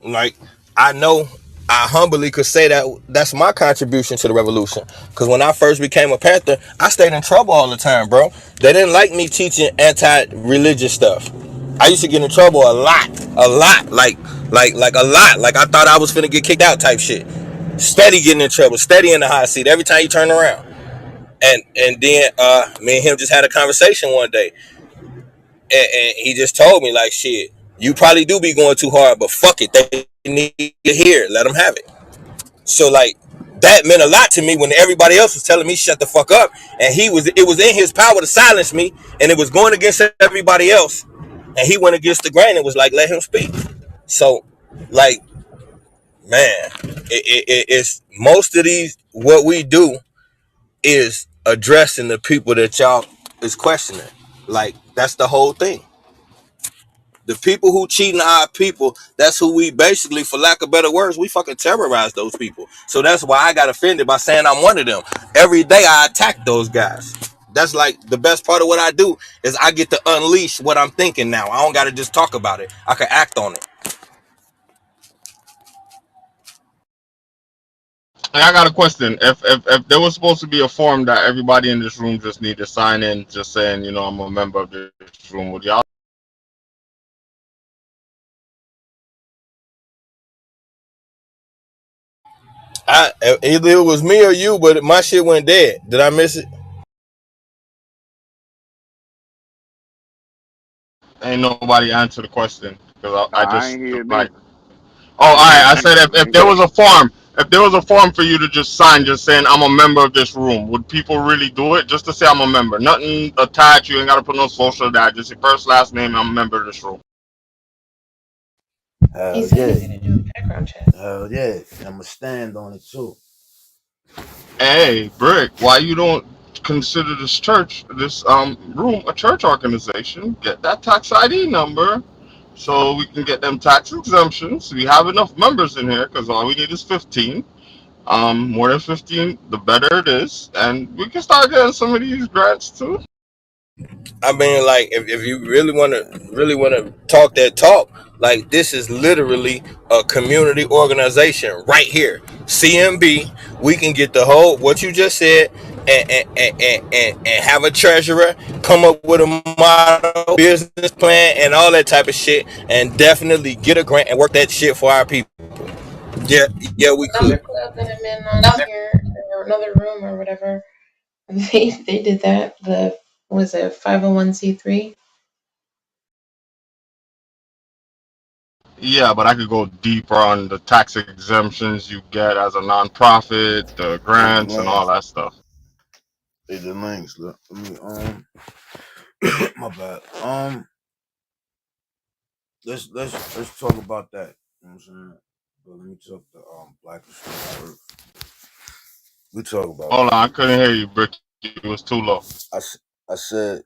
like, I know I humbly could say that that's my contribution to the revolution. Because when I first became a Panther, I stayed in trouble all the time, bro. They didn't like me teaching anti-religious stuff. I used to get in trouble a lot, like a lot. Like I thought I was finna get kicked out type shit. Steady getting in trouble, steady in the hot seat every time you turn around. And then me and him just had a conversation one day, and he just told me like, shit, you probably do be going too hard, but fuck it, they need to hear it. Let them have it. So like, that meant a lot to me when everybody else was telling me shut the fuck up, and it was in his power to silence me, and it was going against everybody else, and he went against the grain and was like, let him speak. So like, man, it's most of these, what we do is addressing the people that y'all is questioning. Like, that's the whole thing. The people who cheating our people, that's who we basically, for lack of better words, we fucking terrorize those people. So that's why I got offended by saying I'm one of them. Every day I attack those guys. That's like the best part of what I do is I get to unleash what I'm thinking now. I don't got to just talk about it. I can act on it. Hey, I got a question. If there was supposed to be a form that everybody in this room just need to sign in, just saying, you know, I'm a member of this room, would y'all? Either it was me or you, but my shit went dead. Did I miss it? Ain't nobody answer the question because I I just ain't hear like, me. oh, all right. I Ain't, said if ain't there got was a form, if there was a form for you to just sign, just saying I'm a member of this room, would people really do it just to say I'm a member? Nothing attached. You ain't got to put no social. That just your first last name. I'm a member of this room. Hell He said yeah. he's gonna do a background check. Hell yeah. I'ma stand on it too. Hey, Brick, why you don't consider this church, this room, a church organization? Get that tax ID number so we can get them tax exemptions. We have enough members in here because all we need is 15. More than 15, the better it is, and we can start getting some of these grants too. I mean, like, if you really want to talk that talk, like, this is literally a community organization right here. CMB, we can get the whole what you just said, and have a treasurer, come up with a model, business plan, and all that type of shit, and definitely get a grant and work that shit for our people. Yeah, yeah, we Another could. club that I'm in on here, or another room or whatever, they did that. The was it 501c3? Yeah, but I could go deeper on the tax exemptions you get as a nonprofit, the grants, and Man, all that stuff. Hey, the links. Let me my bad. Let's talk about that. You know what I'm saying? But let me talk the Black History first. We talk about Hold on, that. I couldn't hear you, Brick. It was too low. I said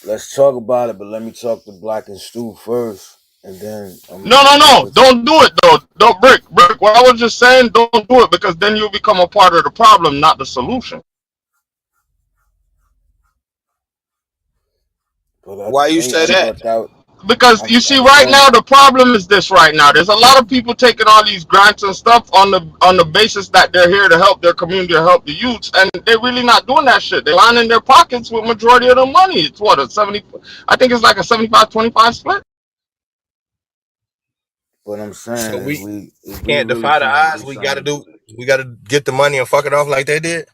let's talk about it, but let me talk to Black and Stu first, and then No, no, I'm no. with you. Don't do it though. Don't Brick. What I was just saying, don't do it because then you become a part of the problem, not the solution. But Why you say I that? thought that Because you I see, right told now you. the problem is this. Right now, there's a lot of people taking all these grants and stuff on the basis that they're here to help their community, to help the youths, and they're really not doing that shit. They're lining their pockets with majority of the money. It's what a 70. I think it's like a 75-25 split. What I'm So saying is we we can't really defy the trying to odds. do something. We gotta get the money and fuck it off like they did.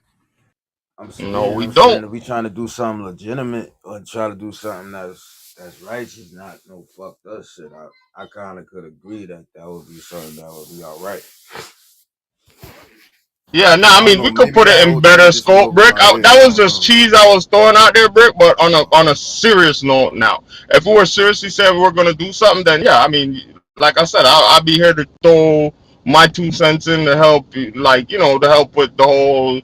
No, Yeah, we I'm don't. saying if we trying to do something legitimate or try to do something that's righteous, not no fucked up shit. I kind of could agree that that would be something that would be all right. Yeah, no, I I don't mean know. we could Maybe put it that in whole better thing just went scope, over Brick. my head. That I was don't just know. cheese I was throwing out there, Brick. But on a serious note, now, if we were seriously saying we're gonna do something, then yeah, I mean, like I said, I'll be here to throw my 2 cents in to help, like to help with the whole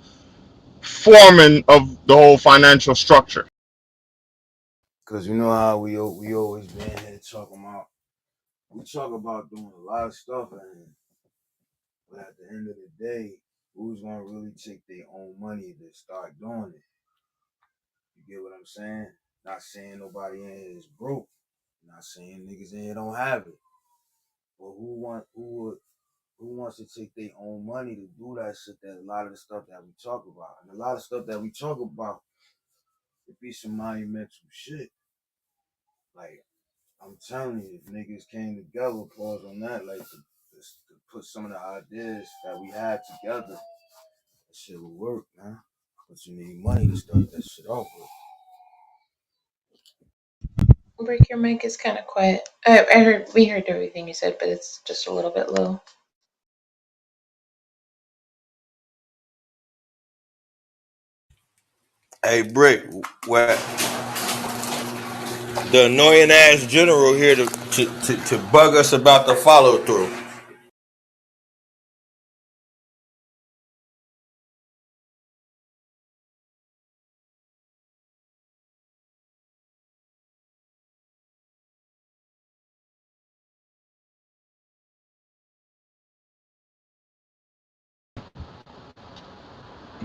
forming of the whole financial structure. Cause you know how we always been here talking about. We talk about doing a lot of stuff, but at the end of the day, who's gonna really take their own money to start doing it? You get what I'm saying? Not saying nobody in here is broke. Not saying niggas in here don't have it. But who wants to take their own money to do that shit? That a lot of the stuff that we talk about, and a lot of stuff that we talk about, it be some monumental shit. Like I'm telling you, if niggas came together, pause on that, like to put some of the ideas that we had together, that shit would work, man. But you need money to start that shit off with. Break, your mic is kind of quiet. We heard everything you said, but it's just a little bit low. Hey, Brick, what the annoying ass general here to bug us about the follow through.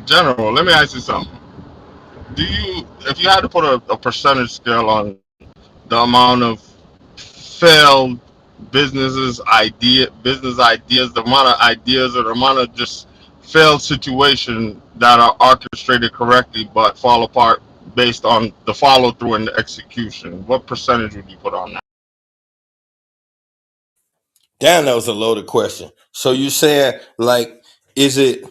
General, let me ask you something. If you had to put a percentage scale on the amount of failed business ideas, the amount of ideas or the amount of just failed situations that are orchestrated correctly but fall apart based on the follow through and the execution, what percentage would you put on that? Damn, that was a loaded question. So you saying like, is it?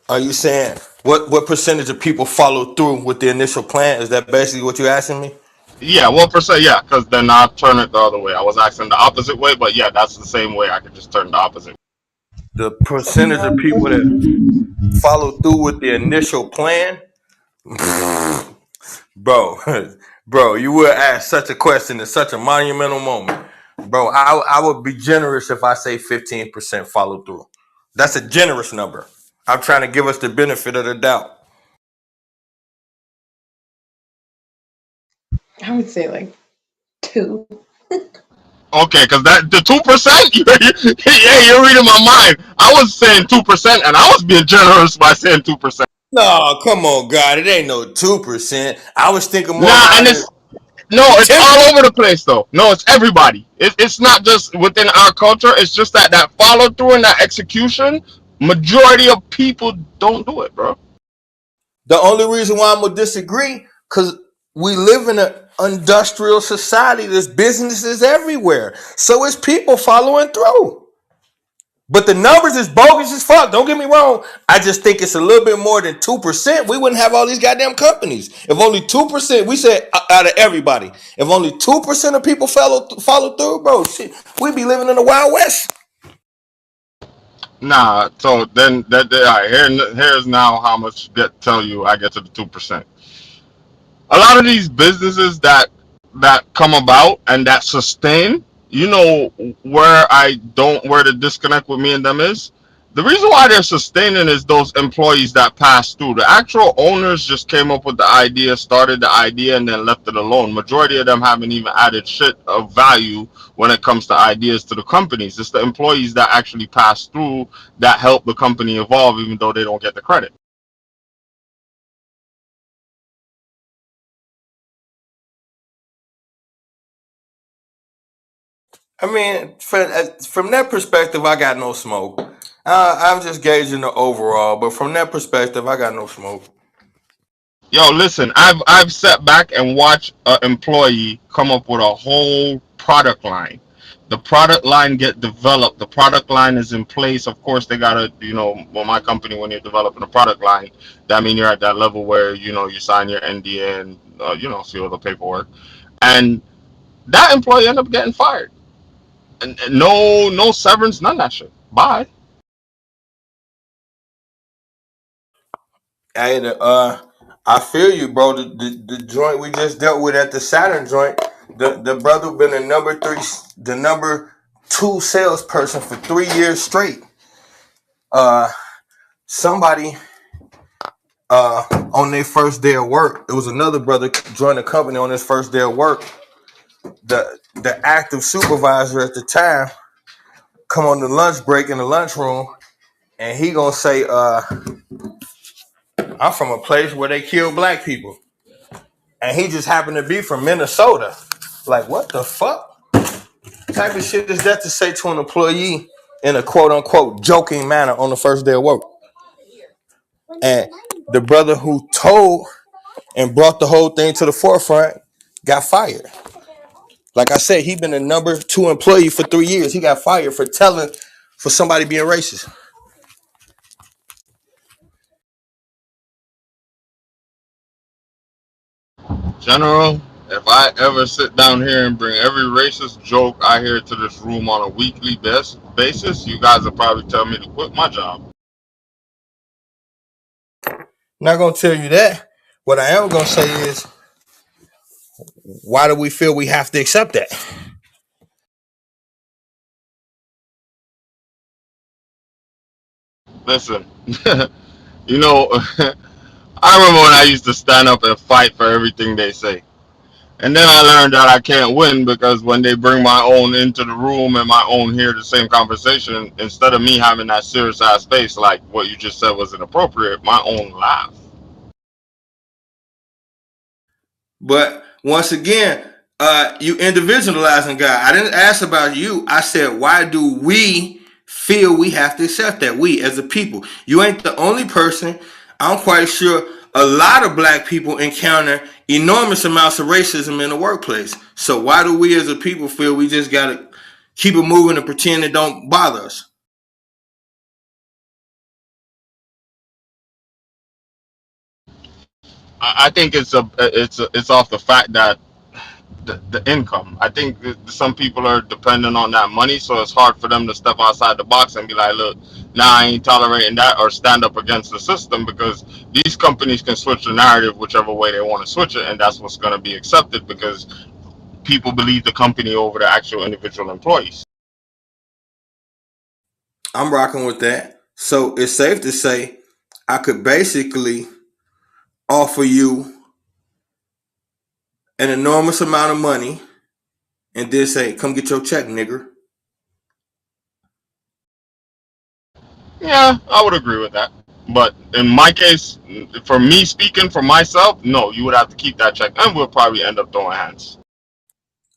Are you saying what percentage of people follow through with the initial plan? Is that basically what you're asking me? Yeah, what percent? Yeah, because then I'll turn it the other way. I was asking the opposite way, but yeah, that's the same way. I could just turn the opposite. The percentage of people that follow through with the initial plan, bro, bro, you would ask such a question in such a monumental moment, bro. I would be generous if I say 15% follow through. That's a generous number. I'm trying to give us the benefit of the doubt. I would say like 2. Okay, because that the 2%, yeah, you're reading my mind. I was saying 2%, and I was being generous by saying 2%. No, come on, God, it ain't no 2%. I was thinking more Nah, and around it's the no, it's 10%. all over the place though. No, it's everybody. It's not just within our culture. It's just that follow through and that execution. Majority of people don't do it, bro. The only reason why I'm gonna disagree, because we live in an industrial society. There's businesses everywhere, so it's people following through. But the numbers is bogus as fuck. Don't get me wrong. I just think it's a little bit more than 2%. We wouldn't have all these goddamn companies if only 2%. We said out of everybody, if only 2% of people follow through, bro. Shit, we'd be living in the Wild West. Nah, so then all right, here's now how much get tell you I get to the 2%. A lot of these businesses that come about and that sustain, you know, where the disconnect with me and them is. The reason why they're sustaining is those employees that pass through. The actual owners just came up with the idea, started the idea, and then left it alone. Majority of them haven't even added shit of value when it comes to ideas to the companies. It's the employees that actually pass through that help the company evolve, even though they don't get the credit. I mean, from that perspective, I got no smoke. I'm just gauging the overall, but from that perspective, I got no smoke. Yo, listen, I've sat back and watched an employee come up with a whole product line. The product line get developed. The product line is in place. Of course, they gotta, well, my company, when you're developing a product line, that means you're at that level where you sign your NDA and see all the paperwork. And that employee ended up getting fired. And no severance, none of that shit. Bye. Hey, I feel you, bro. The joint we just dealt with at the Saturn joint, the brother been the number 2 salesperson for 3 years straight. Somebody on their first day of work, it was another brother joined the company on his first day of work. The active supervisor at the time come on the lunch break in the lunchroom, and he gonna say, "I'm from a place where they kill black people," and he just happened to be from Minnesota. Like, what the fuck type of shit is that to say to an employee in a quote unquote joking manner on the first day of work? And the brother who told and brought the whole thing to the forefront got fired. Like I said, he been the number 2 employee for 3 years. He got fired for somebody being racist. General, if I ever sit down here and bring every racist joke I hear to this room on a weekly basis, you guys will probably tell me to quit my job. Not gonna tell you that. What I am gonna say is, why do we feel we have to accept that? Listen, you know, I remember when I used to stand up and fight for everything they say. And then I learned that I can't win because when they bring my own into the room and my own hear the same conversation, instead of me having that serious ass face like what you just said was inappropriate, my own laugh. But once again, you individualizing God. I didn't ask about you. I said, why do we feel we have to accept that? We as a people. You ain't the only person. I'm quite sure a lot of black people encounter enormous amounts of racism in the workplace. So why do we as a people feel we just gotta keep it moving and pretend it don't bother us? I think it's off the fact that the income. I think some people are dependent on that money, so it's hard for them to step outside the box and be like, look, nah, I ain't tolerating that, or stand up against the system, because these companies can switch the narrative whichever way they want to switch it, and that's what's going to be accepted because people believe the company over the actual individual employees. I'm rocking with that. So it's safe to say I could basically offer you an enormous amount of money and then say, come get your check, nigger. Yeah, I would agree with that. But in my case, for me speaking for myself, no, you would have to keep that check, and we'll probably end up throwing hands.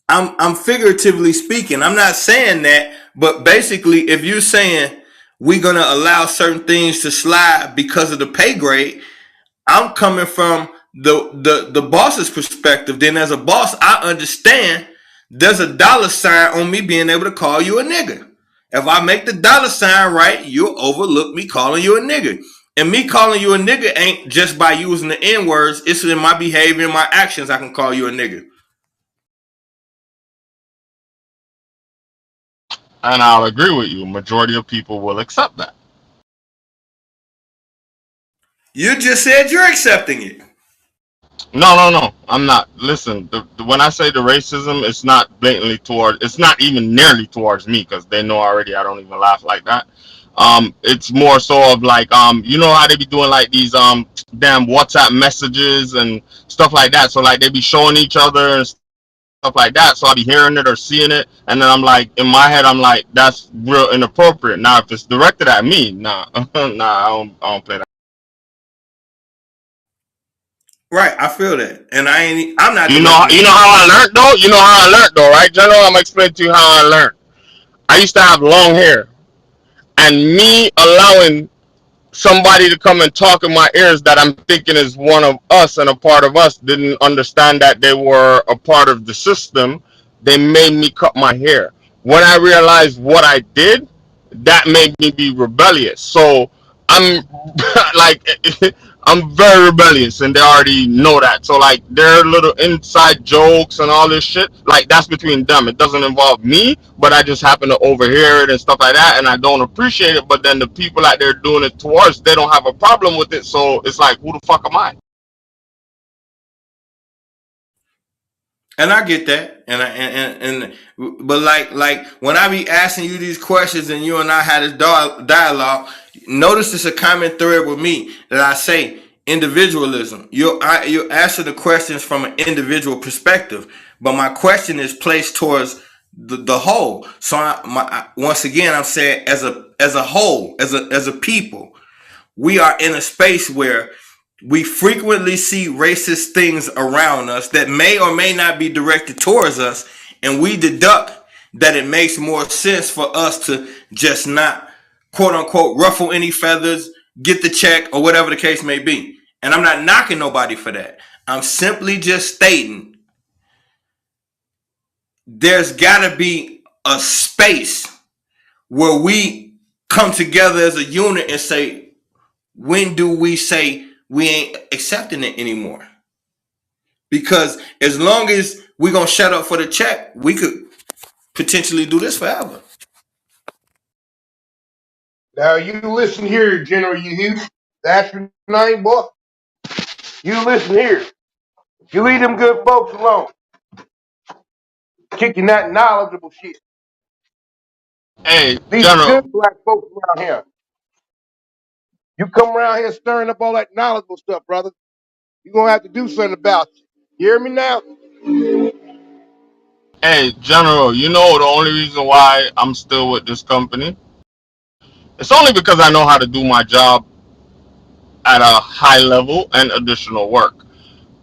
I'm figuratively speaking. I'm not saying that, but basically, if you're saying we're gonna allow certain things to slide because of the pay grade, I'm coming from the boss's perspective. Then as a boss, I understand there's a dollar sign on me being able to call you a nigger. If I make the dollar sign right, you'll overlook me calling you a nigger. And me calling you a nigger ain't just by using the N words, it's in my behavior and my actions I can call you a nigger. And I'll agree with you. Majority of people will accept that. You just said you're accepting it. No, no, no. I'm not. Listen, when I say the racism, it's not blatantly toward. It's not even nearly towards me because they know already. I don't even laugh like that. It's more so of like you know how they be doing like these damn WhatsApp messages and stuff like that. So like they be showing each other and stuff like that. So I be hearing it or seeing it, and then I'm like, in my head, I'm like, that's real inappropriate. Now if it's directed at me, nah, nah, I don't play that. Right, I feel that, and I'm not You directing know it. how I learned though. You know how I learned though, right, General? I'm gonna explain to you how I learned. I used to have long hair, and me allowing somebody to come and talk in my ears that I'm thinking is one of us and a part of us didn't understand that they were a part of the system. They made me cut my hair. When I realized what I did, that made me be rebellious. So I'm like, I'm very rebellious, and they already know that. So like, their little inside jokes and all this shit, like that's between them. It doesn't involve me, but I just happen to overhear it and stuff like that, and I don't appreciate it. But then the people that they're doing it towards, they don't have a problem with it. So it's like, who the fuck am I? And I get that, but like when I be asking you these questions and you and I had this dialogue, notice it's a common thread with me that I say individualism. You answer the questions from an individual perspective, but my question is placed towards the whole. So once again, I'm saying as a whole, as a people, we are in a space where we frequently see racist things around us that may or may not be directed towards us, and we deduct that it makes more sense for us to just not, quote unquote, ruffle any feathers, get the check, or whatever the case may be. And I'm not knocking nobody for that. I'm simply just stating there's got to be a space where we come together as a unit and say, when do we say we ain't accepting it anymore? Because as long as we're going to shut up for the check, we could potentially do this forever. Now you listen here, General Yahoo. That's your name, boy. You listen here. You leave them good folks alone. Kicking that knowledgeable shit. Hey, These General. good black folks around here. You come around here stirring up all that knowledgeable stuff, brother. You're gonna have to do something about it. You hear me now? Hey, General. You know the only reason why I'm still with this company? It's only because I know how to do my job at a high level and additional work.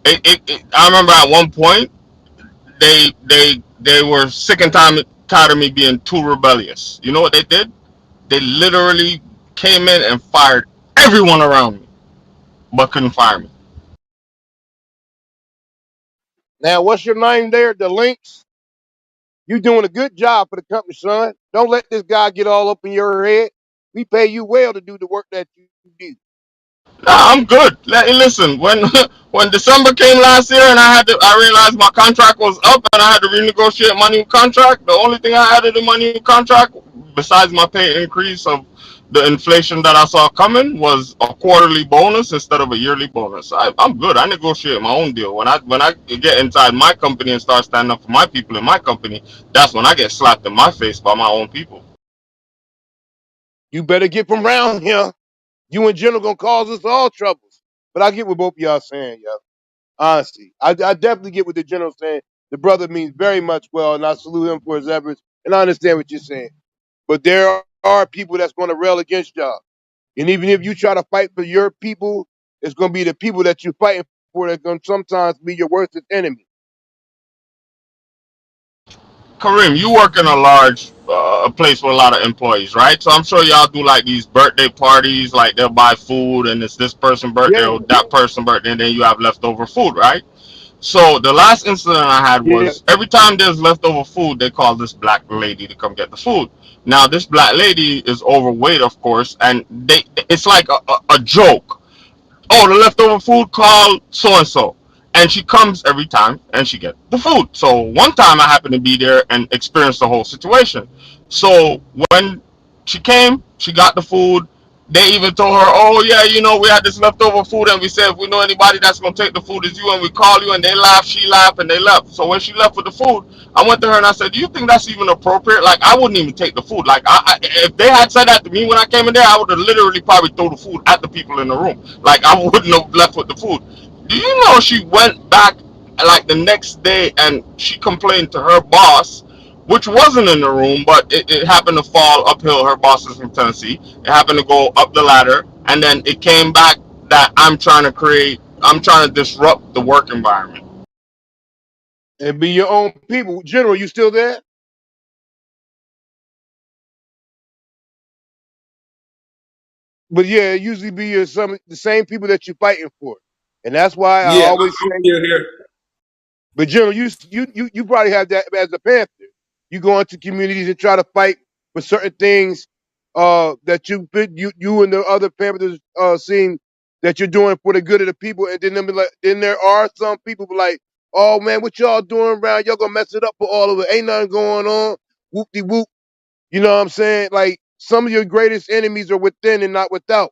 I remember at one point they were sick and tired of me being too rebellious. You know what they did? They literally came in and fired everyone around me, but couldn't fire me. Now, what's your name there? The links. You doing a good job for the company, son. Don't let this guy get all up in your head. We pay you well to do the work that you do. Nah, I'm good. Listen, when when December came last year and I realized my contract was up and I had to renegotiate my new contract. The only thing I added in my new contract, besides my pay increase of the inflation that I saw coming, was a quarterly bonus instead of a yearly bonus. I'm good. I negotiate my own deal. When I get inside my company and start standing up for my people in my company, that's when I get slapped in my face by my own people. You better get from around here. You in general gonna cause us all troubles. But I get what both of y'all saying, yo. Honestly, I definitely get what the general saying. The brother means very much well, and I salute him for his efforts. And I understand what you're saying. But there are people that's going to rail against y'all. And even if you try to fight for your people, it's going to be the people that you're fighting for that's going to sometimes be your worst enemy. Kareem, you work in a large place with a lot of employees, right? So I'm sure y'all do like these birthday parties, like they'll buy food and it's this person's birthday Yeah, or that person's birthday, and then you have leftover food, right? So the last incident I had yeah. was every time there's leftover food, they call this black lady to come get the food. Now this black lady is overweight, of course, and it's like a joke. Oh, the leftover food, called so and so, and she comes every time and she gets the food. So one time I happened to be there and experienced the whole situation. So when she came, she got the food. They even told her, "Oh yeah, you know, we had this leftover food, and we said if we know anybody that's gonna take the food, it's you." And we call you, and they laughed, she laughed, and they left. So when she left with the food, I went to her and I said, "Do you think that's even appropriate? Like, I wouldn't even take the food. Like, if they had said that to me when I came in there, I would have literally probably throw the food at the people in the room. Like, I wouldn't have left with the food." Do you know she went back like the next day and she complained to her boss, which wasn't in the room, but it happened to fall uphill. Her boss is from Tennessee. It happened to go up the ladder, and then it came back that I'm trying to disrupt the work environment. And be your own people. General, you still there? But yeah, it usually be the same people that you're fighting for. And that's why I Yeah, always I'm say, still here. but General, you probably have that as a Panther. You go into communities and try to fight for certain things that you and the other Panthers seem that you're doing for the good of the people, and then then there are some people be like, oh man, what y'all doing around? Y'all gonna mess it up for all of it. Ain't nothing going on. Whoop de whoop. You know what I'm saying? Like some of your greatest enemies are within and not without.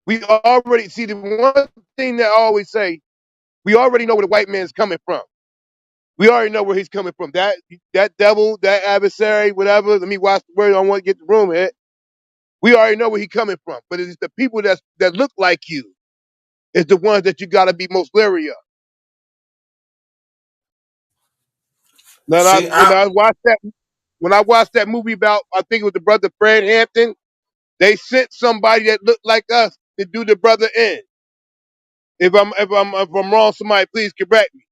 We already see the one thing that I always say, we already know where the white man's coming from. We already know where he's coming from. That devil, that adversary, whatever. Let me watch the word. I don't want to get the room hit. We already know where he's coming from. But it's the people that look like you is the ones that you got to be most leery of. Now, See, when I watched that movie about, I think it was the brother Fred Hampton, they sent somebody that looked like us to do the brother in. If I'm wrong, somebody please correct me.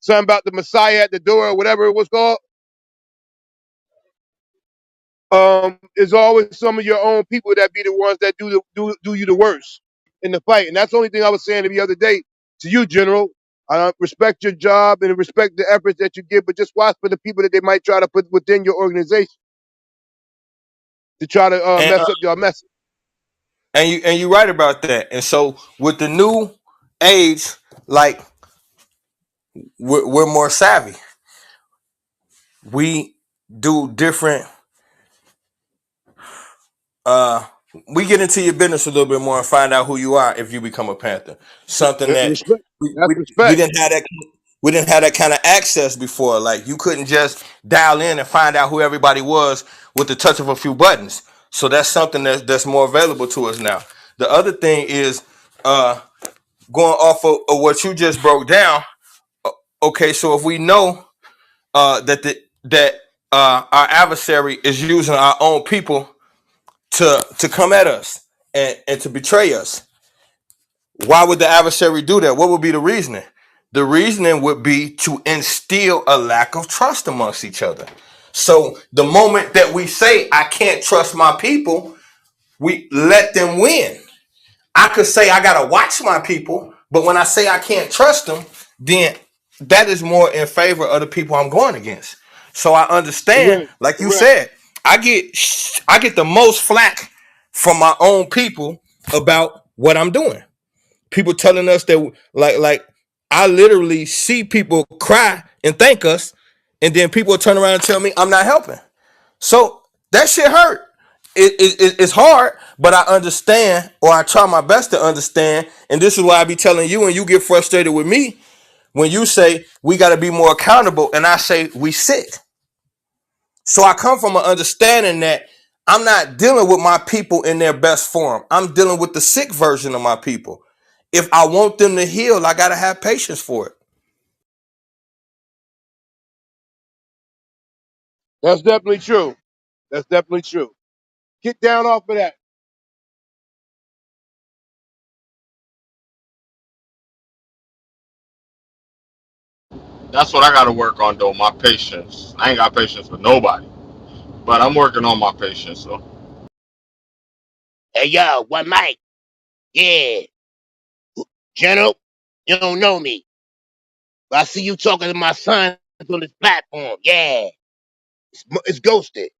Something about the Messiah at the door or whatever it was called. It's always some of your own people that be the ones that do you the worst in the fight. And that's the only thing I was saying the other day to you, General. I respect your job and respect the efforts that you give, but just watch for the people that they might try to put within your organization to try to and mess up your message. you're right about that. And so with the new age, like we're more savvy. We do different. Uh, we get into your business a little bit more and find out who you are if you become a Panther. Something that Respect. we, That's we, we respect. didn't have that. We didn't have that kind of access before. Like you couldn't just dial in and find out who everybody was with the touch of a few buttons. So that's something that's more available to us now. The other thing is going off of what you just broke down. Okay, so if we know that our adversary is using our own people to come at us and to betray us, why would the adversary do that? What would be the reasoning? The reasoning would be to instill a lack of trust amongst each other. So the moment that we say, I can't trust my people, we let them win. I could say I gotta watch my people, but when I say I can't trust them, then that is more in favor of the people I'm going against. So I understand, Correct. like you Correct. said, I get the most flack from my own people about what I'm doing. People telling us that like I literally see people cry and thank us, and then people turn around and tell me I'm not helping. So that shit hurt. It's hard, but I understand, or I try my best to understand. And this is why I be telling you, and you get frustrated with me when you say we got to be more accountable, and I say we sick. So I come from an understanding that I'm not dealing with my people in their best form. I'm dealing with the sick version of my people. If I want them to heal, I got to have patience for it. That's definitely true. That's definitely true. Get down off of that. That's what I got to work on, though. My patience. I ain't got patience with nobody, but I'm working on my patience. So Hey yo, one mic. Yeah, General. You don't know me, but I see you talking to my son on this platform. Yeah, it's ghosted.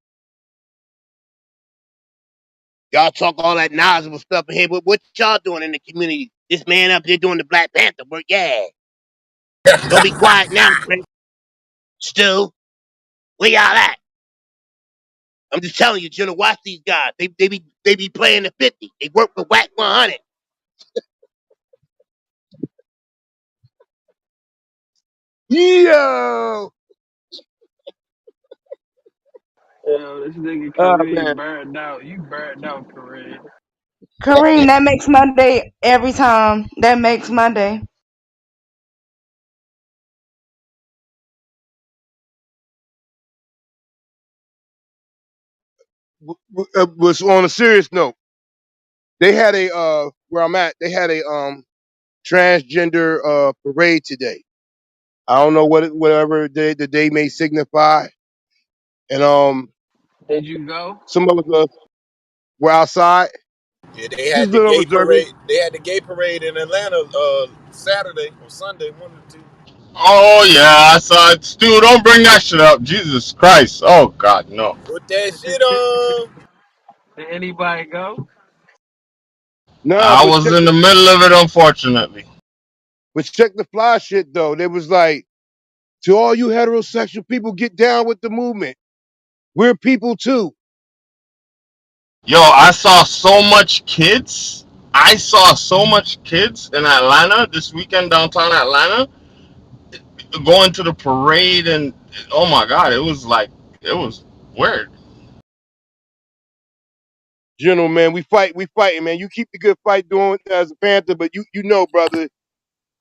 Y'all talk all that knowledgeable stuff in here, but what y'all doing in the community? This man up here doing the Black Panther work. Yeah, don't be quiet now, Chris. Stu, where y'all at? I'm just telling you, Jenna, watch these guys. They be playing the 50. They work with whack 100. Yo, Yo, this nigga oh man, Kareem burned out. You burned out, Kareem. Kareem, that makes my day every time. That makes my day. was on a serious note. They had a where I'm at. They had a transgender parade today. I don't know whatever the day may signify, and Did you go? some of us were outside, Yeah, they just had the little gay observing. parade. They had the gay parade in Atlanta Saturday or Sunday, one of the two. Oh yeah, I saw it. Stu, don't bring that shit up. Jesus Christ. Oh God, no. Put that shit on. Did anybody go? Nah, I was in the middle of it, unfortunately. but check the fly shit though. They was like, to all you heterosexual people, get down with the movement. We're people too. Yo, I saw so much kids. I saw so much kids in Atlanta this weekend, downtown Atlanta, going to the parade, and oh my God, it was weird. General, man, we fighting, man. You keep the good fight doing as a Panther, but you know, brother,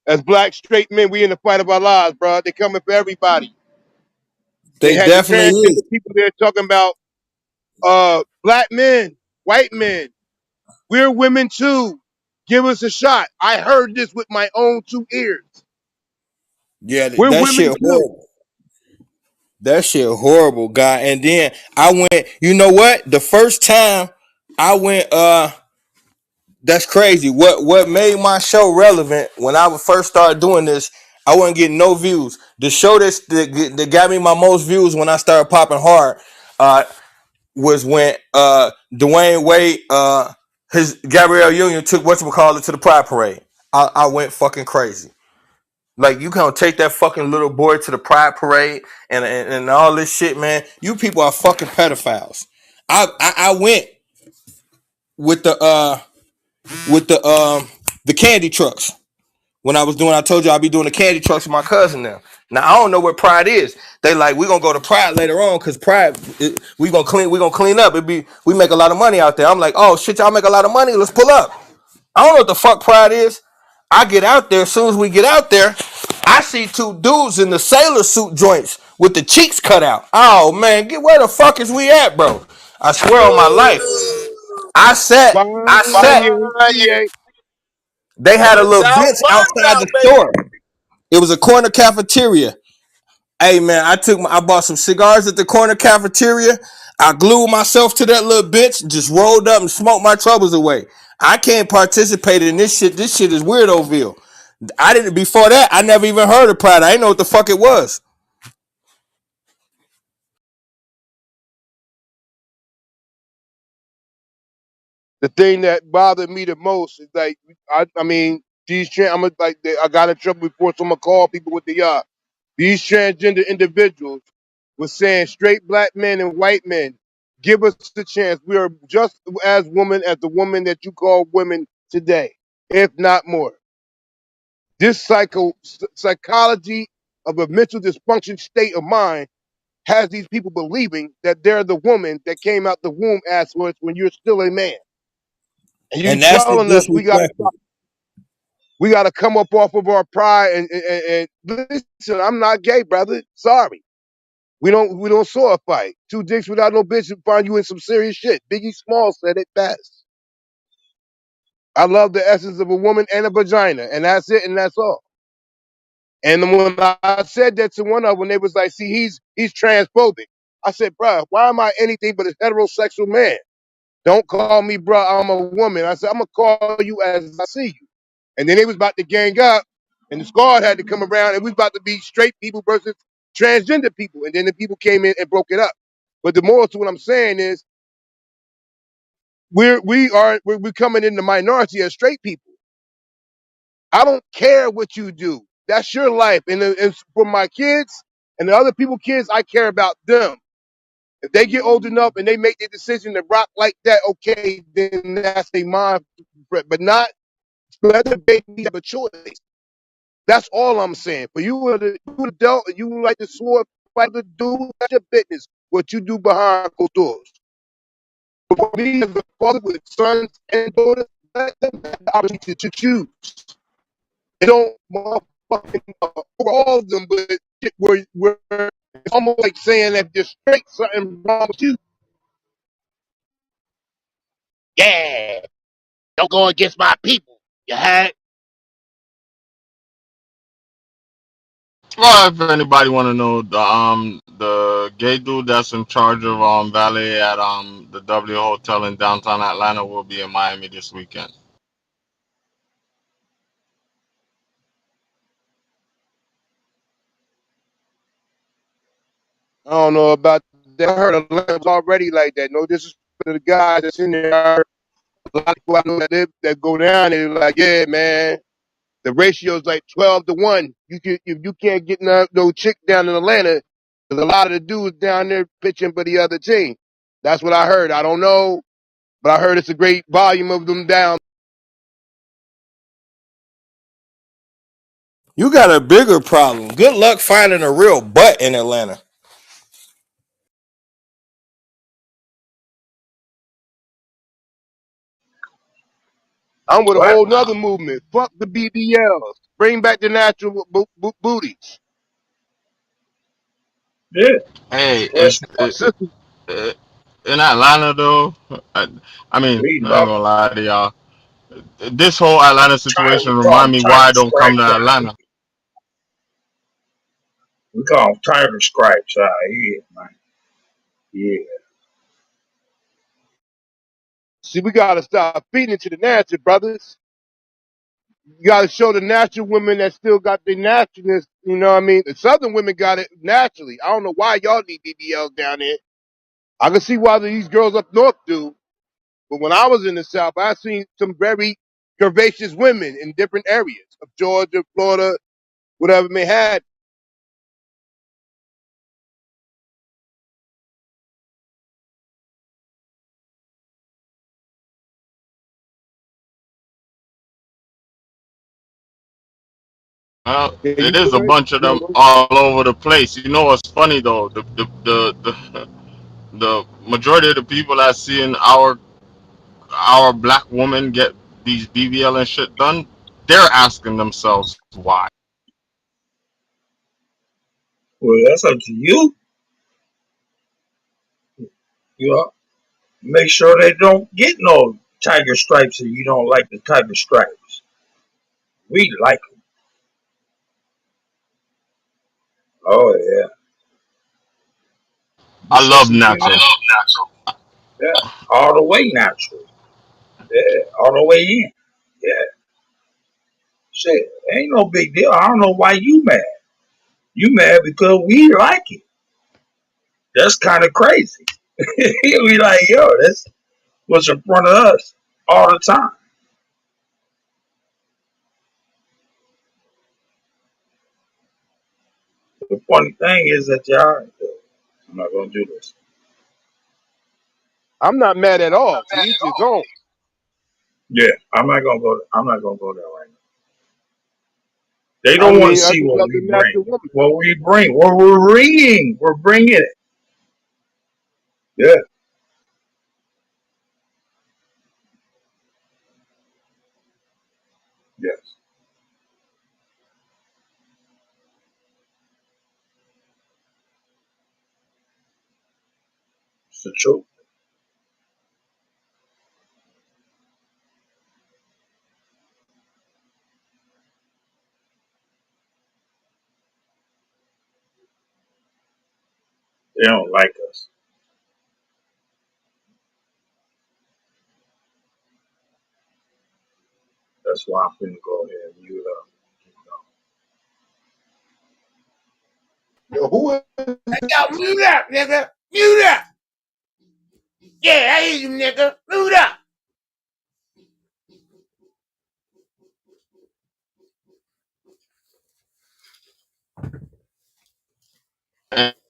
as black straight men, we in the fight of our lives, bro. They coming for everybody. They They had the definitely is. transgender people there talking about black men, white men. We're women too. Give us a shot. I heard this with my own two ears. Yeah, We're that women shit too. horrible. That shit horrible, guy. And then I went, you know what? The first time I went, that's crazy. What made my show relevant when I would first start doing this, I wasn't getting no views. The show that got me my most views when I started popping hard, was when Dwayne Wade, his Gabrielle Union took whatchamacallit to the Pride Parade. I went fucking crazy. Like, you can't take that fucking little boy to the Pride Parade and all this shit, man. You people are fucking pedophiles. I went with the candy trucks when I was doing. I told you I'd be doing the candy trucks with my cousin now. Now I don't know what Pride is. They like, we gonna go to Pride later on because Pride, we gonna clean up. We make a lot of money out there. I'm like, oh shit, y'all make a lot of money. Let's pull up. I don't know what the fuck Pride is. I get out there. As soon as we get out there, I see two dudes in the sailor suit joints with the cheeks cut out. Oh man, where the fuck is we at, bro? I swear on my life. I sat. I sat. YMCA. They had a Burned little out, bench burned outside out, the baby. store. It was a corner cafeteria. Hey man, I bought some cigars at the corner cafeteria. I glued myself to that little bitch, just rolled up and smoked my troubles away. I can't participate in this shit. This shit is Weirdoville. I didn't before that. I never even heard of Pride. I didn't know what the fuck it was. The thing that bothered me the most is like, I mean, I got in trouble before someone called people with the these transgender individuals were saying straight black men and white men, give us the chance. We are just as women as the woman that you call women today, if not more. This psychology of a mental dysfunction state of mind has these people believing that they're the woman that came out the womb afterwards when you're still a man. And you And that's the telling us disrespectful. we gotta come up off of our pride and listen, I'm not gay, brother. Sorry. We don't saw a fight. Two dicks without no bitch will find you in some serious shit. Biggie Small said it best. I love the essence of a woman and a vagina, and that's it, and that's all. And when I said that to one of them, they was like, "See, he's transphobic." I said, "Bruh, why am I anything but a heterosexual man? Don't call me bruh. I'm a woman." I said, "I'm gonna call you as I see you." And then they was about to gang up, and the squad had to come around, and we was about to be straight people versus transgender people. And then the people came in and broke it up. But the moral to what I'm saying is, we're coming in the minority as straight people. I don't care what you do. That's your life. And for my kids and the other people kids, I care about them. If they get old enough and they make the decision to rock like that, okay, then that's their mind. But not let the baby have a choice. That's all I'm saying. For you, you adult, and you like the sword fight to do, that's your business. What you do behind closed doors. But for me, as a father with sons and daughters, let them have the opportunity to choose. They don't motherfucking over all of them, but we're it's almost like saying that you're straight, something wrong with you. Yeah, don't go against my people. You had Well, if anybody want to know, the gay dude that's in charge of valet at the W Hotel in downtown Atlanta will be in Miami this weekend. I don't know about that. I heard Atlanta's already like that. No disrespect to the guys that's in there. I heard a lot of people I know that go down and they're like, yeah, man, the ratio is like 12-1. If you can't get no chick down in Atlanta, because a lot of the dudes down there pitching for the other team. That's what I heard. I don't know, but I heard it's a great volume of them down. You got a bigger problem. Good luck finding a real butt in Atlanta. I'm with a What? whole nother movement. Fuck the BBLs. Bring back the natural booties. Yeah. Hey, Well, My sister, in Atlanta though, I, I mean, we I ain't love gonna lie to y'all. This whole Atlanta we situation call remind them me why I tiger don't come stripes to out Atlanta. here. We call them tiger stripes out here, man. Yeah. see, we gotta stop feeding into the narrative, brothers. You gotta show the natural women that still got their naturalness. You know what I mean? The southern women got it naturally. I don't know why y'all need BBLs down there. I can see why these girls up north do. But when I was in the South, I seen some very curvaceous women in different areas of Georgia, Florida, whatever may have. Yeah, It you is a good? bunch of Yeah, them all over the place. You know what's funny though? The majority of the people that see in our black women get these BBL and shit done, they're asking themselves why. Well, that's up to you. You know, make sure they don't get no tiger stripes if you don't like the tiger stripes. We like them. Oh yeah, you I said love some things. natural. Yeah, all the way natural. Yeah, all the way in. Yeah, shit, ain't no big deal. I don't know why you mad. You mad because we like it. That's kind of crazy. We like, yo, that's what's in front of us all the time. The funny thing is that y'all, I'm not gonna do this. I'm not mad at all. To each his own. Yeah, I'm not gonna go. I'm not gonna go there right now. They I don't want to mean, I see just what love the we bring. natural woman. What we bring. What we're bringing. We're bringing it. Yeah, yes, it's the truth. They don't like us. That's why I'm finna go ahead and mute up. Yo, who is Yo, mute up, nigga. Mute up. Yeah, I hear you, nigga. Mute up.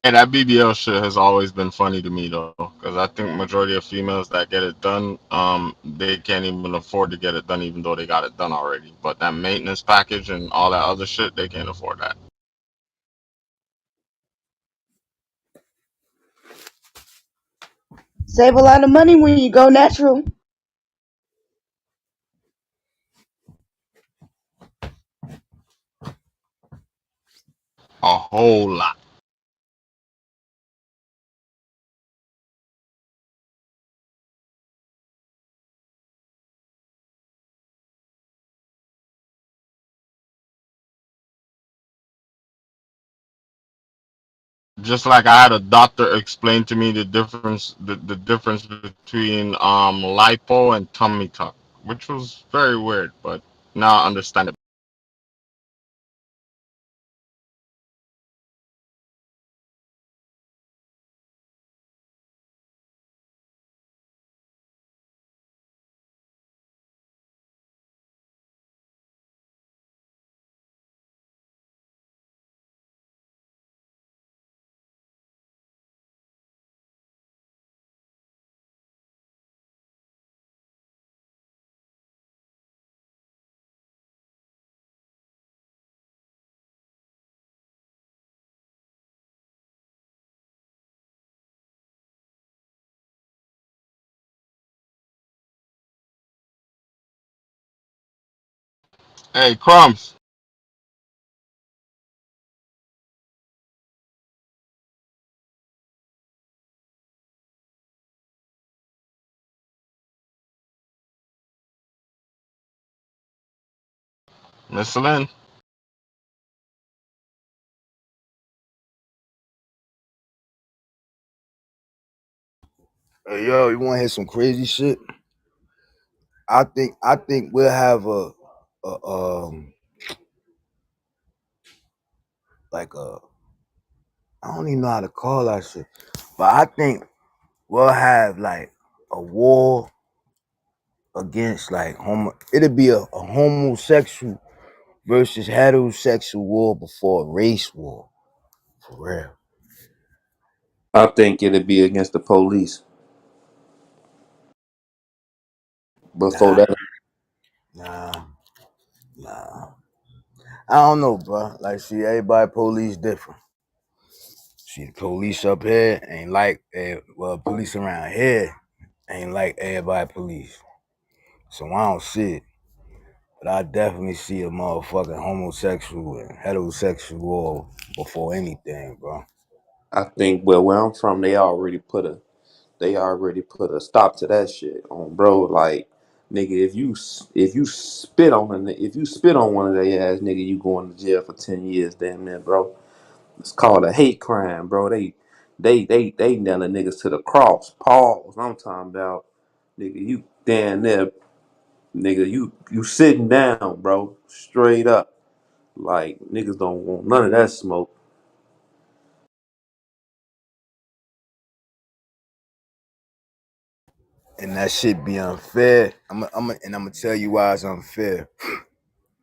And that BBL shit has always been funny to me though, because I think majority of females that get it done, they can't even afford to get it done, even though they got it done already. But that maintenance package and all that other shit, they can't afford that. Save a lot of money when you go natural. A whole lot. Just like I had a doctor explain to me the difference between lipo and tummy tuck, which was very weird, but now I understand it. Hey, Crumbs, Miss Lynn. Hey, yo, you want to hear some crazy shit? I think we'll have a like a I don't even know how to call that shit, but I think we'll have like a war against like homo. It'll be a homosexual versus heterosexual war before a race war. For real. I think it'd be against the police before Nah, that. nah, nah. I don't know, bro. Like, see, everybody police different. See, the police up here ain't like, well, police around here ain't like everybody police. So I don't see it. But I definitely see a motherfucking homosexual and heterosexual war before anything, bro. I think well where I'm from, they already put a stop to that shit on bro. Like nigga, if you spit on one of their ass nigga, you going to jail for 10 years, damn near, bro. It's called a hate crime, bro. They nailing niggas to the cross. Pause. I'm talking about nigga. You damn near nigga. You sitting down, bro. Straight up. Like niggas don't want none of that smoke. And that shit be unfair. And I'm gonna tell you why it's unfair.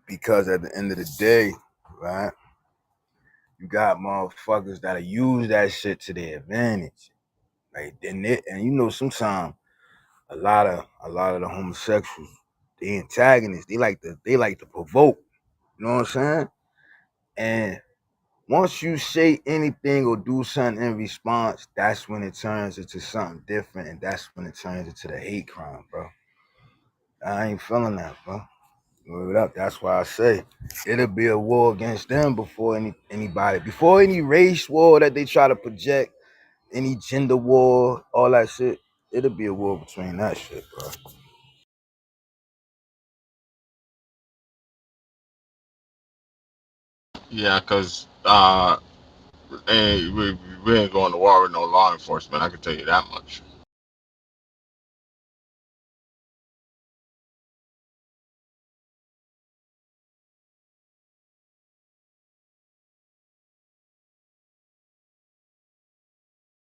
Because at the end of the day, right, you got motherfuckers that'll use that shit to their advantage. Like, and you know, sometimes a lot of the homosexuals, the antagonists, they like to provoke. You know what I'm saying? And once you say anything or do something in response, that's when it turns into something different, and that's when it turns into the hate crime, bro. I ain't feeling that, bro. Word up. That's why I say it'll be a war against them before anybody, before any race war that they try to project, any gender war, all that shit. It'll be a war between that shit, bro. Yeah, cause hey, we ain't going to war with no law enforcement. I can tell you that much.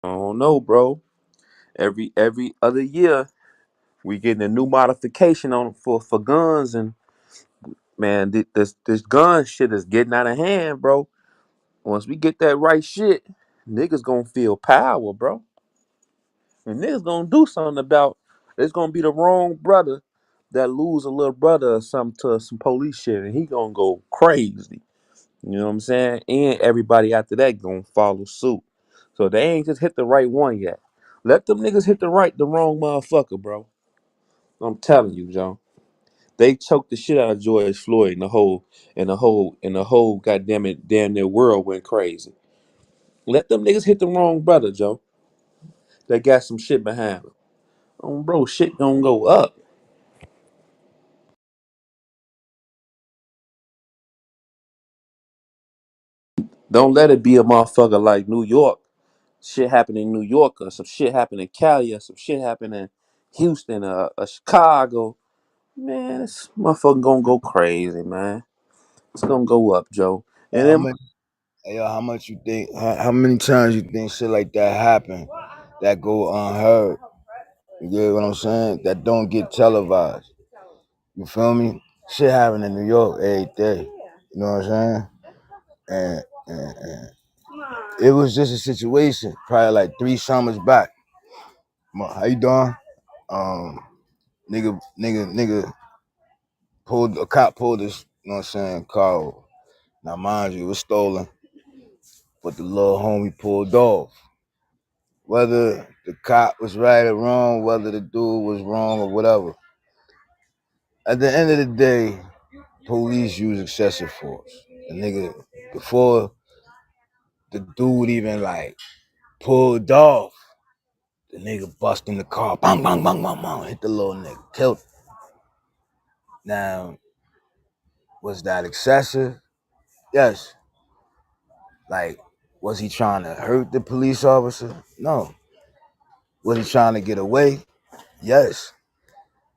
I don't know, bro. Every other year we getting a new modification on for guns, and man, this gun shit is getting out of hand, bro. Once we get that right shit, niggas gonna feel power, bro. And niggas gonna do something about it's gonna be the wrong brother that lose a little brother or something to some police shit and he gonna go crazy. You know what I'm saying? And everybody after that gonna follow suit. So they ain't just hit the right one yet. Let them niggas hit the wrong motherfucker, bro. I'm telling you, John. They choked the shit out of George Floyd and the whole goddamn it damn near world went crazy. Let them niggas hit the wrong brother, Joe. That got some shit behind him. Bro, shit gonna go up. Don't let it be a motherfucker like New York. Shit happen in New York or some shit happen in Cali or some shit happen in Houston or Chicago. Man, this motherfucker gonna go crazy, man. It's gonna go up, Joe. Hey, And then how much you think? How many times you think shit like that happen that go unheard? You get what I'm saying? That don't get televised. You feel me? Shit happen in New York every day. You know what I'm saying? And it was just a situation probably like 3 summers back. How you doing? Um, nigga pulled a cop pulled this. You know what I'm saying? Car over. Now mind you, it was stolen, but the little homie pulled off. Whether the cop was right or wrong, whether the dude was wrong or whatever. At the end of the day, police use excessive force. The nigga, before the dude even like pulled off, the nigga bust in the car, bang, bang, bang, bang, bang, hit the little nigga, killed him. Now, was that excessive? Yes. Like, was he trying to hurt the police officer? No. Was he trying to get away? Yes.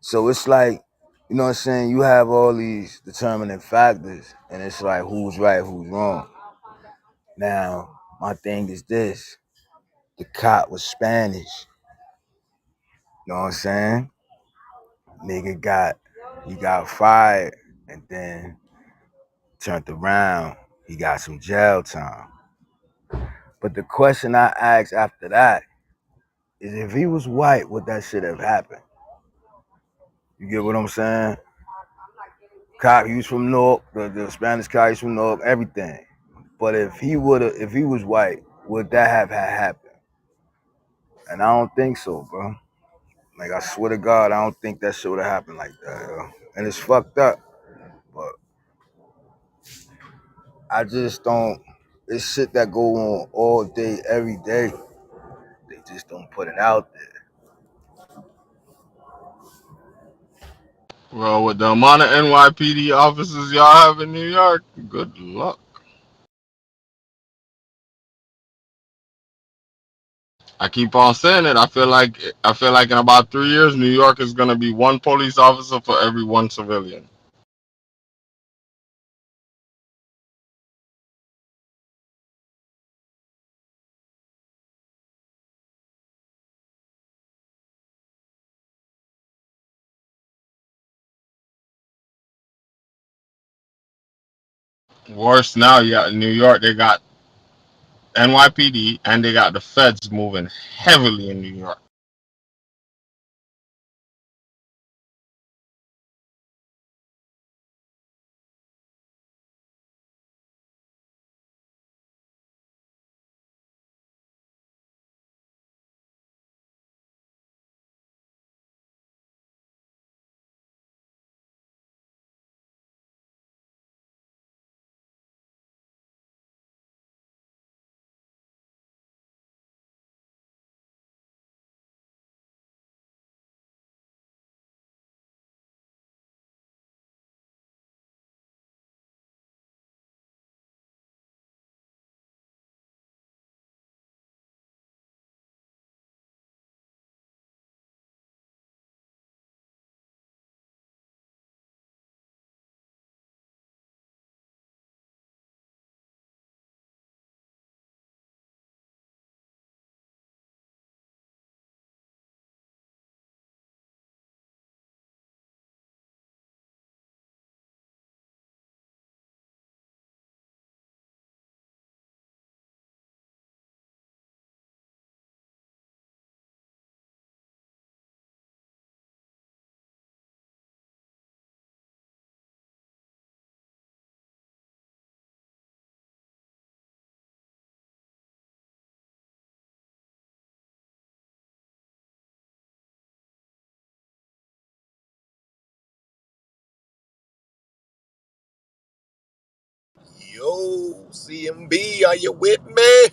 So it's like, you know what I'm saying? You have all these determining factors, and it's like who's right, who's wrong. Now, my thing is this: the cop was Spanish. You know what I'm saying? He got fired, and then turned around. He got some jail time. But the question I asked after that is, if he was white, would that shit have happened? You get what I'm saying? Cop, he was from Newark. The Spanish guy, he's from Newark. Everything. But if he was white, would that have had happened? And I don't think so, bro. Like I swear to God, I don't think that shit would have happened like that, yo. And it's fucked up. But I just don't. It's shit that go on all day, every day. They just don't put it out there. Well, with the amount of NYPD officers y'all have in New York, good luck. I keep on saying it. I feel like in about 3 years, New York is gonna be one police officer for every one civilian. Worse now, you got New York. They got NYPD and they got the feds moving heavily in New York. CMB, are you with me?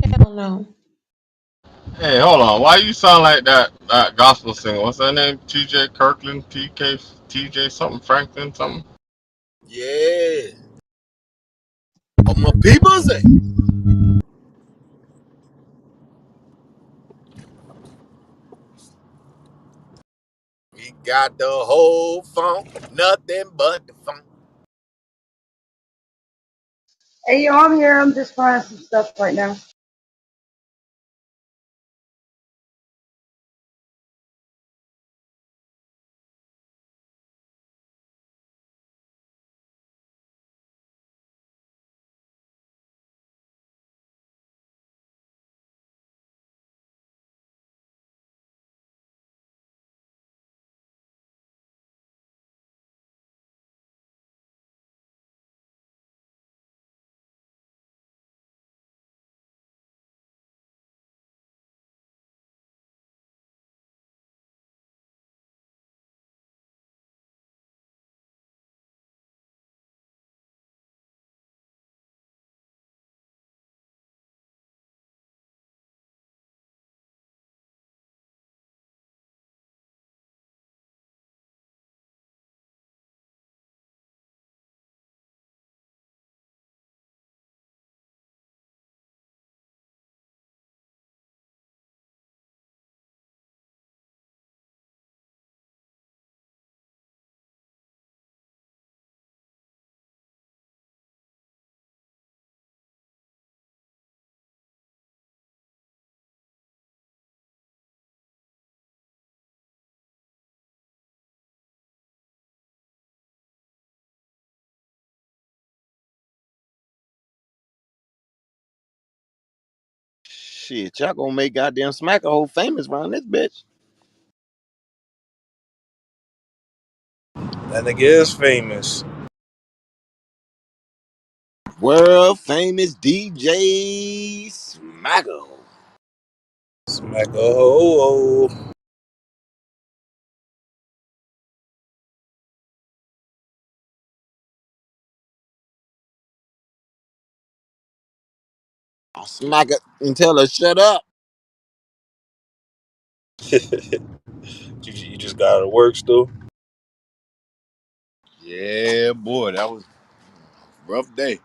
Hell no. Hey, hold on. Why you sound like that gospel singer? What's that name? T.J. Kirkland, T.J. something, Franklin something. Yeah. All my peoples, we got the whole funk, nothing but the funk. Hey, yo, I'm here. I'm just finding some stuff right now. Shit, y'all gonna make goddamn Smack a whole famous around this bitch. That nigga is famous. World famous DJ Smacko. Smack a ho ho. I'll smack it and tell her shut up. You just got to work still. Yeah, boy, that was a rough day.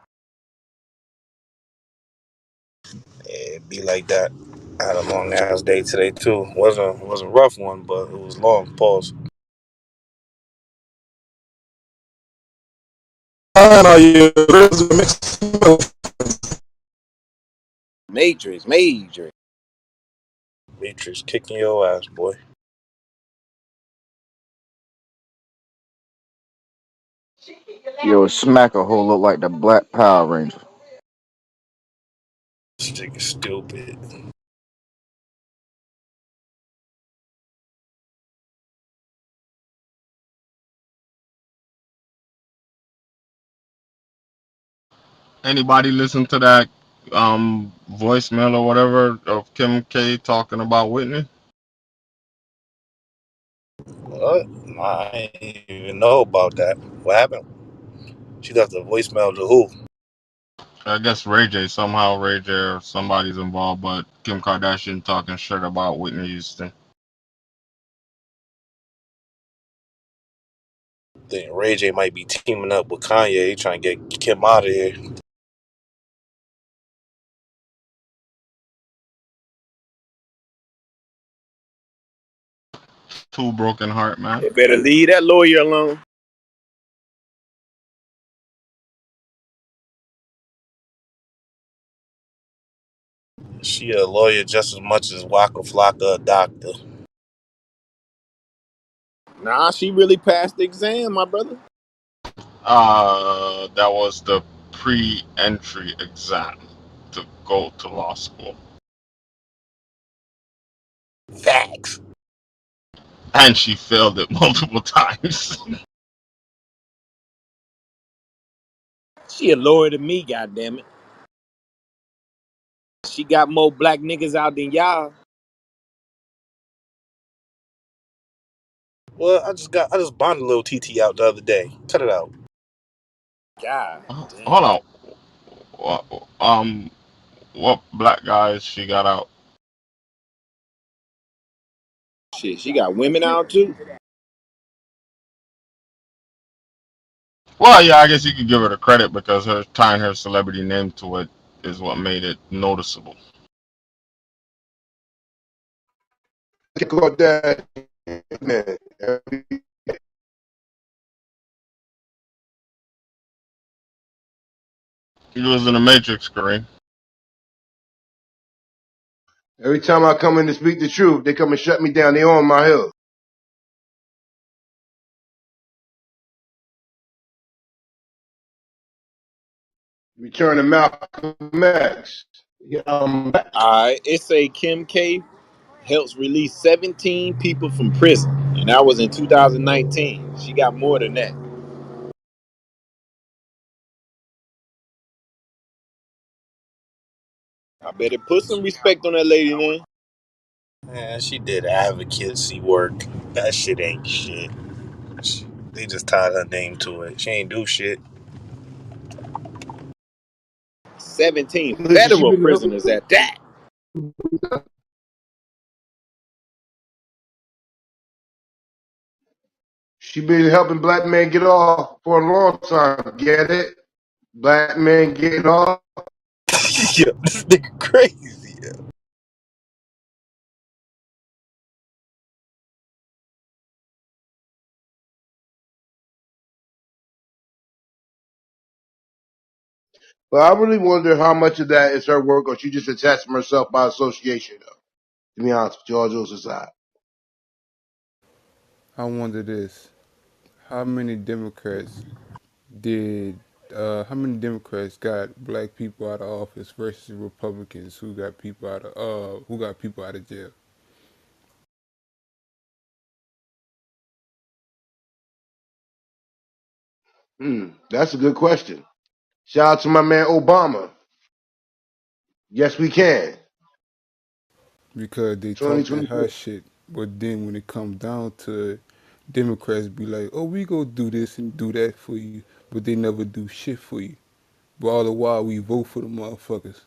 Yeah, it be like that. I had a long ass day today too. Wasn't a rough one, but it was long. Pause. Are you Major. Matrix kicking your ass, boy. Yo, Smack a whole look like the Black Power Ranger. This nigga stupid. Anybody listen to that voicemail or whatever of Kim K talking about Whitney? What? I didn't even know about that. What happened? She left a voicemail to who? I guess Ray J, somehow Ray J or somebody's involved, but Kim Kardashian talking shit about Whitney Houston. Think Ray J might be teaming up with Kanye. He trying to get Kim out of here. Two broken heart, man. They better leave that lawyer alone. She a lawyer just as much as Waka Flocka a doctor. Nah, she really passed the exam, my brother. That was the pre-entry exam to go to law school. Facts. And she failed it multiple times. She a lawyer to me, goddammit. She got more black niggas out than y'all. Well, I just bonded a little TT out the other day. Cut it out. God Hold damn. on. What black guys she got out? Shit, she got women out too. Well, yeah, I guess you could give her the credit because her tying her celebrity name to it is what made it noticeable. Caught that, man. He was in the Matrix, Kareem. Every time I come in to speak the truth, they come and shut me down. They on my hill. Return to Malcolm X. Yeah, Alright, it say Kim K helps release 17 people from prison. And that was in 2019. She got more than that. I better put some respect on that lady then. Man, she did advocacy work. That shit ain't shit. They just tied her name to it. She ain't do shit. 17 listen, She federal prisoners at that. been helping black men get off for a long time. Get it? Black men getting off. yeah, this nigga crazy. But I really wonder how much of that is her work, or she just attached herself by association. Though, to be honest with you, all jokes aside. I wonder this: how many Democrats did? How many Democrats got black people out of office versus Republicans who got people out of jail? That's a good question. Shout out to my man Obama. Yes, we can. Because they talk that high 2024. shit, but then when it comes down to it, Democrats be like, "Oh, we go do this and do that for you," but they never do shit for you. But all the while we vote for the motherfuckers,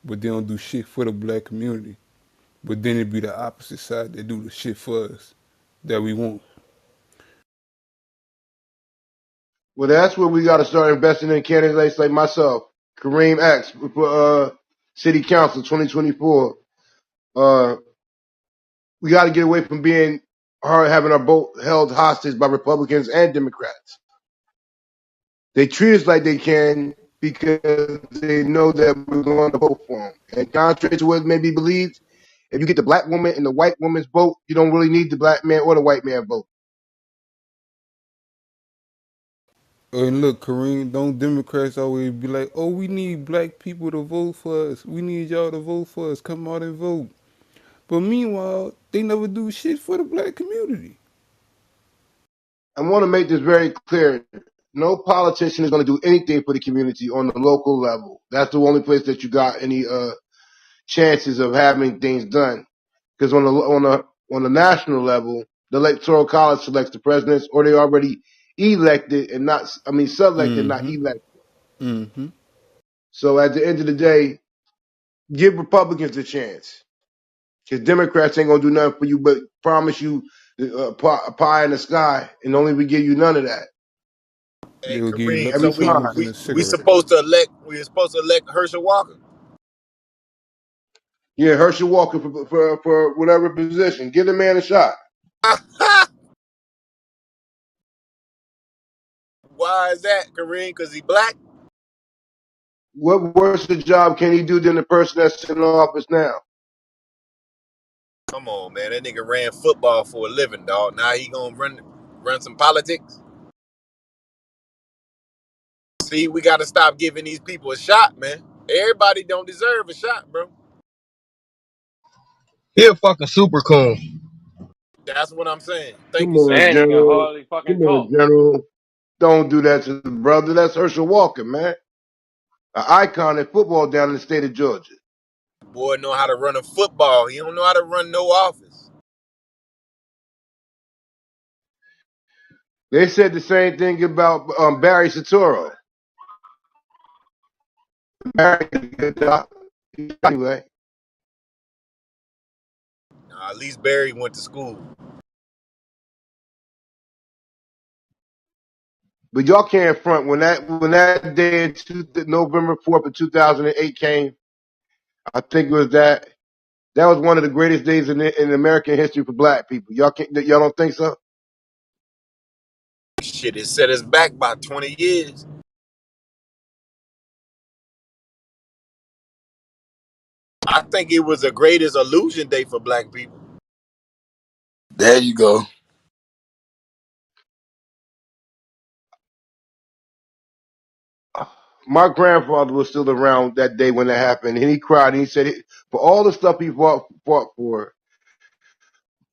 but they don't do shit for the black community. But then it be the opposite side that do the shit for us that we want. Well, that's where we got to start investing in candidates like myself, Kareem X, for City Council 2024. Uh, we got to get away from being having our vote held hostage by Republicans and Democrats. They treat us like they can because they know that we're going to vote for them. And contrary to what may be believed, if you get the black woman and the white woman's vote, you don't really need the black man or the white man vote. And look, Kareem, don't Democrats always be like, "Oh, we need black people to vote for us. We need y'all to vote for us. Come out and vote." But meanwhile, they never do shit for the black community. I want to make this very clear. No politician is going to do anything for the community on the local level. That's the only place that you got any chances of having things done. Because on the national level, the electoral college selects the presidents, or they already elected and not. I mean, selected, not Mm-hmm. elected. Mm-hmm. So at the end of the day, give Republicans a chance. Because Democrats ain't gonna do nothing for you, but promise you a pie in the sky, and only we give you none of that Hey, They will give you Kareem, every so Lucky we time. Charms and we a we cigarette. supposed to elect Herschel Walker. Yeah, Herschel Walker for whatever position. Give the man a shot. Why is that, Kareem? Because he black? What worse a job can he do than the person that's in office now? Come on, man. That nigga ran football for a living, dog. Now he gonna run some politics. See, we gotta stop giving these people a shot, man. Everybody don't deserve a shot, bro. He a fucking super coon. That's what I'm saying. Thank Come you, sir. on, Man, he can General. hardly fucking Come on, talk. General. Don't do that to the brother. That's Herschel Walker, man. An icon in football down in the state of Georgia. Boy know how to run a football. He don't know how to run no office. They said the same thing about Barry Soetoro. Barry, anyway, At least Barry went to school. but y'all can't front when that day November 4th of 2008 came. I think it was that was one of the greatest days in American history for Black people. Y'all don't think so? Shit, it set us back by 20 years. I think it was the greatest illusion day for black people. There you go. My grandfather was still around that day when that happened, and he cried. And he said, for all the stuff he fought for,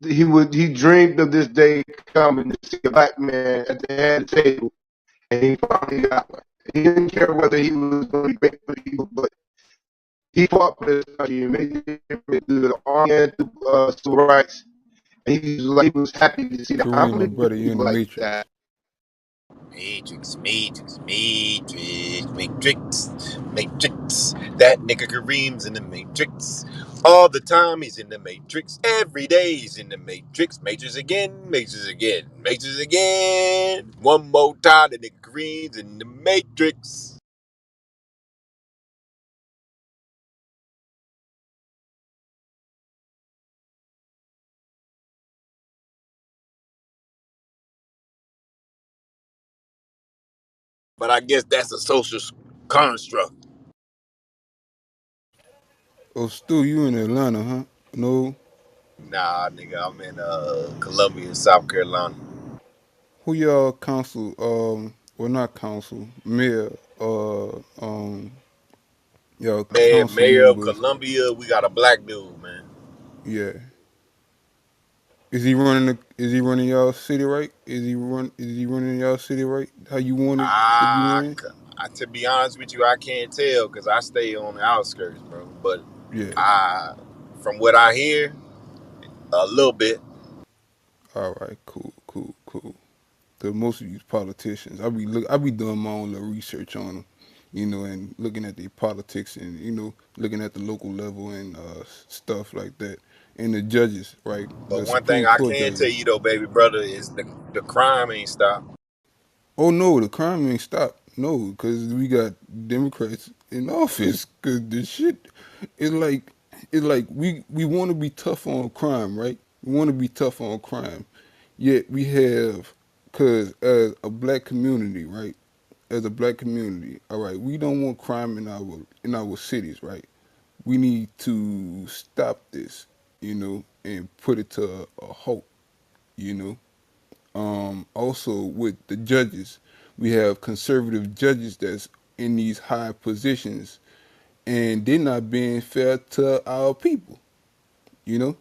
he dreamed of this day coming to see a black man at the head of the table, and he finally got one. He didn't care whether he was going to be great for people, but he fought for this country and made it through the army and through civil rights. And he was happy to see that. I Kareem, my believe brother, in you in people the like Matrix. that. Matrix, Matrix, Matrix, Matrix, Matrix. That nigga Kareem's in the Matrix. All the time he's in the Matrix. Every day he's in the Matrix. Matrix again, Matrix again, Matrix again. One more time, the nigga Kareem's in the Matrix. But I guess that's a social construct. Oh, Stu, you in Atlanta, huh? No. Nah, nigga, I'm in Columbia, South Carolina. Who y'all council? Well, not council, mayor. Y'all council Mayor of members. Columbia, we got a black dude, man. Yeah. Is he running? Is he running y'all city right? Is he running y'all city right? How you want it to be I, ran? to be honest with you, I can't tell because I stay on the outskirts, bro. But Yeah. I, from what I hear, a little bit. All right. Cool. Cool. Cool. Cause most of these politicians, I be doing my own little research on them, and looking at their politics and looking at the local level and stuff like that. And the judges, right? But The one thing Supreme I Court can tell judges. you though, baby brother, is the crime ain't stopped. Oh no, the crime ain't stopped. No, because we got Democrats in office. Cause the shit is like we want to be tough on crime, right? We want to be tough on crime, yet we have, cause as a black community, right? As a black community, all right, we don't want crime in our cities, right? We need to stop this, and put it to a halt, you know also with the judges, we have conservative judges that's in these high positions, and they're not being fair to our people, you know.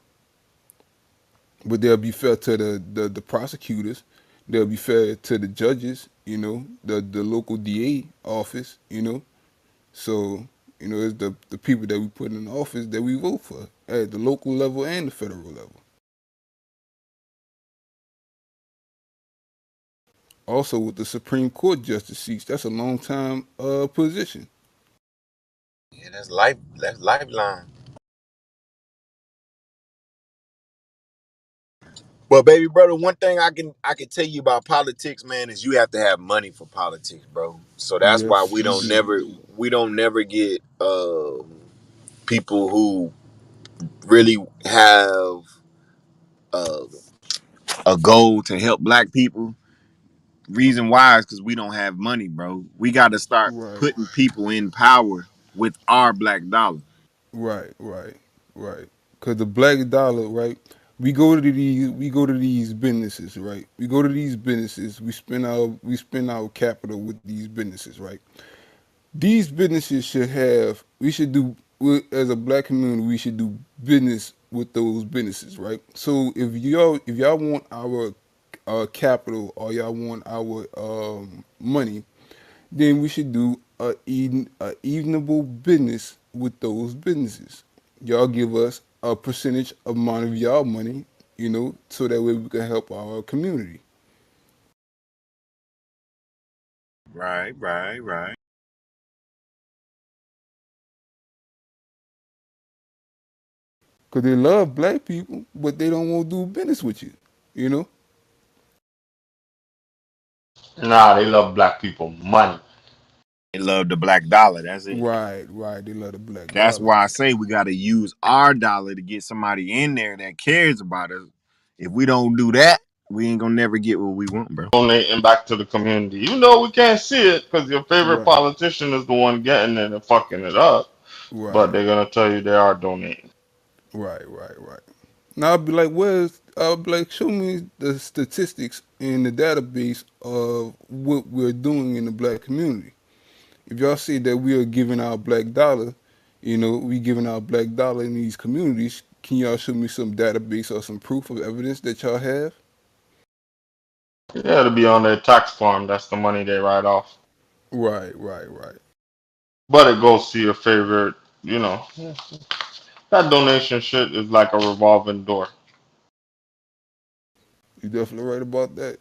But they'll be fair to the prosecutors. They'll be fair to the judges, the local DA office, So, it's the people that we put in office that we vote for at the local level and the federal level. Also, with the Supreme Court justice seats, that's a long time position. Yeah, that's life. That's lifeline. But baby brother, one thing I can tell you about politics, man, is you have to have money for politics, bro. So that's why Yes, you do. we don't never get people who really have uh, a goal to help black people. Reason why is because we don't have money, bro. We got to start Right, putting people in power with our black dollar. right. Cause the black dollar, right? We go to these businesses, right? We go to these businesses. We spend our capital with these businesses, right? These businesses should have. We should do as a black community. We should do business with those businesses, right? So if y'all want our capital or y'all want our money, then we should do a evenable business with those businesses. Y'all give us a percentage amount of y'all money, so that way we can help our community. Right, right, right. Cause they love black people, but they don't want to do business with you. You know? Nah, they love black people money. They love the black dollar. That's it. Right, right. They love the black That's dollar. why I say we got to use our dollar to get somebody in there that cares about us. If we don't do that, we ain't gonna never get what we want, bro. Donating back to the community. You know we can't see it because your favorite Right, politician is the one getting it and fucking it up. But right, they're gonna tell you they are donating. right. Now I'll be like, where's? I'll be like, show me the statistics in the database of what we're doing in the black community. If y'all say that we are giving our black dollar, you know, we giving our black dollar in these communities, can y'all show me some database or some proof of evidence that y'all have? Yeah, to be on their tax form, that's the money they write off. Right. But it goes to your favorite, you know. That donation shit is like a revolving door. You definitely right about that.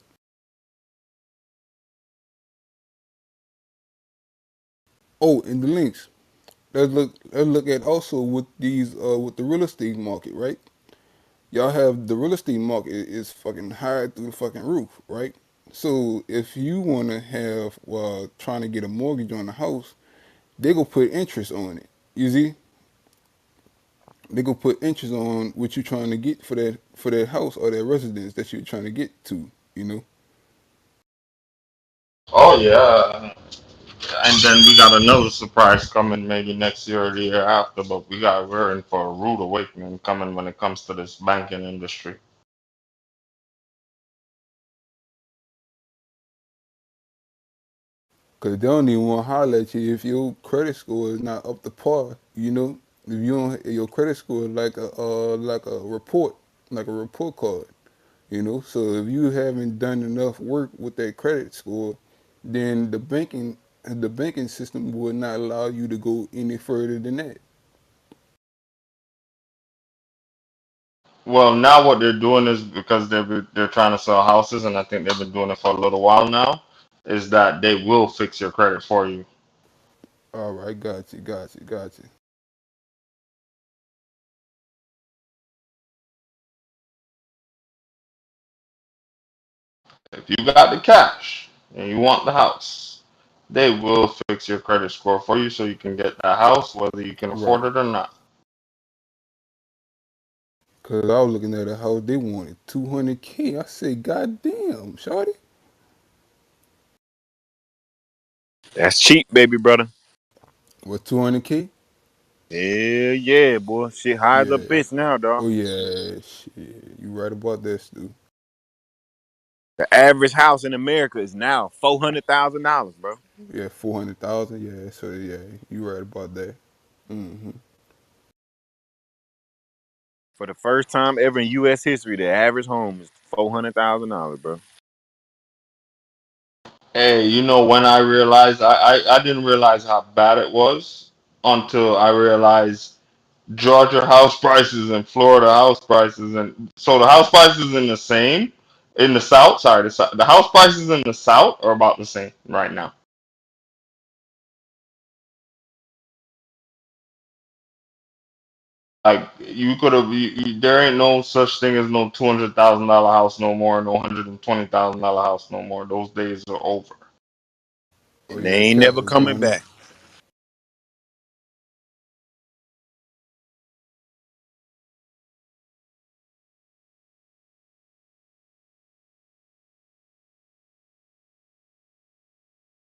Oh, and the links. Let's look at also with these with the real estate market, right? Y'all have the real estate market is fucking high through the fucking roof, right? So if you want to have trying to get a mortgage on the house, they go put interest on it. You see, they go put interest on what you're trying to get for that house or that residence that you're trying to get to. You know, Oh yeah. And then we got another surprise coming maybe next year or the year after, but we're in for a rude awakening coming when it comes to this banking industry. because they don't even want to holler at you if your credit score is not up to par. You know, if you don't, your credit score is like a report, like a report card. You know, so if you haven't done enough work with that credit score, then the banking system will not allow you to go any further than that. Well, now what they're doing is because they're trying to sell houses, and I think they've been doing it for a little while now, is that they will fix your credit for you. All right, got you. If you got the cash and you want the house, they will fix your credit score for you so you can get that house whether you can afford Right. it or not. Cause I was looking at a house they wanted 200K. I said, God damn, shorty. That's cheap, baby brother. What 200K? Hell yeah, boy. Shit high as a Yeah. bitch now, dog. Oh yeah, shit. You right about that, Stu. The average house in America is now $400,000, bro. Yeah, 400,000. Yeah, so yeah, you right about that. Hmm. For the first time ever in U.S. history, the average home is $400,000, bro. Hey, you know when I realized I didn't realize how bad it was until I realized Georgia house prices and Florida house prices, and so the house prices in the same in the South. Sorry, the house prices in the South are about the same right now. Like you could have, there ain't no such thing as no $200,000 house no more, no $120,000 house no more. Those days are over. Oh And yeah, they the ain't cap never is coming going up. back.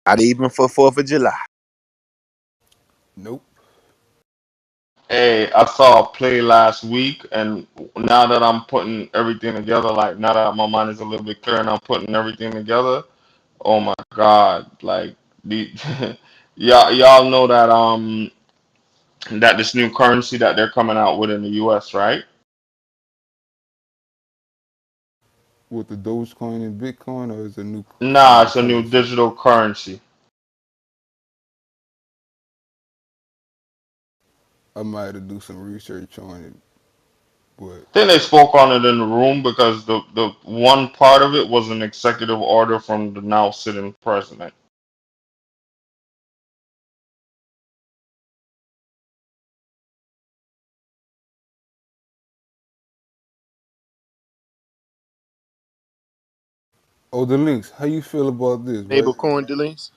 Not even for 4th of July. Nope. Hey, I saw a play last week, and now that I'm putting everything together, like now that my mind is a little bit clear and I'm putting everything together, oh my God, like the y'all know that that this new currency that they're coming out with in the US, right? With the Dogecoin and Bitcoin, or is a new Nah, it's a new currency? digital currency. I might have to do some research on it, but I think they spoke on it in the room because the one part of it was an executive order from the now sitting president. Oh, the links. How you feel about this, right? Stablecoin dealings.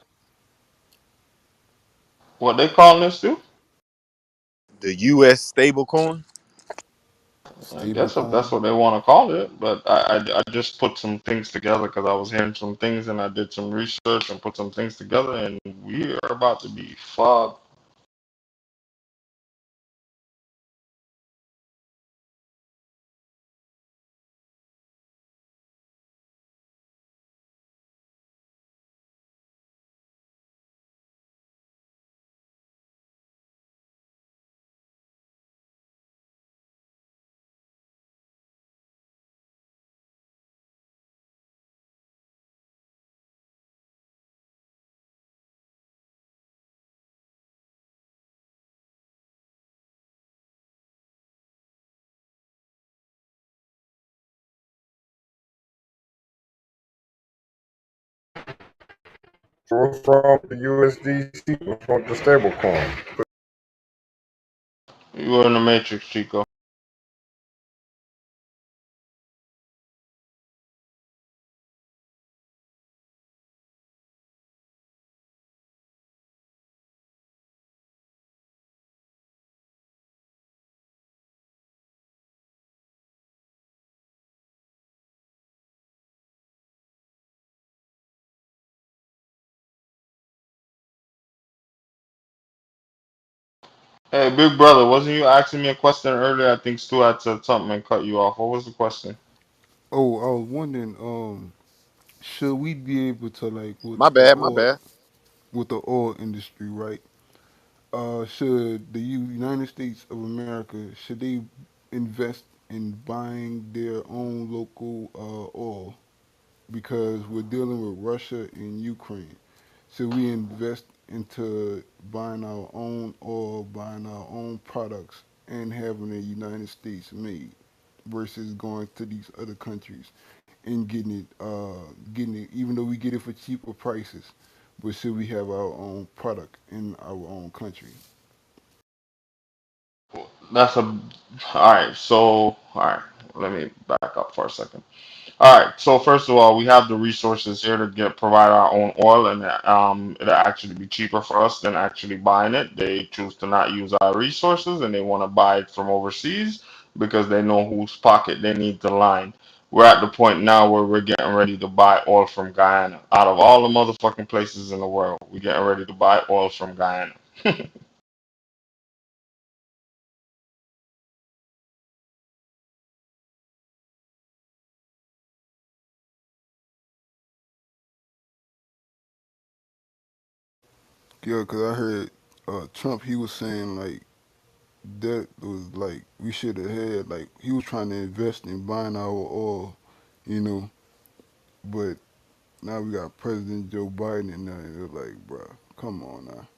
What they calling this too? The U.S. stablecoin. I Stable guess if that's coin. what they want to call it, but I just put some things together because I was hearing some things and I did some research and put some things together and we are about to be fucked. What's wrong with the USDC? What's wrong with the stablecoin? You were in the matrix, Chico. Hey, big brother, wasn't you asking me a question earlier? I think Stu had said something and cut you off. What was the question? Oh, I was wondering, should we be able to like My bad. My bad. with the oil industry, right? Should the United States of America should they invest in buying their own local oil because we're dealing with Russia and Ukraine? Should we invest into buying our own oil, buying our own products, and having a United States made versus going to these other countries and getting it, even though we get it for cheaper prices, but should we have our own product in our own country? That's a all right. So, all right, let me back up for a second. All right. So first of all, we have the resources here to get provide our own oil, and it'll actually be cheaper for us than actually buying it. They choose to not use our resources, and they want to buy it from overseas because they know whose pocket they need to line. We're at the point now where we're getting ready to buy oil from Guyana. Out of all the motherfucking places in the world, we're getting ready to buy oil from Guyana. Yeah, because I heard Trump, he was saying like that was like we should have had like he was trying to invest in buying our oil, you know, but now we got President Joe Biden and they're like, bro, come on now.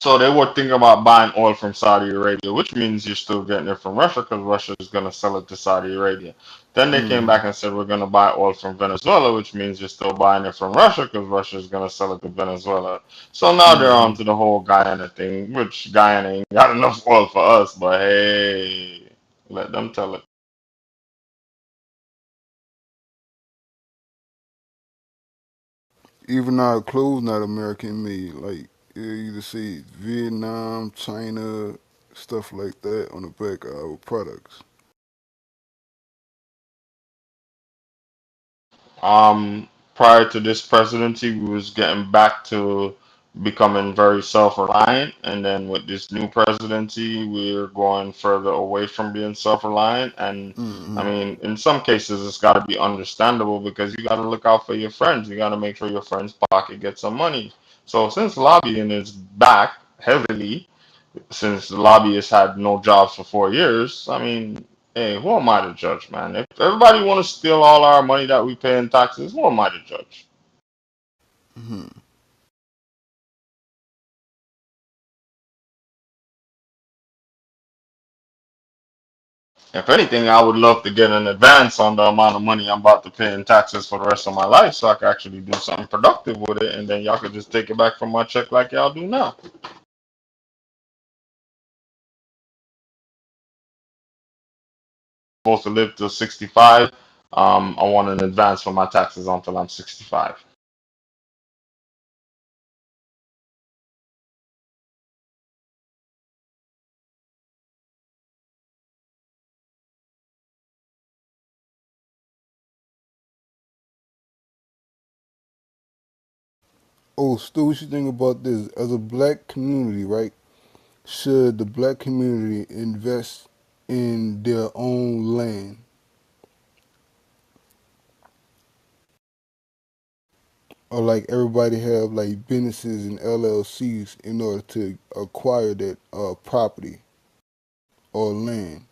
So they were thinking about buying oil from Saudi Arabia, which means you're still getting it from Russia because Russia is going to sell it to Saudi Arabia. Then they came Hmm. back and said we're going to buy oil from Venezuela, which means you're still buying it from Russia because Russia is going to sell it to Venezuela. So now they're on Hmm. to the whole Guyana thing, which Guyana ain't got enough oil for us, but hey, let them tell it. Even our clothes not American made. Like you either see Vietnam, China, stuff like that on the back of our products. Prior to this presidency, we was getting back to becoming very self-reliant, and then with this new presidency, we're going further away from being self-reliant. And I Hmm. mean, in some cases, it's got to be understandable because you got to look out for your friends. You got to make sure your friend's pocket gets some money. So since lobbying is back heavily, since the lobbyists had no jobs for 4 years, I mean, hey, who am I to judge, man? If everybody want to steal all our money that we pay in taxes, who am I to judge? Hmm. If anything, I would love to get an advance on the amount of money I'm about to pay in taxes for the rest of my life so I can actually do something productive with it, and then y'all could just take it back from my check like y'all do now. Supposed to live till 65. I want an advance for my taxes until I'm 65. Oh, Stu, what you think about this? As a black community, right? Should the black community invest in their own land, or like everybody have like businesses and LLCs in order to acquire that property or land?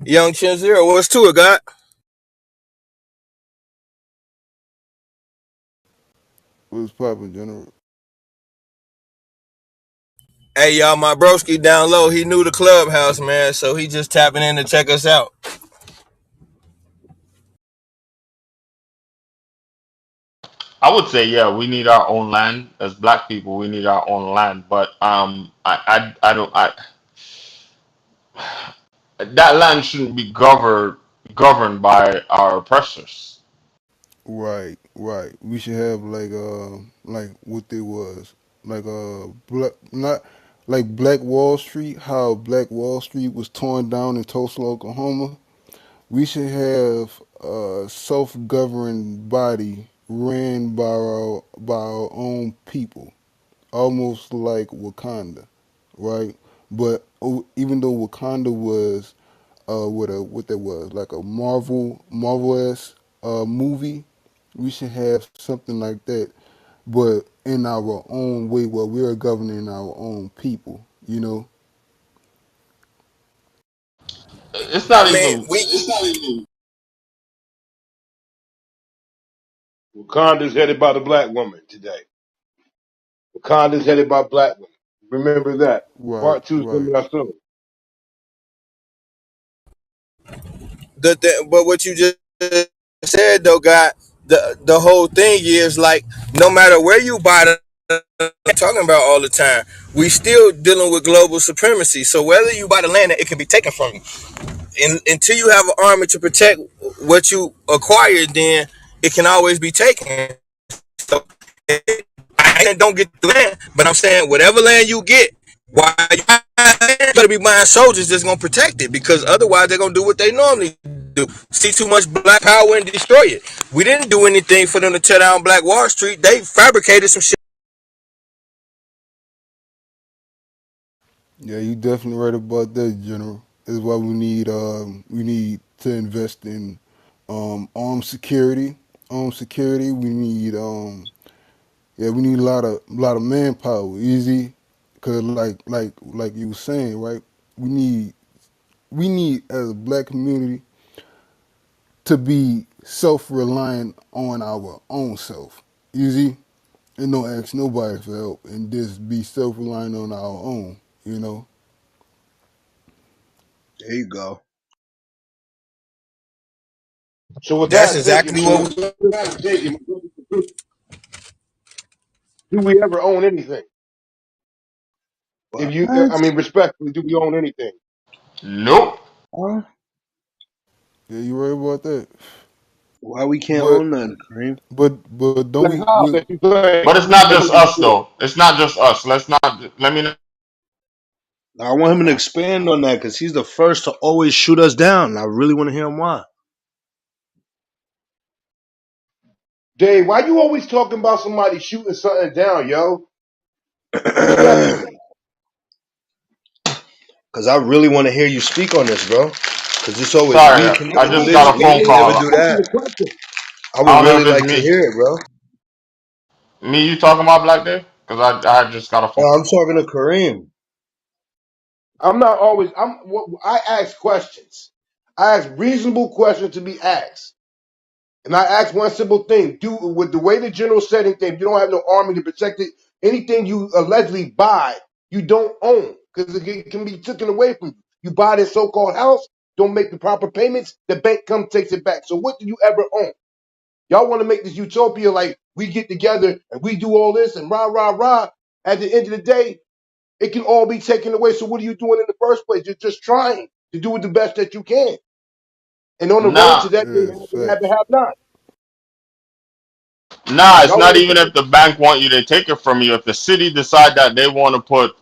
Young Chin Zero, what's to it, God? What's poppin', General? Hey, y'all, my broski down low, he knew the clubhouse, man, so he just tapping in to check us out. I would say, yeah, we need our own land as black people. We need our own land, but I don't, that land shouldn't be governed by our oppressors. Right, right. We should have like what they was like black not like Black Wall Street. How Black Wall Street was torn down in Tulsa, Oklahoma. We should have a self-governed body ran by our own people, almost like Wakanda, right? But even though Wakanda was what that was like a Marvel-esque movie, we should have something like that, but in our own way, where we're governing our own people. You know, It's I not mean, even. we Wakanda's headed by the black woman today. Wakanda's headed by black women. Remember that. right, Part two is right. coming out soon. but what you just said though, God, the whole thing is like no matter where you buy the talking about all the time, we still dealing with global supremacy. So whether you buy the land, it can be taken from you. Until you have an army to protect what you acquired, then it can always be taken. So I don't get the land, but I'm saying whatever land you get, why you better be buying soldiers that's gonna protect it, because otherwise they're gonna do what they normally do. See too much black power and destroy it. We didn't do anything for them to tear down Black Wall Street. They fabricated some shit. Yeah, you definitely right about that, General. Is why we need to invest in armed security. Armed security. We need yeah, we need a lot of manpower. Easy, cause like you were saying, right? We need as a black community to be self-reliant on our own self. Easy, and don't ask nobody for help, and just be self-reliant on our own. You know. There you go. So with That's that taken, exactly what we do we ever own anything? If you, What? I mean, respectfully, do we own anything? Nope. Huh? Yeah, you right about that. Why we can't But own nothing, Kareem? but don't Like how we that you claim But it's we not own just the us, shit. though. It's not just us. Let's not. Let me. I want him to expand on that because he's the first to always shoot us down. I really want to hear him why. Dave, why you always talking about somebody shooting something down, yo? Respectfully. Because I really want to hear you speak on this, bro. Because it's always Sorry, me. Can you I ever do just this? got a Me? phone Can you ever call. do Answer that? the question. I would I don't know really if it's like to me. hear it, bro. Me, you talking about Black Day? Because I just got a phone. I'm talking to Kareem. I'm not always. I ask questions. I ask reasonable questions to be asked, and I ask one simple thing: do with the way the general said anything, you don't have no army to protect it. Anything you allegedly buy, you don't own because it can be taken away from you. You buy this so-called house, don't make the proper payments, the bank comes takes it back. So what do you ever own? Y'all want to make this utopia like we get together and we do all this and rah rah rah. At the end of the day, It can all be taken away. So what are you doing in the first place? You're just trying to do it the best that you can. And on the road Nah, to that, Yeah, they have to facts. have not. nah, it's Y'all not want even to if the bank want you to take it from you. If the city decide that they want to put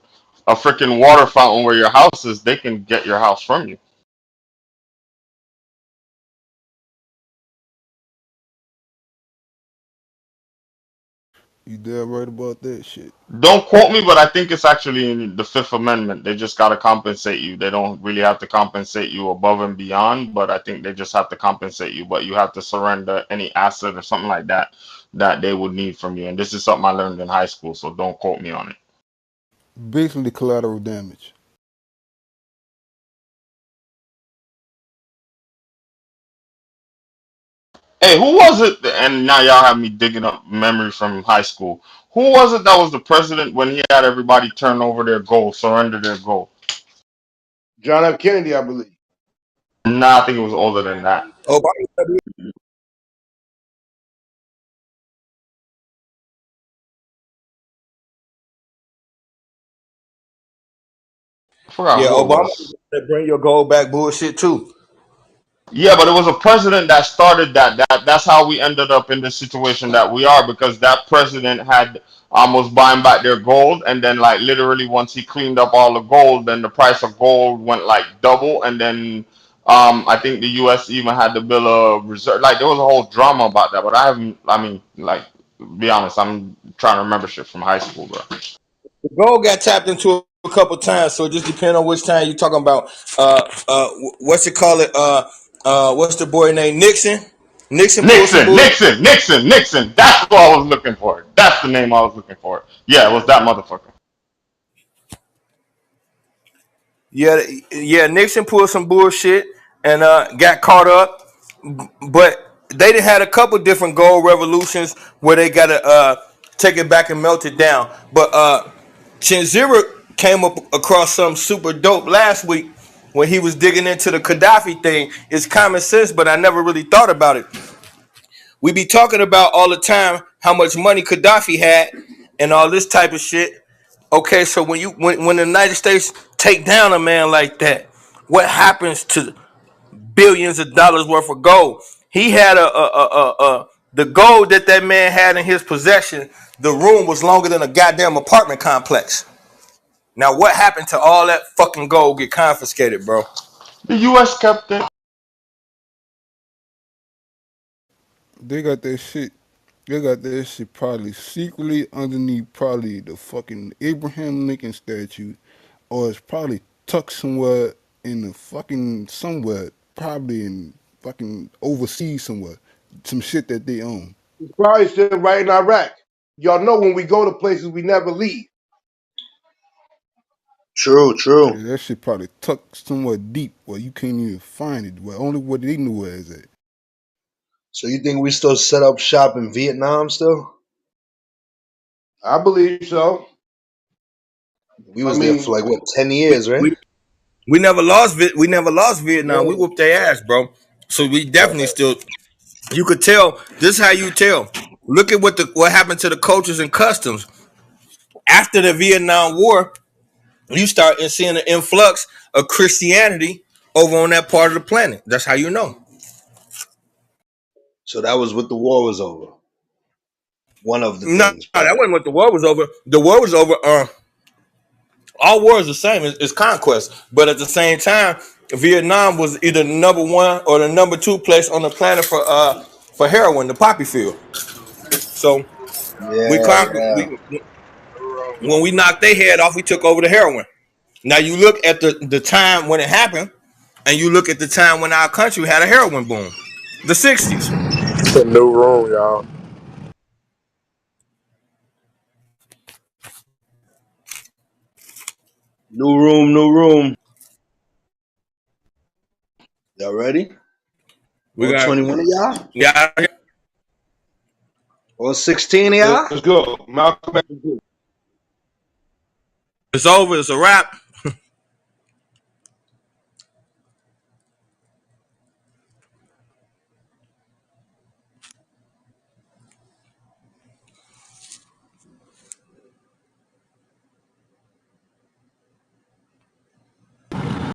a freaking water fountain where your house is, they can get your house from you. You damn right about that shit. Don't quote me, but I think it's actually in the Fifth Amendment. They just got to compensate you. They don't really have to compensate you above and beyond, but I think they just have to compensate you. But you have to surrender any asset or something like that that they would need from you. And this is something I learned in high school, so don't quote me on it. Basically collateral damage. Hey, who was it? And now y'all have me digging up memories from high school. Who was it that was the president when he had everybody turn over their gold, surrender their gold? John F. Kennedy, I believe. Nah, I think it was older than that. Obama. I forgot Yeah, who it Obama was. bring your gold back bullshit too. Yeah, but it was a president that started that. That's how we ended up in the situation that we are because that president had almost buying back their gold, and then like literally once he cleaned up all the gold, then the price of gold went like double, and then I think the U.S. even had to build a reserve. Like there was a whole drama about that, but I haven't. I mean, like be honest, I'm trying to remember shit from high school, bro. The gold got tapped into a couple times, so it just depends on which time you're talking about. What's it call it? What's the boy named Nixon? Nixon pulled some Nixon, bull. Nixon, Nixon, Nixon. That's what I was looking for. That's the name I was looking for. Yeah, it was that motherfucker. Yeah. Nixon pulled some bullshit and got caught up. But they done had a couple different gold revolutions where they got to take it back and melt it down. But Chinzira came up across something super dope last week when he was digging into the Gaddafi thing. It's common sense, but I never really thought about it. We be talking about all the time how much money Gaddafi had and all this type of shit. Okay, so when the United States take down a man like that, what happens to billions of dollars worth of gold? He had the gold that man had in his possession. The room was longer than a goddamn apartment complex. Now, what happened to all that fucking gold get confiscated, bro? The U.S. kept it. They got that shit. They got that shit probably secretly underneath probably the fucking Abraham Lincoln statue, or it's probably tucked somewhere in the fucking somewhere, probably in fucking overseas somewhere. Some shit that they own. It's probably still right in Iraq. Y'all know when we go to places, we never leave. True, true. Yeah, that shit probably tucked somewhere deep where you can't even find it. Where only what they know where it's at. So you think we still set up shop in Vietnam still? I believe so. We I was there for mean, like what, 10 We, years, right? we, we never lost. We never lost Vietnam. We yeah. whooped their ass, bro. So we definitely still. You could tell. This is how you tell. Look at what happened to the cultures and customs after the Vietnam War. You start seeing an influx of Christianity over on that part of the planet. That's how you know. So that was what the war was over. One of the No, things, that probably. wasn't what the war was over. The war was over. All wars are the same. It's conquest, but at the same time, Vietnam was either the number one or the number two place on the planet for heroin, the poppy field. So we Yeah, conquered. yeah. When we knocked their head off, we took over the heroin. Now you look at the time when it happened, and you look at the time when our country had a heroin boom, the '60s. It's a new room, y'all. New room, new room. Y'all ready? We All got 21 of y'all? yeah. All 16 of y'all? Let's go. Malcolm X is good. It's over. It's a wrap.